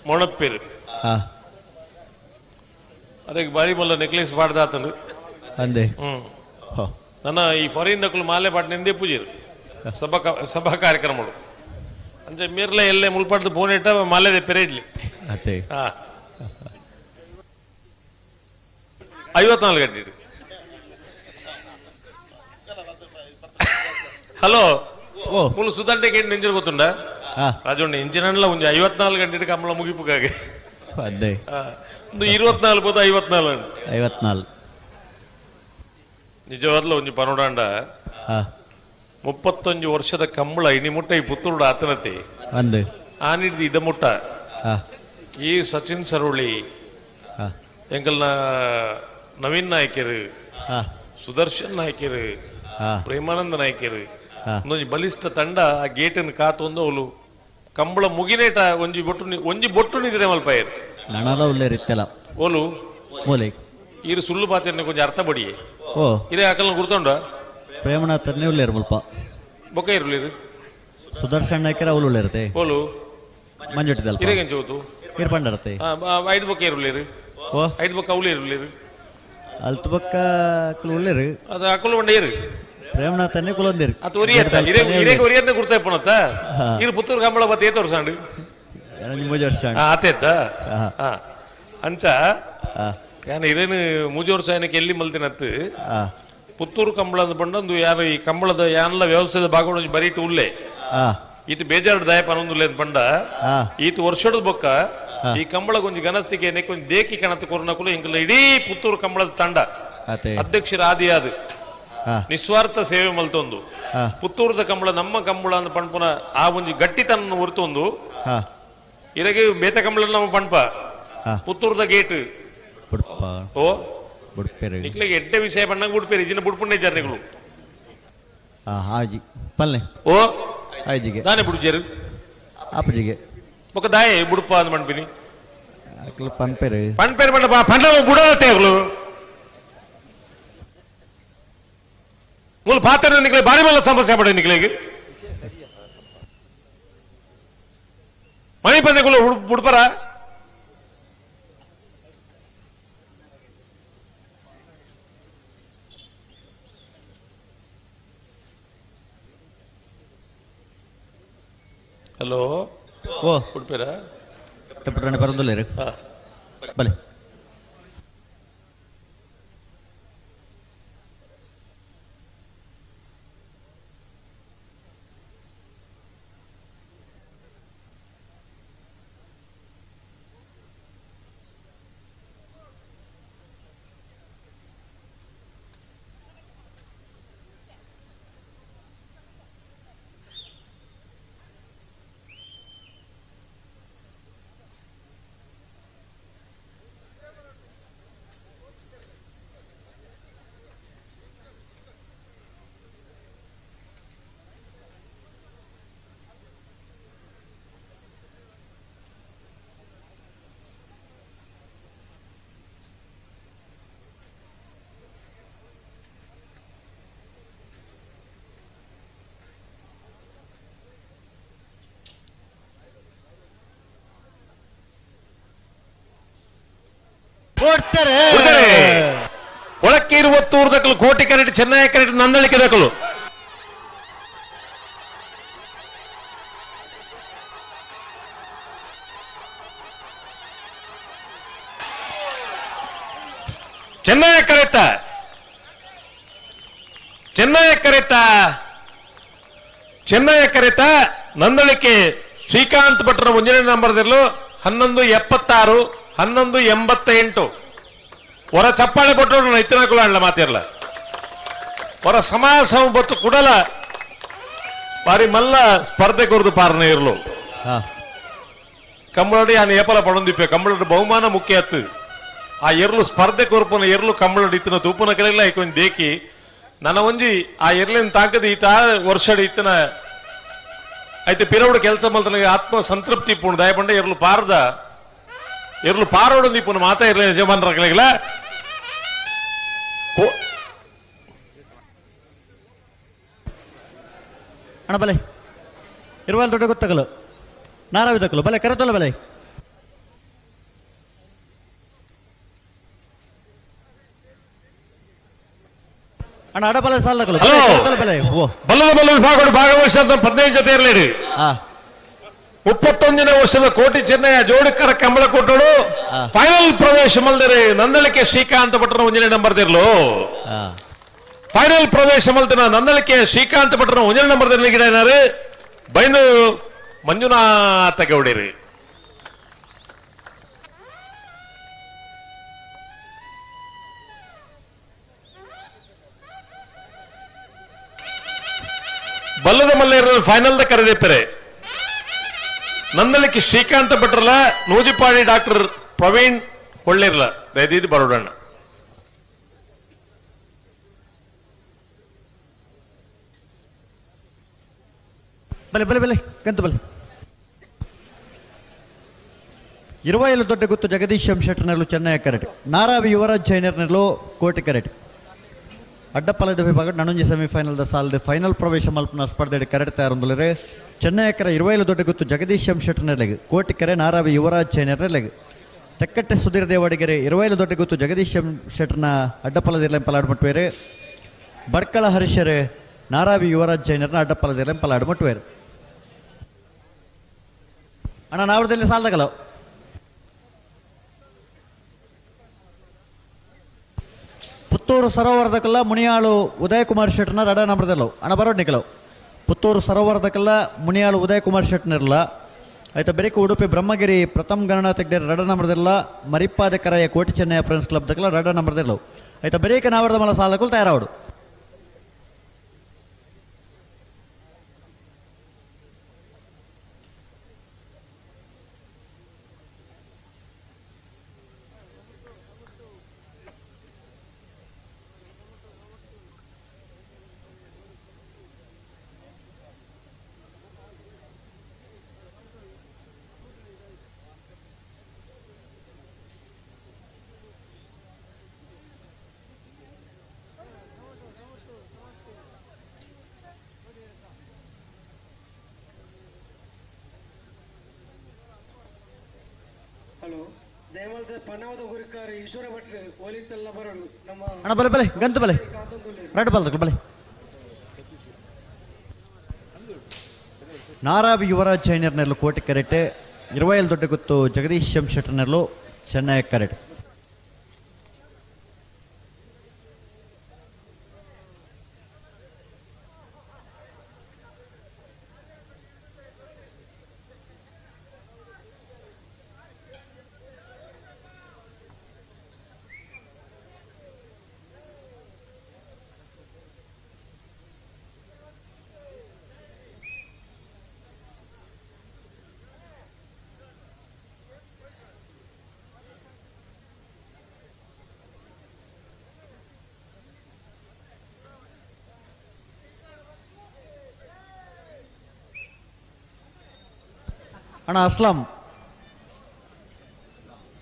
ಮೊಣಪ್ಪೇರು ಅದಕ್ಕೆ ಬಾರಿ ಮಲ್ಲ ನೆಕ್ಲೆಸ್ ಪಾಡ್ದಾತನು ಅಂದೆ ನನ್ನ ಈ ಫಾರಿನ್ ದಕ್ಕಲು ಮಾಲೆ ಪಾಟ್ ನಿಂದೇ ಪೂಜೆರು ಸಭಾ ಕಾರ್ಯಕ್ರಮಗಳು ಅಂಚೆ ಮೀರ್ಲೆ ಎಲ್ಲೇ ಮುಲ್ಪಾಡ್ದು ಫೋನ್ ಇಟ್ಟ ಮಾಲೆದೆ ಪೆರೇಜ್ಲಿ ಅದೇ 54 ಗಂಟೆ ಹಲೋ ಮುಲು ಸುಧಾಂಟೆ ಗೇಟ್ ನೆಂಜರು ಗೊತ್ತುಂಡ ರಾಜಣ್ಣ ಇಂಜಿನಲ್ಲ ಒಂದು 54 ಗಂಟೆ ಕಮ್ಮಳ ಮುಗಿಪುಗಾಗೆ ಅದೇ ಒಂದು 24 ಬೋದು 54 ನಿಜವಾದ್ಲ ಒಂಜಿ ಪನೋಡಾಂಡ 35 ವರ್ಷದ ಕಂಬಳ ಇನಿ ಮುಟ್ಟ ಈ ಪುತ್ತೂರು ಆತನತೆ ಅಂದೆ ಆನಿಡ್ದು ಇದ ಮುಟ್ಟ ಈ ಸಚಿನ್ ಸರೋಳಿ ಎಂಕಲ್ನ ನವೀನ್ ನಾಯ್ಕರು ಸುದರ್ಶನ್ ನಾಯ್ಕರು ಪ್ರೇಮಾನಂದ ನಾಯ್ಕರು ಒಂದೊಂದು ಬಲಿಷ್ಠ ತಂಡ ಆ ಗೇಟನ್ನು ಕಾತೊಂದು ಅವಳು ಕಂಬಳ ಮುಗಿನೇಟ ಒಂಜಿ ಬೊಟ್ಟು ನಿದ್ರೆ ಮಲ್ಪಾಯರು ನಣಲ ಉಳ್ಳೇ ರೀತಿಯಲ್ಲ ಓಲು ಮೂಲೆ ಇರು ಸುಳ್ಳು ಪಾತ್ರೆ ಕೊಂಚ ಅರ್ಥ ಬಡಿಯೇ ಓ ಇರೇ ಅಕಲ್ನ ಗುರ್ತೊಂಡ ಪ್ರೇಮನಾಥರ್ನೇ ಉಳ್ಳೇರು ಮುಲ್ಪ ಬೊಕ್ಕ ಇರಲಿರು ಸುದರ್ಶನ್ ನಾಯ್ಕರ ಅವಳು ಉಳ್ಳೇರತೆ ಓಲು ಮಂಜುಟ್ಟಿದಲ್ಪ ಇರೇಗಂಚ ಹೋತು ಇರ್ಪಂಡರತೆ 5 ಬೊಕ್ಕ ಇರಲಿರು ಓ 5 ಬೊಕ್ಕ ಅವಳು ಇರಲಿರು ಅಲ್ತು ಬೊಕ್ಕ ಉಳ್ಳೇರು ಅದು ಅಕಲು ಬಂಡ ಇರು ಪ್ರೇಮನಾಥನ್ನೇ ಕುಲೊಂದಿರು ಅದು ಒರಿಯತ್ತ ಇರೇಗ ಒರಿಯತ್ತ ಗುರ್ತಾಯ್ಪಣತ್ತ ಇರು ಪುತ್ತೂರು ಕಂಬಳ ಬತ್ತ ಏತ ವರ್ಷ ಮೂಜು ವರ್ಷ ಆತೇತ ಅಂಚ ಯಾನ ಇರೇನು ಮೂಜು ವರ್ಷ ಏನಕ್ಕೆ ಎಲ್ಲಿ ಮಲ್ತಿನತ್ತು ಪುತ್ತೂರು ಕಂಬಳದ ಬಂಡೊಂದು ಯಾರು ಈ ಕಂಬಳದ ಯಾನೆಲ್ಲ ವ್ಯವಸಾಯದ ಭಾಗಗಳು ಬರೀಟು ಉಲ್ಲೆ ಈತ ಬೇಜಾರು ದಾಯಪ ಅನ್ನೊಂದುಲ್ಲೆ ಅಂತ ಬಂಡ ಈತ ವರ್ಷದ ಬೊಕ್ಕ ಈ ಕಂಬಳ ಕೊಂಚ ಗನಸ್ತಿಗೆ ಕೊಂಚ ದೇಕಿ ಕಣತ್ ಕೊರೋನಾಕುಲು ಇಂಕಲ್ಲ ಇಡೀ ಪುತ್ತೂರು ಕಂಬಳದ ತಂಡ ಅಧ್ಯಕ್ಷರ ಆದಿಯಾದ ನಿಸ್ವಾರ್ಥ ಸೇವೆ ಮಲ್ತೊಂದು ಪುತ್ತೂರದ ಕಂಬಳ ನಮ್ಮ ಕಂಬಳ ಅಂತ ಪಣ್ಪುನ ಆ ಒಂಜಿ ಗಟ್ಟಿತನ ಹೊರತೊಂದು ಇರಗೆ ಬೇತ ಕಂಬಳ ನಮ್ಮ ಪಣ್ಪ ಪುತ್ತೂರದ ಗೇಟ್ ಓ ನಿಕ್ಲೆಗೆ ಎಡ್ಡೆ ವಿಷಯ ಬಣ್ಣಂಗ ಬುಡ್ಪೇರಿ ಇಜಿನ ಬುಡ್ಪುಂಡೆ ಜರ್ನೆಗಳು ಹಾಜಿ ಪಲ್ಲೆ ಓ ಆಯ್ಜಿಗೆ ದಾನೆ ಬುಡ್ಜೇರು ಆಪಜಿಗೆ ఒక దాయ బుడుప అని మనిపిని అట్లా పనిపేరు పనిపేరు పంట పండ్ల బుడతే అగలు ಮೂಲ ಪಾತ್ರ ನಿಕ್ಲೆ ಬಾರಿ ಮಲ್ಲ ಸಮಸ್ಯೆ ಪಡೆ ನಿಕ್ಲೆಗೆ ಮಣಿ ಪಂದೆಗಳು ಬುಡ್ಪರ ಹಲೋ ಓ ಬುಡ್ಪೇರಾ ತಪ್ಪುಟ್ರಾಣೆ ಬರೋದಿಲ್ಲ ಬಲೆ ಒಳಕ್ಕೆ ಇರುವತ್ತೂರು ದಕ್ಕಲು ಕೋಟಿ ಕರೆಕ್ಟ್ ಚೆನ್ನೈ ಕರೆಕ್ಟ್ ನಂದಳಿಕೆ ದಕ್ಕಲು ಚೆನ್ನೈ ಕರೆತ ನಂದಳಿಕೆ ಶ್ರೀಕಾಂತ್ ಭಟ್ರ 1ನೇ ನಂಬರ್ದಲ್ಲೂ 1176 1188 ಹೊರ ಚಪ್ಪಾಳೆ ಕೊಟ್ಟರು ಇತ್ತಿನ ಕುಲಾಡ್ಲ ಮಾತಿರ್ಲ ಹೊರ ಸಮಾಸ ಬತ್ತು ಕುಡಲ ಬಾರಿ ಮಲ್ಲ ಸ್ಪರ್ಧೆ ಕೊರದು ಪಾರನೆ ಇರ್ಲು ಕಂಬಳಡಿ ಆ ಏಪಲ ಪಡೊಂದಿಪ್ಪೆ ಕಂಬಳದ ಬಹುಮಾನ ಮುಖ್ಯ ಅತ್ತು ಆ ಎರ್ಲು ಸ್ಪರ್ಧೆ ಕೊರಪನ ಎರ್ಲು ಕಂಬಳಡಿ ಇತ್ತಿನ ತೂಪನ ಕೆಳಗಿಲ್ಲ ಐಕೊಂದು ದೇಕಿ ನನ್ನ ಒಂಜಿ ಆ ಎರ್ಲಿನ ತಾಕದ ಈತ ವರ್ಷಡಿ ಇತ್ತನ ಐತೆ ಪಿರವಡು ಕೆಲಸ ಮಲ್ತನಿಗೆ ಆತ್ಮ ಸಂತೃಪ್ತಿ ಪೂರ್ಣ ದಯಪಂಡ ಎರ್ಲು ಪಾರೋಡು ದೀಪನ ಮಾತಾ ಇರಲಿ ಯಜಮಾನರ ಕೆಳಗಿಲ್ಲ ಅಣ್ಣ ಬಲೆ ಇರುವಲ್ ದೊಡ್ಡ ಗೊತ್ತಾಗಲು ನಾರಾವಿದಕ್ಕಲು ಬಲೆ ಕರೆತಲ್ಲ ಬಲೆ ಅಣ್ಣ ಅಡಬಲ ಸಾಲದಕ್ಕಲು ಬಲೆ ಓ ಬಲ್ಲದ ಭಾಗವಹಿಸಿದ 15 ಜೊತೆ ಇರಲಿ 31ನೇ ವರ್ಷದ ಕೋಟಿ ಚೆನ್ನಯ್ಯ ಜೋಡಿಕರ ಕಂಬಳ ಕೊಟ್ಟಳು ಫೈನಲ್ ಪ್ರವೇಶ ಮಲ್ದರೆ ನಂದಳಿಕೆ ಶ್ರೀಕಾಂತ ಭಟ್ರನ 1ನೇ ನಂಬರ್ ದಿರ್ಲು ಫೈನಲ್ ಪ್ರವೇಶ ಮಲ್ತಿನ ನಂದಳಿಕೆ ಶ್ರೀಕಾಂತ ಭಟ್ರನ 1ನೇ ನಂಬರ್ ದಿರ್ಲಿ ಗಿಡ ಏನಾರು ಬೈಂದು ಮಂಜುನಾಥ ಗೌಡಿರಿ ಬಲ್ಲದ ಮಲ್ಲೇರ ಫೈನಲ್ ದ ಕರೆದಿಪ್ಪರೆ ನಂದಲಿಕ್ಕೆ ಶ್ರೀಕಾಂತ ಭಟ್ರಲ್ಲ ನೂಜಿಪಾಡಿ ಡಾಕ್ಟರ್ ಪ್ರವೀಣ್ ಹೊಳ್ಳಿರ್ಲ ದಯದೀದಿ ಬರೋಡಣ್ಣ ಬಲೆ ಬಲೆ ಬಲೆ ಕಂತು ಬಲೆ 27 ದೊಡ್ಡ ಗುತ್ತು ಜಗದೀಶಂ ಶೆಟ್ಟರ್ನಲ್ಲೂ ಚೆನ್ನೈ ಕರೆಟ್ ನಾರಾವಿ ಯುವರಾಜ್ ಜೈನರ್ನಲ್ಲೂ ಕೋಟಿ ಕರೆಟ್ ಅಡ್ಡಪಾಲದ ವಿಭಾಗ ನಣುಂಜಿ ಸೆಮಿಫೈನಲ್ ಸಾಲದ ಫೈನಲ್ ಪ್ರವೇಶ ಮಲ್ಪನ ಸ್ಪರ್ಧೆ ಕರೆಟ್ ತಯಾರೊಂದಲರೆ ಚೆನ್ನೈ ಕರೆ 27 ದೊಡ್ಡ ಗುತ್ತು ಜಗದೀಶಂ ಶೆಟ್ಟರ್ನರ್ಲೆಗ್ ಕೋಟಿ ಕರೆ ನಾರಾವಿ ಯುವರಾಜ್ ಜೈನರ್ನರ್ಲೆಗ್ ತೆಕ್ಕಟ್ಟೆ ಸುಧೀರ್ ದೇವಡಿಗೆರೆ 27 ದೊಡ್ಡ ಗುತ್ತು ಜಗದೀಶಂ ಶೆಟ್ಟರ್ನ ಅಡ್ಡಪಾಲದಿರ್ಲೆ ಪಲಾಡ್ಮಟ್ವೇರೆ ಬಡ್ಕಳ ಹರೀಶರೆ ನಾರಾವಿ ಯುವರಾಜ್ ಜೈನರ್ನ ಅಡ್ಡಪಾಲದಿರ್ಲೆ ಪಲಾಡ್ಮಟ್ವೇರು ಅಣ್ಣ ನಾವಡದಲ್ಲಿ ಸಾಲದಾಗಲ್ಲ ಪುತ್ತೂರು ಸರೋವರದಕಲ್ಲ ಮುನಿಯಾಳು ಉದಯ್ ಕುಮಾರ್ ಶೆಟ್ನ ರಡ ನಂಬರ್ದಲ್ಲವು ಅಣ್ಣ ಬರೋಡ್ ನಿಖಲವು ಪುತ್ತೂರು ಸರೋವರದಕಲ್ಲ ಮುನಿಯಾಳು ಉದಯ್ ಕುಮಾರ್ ಶೆಟ್ನಿರಲ್ಲ ಆಯ್ತಾ ಬೆರಿಕು ಉಡುಪಿ ಬ್ರಹ್ಮಗಿರಿ ಪ್ರಥಮ್ ಗಣನ ತೆಗ್ದೆ ರಡ ನಂಬರ್ದಿಲ್ಲ ಮರಿಪ್ಪಾದ ಕರೆಯ ಕೋಟಿ ಚೆನ್ನೈ ಫ್ರೆಂಡ್ಸ್ ಕ್ಲಬ್ದಕಲ್ಲ ರಡ ನಂಬರ್ದಿಲ್ಲವು ಆಯ್ತಾ ಬೆರೀಕ ನಾವರ್ದ ಮಲ ಸಾಲಕಲ್ ತಯಾರಾವಡು ಹಲೋ ದಯಮಾಡಿ ಪನ್ನವದ ಹುರಿಕಾರ ಈಶ್ವರ ಭಟ್ರು ಓಲಿತೆಲ್ಲ ಬರೋದು ನಮ್ಮ ಅಣ್ಣ ಬಲೆ ಬಲೆ ಗಂತು ಬಲೆ ರಡ್ ಬಲ್ದಕ್ಕೆ ಬಲೆ ನಾರಾವಿ ಯುವರಾಜ್ ಜೈನರ್ನಲ್ಲೂ ಕೋಟಿ ಕರೆಟ್ 27 ದೊಡ್ಡ ಗುತ್ತು ಜಗದೀಶಂ ಶೆಟ್ಟರ್ನಲ್ಲೂ ಚೆನ್ನೈ ಕರೆಟ್ ಅಣ್ಣ ಅಸ್ಲಾಂ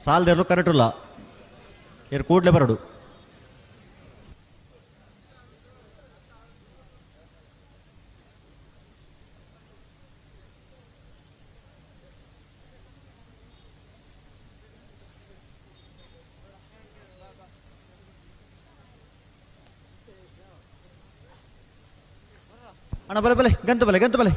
ಸಾಲದಿರಲು ಕರೆಕ್ಟಿಲ್ಲ ಇರು ಕೂಡಲೇ ಬರಡು ಅಣ್ಣ ಬಲೆ ಬಲೆ ಗಂತು ಬಲೆ ಗಂತು ಬಲೆ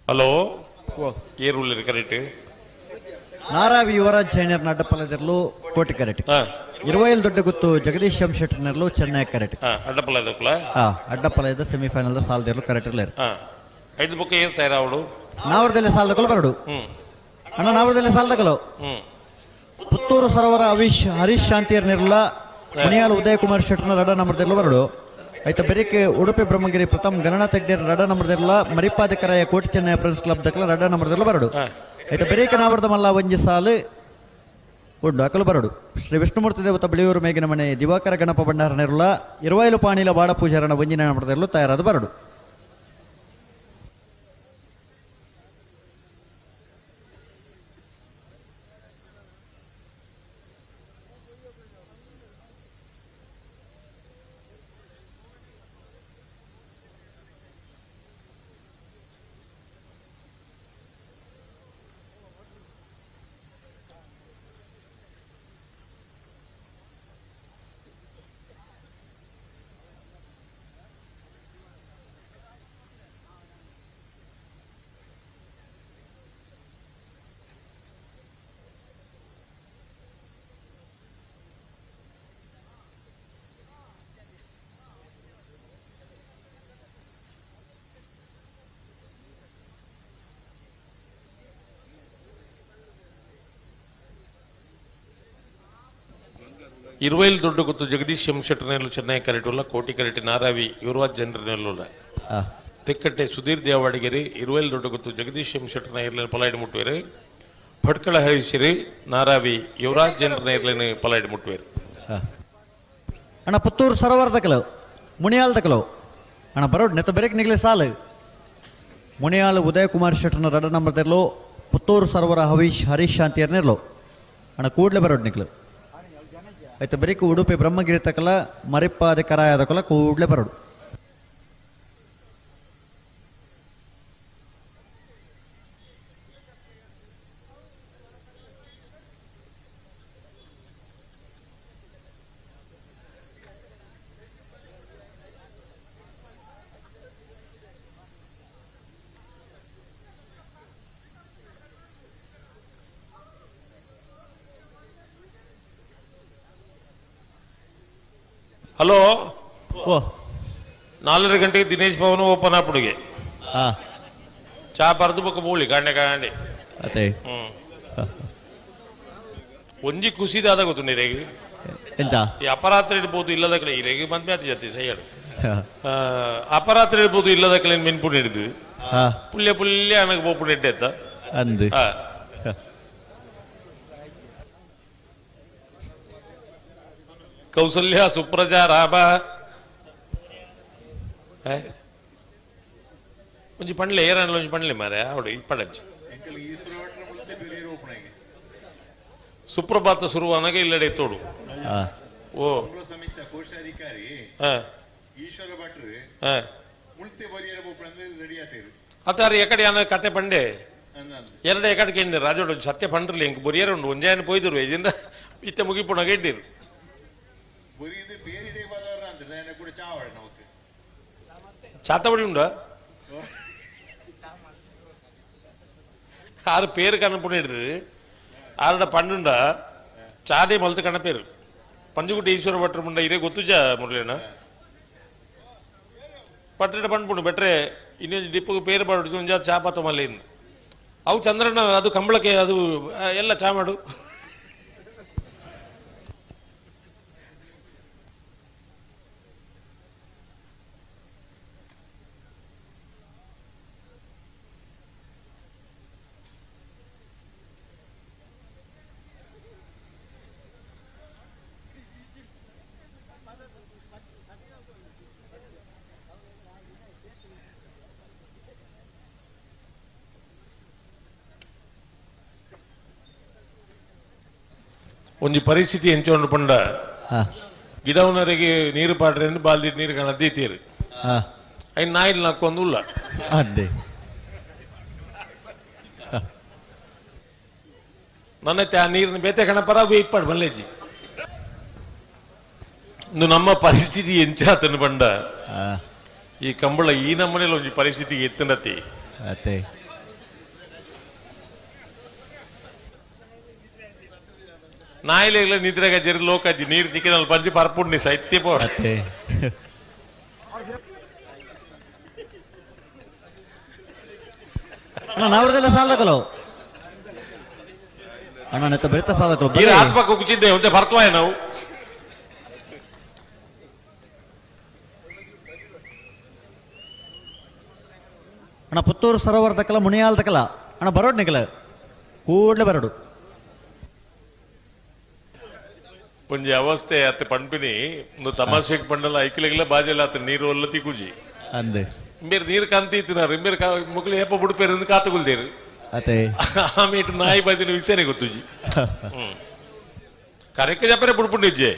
ಹಲೋ ಏರುಳ್ಳಿ ಕರೆಕ್ಟ್ ನಾರಾವಿ ಯುವರಾಜ್ ಜೈನರ್ ಅಡ್ಡಪಲ್ಲದಿರಲು ಕೋಟಿ ಕರೆಕ್ಟ್ 20 ದೊಡ್ಡ ಗುತ್ತು ಜಗದೀಶ್ ಶೆಟ್ಟರ್ನರ್ಲು ಚೆನ್ನೈ ಕರೆಕ್ಟ್ ಅಡ್ಡಪಲ್ಲ ಅಡ್ಡಪಲ್ಲದ ಸೆಮಿಫೈನಲ್ ಸಾಲದಿರಲು ಕರೆಕ್ಟ್ ಇರಲಿ 5 ಬುಕ್ ಏರ್ತಾರ ಅವಳು ನಾವರದಲ್ಲಿ ಸಾಲದಕಲು ಬರಡು ಅಣ್ಣ ನಾವರದಲ್ಲಿ ಸಾಲದಕಲು ಪುತ್ತೂರು ಸರೋವರ ಹರೀಶ್ ಶಾಂತಿಯರ್ನಿರಲ್ಲ ಮುನಿಯಾಲ್ ಉದಯ್ ಕುಮಾರ್ ಶೆಟ್ಟರ್ನ ರಡ ನಂಬರ್ದೆಲ್ಲ ಬರಡು ಐತ ಬೆರಿಕೆ ಉಡುಪಿ ಬ್ರಹ್ಮಗಿರಿ ಪ್ರಥಮ್ ಗಣನಾಥ ಹೆಗ್ಡೆರ್ ರಡ ನಂಬರ್ದೆಲ್ಲ ಮರಿಪಾದಕರಾಯ ಕೋಟಿ ಚೆನ್ನೈ ಫ್ರೆಂಡ್ಸ್ ಕ್ಲಬ್ ದಕ್ಕಲ ರಡ ನಂಬರ್ದೆಲ್ಲ ಬರಡು ಐತ ಬೆರಿಕೆ ನಾವರದ ಮಲ್ಲ ಒಂಜಿ ಸಾಲು ಉಂಡು ಅಕಲು ಬರಡು ಶ್ರೀ ವಿಷ್ಣುಮೂರ್ತಿ ದೇವತ ಬಿಳಿಯೂರು ಮೇಗಿನ ಮನೆ ದಿವಾಕರ ಗಣಪ ಭಂಡಾರನಿರಲ್ಲ 20 ಪಾಣಿಲ ಬಾಡ ಪೂಜಾರನ ಒಂಜಿನ ನಂಬರ್ದೆಲ್ಲೂ ತಯಾರಾದ ಬರಡು ಇರುವೈಲ್ ದೊಡ್ಡ ಗೊತ್ತು ಜಗದೀಶ್ ಶೆಟ್ಟರ್ನೆಲ್ಲು ಚೆನ್ನೈ ಕರೆಟುಲ್ಲ ಕೋಟಿ ಕರೆಟಿ ನಾರಾವಿ ಯುವರಾಜ್ ಜನರನೆಲ್ಲುಲ್ಲ ತೆಕ್ಕಟ್ಟೆ ಸುಧೀರ್ ದೇವಾಡಿಗೆರಿ ಇರುವೈಲ್ ದೊಡ್ಡ ಗೊತ್ತು ಜಗದೀಶ್ ಶೆಟ್ಟರ್ನ ಇರ್ಲೇನು ಪಲಾಯ್ಡು ಮುಟ್ಟುವೇರು ಭಟ್ಕಳ ಹರೀಶರಿ ನಾರಾವಿ ಯುವರಾಜ್ ಜನರನ ಇರ್ಲೇನು ಪಲಾಯ್ಡು ಮುಟ್ಟುವೇರು ಅಣ್ಣ ಪುತ್ತೂರು ಸರೋವರದಕಲು ಮುನಿಯಾಲ್ದಕಲು ಅಣ್ಣ ಬರೋಡು ನೆತ್ತ ಬೆರಕ್ ನಿಗ್ಲೆ ಸಾಲು ಮುನಿಯಾಲ್ ಉದಯ್ ಕುಮಾರ್ ಶೆಟ್ಟರ್ನ ರಡ ನಂಬರ್ದೆಲ್ಲೋ ಪುತ್ತೂರು ಸರೋವರ ಹರೀಶ್ ಶಾಂತಿಯರ್ನಿರ್ಲು ಅಣ್ಣ ಕೂಡ್ಲೆ ಬರೋಡು ನಿಗ್ಲು ಐತೆ ಬರೀಕು ಉಡುಪಿ ಬ್ರಹ್ಮಗಿರಿ ತಕಲ ಮರಿಪ್ಪಾದೆ ಕರಾಯದ ಕೊಲ ಕೂಡ್ಲೆ ಬರಡು ಹಲೋ 4 ಗಂಟೆಗೆ ದಿನೇಶ್ ಭವನ ಓಪನ್ ಆಪುಡಿಗೆ ಚಾ ಪರದು ಬೊಕ್ಕ ಬೋಳಿ ಕಾಂಡೆ ಅದೇ ಒಂಜಿ ಖುಷಿದಾದ ಗೊತ್ತು ನೀರಿಗೆ ಎಂತ ಈ ಅಪರಾತ್ರಿ ಇಡ್ಬೋದು ಇಲ್ಲದ ಕಡೆ ಇರೇಗಿ ಬಂದ್ ಮ್ಯಾತಿ ಜೊತೆ ಸೈಡ್ ಅಪರಾತ್ರಿ ಇಡ್ಬೋದು ಇಲ್ಲದ ಕಡೆ ಮೆನ್ಪುಣ್ ಹಿಡಿದು ಪುಲ್ಯ ಅನಗ ಬೋಪುಣ್ ಇಟ್ಟೆತ್ತ ಅಂದು ಕೌಸಲ್ಯ ಸುಪ್ರಜಾ ರಾಮ ಒಂಜಿ ಪಂಡ್ಲೆ ಏರಣ್ಣ ಒಂಜಿ ಪಂಡ್ಲೆ ಮಾರೆ ಅವಡು ಈ ಪಡಂಚಿ ಸುಪ್ರಭಾತ ಶುರುವಾನಾಗ ಇಲ್ಲಡೆ ತೋಡು ಓ ಕೋಶಾಧಿಕಾರಿ ಈಶ್ವರ ಭಟ್ರು ಮುಳ್ತೆ ಬರಿಯರ ರೆಡಿ ಆತೇರು ಅತಾರ ಎಕಡೆ ಅನ್ನ ಕತೆ ಪಂಡೆ ಎರಡ ಎಕಡೆ ಕೇಂದ್ರ ರಾಜೋಡು ಸತ್ಯ ಪಂಡ್ರಲಿ ಇಂಕ ಬೊರಿಯರ ಉಂಡು ಒಂಜಾಯನ ಪೋಯ್ದರು ಇದಿಂದ ಇತ್ತೆ ಮುಗಿಪುಣಾಗ ಇಟ್ಟಿರು చాతబడి ఉండా ఆరు పేరు కనపడేది ఆరుడ పండుండా చాడే మొలత కనపేరు పంచుగుట్ట ఈశ్వర ಭಟ್ರು ಮುಂಡ ಇರೇ ಗೊತ್ತುಜ ಮುರಳಿನ ಪಟ್ಟಣ ಪಂಡ್ಪುಂಡು ಬೆಟ್ರೆ ಇನ್ನೊಂದು ಡಿಪ್ಪು ಪೇರು ಬಾಡು ಒಂಜ ಚಾಪಾತ ಮಲ್ಲಿಂದ ಅವು ಚಂದ್ರನ ಅದು ಕಂಬಳಕ್ಕೆ ಅದು ಎಲ್ಲ ಚಾ ಮಾಡು ಒಂಜಿ ಪರಿಸ್ಥಿತಿ ಎಂಚೊಂಡು ಪಂಡ ಗಿಡವನರಿಗೆ ನೀರು ಪಾಡ್ರೆ ಬಾಲ್ದಿ ನೀರು ಕಾಣತೀತೀರು ಅಯ್ಯ ನಾಯಿಲ್ ನಾಕೊಂದು ಉಲ್ಲ ಅದೇ ನನ್ನತ್ತೆ ಆ ನೀರಿನ ಬೇತೆ ಕಣಪರ ಇಪ್ಪಡು ಬಲ್ಲೆಜ್ಜಿ ಇಂದು ನಮ್ಮ ಪರಿಸ್ಥಿತಿ ಎಂಚಾತನು ಪಂಡ ಈ ಕಂಬಳ ಈ ನಮ್ಮನೇಲಿ ಒಂಜಿ ಪರಿಸ್ಥಿತಿಗೆ ಎತ್ತನತಿ ನಾಯಿಲೆಗ್ಲ ನಿದ್ರೆಗ ಜರಿ ಲೋಕಜ್ಜಿ ನೀರು ತಿಕ್ಕಿನಲ್ಲಿ ಪಂಚಿ ಪರ್ಪುಣ್ಣಿ ಸೈತ್ಯ ಪೋ ಅತ್ತೆ ಅಣ್ಣ ನಾವ್ರದೆಲ್ಲ ಸಾಲಕಲು ಅಣ್ಣ ನೆತ್ತ ಬೆರೆತ ಸಾಲಕಲು ಈ ಆತ್ಮಕ ಕುಚಿದ್ದೆ ಒಂದೇ ಬರ್ತವಾಯ ನಾವು ಅಣ್ಣ ಪುತ್ತೂರು ಸರೋವರ ತಕ್ಕಲ ಮುನಿಯಾಲ್ ತಕ್ಕಲ ಅಣ್ಣ ಬರೋಡ್ ನಿಕಲ ಕೂಡ್ಲೆ ಬರೋಡು ಒಂಜಿ ಅವಸ್ಥೆ ಅತ್ತ ಪಂಪಿನಿ ಒಂದು ತಮಾಷೆಗೆ ಪಂಡಲ್ಲ ಐಕ್ಲೆಗ್ಲ ಬಾಜೆಲ್ಲ ಅತ್ತ ನೀರು ಒಲ್ಲತಿ ಕುಜಿ ಅಂದೆ ಇಂಬೇರು ನೀರು ಕಂತಿ ತಿన్నారు ಇಂಬೇರು ಮುಗ್ಲು ಏಪ ಬುಡುಪೇರು ಕಾತುಗುಲ್ದೇರು ಅತ್ತೆ ಆಮೇಲೆ ನಾಯಿ ಬಾಜಿನ ವಿಷಯನೇ ಗೊತ್ತುಜಿ ಕರೆಕ್ಕೆ ಜಪರೆ ಬುಡ್ಪುಂಡಿಜ್ಜೆ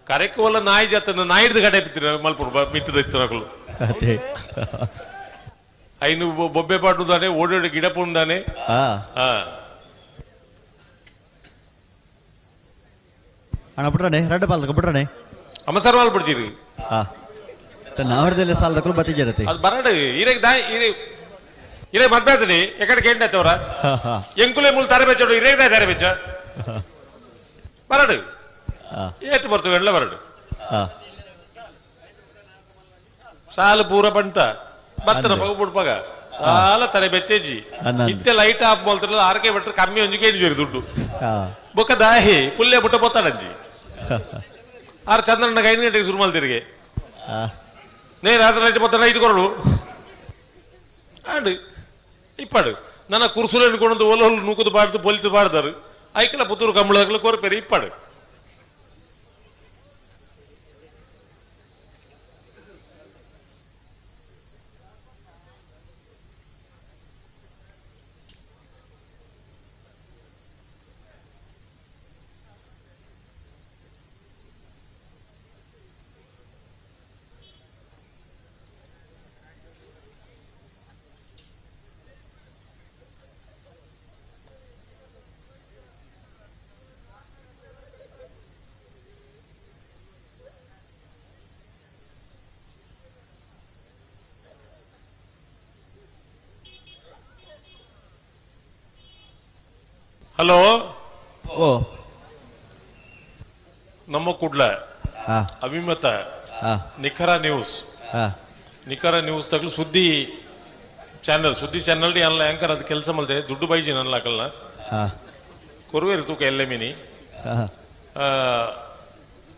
ಕರೆಕ್ಕೆ ಒಲ್ಲ ನಾಯಿ ಜಾತ ನಾಯಿ ಹಿಡ್ದು ಗಡೆ ಬಿತ್ತಿರ ಮಲ್ಪುಡು ಮಿತ್ತದ ಇತ್ತನಕಲು ಅತ್ತೆ ಐನು ಬೊಬ್ಬೆ ಪಾಡುದಾನೆ ಓಡೋಡಿ ಗಿಡ ಪುಂದಾನೆ ಅಣ್ಣ ಬಿಟ್ರನೆ ರೆಡ್ ಪಾಲ್ ಬಿಟ್ರನೆ ಅಮ್ಮ ಸರ್ವಾಲ್ ಬಿಡ್ತೀರಿ ನಾವರ್ದೆಲ್ಲ ಸಾಲ ತಗೊಳ್ ಬತ್ತಿಜರತೆ ಅದು ಬರಡು ಇರೆಗ್ ದಾಯ್ ಇರೆ ಮದ್ಬೇತನಿ ಎಕಡೆ ಕೇಂಡಾಚವ್ರ ಎಂಕುಲೆ ಮೂಲ ತಾರೆ ಬೆಚ್ಚೋಡು ಇರೆಗ್ ದಾಯ್ ತಾರೆ ಬೆಚ್ಚ ಬರಡು ಏತು ಬರ್ತವೆ ಎಲ್ಲ ಬರಡು ಸಾಲು ಪೂರ ಬಂತ ಬತ್ತನ ಪಗ ಬುಡ್ಪಗ ಸಾಲ ತಲೆ ಬೆಚ್ಚೆಜ್ಜಿ ಇತ್ತೆ ಲೈಟ್ ಆಫ್ ಬೋಲ್ತಿರಲ್ಲ ಆರ್ಕೆ ಬಿಟ್ರೆ ಕಮ್ಮಿ ಒಂಜಿಗೆ ಜೋರಿ ದುಡ್ಡು ಬೊಕ್ಕ ದಾಯಿ ಪುಲ್ಲೆ ಬುಟ್ಟ ಬೊತ್ತಾಡಂಜಿ ಆರು ಚಂದ್ರನ 5 ಗಂಟೆಗೆ ಶುರು ಮಾಡ್ತಿರಿಗೆ ನೇ ರಾತ್ರಿ ಲೈಟ್ ಬತ್ತಾನ 5 ಕೊರಡು ಆಡು ಇಪ್ಪಾಡು ನನ್ನ ಕುರ್ಸುಲು ಎನ್ಕೊಂಡು ಒಲ್ಲ ಹೊಲ್ಲು ನೂಕುದು ಬಾಡ್ದು ಪೊಲಿತು ಬಾಡ್ದಾರು ಐಕಲ ಪುತ್ತೂರು ಕಂಬಳದಾಗಲ ಕೋರ್ಪೇರಿ ಇಪ್ಪಾಡು ಹಲೋ ಓ ನಮ್ಮ ಕುಡ್ಲ ಅಭಿಮತ ನಿಖರ ನ್ಯೂಸ್ ತಗಲು ಸುದ್ದಿ ಚಾನಲ್ ಅಲ್ಲ ಆಂಕರ್ ಅದು ಕೆಲಸ ಮಲ್ದೆ ದುಡ್ಡು ಬೈಜಿ ನನ್ನ ಹಾಕಲ್ನ ಕೊರುವೇರು ತೂಕ ಎಲ್ಲೆ ಮಿನಿ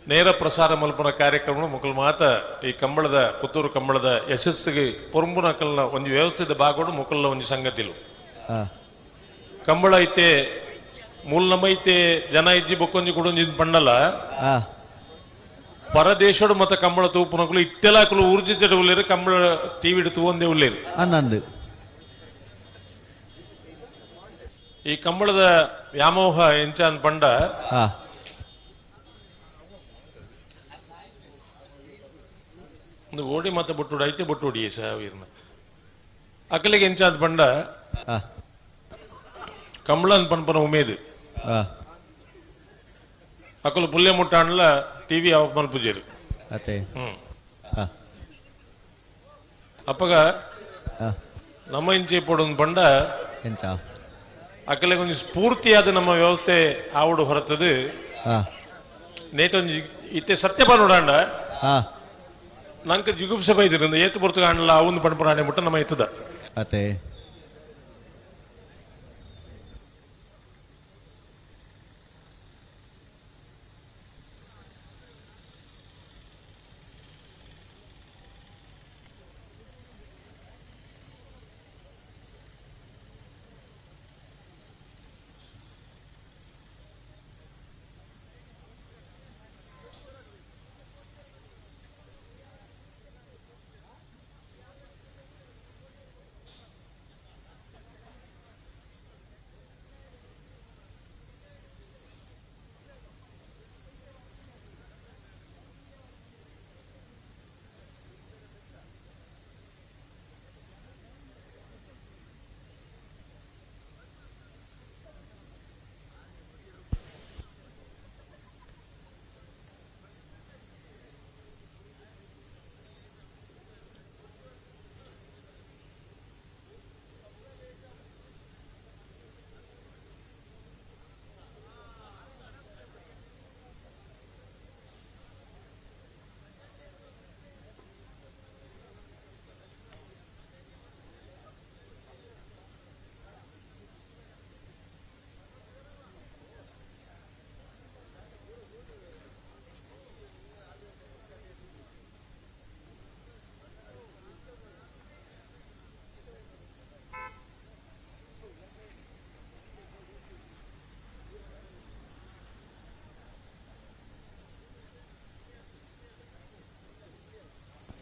ನೇರ ಪ್ರಸಾರ ಮಲ್ಪನ ಕಾರ್ಯಕ್ರಮ ಮುಕ್ಕಲು ಮಾತ ಈ ಕಂಬಳದ ಪುತ್ತೂರು ಕಂಬಳದ ಯಶಸ್ಸಿಗೆ ಪೊರಂಬುನ ಕಲ್ನ ಒಂದು ವ್ಯವಸ್ಥಿತ ಭಾಗಗಳು ಮುಕ್ಕಲ್ನ ಒಂದು ಸಂಗತಿಲು ಕಂಬಳ ಐತೆ ಮೂಲ ನಮೈತೆ ಜನ ಇಜ್ಜಿ ಬೊಕ್ಕೊಂಜಿ ಕೊಡೊಂಜಿ ಪಂಡಲ ಪರದೇಶಡು ಮತ್ತ ಕಂಬಳ ತೂಪುನಕಲು ಇತ್ತೆಲಾಕಲು ಊರ್ಜಿತ ಉಳ್ಳೇರು ಕಂಬಳ ಟಿವಿ ಇಡು ತೂವಂದೇ ಉಳ್ಳೇರು ಅನ್ನಂದು ಈ ಕಂಬಳದ ವ್ಯಾಮೋಹ ಎಂಚ ಅಂದ್ ಪಂಡ ಒಂದು ಓಡಿ ಮತ್ತೆ ಬೊಟ್ಟು ಐತೆ ಬೊಟ್ಟು ಹೊಡಿಯೇ ಸಾವಿರನ ಅಕಲಿಗೆ ಎಂಚ ಅಂದ್ ಪಂಡ ಕಂಬಳನ್ ಪನ್ಪನ ಉಮೇದು ಅಕಲು ಪುಲ್ಲೆ ಮುಟ್ಟಾಣ್ಲ ಟಿವಿ ಆಫ್ ಮಲ್ಪುಜೇರು ಅಪ್ಪಗ ನಮ್ಮ ಇಂಚೆ ಪೊಡೊಂದು ಪಂಡ ಅಕಲೆ ಕೊಂಚ ಸ್ಫೂರ್ತಿಯಾದ ನಮ್ಮ ವ್ಯವಸ್ಥೆ ಆವಡು ಹೊರತದು ನೇಟೊಂದು ಇತ್ತೆ ಸತ್ಯಪ ನೋಡಾಂಡ ನಂಗೆ ಜಿಗುಪ್ಸೆ ಬೈದಿರಿಂದ ಏತು ಬರ್ತಗ ಕಾಣಲ್ಲ ಅವನು ಪಣಪಣಾಣೆ ಮುಟ್ಟ ನಮ್ಮ ಎತ್ತದ ಅತೆ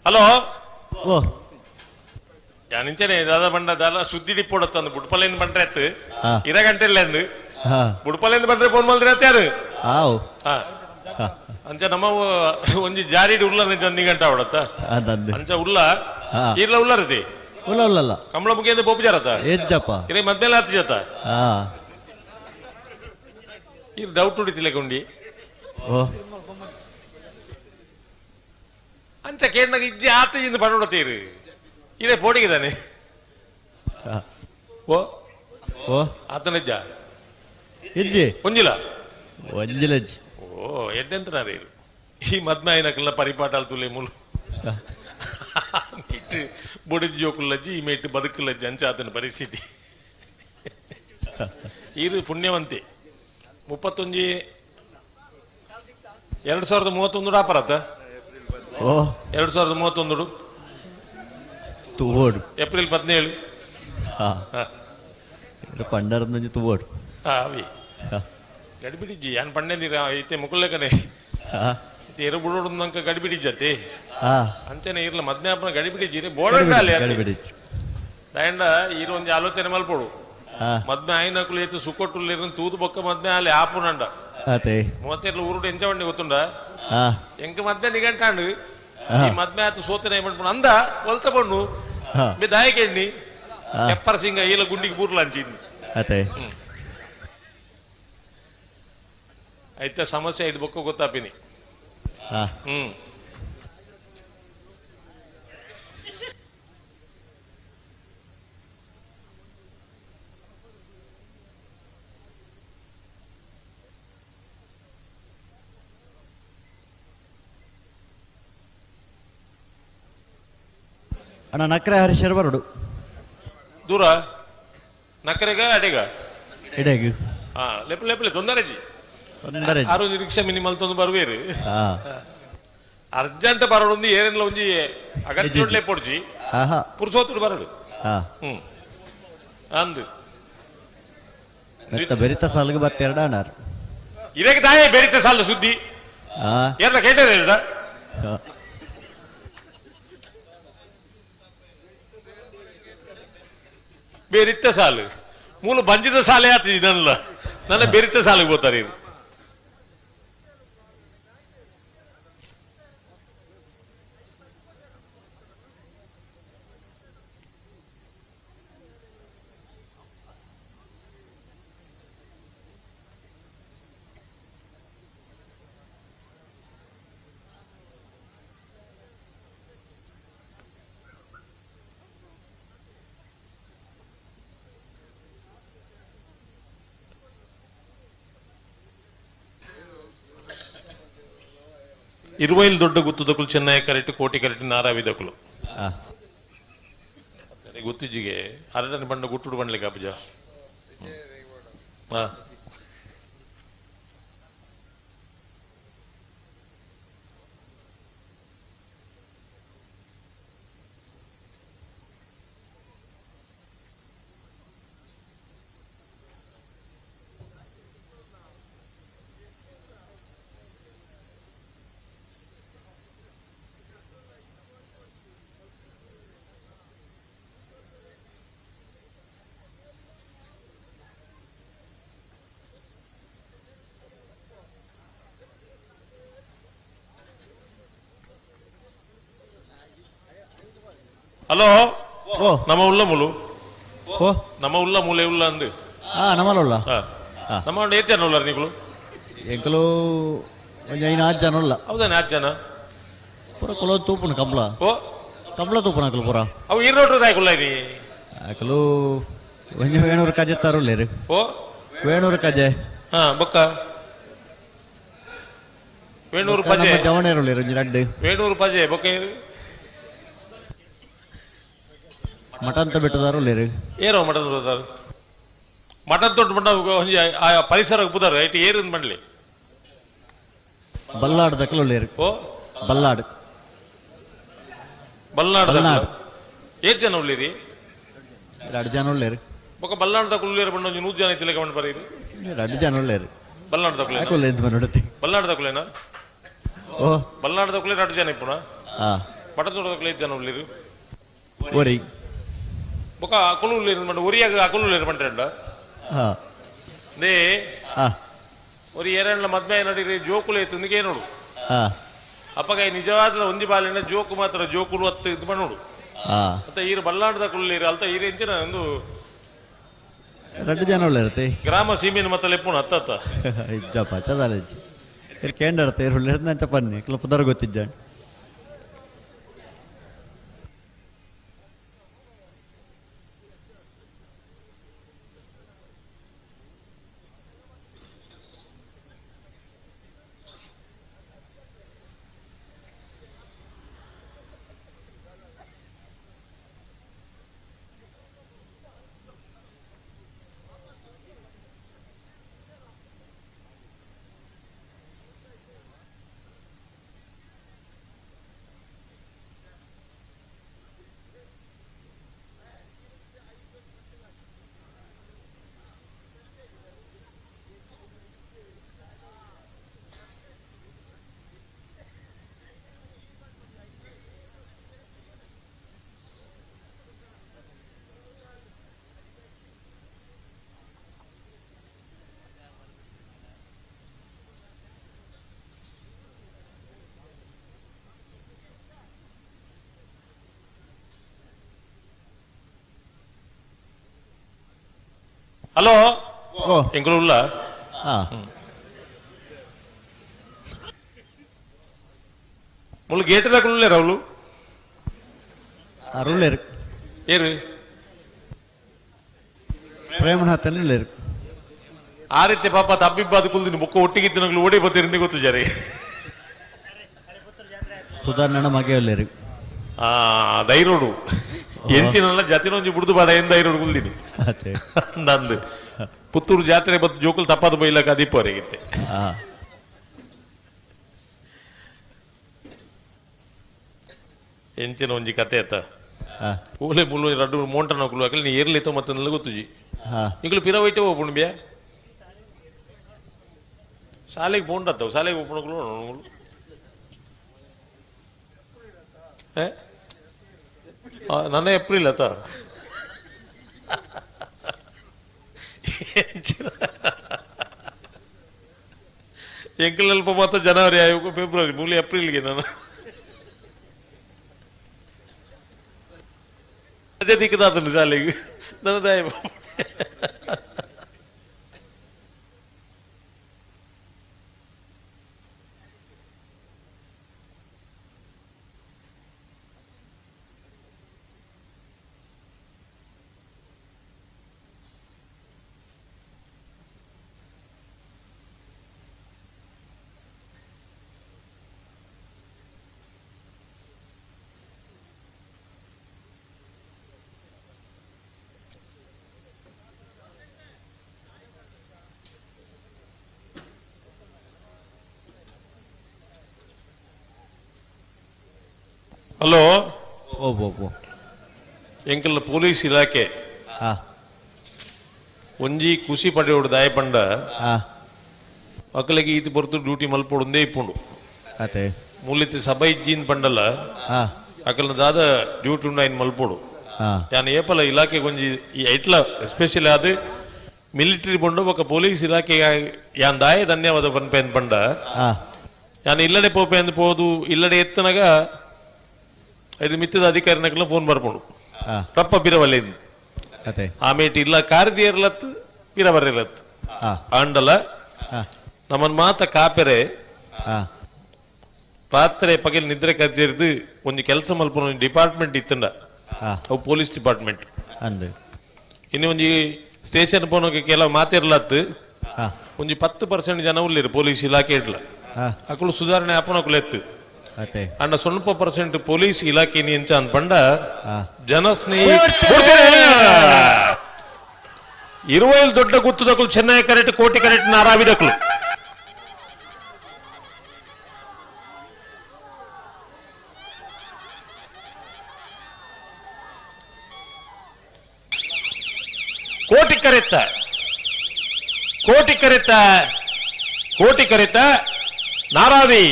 ಹಲೋ ಓ ഞാനിച്ചനെ ദാദാ പണ്ട ദാദാ ಸುದ್ದಿ ಡಿಪೋಡತ್ತಂದು ಬುಡ್ಪಲೆಯಿಂದ ಬಂದ್ರೆ ಆಯ್ತು ಹಾ. ಇರ ಗಂಟೆಲ್ಲ ಎಂದು ಹಾ ಬುಡ್ಪಲೆಯಿಂದ ಬಂದ್ರೆ ಫೋನ್ ಮಾಡಿದ್ರೆ ಆತ್ಯಾರು ಆವ್ ಹಾ ಅಂಚ ನಮ್ಮ ಒಂಜಿ ಜಾರಿ ಉಲ್ಲ ನಿಜ ಗಂಟ ಅವಡತ್ತ ಅದಂದು ಅಂಚ ಉಲ್ಲ ಹಾ. ಇರ್ಲ ಉಲ್ಲ ರೀತಿ ಉಲ್ಲ ಉಲ್ಲಲ್ಲ ಕಮಲ ಮುಗಿಯಿಂದ ಬೋಪುಜಾರತ್ತ ಏಜ್ಜಪ್ಪ ಇರೇ ಮದ್ಮೇಲೆ ಹತ್ತು ಜತ ಹಾ ಇರ್ ಡೌಟ್ ಹೊಡಿತಿಲ್ಲ ಕೊಂಡಿ ಓ ಅಂಚ ಕೇಳಿನಾಗ ಇಜ್ಜಿ ಆತ ಇಂದ ಪಡೋಡತ್ತೀರಿ ಇರೇ ಪೋಡಿಗಿದಾನೆ ಹಾ. ಓ ಓ ಆತನಜ್ಜ ಇಜ್ಜಿ ಒಂಜಿಲ್ಲ ಒಂಜಿಲಜ್ಜಿ ಓ ಎಡ್ಡೆಂತನಾರ ಇರು ಈ ಮದ್ಮೆ అయినకల్లా పరిపాటాలు తులే ములు ఇటు బొడిది జోకులజ్జి ఈ మేటు బతుకులజ్జి అంచ అతని పరిస్థితి ಇದು ಪುಣ್ಯವಂತೆ 39 2031 ಆಪರತ್ತ ಓ 2031 ತೂವೋಡು ಏಪ್ರಿಲ್ 17 ಹಾ ಪಂಡರದೊಂದು ತೂವೋಡು ಅವಿ ಗಡಿಬಿಡಿಜ್ಜಿ ಯಾನ್ ಪಂಡೆಂದಿರ ಐತೆ ಮುಕುಲ್ಲೆಕನೆ ಹಾ ಎರು ಬುಡೋಡಂಕ ಗಡಿಬಿಡಿಜ್ಜತಿ ಹಾ ಅಂಚನೆ ಇರ್ಲ ಮದ್ನಾಪನ ಗಡಿಬಿಡಿಜ್ಜಿರಿ ಬೋರ್ಡ್ ಗಡಿಬಿಡಿಜ್ಜಿ ದಾಯಂಡ ಈರು ಒಂಜಿ ಆಲೋಚನೆ ಮಲ್ಪೋಡು ಹಾ ಮದ್ಮೆ ಆಯ್ನಕುಲು ಎತ್ತು ಸುಕ್ಕೊಟ್ಟುಲ್ಲಿರ ತೂದು ಬೊಕ್ಕ ಮದ್ಮೆ ಅಲ್ಲಿ ಆಪುನಂಡ ಅದೇ 32 ಊರುಡು ಎಂಚವಂಡಿ ಗೊತ್ತುಂಡ ಹಾ ಎಂಕ ಮದ್ಮೆ ನಿಗಂಟಾಂಡು ಈ ಮದ್ಮೆ ಆತು ಸೋತನೆ ಏಮಂಟ್ಪುಣ ಅಂದ ಒಲ್ತ ಬಣ್ಣು ಹಾ ಬಿ ದಾಯಕೆಣ್ಣಿ ಕೆಪ್ಪರ ಸಿಂಗ ಈಲ ಗುಂಡಿಗೆ ಬೂರ್ಲ ಅಂಚಿಂದು ಅದೇ ಐತೆ ಸಮಸ್ಯೆ ಇದು ಬೊಕ್ಕ ಗೊತ್ತಾಪಿನಿ ಹಾ ಅಣ್ಣ ನಕ್ರೆ ಹರಿಶರ್ ಬರೋಡು ದೂರ ನಕರೆಗ ಅಡೆಗ ಇಡೆಗು ಹಾ ಲೆಪ್ಲೆ ಲೆಪ್ಲೆ ತೊಂದರೆಜಿ ತೊಂದರೆ ಆರು ನಿರೀಕ್ಷೆ ಮಿನಿಮಲ್ ತೊಂದು ಬರುವೇರು ಹಾ ಅರ್ಜೆಂಟ್ ಬರೋಡೊಂದು ಏನೆಲ್ಲ ಒಂಜಿ ಅಗತ್ಯ ಪೊಡ್ಜಿ ಹಾ ಪುರುಸೋತುಡು ಬರಡು ಹಾ ಅಂದು ನೆತ್ತ ಬೆರಿತ ಸಾಲಿಗೆ ಬತ್ತೆರಡ ಅಣ್ಣಾರು ಇದಕ್ಕೆ ತಾಯೇ ಬೆರಿತ ಸಾಲ ಸುದ್ದಿ ಹಾ ಎಲ್ಲ ಕೇಳಿರ ಹಾ ಬೆರಿತ ಸಾಲು ಮೂಲ ಬಂಜಿದ ಸಾಲೆ ಆತ ಇದನ್ನಲ್ಲ ನನ್ನ ಬೆರಿತ ಸಾಲಿಗೆ ಹೋಗ್ತಾರೆ ಇವ್ರು ఇరువైలు దొడ్డ గుత్తుదకులు చెన్నై కరెక్ట్ కోటి కరెక్ట్ నారావిదకులు గుత్తిಜಿಗೆ ಅರಟನೆ ಬಂಡ ಗುಟ್ಟುಡು ಬಂಡ್ಲಿಕ್ಕೆ ಅಪ್ಪಜ హలో ఓ నమ ఉల్ల ములు ఓ నమ ఉల్ల మూలే ఉల్ల అందు ನಮ್ಮಲ್ಲ ನಮ್ಮ ಏತ್ ಜನ ಉಳ್ಳಾರ ನೀಗಳು ಎಂಕಲು ಒಂದು 5 ಜನ ಇಲ್ಲ ಹೌದಾ 4 ಜನ ಪೂರ ಕೊಲೋ ತೂಪುನ ಕಂಬಳ ಓ ಕಂಬಳ ತೂಪುನ ಅಕಲು ಪೂರ ಅವು ಇರೋಟ್ರು ದಾಯಕುಲ್ಲ ನೀ ಅಕಲು ಒಂದು ವೇಣೂರು ಕಜೆ ತರುಲ್ಲೇರು ಓ ವೇಣೂರು ಕಜೆ ಹಾ ಬೊಕ್ಕ ವೇಣೂರು ಪಜೆ ಜವನೇರುಲ್ಲೇರು ರಡ್ಡು ವೇಣೂರು ಪಜೆ ಬೊಕ್ಕ ಏರು ಮಟನ್ ಬಿಟ್ಟದಾರು ಲೇರು ಏರೋ ಮಟನ್ ಬರೋದಾರು ಮಟನ್ ತೊಟ್ಟು ಬಂಡ ಒಂಜಿ ಆ ಪರಿಸರಕ್ಕೆ ಬುದಾರು ಐಟಿ ಏರು ಮಾಡ್ಲಿ ಬಲ್ಲಾಡ್ ದಕ್ಕಲು ಲೇರು ಓ ಬಲ್ಲಾಡ್ ಬಲ್ನಾಡ್ ಏತ್ ಜನ ಉಳ್ಳಿರಿ 2 ಜನ ಉಳ್ಳೇರು ಬೊಕ್ಕ ಬಲ್ನಾಡ್ ದಕ್ಕ ಉಳ್ಳೇರು ಬಂಡ ಒಂಜಿ 100 ಜನ ಇತ್ತಿಲೆ ಕಮಂಡ್ ಬರೀರಿ 2 ಜನ ಉಳ್ಳೇರು ಬಲ್ನಾಡ್ ದಕ್ಕಲೆ ಯಾಕೊಲ್ಲ ಎಂದು ನೋಡುತ್ತೆ ಬಲ್ನಾಡ್ ದಕ್ಕಲೇನಾ ಓ ಬಲ್ನಾಡ್ ದಕ್ಕಲೆ 2 ಜನ ಇಪ್ಪುನ ಹಾ ಬಡತೊಡಗಲೇ ಜನ ಉಳ್ಳಿರು ಒರಿ ಬೊಕ ಅಕಲು ಉಳ್ಳಿರು ಮಂಡ ಒರಿಯಾಗ ಅಕಲು ಉಳ್ಳಿರು ಮಂಟ್ರೆಂಡ ಹಾ ದೇ ಹಾ ಒರಿ ಏರಣ್ಣ ಮದ್ಮೆ ನಡೀರಿ ಜೋಕುಲು ಎತ್ತು ನಿಗೆ ನೋಡು ಹಾ ಅಪ್ಪಗ ನಿಜವಾದ ಒಂಜಿ ಬಾಲಿನ ಜೋಕು ಮಾತ್ರ ಜೋಕುಲು ಹತ್ತು ಇದು ಮಾಡೋಡು ಹಾ ಮತ್ತೆ ಈರು ಬಲ್ಲಾಂಡದ ಕುಳ್ಳಿರು ಅಲ್ತ ಈರು ಎಂಚಿನ ಒಂದು 2 ಜನ ಉಳ್ಳಿರುತ್ತೆ ಗ್ರಾಮ ಸೀಮೆನ ಮತ್ತೆ ಲೆಪ್ಪುಣ ಹತ್ತ ಇಜ್ಜಪ್ಪ ಚದಾಲಜ್ಜಿ ಕೇಂಡರ್ತೆ ಇರುಳ್ಳಿರ್ತ ಅಂತ ಪನ್ನಿ ಕ್ಲಪ್ಪದವ್ರ ಗೊತ್ತಿದ್ದ ಹಲೋ ಓ ಎಂಕುಲ್ಲ ಹಾ ಮುಳ್ಳು ಗೇಟ್ ದಾಕುಳ್ಳೆ ರವಲು ಅರುಳ್ಳಿರು ಏರು ಪ್ರೇಮನಾಥನ್ ಉಳ್ಳಿರು ಆ ರೀತಿ ಪಾಪ ತಬ್ಬಿಬ್ಬಾದ ಕುಲ್ದಿನ ಬುಕ್ಕ ಒಟ್ಟಿಗಿದ್ದು ನಂಗೆ ಓಡಿ ಬತ್ತಿರಿಂದ ಗೊತ್ತು ಜರಿ ಸುಧಾರಣಣ ಮಗೆ ಉಳ್ಳಿರು ಆ ದೈರೋಡು ಎಂಚಿನಲ್ಲ ಜತಿನೊಂಜಿ ಬುಡ್ದು ಬಾಡ ಏನ್ ದೈರೋಡು ಕುಲ್ದಿನಿ ಅದೇ ನಂದು ಪುತ್ತೂರು ಜಾತ್ರೆ ಬತ್ತು ಜೋಕುಲ್ ತಪ್ಪಾದ ಬೈಲಕ್ಕೆ ಅದೀಪವರೆಗಿತ್ತೆ ಹಾ ಎಂಚಿನ ಒಂಜಿ ಕತೆ ಆತ ಹಾ ಪೂಲೆ ಮುಳ್ಳು ರಡ್ಡು ಮೋಂಟನ ಕುಲು ಅಕಲ್ ನೀ ಏರ್ಲಿತ್ತು ಮತ್ತೆ ನಲ್ಲ ಗೊತ್ತುಜಿ ಹಾ ಈಗಲೂ ಪಿರ ವೈಟೆ ಹೋಗ್ಬಿಣ್ ಬ್ಯಾ ಶಾಲೆಗೆ ಬೋಂಡತ್ತವು ಶಾಲೆಗೆ ಒಪ್ಪಣಗಳು ನನ್ನ ಏಪ್ರಿಲ್ ಆತ ಎಂಕಲ್ ಅಲ್ಪ ಮಾತ್ರ ಜನವರಿ ಆಯೋಗ ಫೆಬ್ರವರಿ ಮೂಲೆ ಏಪ್ರಿಲ್ಗೆ ನಾನು ಅದೇ ದಿಕ್ಕದಾತನು ಶಾಲೆಗೆ ನನ್ನ ದಯ ಹಲೋ ಓ ಓ ಓ ಎಂಕಲ್ ಪೊಲೀಸ್ ಇಲಾಖೆ ಹಾ ಒಂಜಿ ಖುಷಿ ಪಡೆಯೋಡು ದಾಯ ಪಂಡ ಹಾ ಅಕಲಿಗೆ ಈತ ಬರ್ತು ಡ್ಯೂಟಿ ಮಲ್ಪೊಂದೇ ಇಪ್ಪುಂಡು ಅದೇ ಮೂಲಿತ ಸಭೆ ಇಜ್ಜಿನ್ ಪಂಡಲ್ಲ ಹಾ ಅಕಲ್ನ ದಾದ ಡ್ಯೂಟಿ ಉಂಡು ఆయన ಮಲ್ಪೋಡು ಹಾ ಯಾನ್ ಏಪಲ ಇಲಾಖೆ ಕೊಂಜಿ ಐಟ್ಲ ಎಸ್ಪೆಷಲಿ ಅದು ಮಿಲಿಟರಿ ಬಂಡು ఒక ಪೊಲೀಸ್ ಇಲಾಖೆ ಯಾನ್ ದಾಯ ಧನ್ಯವಾದ ಪನ್ಪೇನ್ ಪಂಡ ಹಾ ಯಾನ್ ಇಲ್ಲಡೆ ಪೋಪೇಂದು ಪೋದು ಇಲ್ಲಡೆ ಎತ್ತನಗ ಇದು ಮಿತ್ತದ ಅಧಿಕಾರಿನಕ್ಕೆಲ್ಲ ಫೋನ್ ಬರ್ಕೊಂಡು ಹಾ ರಪ್ಪ ಪಿರವಲ್ಲೇನು ಅದೇ ಆಮೇಲೆ ಇಲ್ಲ ಕಾರ್ದಿಯರ್ಲತ್ತು ಪಿರ ಬರಲತ್ತು ಹಾ ಆಂಡಲ ಹಾ ನಮ್ಮನ್ ಮಾತ ಕಾಪೆರೆ ಹಾ ರಾತ್ರಿ ಪಗಲ್ ನಿದ್ರೆ ಕರ್ಜರಿದು ಒಂದು ಕೆಲಸ ಮಲ್ಪನ ಒಂದು ಡಿಪಾರ್ಟ್ಮೆಂಟ್ ಇತ್ತಂಡ ಹಾ ಅವು ಪೊಲೀಸ್ ಡಿಪಾರ್ಟ್ಮೆಂಟ್ ಅಂದು ಇನ್ನು ಒಂದು ಸ್ಟೇಷನ್ ಪೋನಕ್ಕೆ ಕೆಲವು ಮಾತಿರ್ಲತ್ತು ಹಾ ಒಂದು 10% ಜನ ಉಳ್ಳಿರು ಪೊಲೀಸ್ ಇಲಾಖೆ ಇಡ್ಲ ಹಾ ಅಕ್ಕಳು ಸುಧಾರಣೆ ಆಪನಕ್ಕಳು ಎತ್ತು ಅದೇ ಅಂಡ ಸ್ವಲ್ಪ % ಪೊಲೀಸ್ ಇಲಾಖೆ ಎಂಚ ಅನ್ಪಂಡ ಹಾ ಜನಸ್ನೇಹಿ 20 ದೊಡ್ಡ ಗುತ್ತುದಕ್ಕಳು ಚೆನ್ನೈ ಕರೆಕ್ಟ್ ಕೋಟಿ ಕರೆಕ್ಟ್ ನಾರಾವಿದಕ್ಕಳು ಕೋಟಿ ಕರೆತ್ತ ಕೋಟಿ ಕರೆತ್ತ ನಾರಾವಿ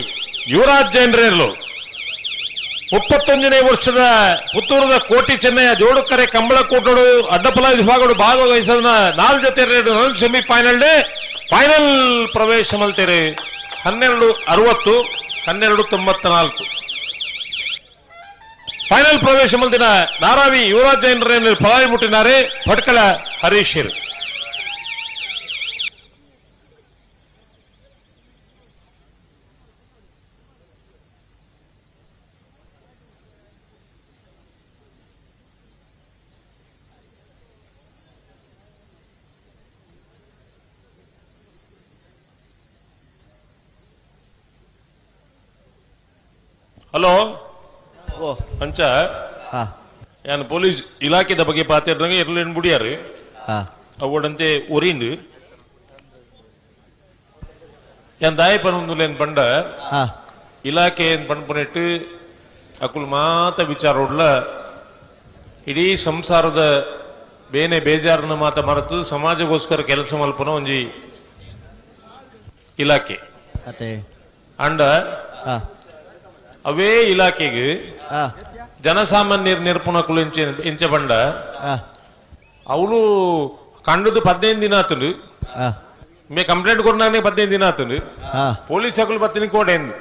ಯುವರಾಜ್ ಜನರೇರ್ಲು 31ನೇ ವರ್ಷದ ಪುತ್ತೂರದ ಕೋಟಿ ಚೆನ್ನಯ್ಯ ಜೋಡುಕರೆ ಕಂಬಳ ಕೂಟೋಡು ಅಡ್ಡಪಲ ವಿಭಾಗಗಳು ಭಾಗವಹಿಸಿದ 4 ಜೊತೆ ಸೆಮಿಫೈನಲ್ ಡೇ ಫೈನಲ್ ಪ್ರವೇಶ ಮಲ್ತೇರೆ 12:60 12:94 ಫೈನಲ್ ಪ್ರವೇಶ ಮಲ್ತಿನ ನಾರಾವಿ ಯುವರಾಜ್ ಜೈನರೇನು ಪಲಾಯಿ ಮುಟ್ಟಿನಾರೆ ಭಟ್ಕಳ ಹರೀಶ್. ಹಲೋ ಅಂಚ ಯಾನ್ ಪೊಲೀಸ್ ಇಲಾಖೆದ ಬಗ್ಗೆ ಪಾತಿರ್ದಂಗೆ ಇರ್ಲೇನ್ ಬುಡಿಯಾರು ಅವಡಂತೆ ಒರಿಂಡು ಯಾನ್ ದಾಯ ಪನೊಂದುಲೇನ್ ಪಂಡ ಇಲಾಖೆ ಏನ್ ಪಂಡ್ಪನಿಟ್ಟು ಅಕುಲ್ ಮಾತ ವಿಚಾರ ಉಡ್ಲ ಇಡೀ ಸಂಸಾರದ ಬೇನೆ ಬೇಜಾರನ್ನ ಮಾತ ಮರೆತು ಸಮಾಜಗೋಸ್ಕರ ಕೆಲಸ ಮಲ್ಪನ ಒಂಜಿ ಇಲಾಖೆ ಅಂಡ ಅವೇ ಇಲಾಖೆಗೆ ಜನಸಾಮಾನ್ಯರ ನಿರ್ಪುಣಕುಲು ಇಂಚ ಬಂಡ ಅವಳು ಕಂಡದು 15 ದಿನ ಆತಂಡು ಮೇ ಕಂಪ್ಲೇಂಟ್ ಕೊಡ್ನಾನೆ 15 ದಿನ ಆತಂಡು ಪೊಲೀಸ್ ಹಕ್ಕಲು ಬತ್ತಿನ ಕೋಡೆಂದು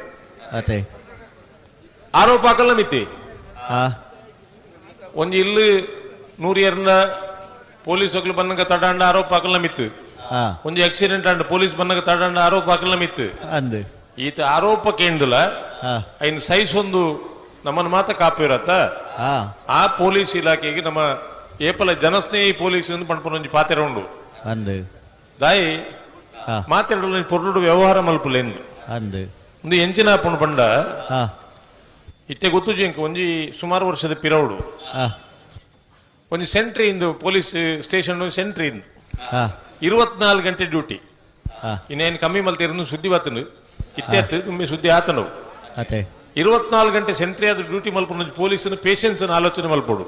ಆರೋಪ ಹಾಕಲ್ಲ ಮಿತಿ ಒಂಜಿ ಇಲ್ಲು 100 ಏರ್ನ ಪೊಲೀಸ್ ಹಕ್ಕಲು ಬನ್ನಂಗ ತಡಾಂಡ ಆರೋಪ ಹಾಕಲ್ಲ ಮಿತ್ತು ಒಂಜಿ ಆಕ್ಸಿಡೆಂಟ್ ಅಂಡ್ ಪೊಲೀಸ್ ಬನ್ನಂಗ ತಡಾಂಡ ಆರೋಪ ಹಾಕಲ್ಲ ಮಿತ್ತು ಈತ ಆರೋಪ ಕೇಂದ್ರಲ ಐನ್ ಸೈಜ್ ಒಂದು ನಮ್ಮನ್ನ ಮಾತ ಕಾಪಿರತ್ತ ಆ ಪೊಲೀಸ್ ಇಲಾಖೆಗೆ ನಮ್ಮ ಏಪಲ ಜನಸ್ನೇಹಿ ಪೊಲೀಸ್ ಪಂಡ್ಪೊಂದು ಪಾತ್ರ ಉಂಡು ದಾಯಿ ಮಾತಾಡಲು ಪೊರ್ಲು ವ್ಯವಹಾರ ಮಲ್ಪುಲೆಂದು ಒಂದು ಎಂಚಿನ ಪುಣ್ ಪಂಡ ಇತ್ತೆ ಗೊತ್ತು ಜಿಂಕ್ ಒಂಜಿ ಸುಮಾರು ವರ್ಷದ ಪಿರೌಡು ಒಂಜಿ ಸೆಂಟ್ರಿ ಇಂದು ಪೊಲೀಸ್ ಸ್ಟೇಷನ್ ಸೆಂಟ್ರಿ ಇಂದು 24 ಗಂಟೆ ಡ್ಯೂಟಿ ಇನ್ನೇನು ಕಮ್ಮಿ ಮಲ್ತಿರ ಸುದ್ದಿ ಬತ್ತನು ಇತ್ತೆ ತುಂಬಿ ಸುದ್ದಿ ಆತನು 24 ಗಂಟೆ ಸೆಂಟ್ರಿ ಆದ ಡ್ಯೂಟಿ ಮಲ್ಪೊಂದು ಪೊಲೀಸನ ಪೇಷನ್ಸ್ ಆಲೋಚನೆ ಮಲ್ಪೊಡು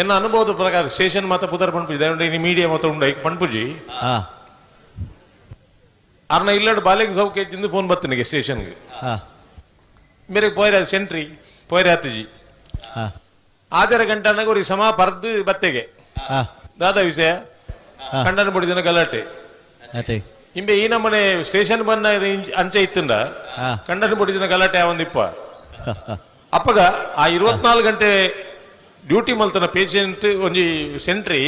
ಎನ್ನ ಅನುಭವದ ಪ್ರಕಾರ ಸ್ಟೇಷನ್ ಮಾತ ಪುದರ್ ಪಂಪುಜಿ ಮೀಡಿಯಾ ಮಾತ ಉಂಡ ಪಂಪುಜಿ ಅರ್ನ ಇಲ್ಲಡ್ ಬಾಲೆಗ್ ಸೌಕೇಜಿಂದ ಫೋನ್ ಬತ್ತನಿಗೆ ಸ್ಟೇಷನ್ಗೆ ಮೇರೆ ಪೋಯ್ರ ಸೆಂಟ್ರಿ ಪೋಯ್ರ ಆತಜಿ ಆಜರ ಗಂಟನಾಗ ಅವ್ರಿಗೆ ಸಮ ಪರ್ದು ಬತ್ತೆಗೆ ದಾದ ವಿಷಯ ಕಂಡನ ಬಡಿದಿನ ಗಲಾಟೆ ಇಂಬೆ ಈ ನಮ್ಮನೆ ಸ್ಟೇಷನ್ ಬನ್ನ ಅಂಚೆ ಇತ್ತಂಡ ಕಂಡನ ಬಡಿದಿನ ಗಲಾಟೆ ಒಂದಿಪ್ಪ ಅಪ್ಪಗ ಆ 24 ಗಂಟೆ ಡ್ಯೂಟಿ ಮಲ್ತನ ಪೇಷಂಟ್ ಒಂಜಿ ಸೆಂಟ್ರಿ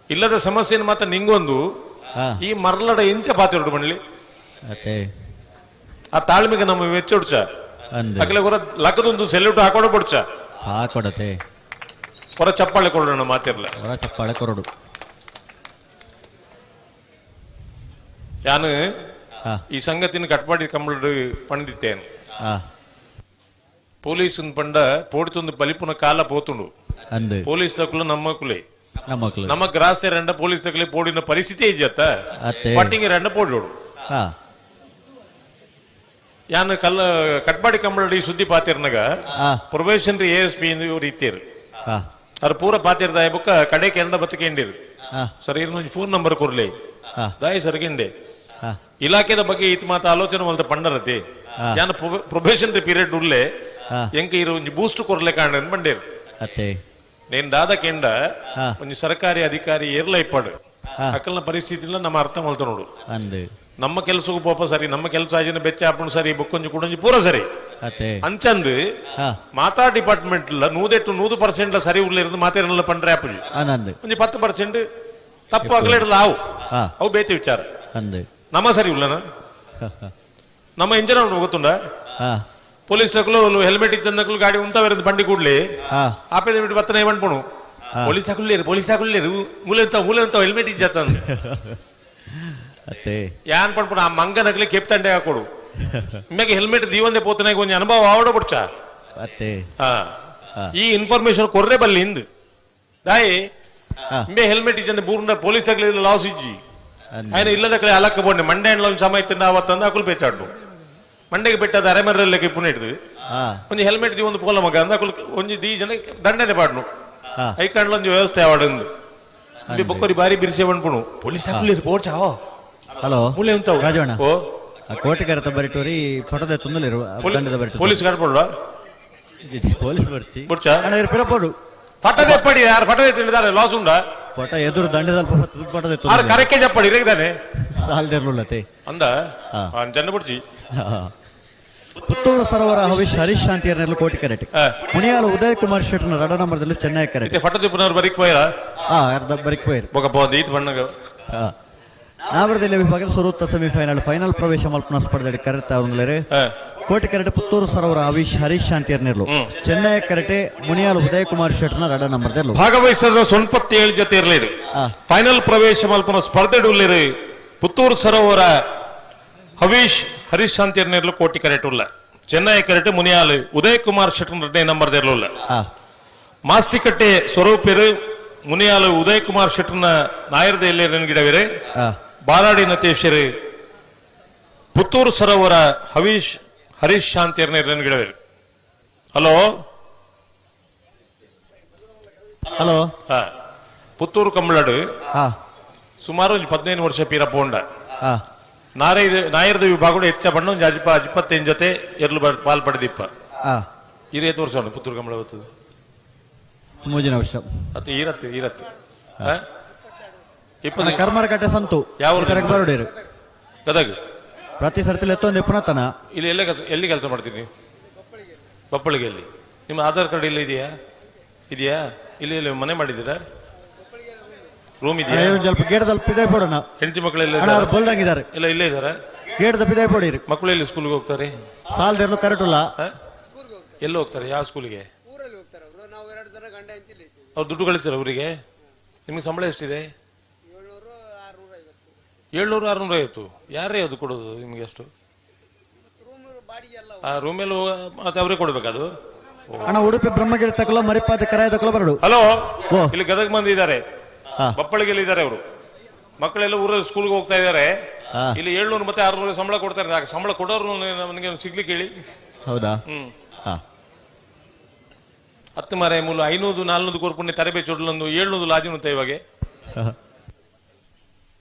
ಇಲ್ಲದ ಸಮಸ್ಯೆನ ಮಾತ್ರ ನಿಂಗೊಂದು ಈ ಮರಳಡ ಇಂಚ ಪಾತಿರೋಡು ಬಣ್ಲಿ ಆ ತಾಳ್ಮೆಗೆ ನಮ್ಮ ವೆಚ್ಚೊಡ್ಚ ಅಕಲೆ ಹೊರ ಲಕ್ಕದೊಂದು ಸೆಲ್ಯೂಟ್ ಹಾಕೊಡ ಬಿಡ್ಚ ಹಾಕೊಡತೆ ಹೊರ ಚಪ್ಪಾಳೆ ಕೊಡೋಣ ಮಾತಿರ್ಲ ಹೊರ ಚಪ್ಪಾಳೆ ಕೊರಡು ಯಾನು ಈ ಸಂಗತಿನ ಕಟ್ಪಾಡಿ ಕಂಬಳು ಪಣಿದಿತ್ತೇನು ಪೊಲೀಸ್ ಪಂಡ ಪೋಡಿತೊಂದು ಬಲಿಪುನ ಕಾಲ ಪೋತುಂಡು ಪೊಲೀಸ್ ತಕ್ಕಲು ನಮ್ಮ ಗ್ರಾಸ್ತೆ ರಂಡ ಪೊಲೀಸ್ ತಕ್ಕಲೆ ಪೋಡಿನ ಪರಿಸ್ಥಿತಿ ಇಜ್ಜತ್ತ ಪಟ್ಟಿಂಗ್ ರಂಡ ಪೋಡಿಯೋಡು ಯಾನು ಕಲ್ಲ ಕಟ್ಪಾಡಿ ಕಂಬಳಡಿ ಸುದ್ದಿ ಪಾತಿರ್ನಾಗ ಪ್ರೊಬೇಷನರಿ ASP ಇವ್ರು ಇತ್ತೇರು ಅವ್ರು ಪೂರ ಪಾತಿರ್ದ ಬುಕ್ಕ ಕಡೆಗೆ ಎಂಡ ಬತ್ತಕೇಂಡಿರು ಸರ್ ಇರ್ನೊಂದು ಫೋನ್ ನಂಬರ್ ಕೊರ್ಲಿ ದಾಯಿ ಸರ್ಗೆಂಡೆ ಇಲಾಖೆದ ಬಗ್ಗೆ ಇತ್ ಮಾತ ಆಲೋಚನೆ ಮಲ್ತ ಪಂಡರತಿ ಯಾನ ಪ್ರೊಬೇಷನರಿ ಪೀರಿಯಡ್ ಉರ್ಲೆ ಎಂಕ ಇರು ಒಂಜಿ ಬೂಸ್ಟ್ ಕೊರ್ಲೆ ಕಾಂಡ ಬಂಡೇರು ನೇನ್ ದಾದ ಕೆಂಡ ಒಂಜಿ ಸರ್ಕಾರಿ ಅಧಿಕಾರಿ ಏರ್ಲ ಇಪ್ಪಡು ಅಕಲ್ನ ಪರಿಸ್ಥಿತಿಲ್ಲ ನಮ್ಮ ಅರ್ಥ ಮಲ್ತ ನೋಡು ನಮ್ಮ ಕೆಲಸಕ್ಕೂ ಪೋಪ ಸರಿ ನಮ್ಮ ಕೆಲಸ ಆಜಿನ ಬೆಚ್ಚ ಹಾಪುಂಡು ಸರಿ ಬುಕ್ಕೊಂಜಿ ಕುಡಂಜಿ ಪೂರ ಸರಿ ಅಂಚಂದು ಮಾತಾ ಡಿಪಾರ್ಟ್ಮೆಂಟ್ 100% ಸರಿ ಉರ್ಲಿರೋದು ಮಾತೇನಲ್ಲ ಪಂಡ್ರೆ ಆಪುಜಿ ಒಂಜಿ 10% ತಪ್ಪು ಅಗಲಿಡಲ್ಲ ಅವು ಬೇತೆ ವಿಚಾರ ನಮ್ಮ ಸರಿ ಉಲ್ಲನ ನಮ್ಮ ಇಂಜನ ಗೊತ್ತುಂಡ ಪೊಲೀಸ್ ತಕ್ಕಲು ಹೆಲ್ಮೆಟ್ ಇಚ್ಚಂದಕ್ಕಲು ಗಾಡಿ ಉಂತವರದು ಬಂಡಿ ಕೂಡ್ಲಿ ಆಪೇದ ಬಿಟ್ಟು ಬತ್ತನೆ ಬಂಡ್ಪುಣು ಪೊಲೀಸ್ ಹಾಕುಳ್ಳೇರು ಮೂಲೆ ಅಂತ ಹೆಲ್ಮೆಟ್ ಇಜ್ಜತ್ತ ಯಾನ್ ಪಡ್ಪುಣ ಆ ಮಂಗನಗ್ಲಿ ಕೆಪ್ತಂಡೆ ಹಾಕೊಡು ನಿಮಗೆ ಹೆಲ್ಮೆಟ್ ದೀವಂದೆ ಪೋತನಾಗ ಒಂಜಿ ಅನುಭವ ಆವಡ ಬಿಡ್ಚ ಈ ಇನ್ಫಾರ್ಮೇಶನ್ ಕೊರ್ರೆ ಬಲ್ಲಿ ಇಂದು ದಾಯಿ ಇಂಬೆ ಹೆಲ್ಮೆಟ್ ಇಚ್ಚಂದ ಬೂರ್ನ ಪೊಲೀಸ್ ಆಗ್ಲಿ ಲಾಸ್ ಇಜ್ಜಿ ఆయన ఇళ్ళ దగ్గర అలక్క పోండి మండే ఎండ్లో సమయత్తింದ ಅವತ್ತಂದ ಅಕುಲ್ ಪೇಚಾಡು ಮಂಡೆಗೆ ಬೆಟ್ಟದ ಅರೆಮರ್ರಲ್ಲಕ್ಕೆ ಪುಣಿಡ್ದು ಒಂಜಿ ಹೆಲ್ಮೆಟ್ ದಿ ಒಂದು ಪೋಲ ಮಗ ಅಂದ ಅಕುಲ್ ಒಂಜಿ ದಿ ಜನ ದಂಡನೆ ಪಾಡ್ನು ಐಕಂಡ್ಲ ಒಂಜಿ ವ್ಯವಸ್ಥೆ ಆವಡಂದು ಬೊಕ್ಕೊರಿ ಬಾರಿ ಬಿರ್ಸೆ ಬಂಡ್ಪುಣು ಪೊಲೀಸ್ ಅಕುಲ್ ಬೋಡ್ಚಾ ಹಲೋ ಮುಳೆ ಉಂತಾವು ರಾಜಣ್ಣ ಓ ಕೋಟಿಕರ ಬರಿಟೋರಿ ಫೋಟೋದ ತುಂದಲಿರು ದಂಡದ ಬರಿಟು ಪೊಲೀಸ್ ಕಟ್ಬೋಡ ಪೊಲೀಸ್ ಬರ್ಚಿ ಬುಡ್ಚಾ ಪಿರಪೋಡು ಫೋಟೋ ಎಪ್ಪಡಿ ಯಾರು ಫೋಟೋ ಎತ್ತಿದ್ದಾರೆ ಲಾಸ್ ಉಂಡ ಫೋಟೋ ಎದುರು ದಂಡದಲ್ಲಿ ಫೋಟೋ ಆರು ಕರೆಕ್ಕೆ ಚಪ್ಪಡಿ ಇರಗಿದ್ದಾನೆ ಸಾಲ್ದಿರ್ಲತೆ ಅಂದ ಜನ ಬಿಡ್ಚಿ ಪುತ್ತೂರು ಸರೋವರ ಹರೀಶ್ ಶಾಂತಿಯರ್ನೆಲ್ಲ ಕೋಟಿಕರೆಟ್ ಮುನಿಯಾಲ ಉದಯ್ ಕುಮಾರ್ ಶೆಟ್ಟರ್ನ ರಡ ನಂಬರ್ದಲ್ಲಿ ಚೆನ್ನೈ ಕರೆಟ್ ಫೋಟೋ ತಿಪ್ಪನವ್ರು ಬರಿಕ್ ಪೋಯರ ಅರ್ಧ ಬರಿಕ್ ಪೋಯರ್ ಬೊಕ ಈತ್ ಬಣ್ಣಗ ನಾವರದಲ್ಲಿ ವಿಭಾಗದ ಸುರುತ್ತ ಸೆಮಿಫೈನಲ್ ಫೈನಲ್ ಪ್ರವೇಶ ಮಲ್ಪನ ಸ್ಪರ್ಧೆ ಕರೆತ ಅವங்களே ಕೋಟಿಕರೆಟ್ ಪುತ್ತೂರು ಸರೋವರ ಹರೀಶ್ ಶಾಂತಿಯರ್ನೆಲ್ಲ ಚೆನ್ನೈ ಕರೆಟೆ ಮುನಿಯಾಲ ಉದಯ್ ಕುಮಾರ್ ಶೆಟ್ಟರ್ನ ರಡ ನಂಬರ್ದಲ್ಲಿ ಭಾಗವಹಿಸಿದ 97 ಜೊತೆ ಇರಲಿರು ಫೈನಲ್ ಪ್ರವೇಶ ಮಲ್ಪನ ಸ್ಪರ್ಧೆ ಉಳ್ಳಿರು ಪುತ್ತೂರು ಸರೋವರ ಹರೀಶ್ ಶಾಂತಿಯರ್ನೆಲ್ಲ ಕೋಟಿ ಕರೆಟ್ ಉಳ್ಳ ಚೆನ್ನೈ ಕರೆಟ್ ಮುನಿಯಾಲು ಉದಯ್ ಕುಮಾರ್ ಶೆಟ್ಟರ್ನ ರಡ್ಡೆ ನಂಬರ್ ಇರಲಿಲ್ಲ ಮಾಸ್ತಿಕಟ್ಟೆ ಸ್ವರೂಪರು ಮುನಿಯಾಲು ಉದಯ್ ಕುಮಾರ್ ಶೆಟ್ಟರ್ನ ನಾಯರದ ಎಲ್ಲೇ ಗಿಡವಿರೆ ಬಾಲಾಡಿ ನತೇಶರು ಪುತ್ತೂರು ಸರೋವರ ಹರೀಶ್ ಶಾಂತಿಯರ್ನ ಗಿಡವಿರೆ ಹಲೋ ಹಲೋ ಪುತ್ತೂರು ಕಂಬಳಡು ಸುಮಾರು 15 ವರ್ಷ ಪೀರ ಪೋಂಡ ನಾಯರದ ವಿಭಾಗ ಹೆಚ್ಚ ಬಣ್ಣ ಒಂದು ಅಜಿಪತ್ತೈದು ಜೊತೆ ಎರ್ಲು ಪಾಲ್ಪಡೆದಿಪ್ಪ ಇದು 8 ವರ್ಷ ಉಂಟು ಪುತ್ತೂರು ಕಂಬಳ ಹೋಗ್ತದೆ ಮೂಜಿನ ವರ್ಷ ಅದು ಈರತ್ತು ಕರ್ಮರಕಟ್ಟೆ ಸಂತು ಯಾವ ಬರೋಡೇರು ಗದಗ ಪ್ರತಿ ಸರ್ತಿಲಿ ಎತ್ತೊಂದು ಪುನತನ ಇಲ್ಲಿ ಎಲ್ಲಿ ಕೆಲಸ ಮಾಡ್ತೀನಿ ಬಪ್ಪಳಿಗೆ ಎಲ್ಲಿ ನಿಮ್ಮ ಆಧಾರ್ ಕಾರ್ಡ್ ಇಲ್ಲ ಇದೆಯಾ ಇಲ್ಲಿ ಮನೆ ಮಾಡಿದ್ದೀರಾ ರೂಮ್ ಇದೆಯಾ ಸ್ವಲ್ಪ ಗೇಟದಲ್ಲಿ ಪಿದಾಯ್ ಪೋಡೋಣ ಹೆಂಡತಿ ಮಕ್ಕಳೆಲ್ಲ ಬೋಲ್ದಂಗಿದ್ದಾರೆ ಇಲ್ಲ ಇಲ್ಲೇ ಇದ್ದಾರೆ ಗೇಟದ ಪಿದಾಯ್ ಪೋಡಿರಿ ಮಕ್ಕಳು ಎಲ್ಲಿ ಸ್ಕೂಲ್ಗೆ ಹೋಗ್ತಾರೆ ಸಾಲದಿರ್ಲು ಕರೆಕ್ಟ್ ಇಲ್ಲ ಎಲ್ಲಿ ಹೋಗ್ತಾರೆ ಯಾವ ಸ್ಕೂಲಿಗೆ ಅವ್ರು ದುಡ್ಡು ಕಳಿಸ್ತಾರೆ ಅವರಿಗೆ ನಿಮಗೆ ಸಂಬಳ ಎಷ್ಟಿದೆ 700-650 ಯಾರೇ ಅದು ಕೊಡೋದು ನಿಮ್ಗೆ ಎಷ್ಟು ಆ ರೂಮೆಲ್ಲ ಮತ್ತೆ ಅವರೇ ಕೊಡ್ಬೇಕದು ಅಣ್ಣ ಉಡುಪಿ ಬ್ರಹ್ಮಗಿರಿ ತಕಲ ಮರಿಪಾದ ಕರಾಯ ತಕಲ ಬರಡು ಹಲೋ ಇಲ್ಲಿ ಗದಗ ಮಂದಿ ಇದ್ದಾರೆ ಬಪ್ಪಳಿಗೆಲ್ಲ ಇದ್ದಾರೆ ಅವರು ಮಕ್ಕಳೆಲ್ಲ ಊರಲ್ಲಿ ಸ್ಕೂಲ್ಗೆ ಹೋಗ್ತಾ ಇದ್ದಾರೆ ಇಲ್ಲಿ 700 ಮತ್ತೆ 600 ಸಂಬಳ ಕೊಡ್ತಾರೆ ಸಂಬಳ ಕೊಡೋರು ನನಗೆ ಸಿಗ್ಲಿಕ್ಕೆ ಹೇಳಿ ಹೌದಾ ಹತ್ತು ಮಾರೆ ಮೂಲ 500-400 ಕೋರ್ಪುಣ್ಯ ತರಬೇತಿ ಚೊಡ್ಲೊಂದು 700 ಲಾಜಿನುತ್ತೆ ಇವಾಗ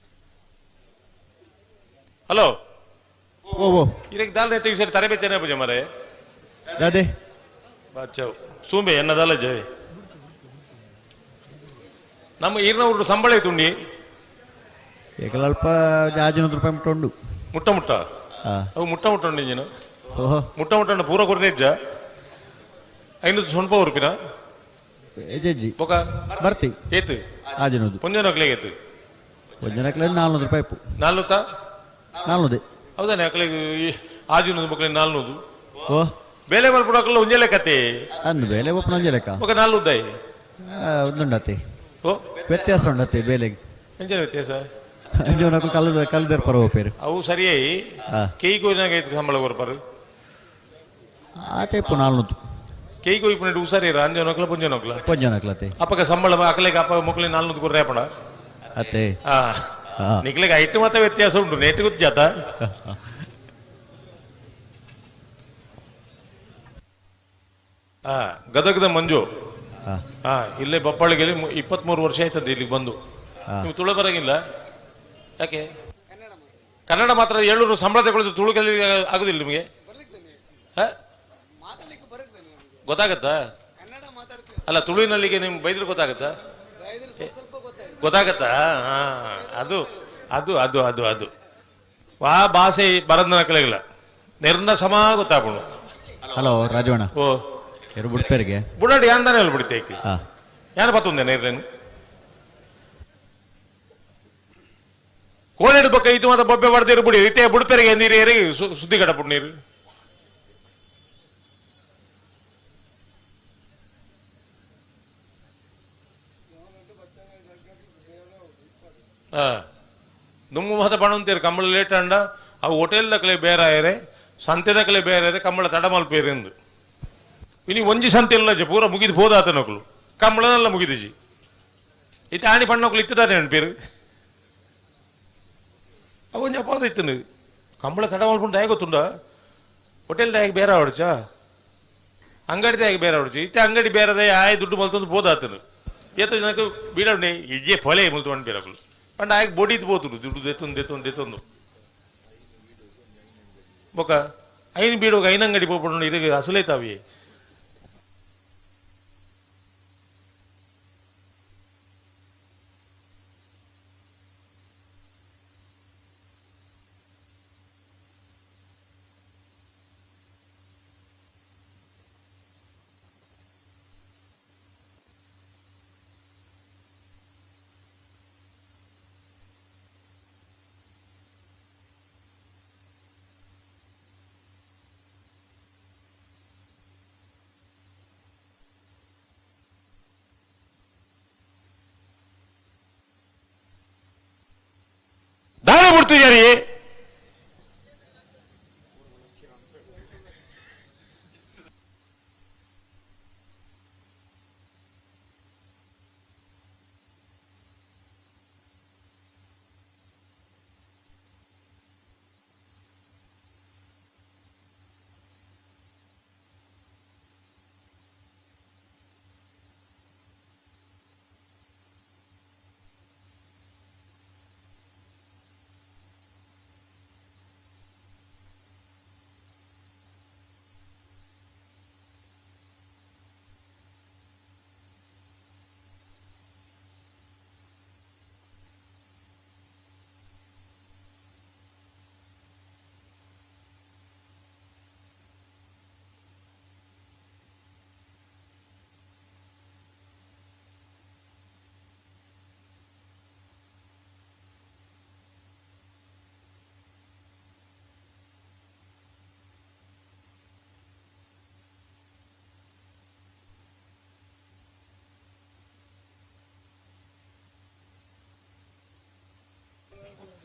ಹಲೋ ಇದಕ್ಕೆ ದಾಲ್ रहते विषय ತರಬೇತಿ ಏನೇ ಬಜೆ ಮಾರೆ ದಾದೆ ಬಾಚವ್ ಸೂಂಬೆ ಎನ್ನದಲ್ಲ ಜಯ ನಮ್ಮ 200 ಸಂಬಳ ಐತುಂಡಿ ಏಕಲ್ಪ 500 ರೂಪಾಯಿ ಮುಟ್ಟುಂಡು ಮುಟ್ಟ ಅವು ಮುಟ್ಟ ಉಂಡು ಇಂಜಿನ ಮುಟ್ಟ ಪೂರ ಕೊರ್ನೆಜ್ಜ 500 ಸೊನ್ಪ ಉರುಪಿನ ಎಜೆಜ್ಜಿ ಬೊಕ ಬರ್ತಿ ಏತು 500 ಪುಂಜನಕ್ಲೆಗೆ ಏತು ಪುಂಜನಕ್ಲೆ 400 ರೂಪಾಯಿ 400 ಹೌದಾನೆ ಅಕ್ಲೆಗೆ 500 ಮಕ್ಕಳಿಗೆ 400 ಬೇಲೆ ಮಲ್ಪಡಕಲ್ಲ ಒಂಜೆ ಲೆಕ್ಕತ್ತೆ ಅಂದು ಬೇಲೆ ಒಪ್ಪನ ಒಂಜೆ ಲೆಕ್ಕ ಬೊಕ 400 ಒಂದುಂಡತಿ ವ್ಯತ್ಯಾಸ ಉಂಡತಿ ಬೇಲೆಗೆ ಎಂಜನ ವ್ಯತ್ಯಾಸ ಅಂಜೋನಕು ಕಲ್ದರ್ ಪರ ಹೋಪೇರು ಅವು ಸರಿಯಾಗಿ ಕೇಯಿ ಕೋಯಿನಾಗ ಐತು ಸಂಬಳ ಕೊರ್ಪಾರು ಆ ಟೈಪು 400 ಕೇಯಿ ಕೋಯಿ ಪುಣ್ಯ ಉಸಾರಿ ಅಂಜನಕ್ಲ ಪುಂಜನಕ್ಲತೆ ಅಪ್ಪಗ ಸಂಬಳ ಅಕ್ಲೆಗೆ ಅಪ್ಪ ಮಕ್ಕಳಿಗೆ 400 ಕೊರ್ರೇಪಣ ಅತ್ತೆ ನಿಕ್ಲೆಗೆ ಐಟು ಮಾತ್ರ ವ್ಯತ್ಯಾಸ ಉಂಟು ನೇಟ್ ಗೊತ್ತು ಜಾತ ಗದಗದ ಮಂಜು ಇಲ್ಲೇ ಬಪ್ಪಾಳಿಗೆ 23 ವರ್ಷ ಆಯ್ತದೆ ಇಲ್ಲಿಗೆ ಬಂದು ನೀವು ತುಳು ಬರಂಗಿಲ್ಲ ಯಾಕೆ ಕನ್ನಡ ಮಾತ್ರ 700 ಸಂಬಳ ತಗೊಳ್ಳೋದು ತುಳು ಕಲಿ ಆಗುದಿಲ್ಲ ನಿಮಗೆ ಗೊತ್ತಾಗತ್ತಾ ಅಲ್ಲ ತುಳುವಿನಲ್ಲಿಗೆ ನಿಮ್ಗೆ ಬೈದ್ರೆ ಗೊತ್ತಾಗತ್ತಾ ಅದು ಅದು ಅದು ಅದು ಅದು ಆ ಭಾಷೆ ಬರದ ಕಲೆಗಿಲ್ಲ ನೆರ್ನ ಸಮ ಗೊತ್ತಾಗ್ಬಿಡು ಹಲೋ ರಾಜವಣ್ಣ ಓ ಎರಡು ಬುಡ್ಪೇರಿಗೆ ಬುಡಾಡಿ ಯಾಂದಾನೆ ಅಲ್ಲಿ ಬಿಡ್ತೇಕಿ ಯಾರು ಪತ್ತೊಂದೆ ನೇರ್ಲೇನು ಕೋಣೆಡು ಬೊಕ್ಕ ಇದು ಮಾತ್ರ ಬೊಬ್ಬೆ ಹೊಡೆದಿರು ಬಿಡಿ ರೀತಿಯ ಬುಡ್ಪೇರಿಗೆ ನೀರು ಏರಿ ಸುದ್ದಿ ಕಟ್ಟಬಿಟ್ಟು ನೀರು ನುಮ್ಮು ಮಾತ ಪಣ ಅಂತೀರಿ ಕಂಬಳ ಲೇಟ್ ಅಂಡ ಅವು ಹೋಟೆಲ್ದಕ್ಲೆ ಬೇರೆ ಸಂತೆದಕ್ಲೆ ಬೇರೆ ಕಂಬಳ ತಡ ಮಲ್ಪೇರಿಂದು ಇನಿ ಒಂಜಿ ಸಂತೆ ಇಲ್ಲ ಪೂರ ಮುಗಿದು ಹೋದಾತ ನಕಲು ಕಂಬಳನೆಲ್ಲ ಮುಗಿದಿಜಿ ಇತ್ತೆ ಆಣಿ ಪಣ್ಣಕ್ಲು ಇತ್ತದಾನೆ ಅನ್ಪೇರು ಅವನ್ ಜಪಾದ ಇತ್ತನು ಕಂಬಳ ತಡ ಮಲ್ಪುಂಡು ದಾಯ ಗೊತ್ತುಂಡ ಹೋಟೆಲ್ದಾಗಿ ಬೇರೆ ಆವಡ್ಚ ಅಂಗಡಿದಾಗಿ ಬೇರೆ ಆವಡ್ಚು ಇತ್ತೆ ಅಂಗಡಿ ಬೇರೆದ ಆಯ್ ದುಡ್ಡು ಮಲ್ತೊಂದು ಹೋದಾತನು ಏತ ಜನಕ್ಕೆ ಬೀಡವಣೆ ಇಜ್ಜೆ ಫೊಲೆ ಮುಲ್ತು ಅನ್ಪೇರಕಲು ಪಂಡ ಆಯ್ಕೆ ಬೋಡಿದ್ ಬೋತುಡು ದುಡ್ಡು ದೆತ್ತೊಂದು ಬೊಕ ಐನ್ ಬೀಡೋಗ ಐನಂಗಡಿ ಪೋಪುಂಡು ಇರಗ ಅಸಲೇತಾವಿ ದಾನ ಬಿಡ್ತಿದ್ಯಾರಿ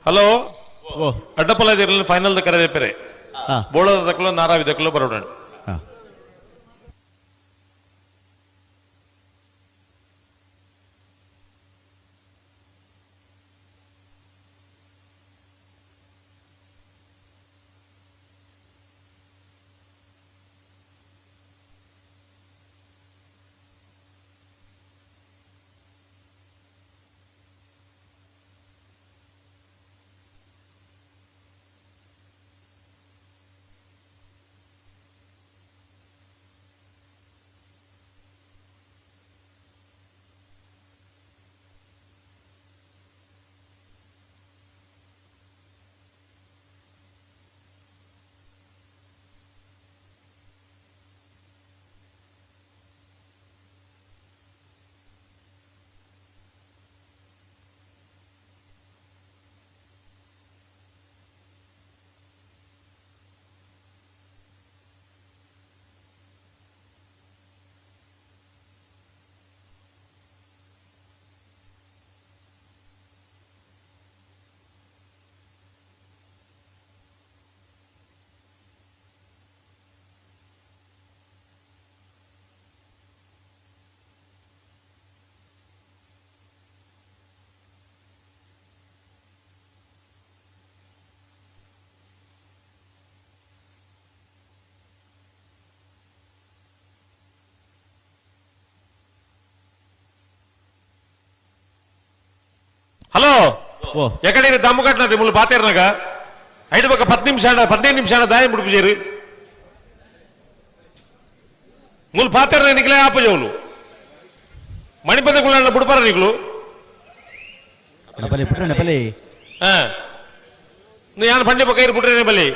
ಹಲೋ ಅಡ್ಡಪಲ್ಲ ಫೈನಲ್ ಕರೆದೆ ಪೆರೆ ಬೋಳದ ದಕ್ಕಲು ನಾರಾವಿ ದಕ್ಕಲು ಬರೋಣ హలో ఎక్కడ దమ్ము కట్టినది ముళ్ళు పాతేరనగా ఐదు ఒక 15 నిమిషాల దాయం ముడుపు చేరు ముళ్ళు పాతేరన నికలే ఆపజోలు మణిపందకుళ్ళ బుడపర నికులు ನಪಲಿ ಪುಟ್ಟ ನಪಲಿ ನೀ ಯಾನ್ ಪಂಡಿ ಪಕೈರು ಪುಟ್ರೆ ನಪಲಿ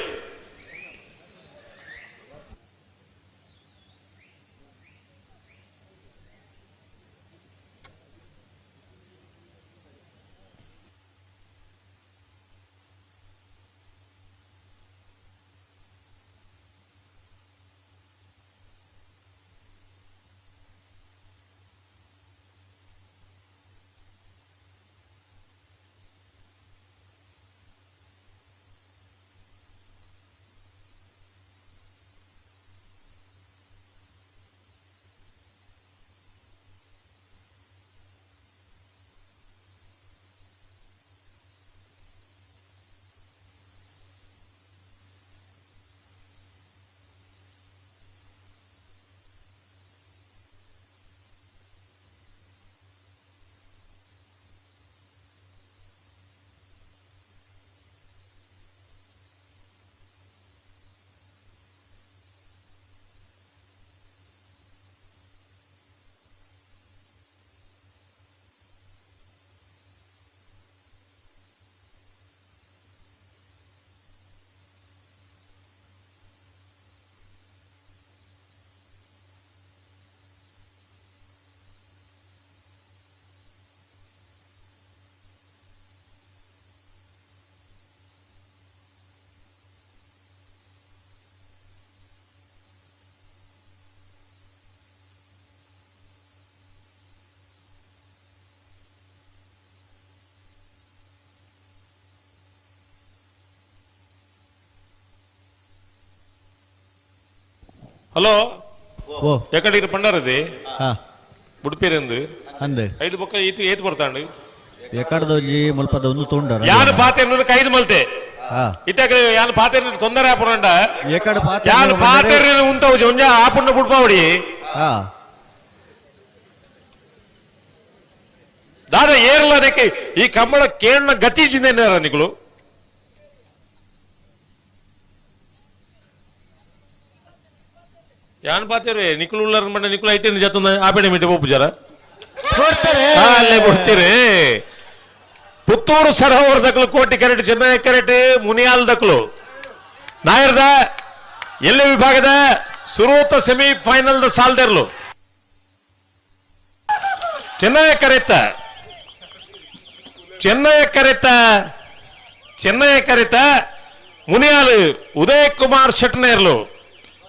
ಹಲೋ ಓ ಎಕಡೆ ಪಂಡಾರದಿ ಹಾ ಬುಡ್ಪೇರೆಂದು ಅಂದೆ 5 ಬೊಕ್ಕ ಏತು ಬರ್ತಾಂಡು ಎಕಡದ ಒಂಜಿ ಮುಲ್ಪದ ಒಂದು ತೋಂಡರ ಯಾನು ಪಾತೆ ಕೈದು ಮಲ್ತೆ ಹಾ ಇತ್ತಾಗ ಯಾನು ಪಾತೆ ತೊಂದರೆ ಆಪುರಂಡ ಎಕಡ ಪಾತೆ ಯಾನು ಪಾತೆ ಉಂಟವು ಒಂಜ ಆಪುಂಡ ಬುಡ್ಪಾವಡಿ ಹಾ ದಾದ ಏರ್ಲನಕ್ಕೆ ಈ ಕಂಬಳ ಕೇಳನ ಗತಿಜಿಂದ ನಿಕುಲು ಯಾನ್ ಪಾತೇರು ನಿಕುಲು ಉಳ್ಳಾರ ಮಂಡ ನಿಕುಲು ಐಟೇನು ಜತನ ಆಪೇಣೆ ಮಿಟ್ಟೆ ಪೂಜಾರ ಅಲ್ಲೇ ಬಿಡ್ತೀರಿ ಪುತ್ತೂರು ಸರೋವರ ದಕ್ಕಲು ಕೋಟಿ ಕೆರೆಟ್ ಚೆನ್ನೈ ಕೆರೆಟ್ ಮುನಿಯಾಲ್ ದಕ್ಕಲು ನಾಯರ್ದ ಎಲ್ಲ ವಿಭಾಗದ ಸುರೂತ ಸೆಮಿಫೈನಲ್ ಸಾಲ್ದೆರ್ಲು ಚೆನ್ನೈ ಕರೆತ ಮುನಿಯಾಲ್ ಉದಯ್ ಕುಮಾರ್ ಶೆಟ್ನೇರ್ಲು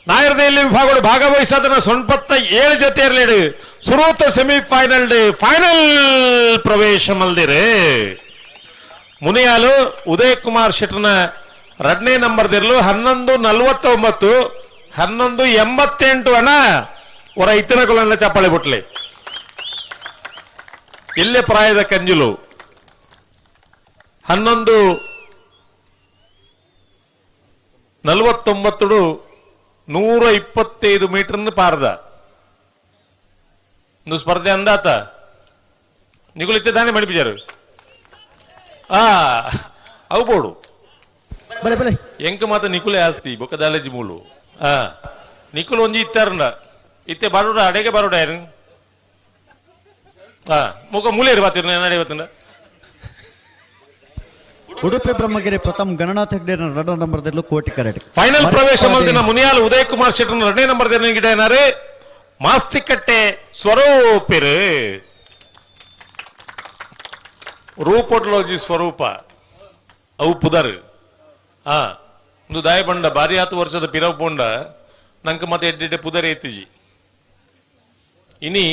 ನಾಯರ್ದಲ್ಲಿ ವಿಭಾಗಗಳು ಭಾಗವಹಿಸೋದನ್ನ 97 ಜೊತೆ ಇರಲಿ ಸುರೂತ ಸೆಮಿಫೈನಲ್ ಫೈನಲ್ ಪ್ರವೇಶ ಮಲ್ದಿರೆ ಮುನಿಯಾಲು ಉದಯ್ ಕುಮಾರ್ ಶೆಟ್ನ 2ನೇ ನಂಬರ್ದಿರ್ಲು 11:49 11:88 ಅಣ್ಣ ಅವರ ಇತರಗಳನ್ನ ಚಪ್ಪಾಳೆ ಬಿಟ್ಲಿ ಇಲ್ಲೇ ಪ್ರಾಯದ ಕಂಜುಲು 11:49 125 ಮೀಟರ್ನ ಪಾರ್ದ ಒಂದು ಸ್ಪರ್ಧೆ ಅಂದಾತ ನಿಗುಲಿತ್ತೆ ತಾನೇ ಮಡಿಪಿಜಾರು ಅವು ಬೋಡು ಎಂಕ ಮಾತ ನಿಕುಲೆ ಆಸ್ತಿ ಬೊಕ್ಕದಾಲೇಜಿ ಮೂಲು ನಿಕುಲು ಒಂಜಿ ಇತ್ತಾರಂಡ ಇತ್ತೆ ಬರೋಡ ಅಡೆಗೆ ಬರೋಡ ಯಾರು ಮುಖ ಮೂಲೇರು ಬಾತಿರ್ ನಡೆ ಇವತ್ತಿನ ಉಡುಪಿ ಬ್ರಹ್ಮಗಿರಿ ಪ್ರಥಮ ಗಣನಾಥ್ ಹೆಗ್ಡೆ 2 ನಂಬರ್ದಲ್ಲೂ ಕೋಟಿ ಕರೆಟ್ ಫೈನಲ್ ಪ್ರವೇಶ ಮಲ್ದಿನ ಮುನಿಯಾಲ್ ಉದಯ್ ಕುಮಾರ್ ಶೆಟ್ಟರ್ 2ನೇ ನಂಬರ್ ಗಿಡ ಏನಾರು ಮಾಸ್ತಿಕಟ್ಟೆ ಸ್ವರೂಪಿರು ರೂಪೋಟ್ಲೋಜಿ ಸ್ವರೂಪ ಅವು ಪುದರ್ ಒಂದು ದಾಯ ಬಂಡ ಬಾರಿ 10 ವರ್ಷದ ಪಿರವ್ ಪೋಂಡ ನಂಗೆ ಮತ್ತೆ ಎಡ್ಡೆಡ್ಡೆ ಪುದರ್ ಎತ್ತಿಜಿ ಇನಿ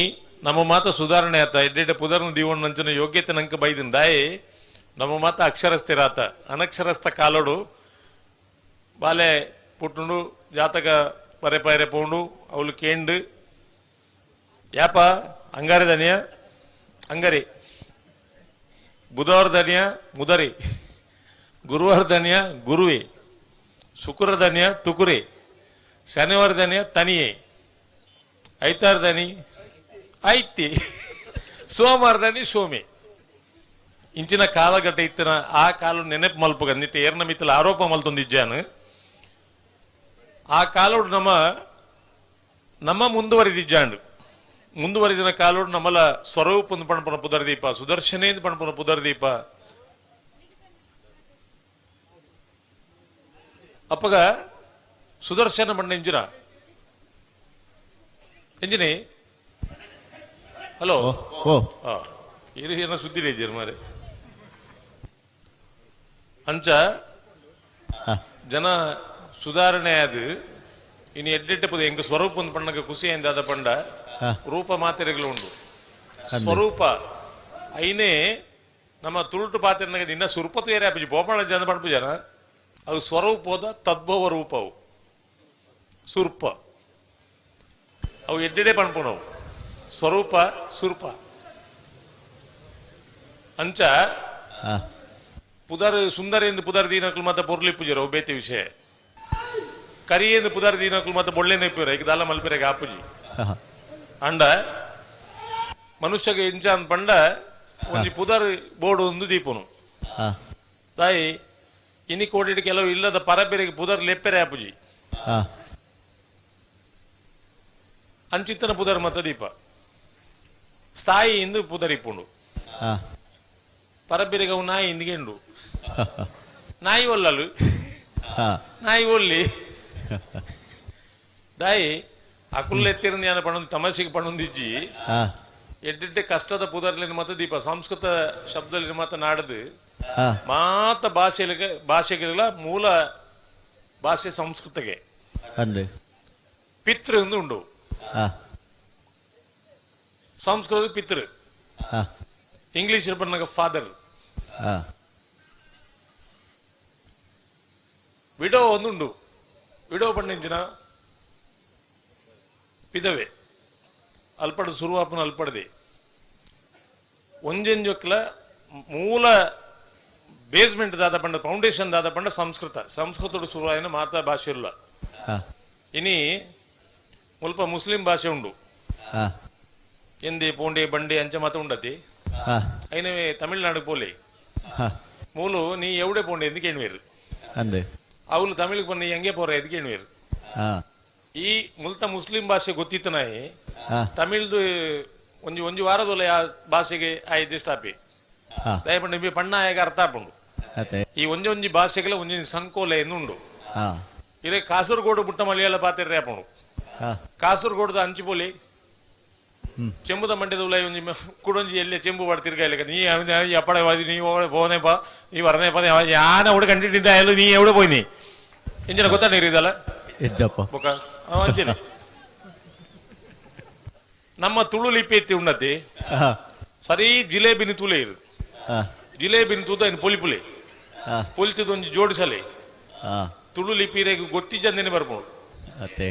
ನಮ್ಮ ಮಾತ ಸುಧಾರಣೆ ಆತ ಎಡ್ಡೆಡ್ಡೆ ಪುದರ್ನ ದೀವಣ್ಣ ನಂಚನ ಯೋಗ್ಯತೆ ನಂಗೆ ಬೈದಿನ ದಾಯಿ ನಮ್ಮ ಮಾತ ಅಕ್ಷರಸ್ಥಿರಾತ ಅನಕ್ಷರಸ್ಥ ಕಾಲೋಡು ಬಾಲೆ ಪುಟ್ಟುಂಡು ಜಾತಕ ಪರೆ ಪೈರೆ ಪೋಂಡು ಅವಳು ಕೇಂಡು ಯಾಪ ಅಂಗಾರಿ ದನಿಯ ಅಂಗರಿ ಬುಧವಾರ ದನಿಯ ಮುದರಿ ಗುರುವಾರ ದನಿಯ ಗುರುವೆ ಶುಕ್ರ ದನಿಯ ತುಕುರೆ ಶನಿವಾರ ದನಿಯ ತನಿಯೇ ಐತಾರ ದನಿ ಐತಿ ಸೋಮವಾರ ದನಿ ಸೋಮೆ ಇಂಚಿನ ಕಾಲಘಟ್ಟ ಇತ್ತಿನ ಆ ಕಾಲು ನೆನಪು ಮಲ್ಪಗ ನಿಟ್ಟು ಏರ್ನ ಮಿತ್ತಲ ಆರೋಪ ಮಲ್ತೊಂದಿಜ್ಜಾನು ಆ ಕಾಲೋಡು ನಮ್ಮ ಮುಂದುವರಿದಿನ ಕಾಲೋಡು ನಮ್ಮಲ ಸ್ವರೂಪ ಪಣಪನ ಪುದರ್ದೀಪ ಸುದರ್ಶನೇ ಪಣಪನ ಪುದರ್ದೀಪ ಅಪ್ಪಗ ಸುದರ್ಶನ ಬಂಡ ಎಂಜಿನಿ ಹಲೋ ಇದು ಏನೋ ಸುದ್ದಿ ರೇಜರ್ ಮಾರೆ ಅಂಚ ಜನ ಸುಧಾರಣೆ ಆದ ಇನ್ನು ಎಡ್ಡೆಡ್ಡೆ ಪದ ಎಂಗ ಸ್ವರೂಪ ಒಂದು ಪಣ್ಣಗೆ ಖುಷಿ ಎಂದಾದ ಪಂಡ ರೂಪ ಮಾತೆರೆಗಳು ಉಂಡು ಸ್ವರೂಪ ಐನೇ ನಮ್ಮ ತುಳುಟು ಪಾತ್ರೆ ಇನ್ನ ಸುರುಪತ್ತು ಏರಿ ಆಪಿಜಿ ಬೋಪಣ ಜನ ಪಣಪು ಜನ ಅದು ಸ್ವರೂಪದ ತದ್ಭವ ರೂಪವು ಸುರ್ಪ ಅವು ಎಡ್ಡೆಡೆ ಪಣಪುಣವು ಸ್ವರೂಪ ಸುರ್ಪ ಅಂಚ ಪುದರ್ ಸುಂದರೇಂದು ಪುದರ್ ದೀನಕಲು ಮತ್ತೆ ಪೊರ್ಲಿ ಪೂಜರ ಬೇತೆ ವಿಷಯ ಕರಿಯೇಂದು ಪುದರ್ ದೀನಕಲು ಮತ್ತೆ ಬೊಳ್ಳೆನೆ ಪೂರ ಈಗ ದಾಲ ಮಲ್ಪಿರೆಗೆ ಆಪುಜಿ ಅಂಡ ಮನುಷ್ಯಗೆ ಇಂಚ ಅಂದ್ ಪಂಡ ಒಂಜಿ ಪುದರ್ ಬೋರ್ಡು ಒಂದು ದೀಪನು ತಾಯಿ ಇನಿ ಕೋಡಿಡ್ ಕೆಲವು ಇಲ್ಲದ ಪರಬೆರೆಗೆ ಪುದರ್ ಲೆಪ್ಪೆರೆ ಆಪುಜಿ ಅಂಚಿತ್ತನ ಪುದರ್ ಮತ್ತ ದೀಪ ಸ್ಥಾಯಿ ಇಂದು ಪುದರ್ ಇಪ್ಪುಂಡು ಪರಬೆರೆಗೆ ಅವು ನಾಯಿ ಇಂದಿಗೆಂಡು ನಾಯಿ ಒಲ್ಲಲು ನಾಯಿ ಒಲ್ಲಿ ದಾಯಿ ಅಕುಲ್ ಎತ್ತಿರಂದ ಯಾನ ಪಣೊಂದು ತಮಾಷೆಗೆ ಪಣೊಂದಿಜ್ಜಿ ಎಡ್ಡೆಡ್ಡೆ ಕಷ್ಟದ ಪುದರ್ಲಿನ ಮತ ದೀಪ ಸಂಸ್ಕೃತ ಶಬ್ದಲಿನ ಮತ ನಾಡದು ಮಾತ ಭಾಷೆಗಳ ಮೂಲ ಭಾಷೆ ಸಂಸ್ಕೃತಗೆ ಪಿತೃ ಎಂದು ಉಂಡು ಸಂಸ್ಕೃತ ಪಿತೃ ಇಂಗ್ಲಿಷ್ ಬಂದಾಗ ಫಾದರ್ ವಿಡೋ ಒಂದುಂಡು ವಿಡೋ ಪಂಡಿಂಚಿನ ಪಿದವೆ ಅಲ್ಪಡ ಸುರುವಾಪನ ಅಲ್ಪಡದೆ ಒಂಜೊಕ್ಲ ಮೂಲ ಬೇಸ್ಮೆಂಟ್ ದಾದ ಪಂಡ ಫೌಂಡೇಶನ್ ದಾದ ಪಂಡ ಸಂಸ್ಕೃತ ಶುರುವಾಯಿನ ಮಾತಾ ಭಾಷೆ ಇಲ್ಲ ಇನಿ ಮುಲ್ಪ ಮುಸ್ಲಿಂ ಭಾಷೆ ಉಂಡು ಎಂದೆ ಪೋಂಡೆ ಬಂಡೆ ಅಂಚ ಮಾತ ಉಂಡತಿ అయినవే తమిళనాడు పోలే మూలు నీ ఎవడే పోండి ఎందుకు ఎణివేరు అందే అవులు తమిళకు పని ఎంగే పోరా ఎందుకు ఎణివేరు ಈ ಮುಲ್ತ ಮುಸ್ಲಿಂ ಭಾಷೆ ಗೊತ್ತಿತ್ತನಾಯಿ ತಮಿಳ್ದು ಒಂಜಿ ವಾರದೊಲೆ ಆ ಭಾಷೆಗೆ ಅಡ್ಜಸ್ಟ್ ಆಪಿ ದಯಪಂಡ ನಿಮಗೆ ಪಣ್ಣ ಆಗ ಅರ್ಥ ಆಪುಂಡು ಈ ಒಂಜಿ ಭಾಷೆಗಳ ಒಂಜಿ ಸಂಕೋಲೆ ಎನ್ನುಂಡು ಇದೇ ಕಾಸರಗೋಡು ಬುಟ್ಟ ಮಲಯಾಳ ಪಾತಿರ್ರೆ ಆಪುಂಡು ಕಾಸರಗೋಡು ಅಂಚಿಪೋಲಿ ಚೆಂಬುದ ಮಂಡ್ಯದ ಉಲಾಯಿ ಒಂಜಿ ಕುಡೊಂಜಿ ಎಲ್ಲೇ ಚೆಂಬು ಪಡ್ತಿರ್ಗಾಯಿಲ್ಲ ನೀ ಅಪ್ಪಡೆ ನೀ ಹೋನೆಪ್ಪ ನೀ ವರನೆಪ್ಪ ಯಾನ ಅವಡೆ ಕಂಡಿಟ್ಟಿದ್ದ ಎಲ್ಲ ನೀ ಎವಡೆ ಪೋಯ್ನಿ ಇಂಜಿನ ಗೊತ್ತಾ ನೀರಿದಲ್ಲ ಬೊಕ ಅಂಚನೆ ನಮ್ಮ ತುಳು ಲಿಪಿ ಎತ್ತಿ ಉಣ್ಣತಿ ಸರಿ ಜಿಲೇಬಿನಿ ತುಲೆ ಇರು ಜಿಲೇಬಿನಿ ತೂತ ಇನ್ನು ಪೊಲಿ ಪುಲಿ ಪೊಲಿತದ ಒಂಜಿ ಜೋಡಿಸಲಿ ತುಳು ಲಿಪಿ ಗೊತ್ತಿ ಜಂದೇನೆ ಬರ್ಬೋದು ಅತ್ತೆ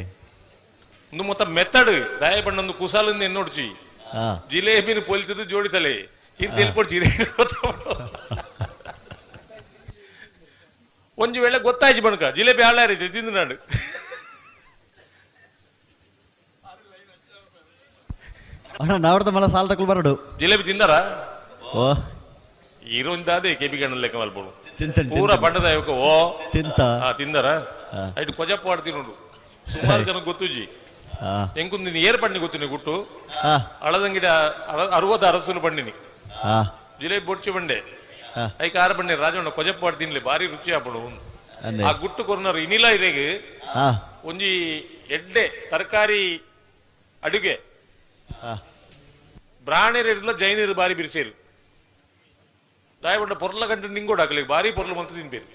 ಒಂದು ಮೊತ್ತ ಮೆಥಡ್ ರಾಯ ಬಣ್ಣೊಂದು ಕುಸಾಲಿಂದ ಎನ್ನೋಡ್ಚಿ ಜಿಲೇಬಿನ ಪೊಲಿತದ ಜೋಡಿಸಲಿ ಇದು ತೆಲ್ಪೊಡ್ ಜಿಲೇಬಿ ಒಂಜಿ ವೇಳೆ ಗೊತ್ತಾಯ್ತು ಬಣಕ ಜಿಲೇಬಿ ಹಾಳಾರಿ ತಿಂದು ನಾಡು ಅಣ್ಣ ನಾವಡ್ದ ಮಲ ಸಾಲ ತಕೊಳ್ ಬರಡು ಜಿಲೇಬಿ ತಿಂದಾರ ಓ ಇರೋಂದಾದೆ ಕೆಪಿ ಗಣ್ಣ ಲೆಕ್ಕ ಮಲ್ಪಡು ಪೂರ ಬಣ್ಣದ ಓ ತಿಂತ ತಿಂದಾರ ಐಟು ಕೊಜಪ್ಪ ಆಡ್ತೀನಿ ನೋಡು ಸುಮಾರು ಜನ ಗೊತ್ತುಜಿ ಎಂಕುಂದು ನೀನು ಏರ್ ಪಣ್ಣಿ ಗೊತ್ತು ನೀ ಗುಟ್ಟು ಅಳದಂಗಿಡ 60 ಅರಸುಲು ಪಣ್ಣಿನಿ ಜಿಲೇಬಿ ಬೊಡ್ಚಿ ಬಂಡೆ ಐಕ ಆರು ಬಣ್ಣೆ ರಾಜಣ್ಣ ಕೊಜಪ್ಪ ಆಡ್ತೀನಿ ಭಾರಿ ರುಚಿ ಆಪಡು ಆ ಗುಟ್ಟು ಕೊರ್ನರು ಇನಿಲ ಇರೆಗೆ ಒಂಜಿ ಎಡ್ಡೆ ತರಕಾರಿ ಅಡುಗೆ ಬ್ರಾಣೆರ ಜೈನರು ಬಾರಿ ಬಿರ್ಸೇರು ದಾಯಬಂಡ ಪೊರ್ಲ ಗಂಟೆ ನಿಂಗೋಡ್ ಹಾಕಲಿ ಬಾರಿ ಪೊರ್ಲು ಮಂತ ತಿನ್ಬೇರು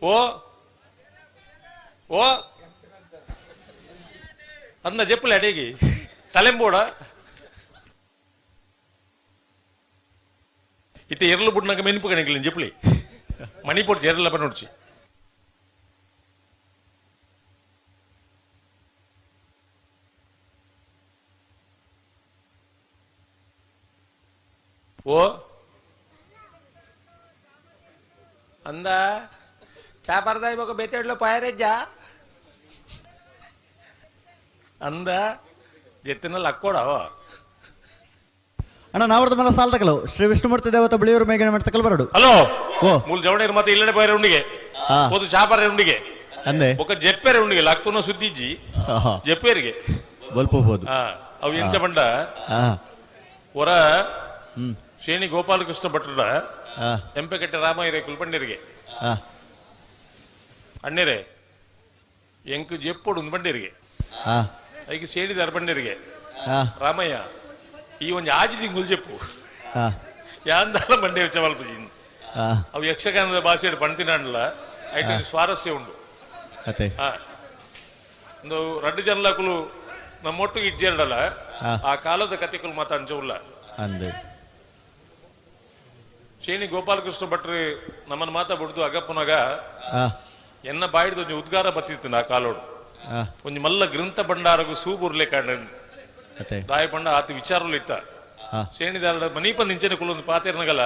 ಓ ಓ ಅದನ್ನ ಜಪ್ಪಲೆ ಅಡೇಗಿ ತಲೆಂಬೋಡ ಇತ್ತ ಎರಲು ಬುಡ್ನಾಗ ಮೆನ್ಪು ಕಣಗಿಲ್ಲ ಜಪ್ಪಲಿ ಮಣಿಪುರ್ ಎರಲ ನೋಡ್ಚಿ ಓ ಅಂದ చాపరదా ఒక బెత్తెడ్లో పాయరేజ్జా ಅಂದ ಜೆತ್ತಿನ ಲಕ್ಕೋಡವ ಅಣ್ಣ ನಾವಡ್ದ ಮಲ ಸಾಲ ತಕಲು ಶ್ರೀ ವಿಷ್ಣುಮೂರ್ತಿ ದೇವತ ಬಿಳಿಯೂರು ಮೇಘನ ಮಾಡಿ ತಕಲ್ ಬರಡು ಹಲೋ ಓ ಮೂಲ ಜವಣೇರು ಮತ್ತೆ ಇಲ್ಲಡೆ ಪಾಯರೆ ಉಂಡಿಗೆ ಪೋದು ಚಾಪರೆ ಉಂಡಿಗೆ ಅಂದೆ ಬೊಕ ಜೆಪ್ಪೆರೆ ಉಂಡಿಗೆ ಲಕ್ಕುನ ಸುದ್ದಿಜ್ಜಿ ಜೆಪ್ಪೇರಿಗೆ ಬಲ್ಪೋಬಹುದು ಅವು ಎಂಚ ಬಂಡ ಹೊರ ಶ್ರೇಣಿ ಗೋಪಾಲಕೃಷ್ಣ ಭಟ್ರ ಎಂಪೆಕಟ್ಟೆ ರಾಮಯ್ಯ ಕುಲ್ಪಂಡಿರಿಗೆ ಅಣ್ಣೇರೆ ಎಂಕು ಜೆಪ್ಪೊಡು ಬಂಡೇರಿಗೆ ಐಗೆ ಸೇಡಿದಾರ ಬಂಡೇರಿಗೆ ರಾಮಯ್ಯ ಈ ಒಂದು ಆಜಿ ತಿಂಗುಲ್ ಜೆಪ್ಪು ಯಾಂದಾಲ ಬಂಡೆ ಚವಲ್ಪಜಿ ಅವು ಯಕ್ಷಗಾನದ ಭಾಷೆ ಪಣ್ತಿನಾಡಲ್ಲ ಐಟ ಸ್ವಾರಸ್ಯ ಉಂಡು ಒಂದು ರಡ್ಡು ಜನಲಕುಲು ನಮ್ಮೊಟ್ಟಿಗೆ ಇಜ್ಜೇರಡಲ್ಲ ಆ ಕಾಲದ ಕಥೆಗಳು ಮಾತ ಅಂಚವುಲ್ಲ ಶೇಣಿ ಗೋಪಾಲಕೃಷ್ಣ ಭಟ್ರು ನಮ್ಮನ್ನ ಮಾತಾಡ್ಬಿಡ್ದು ಅಗಪ್ಪನಾಗ ಎನ್ನ ಬಾಯಿಡ್ದು ಒಂಜಿ ಉದ್ಗಾರ ಬತ್ತಿತ್ತು ನಾ ಕಾಲೋಡು ಒಂಜಿ ಮಲ್ಲ ಗ್ರಂಥ ಭಂಡಾರಗು ಸೂಬುರ್ಲೆ ಕಾಂಡ ದಾಯ ಪಂಡ ಆತ ವಿಚಾರಲು ಇತ್ತ ಶೇಣಿದಾರ ಮನೀಪ ನಿಂಚನೆ ಕುಲು ಒಂದು ಪಾತೆರ್ನಗಲ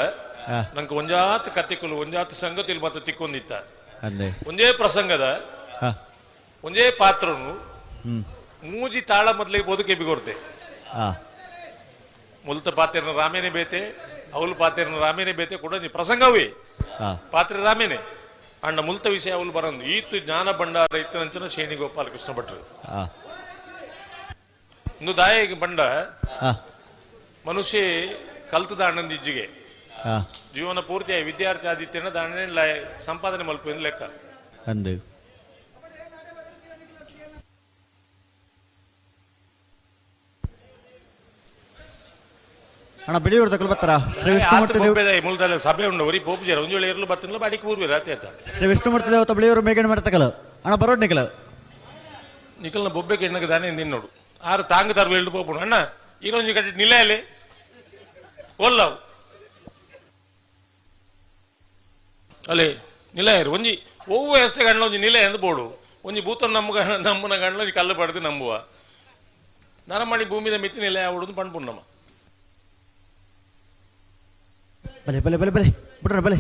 ನಂಗೆ ಒಂಜಾತ್ ಕಥೆಕುಲು ಒಂಜಾತ್ ಸಂಗತಿಲು ಮಾತ ತಿಕ್ಕೊಂದಿತ್ತ ಒಂದೇ ಪ್ರಸಂಗದ ಒಂದೇ ಪಾತ್ರನು ಮೂಜಿ ತಾಳ ಮೊದಲಿಗೆ ಬದುಕೆ ಬಿಗೊರ್ತೆ ಮುಲ್ತ ಪಾತೆರ್ನ ರಾಮೇನೆ ಬೇತೆ ಅವಳು ಪಾತೆರ್ನ ರಾಮೇನೆ ಬೇತೆ ಕೂಡ ಪ್ರಸಂಗವೇ ಪಾತ್ರೆ ರಾಮೇನೆ ಅಣ್ಣ ಮುಲ್ತ ವಿಷಯ ಅವಳು ಬರಂದು ಈತು ಜ್ಞಾನ ಭಂಡಾರ ಇತ್ತನಂಚನ ಶೇಣಿ ಗೋಪಾಲಕೃಷ್ಣ ಭಟ್ರು ಇಂದು ದಾಯಿಗೆ ಬಂಡ ಮನುಷ್ಯ ಕಲ್ತದ ಅಣ್ಣಂದ ಇಜ್ಜಿಗೆ ಜೀವನ ಪೂರ್ತಿ ವಿದ್ಯಾರ್ಥಿ ಆದಿತ್ಯನ ದಾಣ ಸಂಪಾದನೆ ಮಲ್ಪ ಲೆಕ್ಕ ಅಣ್ಣ ಬಿಳಿಯೂರು ತಗೊಳ್ ಬರ್ತಾರ ಶ್ರೀ ವಿಷ್ಣುಮೂರ್ತಿ ಮೂಲದಲ್ಲಿ ಸಭೆ ಉಂಡು ವರಿ ಪೋಪುಜಾರ ಒಂದು ವೇಳೆ ಇರಲು ಬತ್ತಿಲ್ಲ ಬಾಡಿಗೆ ಪೂರ್ವಿ ರಾತ್ರಿ ಆಯ್ತಾ ಶ್ರೀ ವಿಷ್ಣುಮೂರ್ತಿ ದೇವತ ಬಿಳಿಯೂರು ಮೇಘನ ಮಾಡಿ ತಕಲ ಅಣ್ಣ ಬರೋಡ್ ನಿಖಲ ನಿಖಲ್ನ ಬೊಬ್ಬೆಗೆ ಎಣ್ಣಗೆ ದಾನೆ ನಿನ್ನ ನೋಡು ಆರು ತಾಂಗ ತರು ಎಳ್ದು ಪೋಪುಣ ಅಣ್ಣ ಈರೊಂದು ಕಟ್ಟಿ ನಿಲೆಯಲ್ಲಿ ಒಲ್ಲವು ಅಲ್ಲೇ ನಿಲೆಯರು ಒಂಜಿ ಒವ್ವು ಎಸ್ತೆ ಗಂಡ್ಲ ಒಂಜಿ ನಿಲೆ ಎಂದು ಬೋಡು ಒಂಜಿ ಭೂತ ನಮ್ಮನ ಗಂಡ್ಲ ಒಂಜಿ ಕಲ್ಲು ಪಡೆದು ನಂಬುವ ನರಮಣಿ ಭೂಮಿದ ಮಿತಿ ನಿಲೆ ಆವಡುದು ಪಣ್ಪುಣ್ಣಮ್ಮ ಬಲೆ ಬಲೆ ಬಲೆ ಬಲೆ ಬಿಡ್ರ ಬಲೆ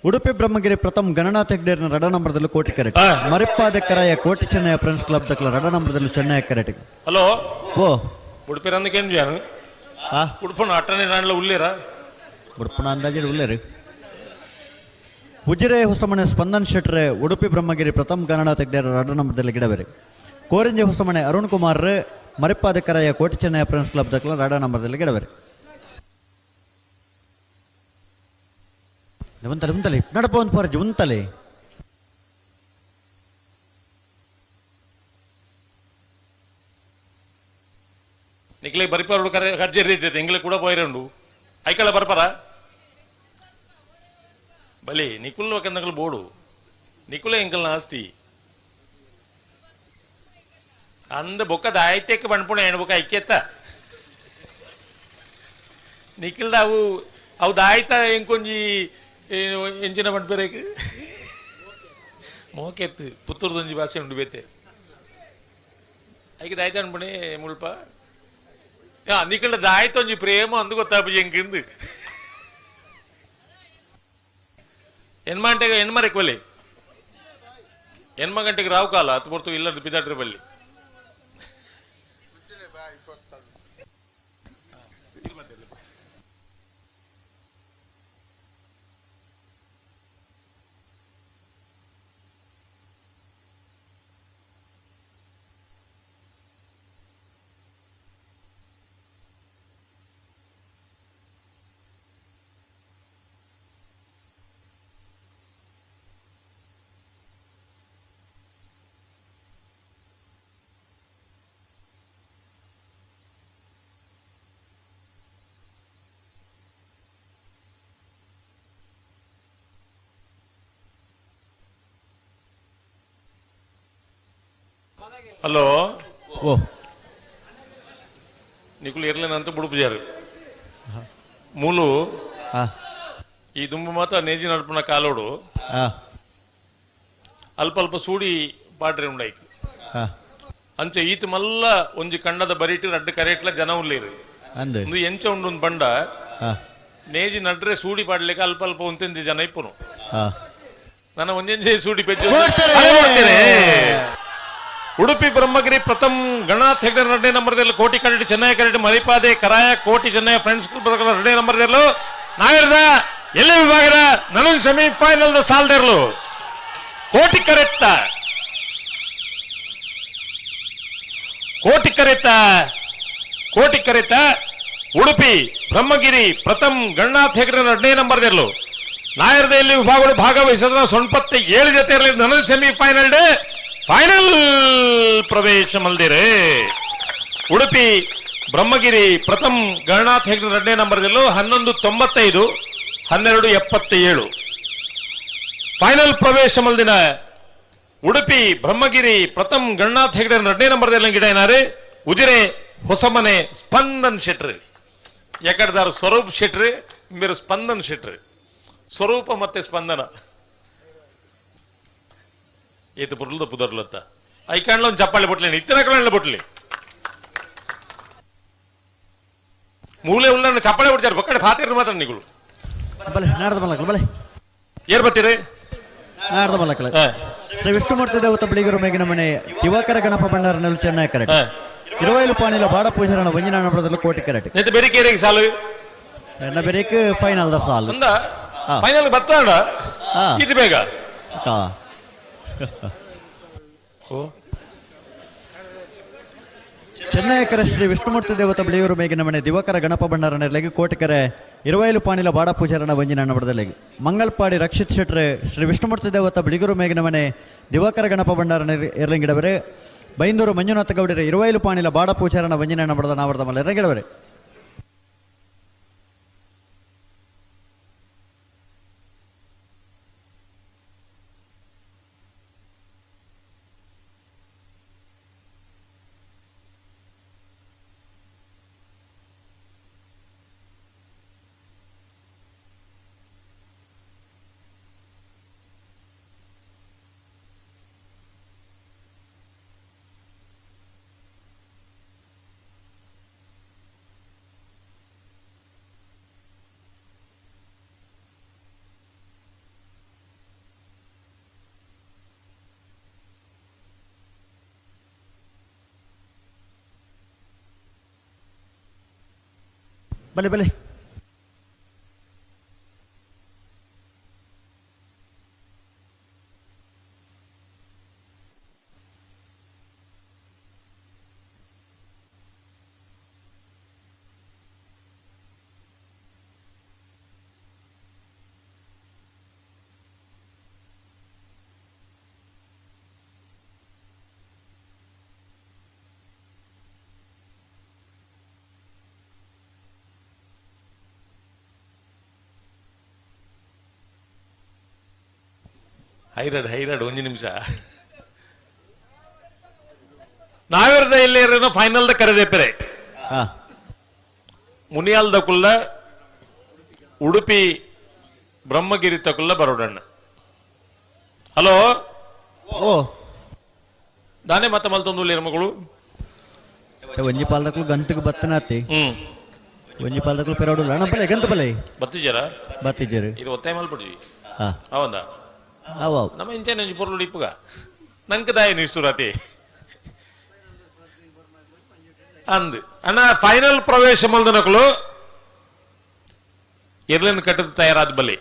ಉಡುಪಿ ಬ್ರಹ್ಮಗಿರಿ ಪ್ರಥಮ್ ಗಣನಾಥ್ ಹೆಗ್ಡೇರ್ನ ರಡ ನಂಬರ್ದಲ್ಲೂ ಕೋಟಿ ಕರೆಕ್ಟ್ ಮರಿಪ್ಪಾದ ಕರಾಯ ಕೋಟಿ ಚೆನ್ನೈ ಫ್ರೆಂಡ್ಸ್ ಕ್ಲಬ್ ದಕ್ಲ ರಡ ನಂಬರ್ದಲ್ಲೂ ಚೆನ್ನೈ ಕರೆಕ್ಟ್ ಹಲೋ ಓ ಉಡುಪಿ ರಂದಕ್ಕೇನು ಜಾನು ಉಡುಪಣ ಅಟ್ಟನೆ ನಾಣ್ಲ ಉಳ್ಳೇರ ಉಡುಪಣ ಅಂದಾಜು ಉಳ್ಳೇರು ಉಜಿರೆ ಹೊಸಮನೆ ಸ್ಪಂದನ್ ಶೆಟ್ರೆ ಉಡುಪಿ ಬ್ರಹ್ಮಗಿರಿ ಪ್ರಥಮ್ ಗಣನಾಥ್ ಹೆಗ್ಡೇರ್ ರಡ ನಂಬರ್ದಲ್ಲಿ ಗಿಡಬೇರೆ ಕೋರಿಂಜಿ ಹೊಸಮನೆ ಅರುಣ್ ಕುಮಾರ್ ಮರಿಪ್ಪಾದ ಕರಾಯ ಕೋಟಿ ಚೆನ್ನೈ ಫ್ರೆಂಡ್ಸ್ ಕ್ಲಬ್ ದಕ್ಲ ರಡ ನಂಬರ್ದಲ್ಲಿ ಗಿಡಬೇರೆ ಉಂತಲೆ ಉಂತಲೆ ನಡಪ ಒಂದು ಪರಜು ಉಂತಲೆ ನಿಕ್ಲೆ ಬರಿಪಾರು ಕಜ್ಜರಿ ಇರ್ತೈತೆ ಎಂಗ್ಲೆ ಕೂಡ ಪೋಯಿರಂಡು ಐಕಳ ಬರ್ಪಾರ ಬಲಿ ನಿಕುಲ್ ಕಂದಂಗ್ಲು ಬೋಡು ನಿಕುಲ ಎಂಕಲ್ನ ಆಸ್ತಿ ಅಂದ ಬೊಕ್ಕ ದಾಯಿತ್ಯಕ್ಕೆ ಬಣ್ಪುಣ ಹೆಣ್ಬೊಕ್ಕ ಐಕ್ಯತ್ತ ನಿಖಿಲ್ದ ಅವು ದಾಯ್ತ ಎಂಕೊಂಜಿ ಎಂಚಿನ ಪಂಪೇರೇಕು ಮೋಕೆತ್ತು ಪುತ್ತೂರ್ದೊಂಜಿ ಭಾಷೆ ಉಂಡು ಬೇತೆ ಐಕೆ ದಾಯ್ತ ಅನ್ಪಣೆ ಮುಲ್ಪ ನಿಕಲ್ಡ ದಾಯ್ತೊಂಜಿ ಪ್ರೇಮ ಅಂದು ಗೊತ್ತಾಪು ಎಂಕಿಂದು ಹೆಣ್ಮಂಟೆಗೆ ಹೆಣ್ಮರೆಕ್ ಹೆಣ್ಮ ಗಂಟೆಗೆ ರಾವು ಕಾಲ ಹತ್ತು ಬರ್ತು ಇಲ್ಲದ ಪಿದಾಟ್ರೆ ಬಲ್ಲಿ ಹಲೋ ಓ ನಿಕುಲು ಇರ್ಲೇನಂತ ಬುಡುಪುಜಾರು ಮೂಲು ಈ ದುಂಬು ಮಾತ ನೇಜಿ ನಡ್ಪುನ ಕಾಲೋಡು ಅಲ್ಪ ಅಲ್ಪ ಸೂಡಿ ಪಾಡ್ರೆ ಉಂಡಾಯ್ಕು ಅಂಚೆ ಈತ ಮಲ್ಲ ಒಂಜಿ ಕಂಡದ ಬರೀಟಿ ರಡ್ಡು ಕರೆಟ್ಲ ಜನ ಉಳ್ಳೇರು ಒಂದು ಎಂಚ ಉಂಡು ಒಂದು ಬಂಡ ನೇಜಿ ನಡ್ರೆ ಸೂಡಿ ಪಾಡ್ಲಿಕ್ಕೆ ಅಲ್ಪ ಅಲ್ಪ ಒಂತೆಂಜಿ ಜನ ಇಪ್ಪನು ನನ್ನ ಒಂಜೆಂಜೆ ಸೂಡಿ ಪೆಜ್ಜೆ ಉಡುಪಿ ಬ್ರಹ್ಮಗಿರಿ ಪ್ರಥಮ್ ಗಣನಾಥ್ ಹೆಗ್ಡೆ 2ನೇ ನಂಬರ್ದಲ್ಲಿ ಕೋಟಿ correct Chennai correct ಮರಿಪಾದೆ Karaya Koti Chennai friends club 2ನೇ ನಂಬರ್ದಲ್ಲೂ ನಾವಿರ್ದ ಎಲ್ಲ ವಿಭಾಗದ ನನಗೆ ಸೆಮಿಫೈನಲ್ ಸಾಲ್ದಿರ್ಲು ಕೋಟಿ ಕರೆಕ್ಟ ಕೋಟಿ ಕರೆತ ಉಡುಪಿ ಬ್ರಹ್ಮಗಿರಿ ಪ್ರಥಮ್ ಗಣನಾಥ್ ಹೆಗ್ಡೆ 2ನೇ ನಂಬರ್ದಲ್ಲೂ ನಾಯರ್ದಲ್ಲಿ ವಿಭಾಗಗಳು ಭಾಗವಹಿಸಿದ 97 ಜೊತೆ ಇರಲಿ ನನಗೆ ಸೆಮಿಫೈನಲ್ ಡೇ ಫೈನಲ್ ಪ್ರವೇಶ ಮಲ್ದಿರೆ ಉಡುಪಿ ಬ್ರಹ್ಮಗಿರಿ ಪ್ರಥಮ್ ಗಣನಾಥ್ ಹೆಗ್ಡೆ 2ನೇ ನಂಬರ್ದಲ್ಲೂ 11:95 12:77 ಫೈನಲ್ ಪ್ರವೇಶ ಮಲ್ದಿನ ಉಡುಪಿ ಬ್ರಹ್ಮಗಿರಿ ಪ್ರಥಮ್ ಗಣನಾಥ್ ಹೆಗ್ಡೆ 2ನೇ ನಂಬರ್ದಲ್ಲಿ ಗಿಡ ಏನಾರೆ ಉಜಿರೆ ಹೊಸಮನೆ ಸ್ಪಂದನ್ ಶೆಟ್ರಿ ಯಾಕಡ್ದಾರು ಸ್ವರೂಪ್ ಶೆಟ್ರಿ ಮೇರು ಸ್ಪಂದನ್ ಶೆಟ್ರಿ ಸ್ವರೂಪ ಮತ್ತೆ ಸ್ಪಂದನ ಏತು ಪುರ್ಲದ ಪುದರ್ಲತ್ತ ಐಕಾಣ್ಲ ಒಂದು ಚಪ್ಪಾಳೆ ಬೊಟ್ಲೇನಿ ಇತ್ತಿನ ಕಣ್ಣ ಬೊಟ್ಲಿ ಮೂಲೆ ಉಲ್ಲ ಚಪ್ಪಾಳೆ ಬಿಡ್ತಾರೆ ಬಕ್ಕಡೆ ಫಾತಿರ್ ಮಾತ್ರ ನಿಗಳು ಬಲೆ ನಾಡ್ದ ಮಲ್ಲಕಲ ಬಲೆ ಏರ್ ಬತ್ತೀರಿ ನಾಡ್ದ ಮಲ್ಲಕಲ ಶ್ರೀ ವಿಷ್ಣುಮೂರ್ತಿ ದೇವತ ಬಿಳಿಗರು ಮೇಗಿನ ಮನೆ ದಿವಾಕರ ಗಣಪ ಭಂಡಾರ ನೆಲ ಚೆನ್ನೈ ಕರೆಕ್ಟ್ 20 ಪಾಣಿಲ ಬಾಡ ಪೂಜಾರಣ ವಂಜನ ನಂಬರದಲ್ಲಿ ಕೋಟಿ ಕರೆಕ್ಟ್ ನೆತ್ತ ಬೆರಿಕೇರಿಗೆ ಸಾಲು ಎಣ್ಣ ಬೆರಿಕೆ ಫೈನಲ್ ದ ಸಾಲು ಅಂದ ಫೈನಲ್ ಬತ್ತಾಡ ಇದು ಬೇಗ ಚೆನ್ನೈಕರ ಶ್ರೀ ವಿಷ್ಣುಮೂರ್ತಿ ದೇವತ ಬಿಳಿಯೂರು ಮೇಗಿನ ಮನೆ ದಿವಾಕರ ಗಣಪ ಭಂಡಾರ ನೆರಲೆಗೆ ಕೋಟಿಕರೆ 20 ಪಾಣಿಲ ಬಾಡ ಪೂಜಾರಣ ವಂಜಿನ ನಡಬಡದಲೆಗೆ ಮಂಗಲ್ಪಾಡಿ ರಕ್ಷಿತ್ ಶೆಟ್ರೆ ಶ್ರೀ ವಿಷ್ಣುಮೂರ್ತಿ ದೇವತ ಬಿಳಿಗೂರು ಮೇಗಿನ ಮನೆ ದಿವಾಕರ ಗಣಪ ಭಂಡಾರ ಎರಲೆಂಗಿಡವರೆ ಬೈಂದೂರು ಮಂಜುನಾಥ ಗೌಡರೆ 20 ಪಾಣಿಲ ಬಾಡ ಪೂಜಾರಣ ವಂಜಿನ ನಡಬಡದ ನಾವರ್ದ ಮಲ್ಲ ಎರಗಿಡವರೆ ಬಲೆ ಬಲೆ ಹೈರಾಡ್ ಒಂದು ನಿಮಿಷ ನಾವಿರದ ಎಲ್ಲೇರೇನೋ ಫೈನಲ್ದ ಕರೆದೇಪರೆ ಮುನಿಯಾಲ್ದ ಕುಲ್ಲ ಉಡುಪಿ ಬ್ರಹ್ಮಗಿರಿ ತಕುಲ್ಲ ಬರೋಡಣ್ಣ. ಹಲೋ ಓ ದಾನೆ ಮತ್ತ ಮಲ್ತೊಂದು ಮಗಳು ಒಂಜಿ ಪಾಲ್ದಕ್ಕೂ ಗಂತಕ್ಕೆ ಬತ್ತನಾತಿ ಒಂಜಿ ಪಾಲ್ದಕ್ಕೂ ಪೆರೋಡು ಅಣ್ಣ ಬಲೆ ಗಂತ ಬಲೆ ಬತ್ತಿಜರ ಬತ್ತಿಜರು ಇದು ಒತ್ತಾಯ ಮಲ್ಪಡ್ಜಿ ಹಾ ಹೌದಾ ಅವ ನಮ್ಮ ಇಂಚೇನೆ ಒಂಜಿ ಪೊರ್ಲು ಇಪ್ಪುಗ ನಂಗೆ ದಾಯ ನಿಷ್ಠುರತಿ ಅಂದ್ ಅಣ್ಣ ಫೈನಲ್ ಪ್ರವೇಶ ಮಲ್ದನಕಲು ಇರ್ಲಿನ ಕಟ್ಟದ ತಯಾರಾದ ಬಲಿ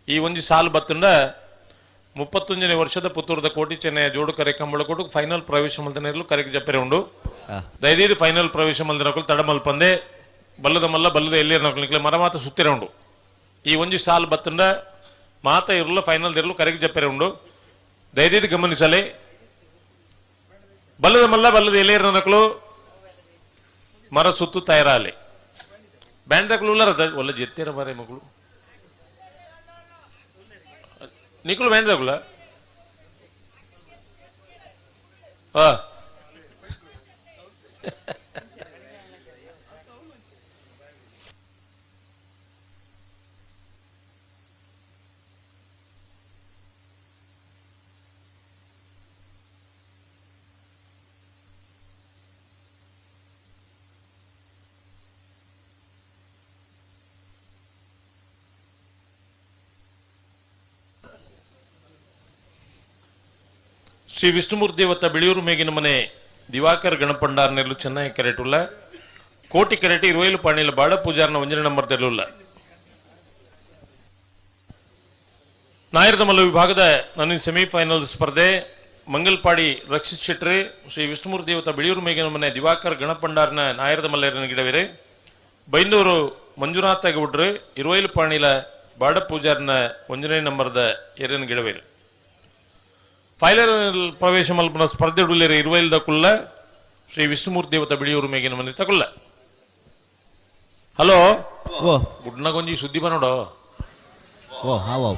ಈ ಒಂಜಿ ಸಾಲು ಬತ್ತಂಡ 31ನೇ ವರ್ಷದ ಪುತ್ತೂರದ ಕೋಟಿ ಚೆನ್ನಯ ಜೋಡು ಕರೆ ಕಂಬಳ ಕೊಟ್ಟು ಫೈನಲ್ ಪ್ರವೇಶ ಮಲ್ದನ ಕರೆಗೆ ಜಪ್ಪರೆ ಉಂಡು ದಯದೀದು ಫೈನಲ್ ಪ್ರವೇಶ ಮಲ್ದನಕಲು ತಡ ಮಲ್ಪಂದೆ ಬಲ್ಲದ ಮಲ್ಲ ಬಲ್ಲದ ಎಲ್ಲಿ ನಕಲು ಮರ ಮಾತ ಸುತ್ತಿರ ಉಂಡು ಈ ಒಂಜಿ ಸಾಲು ಬತ್ತಂಡ ಮಾತ ಇರಲು ಫೈನಲ್ ಇರಲು ಕರೆಗೆ ಜಪ್ಪರೆ ಉಂಡು ದಯದೀದು ಗಮನಿಸಲಿ ಬಲ್ಲದ ಮಲ್ಲ ಬಲ್ಲದ ಎಲೆಯರ ನಕಲು ಮರ ಸುತ್ತು ತಯಾರಾಲಿ ಬ್ಯಾಂಡ್ ತಕಲು ಒಲ್ಲ ಜೆತ್ತೇರ ಮರೆ ಮಗಳು ನಿಕಲು ಬ್ಯಾಂಡ್ ತಕುಲ ಶ್ರೀ ವಿಷ್ಣುಮೂರ್ತಿ ದೇವತ ಬಿಳಿಯೂರು ಮೇಗಿನ ಮನೆ ದಿವಾಕರ್ ಗಣಪಂಡಾರ್ ನೆರಲು ಚೆನ್ನಾಗಿ ಕೆರೆಟುಲ್ಲ ಕೋಟಿ ಕೆರೆಟಿ 20 ಪಾಣಿಲ ಬಾಡ ಪೂಜಾರ್ನ 1 ನಂಬರ್ ತೆರಳುಲ್ಲ ನಾಯರದ ಮಲ್ಲ ವಿಭಾಗದ ನನ್ನ ಸೆಮಿಫೈನಲ್ ಸ್ಪರ್ಧೆ ಮಂಗಲ್ಪಾಡಿ ರಕ್ಷಿತ್ ಶೆಟ್ರಿ ಶ್ರೀ ವಿಷ್ಣುಮೂರ್ತಿ ದೇವತ ಬಿಳಿಯೂರು ಮೇಗಿನ ಮನೆ ದಿವಾಕರ್ ಗಣಪಂಡಾರ್ನ ನಾಯರದ ಮಲ್ಲೇರನ ಗಿಡವೇರೆ ಬೈಂದೂರು ಮಂಜುನಾಥ ಗೌಡ್ರು 20 ಪಾಣಿಲ ಬಾಡ ಪೂಜಾರ್ನ 1 ನಂಬರ್ದ ಏರನ ಗಿಡವೇರು ಫೈನಲ್ ಪ್ರವೇಶ ಮಲ್ಪನ ಸ್ಪರ್ಧೆ ಉಳ್ಳೇರೆ 20 ಕುಲ್ಲ ಶ್ರೀ ವಿಷ್ಣುಮೂರ್ತಿ ದೇವತ ಬಿಳಿಯೂರು ಮೇಗಿನ ಮನೆ ತಗೊಳ್ಳ. ಹಲೋ ಓ ಬುಡ್ನಾಗೊಂಜಿ ಸುದ್ದಿ ಬನೋಡೋ ಓ ಹಾವ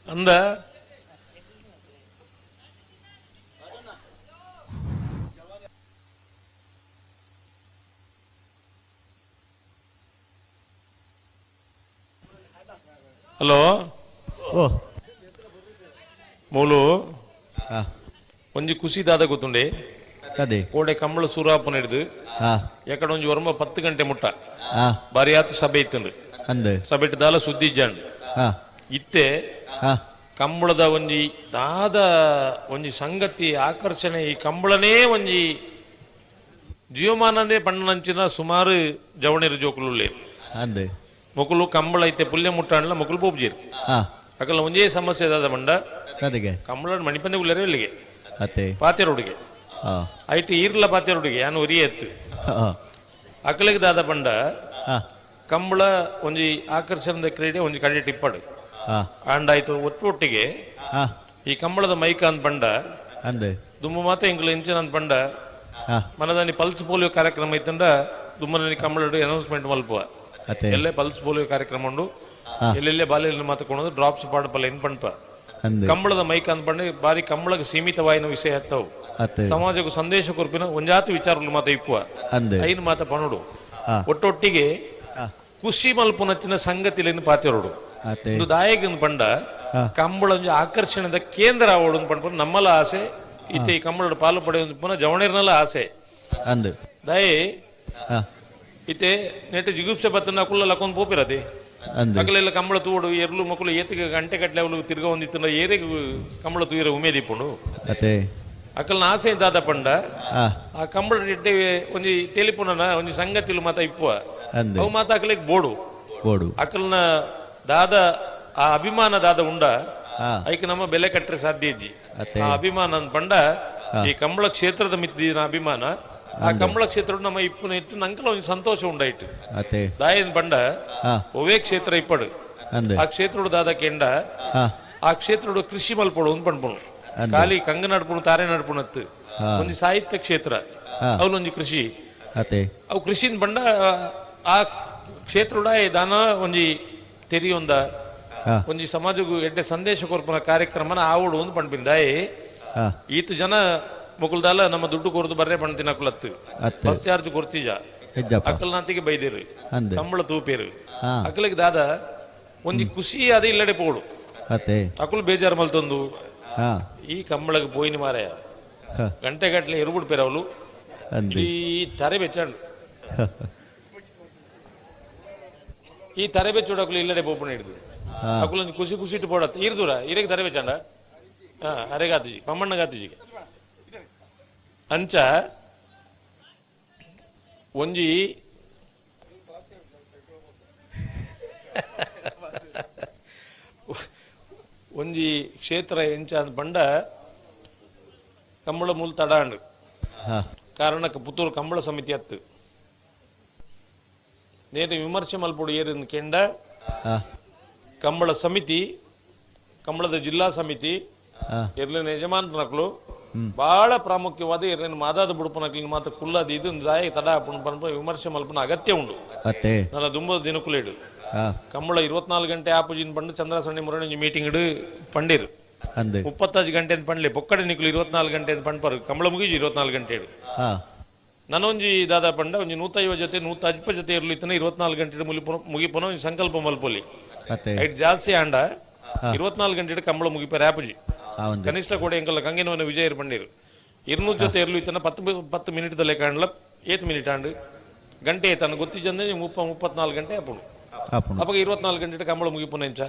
ಅಂದ ಹಲೋ ಓ ಮೂಲು ಒಂಜಿ ಖುಷಿದಾದ ಗೊತ್ತುಂಡೆ ಅದೇ ಕೋಡೆ ಕಂಬಳ ಸೂರಾಪನ ಹಿಡಿದು ಯಾಕಡೆ ಒಂಜಿ ವರ್ಮ 10 ಗಂಟೆ ಮುಟ್ಟ ಬಾರಿ ಆತ ಸಭೆ ಇತ್ತಂಡು ಅಂದೆ ಸಭೆ ಇಟ್ಟದಾಲ ಸುದ್ದಿ ಇಜ್ಜಾಂಡು ಇತ್ತೆ ಕಂಬಳದ ಒಂಜಿ ದಾದ ಒಂಜಿ ಸಂಗತಿ ಆಕರ್ಷಣೆ ಈ ಕಂಬಳನೇ ಒಂಜಿ ಜೀವಮಾನದೇ ಪಣ್ಣಂಚಿನ ಸುಮಾರು ಜವಣಿರು ಜೋಕುಲು ಅಂದೆ ಮೊಕಲು ಕಂಬಳ ಐತೆ ಪುಲ್ಯ ಮುಟ್ಟಾಂಡ್ಲ ಮೊಕಲು ಪೋಪ್ಜೀರ್ ಅಕಲ್ಲ ಒಂಜೇ ಸಮಸ್ಯೆ ದಾದ ಬಂಡ ಕಂಬಳ ಮಣಿಪಂದೆ ಉಳ್ಳರೆ ಇಲ್ಲಿಗೆ ಪಾತೆ ರೋಡಿಗೆ ಐಟಿ ಈರ್ಲ ಪಾತೆ ರೋಡಿಗೆ ಯಾನು ಉರಿ ಎತ್ತು ಅಕಲಿಗೆ ದಾದ ಬಂಡ ಕಂಬಳ ಒಂಜಿ ಆಕರ್ಷಣದ ಕ್ರೀಡೆ ಒಂಜಿ ಕಡೆ ಟಿಪ್ಪಡು ಆಂಡಾಯ್ತು ಒಟ್ಟೊಟ್ಟಿಗೆ ಈ ಕಂಬಳದ ಮೈಕ ಅಂತ ಬಂಡ ದುಮ್ಮ ಮಾತ ಎಂಗ್ಲ ಇಂಚನ ಅಂತ ಬಂಡ ಮನದಾನಿ ಪಲ್ಸ್ ಪೋಲಿಯೋ ಕಾರ್ಯಕ್ರಮ ಐತಂಡ ದುಮ್ಮನಿ ಕಂಬಳ ಅನೌನ್ಸ್ಮೆಂಟ್ ಮಲ್ಪುವ ಎಲ್ಲೇ ಪಲ್ಸ್ ಪೋಲಿಯೋ ಕಾರ್ಯಕ್ರಮ ಉಂಡು ಎಲ್ಲೆಲ್ಲೇ ಬಾಲ್ಯ ಮಾತಕೊಂಡು ಡ್ರಾಪ್ಸ್ ಪಾಡಪಲ್ಲ ಏನ್ ಪಂಪ ಅಂದೆ. ಕಂಬಳದ ಮೈಕ್ ಅಂದ್ಪಂಡೆ ಬಾರಿ ಕಂಬಳಕ್ಕೆ ಸೀಮಿತವಾಯಿನ ವಿಷಯ ಹತ್ತವು ಅತ್ತೆ ಸಮಾಜಕ್ಕೆ ಸಂದೇಶ ಕೊರ್ಪಿನ ಒಂಜಾತು ವಿಚಾರಗಳು ಮಾತ ಇಪ್ಪುವ ಅಂದೆ. ಐನು ಮಾತ ಪಣುಡು ಆ. ಒಟ್ಟೊಟ್ಟಿಗೆ ಖುಷಿ ಮಲ್ಪುನಚ್ಚಿನ ಸಂಗತಿಲೇನು ಪಾತಿರೋಡು ಅತ್ತೆ ಒಂದು ದಾಯಗನ್ ಪಂಡ ಕಂಬಳ ಆಕರ್ಷಣದ ಕೇಂದ್ರ ಆವಡು ಪಂಡ ನಮ್ಮಲ್ಲ ಆಸೆ ಈತ ಈ ಕಂಬಳದ ಪಾಲು ಪಡೆಯುವುದು ಪುನಃ ಜವಣಿರ್ನಲ್ಲ ಆಸೆ ಅಂದೆ ದಯೆ ಆ, ಇತ್ತೆ ನೆಟ್ಟು ಜಿಗುಪ್ಸೆ ಬತ್ತನ ಕುಲ್ಲ ಲಕ್ಕೊಂದು ಪೋಪಿರತೆ ಅಂದೆ ಮಕ್ಕಳೆಲ್ಲ ಕಂಬಳ ತೂಡು ಎರ್ಲು ಮಕ್ಕಳು ಏತಿಗೆ ಗಂಟೆ ಕಟ್ಲೆ ಅವಳು ತಿರ್ಗ ಒಂದಿತ್ತು ಏರಿಗೆ ಕಂಬಳ ತೂಯಿರ ಉಮೇದಿಪ್ಪುಂಡು ಅತ್ತೆ ಅಕ್ಕಲ್ನ ಆಸೆ ದಾದ ಪಂಡ ಆ ಆ ಕಂಬಳ ರೆಡ್ಡೆ ಒಂಜಿ ತೆಲಿಪುನನ ಒಂಜಿ ಸಂಗತಿಲು ಮಾತ ಇಪ್ಪುವ ಅಂದೆ ಅವು ಮಾತ ಅಕ್ಕಲಿಗೆ ಬೋಡು ಬೋಡು ಅಕ್ಕಲ್ನ ದಾದ ಆ ಅಭಿಮಾನ ದಾದ ಉಂಡ ಆ ಐಕೆ ನಮ್ಮ ಬೆಲೆ ಕಟ್ಟರೆ ಸಾಧ್ಯ ಇಜ್ಜಿ ಅತ್ತೆ ಆ ಅಭಿಮಾನ ಅಂದ್ ಪಂಡ ಈ ಕಂಬಳ ಕ್ಷೇತ್ರದ ಮಿತ್ತಿನ ಅಭಿಮಾನ ಆ ಕಂಬಳ ಕ್ಷೇತ್ರ ನಮ್ಮ ಇಪ್ಪುನ ಇಟ್ಟು ನಂಕಲ ಒಂದು ಸಂತೋಷ ಉಂಡಾಯ್ತು ಅತ್ತೆ ದಾಯನ್ ಪಂಡ ಆ ಒವೇ ಕ್ಷೇತ್ರ ಇಪ್ಪಡು ಅಂದೆ ಆ ಕ್ಷೇತ್ರ ದಾದ ಕೆಂಡ ಆ ಆ ಕ್ಷೇತ್ರ ಕೃಷಿ ಮಲ್ಪಡು ಒಂದು ಪಣ್ಪುಣು ಅಂದೆ. ಖಾಲಿ ಕಂಗ ನಡ್ಪುಣು ತಾರೆ ನಡ್ಪುಣತ್ತು ಒಂದು ಸಾಹಿತ್ಯ ಕ್ಷೇತ್ರ ಅವನೊಂದು ಕೃಷಿ ಅತ್ತೆ ಅವು ಕೃಷಿನ್ ಬಂಡ ಆ ಕ್ಷೇತ್ರ ದಾನ ಒಂಜಿ ತೆರಿಯೊಂದ ಆ ಒಂಜಿ ಸಮಾಜಗೂ ಎಡ್ಡೆ ಸಂದೇಶ ಕೊರ್ಪನ ಕಾರ್ಯಕ್ರಮನ ಆವಡು ಒಂದು ಪಣ್ಪಿಂದಾಯಿ ಆ ಈತ ಜನ ಮುಕುಲ್ದಾಲ ನಮ್ಮ ದುಡ್ಡು ಕೊರ್ದು ಬರ್ರೆ ಪಣ್ ತಿನ್ನಕುಲತ್ತು ಅತ್ತೆ ಬಸ್ ಚಾರ್ಜ್ ಕೊರ್ತಿಜ ಹೆಜ್ಜಪ್ಪ ಅಕ್ಕಲ್ ನಾತಿಗೆ ಬೈದೇರು ಅಂದೆ ಕಂಬಳ ತೂಪೇರು ಆ ಅಕ್ಕಲಿಗೆ ದಾದ ಒಂಜಿ ಖುಷಿ ಅದೇ ಇಲ್ಲಡೆ ಪೋಡು ಅತ್ತೆ ಅಕ್ಕಲು ಬೇಜಾರು ಮಲ್ತೊಂದು ಆ ಈ ಕಂಬಳಗೆ ಪೋಯಿನ ಮಾರಾಯ ಹ ಗಂಟೆ ಗಟ್ಟಲೆ ಎರುಬಿಡ್ಪೇರ ಅವಳು ಅಂದೆ ಈ ತರೆ ಬೆಚ್ಚಂಡು ಈ ತರೆ ಬೆಚ್ಚೋಡಕ್ಕಲು ಇಲ್ಲಡೆ ಪೋಪಣ ಹಿಡಿದು ಅಕ್ಕಲೊಂದು ಖುಷಿ ಖುಷಿ ಇಟ್ಟು ಪೋಡತ್ತ ಇರ್ದೂರ ಇರಗೆ ತರೆ ಬೆಚ್ಚಂಡ ಅರೆಗಾತಿಜಿ ಪಮ್ಮಣ್ಣಗಾತಿಜಿಗೆ ಅಂಚ ಒಂಜಿ ಒಂಜಿ ಕ್ಷೇತ್ರ ಎಂಚ ಅಂದ್ ಪಂಡ ಕಂಬಳ ಮೂಲ ತಡಾಂಡು ಕಾರಣಕ್ಕೆ ಪುತ್ತೂರು ಕಂಬಳ ಸಮಿತಿ ಹತ್ತು ನೇರ ವಿಮರ್ಶೆ ಮಲ್ಪಡು ಏರಿನ ಕೆಂಡ ಕಂಬಳ ಸಮಿತಿ ಕಂಬಳದ ಜಿಲ್ಲಾ ಸಮಿತಿ ಇರ್ಲಿನ ಯಜಮಾನಕಲು ಬಹಳ ಪ್ರಾಮುಖ್ಯವಾದ ಇರ್ಲಿನ ಮಾದಾದ ಬುಡುಪನಕ್ಲಿನ ಮಾತ್ರ ಕುಲ್ಲದ ಇದು ದಾಯ ತಡ ಪಣ್ಪ ವಿಮರ್ಶೆ ಮಲ್ಪನ ಅಗತ್ಯ ಉಂಡು ಅತ್ತೆ ನನ್ನ ದುಂಬ ದಿನಕುಲೇಡು ಕಂಬಳ 24 ಗಂಟೆ ಆಪುಜಿನ ಪಂಡು ಚಂದ್ರ ಸಣ್ಣಿ ಮುರಣಿ ಮೀಟಿಂಗ್ ಇಡು ಪಂಡಿರು ಅಂದೆ 35 ಗಂಟೆ ಪಂಡ್ಲೆ ಪೊಕ್ಕಡೆ ನಿಕ್ಲು 24 ಗಂಟೆ ಪಂಡ್ಪರು ಕಂಬಳ ಮುಗಿಜಿ 24 ಗಂಟೆ ನನೊಂಜಿ ದಾದ ಪಂಡ ಒಂಜಿ 150 ಜೊತೆ 150 ಜೊತೆ ಇರ್ಲಿ ಇತ್ತನ 24 ಗಂಟೆ ಮುಗಿಪನ ಒಂಜಿ ಸಂಕಲ್ಪ ಮಲ್ಪೊಲಿ ಐಟ್ ಜಾಸ್ತಿ ಆಂಡ 24 ಗಂಟೆ ಕಂಬಳ ಮುಗಿಪಾರ ಆಪುಜಿ ಕನಿಷ್ಠ ಕೂಡ ಎಂಕಲ್ಲ ಕಂಗಿನವನ ವಿಜಯರು ಪಂಡಿರು 200 ಜೊತೆ ಇರ್ಲು ಇತ್ತನ 10 ಮಿನಿಟ್ ದಲ್ಲೇ ಕಾಣ್ಲ 8 ಮಿನಿಟ್ ಆಂಡು ಗಂಟೆ ತನ್ನ ಗೊತ್ತಿಜಂದ್ರೆ 34 ಗಂಟೆ ಆಪುಣು ಅಪಗ 24 ಗಂಟೆ ಕಂಬಳ ಮುಗಿಪುನ ಎಂಚ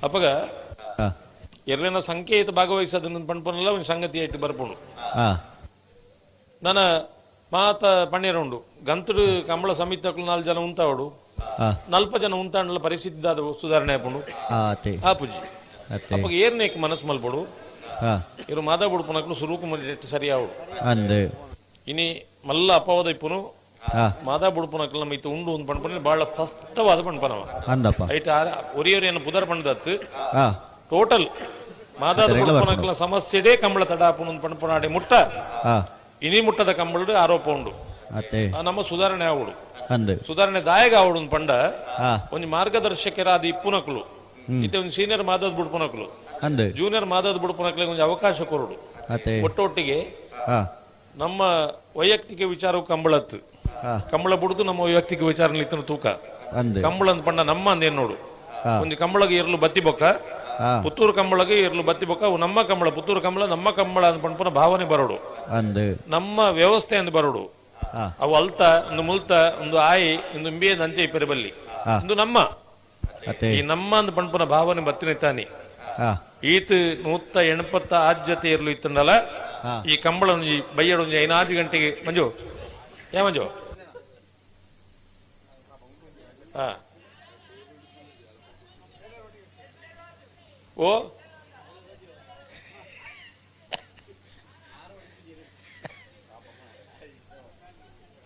ಅಪಗ ಎರ್ಲೇನ ಸಂಖ್ಯೆಯಿತ ಭಾಗವಹಿಸೋದನ್ನ ಪಣ್ಪನಲ್ಲ ಒಂದು ಸಂಗತಿ ಇಟ್ಟು ಬರ್ಪುಣು ನನ್ನ ಮಾತ ಪಣ್ಣೀರುಂಡು ಗಂತುಡು ಕಂಬಳ ಸಮಿತಿ 4 ಜನ ಉಂತಾವಡು 40 ಜನ ಉಂತಾಂಡಲ ಪರಿಸ್ಥಿತಿ ಸುಧಾರಣೆ ಆಪುಂಡು ಆಪುಜಿ ಅಪ್ಪಗ ಏರ್ನೇಕ್ ಮನಸ್ಸು ಮಲ್ಪಡು ಇರು ಮಾದ ಬುಡ್ಪನಕ್ಲು ಸುರೂಕು ಮಂದಿ ಸರಿ ಆವಡು ಇನಿ ಮಲ್ಲ ಅಪವಾದ ಇಪ್ಪುನು ಮಾದಾ ಬುಡುಪನಕ್ಲ ನಮ್ಮ ಇತ್ತು ಉಂಡು ಒಂದು ಪಣ್ಪನ ಬಹಳ ಫಸ್ತವಾದ ಪಣ್ಪನವ ಐಟ್ ಒರಿಯೊರಿಯನ್ನು ಪುದರ್ ಪಣ್ದತ್ತು ಟೋಟಲ್ ಮಾದಾದ ಬುಡುಪನಕ್ಲ ಸಮಸ್ಯೆಡೇ ಕಂಬಳ ತಡಾಪುನ ಒಂದು ಪಣ್ಪನಾಡೆ ಮುಟ್ಟ ಇನಿ ಮುಟ್ಟದ ಕಂಬಳದ ಆರೋಪ ಉಂಡು ನಮ್ಮ ಸುಧಾರಣೆ ಆವಡು ಸುಧಾರಣೆ ದಾಯಗ ಆವಡು ಒಂದು ಪಂಡ ಒಂದು ಮಾರ್ಗದರ್ಶಕರಾದ ಇಪ್ಪುನಕ್ಲು ಇತ್ತೆ ಒಂದು ಸೀನಿಯರ್ ಮಾದದ ಬುಡುಪನಕ್ಲು ಜೂನಿಯರ್ ಮಾದದ ಬುಡುಪನಕ್ಲಿಗೆ ಒಂದು ಅವಕಾಶ ಕೊರಡು ಒಟ್ಟೊಟ್ಟಿಗೆ ನಮ್ಮ ವೈಯಕ್ತಿಕ ವಿಚಾರವು ಕಂಬಳತ್ತು ಕಂಬಳ ಬಿಡುದು ನಮ್ಮ ವೈಯಕ್ತಿಕ ವಿಚಾರ ಇತ್ತನ ತೂಕ ಕಂಬಳ ಅಂದ್ ಪಂಡ ನಮ್ಮ ಅಂದೇನ್ ನೋಡು ಒಂದು ಕಂಬಳಗೆ ಇರ್ಲು ಬತ್ತಿ ಬೊಕ್ಕ ಪುತ್ತೂರು ಕಂಬಳಗೆ ಇರ್ಲು ಬತ್ತಿ ಬೊಕ್ಕ ನಮ್ಮ ಕಂಬಳ ಪುತ್ತೂರು ಕಂಬಳ ನಮ್ಮ ಕಂಬಳ ಅಂದ್ ಪಂಡ ಭಾವನೆ ಬರೋಡು ನಮ್ಮ ವ್ಯವಸ್ಥೆ ಅಂದ್ ಬರೋಡು ಅವು ಅಲ್ತ ಒಂದು ಮುಲ್ತ ಒಂದು ಆಯಿ ಒಂದು ಇಂಬಿಯದ ಅಂಚೆ ಇಪ್ಪರೆ ಬಲ್ಲಿ ಒಂದು ನಮ್ಮ ಈ ನಮ್ಮ ಅಂದ್ ಪಂಪನ ಭಾವನೆ ಬತ್ತಿನ ತಾನಿ ಈತ 180 ಆದ್ಯತೆ ಇರ್ಲು ಇತ್ತಂಡಲ್ಲ ಈ ಕಂಬಳ ಬೈಯಡು 5 ಗಂಟೆಗೆ ಮಂಜು ಮಂಜು ಓ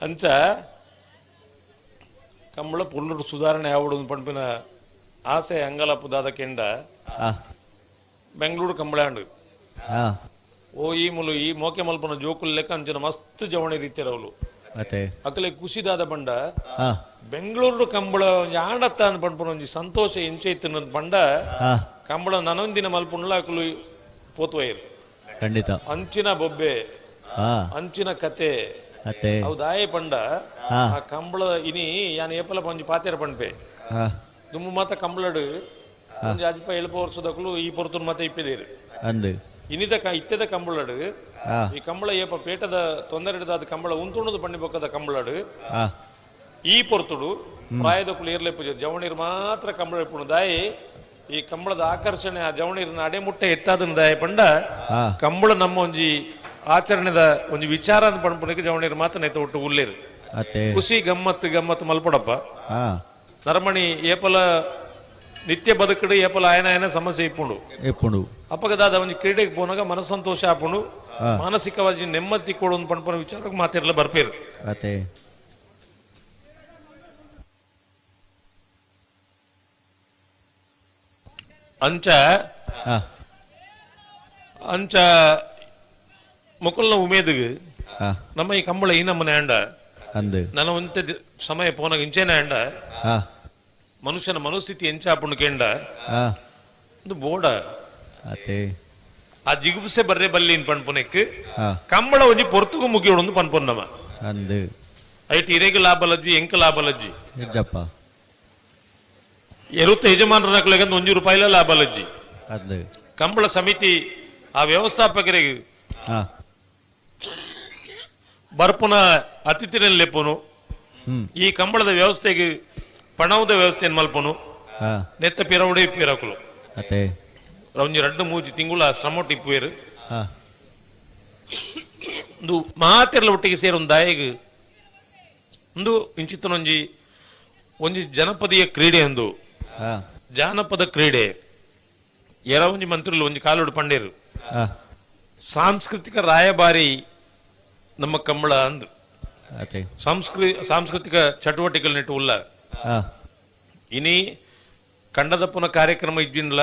ಅಂಚ ಕಂಬಳ ಪುಲ್ಲರು ಸುಧಾರಣೆ ಆವಡು ಪಂಪಿನ ಆಸೆ ಅಂಗಲಪ್ಪದಾದ ಕೆಂಡ ಬೆಂಗಳೂರು ಕಂಬಳಾಂಡು ಓ ಈ ಮುಲು ಈ ಮೋಕೆ ಮಲ್ಪನ ಜೋಕುಲ್ ಲೆಕ್ಕ ಅಂಚಿನ ಮಸ್ತ್ ಜವಣಿ ರೀತಿಯರವಲು ಅಕಲೆ ಖುಷಿದಾದ ಬಂಡ ಬೆಂಗಳೂರು ಕಂಬಳ ಆಡತ್ತ ಅಂದ್ ಪಂಪನ ಒಂಜಿ ಸಂತೋಷ ಎಂಚೆ ಇತ್ತು ಬಂಡ ಕಂಬಳ ನನೊಂದಿನ ಮಲ್ಪುಂಡ್ಲ ಅಕುಲು ಪೋತುವೈರು ಖಂಡಿತ ಅಂಚಿನ ಬೊಬ್ಬೆ ಹಾ ಅಂಚಿನ ಕತೆ ಅತ್ತೆ ಅವು ದಾಯ ಪಂಡ ಹಾ. ಆ ಕಂಬಳ ಇನಿ ಯಾನ್ ಏಪಲ ಪಂಜಿ ಪಾತೆರ ಪಂಪೆ ಹಾ ದುಮ್ಮು ಮಾತ ಕಂಬಳಡು ಒಂಜಿ ಅಜ್ಪ ಎಳ್ಪ ವರ್ಷದಕ್ಕಲು ಈ ಪೊರ್ತುನ್ ಮಾತ ಇಪ್ಪಿದೇರು ಅಂದು ಇನಿದ ಇತ್ತೆದ ಕಂಬಳಡು ಹಾ ಈ ಕಂಬಳ ಏಪ ಪೇಟದ ತೊಂದರೆ ಹಿಡಿದಾದ ಕಂಬಳ ಉಂತುಣದು ಪಂಡಿ ಬೊಕ್ಕದ ಕಂಬಳಡು ಹಾ ಈ ಪೊರ್ತುಡು ಪ್ರಾಯದಕ್ಕಲು ಇರ್ಲೆ ಪೂಜೆ ಜವಣೀರ್ ಮಾತ್ರ ಕಂಬಳ ಇಪ್ಪುಣು ದಾಯಿ ಈ ಕಂಬಳದ ಆಕರ್ಷಣೆ ಆ ಜವಣೀರ್ನ ಅಡೆಮುಟ್ಟೆ ಎತ್ತಾದನ ದಾಯ ಪಂಡ ಹಾ ಕಂಬಳ ನಮ್ಮ ಒಂಜಿ ಆಚರಣೆದ ಒಂಜಿ ವಿಚಾರ ಅಂತ ಪಂಪನಿಗೆ ಜವಣೀರ್ ಮಾತ್ರ ನೆತ್ತ ಒಟ್ಟು ಉಳ್ಳೇರು ಅತ್ತೆ ಖುಷಿ ಗಮ್ಮತ್ತು ಮಲ್ಪಡಪ್ಪ ಹಾ ನರಮಣಿ ಏಪಲ ನಿತ್ಯ ಬದುಕಡು ಏಪಲ ಆಯನ ಸಮಸ್ಯೆ ಇಪ್ಪುಂಡು ಎಪ್ಪುಂಡು ಅಪ್ಪಗದಾದ ಒಂಜಿ ಕ್ರೀಡೆಗೆ ಪೋನಾಗ ಮನಸ್ಸಂತೋಷ ಆಪುಂಡು ಮಾನಸಿಕವಾಗಿ ನೆಮ್ಮದಿ ಕೊಡು ಒಂದು ಪಂಪನ ವಿಚಾರಕ್ಕೆ ಮಾತಿರಲ್ಲ ಬರ್ಪೇರು ಅತ್ತೆ ಅಂಚ ಹಾ ಅಂಚ ಮುಕುಲ್ನ ಉಮೇದಿಗೆ ಹಾ ನಮ್ಮ ಈ ಕಂಬಳ ಈ ನಮ್ಮನೆ ಅಂಡ ಅಂದು ನನ್ನ ಒಂತೆ ಸಮಯ ಪೋನಾಗ ಇಂಚೇನೆ ಅಂಡ ಹಾ ಮನುಷ್ಯನ ಮನಸ್ಥಿತಿ ಎಂಚಾಪುಂಡು ಕೇಂಡ ಹಾ ಒಂದು ಬೋಡ ಅತ್ತೆ ಆ ಜಿಗುಪ್ಸೆ ಬರ್ರೆ ಬಲ್ಲಿ ಇನ್ ಪನ್ಪುನೆಕ್ ಹಾ ಕಂಬಳ ಒಂಜಿ ಪೊರ್ತುಗು ಮುಗಿಯೋಡು ಪನ್ಪೊನ್ನಮ ಅಂದು ಐಟ್ ಇರೆಗೆ ಲಾಭಲಜ್ಜಿ ಎಂಕ ಲಾಭಲಜ್ಜಿ ನಿಜಪ್ಪ ಎರುತ್ತ ಯಜಮಾನರನಕ್ಲೆಗೆ ₹1 ಲಾಭಲಜ್ಜಿ ಅಂದು ಕಂಬಳ ಸಮಿತಿ ಆ ವ್ಯವಸ್ಥಾಪಕರಿಗೆ ಹಾ ಬರ್ಪುನ ಅತಿಥಿನಲ್ಲಿ ಲೆಪ್ಪುನು ಹ್ಮ್ ಈ ಕಂಬಳದ ವ್ಯವಸ್ಥೆಗೆ ಪಣವದ ವ್ಯವಸ್ಥೆಯನ್ನು ಮಲ್ಪನು ಹಾ ನೆತ್ತ ಪಿರವಡೆ ಪಿರಕುಲು ಅತ್ತೆ ಒಂಜಿ 2-3 ತಿಂಗಳ ಶ್ರಮ ಟಿಪ್ಪುವೇರು ಹಾ ಒಂದು ಮಾತೆರ್ಲ ಒಟ್ಟಿಗೆ ಸೇರಿ ಒಂದು ದಾಯಿಗೆ ಒಂದು ಇಂಚಿತ್ತನೊಂಜಿ ಒಂಜಿ ಜನಪದೀಯ ಕ್ರೀಡೆ ಒಂದು ಹಾ ಜಾನಪದ ಕ್ರೀಡೆ ಎರ ಒಂಜಿ ಮಂತ್ರಿಗಳು ಒಂಜಿ ಕಾಲೋಡು ಪಂಡೇರು ಹಾ ಸಾಂಸ್ಕೃತಿಕ ರಾಯಭಾರಿ ನಮ್ಮ ಕಂಬಳ ಅಂದು ಅತ್ತೆ ಸಾಂಸ್ಕೃತಿಕ ಚಟುವಟಿಕೆಗಳು ನೆಟ್ಟು ಉಲ್ಲ ಹಾ ಇನಿ ಕಂಡದಪ್ಪನ ಕಾರ್ಯಕ್ರಮ ಇದ್ದಿಲ್ಲ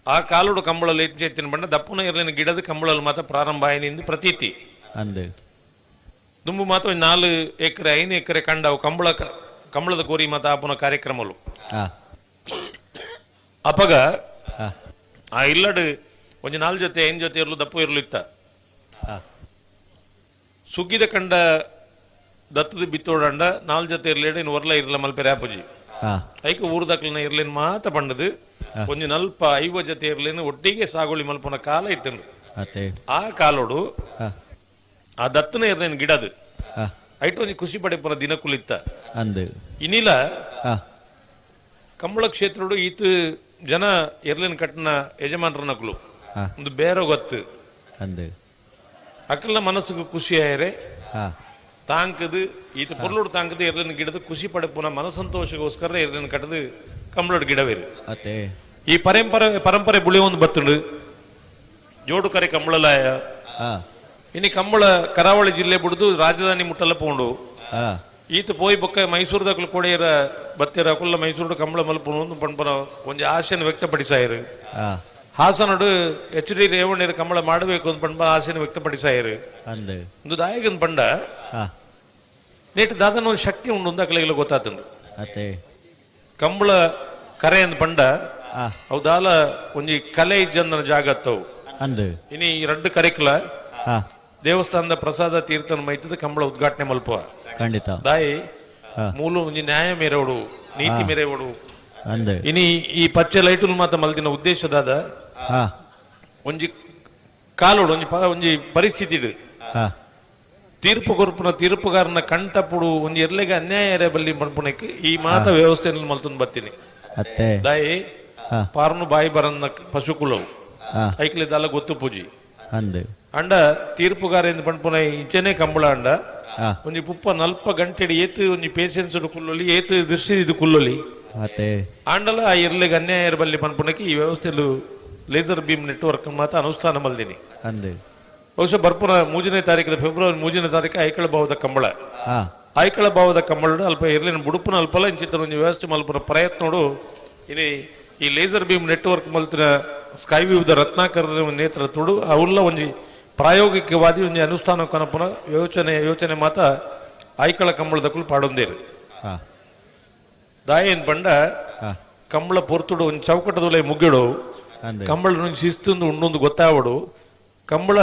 ಆ ಕಾಲೋಡು ಕಂಬಳಲ್ಲಿ ಎತ್ತಿನ ಬಂಡ ದಪ್ಪನ ಇರಲಿನ ಗಿಡದ ಕಂಬಳಲ್ಲಿ ಮಾತ್ರ ಪ್ರಾರಂಭ ಆಯ್ನಿಂದ ಪ್ರತೀತಿ ಅಂದು ದುಂಬು ಮಾತ್ರ 4 ಎಕರೆ 5 ಎಕರೆ ಕಂಡವು ಕಂಬಳದ ಕೋರಿ ಮಾತ ಆಪನ ಕಾರ್ಯಕ್ರಮಲು ಹಾ ಅಪಗ ಹಾ ಆ ಇಲ್ಲಡು ಒಂಜಿ 4 ಜೊತೆ 5 ಜೊತೆ ಇರಲು ದಪ್ಪು ಇರಲು ಇತ್ತ ಹಾ ಸುಗ್ಗಿದ ಕಂಡ ದತ್ತದ ಬಿತ್ತೋಡಂಡ 4 ಜೊತೆ ಇರ್ಲೇಡ ಇನ್ನು ಒರ್ಲ ಇರಲ ಮಲ್ಪೆರೆ ಆಪಜಿ ಹಾ ಐಕ ಊರ್ದಕ್ಲನ ಇರ್ಲೇನು ಮಾತ ಪಂಡದು ಒಂಜಿ 4-5 ಜೊತೆ ಇರ್ಲೇನು ಒಟ್ಟಿಗೆ ಸಾಗುಳಿ ಮಲ್ಪನ ಕಾಲ ಇತ್ತಂದು ಅತ್ತೆ ಆ ಕಾಲೋಡು ಹಾ ಆ ದತ್ತನ ಇರ್ಲೇನು ಗಿಡದು ಹಾ ಐಟು ಒಂಜಿ ಖುಷಿ ಪಡೆಪನ ದಿನಕುಲಿತ್ತ ಅಂದು ಇನ್ನಿಲ ಹಾ ಕಂಬಳ ಕ್ಷೇತ್ರೋಡು ಈತ ಜನ ಇರ್ಲೇನು ಕಟ್ಟಿನ ಯಜಮಾನರನಕುಲು ಹಾ ಒಂದು ಬೇರೆ ಗೊತ್ತು ಅಂದು ಅಕ್ಕಲ್ನ ಮನಸ್ಸಿಗೆ ಖುಷಿ ಆಯರೆ ಹಾ ತಾಂಕದು ಈತ ಪೊರ್ಲೋಡು ತಾಂಕದು ಇರ್ಲೇನು ಗಿಡದ ಖುಷಿ ಪಡೆಪುನ ಮನಸಂತೋಷಗೋಸ್ಕರ ಇರ್ಲೇನು ಕಟ್ಟದು ಕಂಬಳೋಡು ಗಿಡವೇರು ಅತ್ತೆ ಈ ಪರಂಪರೆ ಬುಳಿ ಒಂದು ಬತ್ತುಂಡು ಜೋಡು ಕರೆ ಕಂಬಳಲಾಯ ಹಾ ಇನ್ನು ಕಂಬಳ ಕರಾವಳಿ ಜಿಲ್ಲೆ ಬಿಡುದು ರಾಜಧಾನಿ ಮುಟ್ಟಲ್ಲ ಪೋಂಡು ಹಾ ಈತ ಪೋಯಿ ಬೊಕ್ಕ ಮೈಸೂರದಕ್ಕಲು ಕೊಡೆಯರ ಬತ್ತಿರ ಕುಲ್ಲ ಮೈಸೂರು ಕಂಬಳ ಮಲ್ಪನು ಒಂದು ಪಂಪನ ಒಂಜಿ ಆಸೆಯನ್ನು ವ್ಯಕ್ತಪಡಿಸಾಯರು ಹಾ ಹಾಸನಡು HD ರೇವಣ್ಯರು ಕಂಬಳ ಮಾಡಬೇಕು ಅಂತ ಪಂಪ ಆಸೆಯನ್ನು ವ್ಯಕ್ತಪಡಿಸಾಯರು ಅಂದು ಒಂದು ದಾಯಗನ್ ಪಂಡ ಹಾ ನೇಟ್ ದಾದನ ಒಂದು ಶಕ್ತಿ ಉಂಡು ಒಂದು ಅಕ್ಕಲಿಗೆಲ್ಲ ಗೊತ್ತಾತಂದು ಅತ್ತೆ ಕಂಬಳ ಕರೆ ಅಂದ್ ಪಂಡ ಹಾ ಅವು ದಾಲ ಒಂಜಿ ಕಲೆ ಇಜ್ಜಂದನ ಜಾಗ ಅತ್ತವು ಅಂದು ಇನಿ ಈ 2 ಕರಿಕಲ ಹಾ ದೇವಸ್ಥಾನದ ಪ್ರಸಾದ ತೀರ್ಥನ ಮೈತದ ಕಂಬಳ ಉದ್ಘಾಟನೆ ಮಲ್ಪುವ ಖಂಡಿತ ದಾಯಿ ಹಾ ಮೂಲು ಒಂಜಿ ನ್ಯಾಯ ಮೇರೆವಡು ನೀತಿ ಮೇರೆವಡು ಅಂದು ಇನಿ ಈ ಪಚ್ಚೆ ಲೈಟುಲ್ ಮಾತ ಮಲ್ದಿನ ಉದ್ದೇಶದಾದ ಹಾ ಒಂಜಿ ಕಾಲೋಡು ಒಂಜಿ ಪರಿಸ್ಥಿತಿ ಹಾ ತೀರ್ಪು ಕೊರ್ಪುನ ತೀರ್ಪುಗಾರನ ಕಣ್ತಪ್ಪುಡು ಒಂಜಿ ಎರ್ಲೆಗೆ ಅನ್ಯಾಯ ಎರೆ ಬಲ್ಲಿ ಪಂಪುನಕ್ಕೆ ಈ ಮಾತ ವ್ಯವಸ್ಥೆಯಲ್ಲಿ ಮಲ್ತೊಂದು ಬರ್ತೀನಿ ಅತ್ತೆ ದಾಯಿ ಹಾ ಪಾರ್ನು ಬಾಯಿ ಬರನ್ನ ಪಶುಕುಲವು ಹಾ ಐಕ್ಲಿದಲ್ಲ ಗೊತ್ತು ಪೂಜಿ ಅಂದು ಅಂಡ ತೀರ್ಪುಗಾರ ಎಂದು ಪಂಪುನ ಇಂಚನೆ ಕಂಬಳ ಅಂಡ ಹಾ ಒಂಜಿ ಪುಪ್ಪ 40 ಗಂಟೆಡಿ ಏತು ಒಂಜಿ ಪೇಷನ್ಸ್ ಕುಲ್ಲೊಲಿ ಏತು ದೃಷ್ಟಿ ಇದು ಕುಲ್ಲೊಲಿ ಅತ್ತೆ ಆಂಡಲ ಆ ಇರ್ಲೆಗೆ ಅನ್ಯಾಯ ಬಲ್ಲಿ ಪನ್ಪುನಕ್ಕೆ ಈ ವ್ಯವಸ್ಥೆಲು ಲೇಸರ್ ಬೀಮ್ ನೆಟ್ವರ್ಕ್ ಮಾತ ಅನುಷ್ಠಾನ ಮಲ್ದಿನಿ ಅಂದು ಬಹುಶಃ ಬರ್ಪುನ 3ನೇ ತಾರೀಕು ಫೆಬ್ರವರಿ 3ನೇ ತಾರೀಕು ಐಕಳ ಭಾವದ ಕಂಬಳ ಹಾ ಐಕಳ ಭಾವದ ಕಂಬಳ ಅಲ್ಪ ಇರ್ಲಿನ ಬುಡುಪುನ ಅಲ್ಪಲ ಇಂಚಿತ್ತ ಒಂದು ವ್ಯವಸ್ಥೆ ಮಲ್ಪನ ಪ್ರಯತ್ನೋಡು ಇನಿ ಈ ಲೇಸರ್ ಬೀಮ್ ನೆಟ್ವರ್ಕ್ ಮಲ್ತಿನ ಸ್ಕೈ ವ್ಯೂದ ರತ್ನಾಕರ ನೇತೃತ್ವಡು ಅವುಲ್ಲ ಒಂಜಿ ಪ್ರಾಯೋಗಿಕವಾದಿ ಒಂಜಿ ಅನುಷ್ಠಾನ ಕನಪುನ ಯೋಚನೆ ಮಾತ ಐಕಳ ಕಂಬಳದಕ್ಕೂ ಪಾಡೊಂದೇರು ಹಾ ದಾಯೇನ್ ಪಂಡ ಹಾ ಕಂಬಳ ಪೊರ್ತುಡು ಒಂದು ಚೌಕಟದೊಲೆ ಮುಗ್ಗಿಡು ಅಂದೆ. ಕಂಬಳ ಶಿಸ್ತು ಉಂಡೊಂದು ಗೊತ್ತಾವಡು ಕಂಬಳ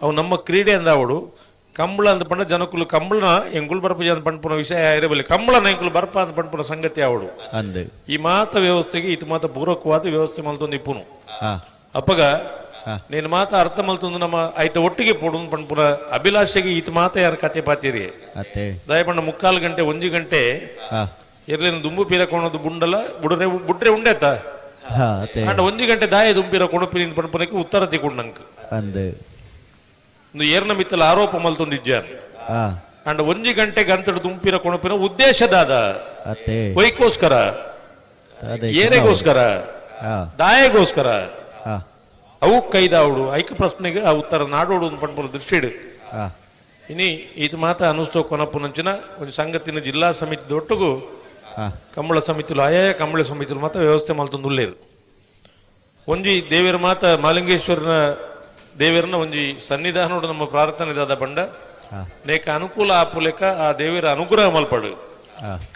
ಅವು ನಮ್ಮ ಕ್ರೀಡೆ ಅಂದಾವಡು ಕಂಬಳ ಅಂತ ಪಂಡ ಜನಕ್ಕುಲು ಕಂಬಳನ ಎಂಕುಲು ಬರ್ಪಜ ಅಂತ ಪಂಡ್ಪುನ ವಿಷಯ ಇರಬಲ್ಲಿ ಕಂಬಳನ ಎಂಕುಲು ಬರ್ಪ ಅಂತ ಪಂಡ್ಪುನ ಸಂಗತಿ ಆವಡು ಅಂದೆ ಈ ಮಾತ ವ್ಯವಸ್ಥೆಗೆ ಇತು ಮಾತ ಪೂರಕವಾದ ವ್ಯವಸ್ಥೆ ಮಲ್ತೊಂದು ಇಪ್ಪುನು ಅಪ್ಪಗ ನೀನು ಮಾತ ಅರ್ಥ ಮಲ್ತೊಂದು ನಮ್ಮ ಆಯ್ತ ಒಟ್ಟಿಗೆ ಪೋಡು ಪಂಡ್ಪುನ ಅಭಿಲಾಷೆಗೆ ಇತು ಮಾತ ಯಾರ ಕತೆ ಪಾತಿರಿ ದಯಪಂಡ 3/4 ಗಂಟೆ 1 ಗಂಟೆ ಎರ್ಲೇನು ದುಂಬು ಪೀರ ಕೊಣದು ಬುಂಡಲ ಬುಡ್ರೆ ಉಂಡೆತ ಅಂಡ 1 ಗಂಟೆ ದಾಯ ದುಂಬಿರ ಕೊಣಪಿನಿಂದ ಪಂಡ್ಪುನಕ್ಕೆ ಉತ್ತರ ತಿಕೊಂಡಂಕ ಅಂದೆ ಏರ್ನ ಮಿತ್ತಲ ಆರೋಪ ಮಲ್ತೊಂದಿಜ್ಜಾನ್ ಅಂಡ್ 1 ಗಂಟೆಗೆ ಅಂತಡು ದುಂಪಿರ ಕೊಣಪಿನ ಉದ್ದೇಶದಾದ ವೈಕೋಸ್ಕರ ಏರೆಗೋಸ್ಕರ ದಾಯಗೋಸ್ಕರ ಅವು ಕೈದಾವಡು ಐಕ ಪ್ರಶ್ನೆಗೆ ಆ ಉತ್ತರ ನಾಡೋಡು ಪಂಡ್ಪುರ ದೃಷ್ಟಿಡು ಇನಿ ಇದು ಮಾತ ಅನುಷ್ಠೋ ಕೊನಪುನಂಚಿನ ಒಂದು ಸಂಗತಿನ ಜಿಲ್ಲಾ ಸಮಿತಿ ದೊಟ್ಟಗೂ ಕಂಬಳ ಸಮಿತಿಲು ಆಯಾಯ ಕಂಬಳ ಸಮಿತಿಲು ಮಾತ ವ್ಯವಸ್ಥೆ ಮಲ್ತೊಂದು ಉಳ್ಳೇರು ಒಂಜಿ ದೇವರ ಮಾತ ಮಾಲಿಂಗೇಶ್ವರನ ದೇವರನ ಒಂಜಿ ಸನ್ನಿಧಾನೋಡು ನಮ್ಮ ಪ್ರಾರ್ಥನೆ ದಾದ ಬಂಡ ನೇಕ ಅನುಕೂಲ ಆಪುಲೆಕ ಆ ದೇವರ ಅನುಗ್ರಹ ಮಲ್ಪಡು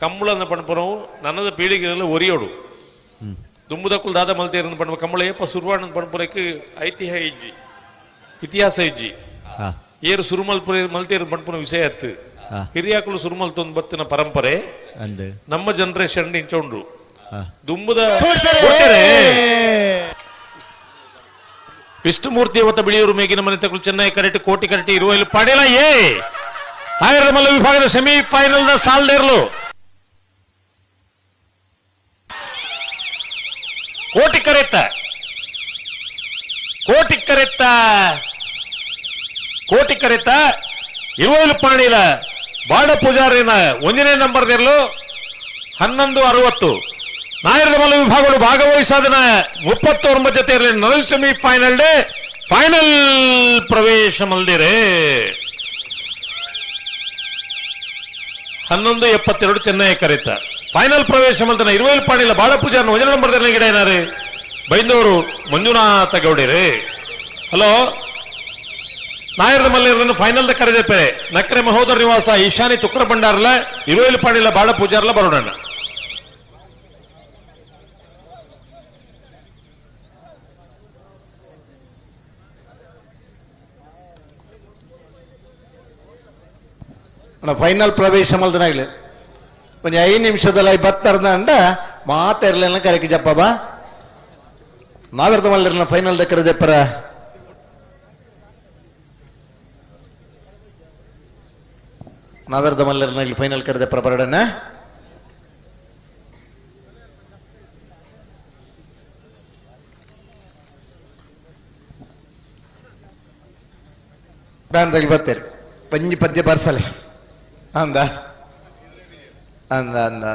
ಕಂಬಳ ಪಂಡ್ಪುರವು ನನ್ನದ ಪೀಳಿಗೆಲ್ಲ ಒರಿಯೋಡು ದುಂಬುದಕ್ಕುಲ್ ದಾದ ಮಲ್ತೇರ ಪಂಡ ಕಂಬಳ ಏಪ ಸುರ್ವಾಣ ಪಂಡ್ಪುರಕ್ಕೆ ಐತಿಹ್ಯ ಇಜ್ಜಿ ಇತಿಹಾಸ ಇಜ್ಜಿ ಏರು ಸುರುಮಲ್ಪುರ ಮಲ್ತೇರ ಪಂಡ್ಪುರ ವಿಷಯ ಅತ್ತು ಹಿರಿಯಾಕುಲು ಸುರುಮಲ್ತೊಂದು ಬತ್ತಿನ ಪರಂಪರೆ ನಮ್ಮ ಜನರೇಷನ್ ಇಂಚೊಂಡ್ರು ದುಂಬುದ ವಿಷ್ಣುಮೂರ್ತಿ ಅವತ್ತ ಬಿಳಿಯೂರು ಮೇಗಿನ ಮನೆ ತಗೊಳ್ಳಿ ಚೆನ್ನೈ ಕರೆಕ್ಟ್ ಕೋಟಿ ಕರೆಕ್ಟ್ ಇರುವ ಪಡೆಯಲ ಆಯರ ಮಲ್ಲ ವಿಭಾಗದ ಸೆಮಿಫೈನಲ್ ದ ಸಾಲ್ದೇರ್ಲು ಕೋಟಿ ಕರೆತ್ತ ಇರುವಲು ಪಾಣಿಲ ಬಾಡ ಪೂಜಾರಿನ 1ನೇ ನಂಬರ್ದೆರ್ಲು 11:60 ನಾಯರದ ಮಲ್ಲ ವಿಭಾಗಗಳು ಭಾಗವಹಿಸಾದನ 39 ಜೊತೆ ನಲ್ ಸೆಮಿಫೈನಲ್ ಡೇ ಫೈನಲ್ ಪ್ರವೇಶ ಮಲ್ದಿರೆ 11:72 ಚೆನ್ನೈ ಕರೆತ ಫೈನಲ್ ಪ್ರವೇಶ ಮಲ್ತನ ಇರುವಲು ಪಾಣಿಲ ಬಾಳ ಪೂಜಾರನ 1ನೇ ನಂಬರ್ದಲ್ಲಿ ಗಿಡ ಏನಾರು ಬೈಂದವರು ಮಂಜುನಾಥ ಗೌಡಿರೇ ಹಲೋ ನಾಯರದ ಮಲ್ಲೇರನ್ನು ಫೈನಲ್ ದ ಕರೆದೆಪ್ಪೆ ನಕ್ರೆ ಮಹೋದರ ನಿವಾಸ ಈಶಾನಿ ತುಕ್ರ ಭಂಡಾರಲ ಇರುವಲು ಪಾಣಿಲ ಬಾಳ ಪೂಜಾರ್ಲ ಬರೋಣ ಫೈನಲ್ ಪ್ರವೇಶ ಮಲ್ದನಾಗ್ಲಿ ಒಂದು 5 ನಿಮಿಷದಲ್ಲಿ ಬತ್ತರ್ದ ಅಂಡ ಮಾತೆರ್ಲೆಲ್ಲ ಕರೆಕಿ ಜಪ್ಪ ಬಾ ನಾವೆರ್ದ ಮಲ್ಲರ್ನ ಫೈನಲ್ ದ ಕರೆದೆಪ್ಪರ ನಾವೆರ್ದ ಮಲ್ಲರ್ನ ಇಲ್ಲಿ ಫೈನಲ್ ಕರೆದೆಪ್ಪರ ಬರಡನ್ನ ಬ್ಯಾಂಡ್ದಲ್ಲಿ ಬರ್ತೇರಿ ಪಂಜಿ ಪದ್ಯ ಬರ್ಸಲೆ ಅಂದ ಅಂದ ಅಂದ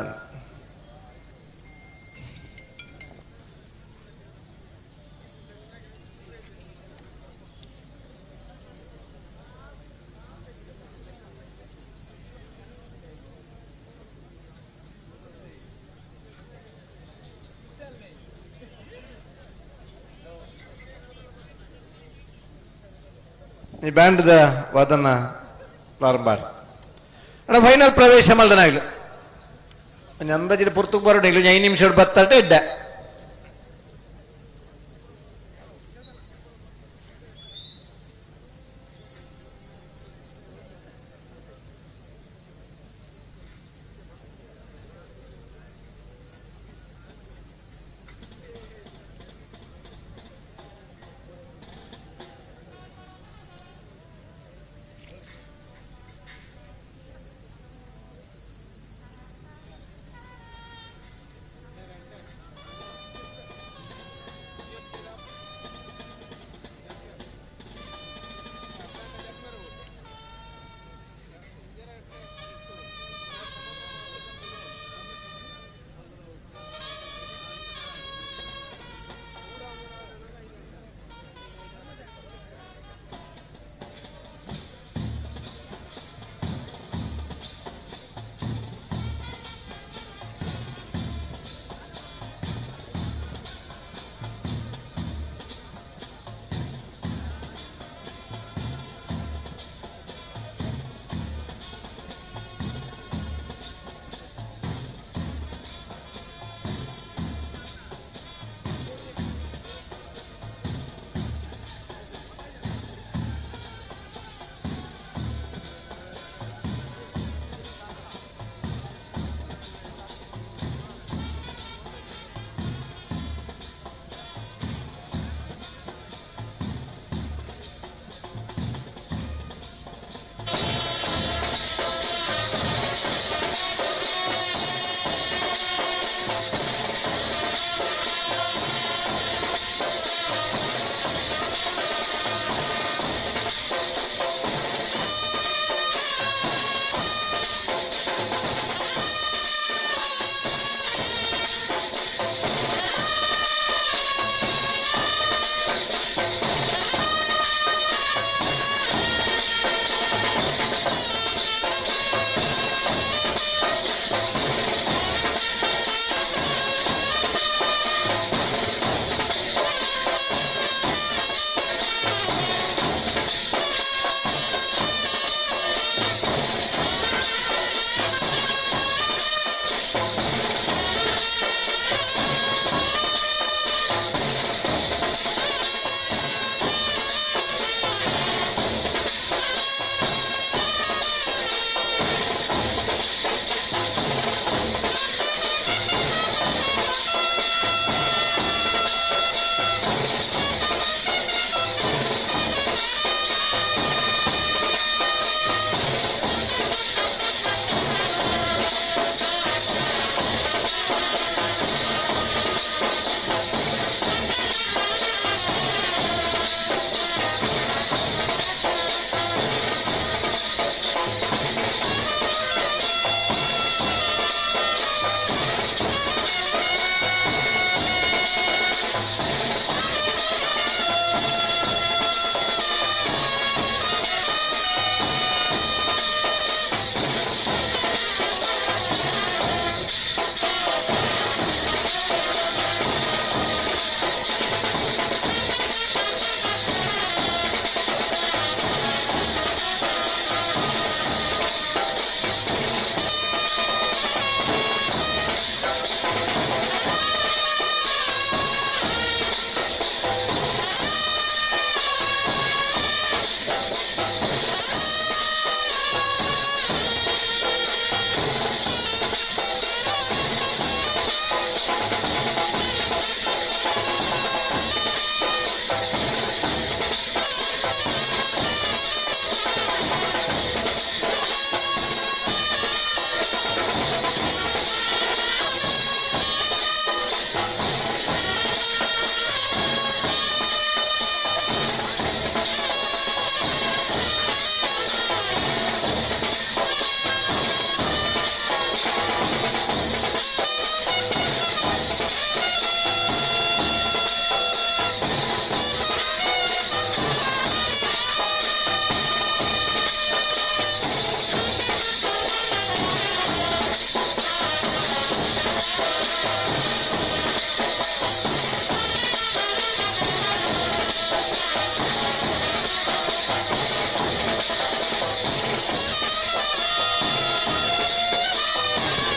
ಈ ಬ್ಯಾಂಡ್ದ ವಾದನ ಪ್ರಾರಂಭ ಅಣ್ಣ ಫೈನಲ್ ಪ್ರವೇಶ ಮಲ್ದನಾಗ್ಲು ಒಂದು ಅಂದಾಜಿನ ಪುರ್ತಕ್ಕೆ ಬರೋಣ 5 ನಿಮಿಷ ಬತ್ತಟ್ಟೆ ಇದ್ದ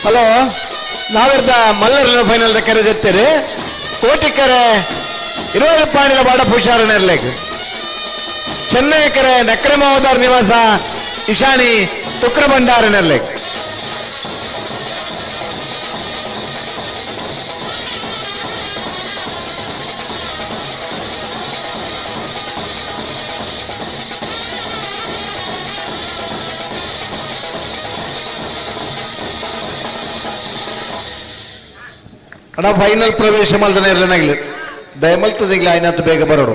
ಹಲೋ ನಾವಿರ್ದ ಮಲ್ಲರ ಫೈನಲ್ ಕರೆದಿರ್ತೀರಿ ಕೋಟಿಕರೆ 20 ಪಾಣಿನ ಬಾಡ ಪುಷಾರನೆರ್ಲೆಗ್ ಚೆನ್ನೈಕರೆ ನಕ್ರೆ ಮಹೋದರ್ ನಿವಾಸ ಇಶಾನಿ ತುಕ್ರ ಭಂಡಾರನೆರ್ಲೆಗ್ ಅಣ್ಣ ಫೈನಲ್ ಪ್ರವೇಶ ಮಲ್ದನೆ ಇರಲಿನಾಗ್ಲಿ ದಯಮಲ್ತದಿಗ್ಲಿ ಆಯ್ನಾತ್ ಬೇಗ ಬರೋಡು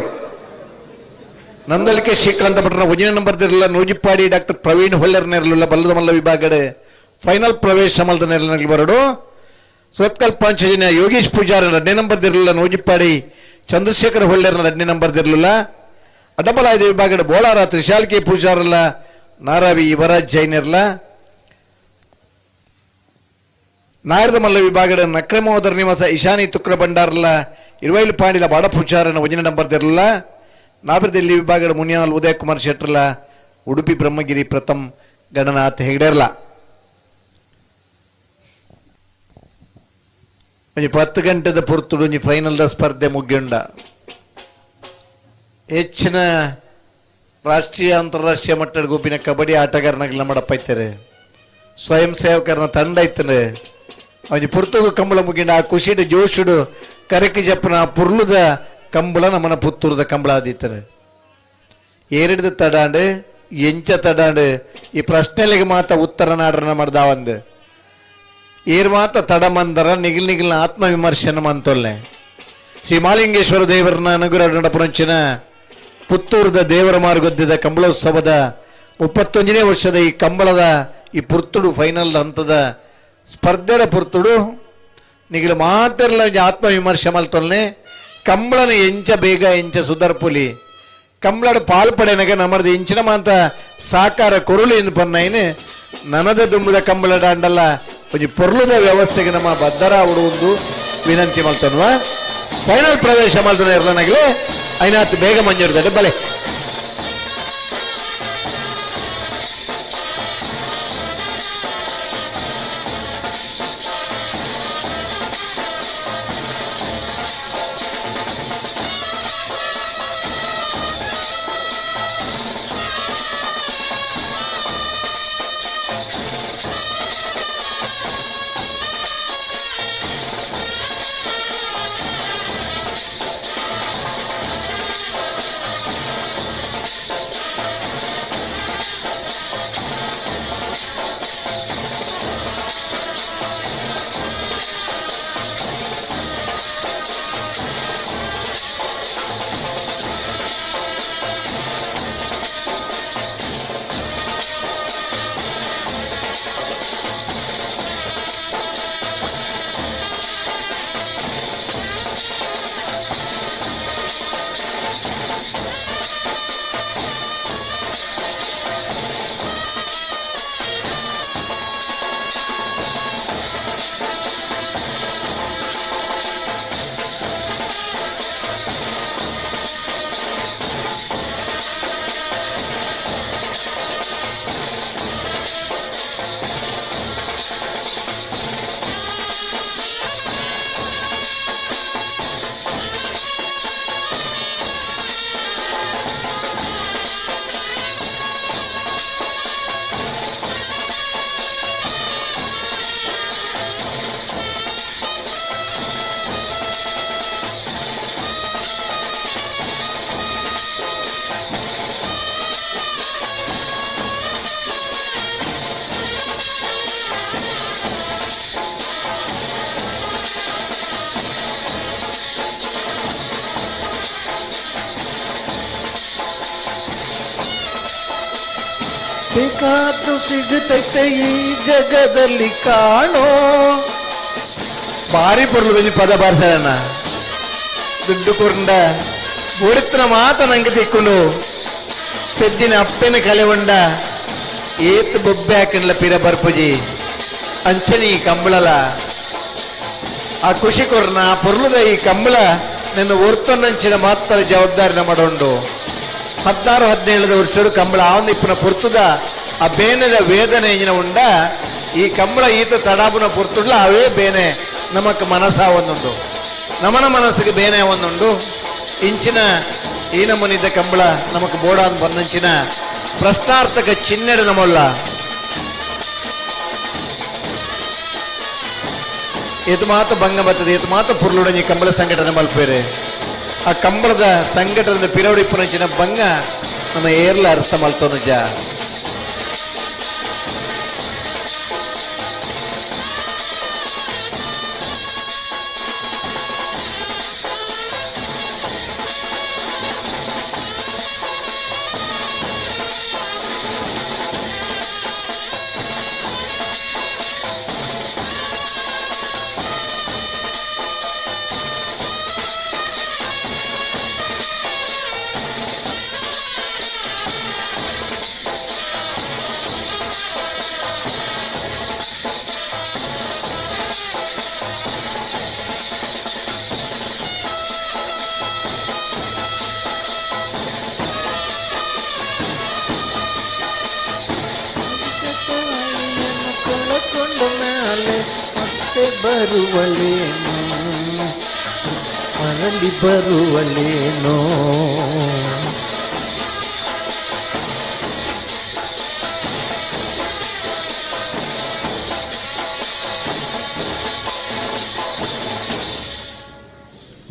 ನಂದಲಿಕೆ ಶ್ರೀಕಾಂತ ಭಟ್ರ ಉಜಿನ ನಂಬರ್ ಇರಲಿಲ್ಲ ನೂಜಿಪ್ಪಾಡಿ ಡಾಕ್ಟರ್ ಪ್ರವೀಣ್ ಹೊಲ್ಲರ್ನ ಇರಲಿಲ್ಲ ಬಲ್ಲದ ಮಲ್ಲ ವಿಭಾಗಡೆ ಫೈನಲ್ ಪ್ರವೇಶ ಮಲ್ದನೆ ಇರಲಿನಾಗ್ಲಿ ಬರೋಡು ಸ್ವತ್ಕಲ್ ಪಂಚಜನ್ಯ ಯೋಗೀಶ್ ಪೂಜಾರ 2ನೇ ನಂಬರ್ ಇರಲಿಲ್ಲ ನೂಜಿಪ್ಪಾಡಿ ಚಂದ್ರಶೇಖರ್ ಹೊಲ್ಲರ್ನ 2ನೇ ನಂಬರ್ ಇರಲಿಲ್ಲ ಅಡ್ಡಬಲಾಯ್ದ ವಿಭಾಗಡೆ ಬೋಳಾರ ತ್ರಿಶಾಲ್ಕಿ ಪೂಜಾರಲ್ಲ ನಾರಾವಿ ಯುವರಾಜ್ ಜೈನ್ ಇರಲ್ಲ ನಾಯರದ ಮಲ್ಲ ವಿಭಾಗದ ನಕ್ರೆ ಮಹೋದರ ನಿವಾಸ ಇಶಾನಿ ತುಕ್ರ ಭಂಡಾರಲ್ಲ 20 ಪಾಣಿಲ ಬಾಡ ಪೂಜಾರನ 1ನೇ ನಂಬರ್ ಇರಲಿಲ್ಲ ನಾಬಿರ್ದಲ್ಲಿ ವಿಭಾಗದ ಮುನಿಯಾಲ್ ಉದಯ್ ಕುಮಾರ್ ಶೆಟ್ರಲ್ಲ ಉಡುಪಿ ಬ್ರಹ್ಮಗಿರಿ ಪ್ರಥಮ್ ಗಣನಾಥ್ ಹೆಗ್ಡೆರ್ಲ 10 ಗಂಟೆದ ಪುರ್ತುಡು ಫೈನಲ್ ಸ್ಪರ್ಧೆ ಮುಗ್ಗೊಂಡ ಹೆಚ್ಚಿನ ರಾಷ್ಟ್ರೀಯ ಅಂತಾರಾಷ್ಟ್ರೀಯ ಮಟ್ಟದ ಗುಂಪಿನ ಕಬಡ್ಡಿ ಆಟಗಾರನಾಗಲ್ಲ ಮಾಡಪ್ಪೈತಾರೆ ಸ್ವಯಂ ಸೇವಕರನ ತಂಡ ಐತನೆ ಅವನಿಗೆ ಪುರ್ತುಗು ಕಂಬಳ ಮುಗಿಂಡ ಆ ಖುಷಿದ ಜೋಶುಡು ಕರಕಿ ಜಪ್ಪನ ಪುರ್ಲುದ ಕಂಬಳ ನಮ್ಮನ ಪುತ್ತೂರದ ಕಂಬಳ ಆದಿತ್ತಾರೆ ಏರಿಡ್ದು ತಡಾಂಡು ಎಂಚ ತಡಾಂಡು ಈ ಪ್ರಶ್ನೆಗಳಿಗೆ ಮಾತ ಉತ್ತರ ನಾಡ್ರನ ಮಾಡ್ದಾವಂದು ಏರ್ ಮಾತ ತಡಮಂದರ ನಿಗಿಲ್ ನಿಗಿಲ್ನ ಆತ್ಮವಿಮರ್ಶನ ಮಂತೊಲ್ಲೆ ಶ್ರೀ ಮಾಲಿಂಗೇಶ್ವರ ದೇವರನ ಅನುಗ್ರಹ ನಡಪುರಂಚಿನ ಪುತ್ತೂರದ ದೇವರ ಮಾರ್ಗದ್ಯದ ಕಂಬಳೋತ್ಸವದ 31ನೇ ವರ್ಷದ ಈ ಕಂಬಳದ ಈ ಪುರ್ತುಡು ಫೈನಲ್ ಹಂತದ ಸ್ಪರ್ಧೆರ ಪುರ್ತುಡು ನಿಗಿಲು ಮಾತಿರಲ ಆತ್ಮವಿಮರ್ಶೆ ಮಲ್ತೊಲ್ನೆ ಕಂಬಳನ ಎಂಚ ಬೇಗ ಎಂಚ ಸುಧರ್ಪುಲಿ ಕಂಬಳದ ಪಾಲ್ಪಡೆನಗ ನಮ್ಮದು ಇಂಚಿನ ಮಾತ ಸಾಕಾರ ಕೊರುಳು ಎಂದು ಪನ್ನೈನು ನನದ ದುಂಬುದ ಕಂಬಳದ ಅಂಡಲ್ಲ ಒಂಜಿ ಪೊರ್ಲುದ ವ್ಯವಸ್ಥೆಗೆ ನಮ್ಮ ಬದ್ಧರ ಒಂದು ವಿನಂತಿ ಮಲ್ತನ್ವಾ ಫೈನಲ್ ಪ್ರವೇಶ ಮಲ್ತನ ಇರಲನಾಗಲಿ ಐನಾತ್ ಬೇಗ ಮಂಜೂರ್ದಡೆ ಬಲೆ ಬೇಕಾದ್ದು ಸಿಗುತ್ತೈತೆ ಈ ಜಗದಲ್ಲಿ ಕಾಣೋ ಭಾರಿ ಪೊರ್ಲು ಪದ ಬಾರ್ಸಣ್ಣ ದುಡ್ಡು ಕೊಂಡ ಬುಡಿತನ ಮಾತ ನಂಗೆ ತಿಕ್ಕೊಂಡು ಪೆದ್ದಿನ ಅಪ್ಪನ ಕಲೆ ಉಂಡ ಏತ್ ಬೊಬ್ಬೆ ಹಾಕನ್ಲ ಪಿರ ಬರ್ಪುಜಿ ಅಂಚನಿ ಕಂಬಳಲ ಆ ಖುಷಿ ಕೊರ್ನ ಪೊರ್ಲುದ ಈ ಕಂಬಳ ನನ್ನ ಒರ್ತೊನ್ನಂಚಿನ ಮಾತ್ರ ಜವಾಬ್ದಾರಿನ ಮಾಡೋಂಡು 16-17 ವರ್ಷದ ಕಂಬಳ ಆವೊಂದು ಇಪ್ಪನ ಪುರ್ತುದ ಆ ಬೇನದ ವೇದನೆ ಉಂಡ ಈ ಕಂಬಳ ಈತ ತಡಾಬುನ ಪುರ್ತುಡ್ಲ ಅವೇ ಬೇನೆ ನಮಕ್ ಮನಸ್ಸ ಒಂದುಂಡು ನಮನ ಮನಸ್ಸಿಗೆ ಬೇನೆ ಒಂದುಂಡು ಇಂಚಿನ ಈ ನಮನಿದ್ದ ಕಂಬಳ ನಮಕ್ ಬೋಡಾನ್ ಬಂದಂಚಿನ ಪ್ರಶ್ನಾರ್ಥಕ ಚಿನ್ನೆಡು ನಮಲ್ಲ ಇದು ಮಾತ್ರ ಭಂಗ ಬರ್ತದೆ ಇದು ಮಾತ್ರ ಪುರ್ಲುಡಂಜಿ ಕಂಬಳ ಸಂಘಟನೆ ಮಲ್ಪೇರೆ ಆ ಕಂಬಳದ ಸಂಘಟನೆದ ಪಿರವಡಿಪ್ಪುನಂಚಿನ ಭಂಗ ನಮ್ಮ ಏರ್ಲ ಅರ್ಥ ಮಲ್ತೋನಜ್ಜ ಮತ್ತೆ ಬರುವಳೇನೋ ಮರಳಿ ಬರುವಳೇನೋ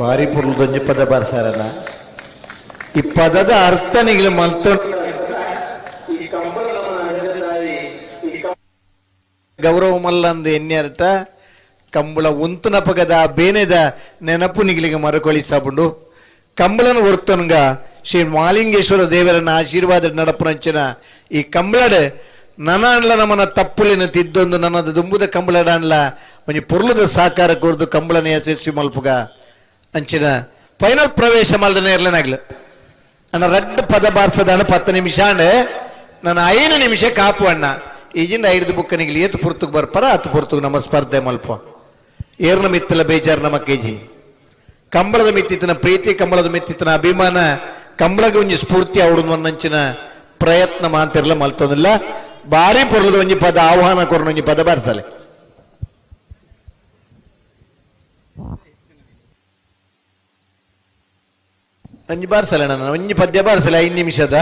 ಭಾರಿ ಪುರ್ಲದೊಂಜಿ ಪದ ಬಾರ್ಸಾರಲ್ಲ ಈ ಪದದ ಅರ್ಥ ನಿಗಲು ಮಲ್ತ ಗೌರವ ಮಲ್ಲಂದು ಎನ್ನೆರಟ ಕಂಬಳ ಉಂತುನ ಪಗದ ಬೇನೆದ ನೆನಪು ನಿಗಿಲಿಗೆ ಮರುಕಳಿಸಬುಂಡು ಕಂಬಳನ ಹೊರ್ತನ್ಗ ಶ್ರೀ ಮಾಲಿಂಗೇಶ್ವರ ದೇವರನ್ನ ಆಶೀರ್ವಾದ ನಡಪುರಂಚಿನ ಈ ಕಂಬಳಡ್ ನನ ಅನ್ಲ ನಮ್ಮನ ತಪ್ಪುಲಿನ ತಿದ್ದೊಂದು ನನ್ನದು ದುಂಬುದ ಕಂಬಳಡ ಅನ್ಲ ಒಂಜಿ ಪೊರ್ಲುದ ಸಾಕಾರ ಕೊರ್ದು ಕಂಬಳನ ಯಶಸ್ವಿ ಮಲ್ಪುಗ ಅಂಚಿನ ಫೈನಲ್ ಪ್ರವೇಶ ಮಲ್ದನೆ ಇರ್ಲನಾಗ್ಲ ನನ್ನ ರಡ್ಡು ಪದ ಬಾರ್ಸದಾಣ 10 ನಿಮಿಷ ಅಂಡ್ ನಾನು 5 ನಿಮಿಷ ಕಾಪು ಅಣ್ಣ ಈಜಿಂದ 5 ಬುಕ್ಕನಿಗೆ ಏತು ಪುರ್ತುಗ್ ಬರ್ಪಾರ ಅತ್ತು ಪುರ್ತುಗ್ ನಮ್ಮ ಸ್ಪರ್ಧೆ ಮಲ್ಪ ಏರ್ನ ಮಿತ್ತಲ ಬೇಜಾರ್ ನಮ್ಮ ಕೆಜಿ ಕಂಬಳದ ಮಿತ್ತಿತನ ಪ್ರೀತಿ ಕಂಬಳದ ಮಿತ್ತಿತನ ಅಭಿಮಾನ ಕಂಬಳಗ ಒಂಜಿ ಸ್ಫೂರ್ತಿ ಅವಡು ಅನ್ನಂಚಿನ ಪ್ರಯತ್ನ ಮಾತಿರ್ಲ ಮಲ್ತೋದಿಲ್ಲ ಭಾರಿ ಪೊರ್ಲದ ಒಂಜಿ ಪದ ಆಹ್ವಾನ ಕೊರನ ಒಂಜಿ ಪದ ಬಾರ್ಸಲೆ ಒಂಜಿ ಬಾರ್ಸಲೆ ನಾನು ಒಂಜಿ ಪದ್ಯ ಬಾರ್ಸಲೆ 5 ನಿಮಿಷದ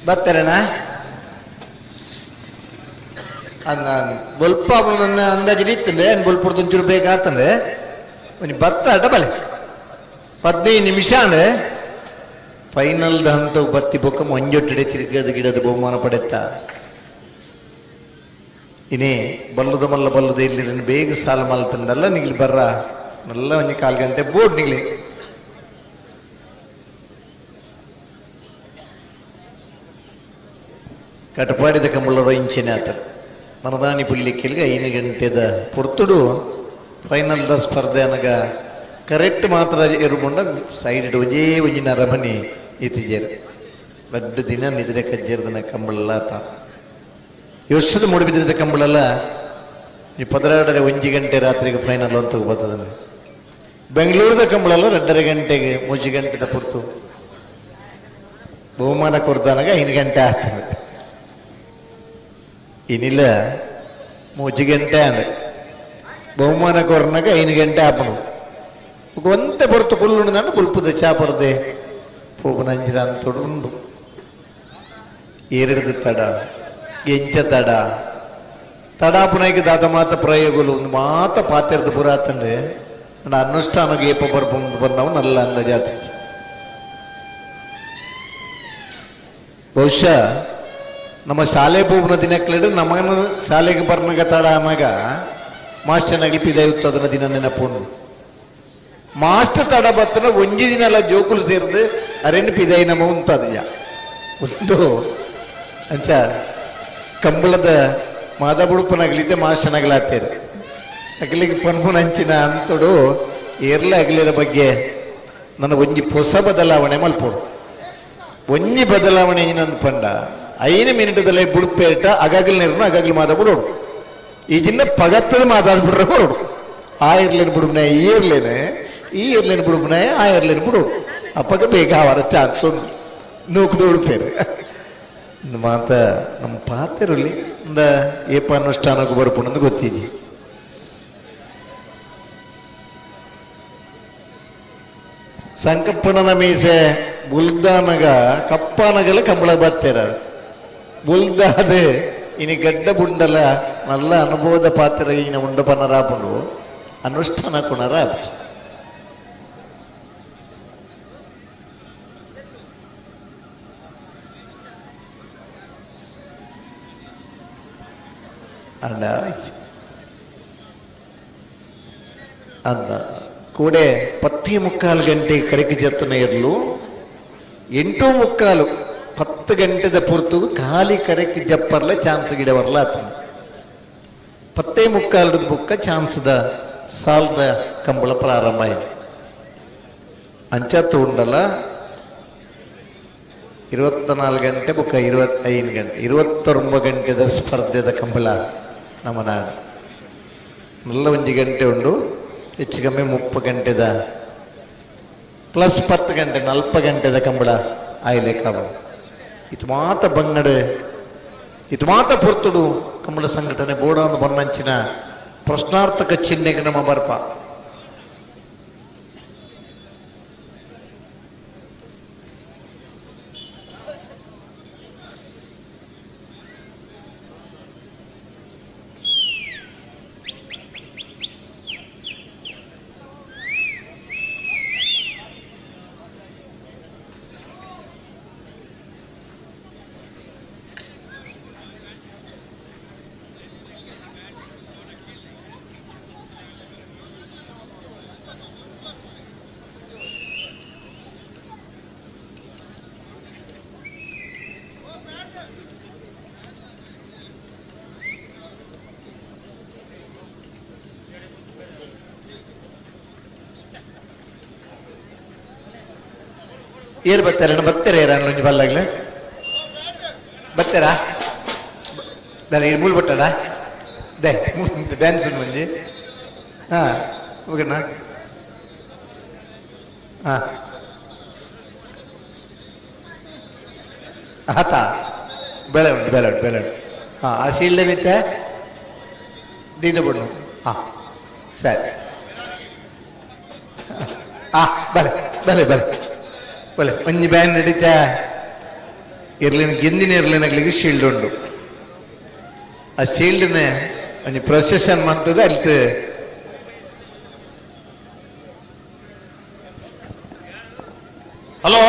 ಬತ್ತರಣ ಅನ್ನ ಬೊಲ್ಪ ನನ್ನ ಅಂದಾಜು ಇತ್ತಂದ್ರೆ ಬೊಲ್ಪುಡ್ದು ಒಂಚೂರು ಬೇಕಾತಂದ್ರೆ ಒಂದು ಭತ್ತ ಅಟ ಬಲೆ 15 ನಿಮಿಷ ಅಂದ್ರೆ ಫೈನಲ್ದ ಹಂತ ಬತ್ತಿ ಬೊಕ್ಕ ಮಂಜೊಟ್ಟಡೆ ತಿರುಗದ ಗಿಡದ ಬಹುಮಾನ ಪಡೆತ್ತ ಇನ್ನೇ ಬಲ್ಲುದ ಮಲ್ಲ ಬಲ್ಲುದ ಇಲ್ಲಿ ಬೇಗ ಸಾಲ ಮಲ್ತಂಡಲ್ಲ ನಿಗ್ಲಿ ಬರ್ರ ನಲ್ಲ ಒಂಜಿ 4 ಗಂಟೆ ಬೋರ್ಡ್ ನಿಗ್ಲಿ ಕಟಪಾಡಿದ ಕಂಬಳರ ಇಂಚಿನ ಆತ ಮನದಾನಿ ಪುಲ್ಲಿಕ್ಕಿಲ್ಗ 5 ಗಂಟೆದ ಪುರ್ತುಡು ಫೈನಲ್ದ ಸ್ಪರ್ಧೆ ಅನಗ ಕರೆಕ್ಟ್ ಮಾತ್ರ ಎರುಕೊಂಡ ಸೈಡ್ ಒಂಜೇ ಒಂಜಿನ ರಮಣಿ ಇತಿಜೇರು 2 ದಿನ ನಿದ್ರೆ ಕಜ್ಜೇರ್ದನ ಕಂಬಳಲ್ಲ ಆತ ವರ್ಷದ ಮೂಡಿಬಿದ್ದ ಕಂಬಳಲ್ಲ ಈ 12 1 ಗಂಟೆ ರಾತ್ರಿಗೆ ಫೈನಲ್ ಅಂತ ಬರ್ತದ ಬೆಂಗಳೂರದ ಕಂಬಳಲ್ಲ 2:30 ಗಂಟೆಗೆ 3 ಗಂಟೆದ ಪುರ್ತು ಬಹುಮಾನ ಕೊಡ್ತಾನಾಗ 5 ಗಂಟೆ ಆಗ್ತದೆ ಇನ್ನಿಲ್ಲ 3 ಗಂಟೆ ಅಂದ್ರೆ ಬಹುಮಾನ ಕೊರ್ನಾಗ 5 ಗಂಟೆ ಆಪನು ಒಂತೆ ಹೊರತು ಕುಲ್ಲು ನಾನು ಬುಲ್ಪುದ ಚಾಪರ್ದೆ ಪೋಪನ ಅಂಜಿರ ಅಂತೋಡು ಉಂಡು 2 ತಡ ಎಂಚ ತಡ ತಡಾಪುನಾಯ್ಕೆ ದಾದ ಮಾತ ಪ್ರಯೋಗಗಳು ಒಂದು ಮಾತ ಪಾತ್ರದ ಪುರಾತಂದ್ರೆ ಅನುಷ್ಠಾನಕ್ಕೆ ಏಪ ಬರ್ಬಂದು ಬಂದವು ನಲ್ಲ ಅಂದ ಜಾತಿ ಬಹುಶಃ ನಮ್ಮ ಶಾಲೆ ಪೋಪನ ದಿನಕ್ಲೆಡು ನಮ್ಮನ್ನು ಶಾಲೆಗೆ ಬರ್ನಾಗ ತಡ ಅನ್ನಾಗ ಮಾಸ್ಟರ್ನಾಗಿ ಪಿದಾಯುತ್ತದನ ದಿನ ನೆನಪುಂಡು ಮಾಸ್ಟರ್ ತಡ ಬರ್ತನ 1 ದಿನ ಎಲ್ಲ ಜೋಕುಲು ಸೇರಿದು ಅರೆನ್ನು ಪಿದಾಯಿ ನಮ್ಮ ಉಂಟದಯ್ಯ ಒಂದು ಅಂಚ ಕಂಬಳದ ಮಾದ ಬುಡುಪನಾಗಲಿದ್ದೆ ಮಾಸ್ಟರ್ನಾಗಲಾತೇರು ಅಗಲಿಗೆ ಪನ್ಪುನ ಅಂಚಿನ ಅಂತೋಡು ಏರ್ಲ ಅಗಲಿರ ಬಗ್ಗೆ ನನಗೆ ಒಂಜಿ ಹೊಸ ಬದಲಾವಣೆ ಮಲ್ಪೋಡು ಒಂಜಿ ಬದಲಾವಣೆ ಏನಂದು ಪಂಡ 5 ಮಿನಿಟದಲ್ಲೇ ಬುಡುಪೇಟ ಅಗಗಲ್ ನೀರನ್ನು ಅಗಗಲ್ ಮಾದ ಬಿಡೋಡು ಈಗಿನ್ನ ಪಗತ್ತದ ಮಾತಾಡ್ ಬಿಡ್ರೆ ಹೊರಡು ಆ ಇರ್ಲೇನು ಬಿಡುಬನೆ ಈ ಇರ್ಲೇನು ಬಿಡುಬನೆ ಆ ಇರ್ಲೇನು ಬಿಡೋಡು ಅಪ್ಪಗ ಬೇಗ ಅವರ ಚಾನ್ಸ್ ಉಂಟು ನೂಕುದು ಉಡುಪೇರು ಇಂದು ಮಾತ ನಮ್ಮ ಪಾತೆರಲ್ಲಿ ಇಂದ ಏಪ ಅನುಷ್ಠಾನಕ್ಕೆ ಬರ್ಪುಣಂದು ಗೊತ್ತಿದ್ದಿ ಸಂಕಪ್ಪಣನ ಮೀಸೆ ಬುಲ್ದಾನಗ ಕಪ್ಪಾನಗಲ ಕಂಬಳ ಬತ್ತೇರ ಬುಲ್ದಾದ ಇನಿ ಗಡ್ಡ ಬುಂಡಲ ನಲ್ಲ ಅನುಭವದ ಪಾತ್ರ ಇನ ಉಂಡ ಪನ್ನರಾಪುಂಡು ಅನುಷ್ಠಾನ ಕುಣರ ಅಪ್ಚಿ ಅಂಡ ಅಂದ ಕೂಡೆ 10:45 ಗಂಟೆ ಕರೆಗೆ ಜತ್ತನ ಇರಲು 8:45 10 ಗಂಟೆದ ಪುರ್ತು ಖಾಲಿ ಕರೆಕ್ಕೆ ಜಪ್ಪರ್ಲೆ ಚಾನ್ಸ್ ಗಿಡ ಬರಲ ಆತ 10:45 ಬುಕ್ಕ ಚಾನ್ಸ್ದ ಸಾಲದ ಕಂಬಳ ಪ್ರಾರಂಭ ಆಯ್ತು ಅಂಚತ್ತು ಉಂಡಲ್ಲ 24 ಗಂಟೆ ಬುಕ್ಕ 25 ಗಂಟೆ 29 ಗಂಟೆದ ಸ್ಪರ್ಧೆದ ಕಂಬಳ ನಮ್ಮ ನಾಡು ನಲ್ಲ 1 ಗಂಟೆ ಉಂಡು ಹೆಚ್ಚು ಕಮ್ಮಿ 30 ಗಂಟೆದ ಪ್ಲಸ್ 10 ಗಂಟೆ 40 ಗಂಟೆದ ಕಂಬಳ ಆಯ್ಲೆ ಕಾಬ ಇದು ಮಾತ ಬಂಗಡ ಇದು ಮಾತ ಪುರ್ತುಡು ಕಂಬಳ ಸಂಘಟನೆ ಬೋಡ ಒಂದು ಬಣ್ಣಂಚಿನ ಪ್ರಶ್ನಾರ್ಥಕ ಚಿಹ್ನೆಗೆ ನಮ್ಮ ಬರ್ಪ ಏರ್ ಬರ್ತಾರೆ ರಾಣಿ ಬಲ್ಲಾಗ್ಲ ಬರ್ತಾರಾ ದಾನಿ ಮೂಲ್ ಬಿಟ್ಟದ ದೇ ಡ್ಯಾನ್ಸ್ ಮಂಜಿ ಹಾ ಓಕೆನಾ ಹಾ ಆತ ಬೆಳೆ ಉಂಟು ಹಾ ಆ ಶೀಲ್ಡೆ ಮಿತ್ತೆ ದೀದ ಬಿಡು ಹಾ ಸರಿ ಬಲೆ ಒಂಜಿ ಬ್ಯಾಂಡ್ ನಡೀತಾ ಇರ್ಲಿನ ಗೆಂದಿನ ಇರ್ಲಿನಾಗ್ಲಿಗೆ ಶೀಲ್ಡ್ ಉಂಡು ಆ ಶೀಲ್ಡ್ನ ಒಂಜಿ ಪ್ರೊಸೆಷನ್ ಮಾಡ್ತದೆ ಅಲ್ಲಿ ಹಲೋ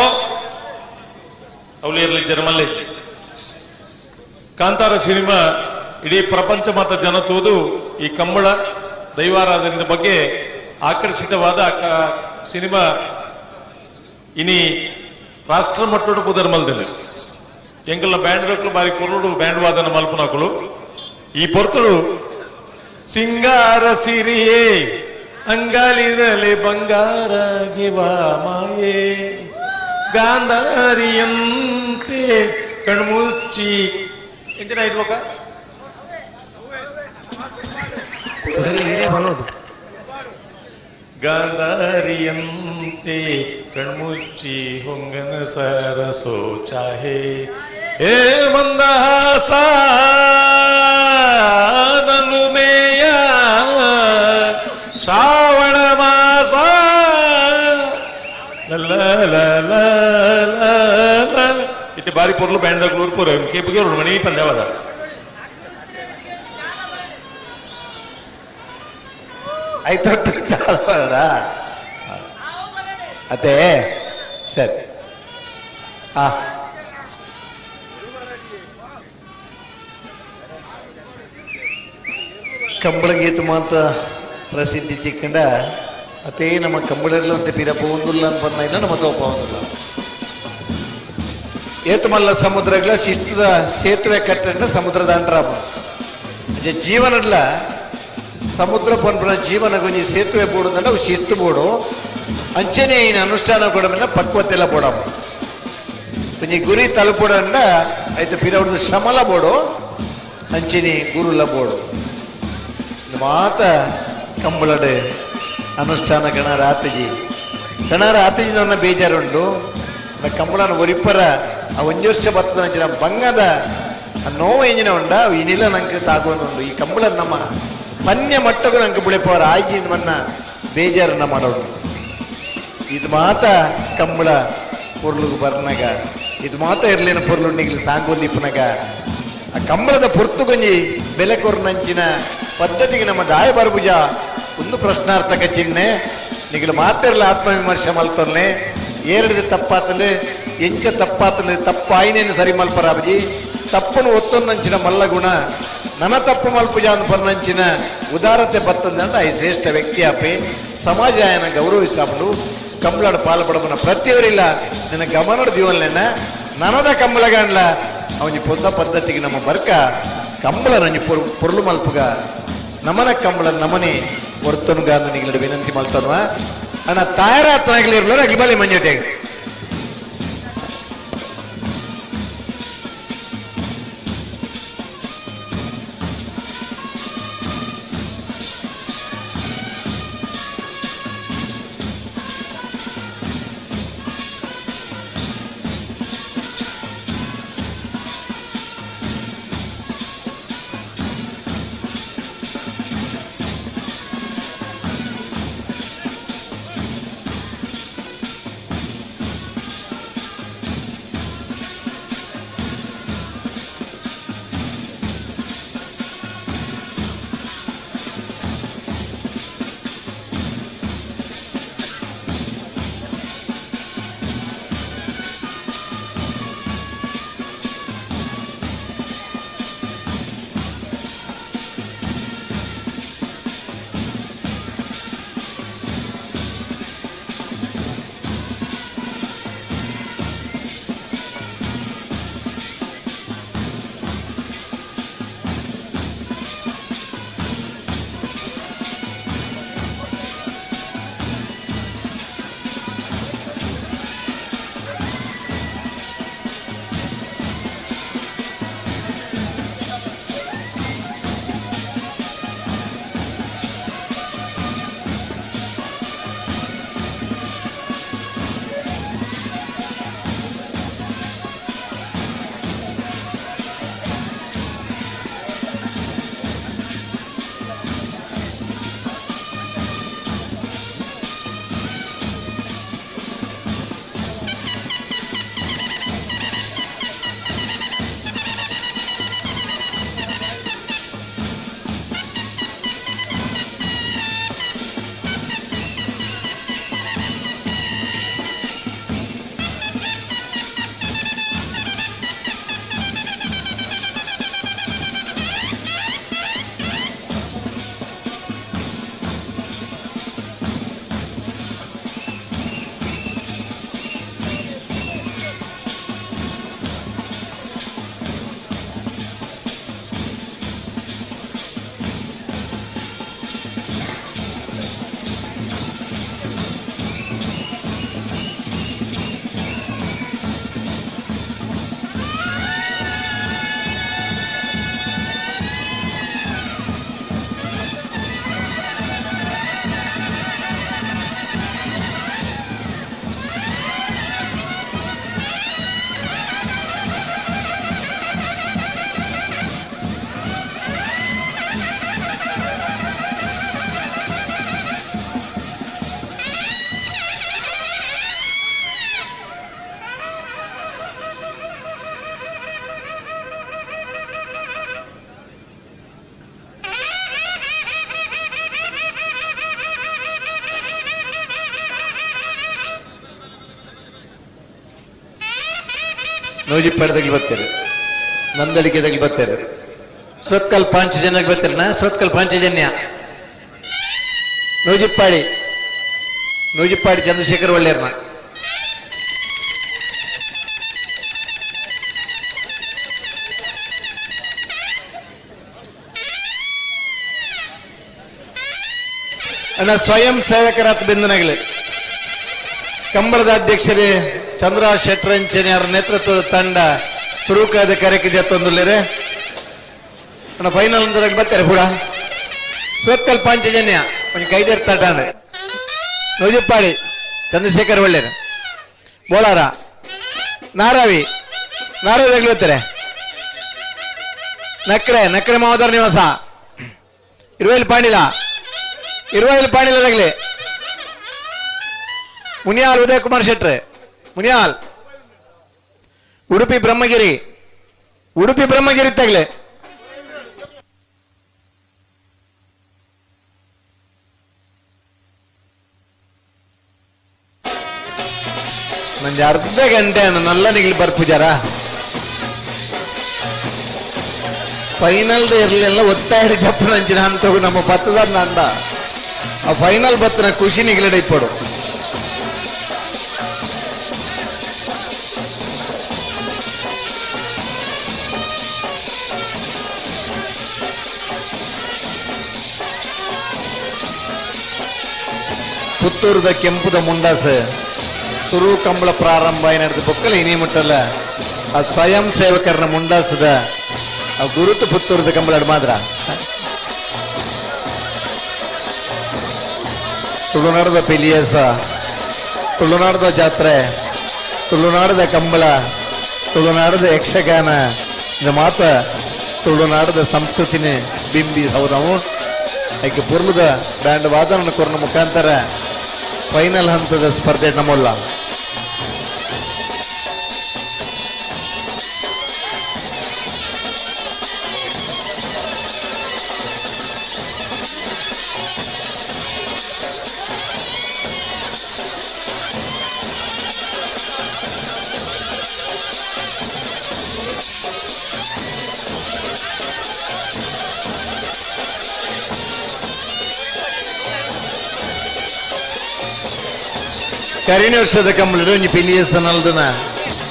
ಅವಳು ಇರಲಿ ಜರ್ಮಲ್ಲಿ ಕಾಂತಾರ ಸಿನಿಮಾ ಇಡೀ ಪ್ರಪಂಚ ಮತ ಜನ ತೂದು ಈ ಕಂಬಳ ದೈವಾರಾಧನೆ ಬಗ್ಗೆ ಆಕರ್ಷಿತವಾದ ಸಿನಿಮಾ ಇನಿ ರಾಷ್ಟ್ರ ಮಟ್ಟದ ಪುದರ್ಮಲ್ದಲ್ಲಿ ಎಂಕಲ್ನ ಬ್ಯಾಂಡ್ ರೋಕ್ಲು ಬಾರಿ ಕೊರಡು ಬ್ಯಾಂಡ್ ವಾದನ ಮಲ್ಪನಾಕುಲು ಈ ಪೊರ್ತುಡು ಸಿಂಗಾರ ಸಿರಿಯೇ ಅಂಗಾಲಿನಲ್ಲಿ ಬಂಗಾರ ಗಿವಾ ಮಾಯೇ ಗಾಂಧಾರಿಯಂತೆ ಕಣ್ಮುಚ್ಚಿ ಎಂಜಿನ ಇಡ್ಬೇಕ ಗಾಂಧಾರಿಯಂತೆ ಕಣ್ಮುಚ್ಚಿ ಹೊಂಗನ ಸರಸೋ ಚಾಹೆ ಹೇ ಮಂದಹಾಸ ನಲುಮೆಯ ಶ್ರಾವಣ ಮಾಸ ಇತ್ತೆ ಬಾರಿ ಪೊರ್ಲು ಬ್ಯಾಂಡ್ ಪೂರ ಕೇಪಿಗೆ ಮಣಿ ಪಂದ್ಯವಾದ ಆಯ್ತು ಅದೇ ಸರಿ ಕಂಬಳ ಗೀತ ಮಾತ ಪ್ರಸಿದ್ಧಿ ಚಿಕ್ಕಂಡ ಅತೇ ನಮ್ಮ ಕಂಬಳರ್ಲು ಅಂತ ಪಿರ ಪೋಂದುಲ್ಲ ಅನ್ಪನ್ನ ಇಲ್ಲ ನಮ್ಮ ತೋಪ ಒಂದಿಲ್ಲ ಏತುಮಲ್ಲ ಸಮುದ್ರಗಳ ಶಿಸ್ತದ ಸೇತುವೆ ಕಟ್ಟಡ ಸಮುದ್ರದ ಅಂಟ್ರಾಪ ಜೀವನಡ್ಲ ಸಮುದ್ರ ಪನ್ಪನ ಜೀವನ ಗೊಂಜಿ ಸೇತುವೆ ಬೋಡುದಂಡ ಅವು ಶಿಸ್ತು ಬೋಡು ಅಂಚನೆ ಇನ್ನು ಅನುಷ್ಠಾನ ಕೊಡಮೇಲೆ ಪಕ್ವತೆಲ್ಲ ಬೋಡಮ್ಮ ಕೊಂಚ ಗುರಿ ತಲುಪೋಡಂಡ ಆಯ್ತು ಪಿರವ್ರದ್ದು ಶ್ರಮಲ ಬೋಡು ಅಂಚನೆ ಗುರುಲ ಬೋಡು ಮಾತ ಕಂಬಳಡೆ ಅನುಷ್ಠಾನ ಗಣರಾತಜಿ ನನ್ನ ಬೇಜಾರುಂಡು ಕಂಬಳನ ಒರಿಪ್ಪರ ಆ ಒಂಜು ವರ್ಷ ಬರ್ತದ ಅಂಚಿನ ಬಂಗದ ನೋವು ಎಂಜಿನ ಉಂಡ ಇನ್ನಿಲ್ಲ ನಂಗೆ ತಾಗೋನುಂಡು ಈ ಕಂಬಳ ನಮ್ಮ ಪನ್ಯ ಮಟ್ಟಗೂ ನಂಗೆ ಬುಳಿಪವರ ಆಯ್ಜಿ ಮನ್ನ ಬೇಜಾರನ್ನ ಮಾಡೋದು ಇದು ಮಾತ ಕಂಬಳ ಪೊರ್ಲುಗು ಬರ್ನಾಗ ಇದು ಮಾತ ಇರ್ಲಿನ ಪೊರ್ಲುಂಡಿಗ್ಲಿ ಸಾಂಗೋದಿಪ್ಪನಾಗ ಆ ಕಂಬಳದ ಪೊರ್ತುಗೊಂಜಿ ಬೆಲೆ ಕೊರ್ನಂಚಿನ ಪದ್ಧತಿಗೆ ನಮ್ಮ ದಾಯ ಬರ್ಬುಜ ಒಂದು ಪ್ರಶ್ನಾರ್ಥಕ ಚಿಹ್ನೆ ನಿಗಲು ಮಾತಿರಲ್ಲ ಆತ್ಮವಿಮರ್ಶೆ ಮಲ್ತೊನ್ನೆ ಏರಡಿದ ತಪ್ಪಾತಲೆ ಎಂಚ ತಪ್ಪಾತಲೆ ತಪ್ಪಾಯಿನೇನು ಸರಿ ಮಲ್ಪರಾಬಜಿ ತಪ್ಪನು ಒತ್ತೊನ್ನಂಚಿನ ಮಲ್ಲಗುಣ ನನ್ನ ತಪ್ಪು ಮಲ್ಪುಜ ಅನ್ಪನ್ನಂಚಿನ ಉದಾರತೆ ಬತ್ತಂದಂಡ ಈ ಶ್ರೇಷ್ಠ ವ್ಯಕ್ತಿ ಆಪೆ ಸಮಾಜ ಆಯನ ಗೌರವಿಸಾಬಲು ಕಂಬಳಾಡ ಪಾಲ್ಪಡಬನ ಪ್ರತಿಯವರಿಲ್ಲ ನಿನ್ನ ಗಮನದ ದಿವಲ್ನೇನ ನನದ ಕಂಬಳಗಾಣ್ಲ ಅವನಿ ಹೊಸ ಪದ್ಧತಿಗೆ ನಮ್ಮ ಬರ್ಕ ಕಂಬಳ ನಂಜಿ ಪೊರ್ಲು ಮಲ್ಪುಗ ನಮನ ಕಂಬಳ ನಮನೆ ಹೊರ್ತನುಗಾನು ನಿಗಲಡು ವಿನಂತಿ ಮಲ್ತನ್ವ ಅಣ್ಣ ತಾಯರಾತ್ನಾಗ್ಲಿರ್ಲ ಅಗ್ಲಿಬಲಿ ಮಂಜೋಟೆಗೆ ನೂಜಿಪ್ಪಾಡಿ ತಗಲಿ ಬತ್ತೇರು, ನಂದಳಿಕೆ ತಗಲಿ ಬತ್ತೇರು, ಸೋತ್ಕಲ್ ಪಾಂಚಜನ್ಯಕ್ಕೆ ಬತ್ತೇರನ, ಸೋತ್ಕಲ್ ಪಾಂಚಜನ್ಯ ನೂಜಿಪ್ಪಾಡಿ ಚಂದ್ರಶೇಖರ್ ಒಳ್ಳೆಯರ್ನ ಅಣ್ಣ ಸ್ವಯಂ ಸೇವಕರಾದ ಬಿಂದನಗಲಿ ಕಂಬಳದ ಅಧ್ಯಕ್ಷರೇ ಚಂದ್ರ ಶೆಟ್ರಂಚನೆ ಅವರ ನೇತೃತ್ವದ ತಂಡ ತುರುಕಾದ ಕರೆಗೆ ಜತ್ತೊಂದುಲ್ಲೇರೆ ಅಣ್ಣ ಫೈನಲ್ ಅಂತ ಬರ್ತಾರೆ ಕೂಡ ಸೋತ್ಕಲ್ ಪಾಂಚಜನ್ಯ ಒಂದು ಕೈದೇರ್ತಾಟಾನೆ ನೂಜಿಪ್ಪಾಡಿ ಚಂದ್ರಶೇಖರ್ ಒಳ್ಳೆಯರು ಬೋಳಾರ ನಾರಾವಿ ಬರ್ತಾರೆ ನಕ್ರೆ ಮಹೋದರ ನಿವಾಸ ಇರುವೈಲ್ ಪಾಣಿಲದಾಗಲಿ ಮುನಿಯಾಲ್ ಉದಯ ಕುಮಾರ್ ಶೆಟ್ರೆ ಮುನಿಯಾಲ್ ಉಡುಪಿ ಬ್ರಹ್ಮಗಿರಿ ತಗಲೆ ನಂಗೆ ಅರ್ಧ ಗಂಟೆ ನಲ್ಲ ನಿಗಲಿ ಬರ್ಪೂಜಾರ ಫೈನಲ್ ಇರಲಿಲ್ಲ ಒತ್ತಾಯ ಜಪ್ಪನ ಅಂಚಿನ ಅಂತವು ನಮ್ಮ ಪತ್ತದಾರ ಅಂದ ಆ ಫೈನಲ್ ಬತ್ತನ ಖುಷಿ ನಿಗಲಿಡ ಇಪ್ಪಡು ಪುತ್ತೂರದ ಕೆಂಪುದ ಮುಂಡಾಸ ತುರು ಕಂಬಳ ಪ್ರಾರಂಭ ಏನಾಡ್ದು ಬೊಕ್ಕಲ ಇನಿ ಮುಟ್ಟಲ್ಲ ಆ ಸ್ವಯಂ ಸೇವಕರನ ಮುಂಡಾಸದ ಆ ಗುರುತು ಪುತ್ತೂರದ ಕಂಬಳ ಮಾತ್ರ ತುಳುನಾಡದ ಪಿಲಿಯಸ ತುಳುನಾಡದ ಜಾತ್ರೆ ತುಳುನಾಡದ ಕಂಬಳ ತುಳುನಾಡದ ಯಕ್ಷಗಾನ ಇದು ಮಾತ ತುಳುನಾಡದ ಸಂಸ್ಕೃತಿನೇ ಬಿಂಬಿ ಹೌದವು ಆಕೆ ಪುರ್ಲದ ಬ್ಯಾಂಡ್ ವಾದನ ಕೊರನ ಮುಖಾಂತರ ಫೈನಲ್ ಹಂತದ ಸ್ಪರ್ಧೆ ನಮ್ಮಲ್ಲ ಕರಿನ ವರ್ಷದ ಕಂಬಳ ಒಂಜಿ ಪಿಲಿಯಸ್ ನಲ್ದನ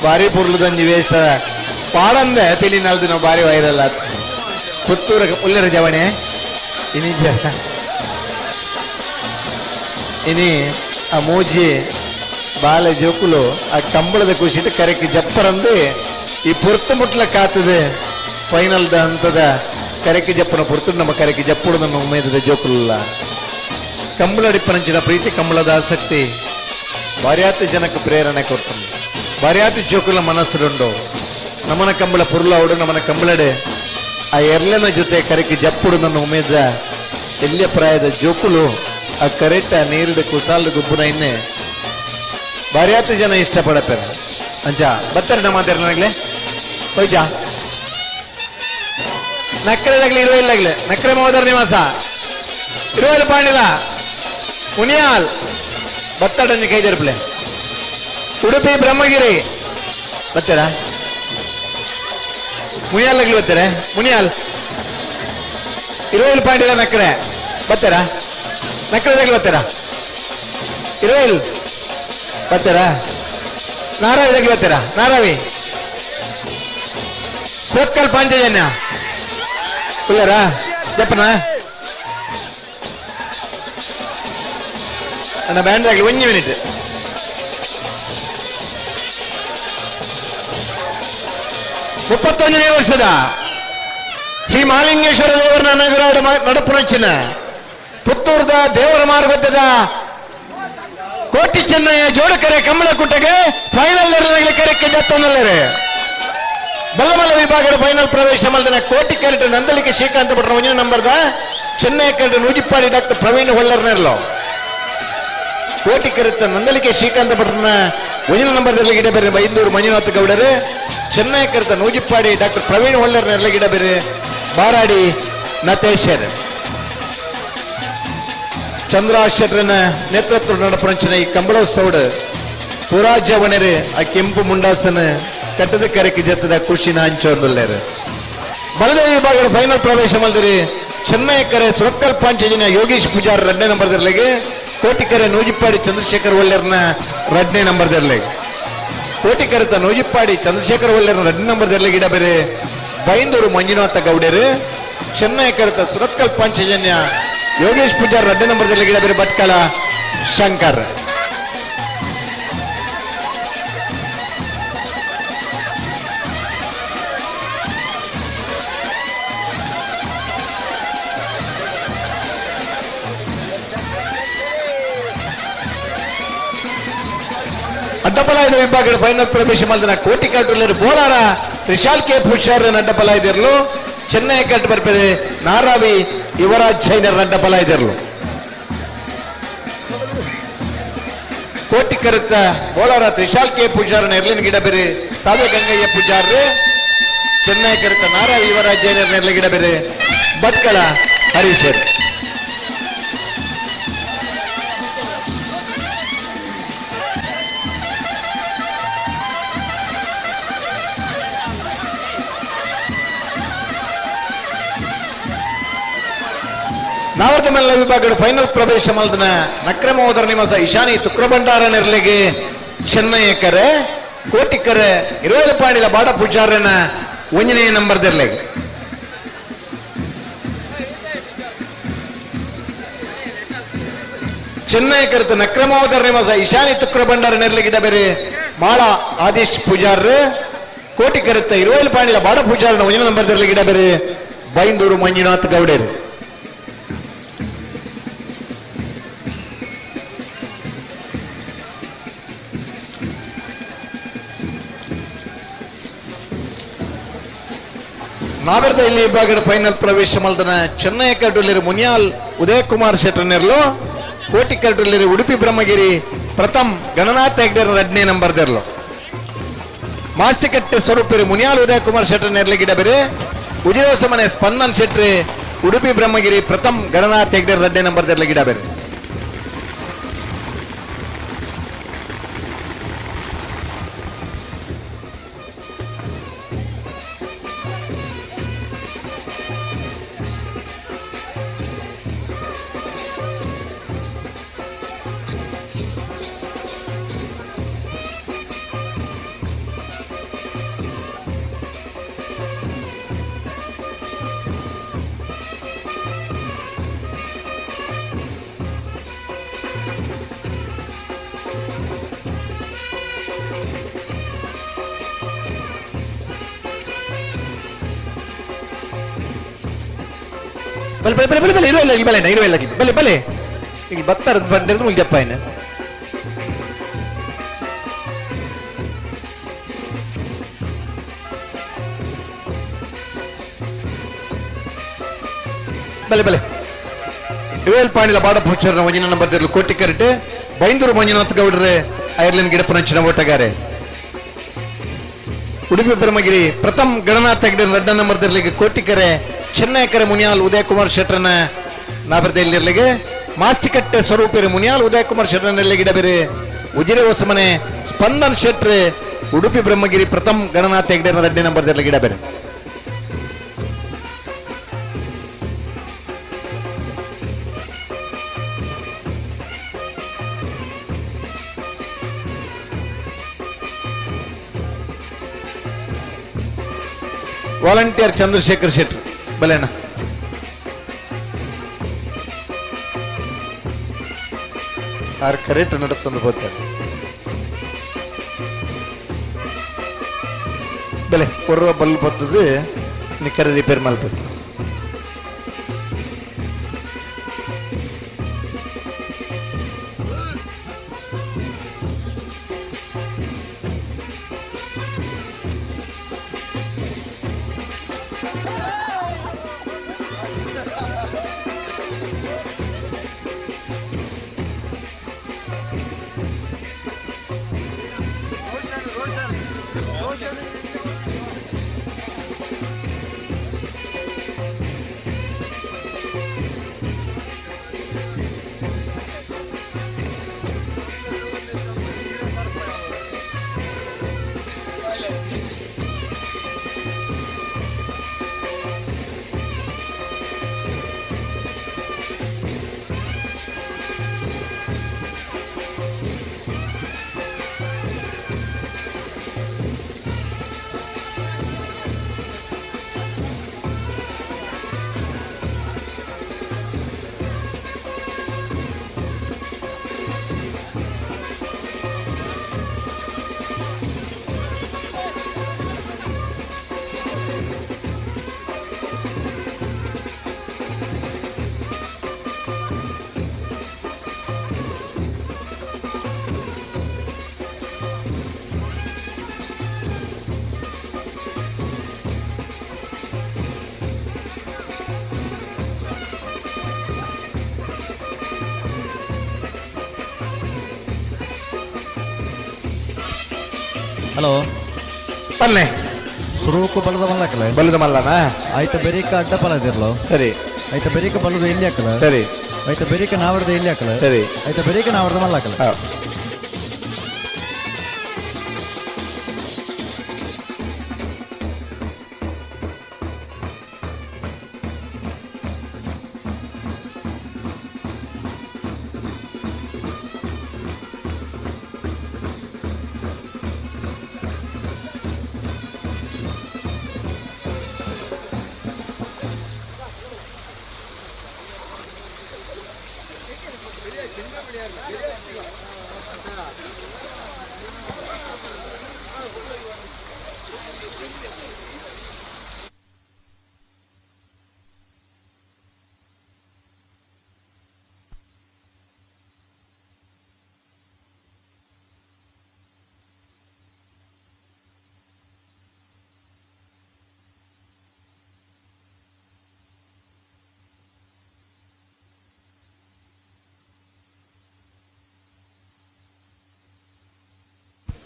ಬಾರಿ ಪುರ್ಲದೊಂಜಿ ವೇಷ ಪಾಡಂದೆ ಪಿಲಿ ನಲ್ದಿನ ಬಾರಿ ವೈರಲ್ ಆತ ಪುತ್ತೂರ ಉಲ್ಲರ ಜವಣೆ ಇನಿ ಆ ಮೂಜಿ ಬಾಲೆ ಜೋಕುಲು ಆ ಕಂಬಳದ ಖುಷಿಟ್ಟು ಕರೆಕ್ಕೆ ಜಪ್ಪರಂದು ಈ ಪುರ್ತು ಮುಟ್ಲ ಕಾತದೆ ಫೈನಲ್ದ ಹಂತದ ಕರೆಕ್ಕೆ ಜಪ್ಪನ ಪುರ್ತು ನಮ್ಮ ಕರೆಕ್ಕೆ ಜಪ್ಪುಡು ನಮ್ಮ ಉಮೇದದ ಜೋಕುಲ್ಲ ಕಂಬಳಡಿಪ್ಪನಂಚಿನ ಪ್ರೀತಿ ಕಂಬಳದ ಆಸಕ್ತಿ ಭಾರ್ಯಾತಿ ಜನಕ್ಕೆ ಪ್ರೇರಣೆ ಕೊಡ್ತಾನೆ ಭಾರ್ಯಾತಿ ಜೋಕುಲ ಮನಸ್ಸುಂಡು ನಮನ ಕಂಬಳ ಪುರ್ಲಾವುಡು ನಮನ ಕಂಬಳಡೆ ಆ ಎರ್ಲೆನ ಜೊತೆ ಕರೆಕ್ಕೆ ಜಪ್ಪುಡು ನನ್ನ ಉಮೇದ ಎಲ್ಲಿಯ ಪ್ರಾಯದ ಜೋಕುಲು ಆ ಕರೆಕ್ಟ ನೀರಿದ ಕುಸಾಲ್ದ ಗುಬ್ಬುನ ಇನ್ನೆ ಭಾರ್ಯಾತಿ ಜನ ಇಷ್ಟಪಡಪ್ಪ ಅಂಚ ಬರ್ತಾರೆ ನಮ್ಮ ಮಾತಾಡ್ಲಾಗ್ಲೆ ಹೋಯ್ಜಾ ನಕ್ರೆದಾಗ್ಲಿ ಇರುವಲ್ಲಾಗ್ಲೆ ನಕ್ರೆ ಮಹೋದರ ನಿವಾಸ ಇರುವಲ್ ಪಾಂಡಿಲ ಮುನಿಯಾಲ್ ಬತ್ತಾಡಂಜಿ ಕೈದರ್ಪ್ಲೆ ಉಡುಪಿ ಬ್ರಹ್ಮಗಿರಿ ಬರ್ತಾರ ಮುನಿಯಾಲ್ ಆಗ್ಲಿ ಬರ್ತಾರೆ ಮುನಿಯಾಲ್ ಇರುವಲ್ ಪಾಂಡಿಲ ನಕ್ರೆ ಬರ್ತಾರ ನಕ್ರೆದಾಗ್ಲಿ ಬರ್ತಾರ ಇರುವಲ್ ಬರ್ತಾರ ನಾರಾವಿದಾಗ್ಲಿ ಬರ್ತಾರ ನಾರಾವಿ ಸೋತ್ಕಲ್ ಪಾಂಚಜನ್ಯ ಉಳ್ಳರ ಜಪ್ಪನ ಅಣ್ಣ ಬ್ಯಾಂಡ್ ಆಗಲಿ 1 ಮಿನಿಟ್ ಮುಪ್ಪತ್ತೊಂದನೇ ವರ್ಷದ ಶ್ರೀ ಮಹಾಲಿಂಗೇಶ್ವರ ದೇವರ ನಗರ ನಡುಪುಣಚಿನ ಪುತ್ತೂರದ ದೇವರ ಮಾರ್ಗದ ಕೋಟಿ ಚೆನ್ನಯ್ಯ ಜೋಡಕರೆ ಕಂಬಳಕುಟ್ಟಗೆ ಫೈನಲ್ ಕರೆಕ್ಕೆ ಜತ್ತೊಂದಲ್ಲರೆ ಬಲ್ಲಮಲ್ಲ ವಿಭಾಗದ ಫೈನಲ್ ಪ್ರವೇಶ ಮಲ್ದನ ಕೋಟಿ ಕರೆಕ್ಟ್ ನಂದಲಿಕೆ ಶ್ರೀಕಾಂತ ಭಟ್ರ 1 ನಂಬರ್ದ ಚೆನ್ನೈ ಕರೆಕ್ಟ್ ನೂಜಿಪ್ಪಾಡಿ ಡಾಕ್ಟರ್ ಪ್ರವೀಣ್ ಹೊಳ್ಳರ್ನರ್ಲೋ ಕೋಟಿ ಕರೆಕ್ಟ್ ನಂದಲಿಕೆ ಶ್ರೀಕಾಂತ ಭಟ್ರನ 1 ನಂಬರ್ದಲ್ಲಿ ಗಿಡ ಬೇರೆ ಬೈಂದೂರು ಮಂಜುನಾಥ ಗೌಡರು ಚೆನ್ನೈ ಕರೆಕ್ಟ್ ನೂಜಿಪ್ಪಾಡಿ ಡಾಕ್ಟರ್ ಪ್ರವೀಣ್ ಹೊಳ್ಳರ್ನರ್ಲ ಗಿಡ ಬೇರೆ ಬಾರಾಡಿ ನತೇಶರ್ ಚಂದ್ರ ಶೆಟ್ರನ ನೇತೃತ್ವ ನಡಪರಂಚಿನ ಈ ಕಂಬಳೋತ್ಸವದ ಪುರಾಜವಣರು ಆ ಕೆಂಪು ಮುಂಡಾಸನ ಕಟ್ಟದ ಕರೆಕ್ಕೆ ಜತ್ತದ ಖುಷಿನ ಹಂಚೋದಿಲ್ಲೇರು ಬಲದ ವಿಭಾಗದ ಫೈನಲ್ ಪ್ರವೇಶ ಮಾಡಿದ್ರಿ ಚೆನ್ನೈಕರೆ ಸುರಕ್ಕಲ್ ಪಾಂಚಜನ್ಯ ಯೋಗೀಶ್ ಪೂಜಾರ್ 2ನೇ ನಂಬರ್ದರ್ಲೆಗೆ ಕೋಟಿಕರೆ ನೂಜಿಪ್ಪಾಡಿ ಚಂದ್ರಶೇಖರ್ ಒಳ್ಳೆರ್ನ 2ನೇ ನಂಬರ್ದರ್ಲೆಗೆ ಕೋಟಿಕರೆತ ನೂಜಿಪ್ಪಾಡಿ ಚಂದ್ರಶೇಖರ್ ಒಳ್ಳೆರ್ನ 2ನೇ ನಂಬರ್ದರ್ಲೆಗೆ ಇಡ ಬೇರೆ ಬೈಂದೂರು ಮಂಜುನಾಥ ಗೌಡರು ಚೆನ್ನೈಕರೆತ ಸುರಕ್ಕಲ್ ಪಾಂಚಜನ್ಯ ಯೋಗೇಶ್ ಪೂಜಾರ್ 2ನೇ ನಂಬರ್ದರ್ಲೆಗೆ ಇಡ ಬೇರೆ ಭಟ್ಕಳ ಶಂಕರ್ ಅಡ್ಡಪಲಾಯದ ವಿಭಾಗದ ಫೈನಲ್ ಪ್ರವೇಶ ಮಾಡಿದ ಕೋಟಿಕಟ್ಟುಳ್ಳರು ಬೋಲಾರ ತ್ರಿಶಾಲ್ ಕೆ ಪುಷಾರ್ ಅಡ್ಡಪಲಾಯದಿರಲು ಚೆನ್ನೈ ಕಟ್ಟು ಬರ್ಪದೆ ನಾರಾವಿ ಯುವರಾಜ್ ಜೈನರ್ ಅಡ್ಡಪಲಾಯದಿರಲು ಕೋಟಿಕರತ್ತ ಬೋಲಾರ ತ್ರಿಶಾಲ್ ಕೆ ಪೂಜಾರ್ ನೆರ್ಲಿನ ಗಿಡ ಬೇರೆ ಸಾವೆ ಗಂಗಯ್ಯ ಪೂಜಾರ್ ಚೆನ್ನೈ ಕರೆತ ನಾರಾವಿ ಯುವರಾಜ್ ಜೈನರ್ ನೆರ್ಲಿ ಗಿಡ ಬೇರೆ ಭಟ್ಕಳ ಹರೀಶರ್ ನಾವರ್ತ ಮೆಲ್ಲ ವಿಭಾಗದ ಫೈನಲ್ ಪ್ರವೇಶ ಮಾಡಿದ ನಕ್ರಮೋದರ ನಿವಾಸ ಇಶಾನಿ ತುಕ್ರಭಂಡಾರ ನೆರಳಿಗೆ ಚೆನ್ನೈಕರೆ ಕೋಟಿಕರೆ 20 ಪಾಣಿಲ ಬಾಡ ಪೂಜಾರನ 1ನೇ ನಂಬರ್ದರ್ಲೆಗೆ ಚೆನ್ನೈಕರತ ನಕ್ರಮೋದರ ನಿವಾಸ ಇಶಾನಿ ತುಕ್ರಭಂಡಾರ ನೆರಳಿಗೆ ಇಡ ಬೇರೆ ಮಾಳ ಆದೇಶ್ ಪೂಜಾರ್ ಕೋಟಿಕರತ 20 ಪಾಣಿಲ ಬಾಡ ಪೂಜಾರನ 1ನೇ ನಂಬರ್ದರ್ಲೆಗೆ ಇಡ ಬೇರೆ ಬೈಂದೂರು ಮಂಜುನಾಥ್ ಗೌಡರು ನಾವೆರ್ದ ಇಲ್ಲಿ ವಿಭಾಗದ ಫೈನಲ್ ಪ್ರವೇಶ ಮಾಡಿದ ಚೆನ್ನೈ ಕಟ್ಟುಲ್ಲಿರು ಮುನಿಯಾಲ್ ಉದಯ್ ಕುಮಾರ್ ಶೆಟ್ಟರ್ ನೆರಲು ಕೋಟಿ ಕಟ್ಟುಲ್ಲಿರು ಉಡುಪಿ ಬ್ರಹ್ಮಗಿರಿ ಪ್ರಥಮ್ ಗಣನಾಥ ಹೆಗ್ಡರ್ 2ನೇ ನಂಬರ್ದರ್ಲು ಮಾಸ್ತಿಕಟ್ಟೆ ಸ್ವರೂಪರು ಮುನಿಯಾಲ್ ಉದಯ್ ಕುಮಾರ್ ಶೆಟ್ಟರ್ ನೆರಲಿ ಗಿಡ ಬೇರೆ ಉಜಿರೋಸ ಮನೆ ಸ್ಪಂದನ್ ಶೆಟ್ರಿ ಉಡುಪಿ ಬ್ರಹ್ಮಗಿರಿ ಪ್ರಥಮ್ ಗಣನಾಥ ಹೆಗ್ಡರ್ 2ನೇ ನಂಬರ್ದರ್ಲಿ ಗಿಡ ಬೇರೆ ಬಲೆ ಈಗ ಬತ್ತಾರ ಬಂದಿರೋದು ಮುಗಿದಪ್ಪ ಇನ್ನು ಬಲೆ 20 ಪಾಣಿಲ ಬಾಡ ಪೂಚರ್ನ 1ನೇ ನಂಬರ್ದರ್ಲು ಕೋಟಿಕರಟೆ ಬೈಂದೂರು ಮಂಜುನಾಥ್ ಗೌಡ್ರೆ ಐರ್ಲೆಂಡ್ ಗಿಡಪ್ಪನಂಚಿನ ಓಟಗಾರೆ ಉಡುಪಿ ಬ್ರಹ್ಮಗಿರಿ ಪ್ರಥಮ್ ಗಣನಾಥ ಹೆಗ್ಡರ್ 2ನೇ ನಂಬರ್ದರ್ಲಿಗೆ ಕೋಟಿಕರೆ ಚೆನ್ನೈಕರೆ ಮುನಿಯಾಲ್ ಉದಯ್ ಕುಮಾರ್ ಶೆಟ್ಟರ್ನ ನಾಬರ್ದಲ್ಲಿರ್ಲಿಗೆ ಮಾಸ್ತಿಕಟ್ಟೆ ಸ್ವರೂಪರು ಮುನಿಯಾಲ್ ಉದಯ್ ಕುಮಾರ್ ಶೆಟ್ಟರ್ನಲ್ಲಿ ಗಿಡ ಬೇರೆ ಉಜಿರೆ ಹೊಸಮನೆ ಸ್ಪಂದನ್ ಶೆಟ್ರೆ ಉಡುಪಿ ಬ್ರಹ್ಮಗಿರಿ ಪ್ರಥಮ್ ಗಣನಾಥ ಹೆಗ್ಡರ್ 2ನೇ ನಂಬರ್ದಲ್ಲಿ ಗಿಡ ಬೇರೆ ವಾಲಂಟಿಯರ್ ಚಂದ್ರಶೇಖರ್ ಶೆಟ್ರು ಬಲೇನ ಆರ್ ಕರೆಕ್ಟ್ ನಡತಂದು ಹೋಗ್ತಾರೆ ಬೆಲೆ ಕೊರ್ರ ಬಲ್ ಬರ್ತದೆ ನಿಕ್ಕರೆ ರಿಪೇರ್ ಮಾಡ್ಬೇಕು ಹಲೋ ಪಲ್ಲೆ ಸುರುಕು ಬಲದ ಮಲ್ಲಕಲ್ಲ ಬಲ್ಲದ ಮಲ್ಲನ ಆಯ್ತು ಬೆರೀಕ ಅಡ್ಡ ಪಲ ಇದಿರ್ಲು ಸರಿ ಆಯ್ತು ಬೆರೀಕ ಬಲ್ಲದು ಎಲ್ಲಿ ಹಾಕಲ್ಲ ಸರಿ ಆಯ್ತು ಬೆರೀಕ ನಾವರ್ದ ಎಲ್ಲಿ ಹಾಕಲ್ಲ ಸರಿ ಆಯ್ತು ಬೆರೀಕ ನಾವರ್ದ ಮಲ್ಲ ಹಾಕಲ್ಲ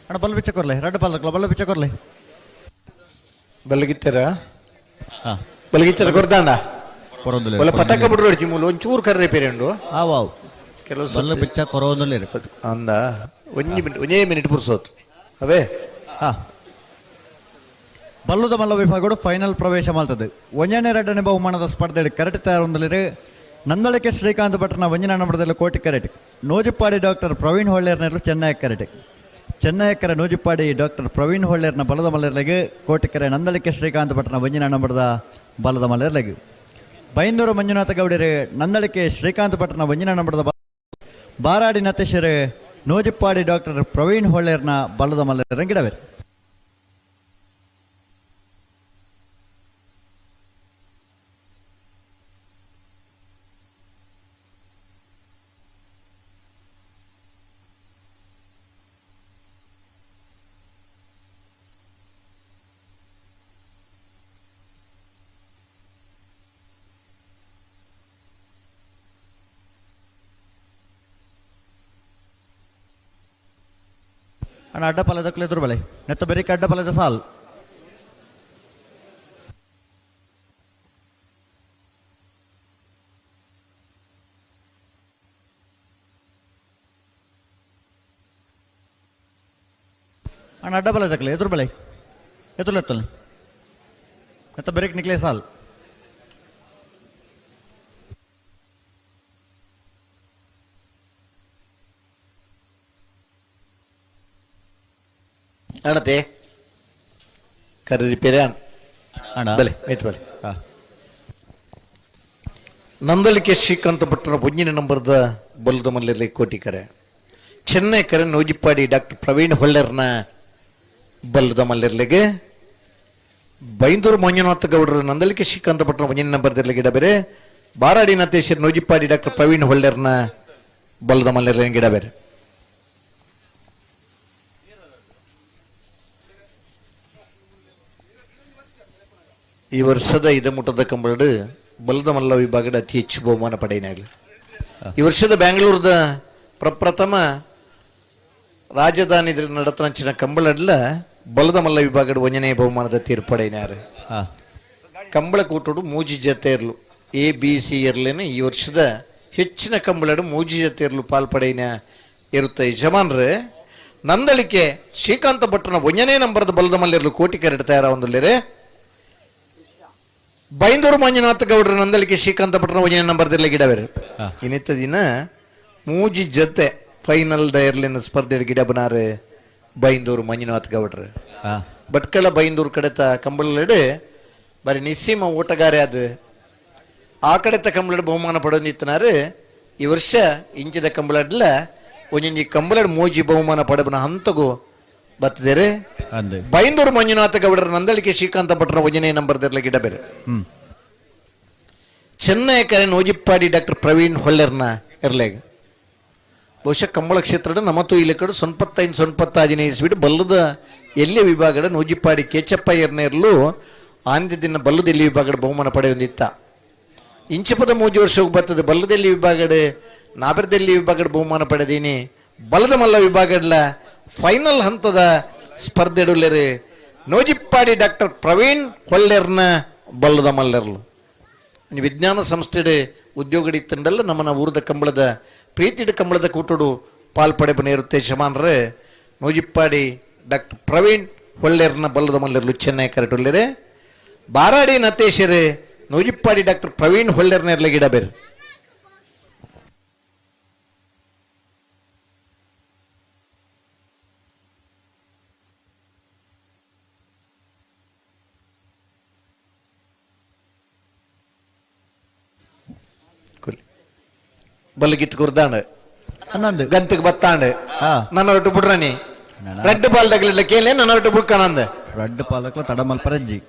ಅಣ್ಣ ಬಲ್ ಬಿಚ್ಚ ಕೊರ್ಲೆ ರೆಡ್ ಬಲ್ಲ ಬಿಚ್ಚ ಕೊರ್ಲೆ ಬಲ್ಗಿತ್ತರ ಹಾ ಬಲ್ಗಿತ್ತರ ಕೊರ್ದಾಂಡ ಕೊರೊಂದಿಲ್ಲ ಒಲ್ಲ ಪಟಾಕ ಬಿಡ್ರು ಹೊಡಿಚಿ ಮೂಲ ಒಂಚೂರು ಕರ್ರೆ ಪೇರೆಂಡು ವಾವ್ ಕೆಲವು ಬಲ್ಲ ಬಿಚ್ಚ ಕೊರೊಂದಿಲ್ಲ ಅಂದ ಒಂದೇ ಮಿನಿಟ್ ಪುರ್ಸೋತ್ ಅವೇ ಹಾ ಬಲ್ಲುದ ಮಲ್ಲ ವಿಭಾಗಗಳು ಫೈನಲ್ ಪ್ರವೇಶ ಮಾಡ್ತದೆ ಒಂಜನೇ ಎರಡನೇ ಬಹುಮಾನದ ಸ್ಪರ್ಧೆ ಕರೆಕ್ಟ್ ತಯಾರೊಂದಲ್ಲಿರೆ ನಂದಳಿಕೆ ಶ್ರೀಕಾಂತ್ ಭಟ್ರನ ವಂಜನ ನಂಬರದಲ್ಲಿ ಕೋಟಿ ಕರೆಟ್ ನೋಜಿಪ್ಪಾಡಿ ಡಾಕ್ಟರ್ ಪ್ರವೀಣ್ ಹೊಳ್ಳೆರ್ನರು ಚೆನ್ನೈ ಕರೆಟ್ ಚೆನ್ನೈಕರ ನೂಜಿಪ್ಪಾಡಿ ಡಾಕ್ಟರ್ ಪ್ರವೀಣ್ ಹೊಳ್ಳೆರ್ನ ಬಲದ ಮಲೆರ್ಲೆಗೆ ಕೋಟಿಕೆರೆ ನಂದಳಿಕೆ ಶ್ರೀಕಾಂತ್ ಭಟ್ರನ ವಂಜನ ನಂಬರದ ಬಲದ ಮಲೆರ್ಲೆಗೆ ಬೈಂದೂರು ಮಂಜುನಾಥ ಗೌಡರೆ ನಂದಳಿಕೆ ಶ್ರೀಕಾಂತ್ ಭಟ್ರನ ವಂಜನ ನಂಬರದ ಬಾರಾಡಿ ನತೇಶರೆ ನೂಜಿಪ್ಪಾಡಿ ಡಾಕ್ಟರ್ ಪ್ರವೀಣ್ ಹೊಳ್ಳೆರ್ನ ಬಲದ ಮಲೆರಂಗಿಡವೆ ಅಣ್ಣ ಅಡ್ಡ ಪಲದಕ್ಕಲೆ ಎದುರು ಬಲೆ ನೆತ್ತ ಬೆರಿಕೆ ಅಡ್ಡ ಪಲದ ಸಾಲ್ ಅಣ್ಣ ಅಡ್ಡ ಪಲದಕ್ಕಲೆ ಎದುರು ಬಲೆ ಎತ್ತಲೆ ನೆತ್ತ ಬೆರಿಕೆ ನಿಕ್ಲೆ ಸಾಲ್ ಅಣತೆ ಕರ್ರಿ ಪೇರ್ಯಾನ್ ಬಲೆ ಮೇತ್ ಬಲೆ ನಂದಳಿಕೆ ಶ್ರೀಕಾಂತ ಭಟ್ರ ಒಂಜಿನ ನಂಬರ್ದ ಬಲ್ಲದ ಮಲ್ಲೆರ್ಲಿ ಕೋಟಿಕರೆ ಚೆನ್ನೈ ಕರೆ ನೋಜಿಪ್ಪಾಡಿ ಡಾಕ್ಟರ್ ಪ್ರವೀಣ್ ಹೊಳ್ಳೆರ್ನ ಬಲ್ಲದ ಮಲ್ಲೆರ್ಲೆಗೆ ಬೈಂದೂರು ಮಂಜುನಾಥ ಗೌಡರ ನಂದಳಿಕೆ ಶ್ರೀಕಾಂತ ಭಟ್ರ ಒಂಜಿನ ನಂಬರ್ದಲ್ಲಿ ಗಿಡ ಬೇರೆ ಬಾರಾಡಿ ನತೇಶ್ವರ್ ನೋಜಿಪ್ಪಾಡಿ ಡಾಕ್ಟರ್ ಪ್ರವೀಣ್ ಹೊಳ್ಳೆರ್ನ ಬಲ್ಲದ ಮಲ್ಲೆರ್ಲೆ ಗಿಡ ಬೇರೆ ಈ ವರ್ಷದ ಇದಮುಟ್ಟದ ಕಂಬಳಡು ಬಲದ ಮಲ್ಲ ವಿಭಾಗದ ಅತಿ ಹೆಚ್ಚು ಬಹುಮಾನ ಪಡೆಯನಾಗಲಿ ಈ ವರ್ಷದ ಬೆಂಗಳೂರದ ಪ್ರಪ್ರಥಮ ರಾಜಧಾನಿ ನಡತನಂಚಿನ ಕಂಬಳಡ್ಲ ಬಲದ ಮಲ್ಲ ವಿಭಾಗದ ಒಂಜನೇ ಬಹುಮಾನದ ತೀರ್ಪಡೆಯನಾರು ಕಂಬಳ ಕೂಟೋಡು ಮೂಜಿ ಜೊತೆ ಇರ್ಲು ABC ಇರ್ಲೇನೆ ಈ ವರ್ಷದ ಹೆಚ್ಚಿನ ಕಂಬಳಡು ಮೂಜಿ ಜೊತೆ ಇರ್ಲು ಪಾಲ್ಪಡೆಯನ ಇರುತ್ತೆ ಯಜಮಾನ್ರೆ ನಂದಳಿಕೆ ಶ್ರೀಕಾಂತ ಭಟ್ರನ ಒಂಜನೇ ನಂಬರ್ದ ಬಲದ ಮಲ್ಲಿರ್ಲು ಕೋಟಿ ಕರೆಡ್ ತಯಾರ ಒಂದಲ್ಲಿರೆ ಬೈಂದೂರು ಮಂಜುನಾಥ ಗೌಡರ ನಂದಳಿಕೆ ಶ್ರೀಕಾಂತ ಭಟ್ರನ ಒಂಜನೇ ನಂಬರ್ದಲ್ಲಿ ಗಿಡ ಬೇರೆ ಇನ್ನಿತ್ತ ದಿನ ಮೂಜಿ ಜೊತೆ ಫೈನಲ್ ದಯರ್ಲಿನ ಸ್ಪರ್ಧೆ ಗಿಡ ಬನಾರೆ ಬೈಂದೂರು ಮಂಜುನಾಥ ಗೌಡ್ರು ಭಟ್ಕಳ ಬೈಂದೂರು ಕಡೆತ ಕಂಬಳಡೆ ಬರೀ ನಿಸ್ಸೀಮ ಓಟಗಾರೆ ಅದು ಆ ಕಡೆತ ಕಂಬಳಡ್ ಬಹುಮಾನ ಪಡೋದಿತ್ತನಾರು ಈ ವರ್ಷ ಇಂಚಿದ ಕಂಬಳಡ್ಲ ಒಂಜಿ ಕಂಬಳಡ್ ಮೂಜಿ ಬಹುಮಾನ ಪಡಬನ ಹಂತಗೂ ಬರ್ತದೇರೆ ಬೈಂದೂರು ಮಂಜುನಾಥ ಗೌಡರ ನಂದಳಿಕೆ ಶ್ರೀಕಾಂತ ಭಟ್ರ ಒಂಜನೇ ನಂಬರ್ದೆಲ್ಲ ಗಿಡ ಬೇರೆ ಚೆನ್ನೈ ಕರೆ ನೋಜಿಪ್ಪಾಡಿ ಡಾಕ್ಟರ್ ಪ್ರವೀಣ್ ಹೊಳ್ಳೆರ್ನ ಇರ್ಲೇಗ ಬಹುಶಃ ಕಂಬಳ ಕ್ಷೇತ್ರದ ನಮತ್ತು ಇಲ್ಲಿ ಕಡೆ ಸೊನ್ಪತ್ತಾಜಿನ ಇಸ್ಬಿಟ್ಟು ಬಲ್ಲದ ಎಲ್ಲಿ ವಿಭಾಗದ ನೋಜಿಪ್ಪಾಡಿ ಕೇಚಪ್ಪ ಇರ್ನೇರ್ಲು ಆಂಧ್ಯ ದಿನ ಬಲ್ಲದೆಲ್ಲಿ ವಿಭಾಗದ ಬಹುಮಾನ ಪಡೆಯೊಂದಿತ್ತ ಇಂಚಪದ ಮೂಜಿ ವರ್ಷ ಹೋಗಿ ಬರ್ತದೆ ಬಲ್ಲದೆಲ್ಲಿ ವಿಭಾಗದ ನಾಬರ್ದೆಲ್ಲಿ ವಿಭಾಗದ ಬಹುಮಾನ ಪಡೆದೀನಿ ಬಲದ ಮಲ್ಲ ವಿಭಾಗದ ಫೈನಲ್ ಹಂತದ ಸ್ಪರ್ಧೆಡುಲ್ಲೆರು ನೋಜಿಪ್ಪಾಡಿ ಡಾಕ್ಟರ್ ಪ್ರವೀಣ್ ಹೊಳ್ಳೆರ್ನ ಬಲ್ಲದ ಮಲ್ಲೆರ್ಲು ವಿಜ್ಞಾನ ಸಂಸ್ಥೆಡೆ ಉದ್ಯೋಗ ಇತ್ತಂಡಲ್ಲ ನಮ್ಮನ ಊರದ ಕಂಬಳದ ಪ್ರೀತಿಡ ಕಂಬಳದ ಕೂಟೋಡು ಪಾಲ್ಪಡೆ ಬನ್ನಿರುತ್ತೆ ಶಮಾನ್ರೆ ನೋಜಿಪ್ಪಾಡಿ ಡಾಕ್ಟರ್ ಪ್ರವೀಣ್ ಹೊಳ್ಳೆರ್ನ ಬಲ್ಲದ ಮಲ್ಲೆರ್ಲು ಚೆನ್ನೈ ಕರೆಟುಲ್ಲೆರೆ ಬಾರಾಡಿ ನತೇಶರೇ ನೋಜಿಪ್ಪಾಡಿ ಡಾಕ್ಟರ್ ಪ್ರವೀಣ್ ಹೊಳ್ಳೆರ್ನೆರ್ಲ ಗಿಡ ಬೇರೆ ಬಲ್ಲಗಿತ್ತು ಕುರ್ದಾಂಡ್ ಗಂತಿಗೆ ಬತ್ತಾಂಡ್ ನನ್ನ ಒಟ್ಟು ಬಿಡ್ರನಿ ರೆಡ್ ಬಾಲ್ ತಗಲಿಲ್ಲ ಕೇಳಿ ನನ್ನ ಒಟ್ಟು ಬುಡ್ಕನಂದ ರೆಡ್ ಪಾಲಕ್ಲ ತಡ ಮಲ್ಪರಜ್ಜಿ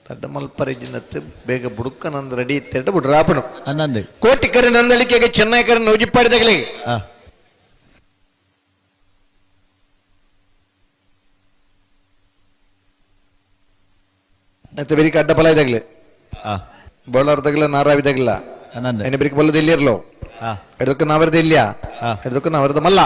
ತಡ ಮಲ್ಪರಜ್ಜಿನತ್ತು ಬೇಗ ಬುಡ್ಕನಂದ್ ರೆಡಿ ಇತ್ತು ಬಿಡ್ರಾಪಣು ಅನ್ನಂದು ಕೋಟಿಕರಿ ನಂದಳಿಕೆಗೆ ಚೆನ್ನೈಕರ ನೋಜಿಪ್ಪಾಡಿದಾಗಲಿ ಮತ್ತೆ ಬೇರೆ ಅಡ್ಡ ಫಲ ಇದಾಗಲಿ ಬೌಲರ್ ತಗಲ ನಾರಾವಿದಾಗಲ್ಲ ಬೇರೆ ಬಲ್ಲದ ಇಲ್ಲಿ ಇರ್ಲೋ ಎಡದಕ್ಕೆ ನಾವರದ ಇಲ್ಲ ಎಡದಕ್ಕೆ ನಾವರದ ಮಲ್ಲ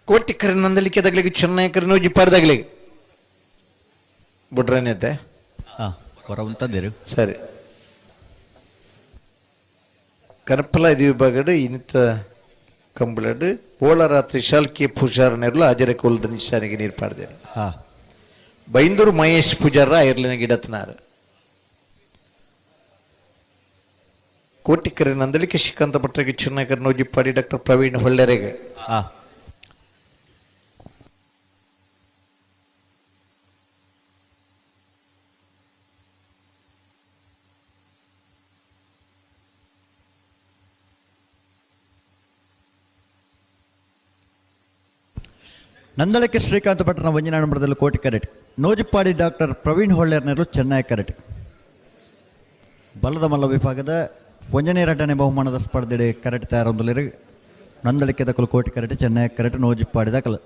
ಕೋಟಿಕರ ನಂದಲಿಕೆ ತಗಲಿಗೆ ಚೆನ್ನೈಕರ ನೋಜಿಪ್ಪಾಡ್ದಾಗಲಿ ಬಿಡ್ರೇನೈತೆ ಹೊರ ಉಂಟದೇರು ಸರಿ ಕನಪಲ ಇದು ವಿಭಾಗಡು ಇನಿತ ಕಂಬಳಡು ಓಳರಾತ್ರಿ ಶಾಲ್ಕಿ ಪೂಜಾರನೆರಲು ಅಜರ ಕೋಲದ ನಿಶಾನಿಗೆ ನೀರು ಪಾಡ್ದೇರು ಬೈಂದೂರು ಮಹೇಶ್ ಪೂಜಾರ ಐರ್ಲಿನ ಗಿಡತ್ನಾರು ಕೋಟಿಕರ ನಂದಲಿಕೆ ಶ್ರೀಕಾಂತ ಭಟ್ರಿಗೆ ಚೆನ್ನೈಕರ ನೋಜಿಪ್ಪಾಡಿ ಡಾಕ್ಟರ್ ಪ್ರವೀಣ್ ಹೊಳ್ಳೆರೆಗೆ ನಂದಳಕ್ಕೆ ಶ್ರೀಕಾಂತ ಭಟ್ರನ ವಂಜನಾ ನಂಬರದಲ್ಲಿ ಕೋಟಿ ಕರೆಟ್ ನೋಜಿಪ್ಪಾಡಿ ಡಾಕ್ಟರ್ ಪ್ರವೀಣ್ ಹೊಳ್ಳೆರ್ನೆರಲು ಚೆನ್ನೈ ಕರೆಟ್ ಬಲ್ಲದ ಮಲ್ಲ ವಿಭಾಗದ ವಂಜನೆ ಎರಡನೇ ಬಹುಮಾನದ ಸ್ಪರ್ಧೆಡೆ ಕರೆಟ್ ತಯಾರೊಂದಲಿರು ನಂದಳಕ್ಕೆ ದಕ್ಕಲು ಕೋಟಿ ಕರೆಟ್ ಚೆನ್ನೈ ಕರೆಟ್ ನೋಜಿಪ್ಪಾಡಿ ದಾಖಲು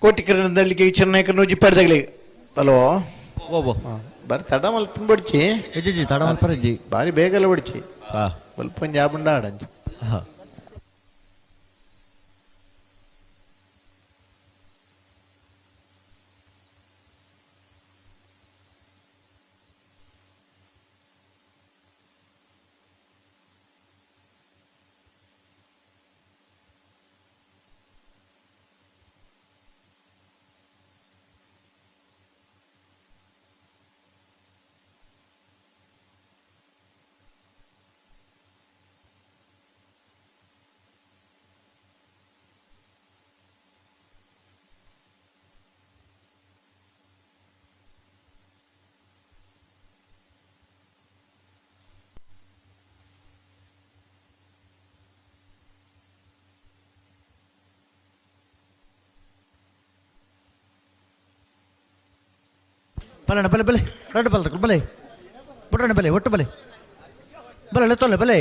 ಕೋಟಿಕರಣದಲ್ಲಿ ಚೆನ್ನೈಕರ ನೋಜಿಪ್ಪಾಡ್ದಾಗಲಿ ಅಲೋ ಬಾರಿ ತಡ ಮಲ್ಪ ಬಡ್ಚಿ ತಡ ಮಲ್ಪರಜ್ಜಿ ಬಾರಿ ಬೇಗಲ್ಲ ಬಡ್ಚಿ ಸ್ವಲ್ಪ ಜಾಬಂಡ ಆಡಂಜಿ ಬಲಣ್ಣ ಬಲೆ ಬಲೆ ರಡ್ಡು ಬಲ್ ತಗೊಳ್ ಬಲೆ ಬುಡ್ರಣ್ಣ ಬಲೆ ಒಟ್ಟು ಬಲೆ ಬಲೆ ತೊಲೆ ಬಲೆ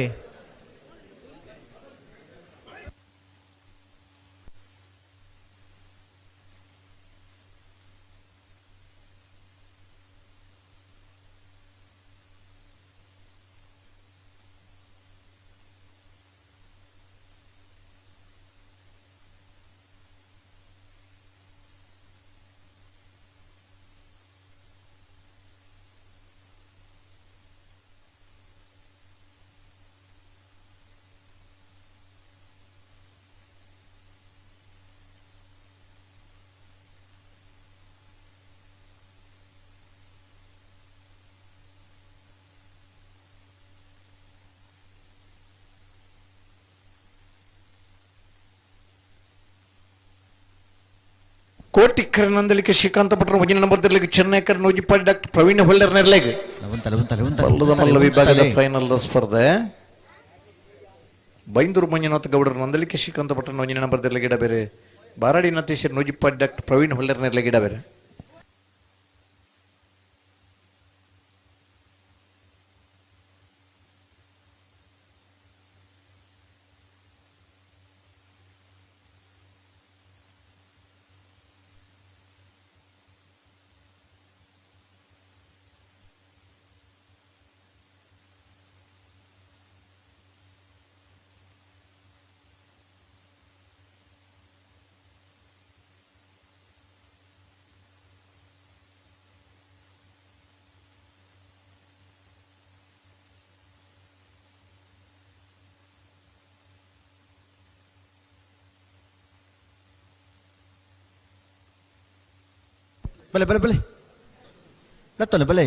ಕೋಟಿಕರ ನಂದಲಿಕೆ ಶ್ರೀಕಾಂತ ಭಟ್ರ ಮುಂಜಿನ ನಂಬರ್ದಲ್ಲಿಗೆ ಚೆನ್ನೈಕರ್ ನೂಜಿಪಾಡಿ ಡಾಕ್ಟರ್ ಪ್ರವೀಣ್ ಹೊಳ್ಳರ್ ನೆರಲೆಗೆ ಬಲ್ಲದ ಮಲ್ಲ ವಿಭಾಗದ ಫೈನಲ್ ಸ್ಪರ್ಧೆ ಬೈಂದೂರು ಮಂಜುನಾಥ ಗೌಡರ ನಂದಲಿಕೆ ಶ್ರೀಕಾಂತ ಭಟ್ರ ಮುಂಜಿನ ನಂಬರ್ದಲ್ಲಿಗೆ ಇಡ ಬೇರೆ ಬಾರಾಡಿ ನತೀಶರ್ ನೂಜಿಪಾಡಿ ಡಾಕ್ಟರ್ ಪ್ರವೀಣ್ ಹೊಳ್ಳರ್ ನೆರಲೆಗೆ ಇಡ ಬೇರೆ ಬಲೆ ಬಲೆ ಬಲೆ ಲತ್ತೊಲೆ ಬಲೆ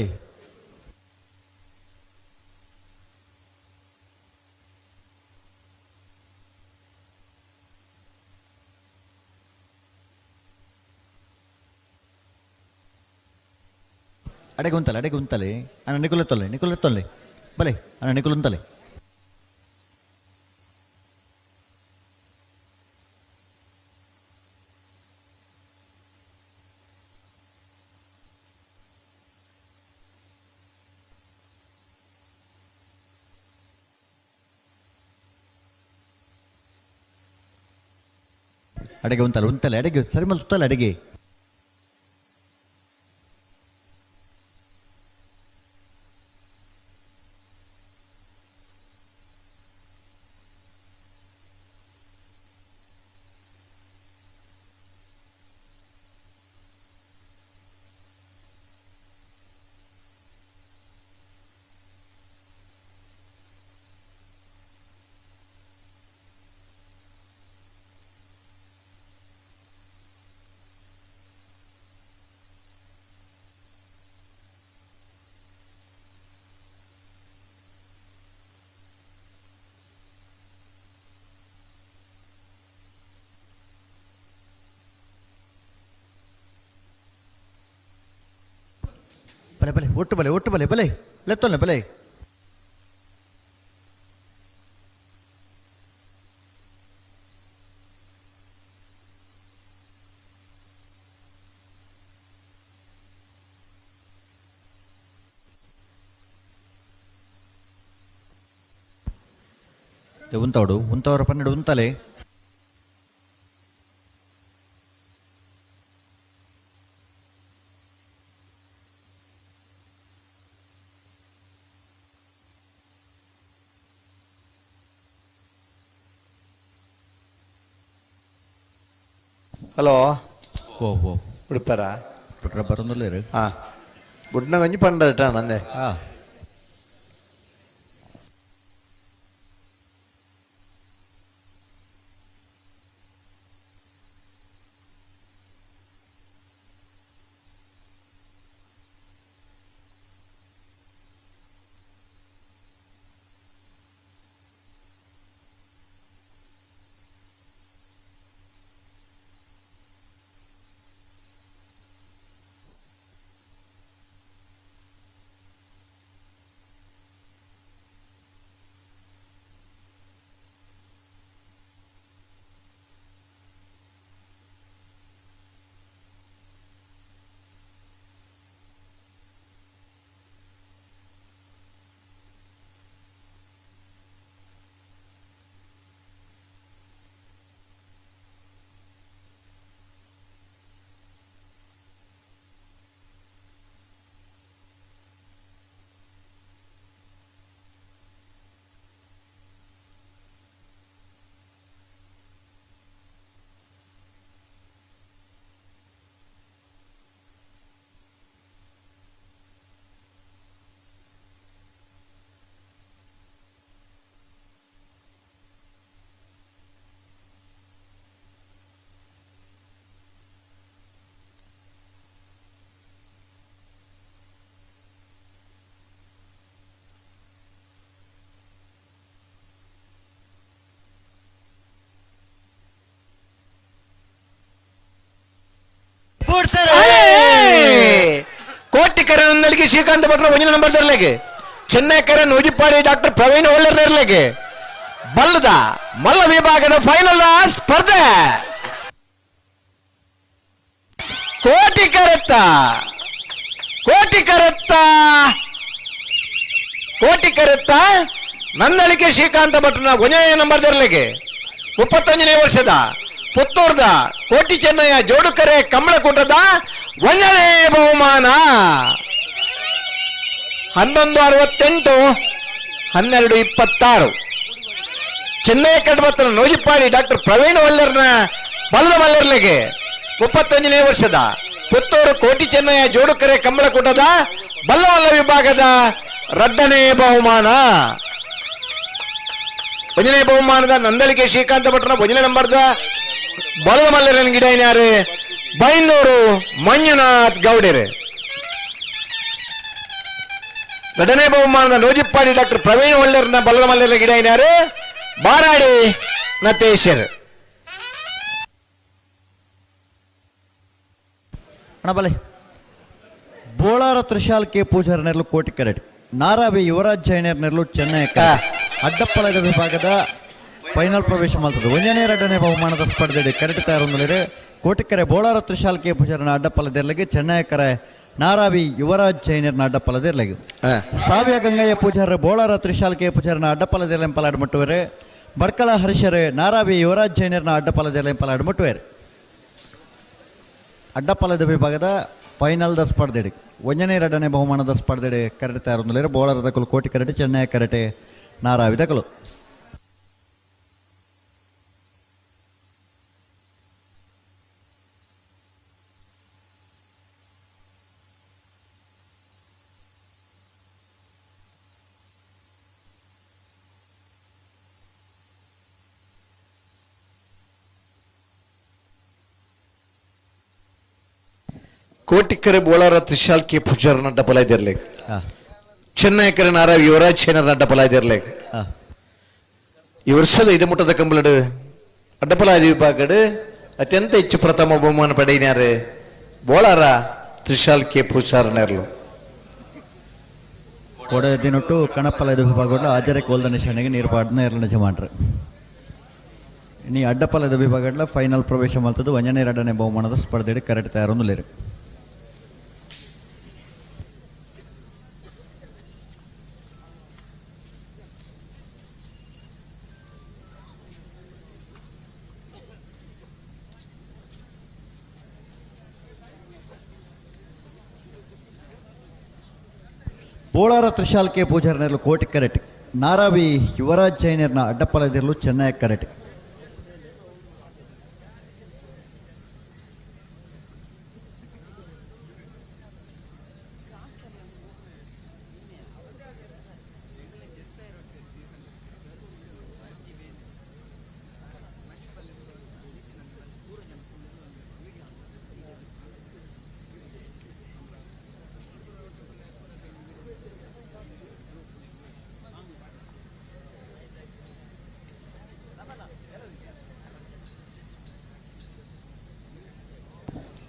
ಅಡೆಗೆ ಉಂತಲೆ ಅಣ್ಣ ನಿಕುಲೆತ್ತೊಲ್ಲೆ ಬಲೆ ಅಣ್ಣ ನಿಕುಲುಂತಲೆ ಅಡೆಗೆ ಉಂತಲೆ ಅಡೆಗೆ ಸರಿ ಮಲ್ ಸುತ್ತಲ್ಲ ಅಡೆಗೆ ಬಲೆ ಬಲೆ ಒಟ್ಟು ಬಲೆ ಬಲೆ ಲೆತ್ತೊಲ್ಲೆ ಬಲೆ ఉంతవర పన్నెడు ఉంతలే ಹಲೋ ಓ ಬಿಡ್ಪಾರಾ ಬಿಟ್ರ ಬರೋದಿಲ್ಲ ಹಾಂ ಬುಡ್ನ ಗಂಜಿ ಪಂಡಟ ನಂದೆ ಹಾಂ ಶ್ರೀಕಾಂತ್ ಭಟ್ರ 1 ನಂಬರ್ ಇರಲಿಕ್ಕೆ ಚೆನ್ನೈಕೆರೆ ನೂಜಿಪಾಡಿ ಡಾಕ್ಟರ್ ಪ್ರವೀಣ್ ಒಳ್ಳೆರ್ ಇರಲಿಕ್ಕೆ ಬಲ್ಲದ ಮಲ್ಲ ವಿಭಾಗದ ಫೈನಲ್ ಸ್ಪರ್ಧೆ ಕೋಟಿ ಕರೆತ್ತ ನಂದಳಿಕೆ ಶ್ರೀಕಾಂತ ಭಟ್ರನ 1ನೇ ನಂಬರ್ ಇರಲಿಕ್ಕೆ 35ನೇ ವರ್ಷದ ಪುತ್ತೂರ್ದ ಕೋಟಿ ಚೆನ್ನಯ್ಯ ಜೋಡುಕರೆ ಕಂಬಳಕೂಟದ 1ನೇ ಬಹುಮಾನ 1168 1226 ಚೆನ್ನೈ ಕಡ್ಬತ್ರ ನೋಜಿಪಾಡಿ ಡಾಕ್ಟರ್ ಪ್ರವೀಣ್ ಒಳ್ಳೆರ್ನ ಬಲ್ಲದ ಮಲ್ಲರ್ಲೆಗೆ 35ನೇ ವರ್ಷದ ಪುತ್ತೂರು ಕೋಟಿ ಚೆನ್ನಯ್ಯ ಜೋಡುಕರೆ ಕಂಬಳಕೂಟದ ಬಲ್ಲವಲ್ಲ ವಿಭಾಗದ 2ನೇ ಬಹುಮಾನ 1ನೇ ಬಹುಮಾನದ ನಂದಳಿಕೆ ಶ್ರೀಕಾಂತ ಭಟ್ರನ 1ನೇ ನಂಬರ್ದ ಬಲ್ಲದ ಮಲ್ಲರನ್ ಗಿಡೈನ್ಯಾರೆ ಬೈಂದೂರು ಮಂಜುನಾಥ್ ಗೌಡೆರೆ 2ನೇ ಬಹುಮಾನದ ನೋಜಿಪ್ಪಾಡಿ ಡಾಕ್ಟರ್ ಪ್ರವೀಣ್ ಒಳ್ಳೆರ್ನ ಬಲ್ಲದ ಮಲ್ಲರ ಗಿಡೈನ್ಯಾರೆ ಬಾರಾಡಿ ನತೇಶರ್ ಅಣಬಲೆ ಬೋಳಾರ ತ್ರಿಶಾಲ್ ಕೆ ಪೂಜಾರ ನೆರಳು ಕೋಟಿ ಕರಡಿ ನಾರಾವಿ ಯುವರಾಜ್ ಜೈನರ್ ನೆರಳು ಚೆನ್ನೈ ಅಡ್ಡಪ್ಪಳದ ವಿಭಾಗದ ಫೈನಲ್ ಪ್ರವೇಶ ಮಾಡ್ತದೆ 1ನೇ 2ನೇ ಬಹುಮಾನದ ಸ್ಪರ್ಧೆ ಕರೆಕ್ಟ್ ತಯಾರೊಂದಿದೆ ಕೋಟಿಕೆರೆ ಬೋಳಾರ ತ್ರಿಶಾಲ್ ಕೆ ಪೂಜಾರನ ಅಡ್ಡಪ್ಪಲದಿರಲಿಗೆ ಚೆನ್ನೈಕರೆ ನಾರಾವಿ ಯುವರಾಜ್ ಜೈನರ್ನ ಅಡ್ಡಪ್ಪಲದಿರಲಿಗೆ ಸಾವ್ಯ ಗಂಗಯ್ಯ ಪೂಜಾರ ಬೋಳಾರ ತ್ರಿಶಾಲ್ ಕೆ ಪೂಜಾರನ ಅಡ್ಡಪ್ಪಲದಿರಲೆಂಪಲಾಡ್ ಮುಟ್ಟುವರೆ ಬರ್ಕಳ ಹರ್ಷರೇ ನಾರಾವಿ ಯುವರಾಜ್ ಜೈನರ್ನ ಅಡ್ಡಪ್ಪಲದಿರಲೆಂಪಲಾಡ್ ಮುಟ್ಟುವರೆ ಅಡ್ಡಪ್ಪಲದ ವಿಭಾಗದ ಫೈನಲ್ದ ಸ್ಪರ್ಧೆ 1ನೇ 2ನೇ ಬಹುಮಾನದ ಸ್ಪರ್ಧೆ ಕರೆಕ್ಟ್ ತಯಾರೊಂದಿದೆ ಬೋಳಾರ ದಕಲು ಕೋಟಿ karate Chennai karate Naravi ದಕಲು Kotikere Bolara Trishal K ಪೂಜಾರನ ಅಡ್ಡಪಲಾಯ್ದಿರ್ಲಿ ಚೆನ್ನೈಕೆರೆ Naravi Yuvraj ಚೈನರ್ನ ಅಡ್ಡಪಲಾಯ್ದಿರ್ಲಿ ಈ ವರ್ಷದ ಇದು ಮುಟ್ಟದ ಕಂಬಳಡು ಅಡ್ಡಪಲಾಯ್ದ ವಿಭಾಗಡು ಅತ್ಯಂತ ಹೆಚ್ಚು ಪ್ರಥಮ ಬಹುಮಾನ ಪಡೆಯಿನಾರೆ ಬೋಳಾರ ತ್ರಿಶಾಲ್ ಕೆ ಪೂಜಾರನೇರ್ಲು ಕೊಡೆ ದಿನೊಟ್ಟು ಕಣಪ್ಪಲದ ವಿಭಾಗಗಳು ಆಜರೆ ಕೋಲ್ದ ನಿಶಾನೆಗೆ ನೀರ್ಪಾಡ್ನ ಎರಡ ಯಜಮಾನ್ರು ಇನ್ನು ಅಡ್ಡಪ್ಪಲದ ವಿಭಾಗಗಳ ಫೈನಲ್ ಪ್ರವೇಶ ಮಾಡ್ತದ್ದು 1ನೇ 2ನೇ ಬಹುಮಾನದ ಸ್ಪರ್ಧೆ ಕರೆಕ್ಟ್ ತಯಾರೊಂದಿಲ್ಲ ಬೋಳಾರ ತ್ರಿಶಾಲ್ ಕೆ ಪೂಜಾರನೆರಲು ಕೋಟಿ ಕರೆಟ್ ನಾರಾವಿ ಯುವರಾಜ್ ಜೈನರ್ನ ಅಡ್ಡಪ್ಪಲದಿರಲು ಚೆನ್ನೈ ಕರೆಟ್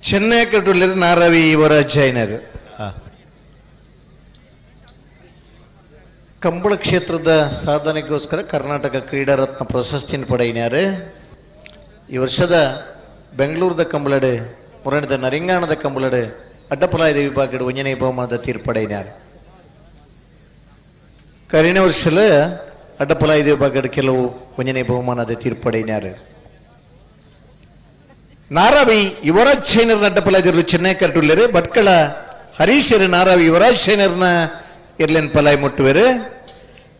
ಚೆನ್ನೈ ಕಟ್ಟುಳ್ಳಿರ ನಾರಾವಿ ಯುವರಾಜ್ ಜೈನರ್ ಕಂಬಳ ಕ್ಷೇತ್ರದ ಸಾಧನೆಗೋಸ್ಕರ ಕರ್ನಾಟಕ ಕ್ರೀಡಾ ರತ್ನ ಪ್ರಶಸ್ತಿಯನ್ನು ಪಡೆಯಿನಾರೆ ಈ ವರ್ಷದ ಬೆಂಗಳೂರದ ಕಂಬಳಡೆ ಮುರಣಿದ ನರಿಂಗಾಣದ ಕಂಬಳಡೆ ಅಡ್ಡಪಲಾಯದ ವಿಭಾಗದ 1ನೇ ಬಹುಮಾನದ ತೀರ್ಪಡೆಯಿನಾರೆ ಕರಿನ ವರ್ಷದ ಅಡ್ಡಪಲಾಯದ ವಿಭಾಗದ ಕೆಲವು 1ನೇ ಬಹುಮಾನದ ತೀರ್ಪಡೆಯಿನಾರೆ ನಾರಾವಿ ಯುವರಾಜ್ ಶೈನರ್ನ ಅಡ್ಡಪಲಾದಿರಲು ಚೆನ್ನೈ ಕರಟುಳ್ಳರೆ ಭಟ್ಕಳ ಹರೀಶರು ನಾರಾವಿ ಯುವರಾಜ್ ಶೈನರ್ನ ಇರ್ಲೆನ್ ಪಲಾಯ್ ಮುಟ್ಟುವೆರೆ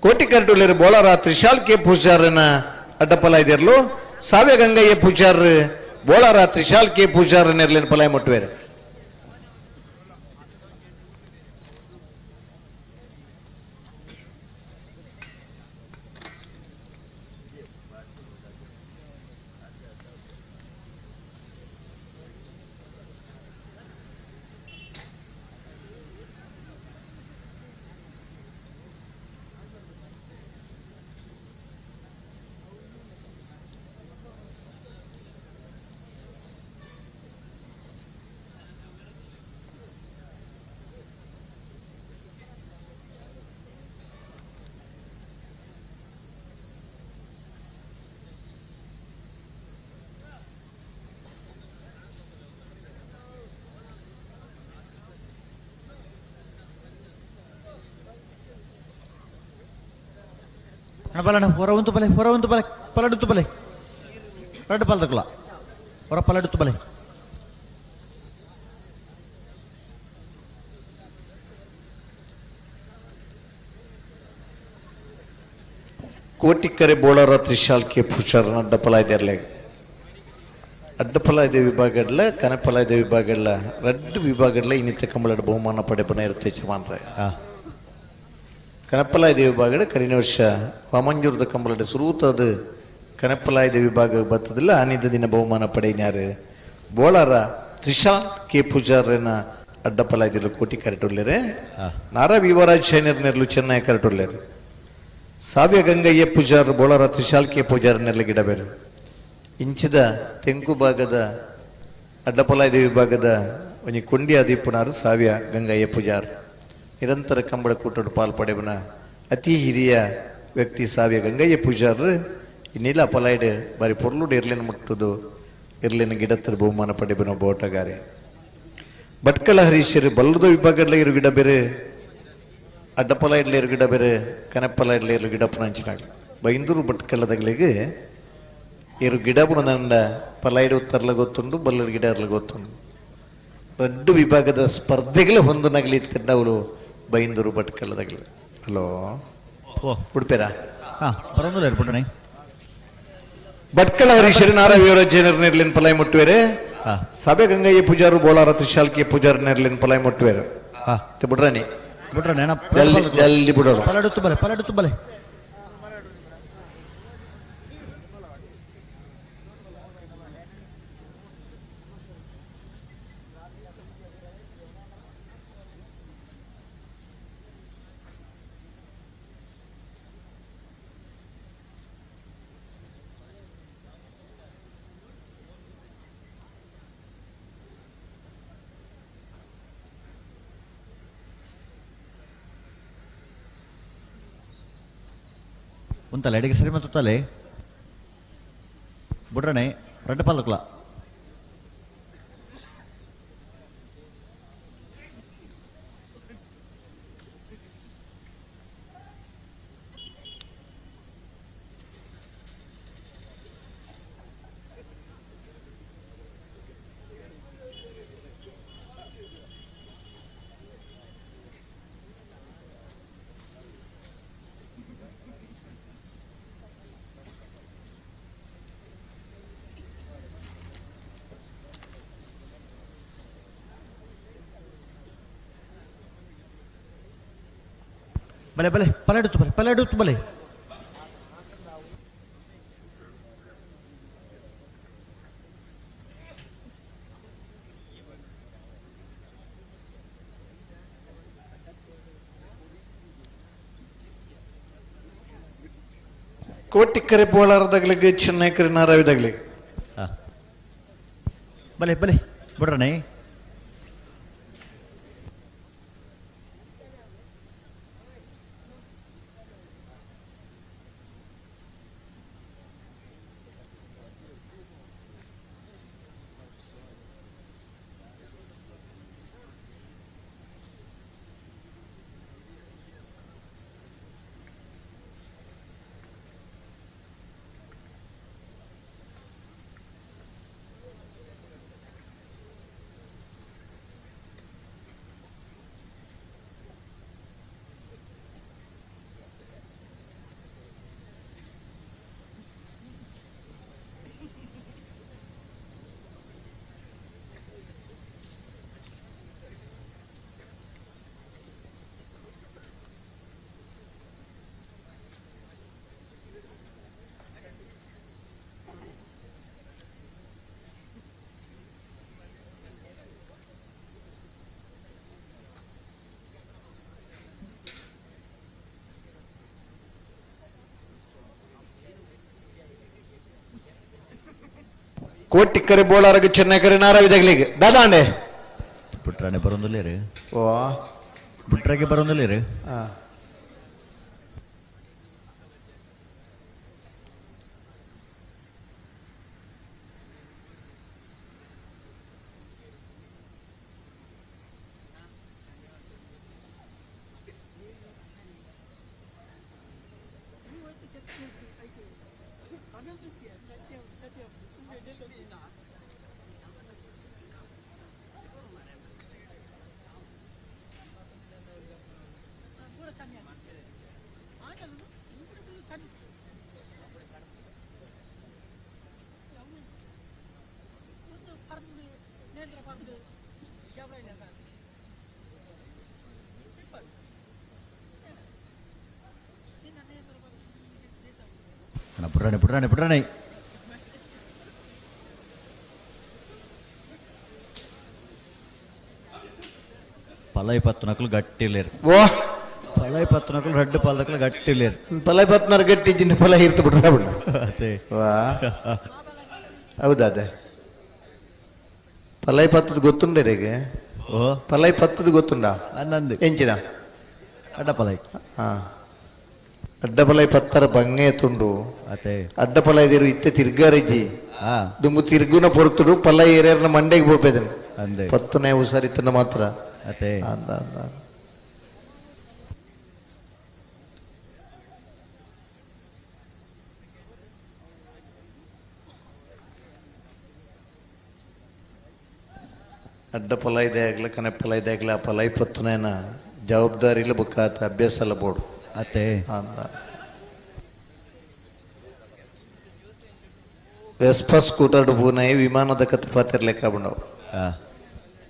ಕೋಟಿ ಕರಟುಳ್ಳರೆ ಬೋಳಾರ ತ್ರಿಶಾಲ್ ಕೆ ಪೂಜಾರನ ಅಡ್ಡಪಲಾಯ್ದಿರಲು ಸಾವ್ಯ ಗಂಗಯ್ಯ ಪೂಜಾರ್ ಬೋಳಾರ ತ್ರಿಶಾಲ್ ಕೆ ಪೂಜಾರನ ಇರ್ಲೆನ್ ಪಲಾಯ್ ಮುಟ್ಟುವೆರೆ ಅಣ್ಣ ಬಲ ಅಣ್ಣ ಹೊರ ಒಂದು ಬಲೆ ಪಲಡುತ್ತು ಬಲೆ ರಡ್ಡು ಪಾಲ್ ತಗೊಳ ಹೊರ ಪಲಡುತ್ತು ಬಲೆ ಕೋಟಿಕರೆ ಬೋಳರ ತ್ರಿಶಾಲ್ ಕೆ ಪುಷರ್ ಅಡ್ಡಪಲಾಯ್ದೆರ್ಲೆ ಅಡ್ಡಪಲಾಯ್ದ ವಿಭಾಗಡ್ಲ ಕನಪಲಾಯ್ದ ವಿಭಾಗಡ್ಲ ರಡ್ಡು ವಿಭಾಗಡ್ಲ ಇನ್ನಿತ ಕಂಬಳದ ಬಹುಮಾನ ಪಡೆಪನ ಇರುತ್ತೆ ಚಮಾನ್ರೆ ಕನಪಲಾಯ್ದ ವಿಭಾಗದ ಕರಿನ ವರ್ಷ ವಾಮಂಜೂರದ ಕಂಬಳದ ಸುರೂತದ ಕನಪಲಾಯ್ದ ವಿಭಾಗ ಬತ್ತದಿಲ್ಲ ಅನಿದ ದಿನ ಬಹುಮಾನ ಪಡೆಯಿನಾರು ಬೋಳರ ತ್ರಿಶಾಲ್ ಕೆ ಪೂಜಾರನ ಅಡ್ಡಪಲಾಯ್ದಿಲ್ಲ ಕೋಟಿ ಕರೆಟುಳ್ಳರೆ ನಾರಾ ವಿವರಾಜ್ ಶೈನರ್ನೆರ್ಲು ಚೆನ್ನೈ ಕರೆಟುಳ್ಳರು ಸಾವ್ಯ ಗಂಗಯ್ಯ ಪೂಜಾರ್ ಬೋಳರ ತ್ರಿಶಾಲ್ ಕೆ ಪೂಜಾರನೆಲ್ಲ ಗಿಡಬೇರು ಇಂಚಿದ ತೆಂಕು ಭಾಗದ ಅಡ್ಡಪಲಾಯ್ದ ವಿಭಾಗದ ಒಂಜಿ ಕೊಂಡಿ ಅದೀಪುನಾರು ಸಾವ್ಯ ಗಂಗಯ್ಯ ಪೂಜಾರ್ ನಿರಂತರ ಕಂಬಳ ಕೂಟೋಡು ಪಾಲ್ಪಡೆವನ ಅತಿ ಹಿರಿಯ ವ್ಯಕ್ತಿ ಸಾವ್ಯ ಗಂಗಯ್ಯ ಪೂಜಾರ್ ಇನ್ನಿಲ್ಲ ಅಪಲಾಯ್ಡ್ ಬಾರಿ ಪೊರ್ಲುಡು ಇರ್ಲಿನ ಮುಟ್ಟುದು ಇರ್ಲಿನ ಗಿಡತ್ತರ ಬಹುಮಾನ ಪಡೆಬನ ಬೋಟಗಾರೆ ಭಟ್ಕಳ ಹರೀಶರು ಬಲ್ಲದ ವಿಭಾಗಡ್ಲ ಇರು ಗಿಡ ಬೇರೆ ಅಡ್ಡಪಲಾಯ್ಡ್ಲ ಇರು ಗಿಡ ಬೇರೆ ಕನಪಲಾಯ್ಡ್ಲ ಇರು ಗಿಡ ಪುನಂಚಿನಾಗ್ಲಿ ಬೈಂದೂರು ಭಟ್ಕಳದಗಳಿಗೆ ಇರು ಗಿಡ ಪುನಂದ ಪಲಾಯ್ಡ್ ಉತ್ತರ್ಲ ಗೊತ್ತುಂಡು ಬಲ್ಲದ ಗಿಡ ಇರ್ಲ ಗೊತ್ತುಂಡು ರಡ್ಡು ವಿಭಾಗದ ಸ್ಪರ್ಧೆಗಳು ಹೊಂದನಾಗಲಿ ಅವಳು ಬೈಂದೂರು ಭಟ್ಕಳದಾಗಲಿ ಹಲೋ ಬಿಡ್ಪೇರಾ ಬರೋದಿಲ್ಲ ಬಿಡಣೆ ಭಟ್ಕಳ ಹರೀಶರು ನಾರಾ ವಿವರಾಜೇನರ್ ನೆರ್ಲಿನ ಪಲಾಯ್ ಮುಟ್ಟುವೇರೆ ಸಭೆ ಗಂಗಯ್ಯ ಪೂಜಾರು ಬೋಳಾರ ತ್ರಿಶಾಲ್ಕಿ ಪೂಜಾರ ನೆರ್ಲಿನ ಪಲಾಯ್ ಮುಟ್ಟುವೇರೆ ಬಿಡ್ರಾನಿ ಜಲ್ದಿ ಬಿಡೋಣ ಪಲಾಡುತ್ತು ಬಲೆ ಉಂತಲ್ಲ ಎಡೆಗೆ ಸರಿ ಮತ್ತಲೆ ಬಿಡ್ರಣೆ ರಡ್ಡು ಪಾಲಕ್ಲ ಬಲೆ ಪಲಾಡುತ್ತು ಬಲೆ ಕೋಟಿಕರೆ ಬೋಳಾರದಾಗ್ಲಿಗೆ ಚೆನ್ನೈ ಕರೆ ನಾರಾವಿದಾಗ್ಲಿಗೆ ಬಲೆ ಬಿಡ್ರಣೆ ಕೋಟಿಕರೆ ಬೋಳಾರಗೆ ಚೆನ್ನೈ ಕರೆ ನಾರಾವಿದಾಗ್ಲಿಗೆ ದಾದಾಂಡೆ ಬಿಟ್ರಾನೆ ಬರೋದಿಲ್ಲ ರೀ ಓ ಬಿಟ್ರಾಗೆ ಬರೋದಿಲ್ಲ ರೀ ಬುಡ್ರಾಣೆ పలై పత్తునకులు గట్టిలేరు ఓ పలై పత్తునకులు రెడ్డు పలదకులు గట్టిలేరు ಪಲೈ ಪತ್ನಾರು ಗಟ್ಟಿ ಜಿನ್ನ ಫಲ ಇರ್ತು ಬಿಡ್ರ ಬಿಡ ಅದೇ ವಾ ಹೌದಾ ಅದೇ ಪಲೈ ಪತ್ತದ ಗೊತ್ತುಂಡೆ ರೇಗೆ ಓ ಪಲೈ ಪತ್ತದ ಗೊತ್ತುಂಡ ಅನ್ನಂದು ಎಂಚಿನ ಅಡ್ಡ ಪಲೈ ಹಾ ಅಡ್ಡಪಲೈ ಪತ್ತರ ಬಂಗೆ ತುಂಡು ಅದೇ ಅಡ್ಡಪಲೈ ದೇರು ಇತ್ತೆ ತಿರ್ಗಾರಿಜ್ಜಿ ದುಂಬು ತಿರ್ಗುನ ಪೊರ್ತುಡು ಪಲೈ ಏರಿಯರ್ನ ಮಂಡೆಗೆ ಬೋಪೇದನ್ ಅಂದೆ ಪತ್ತನೇ ಹುಷಾರಿತ್ತನ ಮಾತ್ರ ಅದೇ ಅಂದ ಅಂದ ಅಡ್ಡ ಪಲ ಇದೆ ಆಗ್ಲ ಕನೆ ಪಲ ಇದೆ ಆಗ್ಲ ಆ ಪಲೈ ಪತ್ತನೇನ ಜವಾಬ್ದಾರಿಲ ಬುಕ್ಕಾತ ಅಭ್ಯಾಸ ಎಲ್ಲ ಬೋಡು ಅದೇ ಅಂದ ವೆಸ್ಪ ಸ್ಕೂಟರ್ಡು ಪೂನಾಯಿ ವಿಮಾನದ ಕತೆ ಪಾತಿರ್ಲೆಕ್ಕ ಬಂಡವು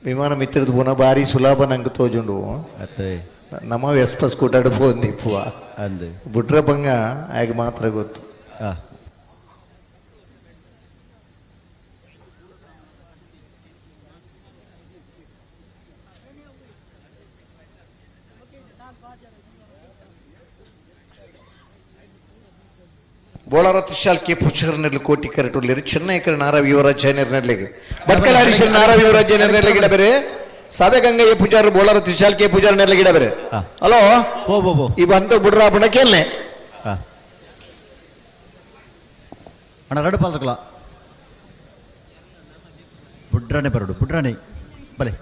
ವಿಮಾನ ಮಿತ್ರದು ಪೂನ ಭಾರಿ ಸುಲಭ ನಂಗೆ ತೋಜುಂಡು ಅದೇ ನಮ್ಮ ವೆಸ್ಪ ಸ್ಕೂಟರ್ಡು ಪೋಂದಿ ಪೂವ ಅಂದೆ ಬಿಟ್ರೆ ಬಂಗ ಆಗ ಮಾತ್ರ ಗೊತ್ತು ಬೋಳಾರತ್ ಶಾಲ್ ಕೆ ಪುಷ್ಕರನಲ್ಲಿ ಕೋಟಿ ಕರೆಟುಳ್ಳೇರು ಚೆನ್ನೈಕರ ನಾರಾವ್ ಯುವರಾಜ್ ಜೈನರ್ನಲ್ಲಿಗೆ ಬಟ್ಕಲ ಹರೀಶನ್ ನಾರಾವ್ ಯುವರಾಜ್ ಜೈನರ್ನಲ್ಲಿಗಿಡ ಬೇರೆ ಸಾಬೆ ಗಂಗಯ್ಯ ಪೂಜಾರು ಬೋಳಾರತ್ ಶಾಲ್ ಕೆ ಪೂಜಾರ ನೆರಲಿಗಿಡ ಬೇರೆ ಹಲೋ ಈ ಬಂದು ಬಿಡ್ರ ಬುಣಕೇನೆ ಅಣ್ಣ ರಡು ಪಾಲ್ದಕಲ ಬುಡ್ರಾಣೆ ಬರಡು ಬುಡ್ರಾಣೆ ಬಲೆ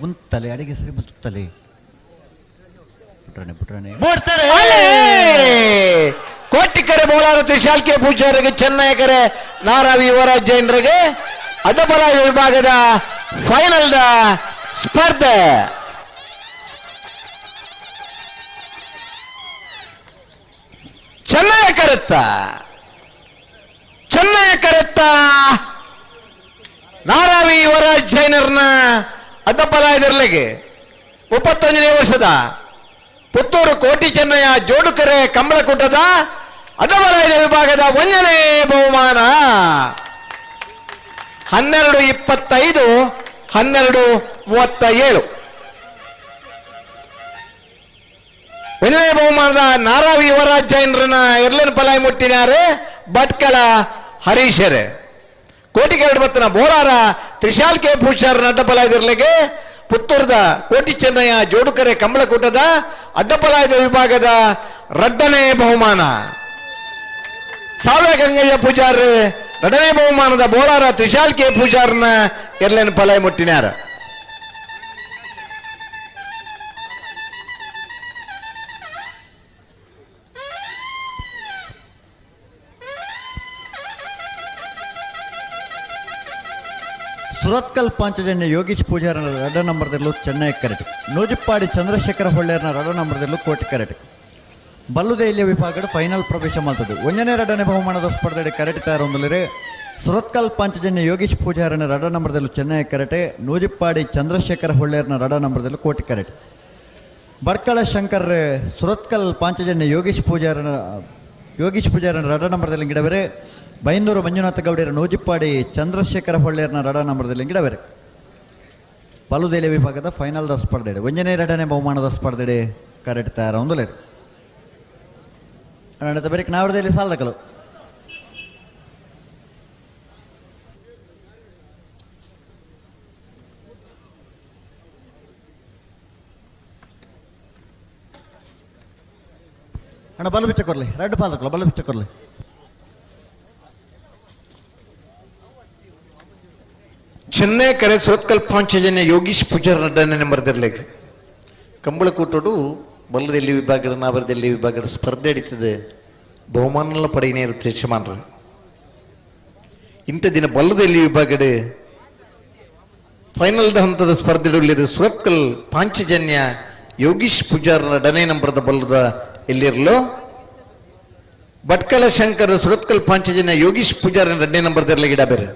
ಉಂತಲೆ ಅಡಿಗೆ ಸರಿ ಬರ್ತಲೆ ಪುಟ್ರಾಣೆ ಕೋಟಿಕರೆ ಬೋಳಾರತಿ ಶಾಲ್ಕೆ ಪೂಜಾರಿಗೆ ಚೆನ್ನೈಕರೆ ನಾರಾವಿ ಯುವರಾಜ್ ಜೈನರಿಗೆ ಅಡ್ಡಬಲ ವಿಭಾಗದ ಫೈನಲ್ ಸ್ಪರ್ಧೆ ಚೆನ್ನೈ ಕರೆತ್ತ ನಾರಾವಿ ಯುವರಾಜ್ ಜೈನರ್ನ ಅಡ್ಡಪಲಾಯದಿರ್ಲಿಗೆ 31ನೇ ವರ್ಷದ ಪುತ್ತೂರು ಕೋಟಿ ಚೆನ್ನಯ್ಯ ಜೋಡುಕೆರೆ ಕಂಬಳಕೂಟದ ಅಡ್ಡಪಲಾಯದ ವಿಭಾಗದ 1ನೇ ಬಹುಮಾನ 12:25 12:37 1ನೇ ಬಹುಮಾನದ ನಾರಾವಿ ಯುವರಾಜ್ ಜೈನರನ್ನ ಎರ್ಲನ್ ಪಲಾಯಿ ಮುಟ್ಟಿನಾರೆ ಭಟ್ಕಳ ಹರೀಶರೇ ಕೋಟಿಗೆ ಬತ್ತನ ಬೋಳಾರ ತ್ರಿಶಾಲ್ ಕೆ ಪೂಜಾರನ ಅಡ್ಡಪಲಾಯದಿರ್ಲಿಗೆ ಪುತ್ತೂರದ ಕೋಟಿ ಚೆನ್ನಯ್ಯ ಜೋಡುಕೆರೆ ಕಂಬಳಕೂಟದ ಅಡ್ಡಪಲಾಯದ ವಿಭಾಗದ 2ನೇ ಬಹುಮಾನ ಸಾವೆ ಗಂಗಯ್ಯ ಪೂಜಾರ್ 2ನೇ ಬಹುಮಾನದ ಬೋಳಾರ ತ್ರಿಶಾಲ್ ಕೆ ಪೂಜಾರನ ಎರ್ಲೇನ್ ಪಲಾಯಿ ಮುಟ್ಟಿನ್ಯಾರ ಸುರತ್ಕಲ್ ಪಾಂಚಜನ್ಯ ಯೋಗೀಶ್ ಪೂಜಾರನ 2 ನಂಬರ್ದಲ್ಲೂ ಚೆನ್ನೈ ಕರೆಟ್ ನೂಜಿಪ್ಪಾಡಿ ಚಂದ್ರಶೇಖರ ಹೊಳ್ಳೆಯರ್ನ 2 ನಂಬರ್ದಲ್ಲೂ ಕೋಟಿ ಕರೆಟ್ ಬಲ್ಲುದ ಇಲ್ಲಿಯ ವಿಭಾಗದ ಫೈನಲ್ ಪ್ರವೇಶ ಮಾಡ್ತದೆ 1ನೇ 2ನೇ ಬಹುಮಾನದ ಸ್ಪರ್ಧೆಗೆ ಕರೆಟ್ ತಯಾರೊಂದಲಿರೆ ಸುರತ್ಕಲ್ ಪಂಚಜನ್ಯ ಯೋಗೀಶ್ ಪೂಜಾರನ ರಡ ನಂಬರ್ದಲ್ಲೂ ಚೆನ್ನೈ ಕೆರಟೆ, ನೂಜಿಪ್ಪಾಡಿ ಚಂದ್ರಶೇಖರ ಹೊಳ್ಳೆಯರ್ನ ರಡ ನಂಬರ್ದಲ್ಲೂ ಕೋಟಿ ಕೆರಟೆ. ಬರ್ಕಳ ಶಂಕರ್ ಸುರತ್ಕಲ್ ಪಾಂಚಜನ್ಯ ಯೋಗೀಶ್ ಪೂಜಾರನ ರಡ ನಂಬರ್ದಲ್ಲಿ ಗಿಡಬೇರೆ, ಬೈಂದೂರು ಮಂಜುನಾಥ ಗೌಡಿಯರ ನೂಜಿಪ್ಪಾಡಿ ಚಂದ್ರಶೇಖರ ಹೊಳ್ಳೆಯರ್ನ ರಡ ನಂಬರ್ದಲ್ಲಿ ಗಿಡಬೇರೆ. ಪಲುದೇಲೆ ವಿಭಾಗದ ಫೈನಲ್ದ ಸ್ಪರ್ಧೆ 1ನೇ 2ನೇ ಬಹುಮಾನದ ಸ್ಪರ್ಧೆ ಕರೆಕ್ಟ್ ತಯಾರೊಂದುಲೇರು ಅಣ್ಣ ಬೇರೆ ನಾವಡದಲ್ಲಿ ಸಾಲದಕಲು ಅಣ್ಣ ಬಲ್ಲು ಬಿಚ್ಚ ಕೊರ್ಲಿ, ರೆಡ್ ಪಾಲಕಲ್ಲ ಬಲ್ಲು ಬಿಚ್ಚ ಕೊರ್ಲಿ. ಚೆನ್ನೈ ಕರೆ ಸುರತ್ಕಲ್ ಪಾಂಚಜನ್ಯ ಯೋಗೀಶ್ ಪೂಜಾರ ರಡ್ಡನೇ ನಂಬರ್ದಿರ್ಲಿಕ್ಕೆ ಕಂಬಳಕೂಟೋಡು ಬಲ್ಲದಲ್ಲಿ ವಿಭಾಗದ ನಾವರದಲ್ಲಿ ವಿಭಾಗದ ಸ್ಪರ್ಧೆ ನಡೀತದೆ. ಬಹುಮಾನ ಪಡೆಯನೇ ಇರುತ್ತೆ ಯಜಮಾನ್ರು. ಇಂಥ ದಿನ ಬಲ್ಲದಲ್ಲಿ ವಿಭಾಗದ ಫೈನಲ್ದ ಹಂತದ ಸ್ಪರ್ಧೆಗಳಿದೆ. ಸುರತ್ಕಲ್ ಪಾಂಚಜನ್ಯ ಯೋಗೀಶ್ ಪೂಜಾರ ರಡ್ಡನೇ ನಂಬರ್ದ ಬಲ್ಲದ ಎಲ್ಲಿರಲು ಭಟ್ಕಳ ಶಂಕರ ಸುರತ್ಕಲ್ ಪಾಂಚಜನ್ಯ ಯೋಗೀಶ್ ಪೂಜಾರ ರಡ್ಡನೇ ನಂಬರ್ದಿರ್ಲಿ ಗಿಡ ಬೇರೆ.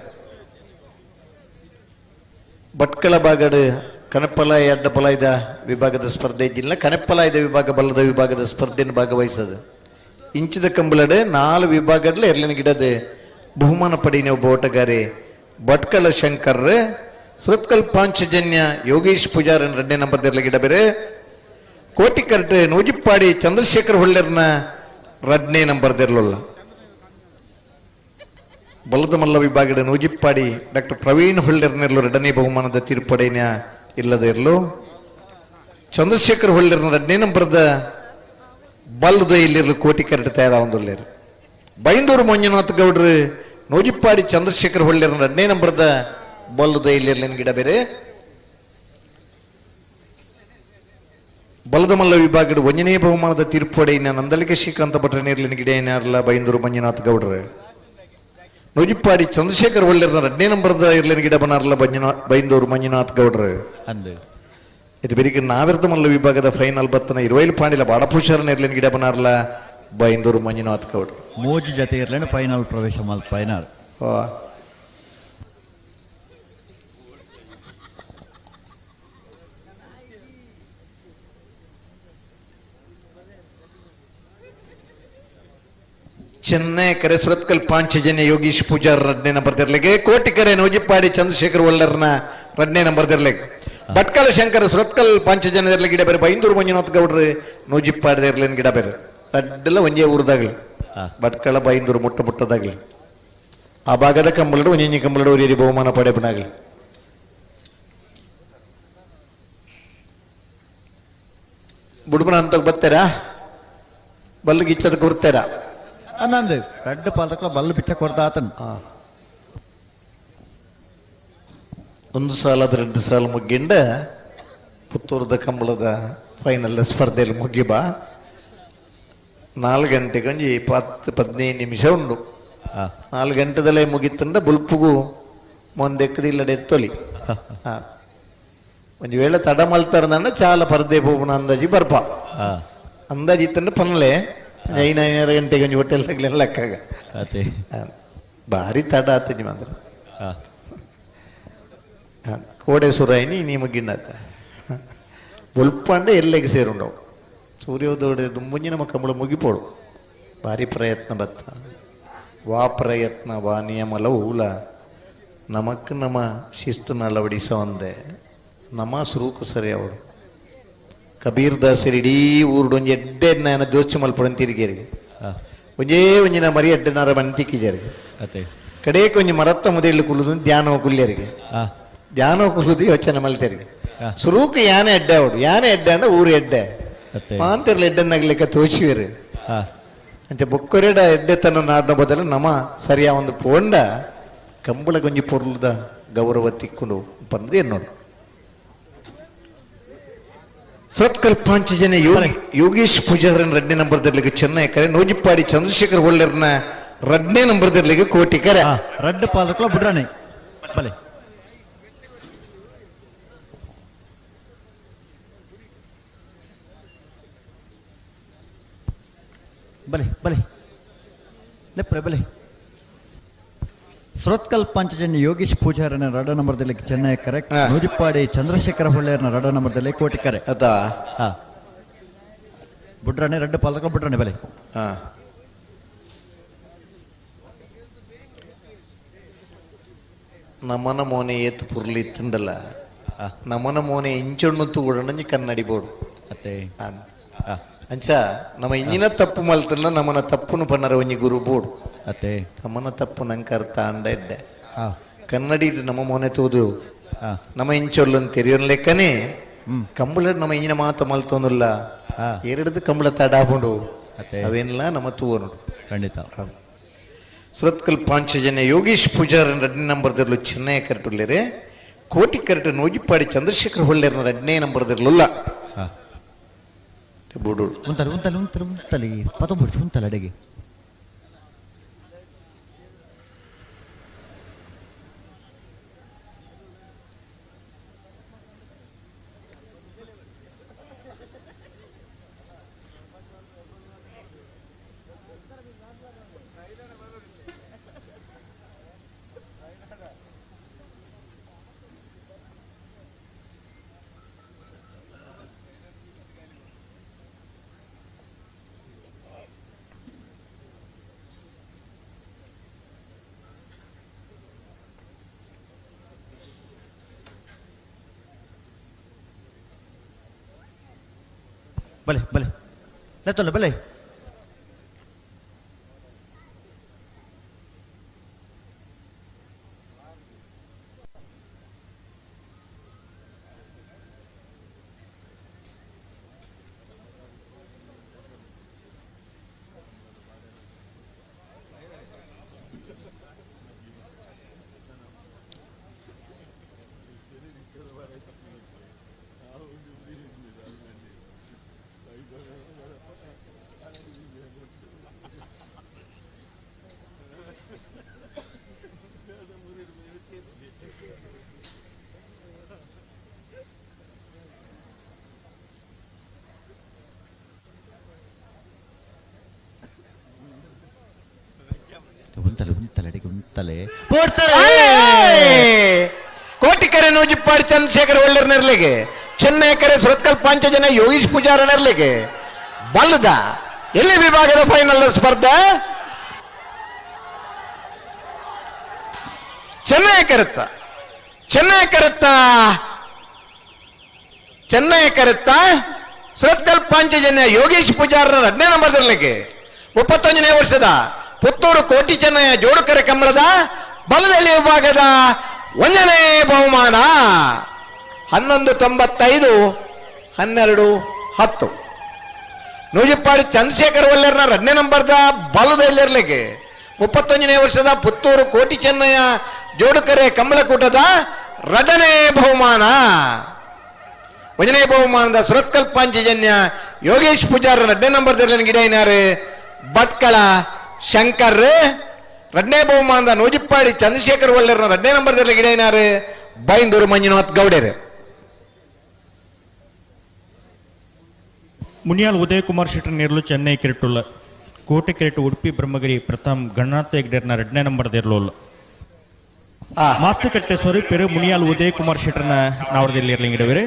ಭಟ್ಕಳ ಭಾಗದ ಕನಪಲಾಯ ಅಡ್ಡಪಲಾಯದ ವಿಭಾಗದ ಸ್ಪರ್ಧೆ ಇದ್ದಿಲ್ಲ. ಕನಪಲಾಯದ ವಿಭಾಗ ಬಲ್ಲದ ವಿಭಾಗದ ಸ್ಪರ್ಧೆಯನ್ನು ಭಾಗವಹಿಸದು. ಇಂಚಿದ ಕಂಬಳಡೆ 4 ವಿಭಾಗದಲ್ಲಿ ಎರಲಿನ ಗಿಡದ ಬಹುಮಾನ ಪಡೆಯ ಒಬ್ಬ ಓಟಗಾರೆ ಭಟ್ಕಳ ಶಂಕರ್ ಸುರತ್ಕಲ್ ಪಾಂಚಜನ್ಯ ಯೋಗೀಶ್ ಪೂಜಾರನ್ 2ನೇ ನಂಬರ್ದಿರ್ಲಿ ಗಿಡ ಬೇರೆ. ಕೋಟಿಕರ್ಟ್ ನೂಜಿಪ್ಪಾಡಿ ಚಂದ್ರಶೇಖರ್ ಹೊಳ್ಳೆರ್ನ 2ನೇ ನಂಬರ್ದಿರ್ಲಿಲ್ಲ. ಬಲದ ಮಲ್ಲ ವಿಭಾಗದ ನೂಜಿಪ್ಪಾಡಿ ಡಾಕ್ಟರ್ ಪ್ರವೀಣ್ ಹೊಳ್ಳೆರ್ನಿರ್ಲು 2ನೇ ಬಹುಮಾನದ ತೀರ್ಪಡೆಯ ಇಲ್ಲದೆ ಇರಲು. ಚಂದ್ರಶೇಖರ್ ಹೊಳ್ಳೆರ್ನ 2ನೇ ನಂಬರ್ದ ಬಲ್ಲದ ಇಲ್ಲಿರ್ಲು ಕೋಟಿಕರ್ಟ್ ತಯಾರೊಂದುಲ್ಲೇರು. ಬೈಂದೂರು ಮಂಜುನಾಥ್ ಗೌಡ್ರು ನೂಜಿಪ್ಪಾಡಿ ಚಂದ್ರಶೇಖರ್ ಹೊಳ್ಳೆರ್ನ 2ನೇ ನಂಬರ್ದ ಬಲ್ಲದ ಇಲ್ಲಿರ್ಲಿನ ಗಿಡ ಬೇರೆ. ಬಲದ ಮಲ್ಲ ವಿಭಾಗದ 1ನೇ ಬಹುಮಾನದ ತೀರ್ಪಡೆಯ ನಂದಲಿಕೆ ಶ್ರೀಕಾಂತ ಭಟ್ರ ನಿರ್ಲಿನ ಗಿಡ ಏನಾರಲ್ಲ ಬೈಂದೂರು ಮಂಜುನಾಥ್ ಗೌಡ್ರು. ನೂಜಿಪ್ಪಾಡಿ ಚಂದ್ರಶೇಖರ್ ಹೊಳ್ಳೆರ್ನ 2ನೇ ನಂಬರ್ದ ಇರ್ಲಿನ ಗಿಡ ಬನಾರಲ್ಲ ಬೈಂದೂರು ಮಂಜುನಾಥ್ ಗೌಡ್ರು. ಇದು ಬೇರೆ ನಾವಿರ್ದ ಮಲ್ಲ ವಿಭಾಗದ ಫೈನಲ್ ಬತ್ತನ 20 ಪಾಂಡಿಲ ಬಾಡಪೂಷಾರನ ಇರ್ಲಿನ ಗಿಡ ಬನಾರಲ್ಲ ಬೈಂದೂರು ಮಂಜುನಾಥ್ ಗೌಡ್ರು. ಮೂಜು ಜೊತೆ ಇರ್ಲೇನು ಫೈನಲ್ ಪ್ರವೇಶ ಮಲ್ ಫೈನಲ್ ಚೆನ್ನೈ ಕರೆ ಸುರತ್ಕಲ್ ಪಾಂಚಜನ್ಯ ಯೋಗೀಶ್ ಪೂಜಾರ್ 2ನೇ ನಂಬರ್ದಿರ್ಲಿಕ್ಕೆ. ಕೋಟಿಕರೆ ನೂಜಿಪ್ಪಾಡಿ ಚಂದ್ರಶೇಖರ್ ಹೊಳ್ಳೆರ್ನ 2ನೇ ನಂಬರ್ದಿರ್ಲಿಕ್ಕೆ. ಭಟ್ಕಳ ಶಂಕರ ಸುರತ್ಕಲ್ ಪಾಂಚಜನ್ಯದಿರ್ಲಿ ಗಿಡ ಬೇರೆ. ಬೈಂದೂರು ಮಂಜುನಾಥ್ ಗೌಡ್ರು ನೂಜಿಪ್ಪಾಡಿದಿರ್ಲಿನ ಗಿಡ ಬೇರೆ. ಅಡ್ಡೆಲ್ಲ ಒಂದೇ ಊರದಾಗ್ಲಿ ಭಟ್ಕಳ ಬೈಂದೂರು ಮುಟ್ಟದಾಗ್ಲಿ ಆ ಭಾಗದ ಕಂಬಳಡು ಒಂಜಿ ಕಂಬಳಡು ಒರಿ ಬಹುಮಾನ ಪಡೆಬನಾಗ್ಲಿ. ಬುಡ್ಬನ ಅಂತ ಬರ್ತಾರಾ ಬಲ್ಲಿಗೆ ಇಚ್ಚದ ಕೊಡ್ತಾರಾ ಅನ್ನಂದು ರೆಡ್ ಪಾಲಕಲ ಬಲ್ಲು ಬಿಚ್ಚ ಕೊಡ್ತಾತನ್. ಒಂದು ಸಾಲದ 2 ಸಾಲ ಮುಗ್ಗಿಂಡ ಪುತ್ತೂರದ ಕಂಬಳದ ಫೈನಲ್ ಸ್ಪರ್ಧೆಯಲ್ಲಿ ಮುಗಿಬಾ 4 ಗಂಟೆಗೆ ಒಂಜಿ 10-15 ನಿಮಿಷ ಉಂಡು. 4 ಗಂಟೆದಲ್ಲೇ ಮುಗಿತಂಡ ಬುಲ್ಪುಗು ಮೊಂದೆಕ್ಕದಿಲ್ಲಡೆ ಎತ್ತೊಲಿ. ಒಂದು ವೇಳೆ ತಡ ಮಲ್ತಾರದಣ್ಣ ಚಾಲ ಪರದೆ ಪೋಪುನ ಅಂದಾಜಿ ಬರ್ಪ ಅಂದಾಜಿ ಇತ್ತಂಡ ಪನ್ಲೆ 9 ಗಂಟೆಗೆ ಒಂಜಿ ಹೋಟೆಲ್ ತಗ್ಲೆಲ್ಲ ಲೆಕ್ಕಾಗ ಭಾರಿ ತಡ ಆತಂಜಿ ಮಾತ್ರ ಕೋಡೆ ಸುರಾಯಿನಿ ನೀ ಮುಗಿಂಡಾತ ಬುಲ್ಪಂಡ ಎಲ್ಲೆಗೆ ಸೇರುಂಡವು ಸೂರ್ಯೋದಯ ಮುಂಜಿ ನಮ್ಮ ಕಂಬಳ ಮುಗಿಪೋಡು ಭಾರಿ ಪ್ರಯತ್ನ ಬತ್ತ ವಾ ಪ್ರಯತ್ನ ವಾ ನಿಯಮಲ ಊಲ ನಮಕ್ ನಮ್ಮ ಶಿಸ್ತುನ ಅಳವಡಿಸವಂದೆ ನಮ್ಮ ಸುರೂಕು ಸರಿ ಅವಳು ಕಬೀರ್ ದಾಸರು ಇಡೀ ಊರುಡು ಒಂಜಿ ಎಡ್ಡೆ ನಾನು ದೋಚು ಮಲ್ಪಡ ತಿರುಗೇರಿಗೆ ಒಂಜೇ ಒಂಜಿನ ಮರಿ ಎಡ್ಡೆನಾರ ಬಂಟಿಕ್ಕಿಜರಿಗೆ ಕಡೆಗೆ ಒಂಜಿ ಮರತ್ತ ಮುದೇಳಿ ಕುಲ್ಲುದು ಧ್ಯಾನವ ಕುಲ್ಯರಿಗೆ ಧ್ಯಾನವ ಕುಲ್ಲುದು ಯೋಚನೆ ಮಲ್ತರಿಗೆ ಸುರೂಕು ಯಾನೆ ಎಡ್ಡೆ ಅವಡು ಯಾನೆ ಎಡ್ಡೆ ಅಂಡ ಊರು ಎಡ್ಡೆ ಮಾಂತಿರ್ಲ ಎಡ್ಡೆನಾಗ್ಲಿಕ್ಕೆ ತೋಚಿವೇರು ಅಂಚೆ ಬೊಕ್ಕೊರೆಡ ಎಡ್ಡೆತನ ನಾಡಿನ ಬದಲು ನಮ ಸರಿಯಾ ಒಂದು ಪೋಂಡ ಕಂಬಳ ಗೊಂಜಿ ಪೊರ್ಲುದ ಗೌರವ ತಿಕ್ಕೊಂಡು ಬಂದು ನೋಡು. ಸುರತ್ಕಲ್ ಪಾಂಚಜನ್ಯ ಯೋಗೀಶ್ ಪೂಜಾರನ್ 2ನೇ ನಂಬರ್ದಿರ್ಲಿಕ್ಕೆ ಚೆನ್ನೈ ಕರೆ. ನೂಜಿಪ್ಪಾಡಿ ಚಂದ್ರಶೇಖರ್ ಹೊಳ್ಳೆರ್ನ 2ನೇ ನಂಬರ್ದಿರ್ಲಿಕ್ಕೆ ಕೋಟಿ ಕರೆ. ರೆಡ್ ಪಾಲಕಲ ಬುಡ್ರಾನೆ ಬಲೆ ಬಲೆ ಬಲೆ ಲೆಪ್ರೆ ಬಲೆ ಸುರತ್ಕಲ್ ಪಂಚಜನ್ಯ ಯೋಗೀಶ್ ಪೂಜಾರನ 2 ನಂಬರ್ದಲ್ಲಿ ಚೆನ್ನೈ ಕರೆಕ್ಟ್. ನೂಜಿಪ್ಪಾಡಿ ಚಂದ್ರಶೇಖರ ಹೊಳ್ಳೆಯರ್ನ 2 ನಂಬರ್ದಲ್ಲಿ ಕೋಟಿ ಕರೆ. ಅದಾ ಬುಡ್ರಾಣೆ 2 ಪಾಲಕ ಬುಡ್ರಾಣೆ ಬಲೆ. ನಮನ ಮೋನೆ ಏತ್ ಪುರ್ಲಿ ತಿಂಡಲ್ಲ ನಮನ ಮೋನೆ ಇಂಚೊಣ್ಣು ತೂಡಣಿ ಕನ್ನಡಿ ಬೋಡು ಅತ್ತೆ ಅಂಚ ನಮ್ಮ ಇಂಜಿನ ತಪ್ಪು ಮಲ್ತಲ್ಲ ನಮ್ಮನ ತಪ್ಪುನು ಪನ್ನರ ಒಂಜಿ ಗುರು ಬೋಡು ಅತ್ತೆ ನಮ್ಮನ ತಪ್ಪು ನಂಗೆ ಅರ್ಥ ಅಂಡ ಇಡ್ಡೆ ಕನ್ನಡಿ ನಮ್ಮ ಮೋನೆ ತೋದು ನಮ್ಮ ಇಂಚೊಲ್ಲು ತೆರಿಯೋನ್ ಲೆಕ್ಕನೇ ಕಂಬಳ ನಮ್ಮ ಇಂಜಿನ ಮಾತು ಮಲ್ತೋನಲ್ಲ ಎರಡದು ಕಂಬಳ ತಡಾಬುಂಡು ಅವೇನಿಲ್ಲ ನಮ್ಮ ತೂವನುಡು ಖಂಡಿತ. ಸುರತ್ಕಲ್ ಪಾಂಚಜನ್ಯ ಯೋಗೀಶ್ ಪೂಜಾರ 2 ನಂಬರ್ದಲ್ಲೂ ಚೆನ್ನೈ ಕರೆಟುಲ್ಲೇರೆ ಕೋಟಿ ಕರೆಟ್ ನೂಜಿಪ್ಪಾಡಿ ಚಂದ್ರಶೇಖರ ಹೊಳ್ಳೆರ್ನ 2 ನಂಬರ್ದಲ್ಲ ಬೂಡು ಉಂತಲಿ ಉಂತಲಿ ಉಂತಲಿ ಉಂತಲಿ 13 ಉಂತಲಿ ಅಡೆಗೆ ಬಲೆ ಬಲೆ ಲೆತ್ತಲ್ಲ ಬಲೆ. ಉಂತಲೆ ಉಂತಲೆ ಅಡಿಗೆ ಉಂತಲೆ ಕೋಟಿ ಕರೆ ನೂಜಿಪ್ಪಾಡಿ ಚಂದ್ರಶೇಖರ ಹೊಳ್ಳೆರ್ ನೆರ್ಲೆಗೆ ಚೆನ್ನೈ ಕರೆ ಸುರತ್ಕಲ್ ಪಾಂಚಜನ್ಯ ಯೋಗೀಶ್ ಪೂಜಾರ ನೆರ್ಲೆಗೆ ಬಲ್ಲದ ಎಲ್ಲಿ ವಿಭಾಗದ ಫೈನಲ್ ಸ್ಪರ್ಧೆ ಚೆನ್ನೈ ಕರೆತ್ತ ಚೆನ್ನೈ ಕರೆತ್ತ ಚೆನ್ನೈ ಕರೆತ್ತ ಸುರತ್ಕಲ್ ಪಾಂಚಜನ್ಯ ಯೋಗೀಶ್ ಪೂಜಾರನ 2 ನಂಬರ್ದಲ್ಲಿಗೆ 31ನೇ ವರ್ಷದ ಪುತ್ತೂರು ಕೋಟಿ ಚೆನ್ನಯ ಜೋಡುಕರೆ ಕಂಬಳದ ಬಲದಲ್ಲಿ ವಿಭಾಗದ 1ನೇ ಬಹುಮಾನ 1195 1210. ನೂಜಿಪ್ಪಾಡಿ ಚಂದ್ರಶೇಖರ ಹೊಳ್ಳೆರ್ನ 2ನೇ ನಂಬರ್ದ ಬಲದಲ್ಲಿರ್ಲಿಕ್ಕೆ 31ನೇ ವರ್ಷದ ಪುತ್ತೂರು ಕೋಟಿ ಚೆನ್ನಯ ಜೋಡುಕರೆ ಕಂಬಳಕೂಟದ 2ನೇ ಬಹುಮಾನ 1ನೇ ಬಹುಮಾನದ ಸುರತ್ಕಲ್ ಪಾಂಚಜನ್ಯ ಯೋಗೇಶ್ ಪೂಜಾರ 2ನೇ ನಂಬರ್ದಲ್ಲಿ ಗಿಡೈನಾರು ಬತ್ಕಳ ಶಂಕರ್ 2ನೇ ಬಹುಮಾನದ ನೂಜಿಪ್ಪಾಡಿ ಚಂದ್ರಶೇಖರ ಹೊಳ್ಳೆರ್ನ 2ನೇ ನಂಬರ್ದಲ್ಲಿ ಗಿಡೈನಾರು ಬೈಂದೂರು ಮಂಜುನಾಥ್ ಗೌಡರು. ಮುನಿಯಾಲ್ ಉದಯ್ ಕುಮಾರ್ ಶೆಟ್ಟರ್ ನೇರ್ಲು ಚೆನ್ನೈ ಕಿರಟುಲ್ಲ ಕೋಟೆ ಕಿರಟು ಉಡುಪಿ ಬ್ರಹ್ಮಗಿರಿ ಪ್ರಥಮ್ ಗಣನಾಥ ಹೆಗ್ಡೇರ್ನ 2ನೇ ನಂಬರ್ದಿರ್ಲೋಲ್ಲ ಮಾಸ್ತುಕಟ್ಟೆ ಸ್ವರೂಪರು ಮುನಿಯಾಲ್ ಉದಯ್ ಕುಮಾರ್ ಶೆಟ್ಟರ್ನ ನಾವರದಲ್ಲಿ ಇರ್ಲಿಂಗಿಡವೇರೆ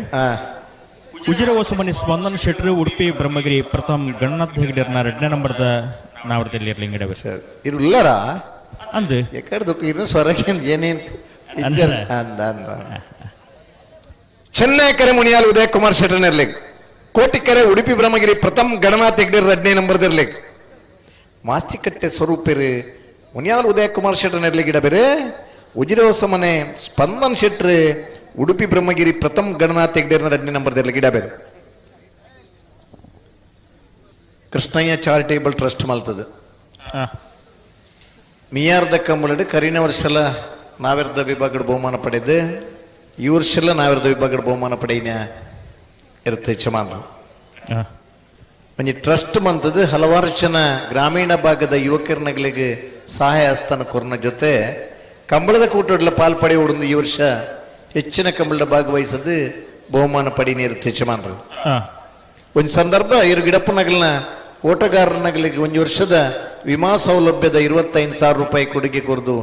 ಉಜಿರ ಹೊಸಮನಿ ಸ್ಪಂದನ್ ಶೆಟ್ಟರು ಉಡುಪಿ ಬ್ರಹ್ಮಗಿರಿ ಪ್ರಥಮ್ ಗಣನಾಥ ಹೆಗ್ಡೇರ್ನ 2ನೇ ನಂಬರ್ದ ನಾವರದಲ್ಲಿ ಇರ್ಲಿಂಗಿಡವೆ ಸರ್ ಇರುಲ್ಲರ ಅಂದು ಎಕರ್ದಕ್ಕೆ ಇನ್ನು ಸ್ವರಕ್ಕೆ ಏನೇನು ಚೆನ್ನೈ ಕರೆ ಮುನಿಯಾಲ್ ಉದಯ್ ಕುಮಾರ್ ಶೆಟ್ಟರ್ ನೆರ್ಲಿಗೆ ಕೋಟಿ ಕರೆ ಉಡುಪಿ ಬ್ರಹ್ಮಗಿರಿ ಪ್ರಥಮ್ ಗಣನಾಥ ಹೆಗ್ಡೇರ್ 2ನೇ ನಂಬರ್ದಿರ್ಲಿಕ್ಕೆ ಮಾಸ್ತಿಕಟ್ಟೆ ಸ್ವರೂಪರು ಮುನಿಯಾಲ್ ಉದಯ್ ಕುಮಾರ್ ಶೆಟ್ಟರ್ ನೆರ್ಲಿಗೆ ಇಡಬೇರೆ ಉಜಿರ ಹೊಸಮನೆ ಸ್ಪಂದನ್ ಶೆಟ್ರು ಉಡುಪಿ ಬ್ರಹ್ಮಗಿರಿ ಪ್ರಥಮ್ ಗಣನಾಥ ಹೆಗ್ಡೇರ್ನ 2ನೇ ನಂಬರ್ದಲ್ಲಿ ಗಿಡಬೇರು ಕೃಷ್ಣಯ್ಯ ಚಾರಿಟೇಬಲ್ ಟ್ರಸ್ಟ್ ಮಲ್ತದು ಮಿಯಾರ್ದ ಕಂಬಳಡು ಕರಿನ ವರ್ಷಲ ನಾವೆರ್ದ ವಿಭಾಗದ ಬಹುಮಾನ ಪಡೆದು ಈ ವರ್ಷಲ್ಲ ನಾವೆರ್ದ ವಿಭಾಗದ ಬಹುಮಾನ ಪಡೆಯಿನ ಇರುತ್ತೆ ಚಮಾನ ಒಂಜಿ ಟ್ರಸ್ಟ್ ಮಂತದ್ದು ಹಲವಾರು ಜನ ಗ್ರಾಮೀಣ ಭಾಗದ ಯುವಕರ್ನಗಳಿಗೆ ಸಹಾಯ ಹಸ್ತನ ಕೊರ್ನ ಜೊತೆ ಕಂಬಳದ ಕೂಟಡ್ಲ ಪಾಲ್ಪಡೆ ಉಳಿದು ಈ ವರ್ಷ ಹೆಚ್ಚಿನ ಕಂಬಳದ ಭಾಗವಹಿಸದು ಬಹುಮಾನ ಪಡಿನ ಇರುತ್ತೆ ಚಮಾನ್ರು ಒಂದು ಸಂದರ್ಭ ಇವರು ಗಿಡಪ್ಪನಗಲ್ನ ಓಟಗಾರನಗಳಿಗೆ ಒಂದು ವರ್ಷದ ವಿಮಾ ಸೌಲಭ್ಯದ 25,000 ರೂಪಾಯಿ ಕೊಡುಗೆ ಕೊರದು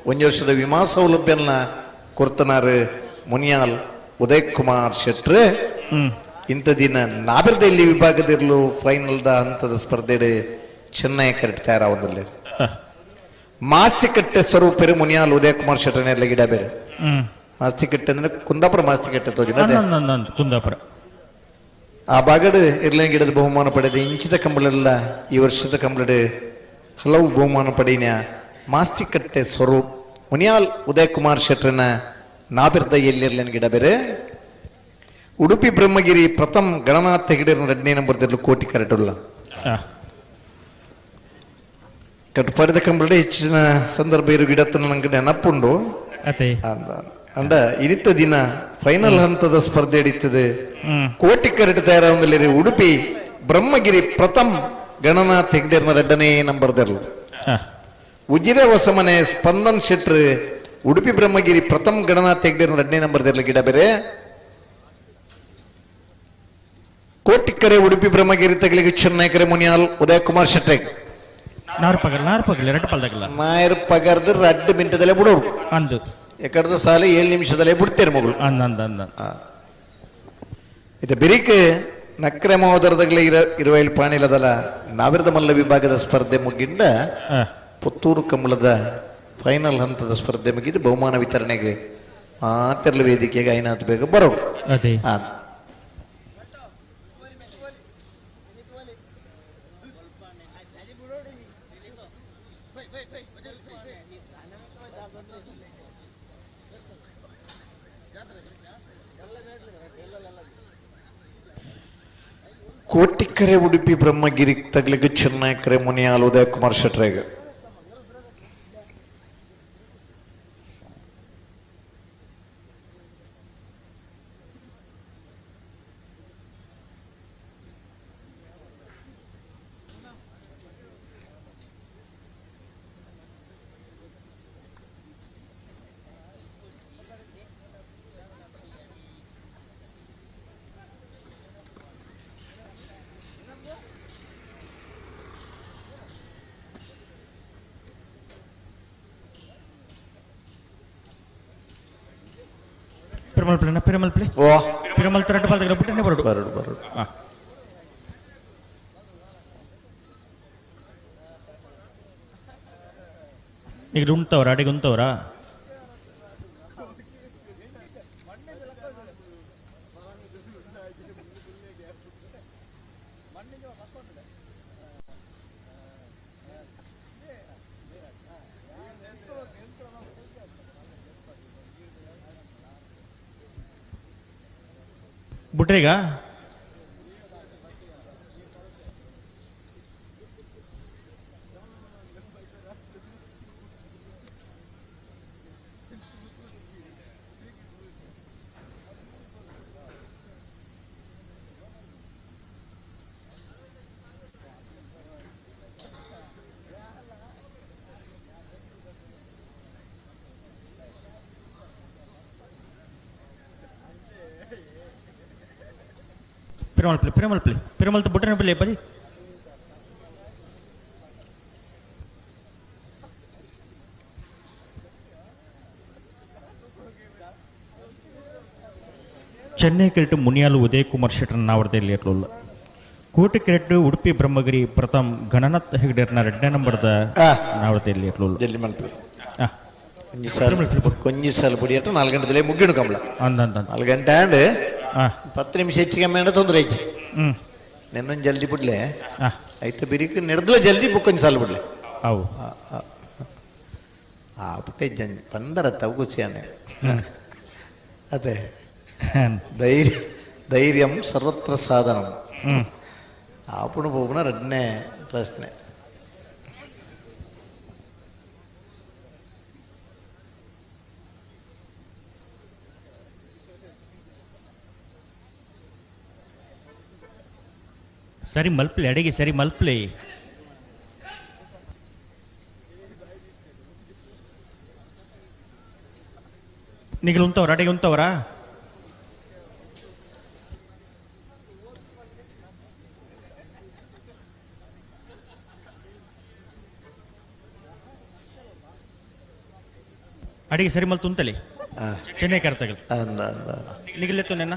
ಒಂದು ವರ್ಷದ ವಿಮಾ ಸೌಲಭ್ಯನ ಕೊಡ್ತನಾರು ಮುನಿಯಾಲ್ ಉದಯ್ ಕುಮಾರ್ ಶೆಟ್ರು ಇಂಥ ದಿನ ನಾಬಿರ್ದಲ್ಲಿ ವಿಭಾಗದಿರ್ಲು ಫೈನಲ್ದ ಹಂತದ ಸ್ಪರ್ಧೆ ಚೆನ್ನೈ ಕರೆಕ್ಟ್ ತಯಾರಾವದಲ್ಲಿ ಮಾಸ್ತಿಕಟ್ಟೆ ಸ್ವರೂಪರು ಮುನಿಯಾಲ್ ಉದಯ್ ಕುಮಾರ್ ಶೆಟ್ಟರ್ನೆಲ್ಲ ಗಿಡ ಬೇರೆ ಮಾಸ್ತಿಕಟ್ಟೆ ಅಂದ್ರೆ ಕುಂದಾಪುರ ಮಾಸ್ತಿಕಟ್ಟೆ ತೋಜಿನ ಕುಂದಾಪುರ ಆ ಬಾಗಡ್ ಇರ್ಲಿನ ಗಿಡದ ಬಹುಮಾನ ಪಡೆದ ಇಂಚಿದ ಕಂಬಳೆಲ್ಲ ಈ ವರ್ಷದ ಕಂಬಳಡ್ ಹಲವು ಬಹುಮಾನ ಪಡೆಯ ಮಾಸ್ತಿಕಟ್ಟೆ ಸ್ವರೂಪ್ ಮುನಿಯಾಲ್ ಉದಯ್ ಕುಮಾರ್ ಶೆಟ್ರನ ನಾಬಿರ್ದ ಎಲ್ಲಿರ್ಲಿನ ಗಿಡ ಬೇರೆ ಉಡುಪಿ ಬ್ರಹ್ಮಗಿರಿ ಪ್ರಥಮ್ ಗಣನಾಥ ಹೆಗಡೆಯರ್ನ 2ನೇ ನಂಬರ್ದಲ್ಲೂ ಕೋಟಿ ಕರೆಟುಲ್ಲ ಕಟ್ಟು ಪಡೆದ ಕಂಬಳಡೆ ಹೆಚ್ಚಿನ ಸಂದರ್ಭ ಇರು ಗಿಡತನ ನಂಗೆ ನೆನಪುಂಡು ಅಂಡ ಇನಿತ್ತ ದಿನ ಫೈನಲ್ ಹಂತದ ಸ್ಪರ್ಧೆ ಹಿಡಿತದೆ ಕೋಟಿ ಕರೆಟ್ ತಯಾರಾದಲ್ಲಿ ಉಡುಪಿ ಬ್ರಹ್ಮಗಿರಿ ಪ್ರಥಮ್ ಗಣನಾಥ್ ಹೆಗ್ಡೇರ್ನ 2ನೇ ನಂಬರ್ದಲ್ಲೂ ಉಜಿರೆ ಹೊಸಮನೆ ಸ್ಪಂದನ್ ಶೆಟ್ರ್ ಉಡುಪಿ ಬ್ರಹ್ಮಗಿರಿ ಪ್ರಥಮ್ ಗಣನಾಥ್ ಹೆಗ್ಡೇರ್ನ 2ನೇ ನಂಬರ್ದಲ್ಲ ಗಿಡ ಬೇರೆ ಕೋಟಿಕರೆ ಉಡುಪಿ ಬ್ರಹ್ಮಗಿರಿ ತಗಲಿಗೆ ಚೆನ್ನೈಕರೆ ಮುನಿಯಾಲ್ ಉದಯ್ ಕುಮಾರ್ ಶೆಟ್ರೆ ನಾಯರ್ ಪಗರ್ದ 2 ಮಿನಿಟದಲ್ಲೇ ಬಿಡೋರು ಅಂದು ಎಕಡದ ಸಾಲ 7 ನಿಮಿಷದಲ್ಲೇ ಬಿಡ್ತೇನೆ ಮಗಳು ಇದು ಬಿರಿಕ್ ನಕ್ರೆ ಮಹೋದರದಾಗಲೇ ಇರುವೈಲ್ ಪಾಣಿಲದಲ್ಲ ನಾವಿರದ ಮಲ್ಲ ವಿಭಾಗದ ಸ್ಪರ್ಧೆ ಮುಗಿಂದ ಪುತ್ತೂರು ಕಂಬಳದ ಫೈನಲ್ ಹಂತದ ಸ್ಪರ್ಧೆ ಮುಗಿದು ಬಹುಮಾನ ವಿತರಣೆಗೆ ಮಾತೆರಳು ವೇದಿಕೆಗೆ ಐನಾಥ್ ಬೇಗ ಬರೋರು ಕೋಟಿಕರೆ ಉಡುಪಿ ಬ್ರಹ್ಮಗಿರಿ ತಗಲಿಗೆ ಚೆನ್ನೈಕರೆ ಮುನಿಯಾಲ್ ಉದಯ್ ಕುಮಾರ್ ಶೆಟ್ರೆಗೆ పిరమల్ తరట బాల్ దగ్గర పుట్టిన బరుడు ఇక్కడ ఉంటావరా అడిగి ఉంటావరా ಬುಟ್ರೇಗ పిరమల్ బుట్టన పిల్లే పది ಚೆನ್ನೈ ಕ್ರಿಕೆಟ್ ಮುನಿಯಾಲು ಉದಯ್ ಕುಮಾರ್ ಶೆಟ್ಟರ್ ನಾವರ್ದಲ್ಲಿ ಇರಲಿಲ್ಲ ಕೋಟಿ ಕ್ರಿಕೆಟ್ ಉಡುಪಿ ಬ್ರಹ್ಮಗಿರಿ ಪ್ರಥಮ್ ಗಣನಾಥ್ ಹೆಗ್ಡೇರ್ನ 2ನೇ ನಂಬರ್ದ ನಾವರ್ದಲ್ಲಿ ಇರಲಿಲ್ಲ ಕೊಂಚ ಸಾಲ ಪುಡಿಯಟ್ಟು 4 ಗಂಟೆದಲ್ಲೇ ಮುಗಿಡು ಕಂಬಳ 4 ಗಂಟೆ ಅಂಡ್ 10 ನಿಮಿಷ ಹೆಚ್ಚಿಗೆ ಮೇಡ ತೊಂದರೆ ಐತಿ ನೆನ್ನೊಂದು ಜಲ್ದಿ ಬಿಡ್ಲೆ ಆಯ್ತು ಬಿರಿಕ್ ನಡೆದ್ಲ ಜಲ್ದಿ ಬುಕ್ಕೊಂದು ಸಾಲ ಬಿಡ್ಲೆ ಅವು ಪುಟ್ಟೆ ಪಂಡರ ತವಗುಸಿಯಾನೆ ಅದೇ ಧೈರ್ಯಂ ಸರ್ವತ್ರ ಸಾಧನಂ ಆಪುಣ ಪೋಪುಣ 2ನೇ ಪ್ರಶ್ನೆ ಸರಿ ಮಲ್ಪ್ಲೆ ಅಡಿಗೆ ಸರಿ ಮಲ್ಪ್ಲೆ ನಿಗಲು ಉಂತವ್ರ ಅಡಿಗೆ ಉಂತವ್ರಾ ಅಡಿಗೆ ಸರಿ ಮಲ್ ತುಂತಲಿ ಚೆನ್ನೈ ಕರ್ತಗಳು ಅಂದ ಅಂದ ನಿಗಲೆತ್ತು ನೆನ್ನ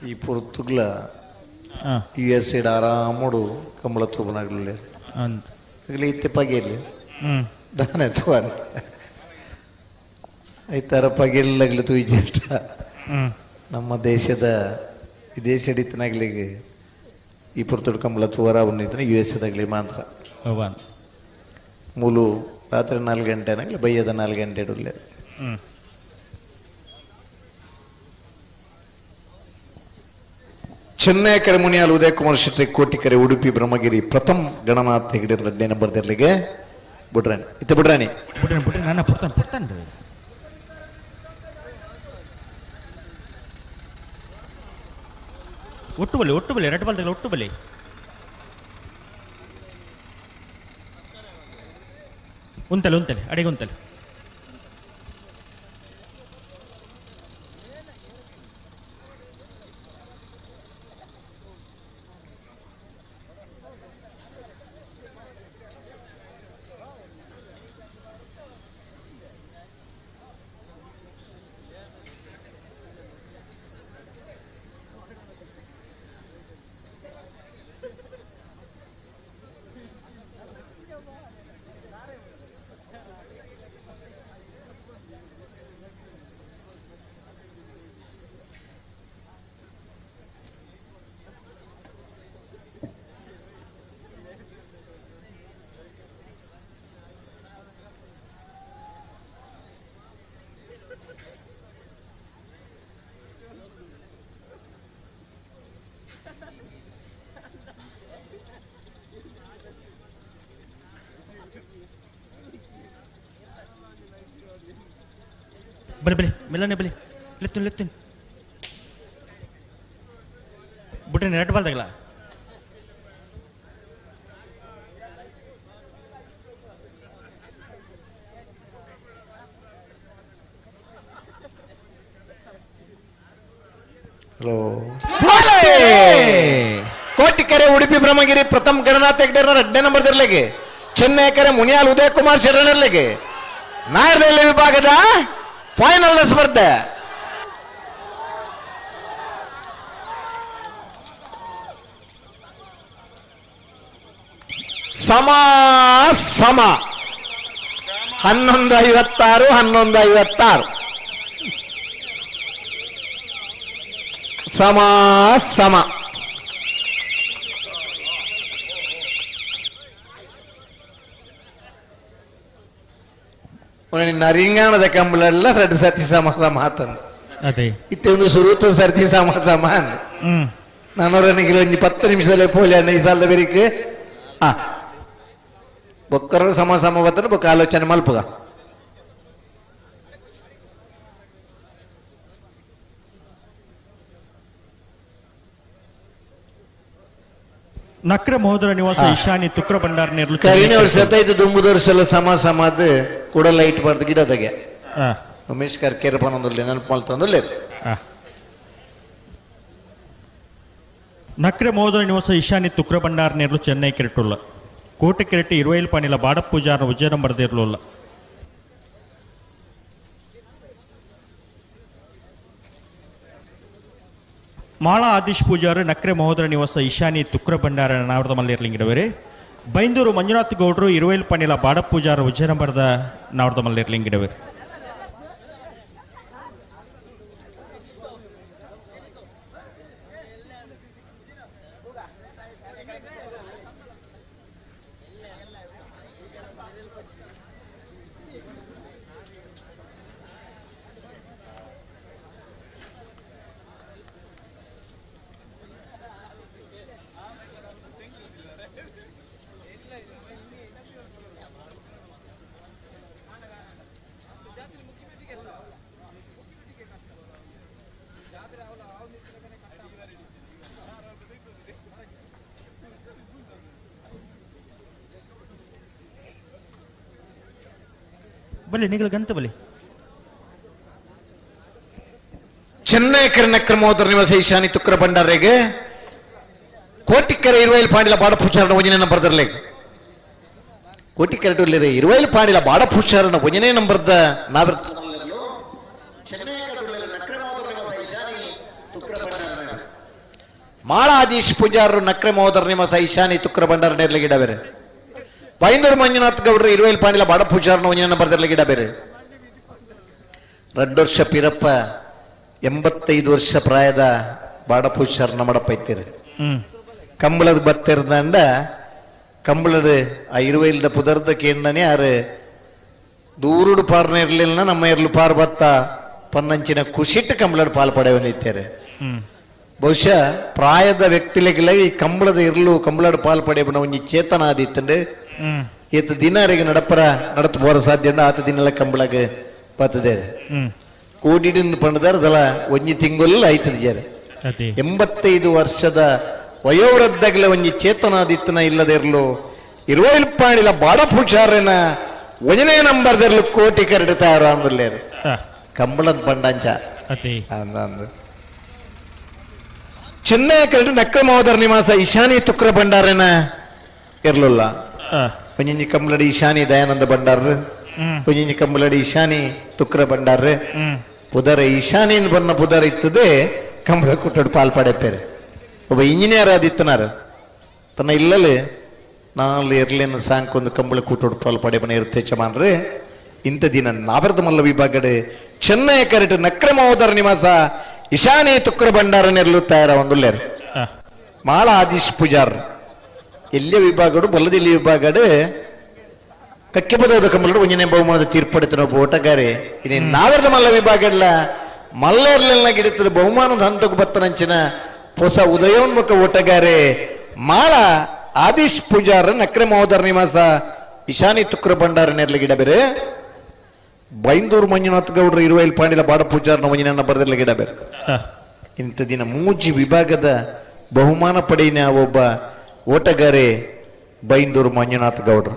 ಈ ಪುರ್ತುಗ್ಲ US ಆರಾಮೋಡು ಕಂಬಳ ತೂಬನಾಗ್ಲಿ ಆಗಲಿ ಇತ್ತೆ ಪಗೆಯಲ್ಲಿ ದಾನೆ ತುವನ್ ಐತಾರ ಪಗೆಲ್ಲಾಗ್ಲಿ ತೂಯಿಜೇಷ್ಟ ನಮ್ಮ ದೇಶದ ವಿದೇಶ ಹಿಡಿತನಾಗ್ಲಿಗೆ ಈ ಪುರ್ತುಡ್ ಕಂಬಳ ತೂವರ ಉನ್ನಿತನ US ಮಾತ್ರ ಮೂಲು ರಾತ್ರಿ 4 ಗಂಟೆನಾಗ್ಲಿ ಬೈಯದ 4 ಗಂಟೆ ಇಡಲೇ ಚೆನ್ನೈಕೆರೆ ಮುನಿಯಾಲ್ ಉದಯ ಕುಮಾರ್ ಶೆಟ್ಟಿ ಕೋಟಿಕೆರೆ ಉಡುಪಿ ಬ್ರಹ್ಮಗಿರಿ ಪ್ರಥಮ್ ಗಣನಾಥ್ ಹೆಗಡೆ 2ನೇ ನಂಬರ್ದಲ್ಲಿಗೆ ಬಿಡ್ರಾಣಿ ಇತ್ತೆ ಬಿಡ್ರಾಣಿ ನನ್ನ ಪುಡ್ತಾನೆ ಒಟ್ಟು ಬಲೆ ರೆಡ್ ಬಾಲ್ ಒಟ್ಟು ಬಲೆ ಉಂತಲೆ ಅಡಿಗೆ ಉಂತಲೆ ಬಲೆ ಮೆಲ್ಲನೆ ಬಲೆ ಲೆತ್ತುನ್ ಬಿಟ್ರೆ ರೆಡ್ ಬಾಲ್ ತಗಲ ಹಲೋ ಕೋಟಿಕೆರೆ ಉಡುಪಿ ಬ್ರಹ್ಮಗಿರಿ ಪ್ರಥಮ್ ಗಣನಾಥ್ ಹೆಗಡೆ 2ನೇ ನಂಬರ್ದಲ್ಲಿಗೆ ಚೆನ್ನೈಕೆರೆ ಮುನಿಯಾಲ್ ಉದಯ ಕುಮಾರ್ ಶೆಟ್ಟನಲ್ಲಿಗೆ ನಾಯರ್ದಲ್ಲಿ ವಿಭಾಗದ ಫೈನಲ್ ಸ್ಪರ್ಧೆ ಸಮ 11:56 ಸಮ ನರಿಂಗಾಣದ ಕಂಬಳೆಲ್ಲ 2 ಸರ್ತಿ ಸಮ ಆತನು ಅದೇ ಇತ್ತೆ ಒಂದು ಸುರುತ ಸರ್ತಿ ಸಮಾನ್ ನಾನೂರನಿಗೆ 10 ನಿಮಿಷದಲ್ಲಿ ಪೋಲಿ ಅಣ್ಣ ಈ ಸಾಲದ ಬೇರಿಕೆ ಬೊಕ್ಕರ ಸಮ ಬತ್ತನ ಬೊಕ್ಕ ಆಲೋಚನೆ ಮಲ್ಪಗ ನಕ್ರೆ ಮಹೋದರ ನಿವಾಸ ಈಶಾನಿ ತುಕ್ರ ಭಂಡಾರ ನೇರ್ಲು ಕರಿನ ವರ್ಷ ಸತೈದು ದುಂಬುದ ವರ್ಷ ಎಲ್ಲ ಸಮಾದ ಕೂಡ ಲೈಟ್ ಬರ್ದು ಗಿಡದಾಗೆ ಉಮೇಶ್ ಕರ್ಕೇರ ಪನೊಂದಿಲ್ಲ ನೆನಪು ಮಲ್ತಂದಿಲ್ಲ ನಕ್ರೆ ಮಹೋದರ ನಿವಾಸ ಈಶಾನಿ ತುಕ್ರ ಭಂಡಾರ ನೇರ್ಲು ಚೆನ್ನೈ ಕೆರಟುಲ್ಲ ಕೋಟೆ ಕೆರಟಿ 20 ಪನಿಲ ಬಾಡ ಪೂಜಾರ ಉಜ್ಜಯ ನಂಬರ್ ದೇರ್ಲುಲ್ಲ ಮಾಳಾ ಆದಿಶ್ ಪೂಜಾರು ನಕ್ರೆ ಮಹೋದರ ನಿವಾಸ ಈಶಾನಿ ತುಕ್ರ ಭಂಡಾರ ನಾವರದ ಮಲ್ಲಿರ್ಲಿಂಗಿಡವರೆ ಬೈಂದೂರು ಮಂಜುನಾಥ್ ಗೌಡ್ರು 20 ಪನಿಲ ಬಾಡ ಪೂಜಾರ ಉಜ್ಜಯ ನಂಬರ್ದ ನಾವರದ ಮಲ್ಲಿರ್ಲಿಂಗಿಡವರೆ ಬಲೆ ನಿಗಲ ಗಂತ ಬಲೆ ಚೆನ್ನೈ చెన్నైకర్ నక్రమోదర్ నివాಸ ఈశాని తుక్ర బండారేಗೆ కోటికెర 20 పాండిల బాడ పుచ్చారణ వంజనే ನಂಬರ್ ದರ್ಲೆಗ್ ಕೋಟಿಕೆರ ಟುಲ್ಲಿರೆ 20 ಪಾಂಡಿಲ ಬಾಡ ಪುಚ್ಚಾರಣ ಒಂಜನೇ ನಂಬರ್ದ ನಾವಿರ್ತ ಮಾಳಾದೀಶ್ ಪೂಜಾರರು ನಕ್ರೆ ಮಹೋದರ ನಿವಾಸ ಈಶಾನಿ ತುಕ್ರ ಬಂಡಾರ ನೇರ್ಲಗಿಡ ಬೇರೆ ಬೈಂದೂರು ಮಂಜುನಾಥ್ ಗೌಡ್ರು 20 ಪಾಂಡಿಲ ಬಾಡ ಪೂಜಾರನ ಒಂಜನೇ ನಂಬರ್ ದರ್ಲಗಿಡ ಬೇರೆ 2 ವರ್ಷ ಪಿರಪ್ಪ 85 ವರ್ಷ ಪ್ರಾಯದ ಬಾಡ ಪೂಜಾರನ ಮಡಪ ಇತ್ತೀರಿ ಕಂಬಳದ ಬತ್ತಿರ್ದಂಡ ಕಂಬಳದ ಆ 20 ಪುದರ್ದ ಕೇಂಡನೆ ಆರು ದೂರುಡು ಪಾರ್ನ ಇರ್ಲಿಲ್ಲ ನಮ್ಮ ಇರ್ಲು ಪಾರ್ ಬತ್ತ ಪನ್ನಂಚಿನ ಖುಷಿಟ್ಟು ಕಂಬಳದ ಪಾಲ್ ಪಡೆಯವನಿದ್ದಾರೆ ಬಹುಶಃ ಪ್ರಾಯದ ವ್ಯಕ್ತಿಲೆಗಿಲ್ಲ ಈ ಕಂಬಳದ ಇರ್ಲು ಕಂಬಳದ ಪಾಲ್ ಪಡೆಯಬನ ಒಂಜಿ ಚೇತನ ಆದಿತ್ತಂಡು ಈತ ದಿನರಿಗೆ ನಡಪರ ನಡತು ಬೋರ ಸಾಧ್ಯ ಆತ ದಿನೆಲ್ಲ ಕಂಬಳಗೆ ಬರ್ತದೆ ಕೋಡಿಡಿಂದ ಪಂಡದಾರದಲ್ಲ ಒಂಜಿ ತಿಂಗಳು ಆಯ್ತದ ಜಾರ 85 ವರ್ಷದ ವಯೋವೃದ್ಧಗಳ ಒಂಜಿ ಚೇತನಾದಿತ್ತನ ಇಲ್ಲದೆ ಇರ್ಲು 20 ಪಾಣಿಲ ಬಾಡ ಪೂಜಾರನ ಒಂಜನೇ ನಂಬರ್ದರ್ಲು ಕೋಟಿ ಕರಡು ತಯಾರು ಕಂಬಳದ ಬಂಡಂಚ ಅಂದ ಚೆನ್ನೈ ಕರಡು ನಕ್ರ ಮಹೋದರ ನಿವಾಸ ಈಶಾನಿ ತುಕ್ರ ಭಂಡಾರನ ಇರ್ಲಿಲ್ಲ ಒಂಜಿ ಕಂಬಳಡಿ ಈಶಾನಿ ದಯಾನಂದ ಭಂಡಾರ ಒಂಜಿ ಕಂಬಳಡಿ ಈಶಾನಿ ತುಕ್ರ ಭಂಡಾರ ಪುದರ ಈಶಾನಿನ್ ಬನ್ನ ಪುದರ ಇತ್ತದೆ ಕಂಬಳ ಕುಟ್ಟಡು ಪಾಲ್ಪಡೆಪೇರೆ ಒಬ್ಬ ಇಂಜಿನಿಯರ್ ಆದಿತ್ತನಾರ ತನ್ನ ಇಲ್ಲಲ್ಲಿ ನಾಲ್ ಇರ್ಲೇನು ಸಾಂಕೊಂದು ಕಂಬಳ ಕೂಟೋಡು ಪಾಲ್ಪಡೆ ಬನ ಇರುತ್ತೆ ಚಮಾನ್ರೆ ಇಂಥ ದಿನ ನಾವರ್ದ ಮಲ್ಲ ವಿಭಾಗಡೆ ಚೆನ್ನೈ ಕರೆಟ್ ನಕ್ರ ಮಹೋದರ ನಿವಾಸ ಈಶಾನಿ ತುಕ್ರ ಭಂಡಾರ ನೆರಲು ತಯಾರ ಒಂದುಲ್ಲೇರು ಮಾಳ ಆದೀಶ್ ಪೂಜಾರ್ ಎಲ್ಲಿಯ ವಿಭಾಗಡು ಬಲ್ಲದಿಲ್ಲಿ ವಿಭಾಗಡು ಕಕ್ಕೆ ಪದದ ಕಂಬಳಡು ಒಂಜನೇ ಬಹುಮಾನದ ತೀರ್ಪಡಿತ ಓಟಗಾರೆ ಇನ್ನೇನು ನಾವರ್ದ ಮಲ್ಲ ವಿಭಾಗಲ್ಲ ಮಲ್ಲ ಇರ್ಲಿಲ್ಲ ಗಿಡಿತದ ಬಹುಮಾನದ ಹಂತಕ್ಕೆ ಬತ್ತನಂಚಿನ ಹೊಸ ಉದಯೋನ್ಮುಖ ಓಟಗಾರೆ ಮಾಳ ಆದೀಶ್ ಪೂಜಾರ ನಕ್ರೆ ಮಹೋದರ ನಿವಾಸ ಈಶಾನಿ ತುಕ್ರ ಭಂಡಾರ ನೆರಲಿಗಿಡ ಬೇರೆ ಬೈಂದೂರು ಮಂಜುನಾಥ್ ಗೌಡ್ರು 20 ಪಾಂಡಿಲ ಬಾಡ ಪೂಜಾರನ ಒಂಜಿನ ಬರೆದರ್ಲಿಗಿಡ ಬೇರೆ ಇಂಥ ದಿನ ಮೂಜಿ ವಿಭಾಗದ ಬಹುಮಾನ ಪಡೆಯಿನ ಒಬ್ಬ ಓಟಗಾರೆ ಬೈಂದೂರು ಮಂಜುನಾಥ್ ಗೌಡ್ರು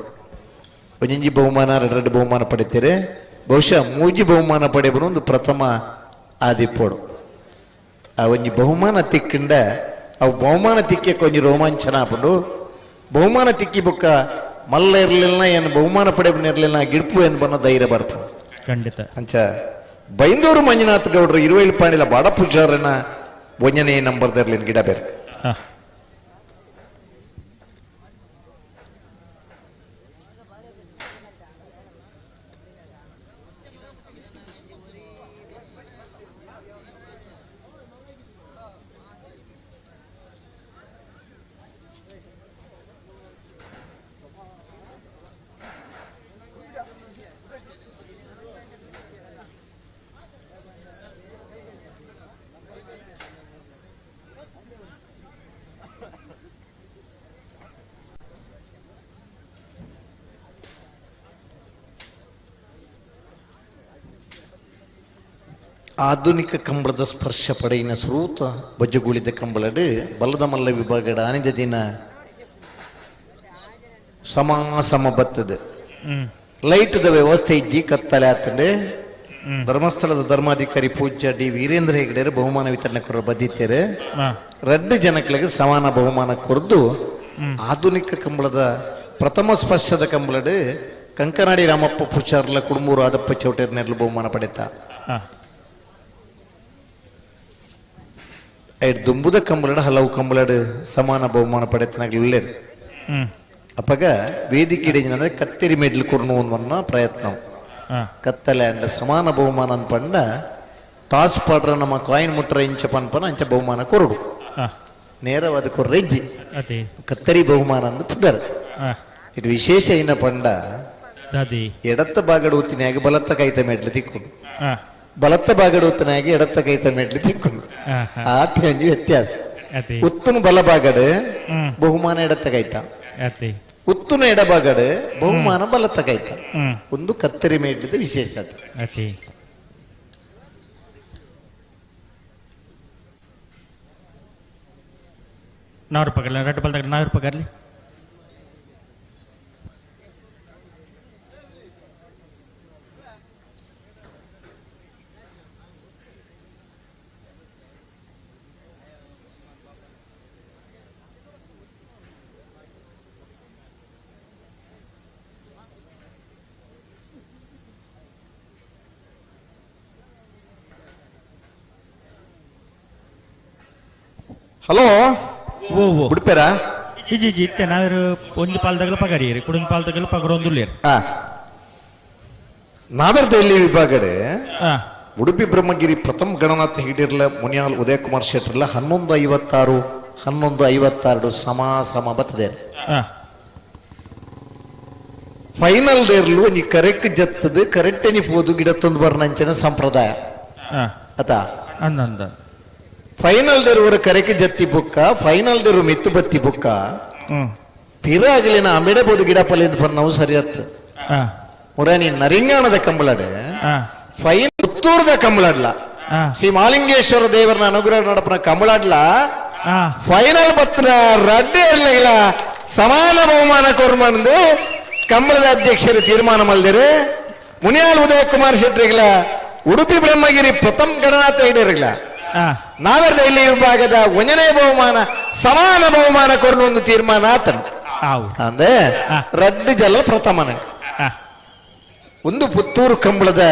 ಒಂಜಿ ಬಹುಮಾನ 2 ಬಹುಮಾನ ಪಡಿತೀರಿ ಬಹುಶಃ ಮೂಜಿ ಬಹುಮಾನ ಪಡೆಯಬರು ಒಂದು ಪ್ರಥಮ ಆದಿಪ್ಪೋಡು ಆ ಒಂಜಿ ಬಹುಮಾನ ತಿಕ್ಕಿಂಡ ಅವು ಬಹುಮಾನ ತಿಕ್ಕಿ ಕೊಂಚ ರೋಮಾಂಚನ ಆಪುಂಡು ಬಹುಮಾನ ತಿಕ್ಕಿ ಬುಕ್ಕ ಮಲ್ಲ ಇರ್ಲಿಲ್ಲ ಏನು ಬಹುಮಾನ ಪಡೆಯಬನ ಇರ್ಲಿಲ್ಲ ಗಿಡ್ಪು ಏನು ಬನ್ನ ಧೈರ್ಯ ಬರ್ಪು ಖಂಡಿತ ಅಂಚ ಬೈಂದೂರು ಮಂಜುನಾಥ್ ಗೌಡ್ರು 20 ಪಾಂಡಿಲ ಬಾಡ ಪೂಜಾರನ ಒಂಜನೇ ನಂಬರ್ದರ್ಲಿನ ಗಿಡ ಬೇರೆ ಆಧುನಿಕ ಕಂಬಳದ ಸ್ಪರ್ಶ ಪಡೆಯಿನ ಸೃತ ಬಜ್ಜುಗುಳಿದ ಕಂಬಳಡು ಬಲ್ಲದ ಮಲ್ಲ ವಿಭಾಗದ ಆನಿದ ದಿನ ಸಮ ಬರ್ತದೆ ಲೈಟ್ದ ವ್ಯವಸ್ಥೆ ಇದ್ದಿ ಕತ್ತಲೆ ಆತಂಡೆ ಧರ್ಮಸ್ಥಳದ ಧರ್ಮಾಧಿಕಾರಿ ಪೂಜ್ಯ ಡಿ ವೀರೇಂದ್ರ ಹೆಗಡೆ ಬಹುಮಾನ ವಿತರಣೆ ಕೊರ ಬದ್ದಿತ್ತೇರೆ 2 ಜನಗಳಿಗೆ ಸಮಾನ ಬಹುಮಾನ ಕೊರದು ಆಧುನಿಕ ಕಂಬಳದ ಪ್ರಥಮ ಸ್ಪರ್ಶದ ಕಂಬಳಡು ಕಂಕನಾಡಿ ರಾಮಪ್ಪ ಪೂಜಾರ್ಲ ಕುಡುಂಬೂರು ಆದಪ್ಪ ಚೌಟೇರ್ನೆರ್ಲು ಬಹುಮಾನ ಪಡೆತ ದುಂಬುದ ಕಂಬಳಡ ಹಲವು ಕಂಬಳಡು ಸಮಾನ ಬಹುಮಾನ ಪಡೆತನಾಗಲಿಲ್ಲ ಅಪ್ಪಗ ವೇದಿಕೆ ಅಂದ್ರೆ ಕತ್ತೇರಿ ಮೆಡ್ಲು ಕೊರ್ನುವನ್ನ ಪ್ರಯತ್ನ ಕತ್ತಲೆ ಅಂಡ ಸಮಾನ ಬಹುಮಾನ ಅನ್ಪಂಡ ಟಾಸ್ ಪಾಡ್ರ ನಮ್ಮ ಕಾಯಿನ್ ಮುಟ್ರ ಇಂಚ ಪನ್ಪನ ಅಂಚ ಬಹುಮಾನ ಕೊರಡು ನೇರವಾದ ಕೊರ್ರೆಜ್ಜಿ ಕತ್ತರಿ ಬಹುಮಾನ ಅಂದು ಪುದರ್ ಇದು ವಿಶೇಷ ಏನ ಪಂಡ ಎಡತ್ತ ಬಾಗಡ ಊತಿನಾಗ ಬಲತ್ತ ಕೈತ ಮೆಡ್ಲು ತಿಕ್ಕೊಂಡು ಬಲತ್ತ ಬಾಗಡ ಊತನಾಗಿ ಎಡತ್ತ ಕೈತ ಮೆಡ್ಲು ತಿಕ್ಕೊಂಡು ಆತಿ ಒಂಜಿ ವ್ಯತ್ಯಾಸ ಉತ್ತುನು ಬಲಭಾಗಡು ಬಹುಮಾನ ಎಡತ್ತ ಕೈತ ಉತ್ತುನ ಎಡಭಾಗಡು ಬಹುಮಾನ ಬಲತ್ತ ಕೈತ ಒಂದು ಕತ್ತರಿ ಮೇಡ್ಲಿದ ವಿಶೇಷತೆ ₹100 2 ಬಲ್ದಾಗ ₹100 ಹಲೋ ಓ ಓ ಉಡುಪೇರಾ ಇಜ್ಜಿ ಇಜ್ಜಿ ಇತ್ತೆ ನಾವಿರು ಒಂದು ಪಾಲ್ದಾಗಲ ಪಗಾರಿ ಕುಡಿನ ಪಾಲ್ದಾಗಲ ಪಗರ ಒಂದುಲ್ಲೇರು ನಾವೆರ್ದಲ್ಲಿ ವಿಭಾಗಡೆ ಹಾ ಉಡುಪಿ ಬ್ರಹ್ಮಗಿರಿ ಪ್ರಥಮ ಗಣನಾಥ ಹಿಡಿರ್ಲ ಮುನಿಯಾಲ್ ಉದಯಕುಮಾರ್ ಶೆಟ್ರಲ್ಲ 11:56 11:52 ಸಮ ಬರ್ತದೆ ಫೈನಲ್ ದೇರ್ಲು ನೀ ಕರೆಕ್ಟ್ ಜತ್ತದು ಕರೆಕ್ಟ್ ನೀ ಪೋದು ಗಿಡ ತಂದು ಬರ್ನಂಚಿನ ಸಂಪ್ರದಾಯ ಅತ ಅಂದ ಫೈನಲ್ ದೇರು ಕರೆಕ್ಟ್ ಜತ್ತಿ ಬುಕ್ಕ ಫೈನಲ್ ದೇರು ಮಿತ್ತು ಬತ್ತಿ ಬುಕ್ಕ ಪಿರ ಆಗಲಿನ ಅಮಿಡೆ ಬೋದು ಗಿಡ ಪಲ್ಲಿಂದ ಬರ್ನವು ಸರಿಯತ್ ಮುರಾನಿ ನರಿಂಗಾಣದ ಕಂಬಳಡೆ ಫೈನ್ ಪುತ್ತೂರದ ಕಂಬಳಾಡ್ಲ ಶ್ರೀ ಮಾಲಿಂಗೇಶ್ವರ ದೇವರನ ಅನುಗ್ರಹ ನಡಪನ ಕಂಬಳಾಡ್ಲ ಫೈನಲ್ ಬತ್ತನ ರಡ್ಡೆ ಇರ್ಲಿಲ್ಲ ಸಮಾನ ಬಹುಮಾನ ಕೊರ್ಮಂದು ಕಂಬಳದ ಅಧ್ಯಕ್ಷರು ತೀರ್ಮಾನ ಮಲ್ದಿರು ಮುನಿಯಾಲ್ ಉದಯಕುಮಾರ್ ಶೆಟ್ರಿಗಳ ಉಡುಪಿ ಬ್ರಹ್ಮಗಿರಿ ಪ್ರಥಮ ಗಣನಾಥ ಹಿಡಿಯರಿಲ್ಲ ನಾವೆರ್ದ ಇಲ್ಲಿ ವಿಭಾಗದ 1ನೇ ಬಹುಮಾನ ಸಮಾನ ಬಹುಮಾನ ಕೊರ್ನು ಒಂದು ತೀರ್ಮಾನ ಆತನು ಅಂದ್ರೆ ರಡ್ಡು ಜಲ ಪ್ರಥಮನ ಒಂದು ಪುತ್ತೂರು ಕಂಬಳದ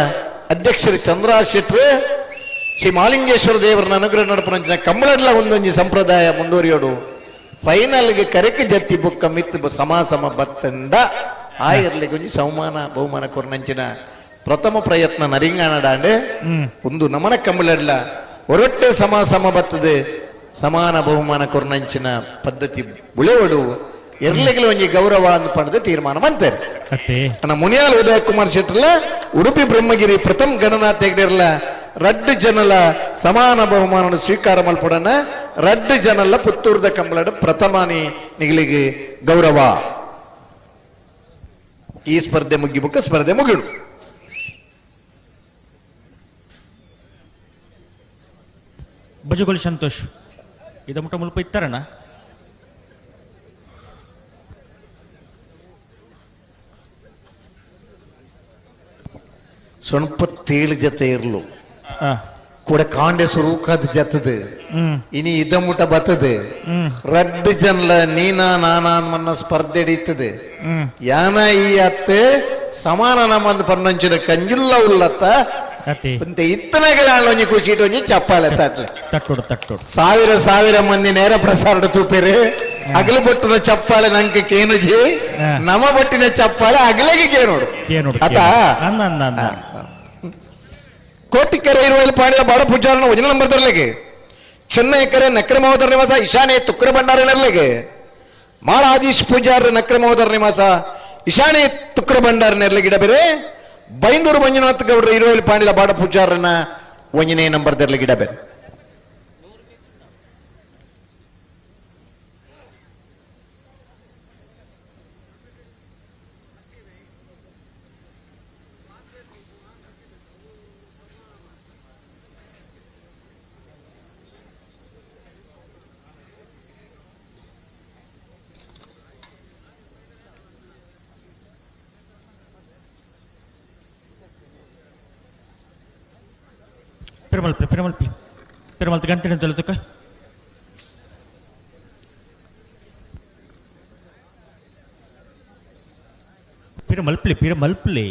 ಅಧ್ಯಕ್ಷರು ಚಂದ್ರರಾಜ್ ಶೆಟ್ರು ಶ್ರೀ ಮಾಲಿಂಗೇಶ್ವರ ದೇವರನ ಅನುಗ್ರಹ ನಡಪನ ಕಂಬಳಡ್ಲ ಒಂದೊಂದು ಸಂಪ್ರದಾಯ ಮುಂದುವರಿಯೋಡು ಫೈನಲ್ಗೆ ಕರೆಕ್ ಜತ್ತಿ ಬುಕ್ಕ ಮಿತ್ತು ಸಮ ಬತ್ತಂಡ ಆಯರ್ಲಿಗೆ ಒಂಜಿ ಬಹುಮಾನ ಕೊರ್ನಂಚಿನ ಪ್ರಥಮ ಪ್ರಯತ್ನ ನರಿಂಗಾಣಡಾಂಡೆ ಒಂದು ನಮನ ಕಂಬಳಡ್ಲ ಒರೊಟ್ಟೆ ಸಮ ಬತ್ತದೆ ಸಮಾನ ಬಹುಮಾನ ಕೊರ್ನಂಚಿನ ಪದ್ಧತಿ ಬುಳೆವಡು ಎರ್ಲಿಗೆ ಒಂಜಿ ಗೌರವ ಅಂತ ಪಡೆದ ತೀರ್ಮಾನ ಮಂತಾರೆ ಮುನಿಯಾಲ್ ಉದಯಕುಮಾರ್ ಶೆಟ್ರಲ್ಲ ಉಡುಪಿ ಬ್ರಹ್ಮಗಿರಿ ಪ್ರಥಮ ಗಣನಾಥ ಹೆಗ್ಡಿರ್ಲ ರಡ್ಡು ಜನಲ ಸಮಾನ ಬಹುಮಾನ ಸ್ವೀಕಾರ ಮಲ್ಪಡನ ರಡ್ಡು ಜನಲ್ಲ ಪುತ್ತೂರ್ದ ಕಂಬಳದ ಪ್ರಥಮಾನಿ ನಿಗಲಿಗೆ ಗೌರವ ಈ ಸ್ಪರ್ಧೆ ಮುಗಿಬುಕ್ಕ ಸ್ಪರ್ಧೆ ಮುಗಿಡು ಬಜುಗೋಳಿ ಸಂತೋಷ್ ಇದ ಮುಟ್ಟ ಮುಲ್ಪ ಇತ್ತಾರಣ್ಣ ಸ್ವಲ್ಪ ತೇಳು ಜೊತೆ ಇರ್ಲು ಕೂಡ ಕಾಂಡೆ ಸ್ವರೂಕದ ಜತದು ಇನಿ ಇದ ಮುಟ ಬತ್ತದು ರಡ್ಡು ಜನಲ ನೀನಾ ನಾನಾ ಮನ್ನ ಸ್ಪರ್ಧೆ ಹಿಡಿತದೆ ಯಾನ ಈ ಅತ್ತೆ ಸಮಾನ ನಮ್ಮಂದು ಪನ್ನಂಚಿನ ಕಂಜುಲ್ಲ ಉಲ್ಲತ್ತ ಅಂತ ಇತ್ತನಗಳೊಂಜಿ ಖುಷಿಟ್ಟು ಒಂಜಿ ಚಪ್ಪಾಳೆ ತಟ್ಟೋಡು ಸಾವಿರ ಮಂದಿ ನೇರ ಪ್ರಸಾರ ತೂಪೇರು ಅಗಲು ಬೊಟ್ಟಿನ ಚಪ್ಪಾಳೆ ನಂಗೆ ಕೇನುಜಿ ನಮ ಬೊಟ್ಟಿನ ಚಪ್ಪಾಳೆ ಅಗಲಿಗೆ ಕೇನೋಡು ಆತ ಕೋಟಿಕೆರೆ ಇರುವಲ್ಲಿ ಪಾಡಿಯ ಬಾಡ ಪೂಜಾರನ 1ನೇ ನಂಬರ್ ತರಲಿಗೆ ಚೆನ್ನೈ ಕೆರೆ ನಕ್ರ ಮಹೋದರ ನಿವಾಸ ಈಶಾನ್ಯ ತುಕ್ರ ಭಂಡಾರ ನೆರಲಿಗೆ ಮಾಳಾದೀಶ್ ಪೂಜಾರ ನಕ್ರ ಮಹೋದರ ನಿವಾಸ ಈಶಾನ್ಯ ತುಕ್ರ ಭಂಡಾರ ನೆರಲಿಗೆ ಇಡಬೇರೆ ಬೈಂದೂರು ಮಂಜುನಾಥ್ ಗೌಡ್ರ ಇರುವಲ್ಲಿ ಪಾಡಿಯ ಬಾಡ ಪೂಜಾರನ 1ನೇ ನಂಬರ್ ತರಲಿಗೆ ಇಡಬೇರೆ ಪೆರಮಲ್ಪಿ ಗಂಟೆ ತಲುತಕ್ಕ ಪಿರಮಲ್ಪ್ಲಿ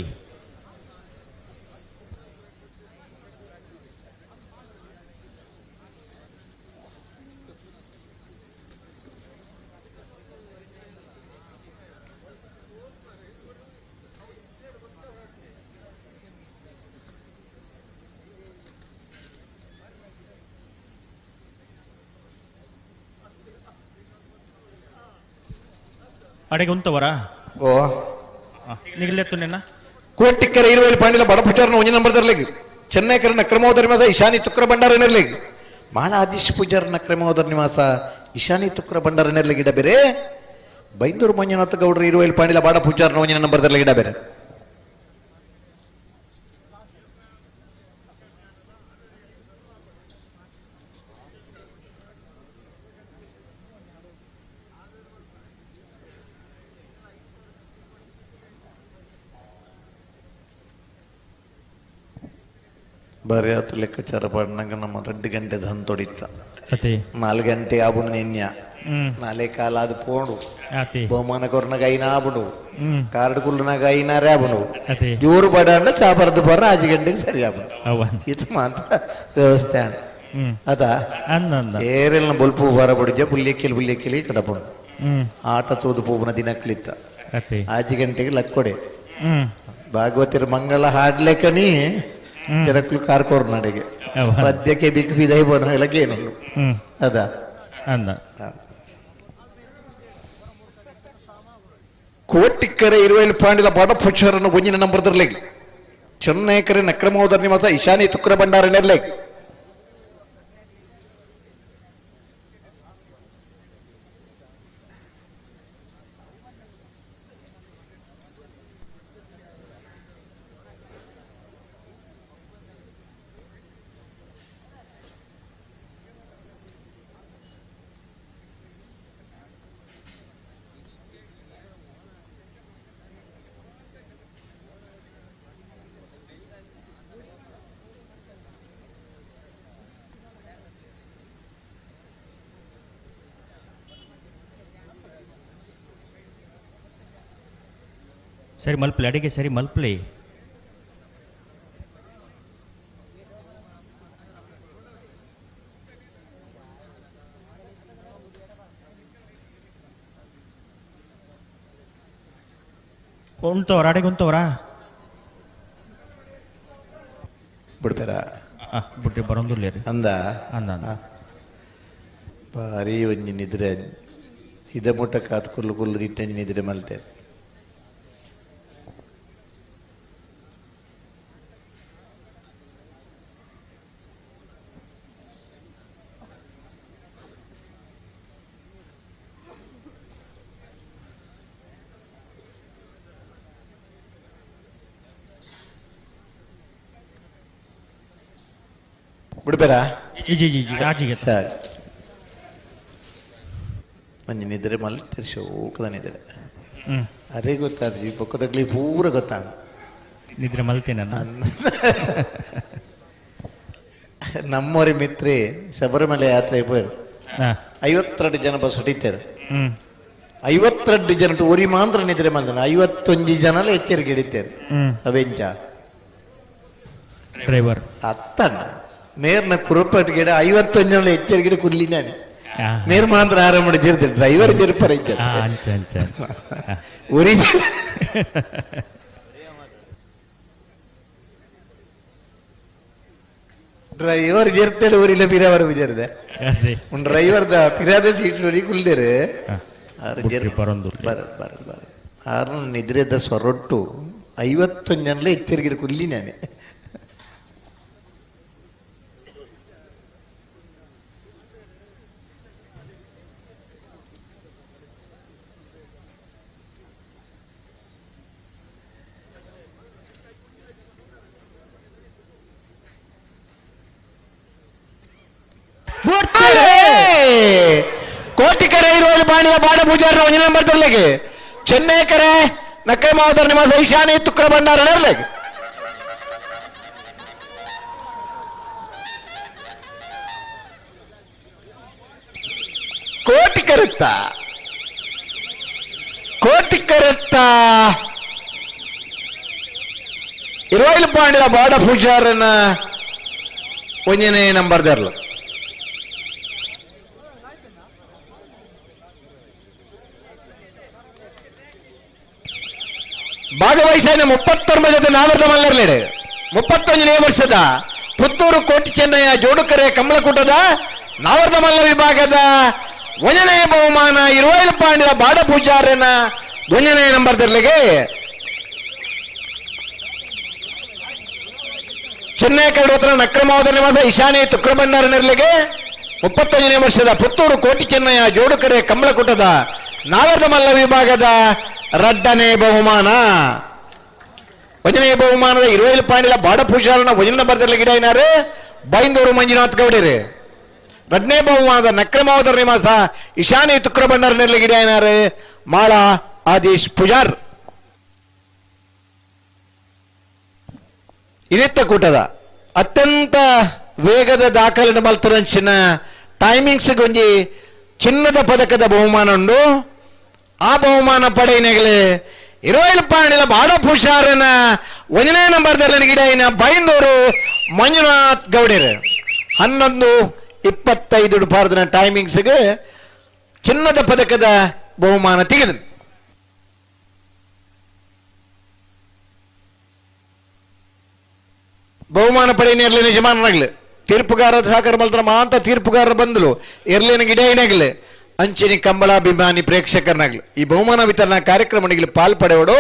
ಅಡೆಗೆ ಉಂತವರಾ ಓ ನಿಗಲೆತ್ತು ನಿನ್ನ ಕೋಟಿಕೆರೆ ಇರುವಲ್ಲಿ ಪಾಂಡಿಲ ಬಡ ಪೂಜಾರನ 1ನೇ ನಂಬರ್ ತರಲಿಗೆ ಚೆನ್ನೈ ಕೆರೆ ನಕ್ರಮೋದರ ನಿವಾಸ ಈಶಾನಿ ತುಕ್ರ ಭಂಡಾರ ನೆರಲಿಗೆ ಮಾಳಾದೀಶ್ ಪೂಜಾರ ನಕ್ರಮೋದರ ನಿವಾಸ ಈಶಾನಿ ತುಕ್ರ ಭಂಡಾರ ನೆರಲಿಗೆ ಇಡಬೇರೆ ಬೈಂದೂರು ಮಂಜುನಾಥ ಗೌಡ್ರ ಇರುವಲ್ಲಿ ಪಾಂಡಿಲ ಬಾಡ ಪೂಜಾರನ 1ನೇ ನಂಬರ್ ತರಲಿಗೆ ಇಡಬೇರೆ ಬರೀ ಆತ ಲೆಕ್ಕಾಚಾರ ಪಾಡ್ನಾಗ ನಮ್ಮ 2 ಗಂಟೆ ಧನ್ ತೊಡಿತ 4 ಗಂಟೆ ಆಬುಡು ನಿನ್ಯ 4 ಕಾಲ ಅದು ಪೋಡು ಬಹುಮಾನ ಕೊರ್ನಾಗ 5 ಆಬುಡು ಕಾರ್ಡ್ ಕುಲ್ನಾಗ 5 ಆಬುಡು ಜೋರು ಬಡ ಅಂಡ ಚಾಪರ್ದು ಬರ 5 ಗಂಟೆಗೆ ಸರಿ ಆಬುಡು ಇದು ಮಾತ್ರ ವ್ಯವಸ್ಥೆ ಅದ ಏರೆಲ್ಲ ಬೊಲ್ಪು ಬಾರ ಬಡಿಜ ಬುಲ್ಲೆಕ್ಕೆಲಿ ಕಡಪುಂಡು ಆಟ ತೂದು ಪೂಪನ ದಿನಕ್ಲಿತ್ತ 5 ಗಂಟೆಗೆ ಲಕ್ಕೊಡೆ ಭಾಗವತಿರ ಮಂಗಳ ಹಾಡ್ಲೆಕ್ಕನಿ ತೆರಕ್ಲು ಕಾರ್ಕೋರ್ ನಡೆಗೆ ಪದ್ಯಕ್ಕೆ ಬಿಕ್ ಬಿದೈ ಬೋನ ಎಲ್ಲಗೇನು ಅದ ಕೋಟಿಕ್ಕರೆ 20 ಪಾಂಡಿಲ ಬಾಡ ಪುಚ್ಚರನ್ನು ಗುಂಜಿನ ನಂಬರ್ ತರಲೆಗೆ ಚೆನ್ನೈಕರೆ ನಕ್ರಮೋದರ್ ನಿವಾಸ ಇಶಾನಿ ತುಕ್ರ ಭಂಡಾರ ನೆರ್ಲೆಗೆ ಸರಿ ಮಲ್ಪಲೆ ಅಡಿಗೆ ಸರಿ ಮಲ್ಪಲೆ ಉಂಟವ್ರ ಅಡಿಗೆ ಉಂಟವ್ರಾ ಬಿಡ್ತಾರ ಬಿಟ್ರಿ ಬರೋದಿಲ್ಲ ರೀ ಅಂದ ಭಾರಿ ಒಂಜಿ ನಿದ್ರೆ ಇದ ಮುಟ್ಟ ಕಾತ್ ಕುಲ್ಲು ಇತ್ತಂಜಿ ನಿದ್ರೆ ಮಲ್ತೆ ಬಿಡ್ಬೇರಾ ಸರಿ ಮಂಜಿ ನಿದ್ರೆ ಮಲ್ತಿರ್ ಶೋಕದ ನಿದ್ರೆ ಅರೇ ಗೊತ್ತಾದ್ರಿ ಪಕ್ಕದಾಗ್ಲಿ ಪೂರ ಗೊತ್ತಾಗ ನಿದ್ರೆ ಮಲ್ತೇನೆ ನಮ್ಮವರಿ ಮಿತ್ರಿ ಶಬರಿಮಲೆ ಯಾತ್ರೆ ಪೋರು 52 ಜನ ಬಸ್ ಹೊಡಿತಾರೆ 52 ಜನ ಒರಿ ಮಾತ್ರ ನಿದ್ರೆ ಮಲ್ತಾನೆ 51 ಜನ ಎಚ್ಚರಿಕೆ ಹಿಡಿತಾರೆ ಅವೆಂಚ ಡ್ರೈವರ್ ಅತ್ತಣ್ಣ ನೇರ್ನ ಕುರುಪಟ್ಟಿಗೆ 51 ಜನ ಎಚ್ಚರಿಕೆ ಕುಲ್ಲಿನಾನೆ ನೇರ್ ಮಾತ್ರ ಆರಾಮ ಮಾಡಿದಿರ್ತಾರೆ ಡ್ರೈವರ್ ಜರ್ಪರ ಉರಿ ಡ್ರೈವರ್ ಜರ್ತಾಳೆ ಊರಿಲ್ಲ ಪಿರಾವರ ವಿಚಾರದ ಒಂದು ಡ್ರೈವರ್ದ ಪಿರಾದ ಸೀಟ್ ನೋಡಿ ಕುಲ್ದೇರು ಆರು ನಿದ್ರೆದ ಸೊರೊಟ್ಟು 51 ಜನಲೇ ಎಚ್ಚರಿಕೆ ಕುಲ್ಲಿ ನಾನೆ ಕೋಟಿಕೆರೆ ಇರುವ ಬಾಣಿಯ ಬಾಡ ಪೂಜಾರ ಒಂಜಿ ನಂಬರ್ ತೊಲ್ಲೆಗೆ ಚೆನ್ನೈಕೆರೆ ನಕ್ಕೈ ಮಾವದರ್ ನಿವಾಸ ಈಶಾನಿ ತುಕ್ರ ಭಂಡಾರ ನೆರ್ಲೆಗೆ ಕೋಟಿಕೆರೆತ್ತ ಇರುವೈಲು ಪಾಂಡಿಯ ಬಾಡ ಪೂಜಾರನ ಒಂಜನೇ ನಂಬರ್ ದರ್ಲು ಭಾಗವಹಿಸಿನ 39 ನಾವರ್ದ ಮಲ್ಲರ್ಲೆಡೆ 31ನೇ ವರ್ಷದ ಪುತ್ತೂರು ಕೋಟಿ ಚೆನ್ನಯ್ಯ ಜೋಡುಕರೆ ಕಮಲಕೂಟದ ನಾವರ್ದ ಮಲ್ಲ ವಿಭಾಗದ 1ನೇ ಬಹುಮಾನ 20 ಪಾಂಡಿಯ ಬಾಡ ಪೂಜಾರನ 1ನೇ ನಂಬರ್ ದರ್ಲೆಗೆ ಚೆನ್ನೈ ಕಡೋತ್ರ ನಕ್ರಮಾವದ ನಿವಾಸ ಈಶಾನಿ ತುಕ್ರ ಭಂಡಾರ ನೆರ್ಲೆಗೆ 31ನೇ ವರ್ಷದ ಪುತ್ತೂರು ಕೋಟಿ ಚೆನ್ನಯ್ಯ ಜೋಡುಕರೆ ಕಮಲಕೂಟದ ನಾವರ್ದ ಮಲ್ಲ ವಿಭಾಗದ 2ನೇ ಬಹುಮಾನ 1ನೇ ಬಹುಮಾನದ 20 ಪಾಂಡಿಲ ಬಾಡ ಪೂಜಾರನ 1ನೇ ನಂಬರ್ ದರ್ಲೆ ಗಿಡ ಏನಾರು ಬೈಂದೂರು ಮಂಜುನಾಥ್ ಗೌಡರು 2ನೇ ಬಹುಮಾನದ ನಕ್ರಮಾವದರ ನಿವಾಸ ಈಶಾನಿ ತುಕ್ರ ಭಂಡಾರ ನೆರ್ಲೆ ಗಿಡ ಏನಾರು ಮಾಳ ಆದೇಶ್ ಪೂಜಾರ್ ಇರಿತ್ತ ಕೂಟದ ಅತ್ಯಂತ ವೇಗದ ದಾಖಲೆ ಮಲ್ತರಂಚಿನ ಟೈಮಿಂಗ್ಸ್ ಒಂಜಿ ಚಿನ್ನದ ಪದಕದ ಬಹುಮಾನ ಉಂಡು ಆ ಬಹುಮಾನ ಪಡೆಯನೆಗಲೆ 20 ಪಾಂಡಿಲ ಬಾಡ ಪೂಷಾರನ 1ನೇ ನಂಬರ್ ದರ್ಲೆ ಗಿಡ ಬೈಂದೂರು ಮಂಜುನಾಥ್ ಗೌಡರು 11:25 ಭಾರತದ ಟೈಮಿಂಗ್ಸ್ಗೆ ಚಿನ್ನದ ಪದಕದ ಬಹುಮಾನ ತೆಗೆದನು. ಬಹುಮಾನ ಪಡೆಯನ ಇರ್ಲಿನ ಯಜಮಾನನಾಗ್ಲಿ ತೀರ್ಪುಗಾರರ ಸಹಕಾರ ಮಲ್ತರ ಮಾಂತ ತೀರ್ಪುಗಾರರು ಬಂದಲು ಇರ್ಲಿನ ಗಿಡ ಇಣಗ್ಲಿ ಅಂಚಿನ ಕಂಬಳಾಭಿಮಾನಿ ಪ್ರೇಕ್ಷಕರನಾಗ್ಲಿ ಈ ಬಹುಮಾನ ವಿತರಣಾ ಕಾರ್ಯಕ್ರಮಗಳಿಗೆ ಪಾಲ್ಪಡೆವಡು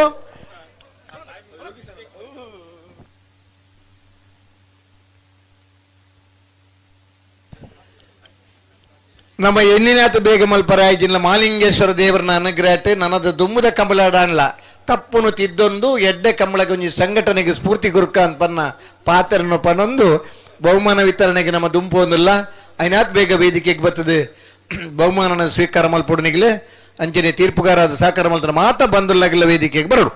ನಮ್ಮ ಎಣ್ಣಿನಾತು ಬೇಗ ಮಲ್ಪರಾಯ ಜಿಲ್ಲೆ ಮಾಲಿಂಗೇಶ್ವರ ದೇವರನ ಅನುಗ್ರಹ ನನ್ನದು ದುಮ್ಮದ ಕಂಬಳಾಡಾನ್ಲ ತಪ್ಪುನು ತಿದ್ದೊಂದು ಎಡ್ಡೆ ಕಂಬಳಕ್ಕೆ ಒಂಜಿ ಸಂಘಟನೆಗೆ ಸ್ಫೂರ್ತಿ ಗುರುಕ ಅಂತ ಪನ್ನ ಪಾತ್ರನು ಪನ್ನೊಂದು ಬಹುಮಾನ ವಿತರಣೆಗೆ ನಮ್ಮ ದುಂಪು ಒಂದಿಲ್ಲ ಐನಾತ್ ಬೇಗ ವೇದಿಕೆಗೆ ಬರ್ತದೆ ಬಹುಮಾನ ಸ್ವೀಕಾರ ಮಲ್ಪೊಡನಿಗ್ಲೆ ಅಂಚನೆ ತೀರ್ಪುಗಾರಾದ ಸಹಕಾರ ಮಲ್ತರ ಮಾತ್ರ ಬಂದುಲ್ಲಾಗಿಲ್ಲ ವೇದಿಕೆಗೆ ಬರೋಡು.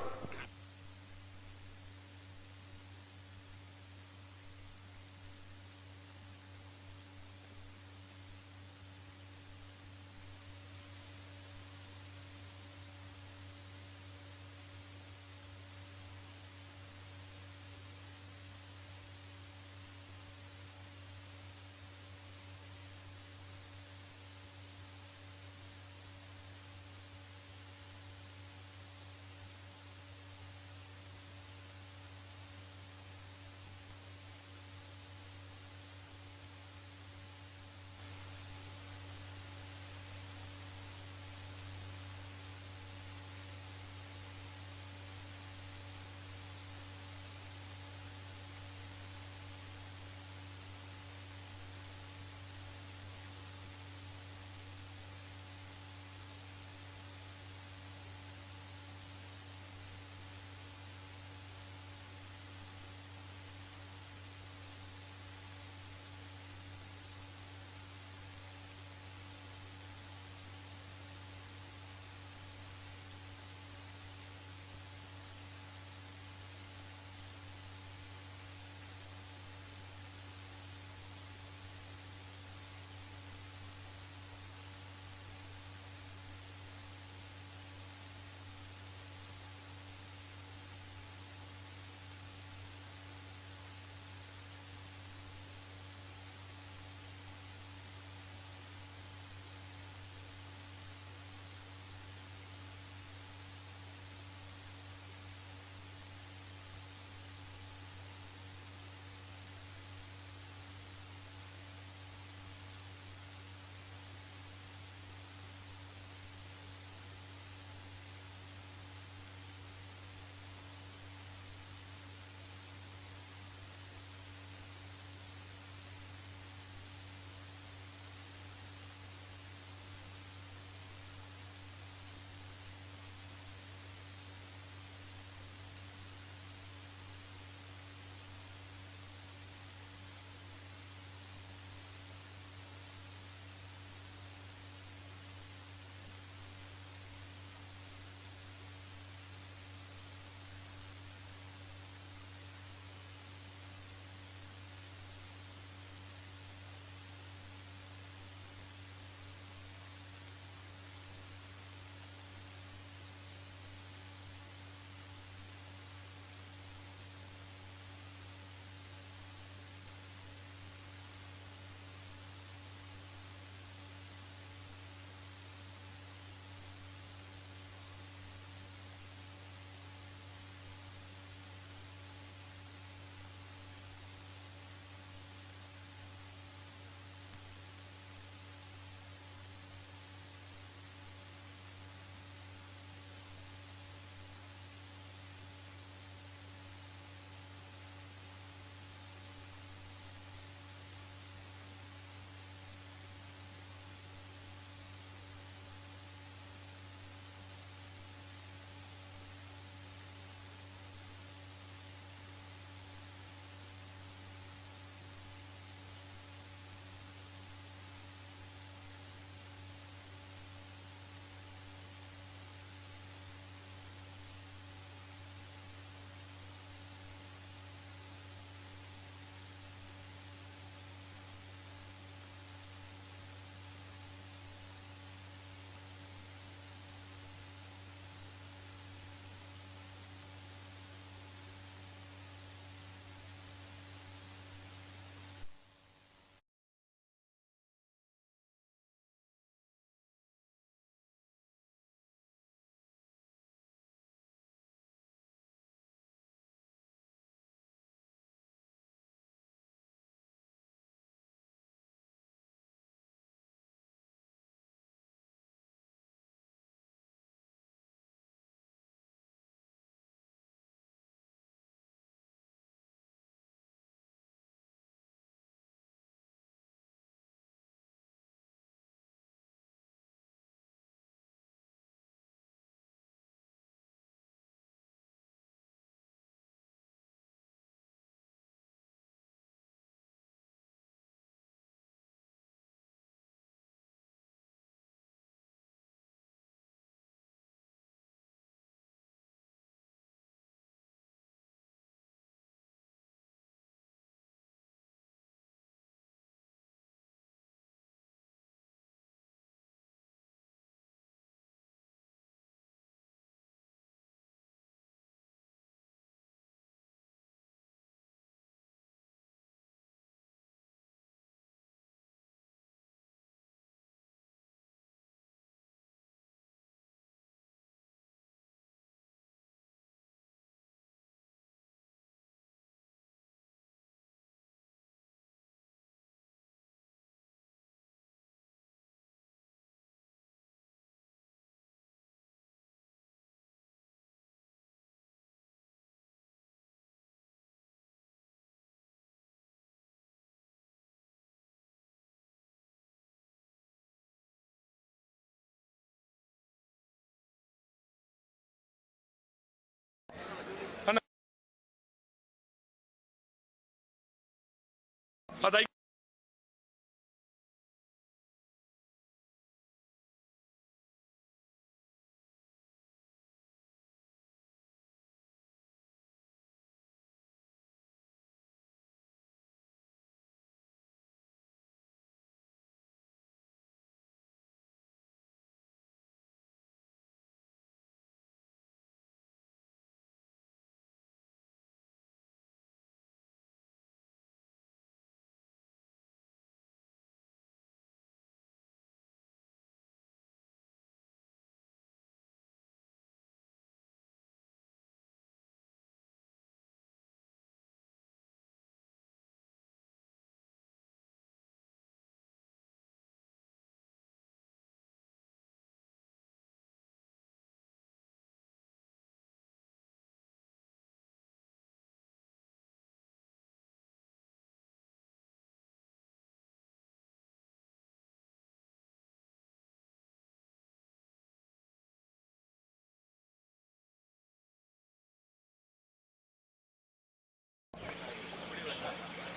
ಅದ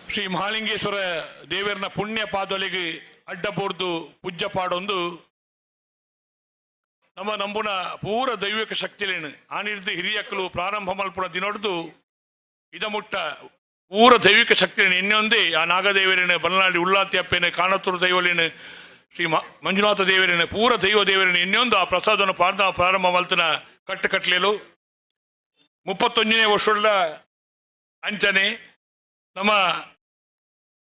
ಶ್ರೀ ಮಹಾಲಿಂಗೇಶ್ವರ ದೇವರನ ಪುಣ್ಯ ಪಾದೊಲಿಗೆ ಅಡ್ಡಬೋರ್ದು ಪೂಜ್ಯ ಪಾಡೊಂದು ನಮ್ಮ ನಂಬುನ ಪೂರ ದೈವಿಕ ಶಕ್ತಿಲೇನು ಆನಿರ್ದು ಹಿರಿಯಕ್ಕಲು ಪ್ರಾರಂಭ ಮಲ್ಪುಣ ದಿನೊಡ್ದು ಇದ ಮುಟ್ಟ ಪೂರ ದೈವಿಕ ಶಕ್ತಿಲೇನು ಇನ್ನೊಂದೇ ಆ ನಾಗದೇವರೇನು ಬಲನಾಡಿ ಉಳ್ಳಾತಿ ಅಪ್ಪೇನು ಕಾಣತೂರು ದೈವಲೇನು ಶ್ರೀ ಮಂಜುನಾಥ ದೇವರೇನು ಪೂರ ದೈವ ದೇವರೇನು ಇನ್ನೊಂದು ಆ ಪ್ರಸಾದವನ್ನು ಪ್ರಾರಂಭ ಮಲ್ತನ ಕಟ್ಟಲೇಲು 31ನೇ ವರ್ಷದ ಅಂಚನೆ ನಮ್ಮ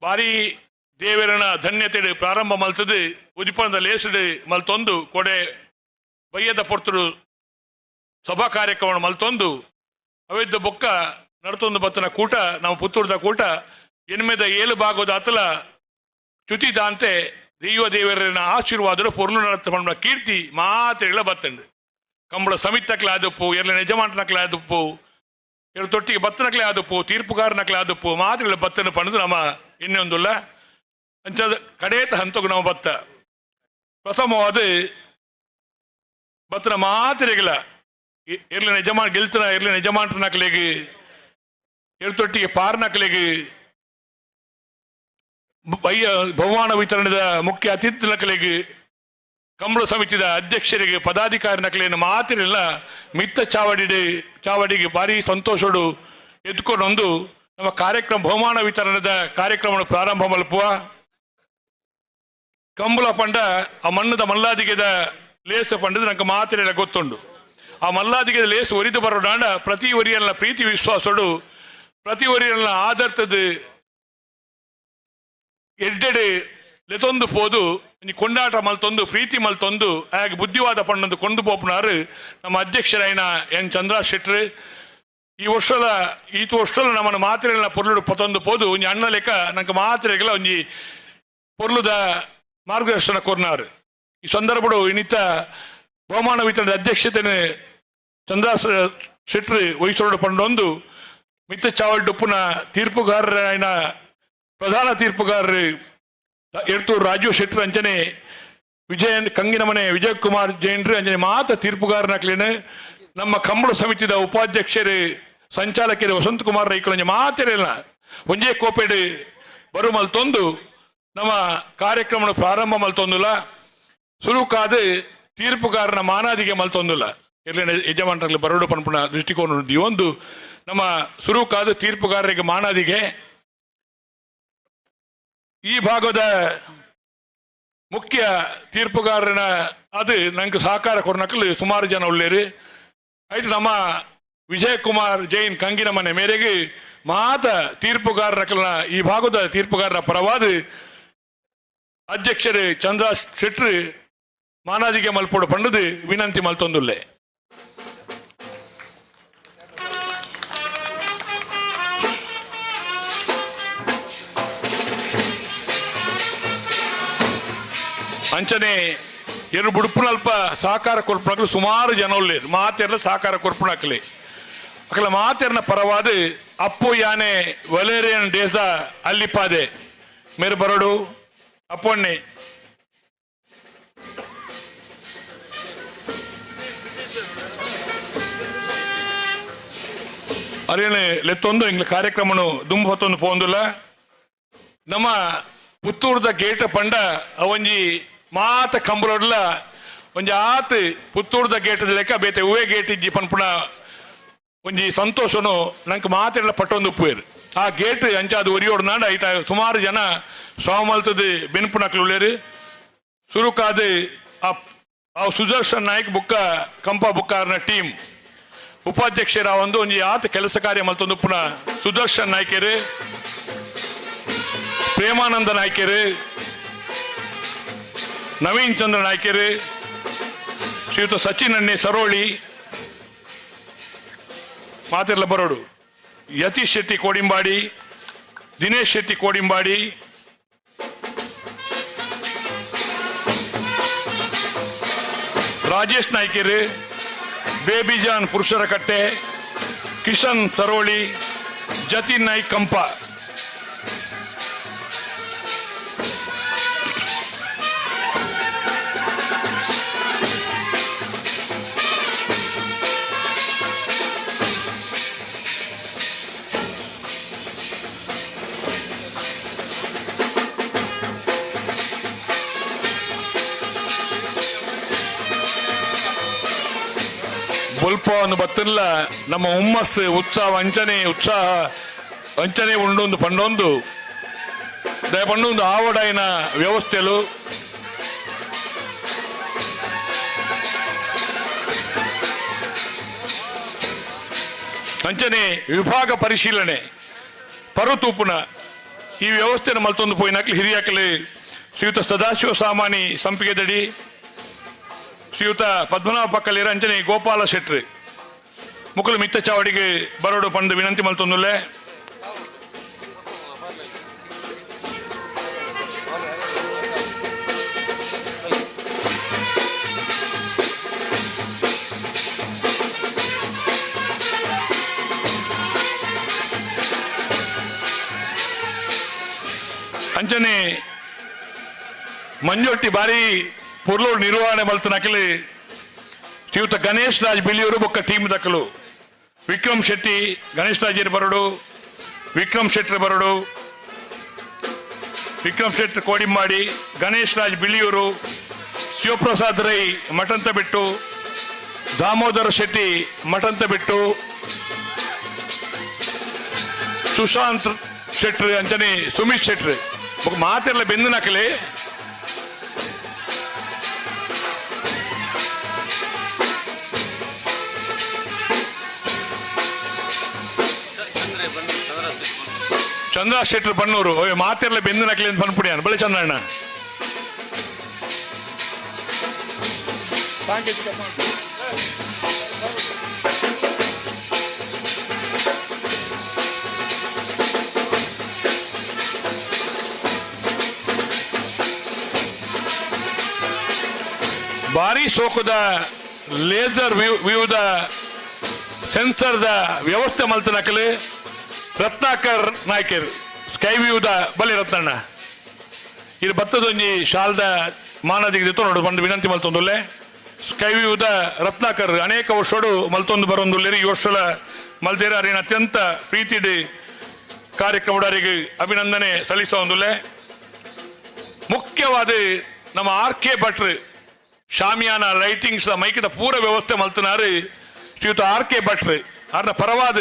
ಬಾರಿ ದೇವರನ ಧನ್ಯತೆ ಪ್ರಾರಂಭ ಮಲ್ತದು ಉದಿಪಣದ ಲೇಸಡು ಮಲ್ತೊಂದು ಕೊಡೆ ಬಯ್ಯದ ಪೊರ್ತರು ಸಭಾ ಕಾರ್ಯಕ್ರಮ ಮಲ್ತೊಂದು ಅವಿದ್ದ ಬೊಕ್ಕ ನಡ್ತೊಂದು ಬತ್ತನ ಕೂಟ ನಮ್ಮ ಪುತ್ತೂರ್ದ ಕೂಟ 8 ಭಾಗದ ಅತಲ ಚ್ಯುತಿದಾಂತೆ ದೈವ ದೇವರನ ಆಶೀರ್ವಾದ ಪೊರ್ಲು ನಡತ ಕೀರ್ತಿ ಮಾತೆಗಳ ಬತ್ತಂಡು ಕಂಬಳ ಸಮಿತಕ್ಲೆ ಆದಪ್ಪು ಎರ್ಲ ಯಜಮಾನಕ್ಲೆ ಆದಪ್ಪು ಎರಡು ತೊಟ್ಟಿಗೆ ಬತ್ತನಕ್ಲೆ ಆದಪ್ಪು ತೀರ್ಪುಗಾರನಕ್ಲೆ ಆದಪ್ಪು ಮಾತೆಗಳ ಬತ್ತನ ಪಣದು ನಮ್ಮ ಇನ್ನೊಂದುಲ್ಲ ಅಂಚದ ಕಡೇತ ಹಂತಗು ನಾವು ಬತ್ತ ಪ್ರಥಮವಾದ ಬತ್ತನ ಮಾತ್ರೆಗಳ ಎರ್ಲಿನ ಯಜಮಾನ್ ಗೆಲ್ತನ ಎರ್ಲಿನ ಯಜಮಾನಕ್ಲೆಗೆ ಎರಡು ತೊಟ್ಟಿಗೆ ಪಾರ್ನಕ್ಲೆಗೆ ಬಯ್ಯ ಬಹುಮಾನ ವಿತರಣದ ಮುಖ್ಯ ಅತಿಥಿನಕ್ಲೆಗೆ ಕಂಬಳ ಸಮಿತಿದ ಅಧ್ಯಕ್ಷರಿಗೆ ಪದಾಧಿಕಾರಿ ನಕಲೇನು ಮಾತಿರಲ್ಲ ಮಿತ್ತ ಚಾವಡಿಗೆ ಭಾರಿ ಸಂತೋಷಡು ಎತ್ಕೊಂಡೊಂದು ನಮ್ಮ ಕಾರ್ಯಕ್ರಮ ಬಹುಮಾನ ವಿತರಣದ ಕಾರ್ಯಕ್ರಮ ಪ್ರಾರಂಭ ಮಲ್ಪುವ ಕಂಬಳ ಪಂಡ ಆ ಮಣ್ಣದ ಮಲ್ಲಾದಿಗೆದ ಲೇಸ ಪಂಡದ ನಂಗೆ ಮಾತಿರಲ್ಲ ಗೊತ್ತುಂಡು ಆ ಮಲ್ಲಾದಿಗೆದ ಲೇಸು ಒರಿದು ಬರೋಡಾಂಡ ಪ್ರತಿ ಒರಿಯಲ್ಲ ಪ್ರೀತಿ ವಿಶ್ವಾಸಡು ಪ್ರತಿ ಒರಿಯಲ್ಲ ಆದರ್ತದ ಎಡ್ಡೆಡೆ ಲೆತೊಂದು ಪೋದು ಕೊಂಡಾಟ ಮಲ್ತೊಂದು ಪ್ರೀತಿ ಮಲ್ತೊಂದು ಹಾಗೆ ಬುದ್ಧಿವಾದ ಪಣ್ಣೊಂದು ಕೊಂಡು ಪೋಪುನಾರು ನಮ್ಮ ಅಧ್ಯಕ್ಷರಾಯಿನ ಎನ್ ಚಂದ್ರ ಶೆಟ್ರು ಈ ವರ್ಷದ ನಮ್ಮನ್ನು ಮಾತ್ರೆಗಳನ್ನ ಪೊರ್ಲು ಪೊತ್ತೊಂದು ಪೋದು ಒಂಜಿ ಅಣ್ಣ ಲೆಕ್ಕ ನಂಗೆ ಮಾತ್ರೆಗಳ ಒಂಜಿ ಪೊರ್ಲುದ ಮಾರ್ಗದರ್ಶನ ಕೊರ್ನಾರು ಈ ಸಂದರ್ಭಡು ಇನ್ನಿತ ಬಹುಮಾನ ವಿತರಣದ ಅಧ್ಯಕ್ಷತೆಯನ್ನು ಚಂದ್ರ ಶೆಟ್ರು ವಹಿಸೋಡು ಪಂಡೊಂದು ಮಿತ್ತ ಚಾವಲ್ ಡುಪ್ಪುನ ತೀರ್ಪುಗಾರರಾಯಿನ ಪ್ರಧಾನ ತೀರ್ಪುಗಾರರು ಎರ್ತೂರು ರಾಜು ಶೆಟ್ರು ಅಂಚನೆ ಕಂಗಿನ ಮನೆ ವಿಜಯ್ ಕುಮಾರ್ ಜೈನ್ರು ಅಂಚನೆ ಮಾತ ತೀರ್ಪುಗಾರನಕ್ಲೇನು ನಮ್ಮ ಕಂಬಳ ಸಮಿತಿದ ಉಪಾಧ್ಯಕ್ಷರು ಸಂಚಾಲಕರು ವಸಂತ ಕುಮಾರ್ ರೈಕರು ಮಾತಿರಲ್ಲ ಒಂಜೇ ಕೋಪೆಡು ಬರು ಮಲ್ತೊಂದು ನಮ್ಮ ಕಾರ್ಯಕ್ರಮ ಪ್ರಾರಂಭ ಮಲ್ತೊಂದುಲ್ಲ ಸುರುಕಾದ ತೀರ್ಪುಗಾರನ ಮಾನಾದಿಗೆ ಮಲ್ತೊಂದುಲ್ಲ ಎಲ್ಲ ಯಜಮಾನರಲ್ಲಿ ಬರೋಡು ಪನ್ಪುಣ ದೃಷ್ಟಿಕೋನ ಒಂದು ನಮ್ಮ ಸುರುಕಾದ ತೀರ್ಪುಗಾರರಿಗೆ ಮಾನಾದಿಗೆ ಈ ಭಾಗದ ಮುಖ್ಯ ತೀರ್ಪುಗಾರನ ಅದು ನಂಗೆ ಸಹಕಾರ ಕೊರ್ನಕಲು ಸುಮಾರು ಜನ ಉಳ್ಳೇರು ಆಯ್ತು ನಮ್ಮ ವಿಜಯ್ ಕುಮಾರ್ ಜೈನ್ ಕಂಗಿನ ಮನೆ ಮೇರೆಗೆ ಮಾತ ತೀರ್ಪುಗಾರನ ಈ ಭಾಗದ ತೀರ್ಪುಗಾರರ ಪರವಾದ ಅಧ್ಯಕ್ಷರು ಚಂದ್ರ ಶೆಟ್ರು ಮಾನಾದಿಗೆ ಮಲ್ಪೋಡು ಪಂಡದು ವಿನಂತಿ ಮಲ್ತೊಂದುಲ್ಲೆ ಅಂಚನೆ ಎರಡು ಬುಡುಪುನಲ್ಪ ಸಹಕಾರ ಕೊರ್ಪಣಕ್ಲು ಸುಮಾರು ಜನ ಉಳ್ಳೇರು ಮಾತೆರ್ಲ ಸಹಕಾರ ಕೊರ್ಪಣಕ್ಲೆ ಅಕಲ ಮಾತೆರ್ನ ಪರವಾದ ಅಪ್ಪು ಯಾನೆ ವಲೇರಿಯನ್ ಡೇಸಾ ಅಲ್ಲಿಪಾದೆ ಮೇರೆ ಬರೋಡು ಅಪ್ಪಣ್ಣೆ ಅರೇನೆ ಲೆತ್ತೊಂದು ಇಂಗ್ಲ ಕಾರ್ಯಕ್ರಮನು ದುಂಬ ಹೊತ್ತೊಂದು ಪೋಂದುಲ್ಲ ನಮ್ಮ ಪುತ್ತೂರದ ಗೇಟ್ ಪಂಡ ಅವಂಜಿ ಮಾತ ಕಂಬರೋಡ್ಲ ಒಂಜಿ ಆತ್ ಪುತ್ತೂರದ ಗೇಟ್ ಲೆಕ್ಕ ಬೇತೆ ಉವೆ ಗೇಟ್ ಇಜ್ಜಿ ಪನ್ಪುಣ ಒಂಜಿ ಸಂತೋಷನು ನಂಗೆ ಮಾತೆಲ್ಲ ಪಟ್ಟೊಂದು ಉಪ್ಪೇರು ಆ ಗೇಟ್ ಅಂಚ ಅದು ಒರಿಯೋಡು ನಾಡ ಐತ ಸುಮಾರು ಜನ ಸ್ವಾಮಲ್ತದ ಬೆನ್ಪುಣಕ್ಲು ಉಳ್ಳೇರು ಸುರುಕಾದ ಆ ಸುದರ್ಶನ್ ನಾಯ್ಕ್ ಬುಕ್ಕ ಕಂಪ ಬುಕ್ಕಾರ್ನ ಟೀಮ್ ಉಪಾಧ್ಯಕ್ಷರ ಒಂದು ಒಂಜಿ ಆತ ಕೆಲಸ ಕಾರ್ಯ ಮಲ್ತೊಂದು ಪುಣ ಸುದರ್ಶನ್ ನಾಯ್ಕರು ಪ್ರೇಮಾನಂದ ನಾಯ್ಕರು ನವೀನ್ ಚಂದ್ರ ನಾಯ್ಕರು ಶ್ರೀಯುತ ಸಚಿನ್ ಅಣ್ಣೆ ಸರೋಳಿ ಮಾತೆಲ್ಲ ಬರೋಡು ಯತೀಶ್ ಶೆಟ್ಟಿ ಕೋಡಿಂಬಾಡಿ ದಿನೇಶ್ ಶೆಟ್ಟಿ ಕೋಡಿಂಬಾಡಿ ರಾಜೇಶ್ ನಾಯ್ಕರು ಬೇಬಿಜಾನ್ ಪುರುಷರ ಕಟ್ಟೆ ಕಿಶನ್ ಸರೋಳಿ ಜತಿನ್ ನಾಯ್ಕ್ ಕಂಪ ಬೊಲ್ಪವನ್ನು ಬತ್ತಿಲ್ಲ ನಮ್ಮ ಹುಮ್ಮಸ್ಸು ಉತ್ಸಾಹ ಅಂಚನೆ ಉಂಡೊಂದು ಪಂಡೊಂದು ಪಂಡೊಂದು ಆವಡಾಯಿನ ವ್ಯವಸ್ಥೆಲು ಅಂಚನೆ ವಿಭಾಗ ಪರಿಶೀಲನೆ ಪರುತೂಪುನ ಈ ವ್ಯವಸ್ಥೆನ ಮಲ್ತೊಂದು ಪೋಯಿನಾಕ್ಲಿ ಹಿರಿಯಾಕಲಿ ಶ್ರೀಯುತ ಸದಾಶಿವ ಸಾಮಾನಿ ಸಂಪಿಗೆದಡಿ ಶ್ರೀಯುತ ಪದ್ಮನಾಭ ಪಕ್ಕಲಿರ ಅಂಜನೆ ಗೋಪಾಲ ಶೆಟ್ರಿ ಮುಕುಲು ಮಿತ್ತ ಚಾವಡಿಗೆ ಬರೋಡು ಪಂದು ವಿನಂತಿ ಮಲ್ತೊಂದುಲ್ಲೆ ಅಂಚನೆ ಮಂಜೊಟ್ಟಿ ಬಾರಿ ಪುರ್ಲೋಡ್ ನಿರ್ವಹಣೆ ಮಲ್ತು ನಕಲಿ ಶ್ರೀಯುತ ಗಣೇಶ್ ರಾಜ್ ಬಿಳಿಯೂರು ಬೊಕ್ಕ ಟೀಮ್ ದಕ್ಕಲು ವಿಕ್ರಮ್ ಶೆಟ್ಟಿ ಗಣೇಶ್ ರಾಜ್ ಬರೋಡು ವಿಕ್ರಮ್ ಶೆಟ್ಟಿ ಬರೋಡು ವಿಕ್ರಮ್ ಶೆಟ್ಟಿ ಕೋಡಿಂಬಾಡಿ ಗಣೇಶ್ ರಾಜ್ ಬಿಳಿಯೂರು ಶಿವಪ್ರಸಾದ್ ರೈ ಮಠಂತ ಬಿಟ್ಟು ದಾಮೋದರ ಶೆಟ್ಟಿ ಮಠಂತ ಬಿಟ್ಟು ಸುಶಾಂತ್ ಶೆಟ್ಟಿ ಅಂಚನೆ ಸುಮಿತ್ ಶೆಟ್ಟಿ ಮಾತೆಲ್ಲ ಬೆಂದು ನಕಲಿ ಚಂದ್ರ ಶೆಟ್ಟಿ ಬಣ್ಣೂರು ಮಾತೆಲ್ಲ ಬೆಂದು ನಕಲಿ ಅಂತ ಬಂದ್ಬಿಡಿ ಬಳಿ ಚಂದ್ರಣ್ಣ ಭಾರಿ ಸೋಕುದ ಲೇಸರ್ ವ್ಯೂದ ಸೆನ್ಸರ್ದ ವ್ಯವಸ್ಥೆ ಮಲ್ತ ನಕಲಿ ರತ್ನಾಕರ್ ನಾಯ್ಕರ್ ಸ್ಕೈ ವ್ಯೂದ ಬಲಿ ರತ್ನಣ್ಣ ಇದು ಬತ್ತದೊಂಜಿ ಶಾಲ್ದ ಮಾನದಿಗೆ ನೋಡು ಬಂದು ವಿನಂತಿ ಮಲ್ತೊಂದುಲ್ಲೆ ಸ್ಕೈ ವ್ಯೂದ ರತ್ನಾಕರ್ ಅನೇಕ ವರ್ಷೋಡು ಮಲ್ತೊಂದು ಬರೋಂದುಲ್ಲೇರಿ ಈ ವರ್ಷಲ ಮಲ್ದೇರ ಅರಿನ ಅತ್ಯಂತ ಪ್ರೀತಿಡಿ ಕಾರ್ಯಕ್ರಮದವರಿಗೆ ಅಭಿನಂದನೆ ಸಲ್ಲಿಸೋಂದುಲ್ಲೆ ಮುಖ್ಯವಾದ ನಮ್ಮ ಆರ್.ಕೆ. ಭಟ್ರು ಶಾಮಿಯಾನ ಲೈಟಿಂಗ್ಸ್ ಮೈಕಿದ ಪೂರ ವ್ಯವಸ್ಥೆ ಮಲ್ತನಾರು ಶ್ರೀಯುತ ಆರ್.ಕೆ. ಭಟ್ರು ಅರ್ನ ಪರವಾದ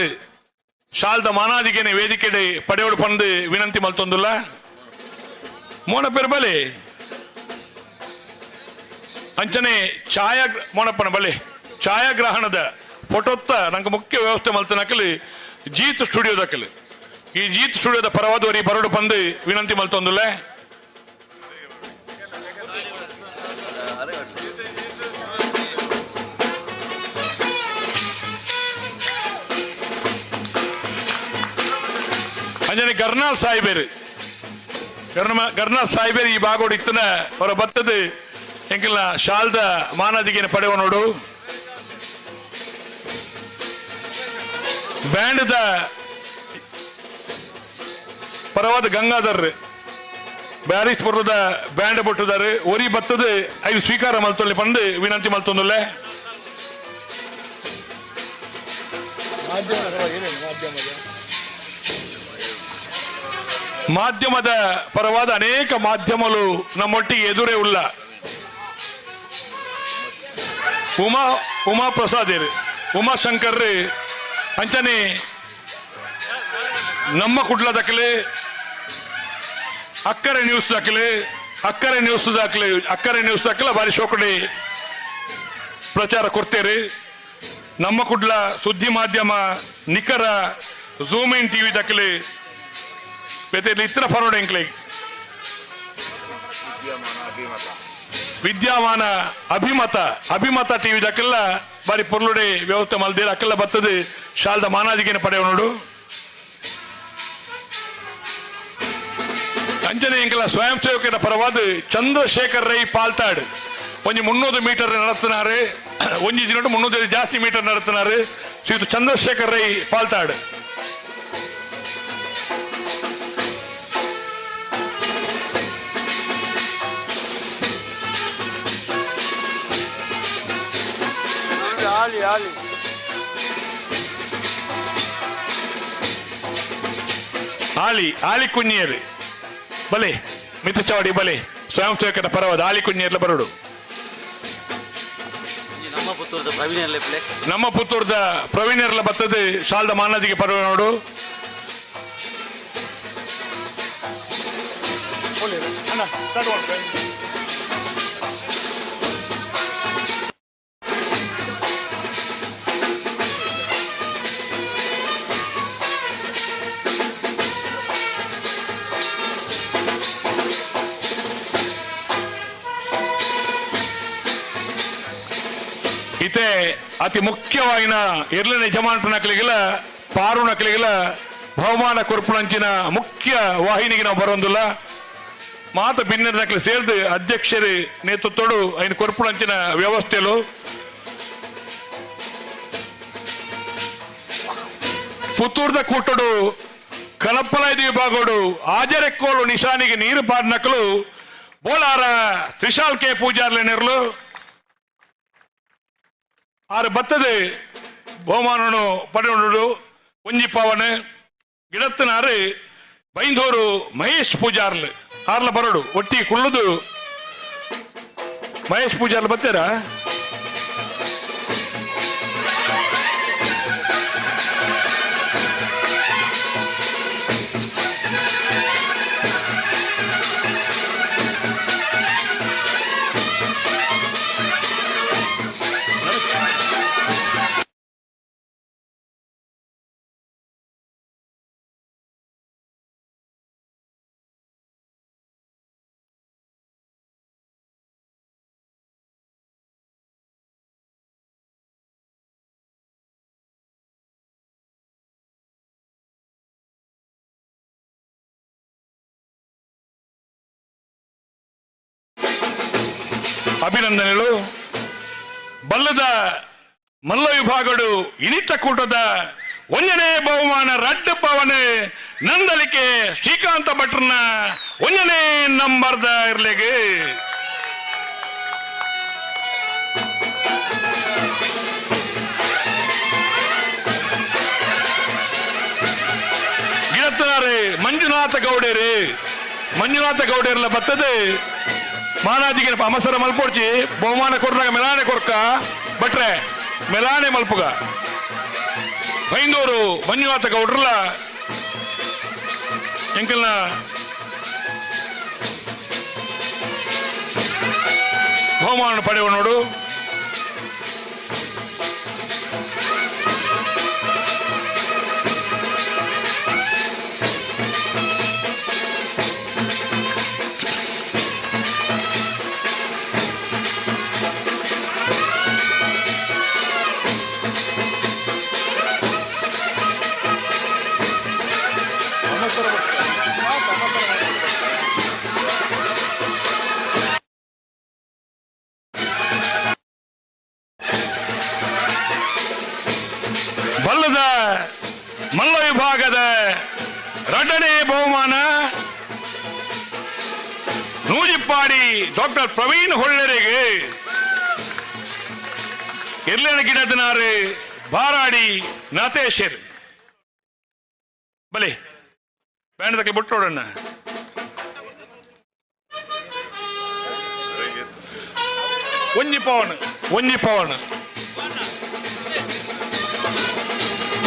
ಶಾಲ್ದ ಮಾನಾದಿಗೆನೆ ವೇದಿಕೆ ಪಡೆಯೋಡು ಪಂದು ವಿನಂತಿ ಮಲ್ತೊಂದುಲ್ಲ ಮೋನ ಪೆರ್ಬಲೆ ಅಂಚನೆ ಮೋನಪ್ಪನ ಬಲೆ ಛಾಯಾಗ್ರಹಣದ ಫೋಟೋತ್ತ ನಂಗೆ ಮುಖ್ಯ ವ್ಯವಸ್ಥೆ ಮಲ್ತನಕಲಿ ಜೀತ್ ಸ್ಟುಡಿಯೋದಕ್ಕಲಿ ಈ ಜೀತ್ ಸ್ಟುಡಿಯೋದ ಪರವಾದವರಿ ಬರೋಡು ಪಂದು ವಿನಂತಿ ಮಲ್ತೊಂದುಲ್ಲ ಅಂಜನೆ ಗರ್ನಾಲ್ ಸಾಹಿಬೇರು ಈ ಭಾಗೋಡು ಇತ್ತನ ಅವರ ಬತ್ತದ ಎಂಕಲ್ನ ಶಾಲ್ದ ಮಾನದಿಗೆನ ಪಡೆವ ನೋಡು ಬ್ಯಾಂಡ್ದ ಪರವಾದ ಗಂಗಾಧರ್ ಬ್ಯಾರಿಸ್ಪುರದ ಬ್ಯಾಂಡ್ ಬಿಟ್ಟಿದ್ದಾರೆ ಒರಿ ಬತ್ತದ ಐದು ಸ್ವೀಕಾರ ಮಲ್ತೊಳ್ಳಿ ಪಂದು ವಿನಂತಿ ಮಲ್ತೊಂದುಲ್ಲೆ ಮಾಧ್ಯಮದ ಪರವಾದ ಅನೇಕ ಮಾಧ್ಯಮಗಳು ನಮ್ಮೊಟ್ಟಿಗೆ ಎದುರೇ ಉಳ್ಳ ಉಮಾ ಪ್ರಸಾದ್ ಉಮಾಶಂಕರ್ ಅಂಚನೆ ನಮ್ಮ ಕುಡ್ಲ ದಾಖಲೆ ಅಕ್ಕರೆ ನ್ಯೂಸ್ ದಾಖಲೆ ಬಾರಿ ಶೋಕಡೆ ಪ್ರಚಾರ ಕೊಡ್ತೇವೆ. ನಮ್ಮ ಕುಡ್ಲ ಸುದ್ದಿ ಮಾಧ್ಯಮ ನಿಖರ ಝೂಮ್ ಇನ್ ಟಿವಿ ದಾಖಲೆ ಇತರ ಫಾರ್ವರ್ಡ್ ಎಂಕ್ಲೆ ವಿದ್ಯಮಾನ ಅಭಿಮತ ಟಿವಿ ದಾಖಲ್ಲ ಬಾರಿ ಪೊರ್ಲುಡೆ ವ್ಯವಸ್ಥೆ ಮಲ್ದೇರ ಅಕ್ಕಲ್ಲ ಬರ್ತದೆ ಶಾಲದ ಮಾನಾದಿಗೆನ ಪಡೆಯುವ ನೋಡು. ಅಂಜನೆ ಎಂಕಲ ಸ್ವಯಂ ಸೇವಕರ ಪರವಾದ ಚಂದ್ರಶೇಖರ್ ರೈ ಪಾಲ್ತಾಡ್ ಒಂಜಿ 300 ಮೀಟರ್ ನಡತ್ತಿನಾರೆ, ಒಂಜಿ ದಿನ 300 ಜಾಸ್ತಿ ಮೀಟರ್ ನಡತ್ತಿನಾರೆ. ಶ್ರೀಯುತ ಚಂದ್ರಶೇಖರ್ ರೈ ಪಾಲ್ತಾಡ್ ಆಲಿ ಕುഞ്ഞിಯರು ಬಲೆ ಮಿತ್ರ ಚವಾಡಿ ಬಲೆ ಸ್ವಯಂ ಸೇವಕರ ಪರವಾದ ಆಲಿ ಕುഞ്ഞിಯರ್ಲ ಬರೋಡು. ನಮ್ಮ ಪುತ್ತೂರ್ದ ಪ್ರವೀಣರ್ಲ ಬರ್ತದೆ ಶಾಲದ ಮಾನದಿಗೆ ಪರವ ನೋಡು. ಇತೆ ಅತಿ ಮುಖ್ಯವಾಗಿನ ಎರಡನೇ ಯಜಮಾನ ನಕಲಿಗೆಲ್ಲ ಪಾರು ನಕಲಿಗೆಲ್ಲ ಬಹುಮಾನ ಕೊರ್ಪುಣಂಚಿನ ಮುಖ್ಯ ವಾಹಿನಿಗೆ ನಾವು ಬರೋದಿಲ್ಲ. ಮಾತ ಭಿನ್ನ ನಕಲಿ ಸೇರಿದು ಅಧ್ಯಕ್ಷರ ನೇತೃತ್ವಡು ಐನ ಕೊರ್ಪುಣಂಚಿನ ವ್ಯವಸ್ಥೆಲು ಪುತ್ತೂರ್ದ ಕೂಟಡು ಕಲಪ್ಪಲೈದು ವಿಭಾಗೋಡು ಆಜರೆಕ್ಕೋಳು ನಿಶಾನಿಗೆ ನೀರು ಪಾಡ್ ನಕಲು ಬೋಲಾರ ತ್ರಿಶಾಲ್ ಕೆ ಪೂಜಾರ್ಲೆ ನೆರಲು ಆರು ಬತ್ತದೆ ಬಹುಮಾನನು ಪಡೆಯುವುದು. ಒಂಜಿ ಪವನ್ ಗಿಡತ್ತನಾರು ಬೈಂದೂರು ಮಹೇಶ್ ಪೂಜಾರ್ಲು ಆರ್ಲ ಬರೋಡು ಒಟ್ಟಿ ಕುಳ್ಳುದು ಮಹೇಶ್ ಪೂಜಾರ್ಲು ಬರ್ತೀರಾ? ಅಭಿನಂದನೆಗಳು. ಬಲ್ಲದ ಮಲ್ಲ ವಿಭಾಗಡು ಇನಿತ ಕೂಟದ ಒಂಜನೇ ಬಹುಮಾನ ರಡ್ಡು ಪವನ್ ನಂದಲಿಕೆ ಶ್ರೀಕಾಂತ ಭಟ್ರನ ಒಂಜನೇ ನಂಬರ್ದ ಇರ್ಲೆಗೆ ಗಿಡತ್ತಾರೆ ಮಂಜುನಾಥ ಗೌಡೇರ್ಲ ಬರ್ತದೆ ಮಾನಾದಿಗೆ ಅಮಸರ ಮಲ್ಪೋಡ್ಚಿ ಬಹುಮಾನ ಕೊಡ್ರಾಗ ಮೆಲಾನೆ ಕೊರ್ಕ ಬಟ್ರೆ ಮೆಲಾನೆ ಮಲ್ಪುಗ ಬೈಂದೂರು ಮಂಜುನಾಥ ಗೌಡ್ರಲ್ಲ ಎಂಕಲ್ನ ಬಹುಮಾನ ಪಡೆಯುವ ನೋಡು. ಬಲ್ಲದ ಮಲ್ಲ ವಿಭಾಗದ ಎರಡನೇ ಬಹುಮಾನ ನೂಜಿಪ್ಪಾಡಿ ಡಾಕ್ಟರ್ ಪ್ರವೀಣ್ ಹೊಳ್ಳೆರೆಗೆ ಎರ್ಲೆನ ಗಿಡದನಾರು ಬಾರಾಡಿ ನಾತೇಶರ್ ಬಲೆ ಬ್ಯಾಂಡ್ ತಕ್ಕೆ ಬಿಟ್ಟೋಡಣ್ಣ. ಒಂಜಿ ಪವನ್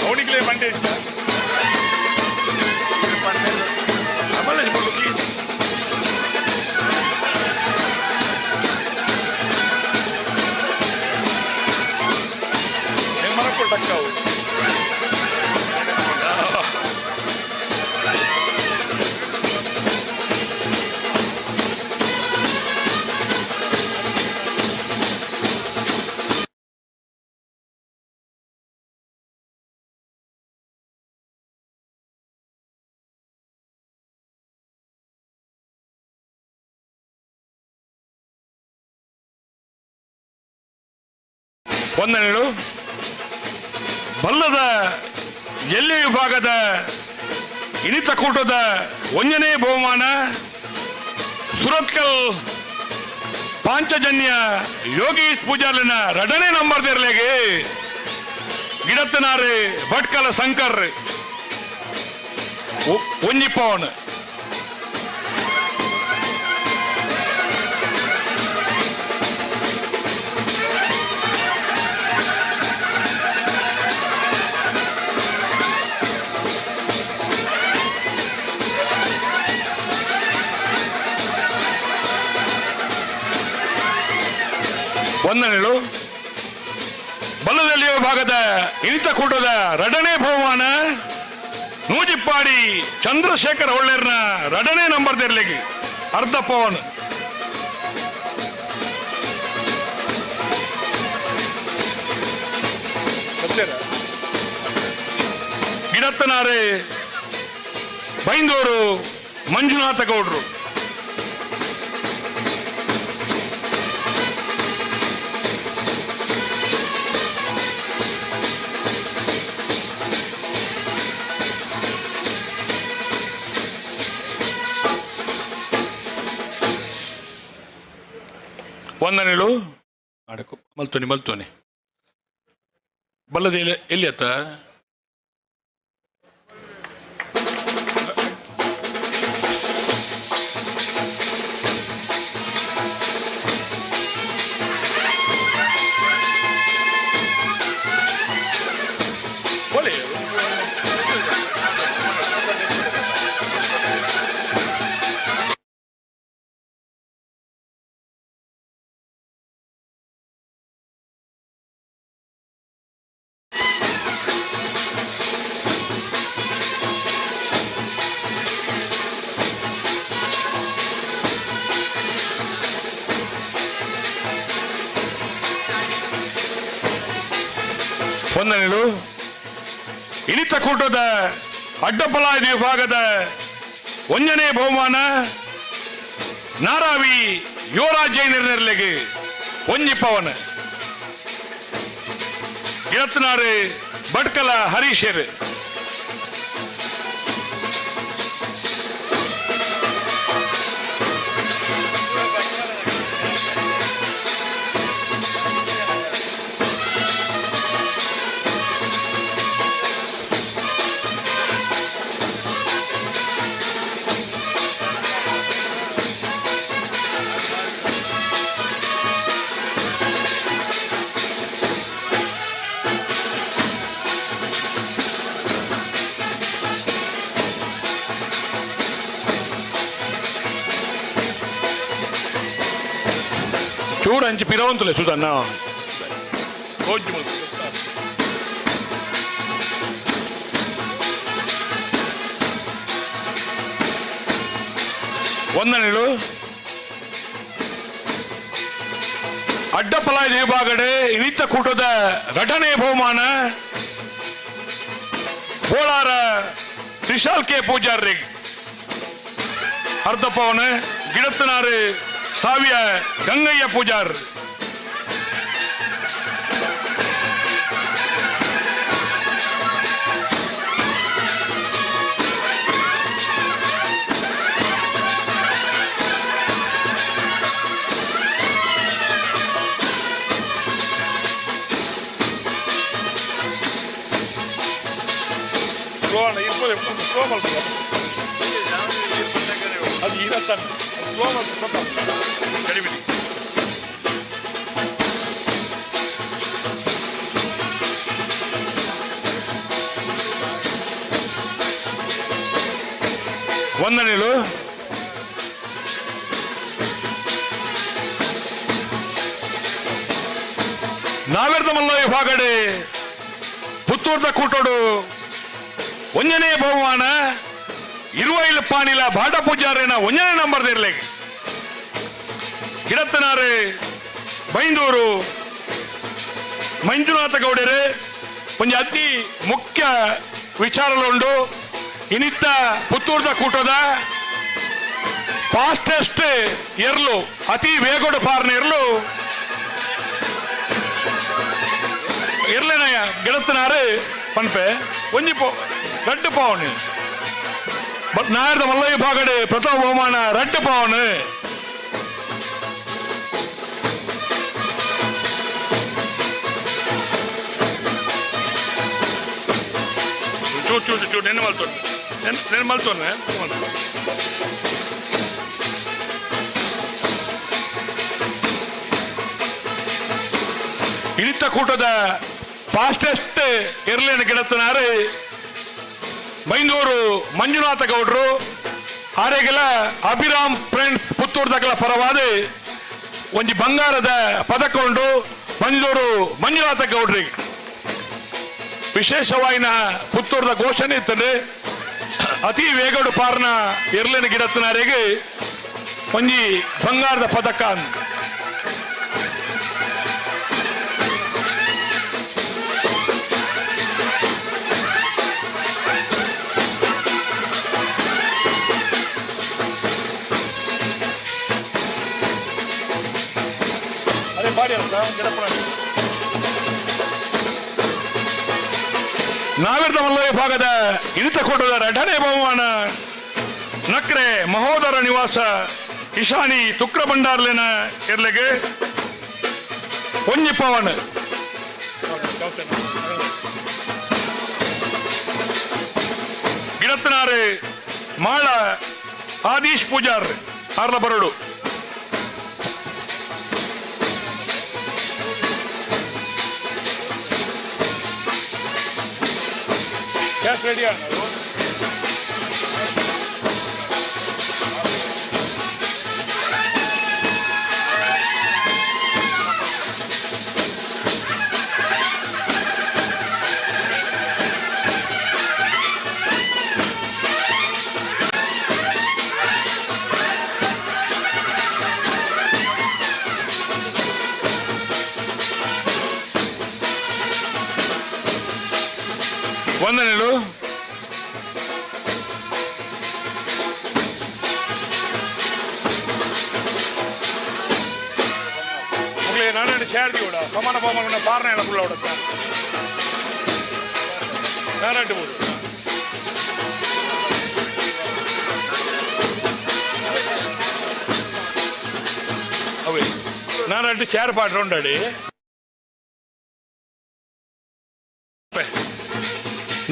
ಅವನಿಗೆ ಬಂಡೆ ಇಷ್ಟ ಮರಕೊಟ್ಟಕ್ಕಾವು ವಂದನೆಗಳು. ಬಲ್ಲದ ಎಲ್ಲಿ ವಿಭಾಗದ ಇನಿತ ಕೂಟದ ಒಂದನೇ ಬಹುಮಾನ ಸುರತ್ಕಲ್ ಪಾಂಚಜನ್ಯ ಯೋಗೀಶ್ ಪೂಜಾಲಿನ 2ನೇ ನಂಬರ್ ತೆರಲೆಗೆ ಗಿಡತ್ತನಾರೆ ಭಟ್ಕಲ ಶಂಕರ್ ಒಂಜಿ ಪವನ್. ವಂದನೆಗಳು. ಬಲ್ಲದಲ್ಲಿಯ ಭಾಗದ ಇನಿತ ಕೂಟದ 2ನೇ ಬಹುಮಾನ ನೂಜಿಪ್ಪಾಡಿ ಚಂದ್ರಶೇಖರ್ ಹೊಳ್ಳೆರ್ನ 2ನೇ ನಂಬರ್ ತೆರಲಿಗೆ ಅರ್ಧ ಪವನ್. ಗಿಡತ್ತನಾರೆ ಬೈಂದೂರು ಮಂಜುನಾಥ ಗೌಡ್ರು. ವಂದನೆಗಳು. ಮಲ್ತೋನಿ ಬಲ್ಲದ ಎಲ್ಲಿ ಅತ್ತ ವಂದನೆಗಳು. ಇನಿತ ಕೂಟದ ಅಡ್ಡಪಲಾಯದ ವಿಭಾಗದ 1ನೇ ಬಹುಮಾನ ನಾರಾವಿ ಯುವರಾಜ್ ಜೈನರ್ನೆರಲೆಗೆ ಒಂಜಿ ಪವನ್. ಗಿಳತ್ನಾರು ಭಟ್ಕಲ ಹರೀಶರ್. చూడంచి పిరవంతులే సుధన్న ವಂದನೆಗಳು. ಅಡ್ಡಪಲಾಯದ ವಿಭಾಗಡೆ ಇನಿತ ಕೂಟದ 2ನೇ ಬಹುಮಾನ ಕೋಲಾರ ತ್ರಿಶಾಲ್ ಕೆ ಪೂಜಾರಿಗೆ ಅರ್ಧ Pavan. ಗಿಡತ್ತನಾರು ಸಾವಿಯ Gangaiah Pujar. Luana, ir puede, ¿cómo ಅದು ಈಗ ತಾನೆ ಕಡಿಮೆ ವಂದನೆಗಳು. ನಾವೆರ್ದ ಮಲ್ಲ ವಿಭಾಗಡೆ ಪುತ್ತೂರ್ದ ಕೂಟೋಡು ಒಂಜನೇ ಬಹುಮಾನ 20 ಪಾಣಿಲ ಬಾಟ ಪೂಜಾರೇನ ಒಂಜನೇ ನಂಬರ್ ಇರ್ಲಿ ಗಿಡತ್ತನಾರೆ ಬೈಂದೂರು ಮಂಜುನಾಥ ಗೌಡರು ಒಂಜಿ ಅತಿ ಮುಖ್ಯ ವಿಚಾರಲುಂಡು. ಇನಿತ್ತ ಪುತ್ತೂರ್ದ ಕೂಟದ ಫಾಸ್ಟೆಸ್ಟ್ ಎರ್ಲು ಅತಿ ವೇಗದ ಪಾರ್ನ ಎರ್ಲು ಇರ್ಲೇನಯ್ಯ ಗಿಡತ್ತನಾರು ಪನ್ಪೆ ಒಂಜಿ ರಡ್ಡು ಪಾವನು ನಾಯರ್ದ ಮಲ್ಲ ವಿಭಾಗಡೆ ಪ್ರಥಮ ಬಹುಮಾನ ರಡ್ಡು ಪಾವನು. చూడు చూడు చూడు నేను మలుతున్నా ಇನಿತ್ತ ಕೂಟದ ಫಾಸ್ಟೆಸ್ಟ್ ಎರ್ಲೇನ ಗಿಡತ್ತನಾರು ಬೈಂದೂರು ಮಂಜುನಾಥ ಗೌಡ್ರು ಆರೆಗೆಲ ಅಭಿರಾಮ್ ಫ್ರೆಂಡ್ಸ್ ಪುತ್ತೂರ್ದಗಳ ಪರವಾದ ಒಂಜಿ ಬಂಗಾರದ ಪದಕ ಉಂಡು ಬೈಂದೂರು ಮಂಜುನಾಥ ಗೌಡ್ರಿಗೆ. ವಿಶೇಷವಾಯಿನ ಪುತ್ತೂರ್ದ ಘೋಷಣೆ ಇರ್ತದೆ ಅತಿ ವೇಗಡು ಪಾರ್ನ ಎರ್ಲಿನ ಗಿಡತ್ತಿನವರೆಗೆ ಒಂಜಿ ಬಂಗಾರದ ಪದಕ. ಅದೇ ಬಾಡಿ ಅಂತ ಗಿಡಪ್ಪ ನಾವೆರ್ದ ಮಲ್ಲ ವಿಭಾಗದ ಇನಿತ ಕೂಟದ ಎರಡನೇ ಬಹುಮಾನ ನಕ್ರೆ ಮಹೋದರ ನಿವಾಸ ಇಶಾನಿ ತುಕ್ರ ಭಂಡಾರ್ಲಿನ ಎರ್ಲೆಗೆ ಒಂಜಿ ಪವನ್ ಗಿಡತ್ತನಾರು ಮಾಳ ಆದೀಶ್ ಪೂಜಾರ್ ಆರ್ಲ ಬರಡು. ಗ್ಯಾಸ್ ರೆಡಿ ಆಗ ವಂದನೆಗಳು. ನಾನು ചേർത്തി കൂടാ സമാന പോകുന്ന പാറയാണ് ഫുള്ള അവിടെ ഞാനായിട്ട് പോകും. ಅವೇ ನಾನಟ್ಟು ಚೇರ್ ಪಾಟ್ರುಂಡಾಡಿ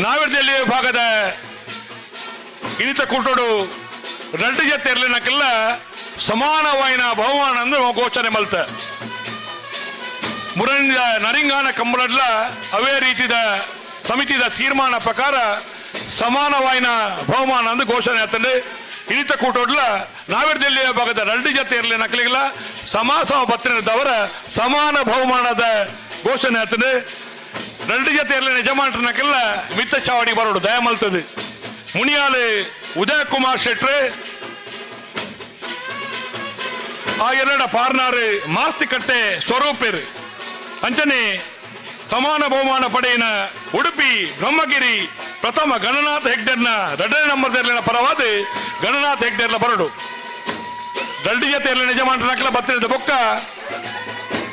ನಾವೆರ್ದಲ್ಲಿ ಭಾಗದ ಇನಿತ ಕೂಟೋಡು ರಡ್ಡು ಜೊತೆ ಇರ್ಲಿನಕ್ಕೆಲ್ಲ ಸಮಾನವಾಯಿನ ಬಹುಮಾನ ಅಂದ್ರೆ ಘೋಷಣೆ ಮಲ್ತ ಮುರಂದ ನರಿಂಗಾನ ಕಂಬಳಡ್ಲ ಅವೇ ರೀತಿದ ಸಮಿತಿದ ತೀರ್ಮಾನ ಪ್ರಕಾರ ಸಮಾನವಾಯಿನ ಬಹುಮಾನ ಅಂದ್ರೆ ಘೋಷಣೆ ಆತಂಡೆ ಇನಿತ ಕೂಟೋಡ್ಲ ನಾವೆರ್ದಲ್ಲಿ ಭಾಗದ ರಡ್ಡು ಜೊತೆ ಇರ್ಲಿ ನಕಲಿಗಲ್ಲ ಸಮಾಸಮ ಪತ್ರಿದವರ ಸಮಾನ ಬಹುಮಾನದ ಘೋಷಣೆ ಆತಂಡೆ ரெண்டு ஜாத்தியர்ல நிஜமாட்டனக்கெல்ல மித்த சாவடி ಬರೋಡು ದಯಮಲ್ತದೆ ಮುನಿಯಾಲೆ ಉದಯಕುಮಾರ್ ಶೆಟ್ರೆ ಆ ಎರಡ ಪಾರ್ನಾರು ಮಾಸ್ತಿಕಟ್ಟೆ ಸ್ವರೂಪೇರು ಅಂಚನೆ ಸಮಾನ ಬಹುಮಾನ ಪಡೆಯಿನ ಉಡುಪಿ ಬ್ರಹ್ಮಗಿರಿ ಪ್ರಥಮ ಗಣನಾಥ ಹೆಗ್ಡೆರ್ನ ಎರಡನೇ ನಂಬರ್ನ ಪರವಾದ ಗಣನಾಥ ಹೆಗ್ಡೆರ್ಲ ಬರೋಡು ಎರಡು ಜೊತೆಯಲ್ಲಿ ನಿಜಮಾಂಟ್ರನಕ್ಕೆಲ್ಲ ಬತ್ತಿರದ ಬೊಕ್ಕ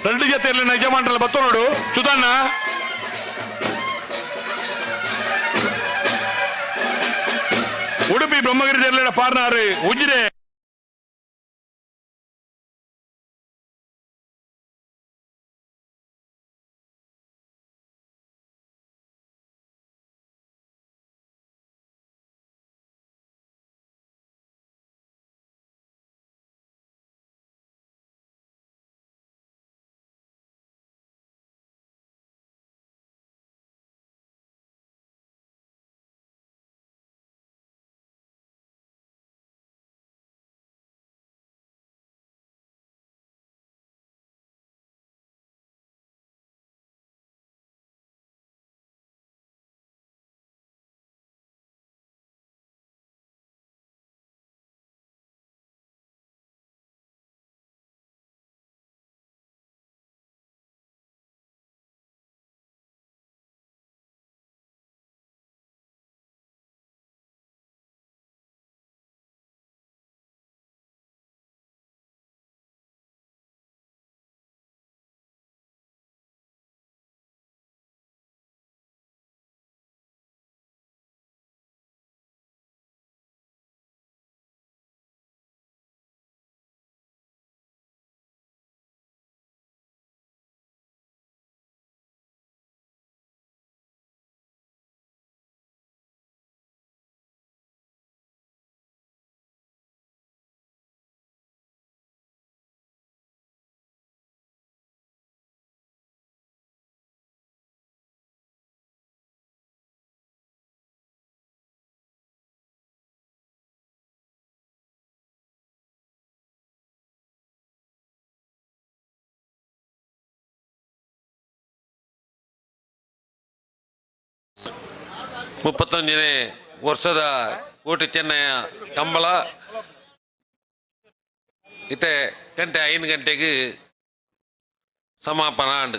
ಎರಡು ಜೊತೆಯಲ್ಲಿ ನಿಜಮಾಂಟ್ರಲ್ಲ ಬತ್ತೋಡು ಸುಧಣ್ಣ ಉಡುಪಿ ಬ್ರಹ್ಮಗಿರಿ ಜಿಲ್ಲೆಯ ಪಾರ್ನಾರು ಉಜಿರೆ 31ನೇ ವರ್ಷದ ಕೋಟಿ ಚೆನ್ನಯ ಕಂಬಳ ಇತ್ತೆ ಗಂಟೆ 5 ಗಂಟೆಗೆ ಸಮಾಪನ ಅಂಡ್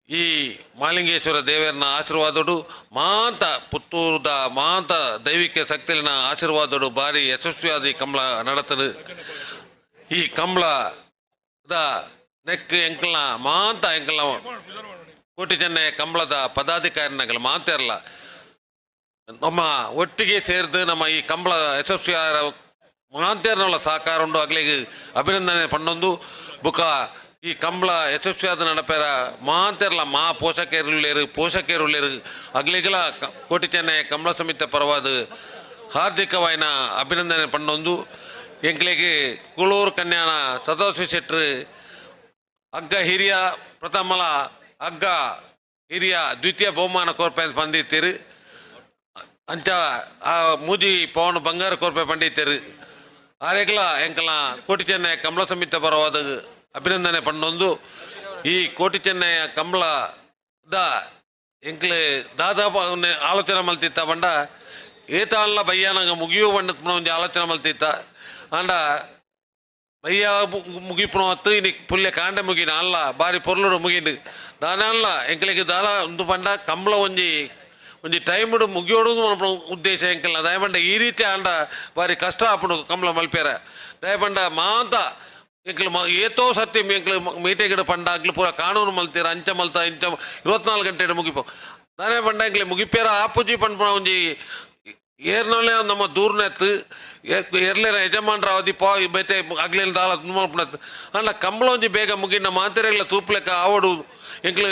ಈ ಮಾಲಿಂಗೇಶ್ವರ ದೇವರನ ಆಶೀರ್ವಾದಡು ಮಾಂತ ಪುತ್ತೂರದ ಮಾಂತ ದೈವಿಕ ಶಕ್ತಿನ ಆಶೀರ್ವಾದಡು ಭಾರಿ ಯಶಸ್ವಿಯಾದ ಈ ಕಂಬಳ ನಡತದು ಈ ಕಂಬಳದ ನೆಕ್ ಎಂಕಲ್ನ ಮಾಂತ ಎಂಕಲ್ನ ಕೋಟಿ ಚೆನ್ನಯ ಕಂಬಳದ ಪದಾಧಿಕಾರಿನಗಳು ಮಾಂತ ಇರಲ್ಲ ನಮ್ಮ ಒಟ್ಟಿಗೆ ಸೇರಿದು ನಮ್ಮ ಈ ಕಂಬಳ ಯಶಸ್ವಿ ಮಾಂತೇರ್ನವಳ ಸಹಕಾರ ಉಂಡು ಅಗ್ಲಿಗೆ ಅಭಿನಂದನೆ ಪಂಡೊಂದು ಬುಕ ಈ ಕಂಬಳ ಯಶಸ್ವಿಯಾದ ನಡಪೇರ ಮಾಂತೇರ್ಲ ಪೋಷಕೇರುಳ್ಳೇರು ಅಗ್ಲಿಗಲ ಕೋಟಿ ಚೆನ್ನಯ ಕಂಬಳ ಸಮಿತಿ ಪರವಾದ ಹಾರ್ದಿಕವಾಯಿನ ಅಭಿನಂದನೆ ಪಂಡೊಂದು ಎಂಕ್ಲಿಗೆ ಕುಳೂರು ಕನ್ಯಾನ ಸದಾಶಿವ ಶೆಟ್ರು ಅಗ್ಗ ಹಿರಿಯ ಪ್ರಥಮಲ ಅಗ್ಗ ಹಿರಿಯ ದ್ವಿತೀಯ ಬಹುಮಾನ ಕೋರ್ಪೆ ಬಂದಿತ್ತೀರು ಅಂಚ ಆ ಮೂಜಿ ಪವನ್ ಬಂಗಾರ ಕೋರ್ಪೆ ಪಂಡಿತರು ಆರೆಗ್ಲ ಎಂಕಲ ಕೋಟಿ ಚೆನ್ನಯ ಕಂಬಳ ಸಮಿತಿ ಪರವಾದ ಅಭಿನಂದನೆ ಪಂಡೊಂದು ಈ ಕೋಟಿ ಚೆನ್ನಯ ಕಂಬಳದ ಎಂಕ್ಲೆ ದಾದಾಪ ಆಲೋಚನೆ ಮಲ್ತಿತ್ತ ಬಂಡ ಏತಾನ್ಲ ಬಯ್ಯಾನಂಗ ಮುಗಿಯೋ ಬಂಡ ಒಂಜಿ ಆಲೋಚನೆ ಮಲ್ತಿತ್ತ ಅಂಡ ಬಯ್ಯ ಮುಗಿಪುಣ ಹೊತ್ತು ಇನ್ನಿಕ್ ಪುಲ್ಯ ಕಾಂಡೆ ಮುಗಿನ ಅಲ್ಲ ಬಾರಿ ಪೊರ್ಲುಡು ಮುಗಿಂಡು ದಾನಲ್ಲ ಎಂಕ್ಲೆಗೆ ದಾಲ ಒಂದು ಬಂಡ ಕಂಬಳ ಒಂಜಿ ಟೈಮ್ ಮುಗಿಯೋಡು ಉದ್ದೇಶ ಎಂಕಲ್ಲ ದಯಪಂಡ ಈ ರೀತಿ ಆಂಡ ಬಾರಿ ಕಷ್ಟ ಆಪುಂಡು ಕಂಬಳ ಮಲ್ಪೇರ ದಯಪಂಡ ಮಾಂತ ಎಂಕ್ಲು ಏತೋ ಸತ್ಯ ಎಂಕ್ಲು ಮೀಟಿಂಗ್ ಪಂಡ ಅಗ್ಲು ಪೂರ ಕಾನೂನು ಮಲ್ತೀರ ಅಂಚ ಮಲ್ತ ಇಂಚ 24 ಗಂಟೆ ಮುಗಿಪೋ ದಾನೆ ಪಂಡ ಎಂಕ್ಲೆ ಮುಗಿಪೇರ ಆಪುಜಿ ಪಂಡ ಒಂಜಿ ಏರ್ನಲ್ಲೇ ನಮ್ಮ ದೂರ್ನೆತ್ತು ಎರ್ಲೇನ ಯಜಮಾನ್ರ ಅವಧಿ ಬೈತೆ ಅಗ್ಲೇನ ದಾಲ ಮಲ್ಪನತ್ತು ಅಂಡ ಕಂಬಳ ಒಂಜಿ ಬೇಗ ಮುಗಿನ ಮಾತೆರೆಗ್ಲ ತೂಪ್ಲೆಕ್ಕ ಆವಡು ಎಂಕ್ಲು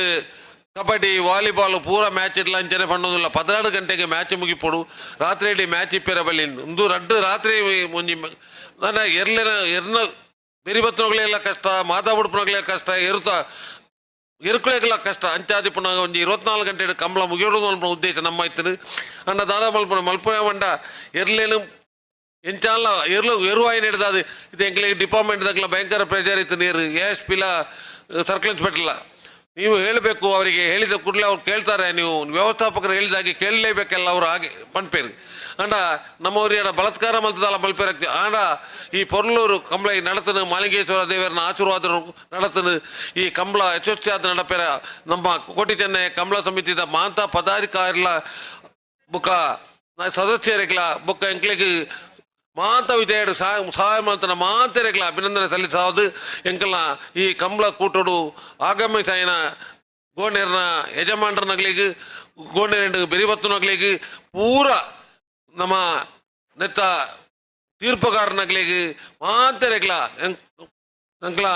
ಕಬಡ್ಡಿ ವಾಲಿಬಾಲ್ ಪೂರ ಮ್ಯಾಚ್ ಇಡ್ಲ ಅಂಚನೆ ಪಂಡೋದಿಲ್ಲ 16 ಗಂಟೆಗೆ ಮ್ಯಾಚ್ ಮುಗಿಪೋಡು ರಾತ್ರಿ ಇಡೀ ಮ್ಯಾಚ್ ಇಪ್ಪೇರ ಬಲ್ಲಿಂದು ಒಂದು ರಡ್ಡು ರಾತ್ರಿ ಒಂಜಿ ನನ್ನ ಎರ್ನ ಬೆರಿ ಬತ್ತನಗಳೆಲ್ಲ ಕಷ್ಟ ಮಾತಾಬಿಡ್ಪನಗಲೇ ಕಷ್ಟ ಎರುಕಳೆಗಲ ಕಷ್ಟ ಅಂಚಾದಿ ಪುನಃ ಒಂಜಿ 24 ಗಂಟೆ ಕಂಬಳ ಮುಗಿಯೋಡು ಮಲ್ಪನ ಉದ್ದೇಶ ನಮ್ಮ ಇತ್ತು ಅಂಡ ದಾದ ಮಲ್ಪನ ಬಂಡ ಎರ್ಲೇನು ಎಂಚಾಲ ಎರುವಾಯಿನ ಹಿಡ್ದಾದು ಇದು ಎಂಕ್ಲಿಗೆ ಡಿಪಾರ್ಟ್ಮೆಂಟ್ ದಾಗಲ ಭಯಂಕರ ಪ್ರೆಜರ್ ಇತ್ತು ನೀರು ASP ಸರ್ಕಲ್ ಇನ್ಸ್ಪೆಕ್ಟರ್ಲ ನೀವು ಹೇಳಬೇಕು ಅವರಿಗೆ ಹೇಳಿದ ಕೂಡಲೇ ಅವ್ರು ಕೇಳ್ತಾರೆ ನೀವು ವ್ಯವಸ್ಥಾಪಕರು ಹೇಳಿದಾಗೆ ಕೇಳಲೇಬೇಕಲ್ಲ ಅವರು ಹಾಗೆ ಪಂಪೇರು ಅಂಡ ನಮ್ಮವ್ರಿಯ ಬಲಾತ್ಕಾರ ಮಲ್ತದಲ್ಲ ಮಲ್ಪೇರಾಗ್ತಿ ಆಂಡ ಈ ಪೊರ್ಲೂರು ಕಂಬಳ ನಡತನು ಮಾಲಿಂಗೇಶ್ವರ ದೇವರನ ಆಶೀರ್ವಾದ ನಡತನು ಈ ಕಂಬಳ ಯಶಸ್ವಿಯಾದ ನಡಪೇರ ನಮ್ಮ ಕೋಟಿ ಚೆನ್ನಯ ಕಂಬಳ ಸಮಿತಿದ ಮಾಂತ ಪದಾಧಿಕಾರಿಗಳ ಬುಕ್ಕ ಸದಸ್ಯರಿಗಳ ಬುಕ್ಕ ಎಂಕ್ಲಿಗೆ ಮಾಂತ ವಿಜಯಡು ಸಹಾಯ ಮಾಡ್ತಾನೆ ಮಾಂತರೆಗ್ಲ ಅಭಿನಂದನೆ ಸಲ್ಲಿಸಾವುದು ಎಂಕಲ್ನ ಈ ಕಂಬಳ ಕೂಟೋಡು ಆಗಮಿಸಾಯಿನ ಗೋಣೆರ್ನ ಯಜಮಾನ್ರನಗ್ಲಿಗೆ ಗೋಣೆರೆಂಡು ಬೆರಿಬತ್ತನಗ್ಲಿಗೆ ಪೂರ ನಮ್ಮ ನೆತ್ತ ತೀರ್ಪುಗಾರನಗ್ಲಿಗೆ ಮಾಂತರೆಗ್ಲ ಎಂಕಲ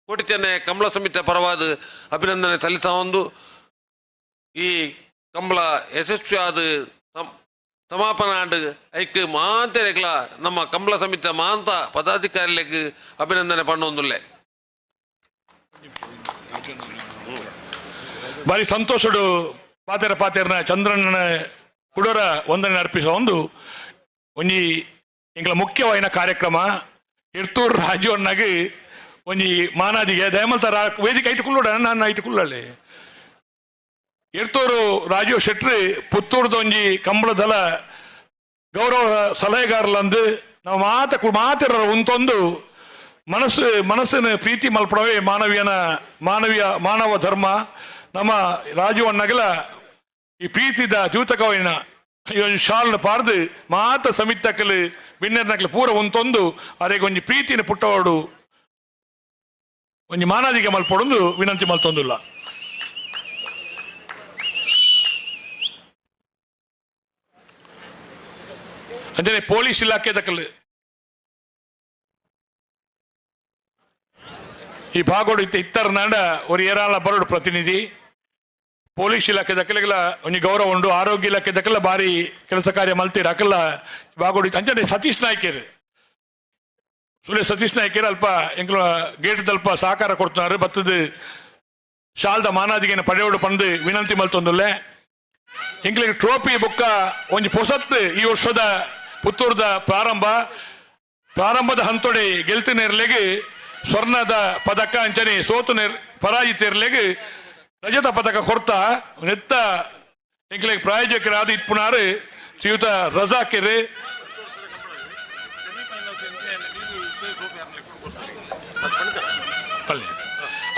ಕೋಟಿ ಚೆನ್ನಯ ಕಂಬಳ ಸಮಿತಿಯ ಪರವಾದ ಅಭಿನಂದನೆ ಸಲ್ಲಿಸಾವೊಂದು ಈ ಕಂಬಳ ಯಶಸ್ವಿಯಾದ ಸಮಾಪನ ಆಂಡ್ ಐಕ್ ಮಾಂತೆರೆಗ್ಲ ನಮ್ಮ ಕಂಬಳ ಸಮಿತಿ ಮಾಂತ ಪದಾಧಿಕಾರಿಗಳಿಗೆ ಅಭಿನಂದನೆ ಪಂಡೊಂದುಲ್ಲೆ ಬಾರಿ ಸಂತೋಷಡು ಪಾತೆರ್ನ ಚಂದ್ರನ ಕುಡೋರ ವಂದನೆ ಅರ್ಪಿಸುವ ಒಂಜಿ ಎಂಗ್ಲ ಮುಖ್ಯವಾಯಿನ ಕಾರ್ಯಕ್ರಮ ಇರ್ತೂರು ರಾಜವನ್ನಾಗಿ ಒಂಜಿ ಮಾನಾದಿಗೆ ದಯಮಲ್ತ ವೇದಿಕೆ ಐಟುಕೊಳ್ಳೋಡ ನಾನು ಐಟುಕೊಳ್ಳಲೆ ಇರ್ತೂರು ರಾಜೀವ್ ಶೆಟ್ಟಿ ಪುತ್ತೂರ್ದ ಒಂಜಿ ಕಂಬಳದಲ ಗೌರವ ಸಲಹೆಗಾರಲಂದು ನಾವು ಮಾತಿರ ಉಂತೊಂದು ಮನಸ್ಸಿನ ಪ್ರೀತಿ ಮಲ್ಪಡವೇ ಮಾನವ ಧರ್ಮ ನಮ್ಮ ರಾಜವನ್ನಗಲ ಈ ಪ್ರೀತಿದ ಜೂತಕವಿನ ಶಾಲ್ನ ಪಾರ್ದು ಮಾತ ಸಮಿತಕ್ಕಲು ಬಿನ್ನೆರ್ನಕ್ಲು ಪೂರ ಉಂತೊಂದು ಅರೆಗೆ ಒಂಜಿ ಪ್ರೀತಿನ ಪುಟ್ಟವಾಡು ಒಂಜಿ ಮಾನಾದಿಗೆ ಮಲ್ಪಡೊಂದು ವಿನಂತಿ ಮಲ್ತೊಂದುಲ್ಲ ಅಂಜನೆ ಪೊಲೀಸ್ ಇಲಾಖೆ ದಕ್ಕಲು ಈ ಭಾಗೋಡು ಇತ್ತರ ನಾಡ ಒಂದು ಏರಾಳ ಬರೋಡು ಪ್ರತಿನಿಧಿ ಪೊಲೀಸ್ ಇಲಾಖೆ ದಕ್ಕಲಿಗೆಲ್ಲ ಒಂಜಿ ಗೌರವ ಉಂಡು ಆರೋಗ್ಯ ಇಲಾಖೆ ದಕ್ಕಲ್ಲ ಬಾರಿ ಕೆಲಸ ಕಾರ್ಯ ಮಲ್ತೀರ ಅಕ್ಕಲ್ಲ ಭಾಗೋಡು ಅಂಜನೆ ಸತೀಶ್ ನಾಯ್ಕೇರು ಸತೀಶ್ ನಾಯ್ಕೇರು ಅಲ್ಪ ಎಂಕ್ಲ ಗೇಟ್ ದಲ್ಪ ಸಹಕಾರ ಕೊಡ್ತಾರೆ ಬತ್ತದ ಶಾಲ್ದ ಮಾನಾದಿಗೆನ ಪಡೆಯೋಡು ಪಂದು ವಿನಂತಿ ಮಲ್ತೊಂದುಲ್ಲೆ ಎಂಕ್ಲಿಗೆ ಟ್ರೋಫಿ ಬುಕ್ಕ ಒಂಜಿ ಪೊಸತ್ ಈ ವರ್ಷದ ಪುತ್ತೂರ್ದ ಪ್ರಾರಂಭದ ಹಂತೊಡೆ ಗೆಲ್ತಿನೇರ್ಲೆಗೆ ಸ್ವರ್ಣದ ಪದಕ ಅಂಚನೆ ಸೋತು ಪರಾಜಿತೇರ್ಲೆಗೆ ರಜತ ಪದಕ ಕೊಡ್ತಾ ನೆತ್ತ ಎಂಕ್ಲೆಗ್ ಪ್ರಾಯೋಜಕರಾದ ಇಪ್ಪುನಾರು ಶ್ರೀಯುತ ರಜಾಕಿರ್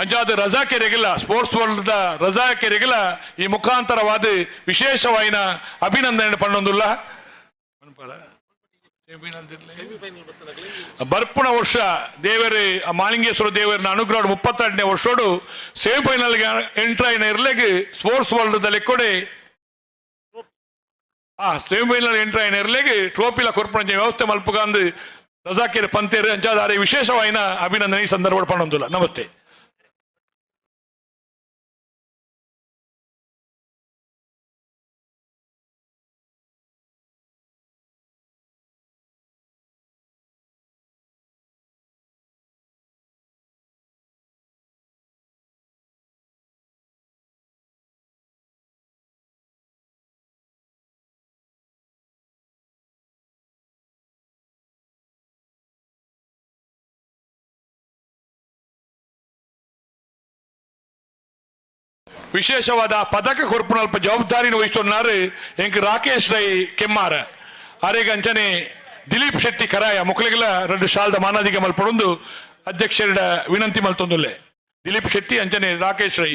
ಅಂಚಾದ ರಜಾಕೆರೆಗಿಲ್ಲ ಸ್ಪೋರ್ಟ್ಸ್ ವರ್ಲ್ಡ್ ದ ರಜಾಕೆರೆಗಿಲ್ಲ ಈ ಮುಖಾಂತರವಾದ ವಿಶೇಷವಾಯಿನ ಅಭಿನಂದನೆ ಪಣ್ಣೊಂದುಲ್ಲ ಬರ್ಪುಣ ವರ್ಷ ದೇವರೇ ಮಾಲಿಂಗೇಶ್ವರ ದೇವರನ ಅನುಗ್ರಹ 32ನೇ ವರ್ಷೋಡು ಸೆಮಿಫೈನಲ್ ಎಂಟ್ರ್ ಆಯ್ನ ಇರ್ಲೆಗ್ ಸ್ಪೋರ್ಟ್ಸ್ ವರ್ಲ್ಡ್ ದಲ್ಲಿ ಕೊಡೆ ಸೆಮಿಫೈನಲ್ ಎಂಟ್ರ್ ಆಯ್ನ ಇರ್ಲೆಗ್ ಟ್ರೋಫಿಲ ಕೊರ್ಪಣ ವ್ಯವಸ್ಥೆ ಮಲ್ಪುಗಾಂದು ರಜಾಕಿರ್ ಪಂತೇರು ಅಂಚಾದ ವಿಶೇಷವಾಯಿನ ಅಭಿನಂದನೆ ಈ ಸಂದರ್ಭ ಪಣ್ಣೊಂದುಲ್ಲ. ನಮಸ್ತೆ. ವಿಶೇಷವಾದ ಪದಕ ಕೊರ್ಪುನಲ್ಪ ಜವಾಬ್ದಾರಿನ ವಹಿಸುన్నారు ಎಂಕ್ ರಾಕೇಶ್ ರೈ ಕೆಮ್ಮಾರ ಅರೆಗಂಚನೆ ದಿಲೀಪ್ ಶೆಟ್ಟಿ ಕರಾಯ ಮುಕ್ಲಿಗಲ 2 ಶಾಲ್ದ ಮಾನಾದಿಗೆ ಮಲ್ಪಡೊಂದು ಅಧ್ಯಕ್ಷರ ವಿನಂತಿ ಮಲ್ತೊಂದುಲ್ಲೆ. ದಿಲೀಪ್ ಶೆಟ್ಟಿ ಅಂಚನೆ ರಾಕೇಶ್ ರೈ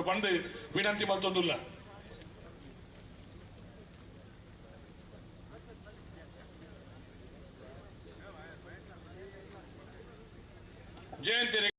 ಬಂದು ವಿನಂತಿ ಮಲ್ತೊಂದುಲ್ಲ. ಜಯಂತಿ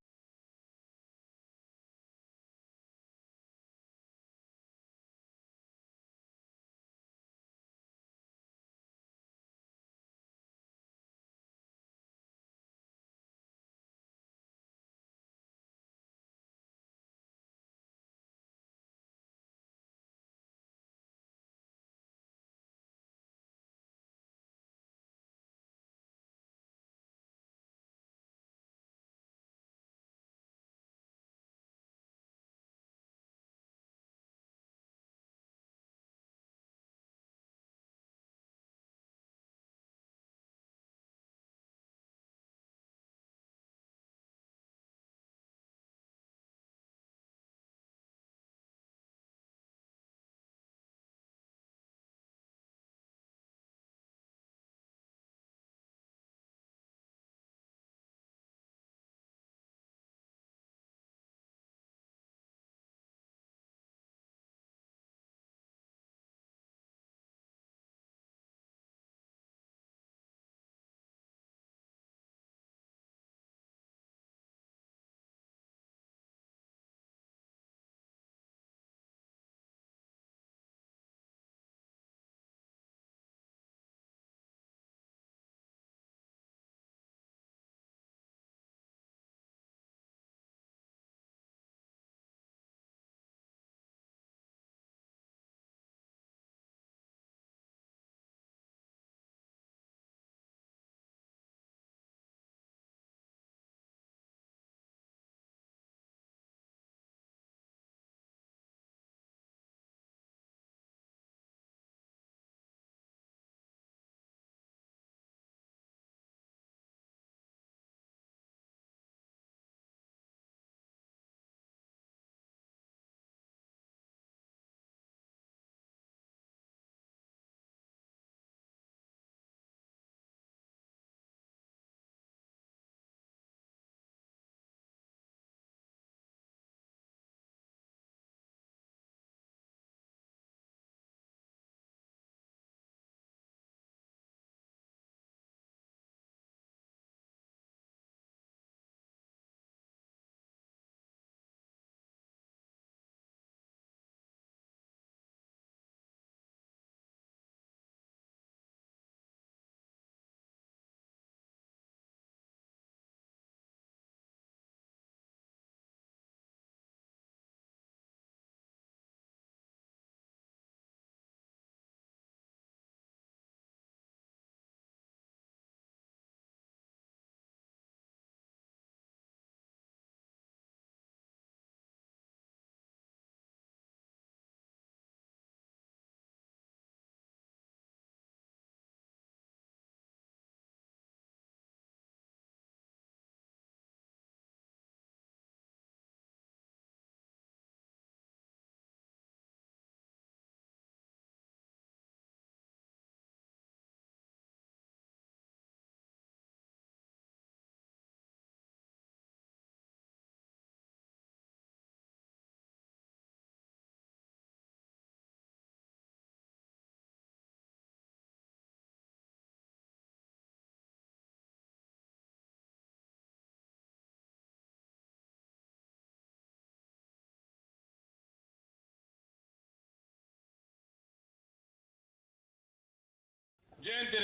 ಜಯಂತಿ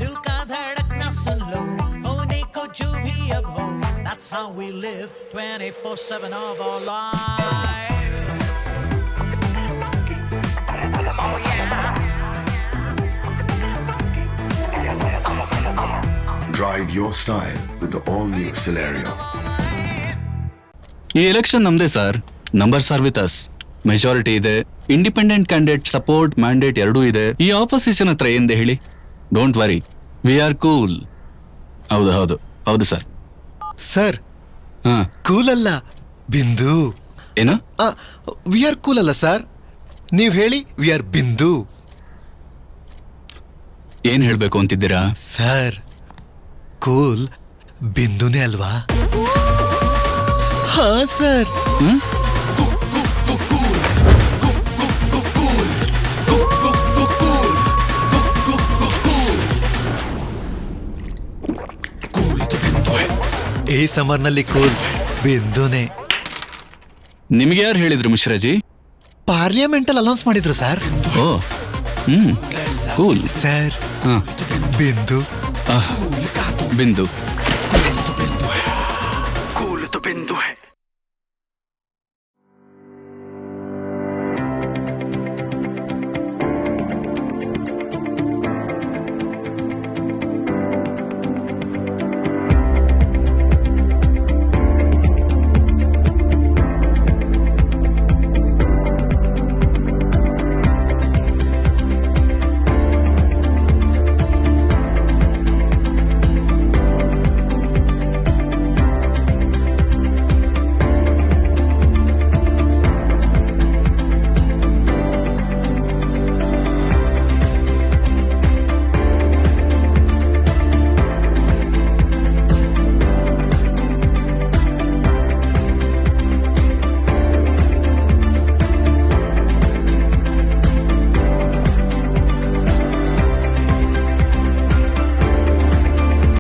दिल का धड़कना सुन लो होने को जो भी अब हो that's how we live 24/7 of our life oh yeah Drive your style with the all-new Celerio. ಈ ಎಲೆಕ್ಷನ್ ನಮ್ದೇ sir. Numbers are with us. Majority ಇದೆ. ಇಂಡಿಪೆಂಡೆಂಟ್ ಕ್ಯಾಂಡಿಡೇಟ್ ಸಪೋರ್ಟ್ ಮ್ಯಾಂಡೇಟ್ ಎರಡೂ ಇದೆ. ಈ ಆಪೋಸಿಷನ್ ಹತ್ರ ಏನಿದೆ ಹೇಳಿ? Don't worry, we are cool. ಹೌದು ಹೌದು ಹೌದು ಸರ್. ಸರ್ ಕೂಲ್ ಅಲ್ಲ, ಬಿಂದು. ಏನು? ವಿ ಆರ್ ಕೂಲ್ ಅಲ್ಲ ಸರ್, ನೀವ್ ಹೇಳಿ ವಿ ಆರ್ ಬಿಂದು. ಏನ್ ಹೇಳ್ಬೇಕು ಅಂತಿದ್ದೀರಾ? ಸರ್ ಕೂಲ್ ಬಿಂದುನೇ ಅಲ್ವಾ? ಹಾ ಸರ್. ಈ ಸಮರ್ನಲ್ಲಿ ಕೂಲ್ ಬಿಂದುನೇ. ನಿಮ್ಗೆ ಯಾರು ಹೇಳಿದ್ರು ಮಿಶ್ರಾಜಿ? ಪಾರ್ಲಿಮೆಂಟಲ್ಲಿ ಅನೌನ್ಸ್ ಮಾಡಿದ್ರು ಸರ್. ಓ ಕೂಲ್ ಸರ್. ಬಿಂದು ಬಿಂದು Cool to Bindu.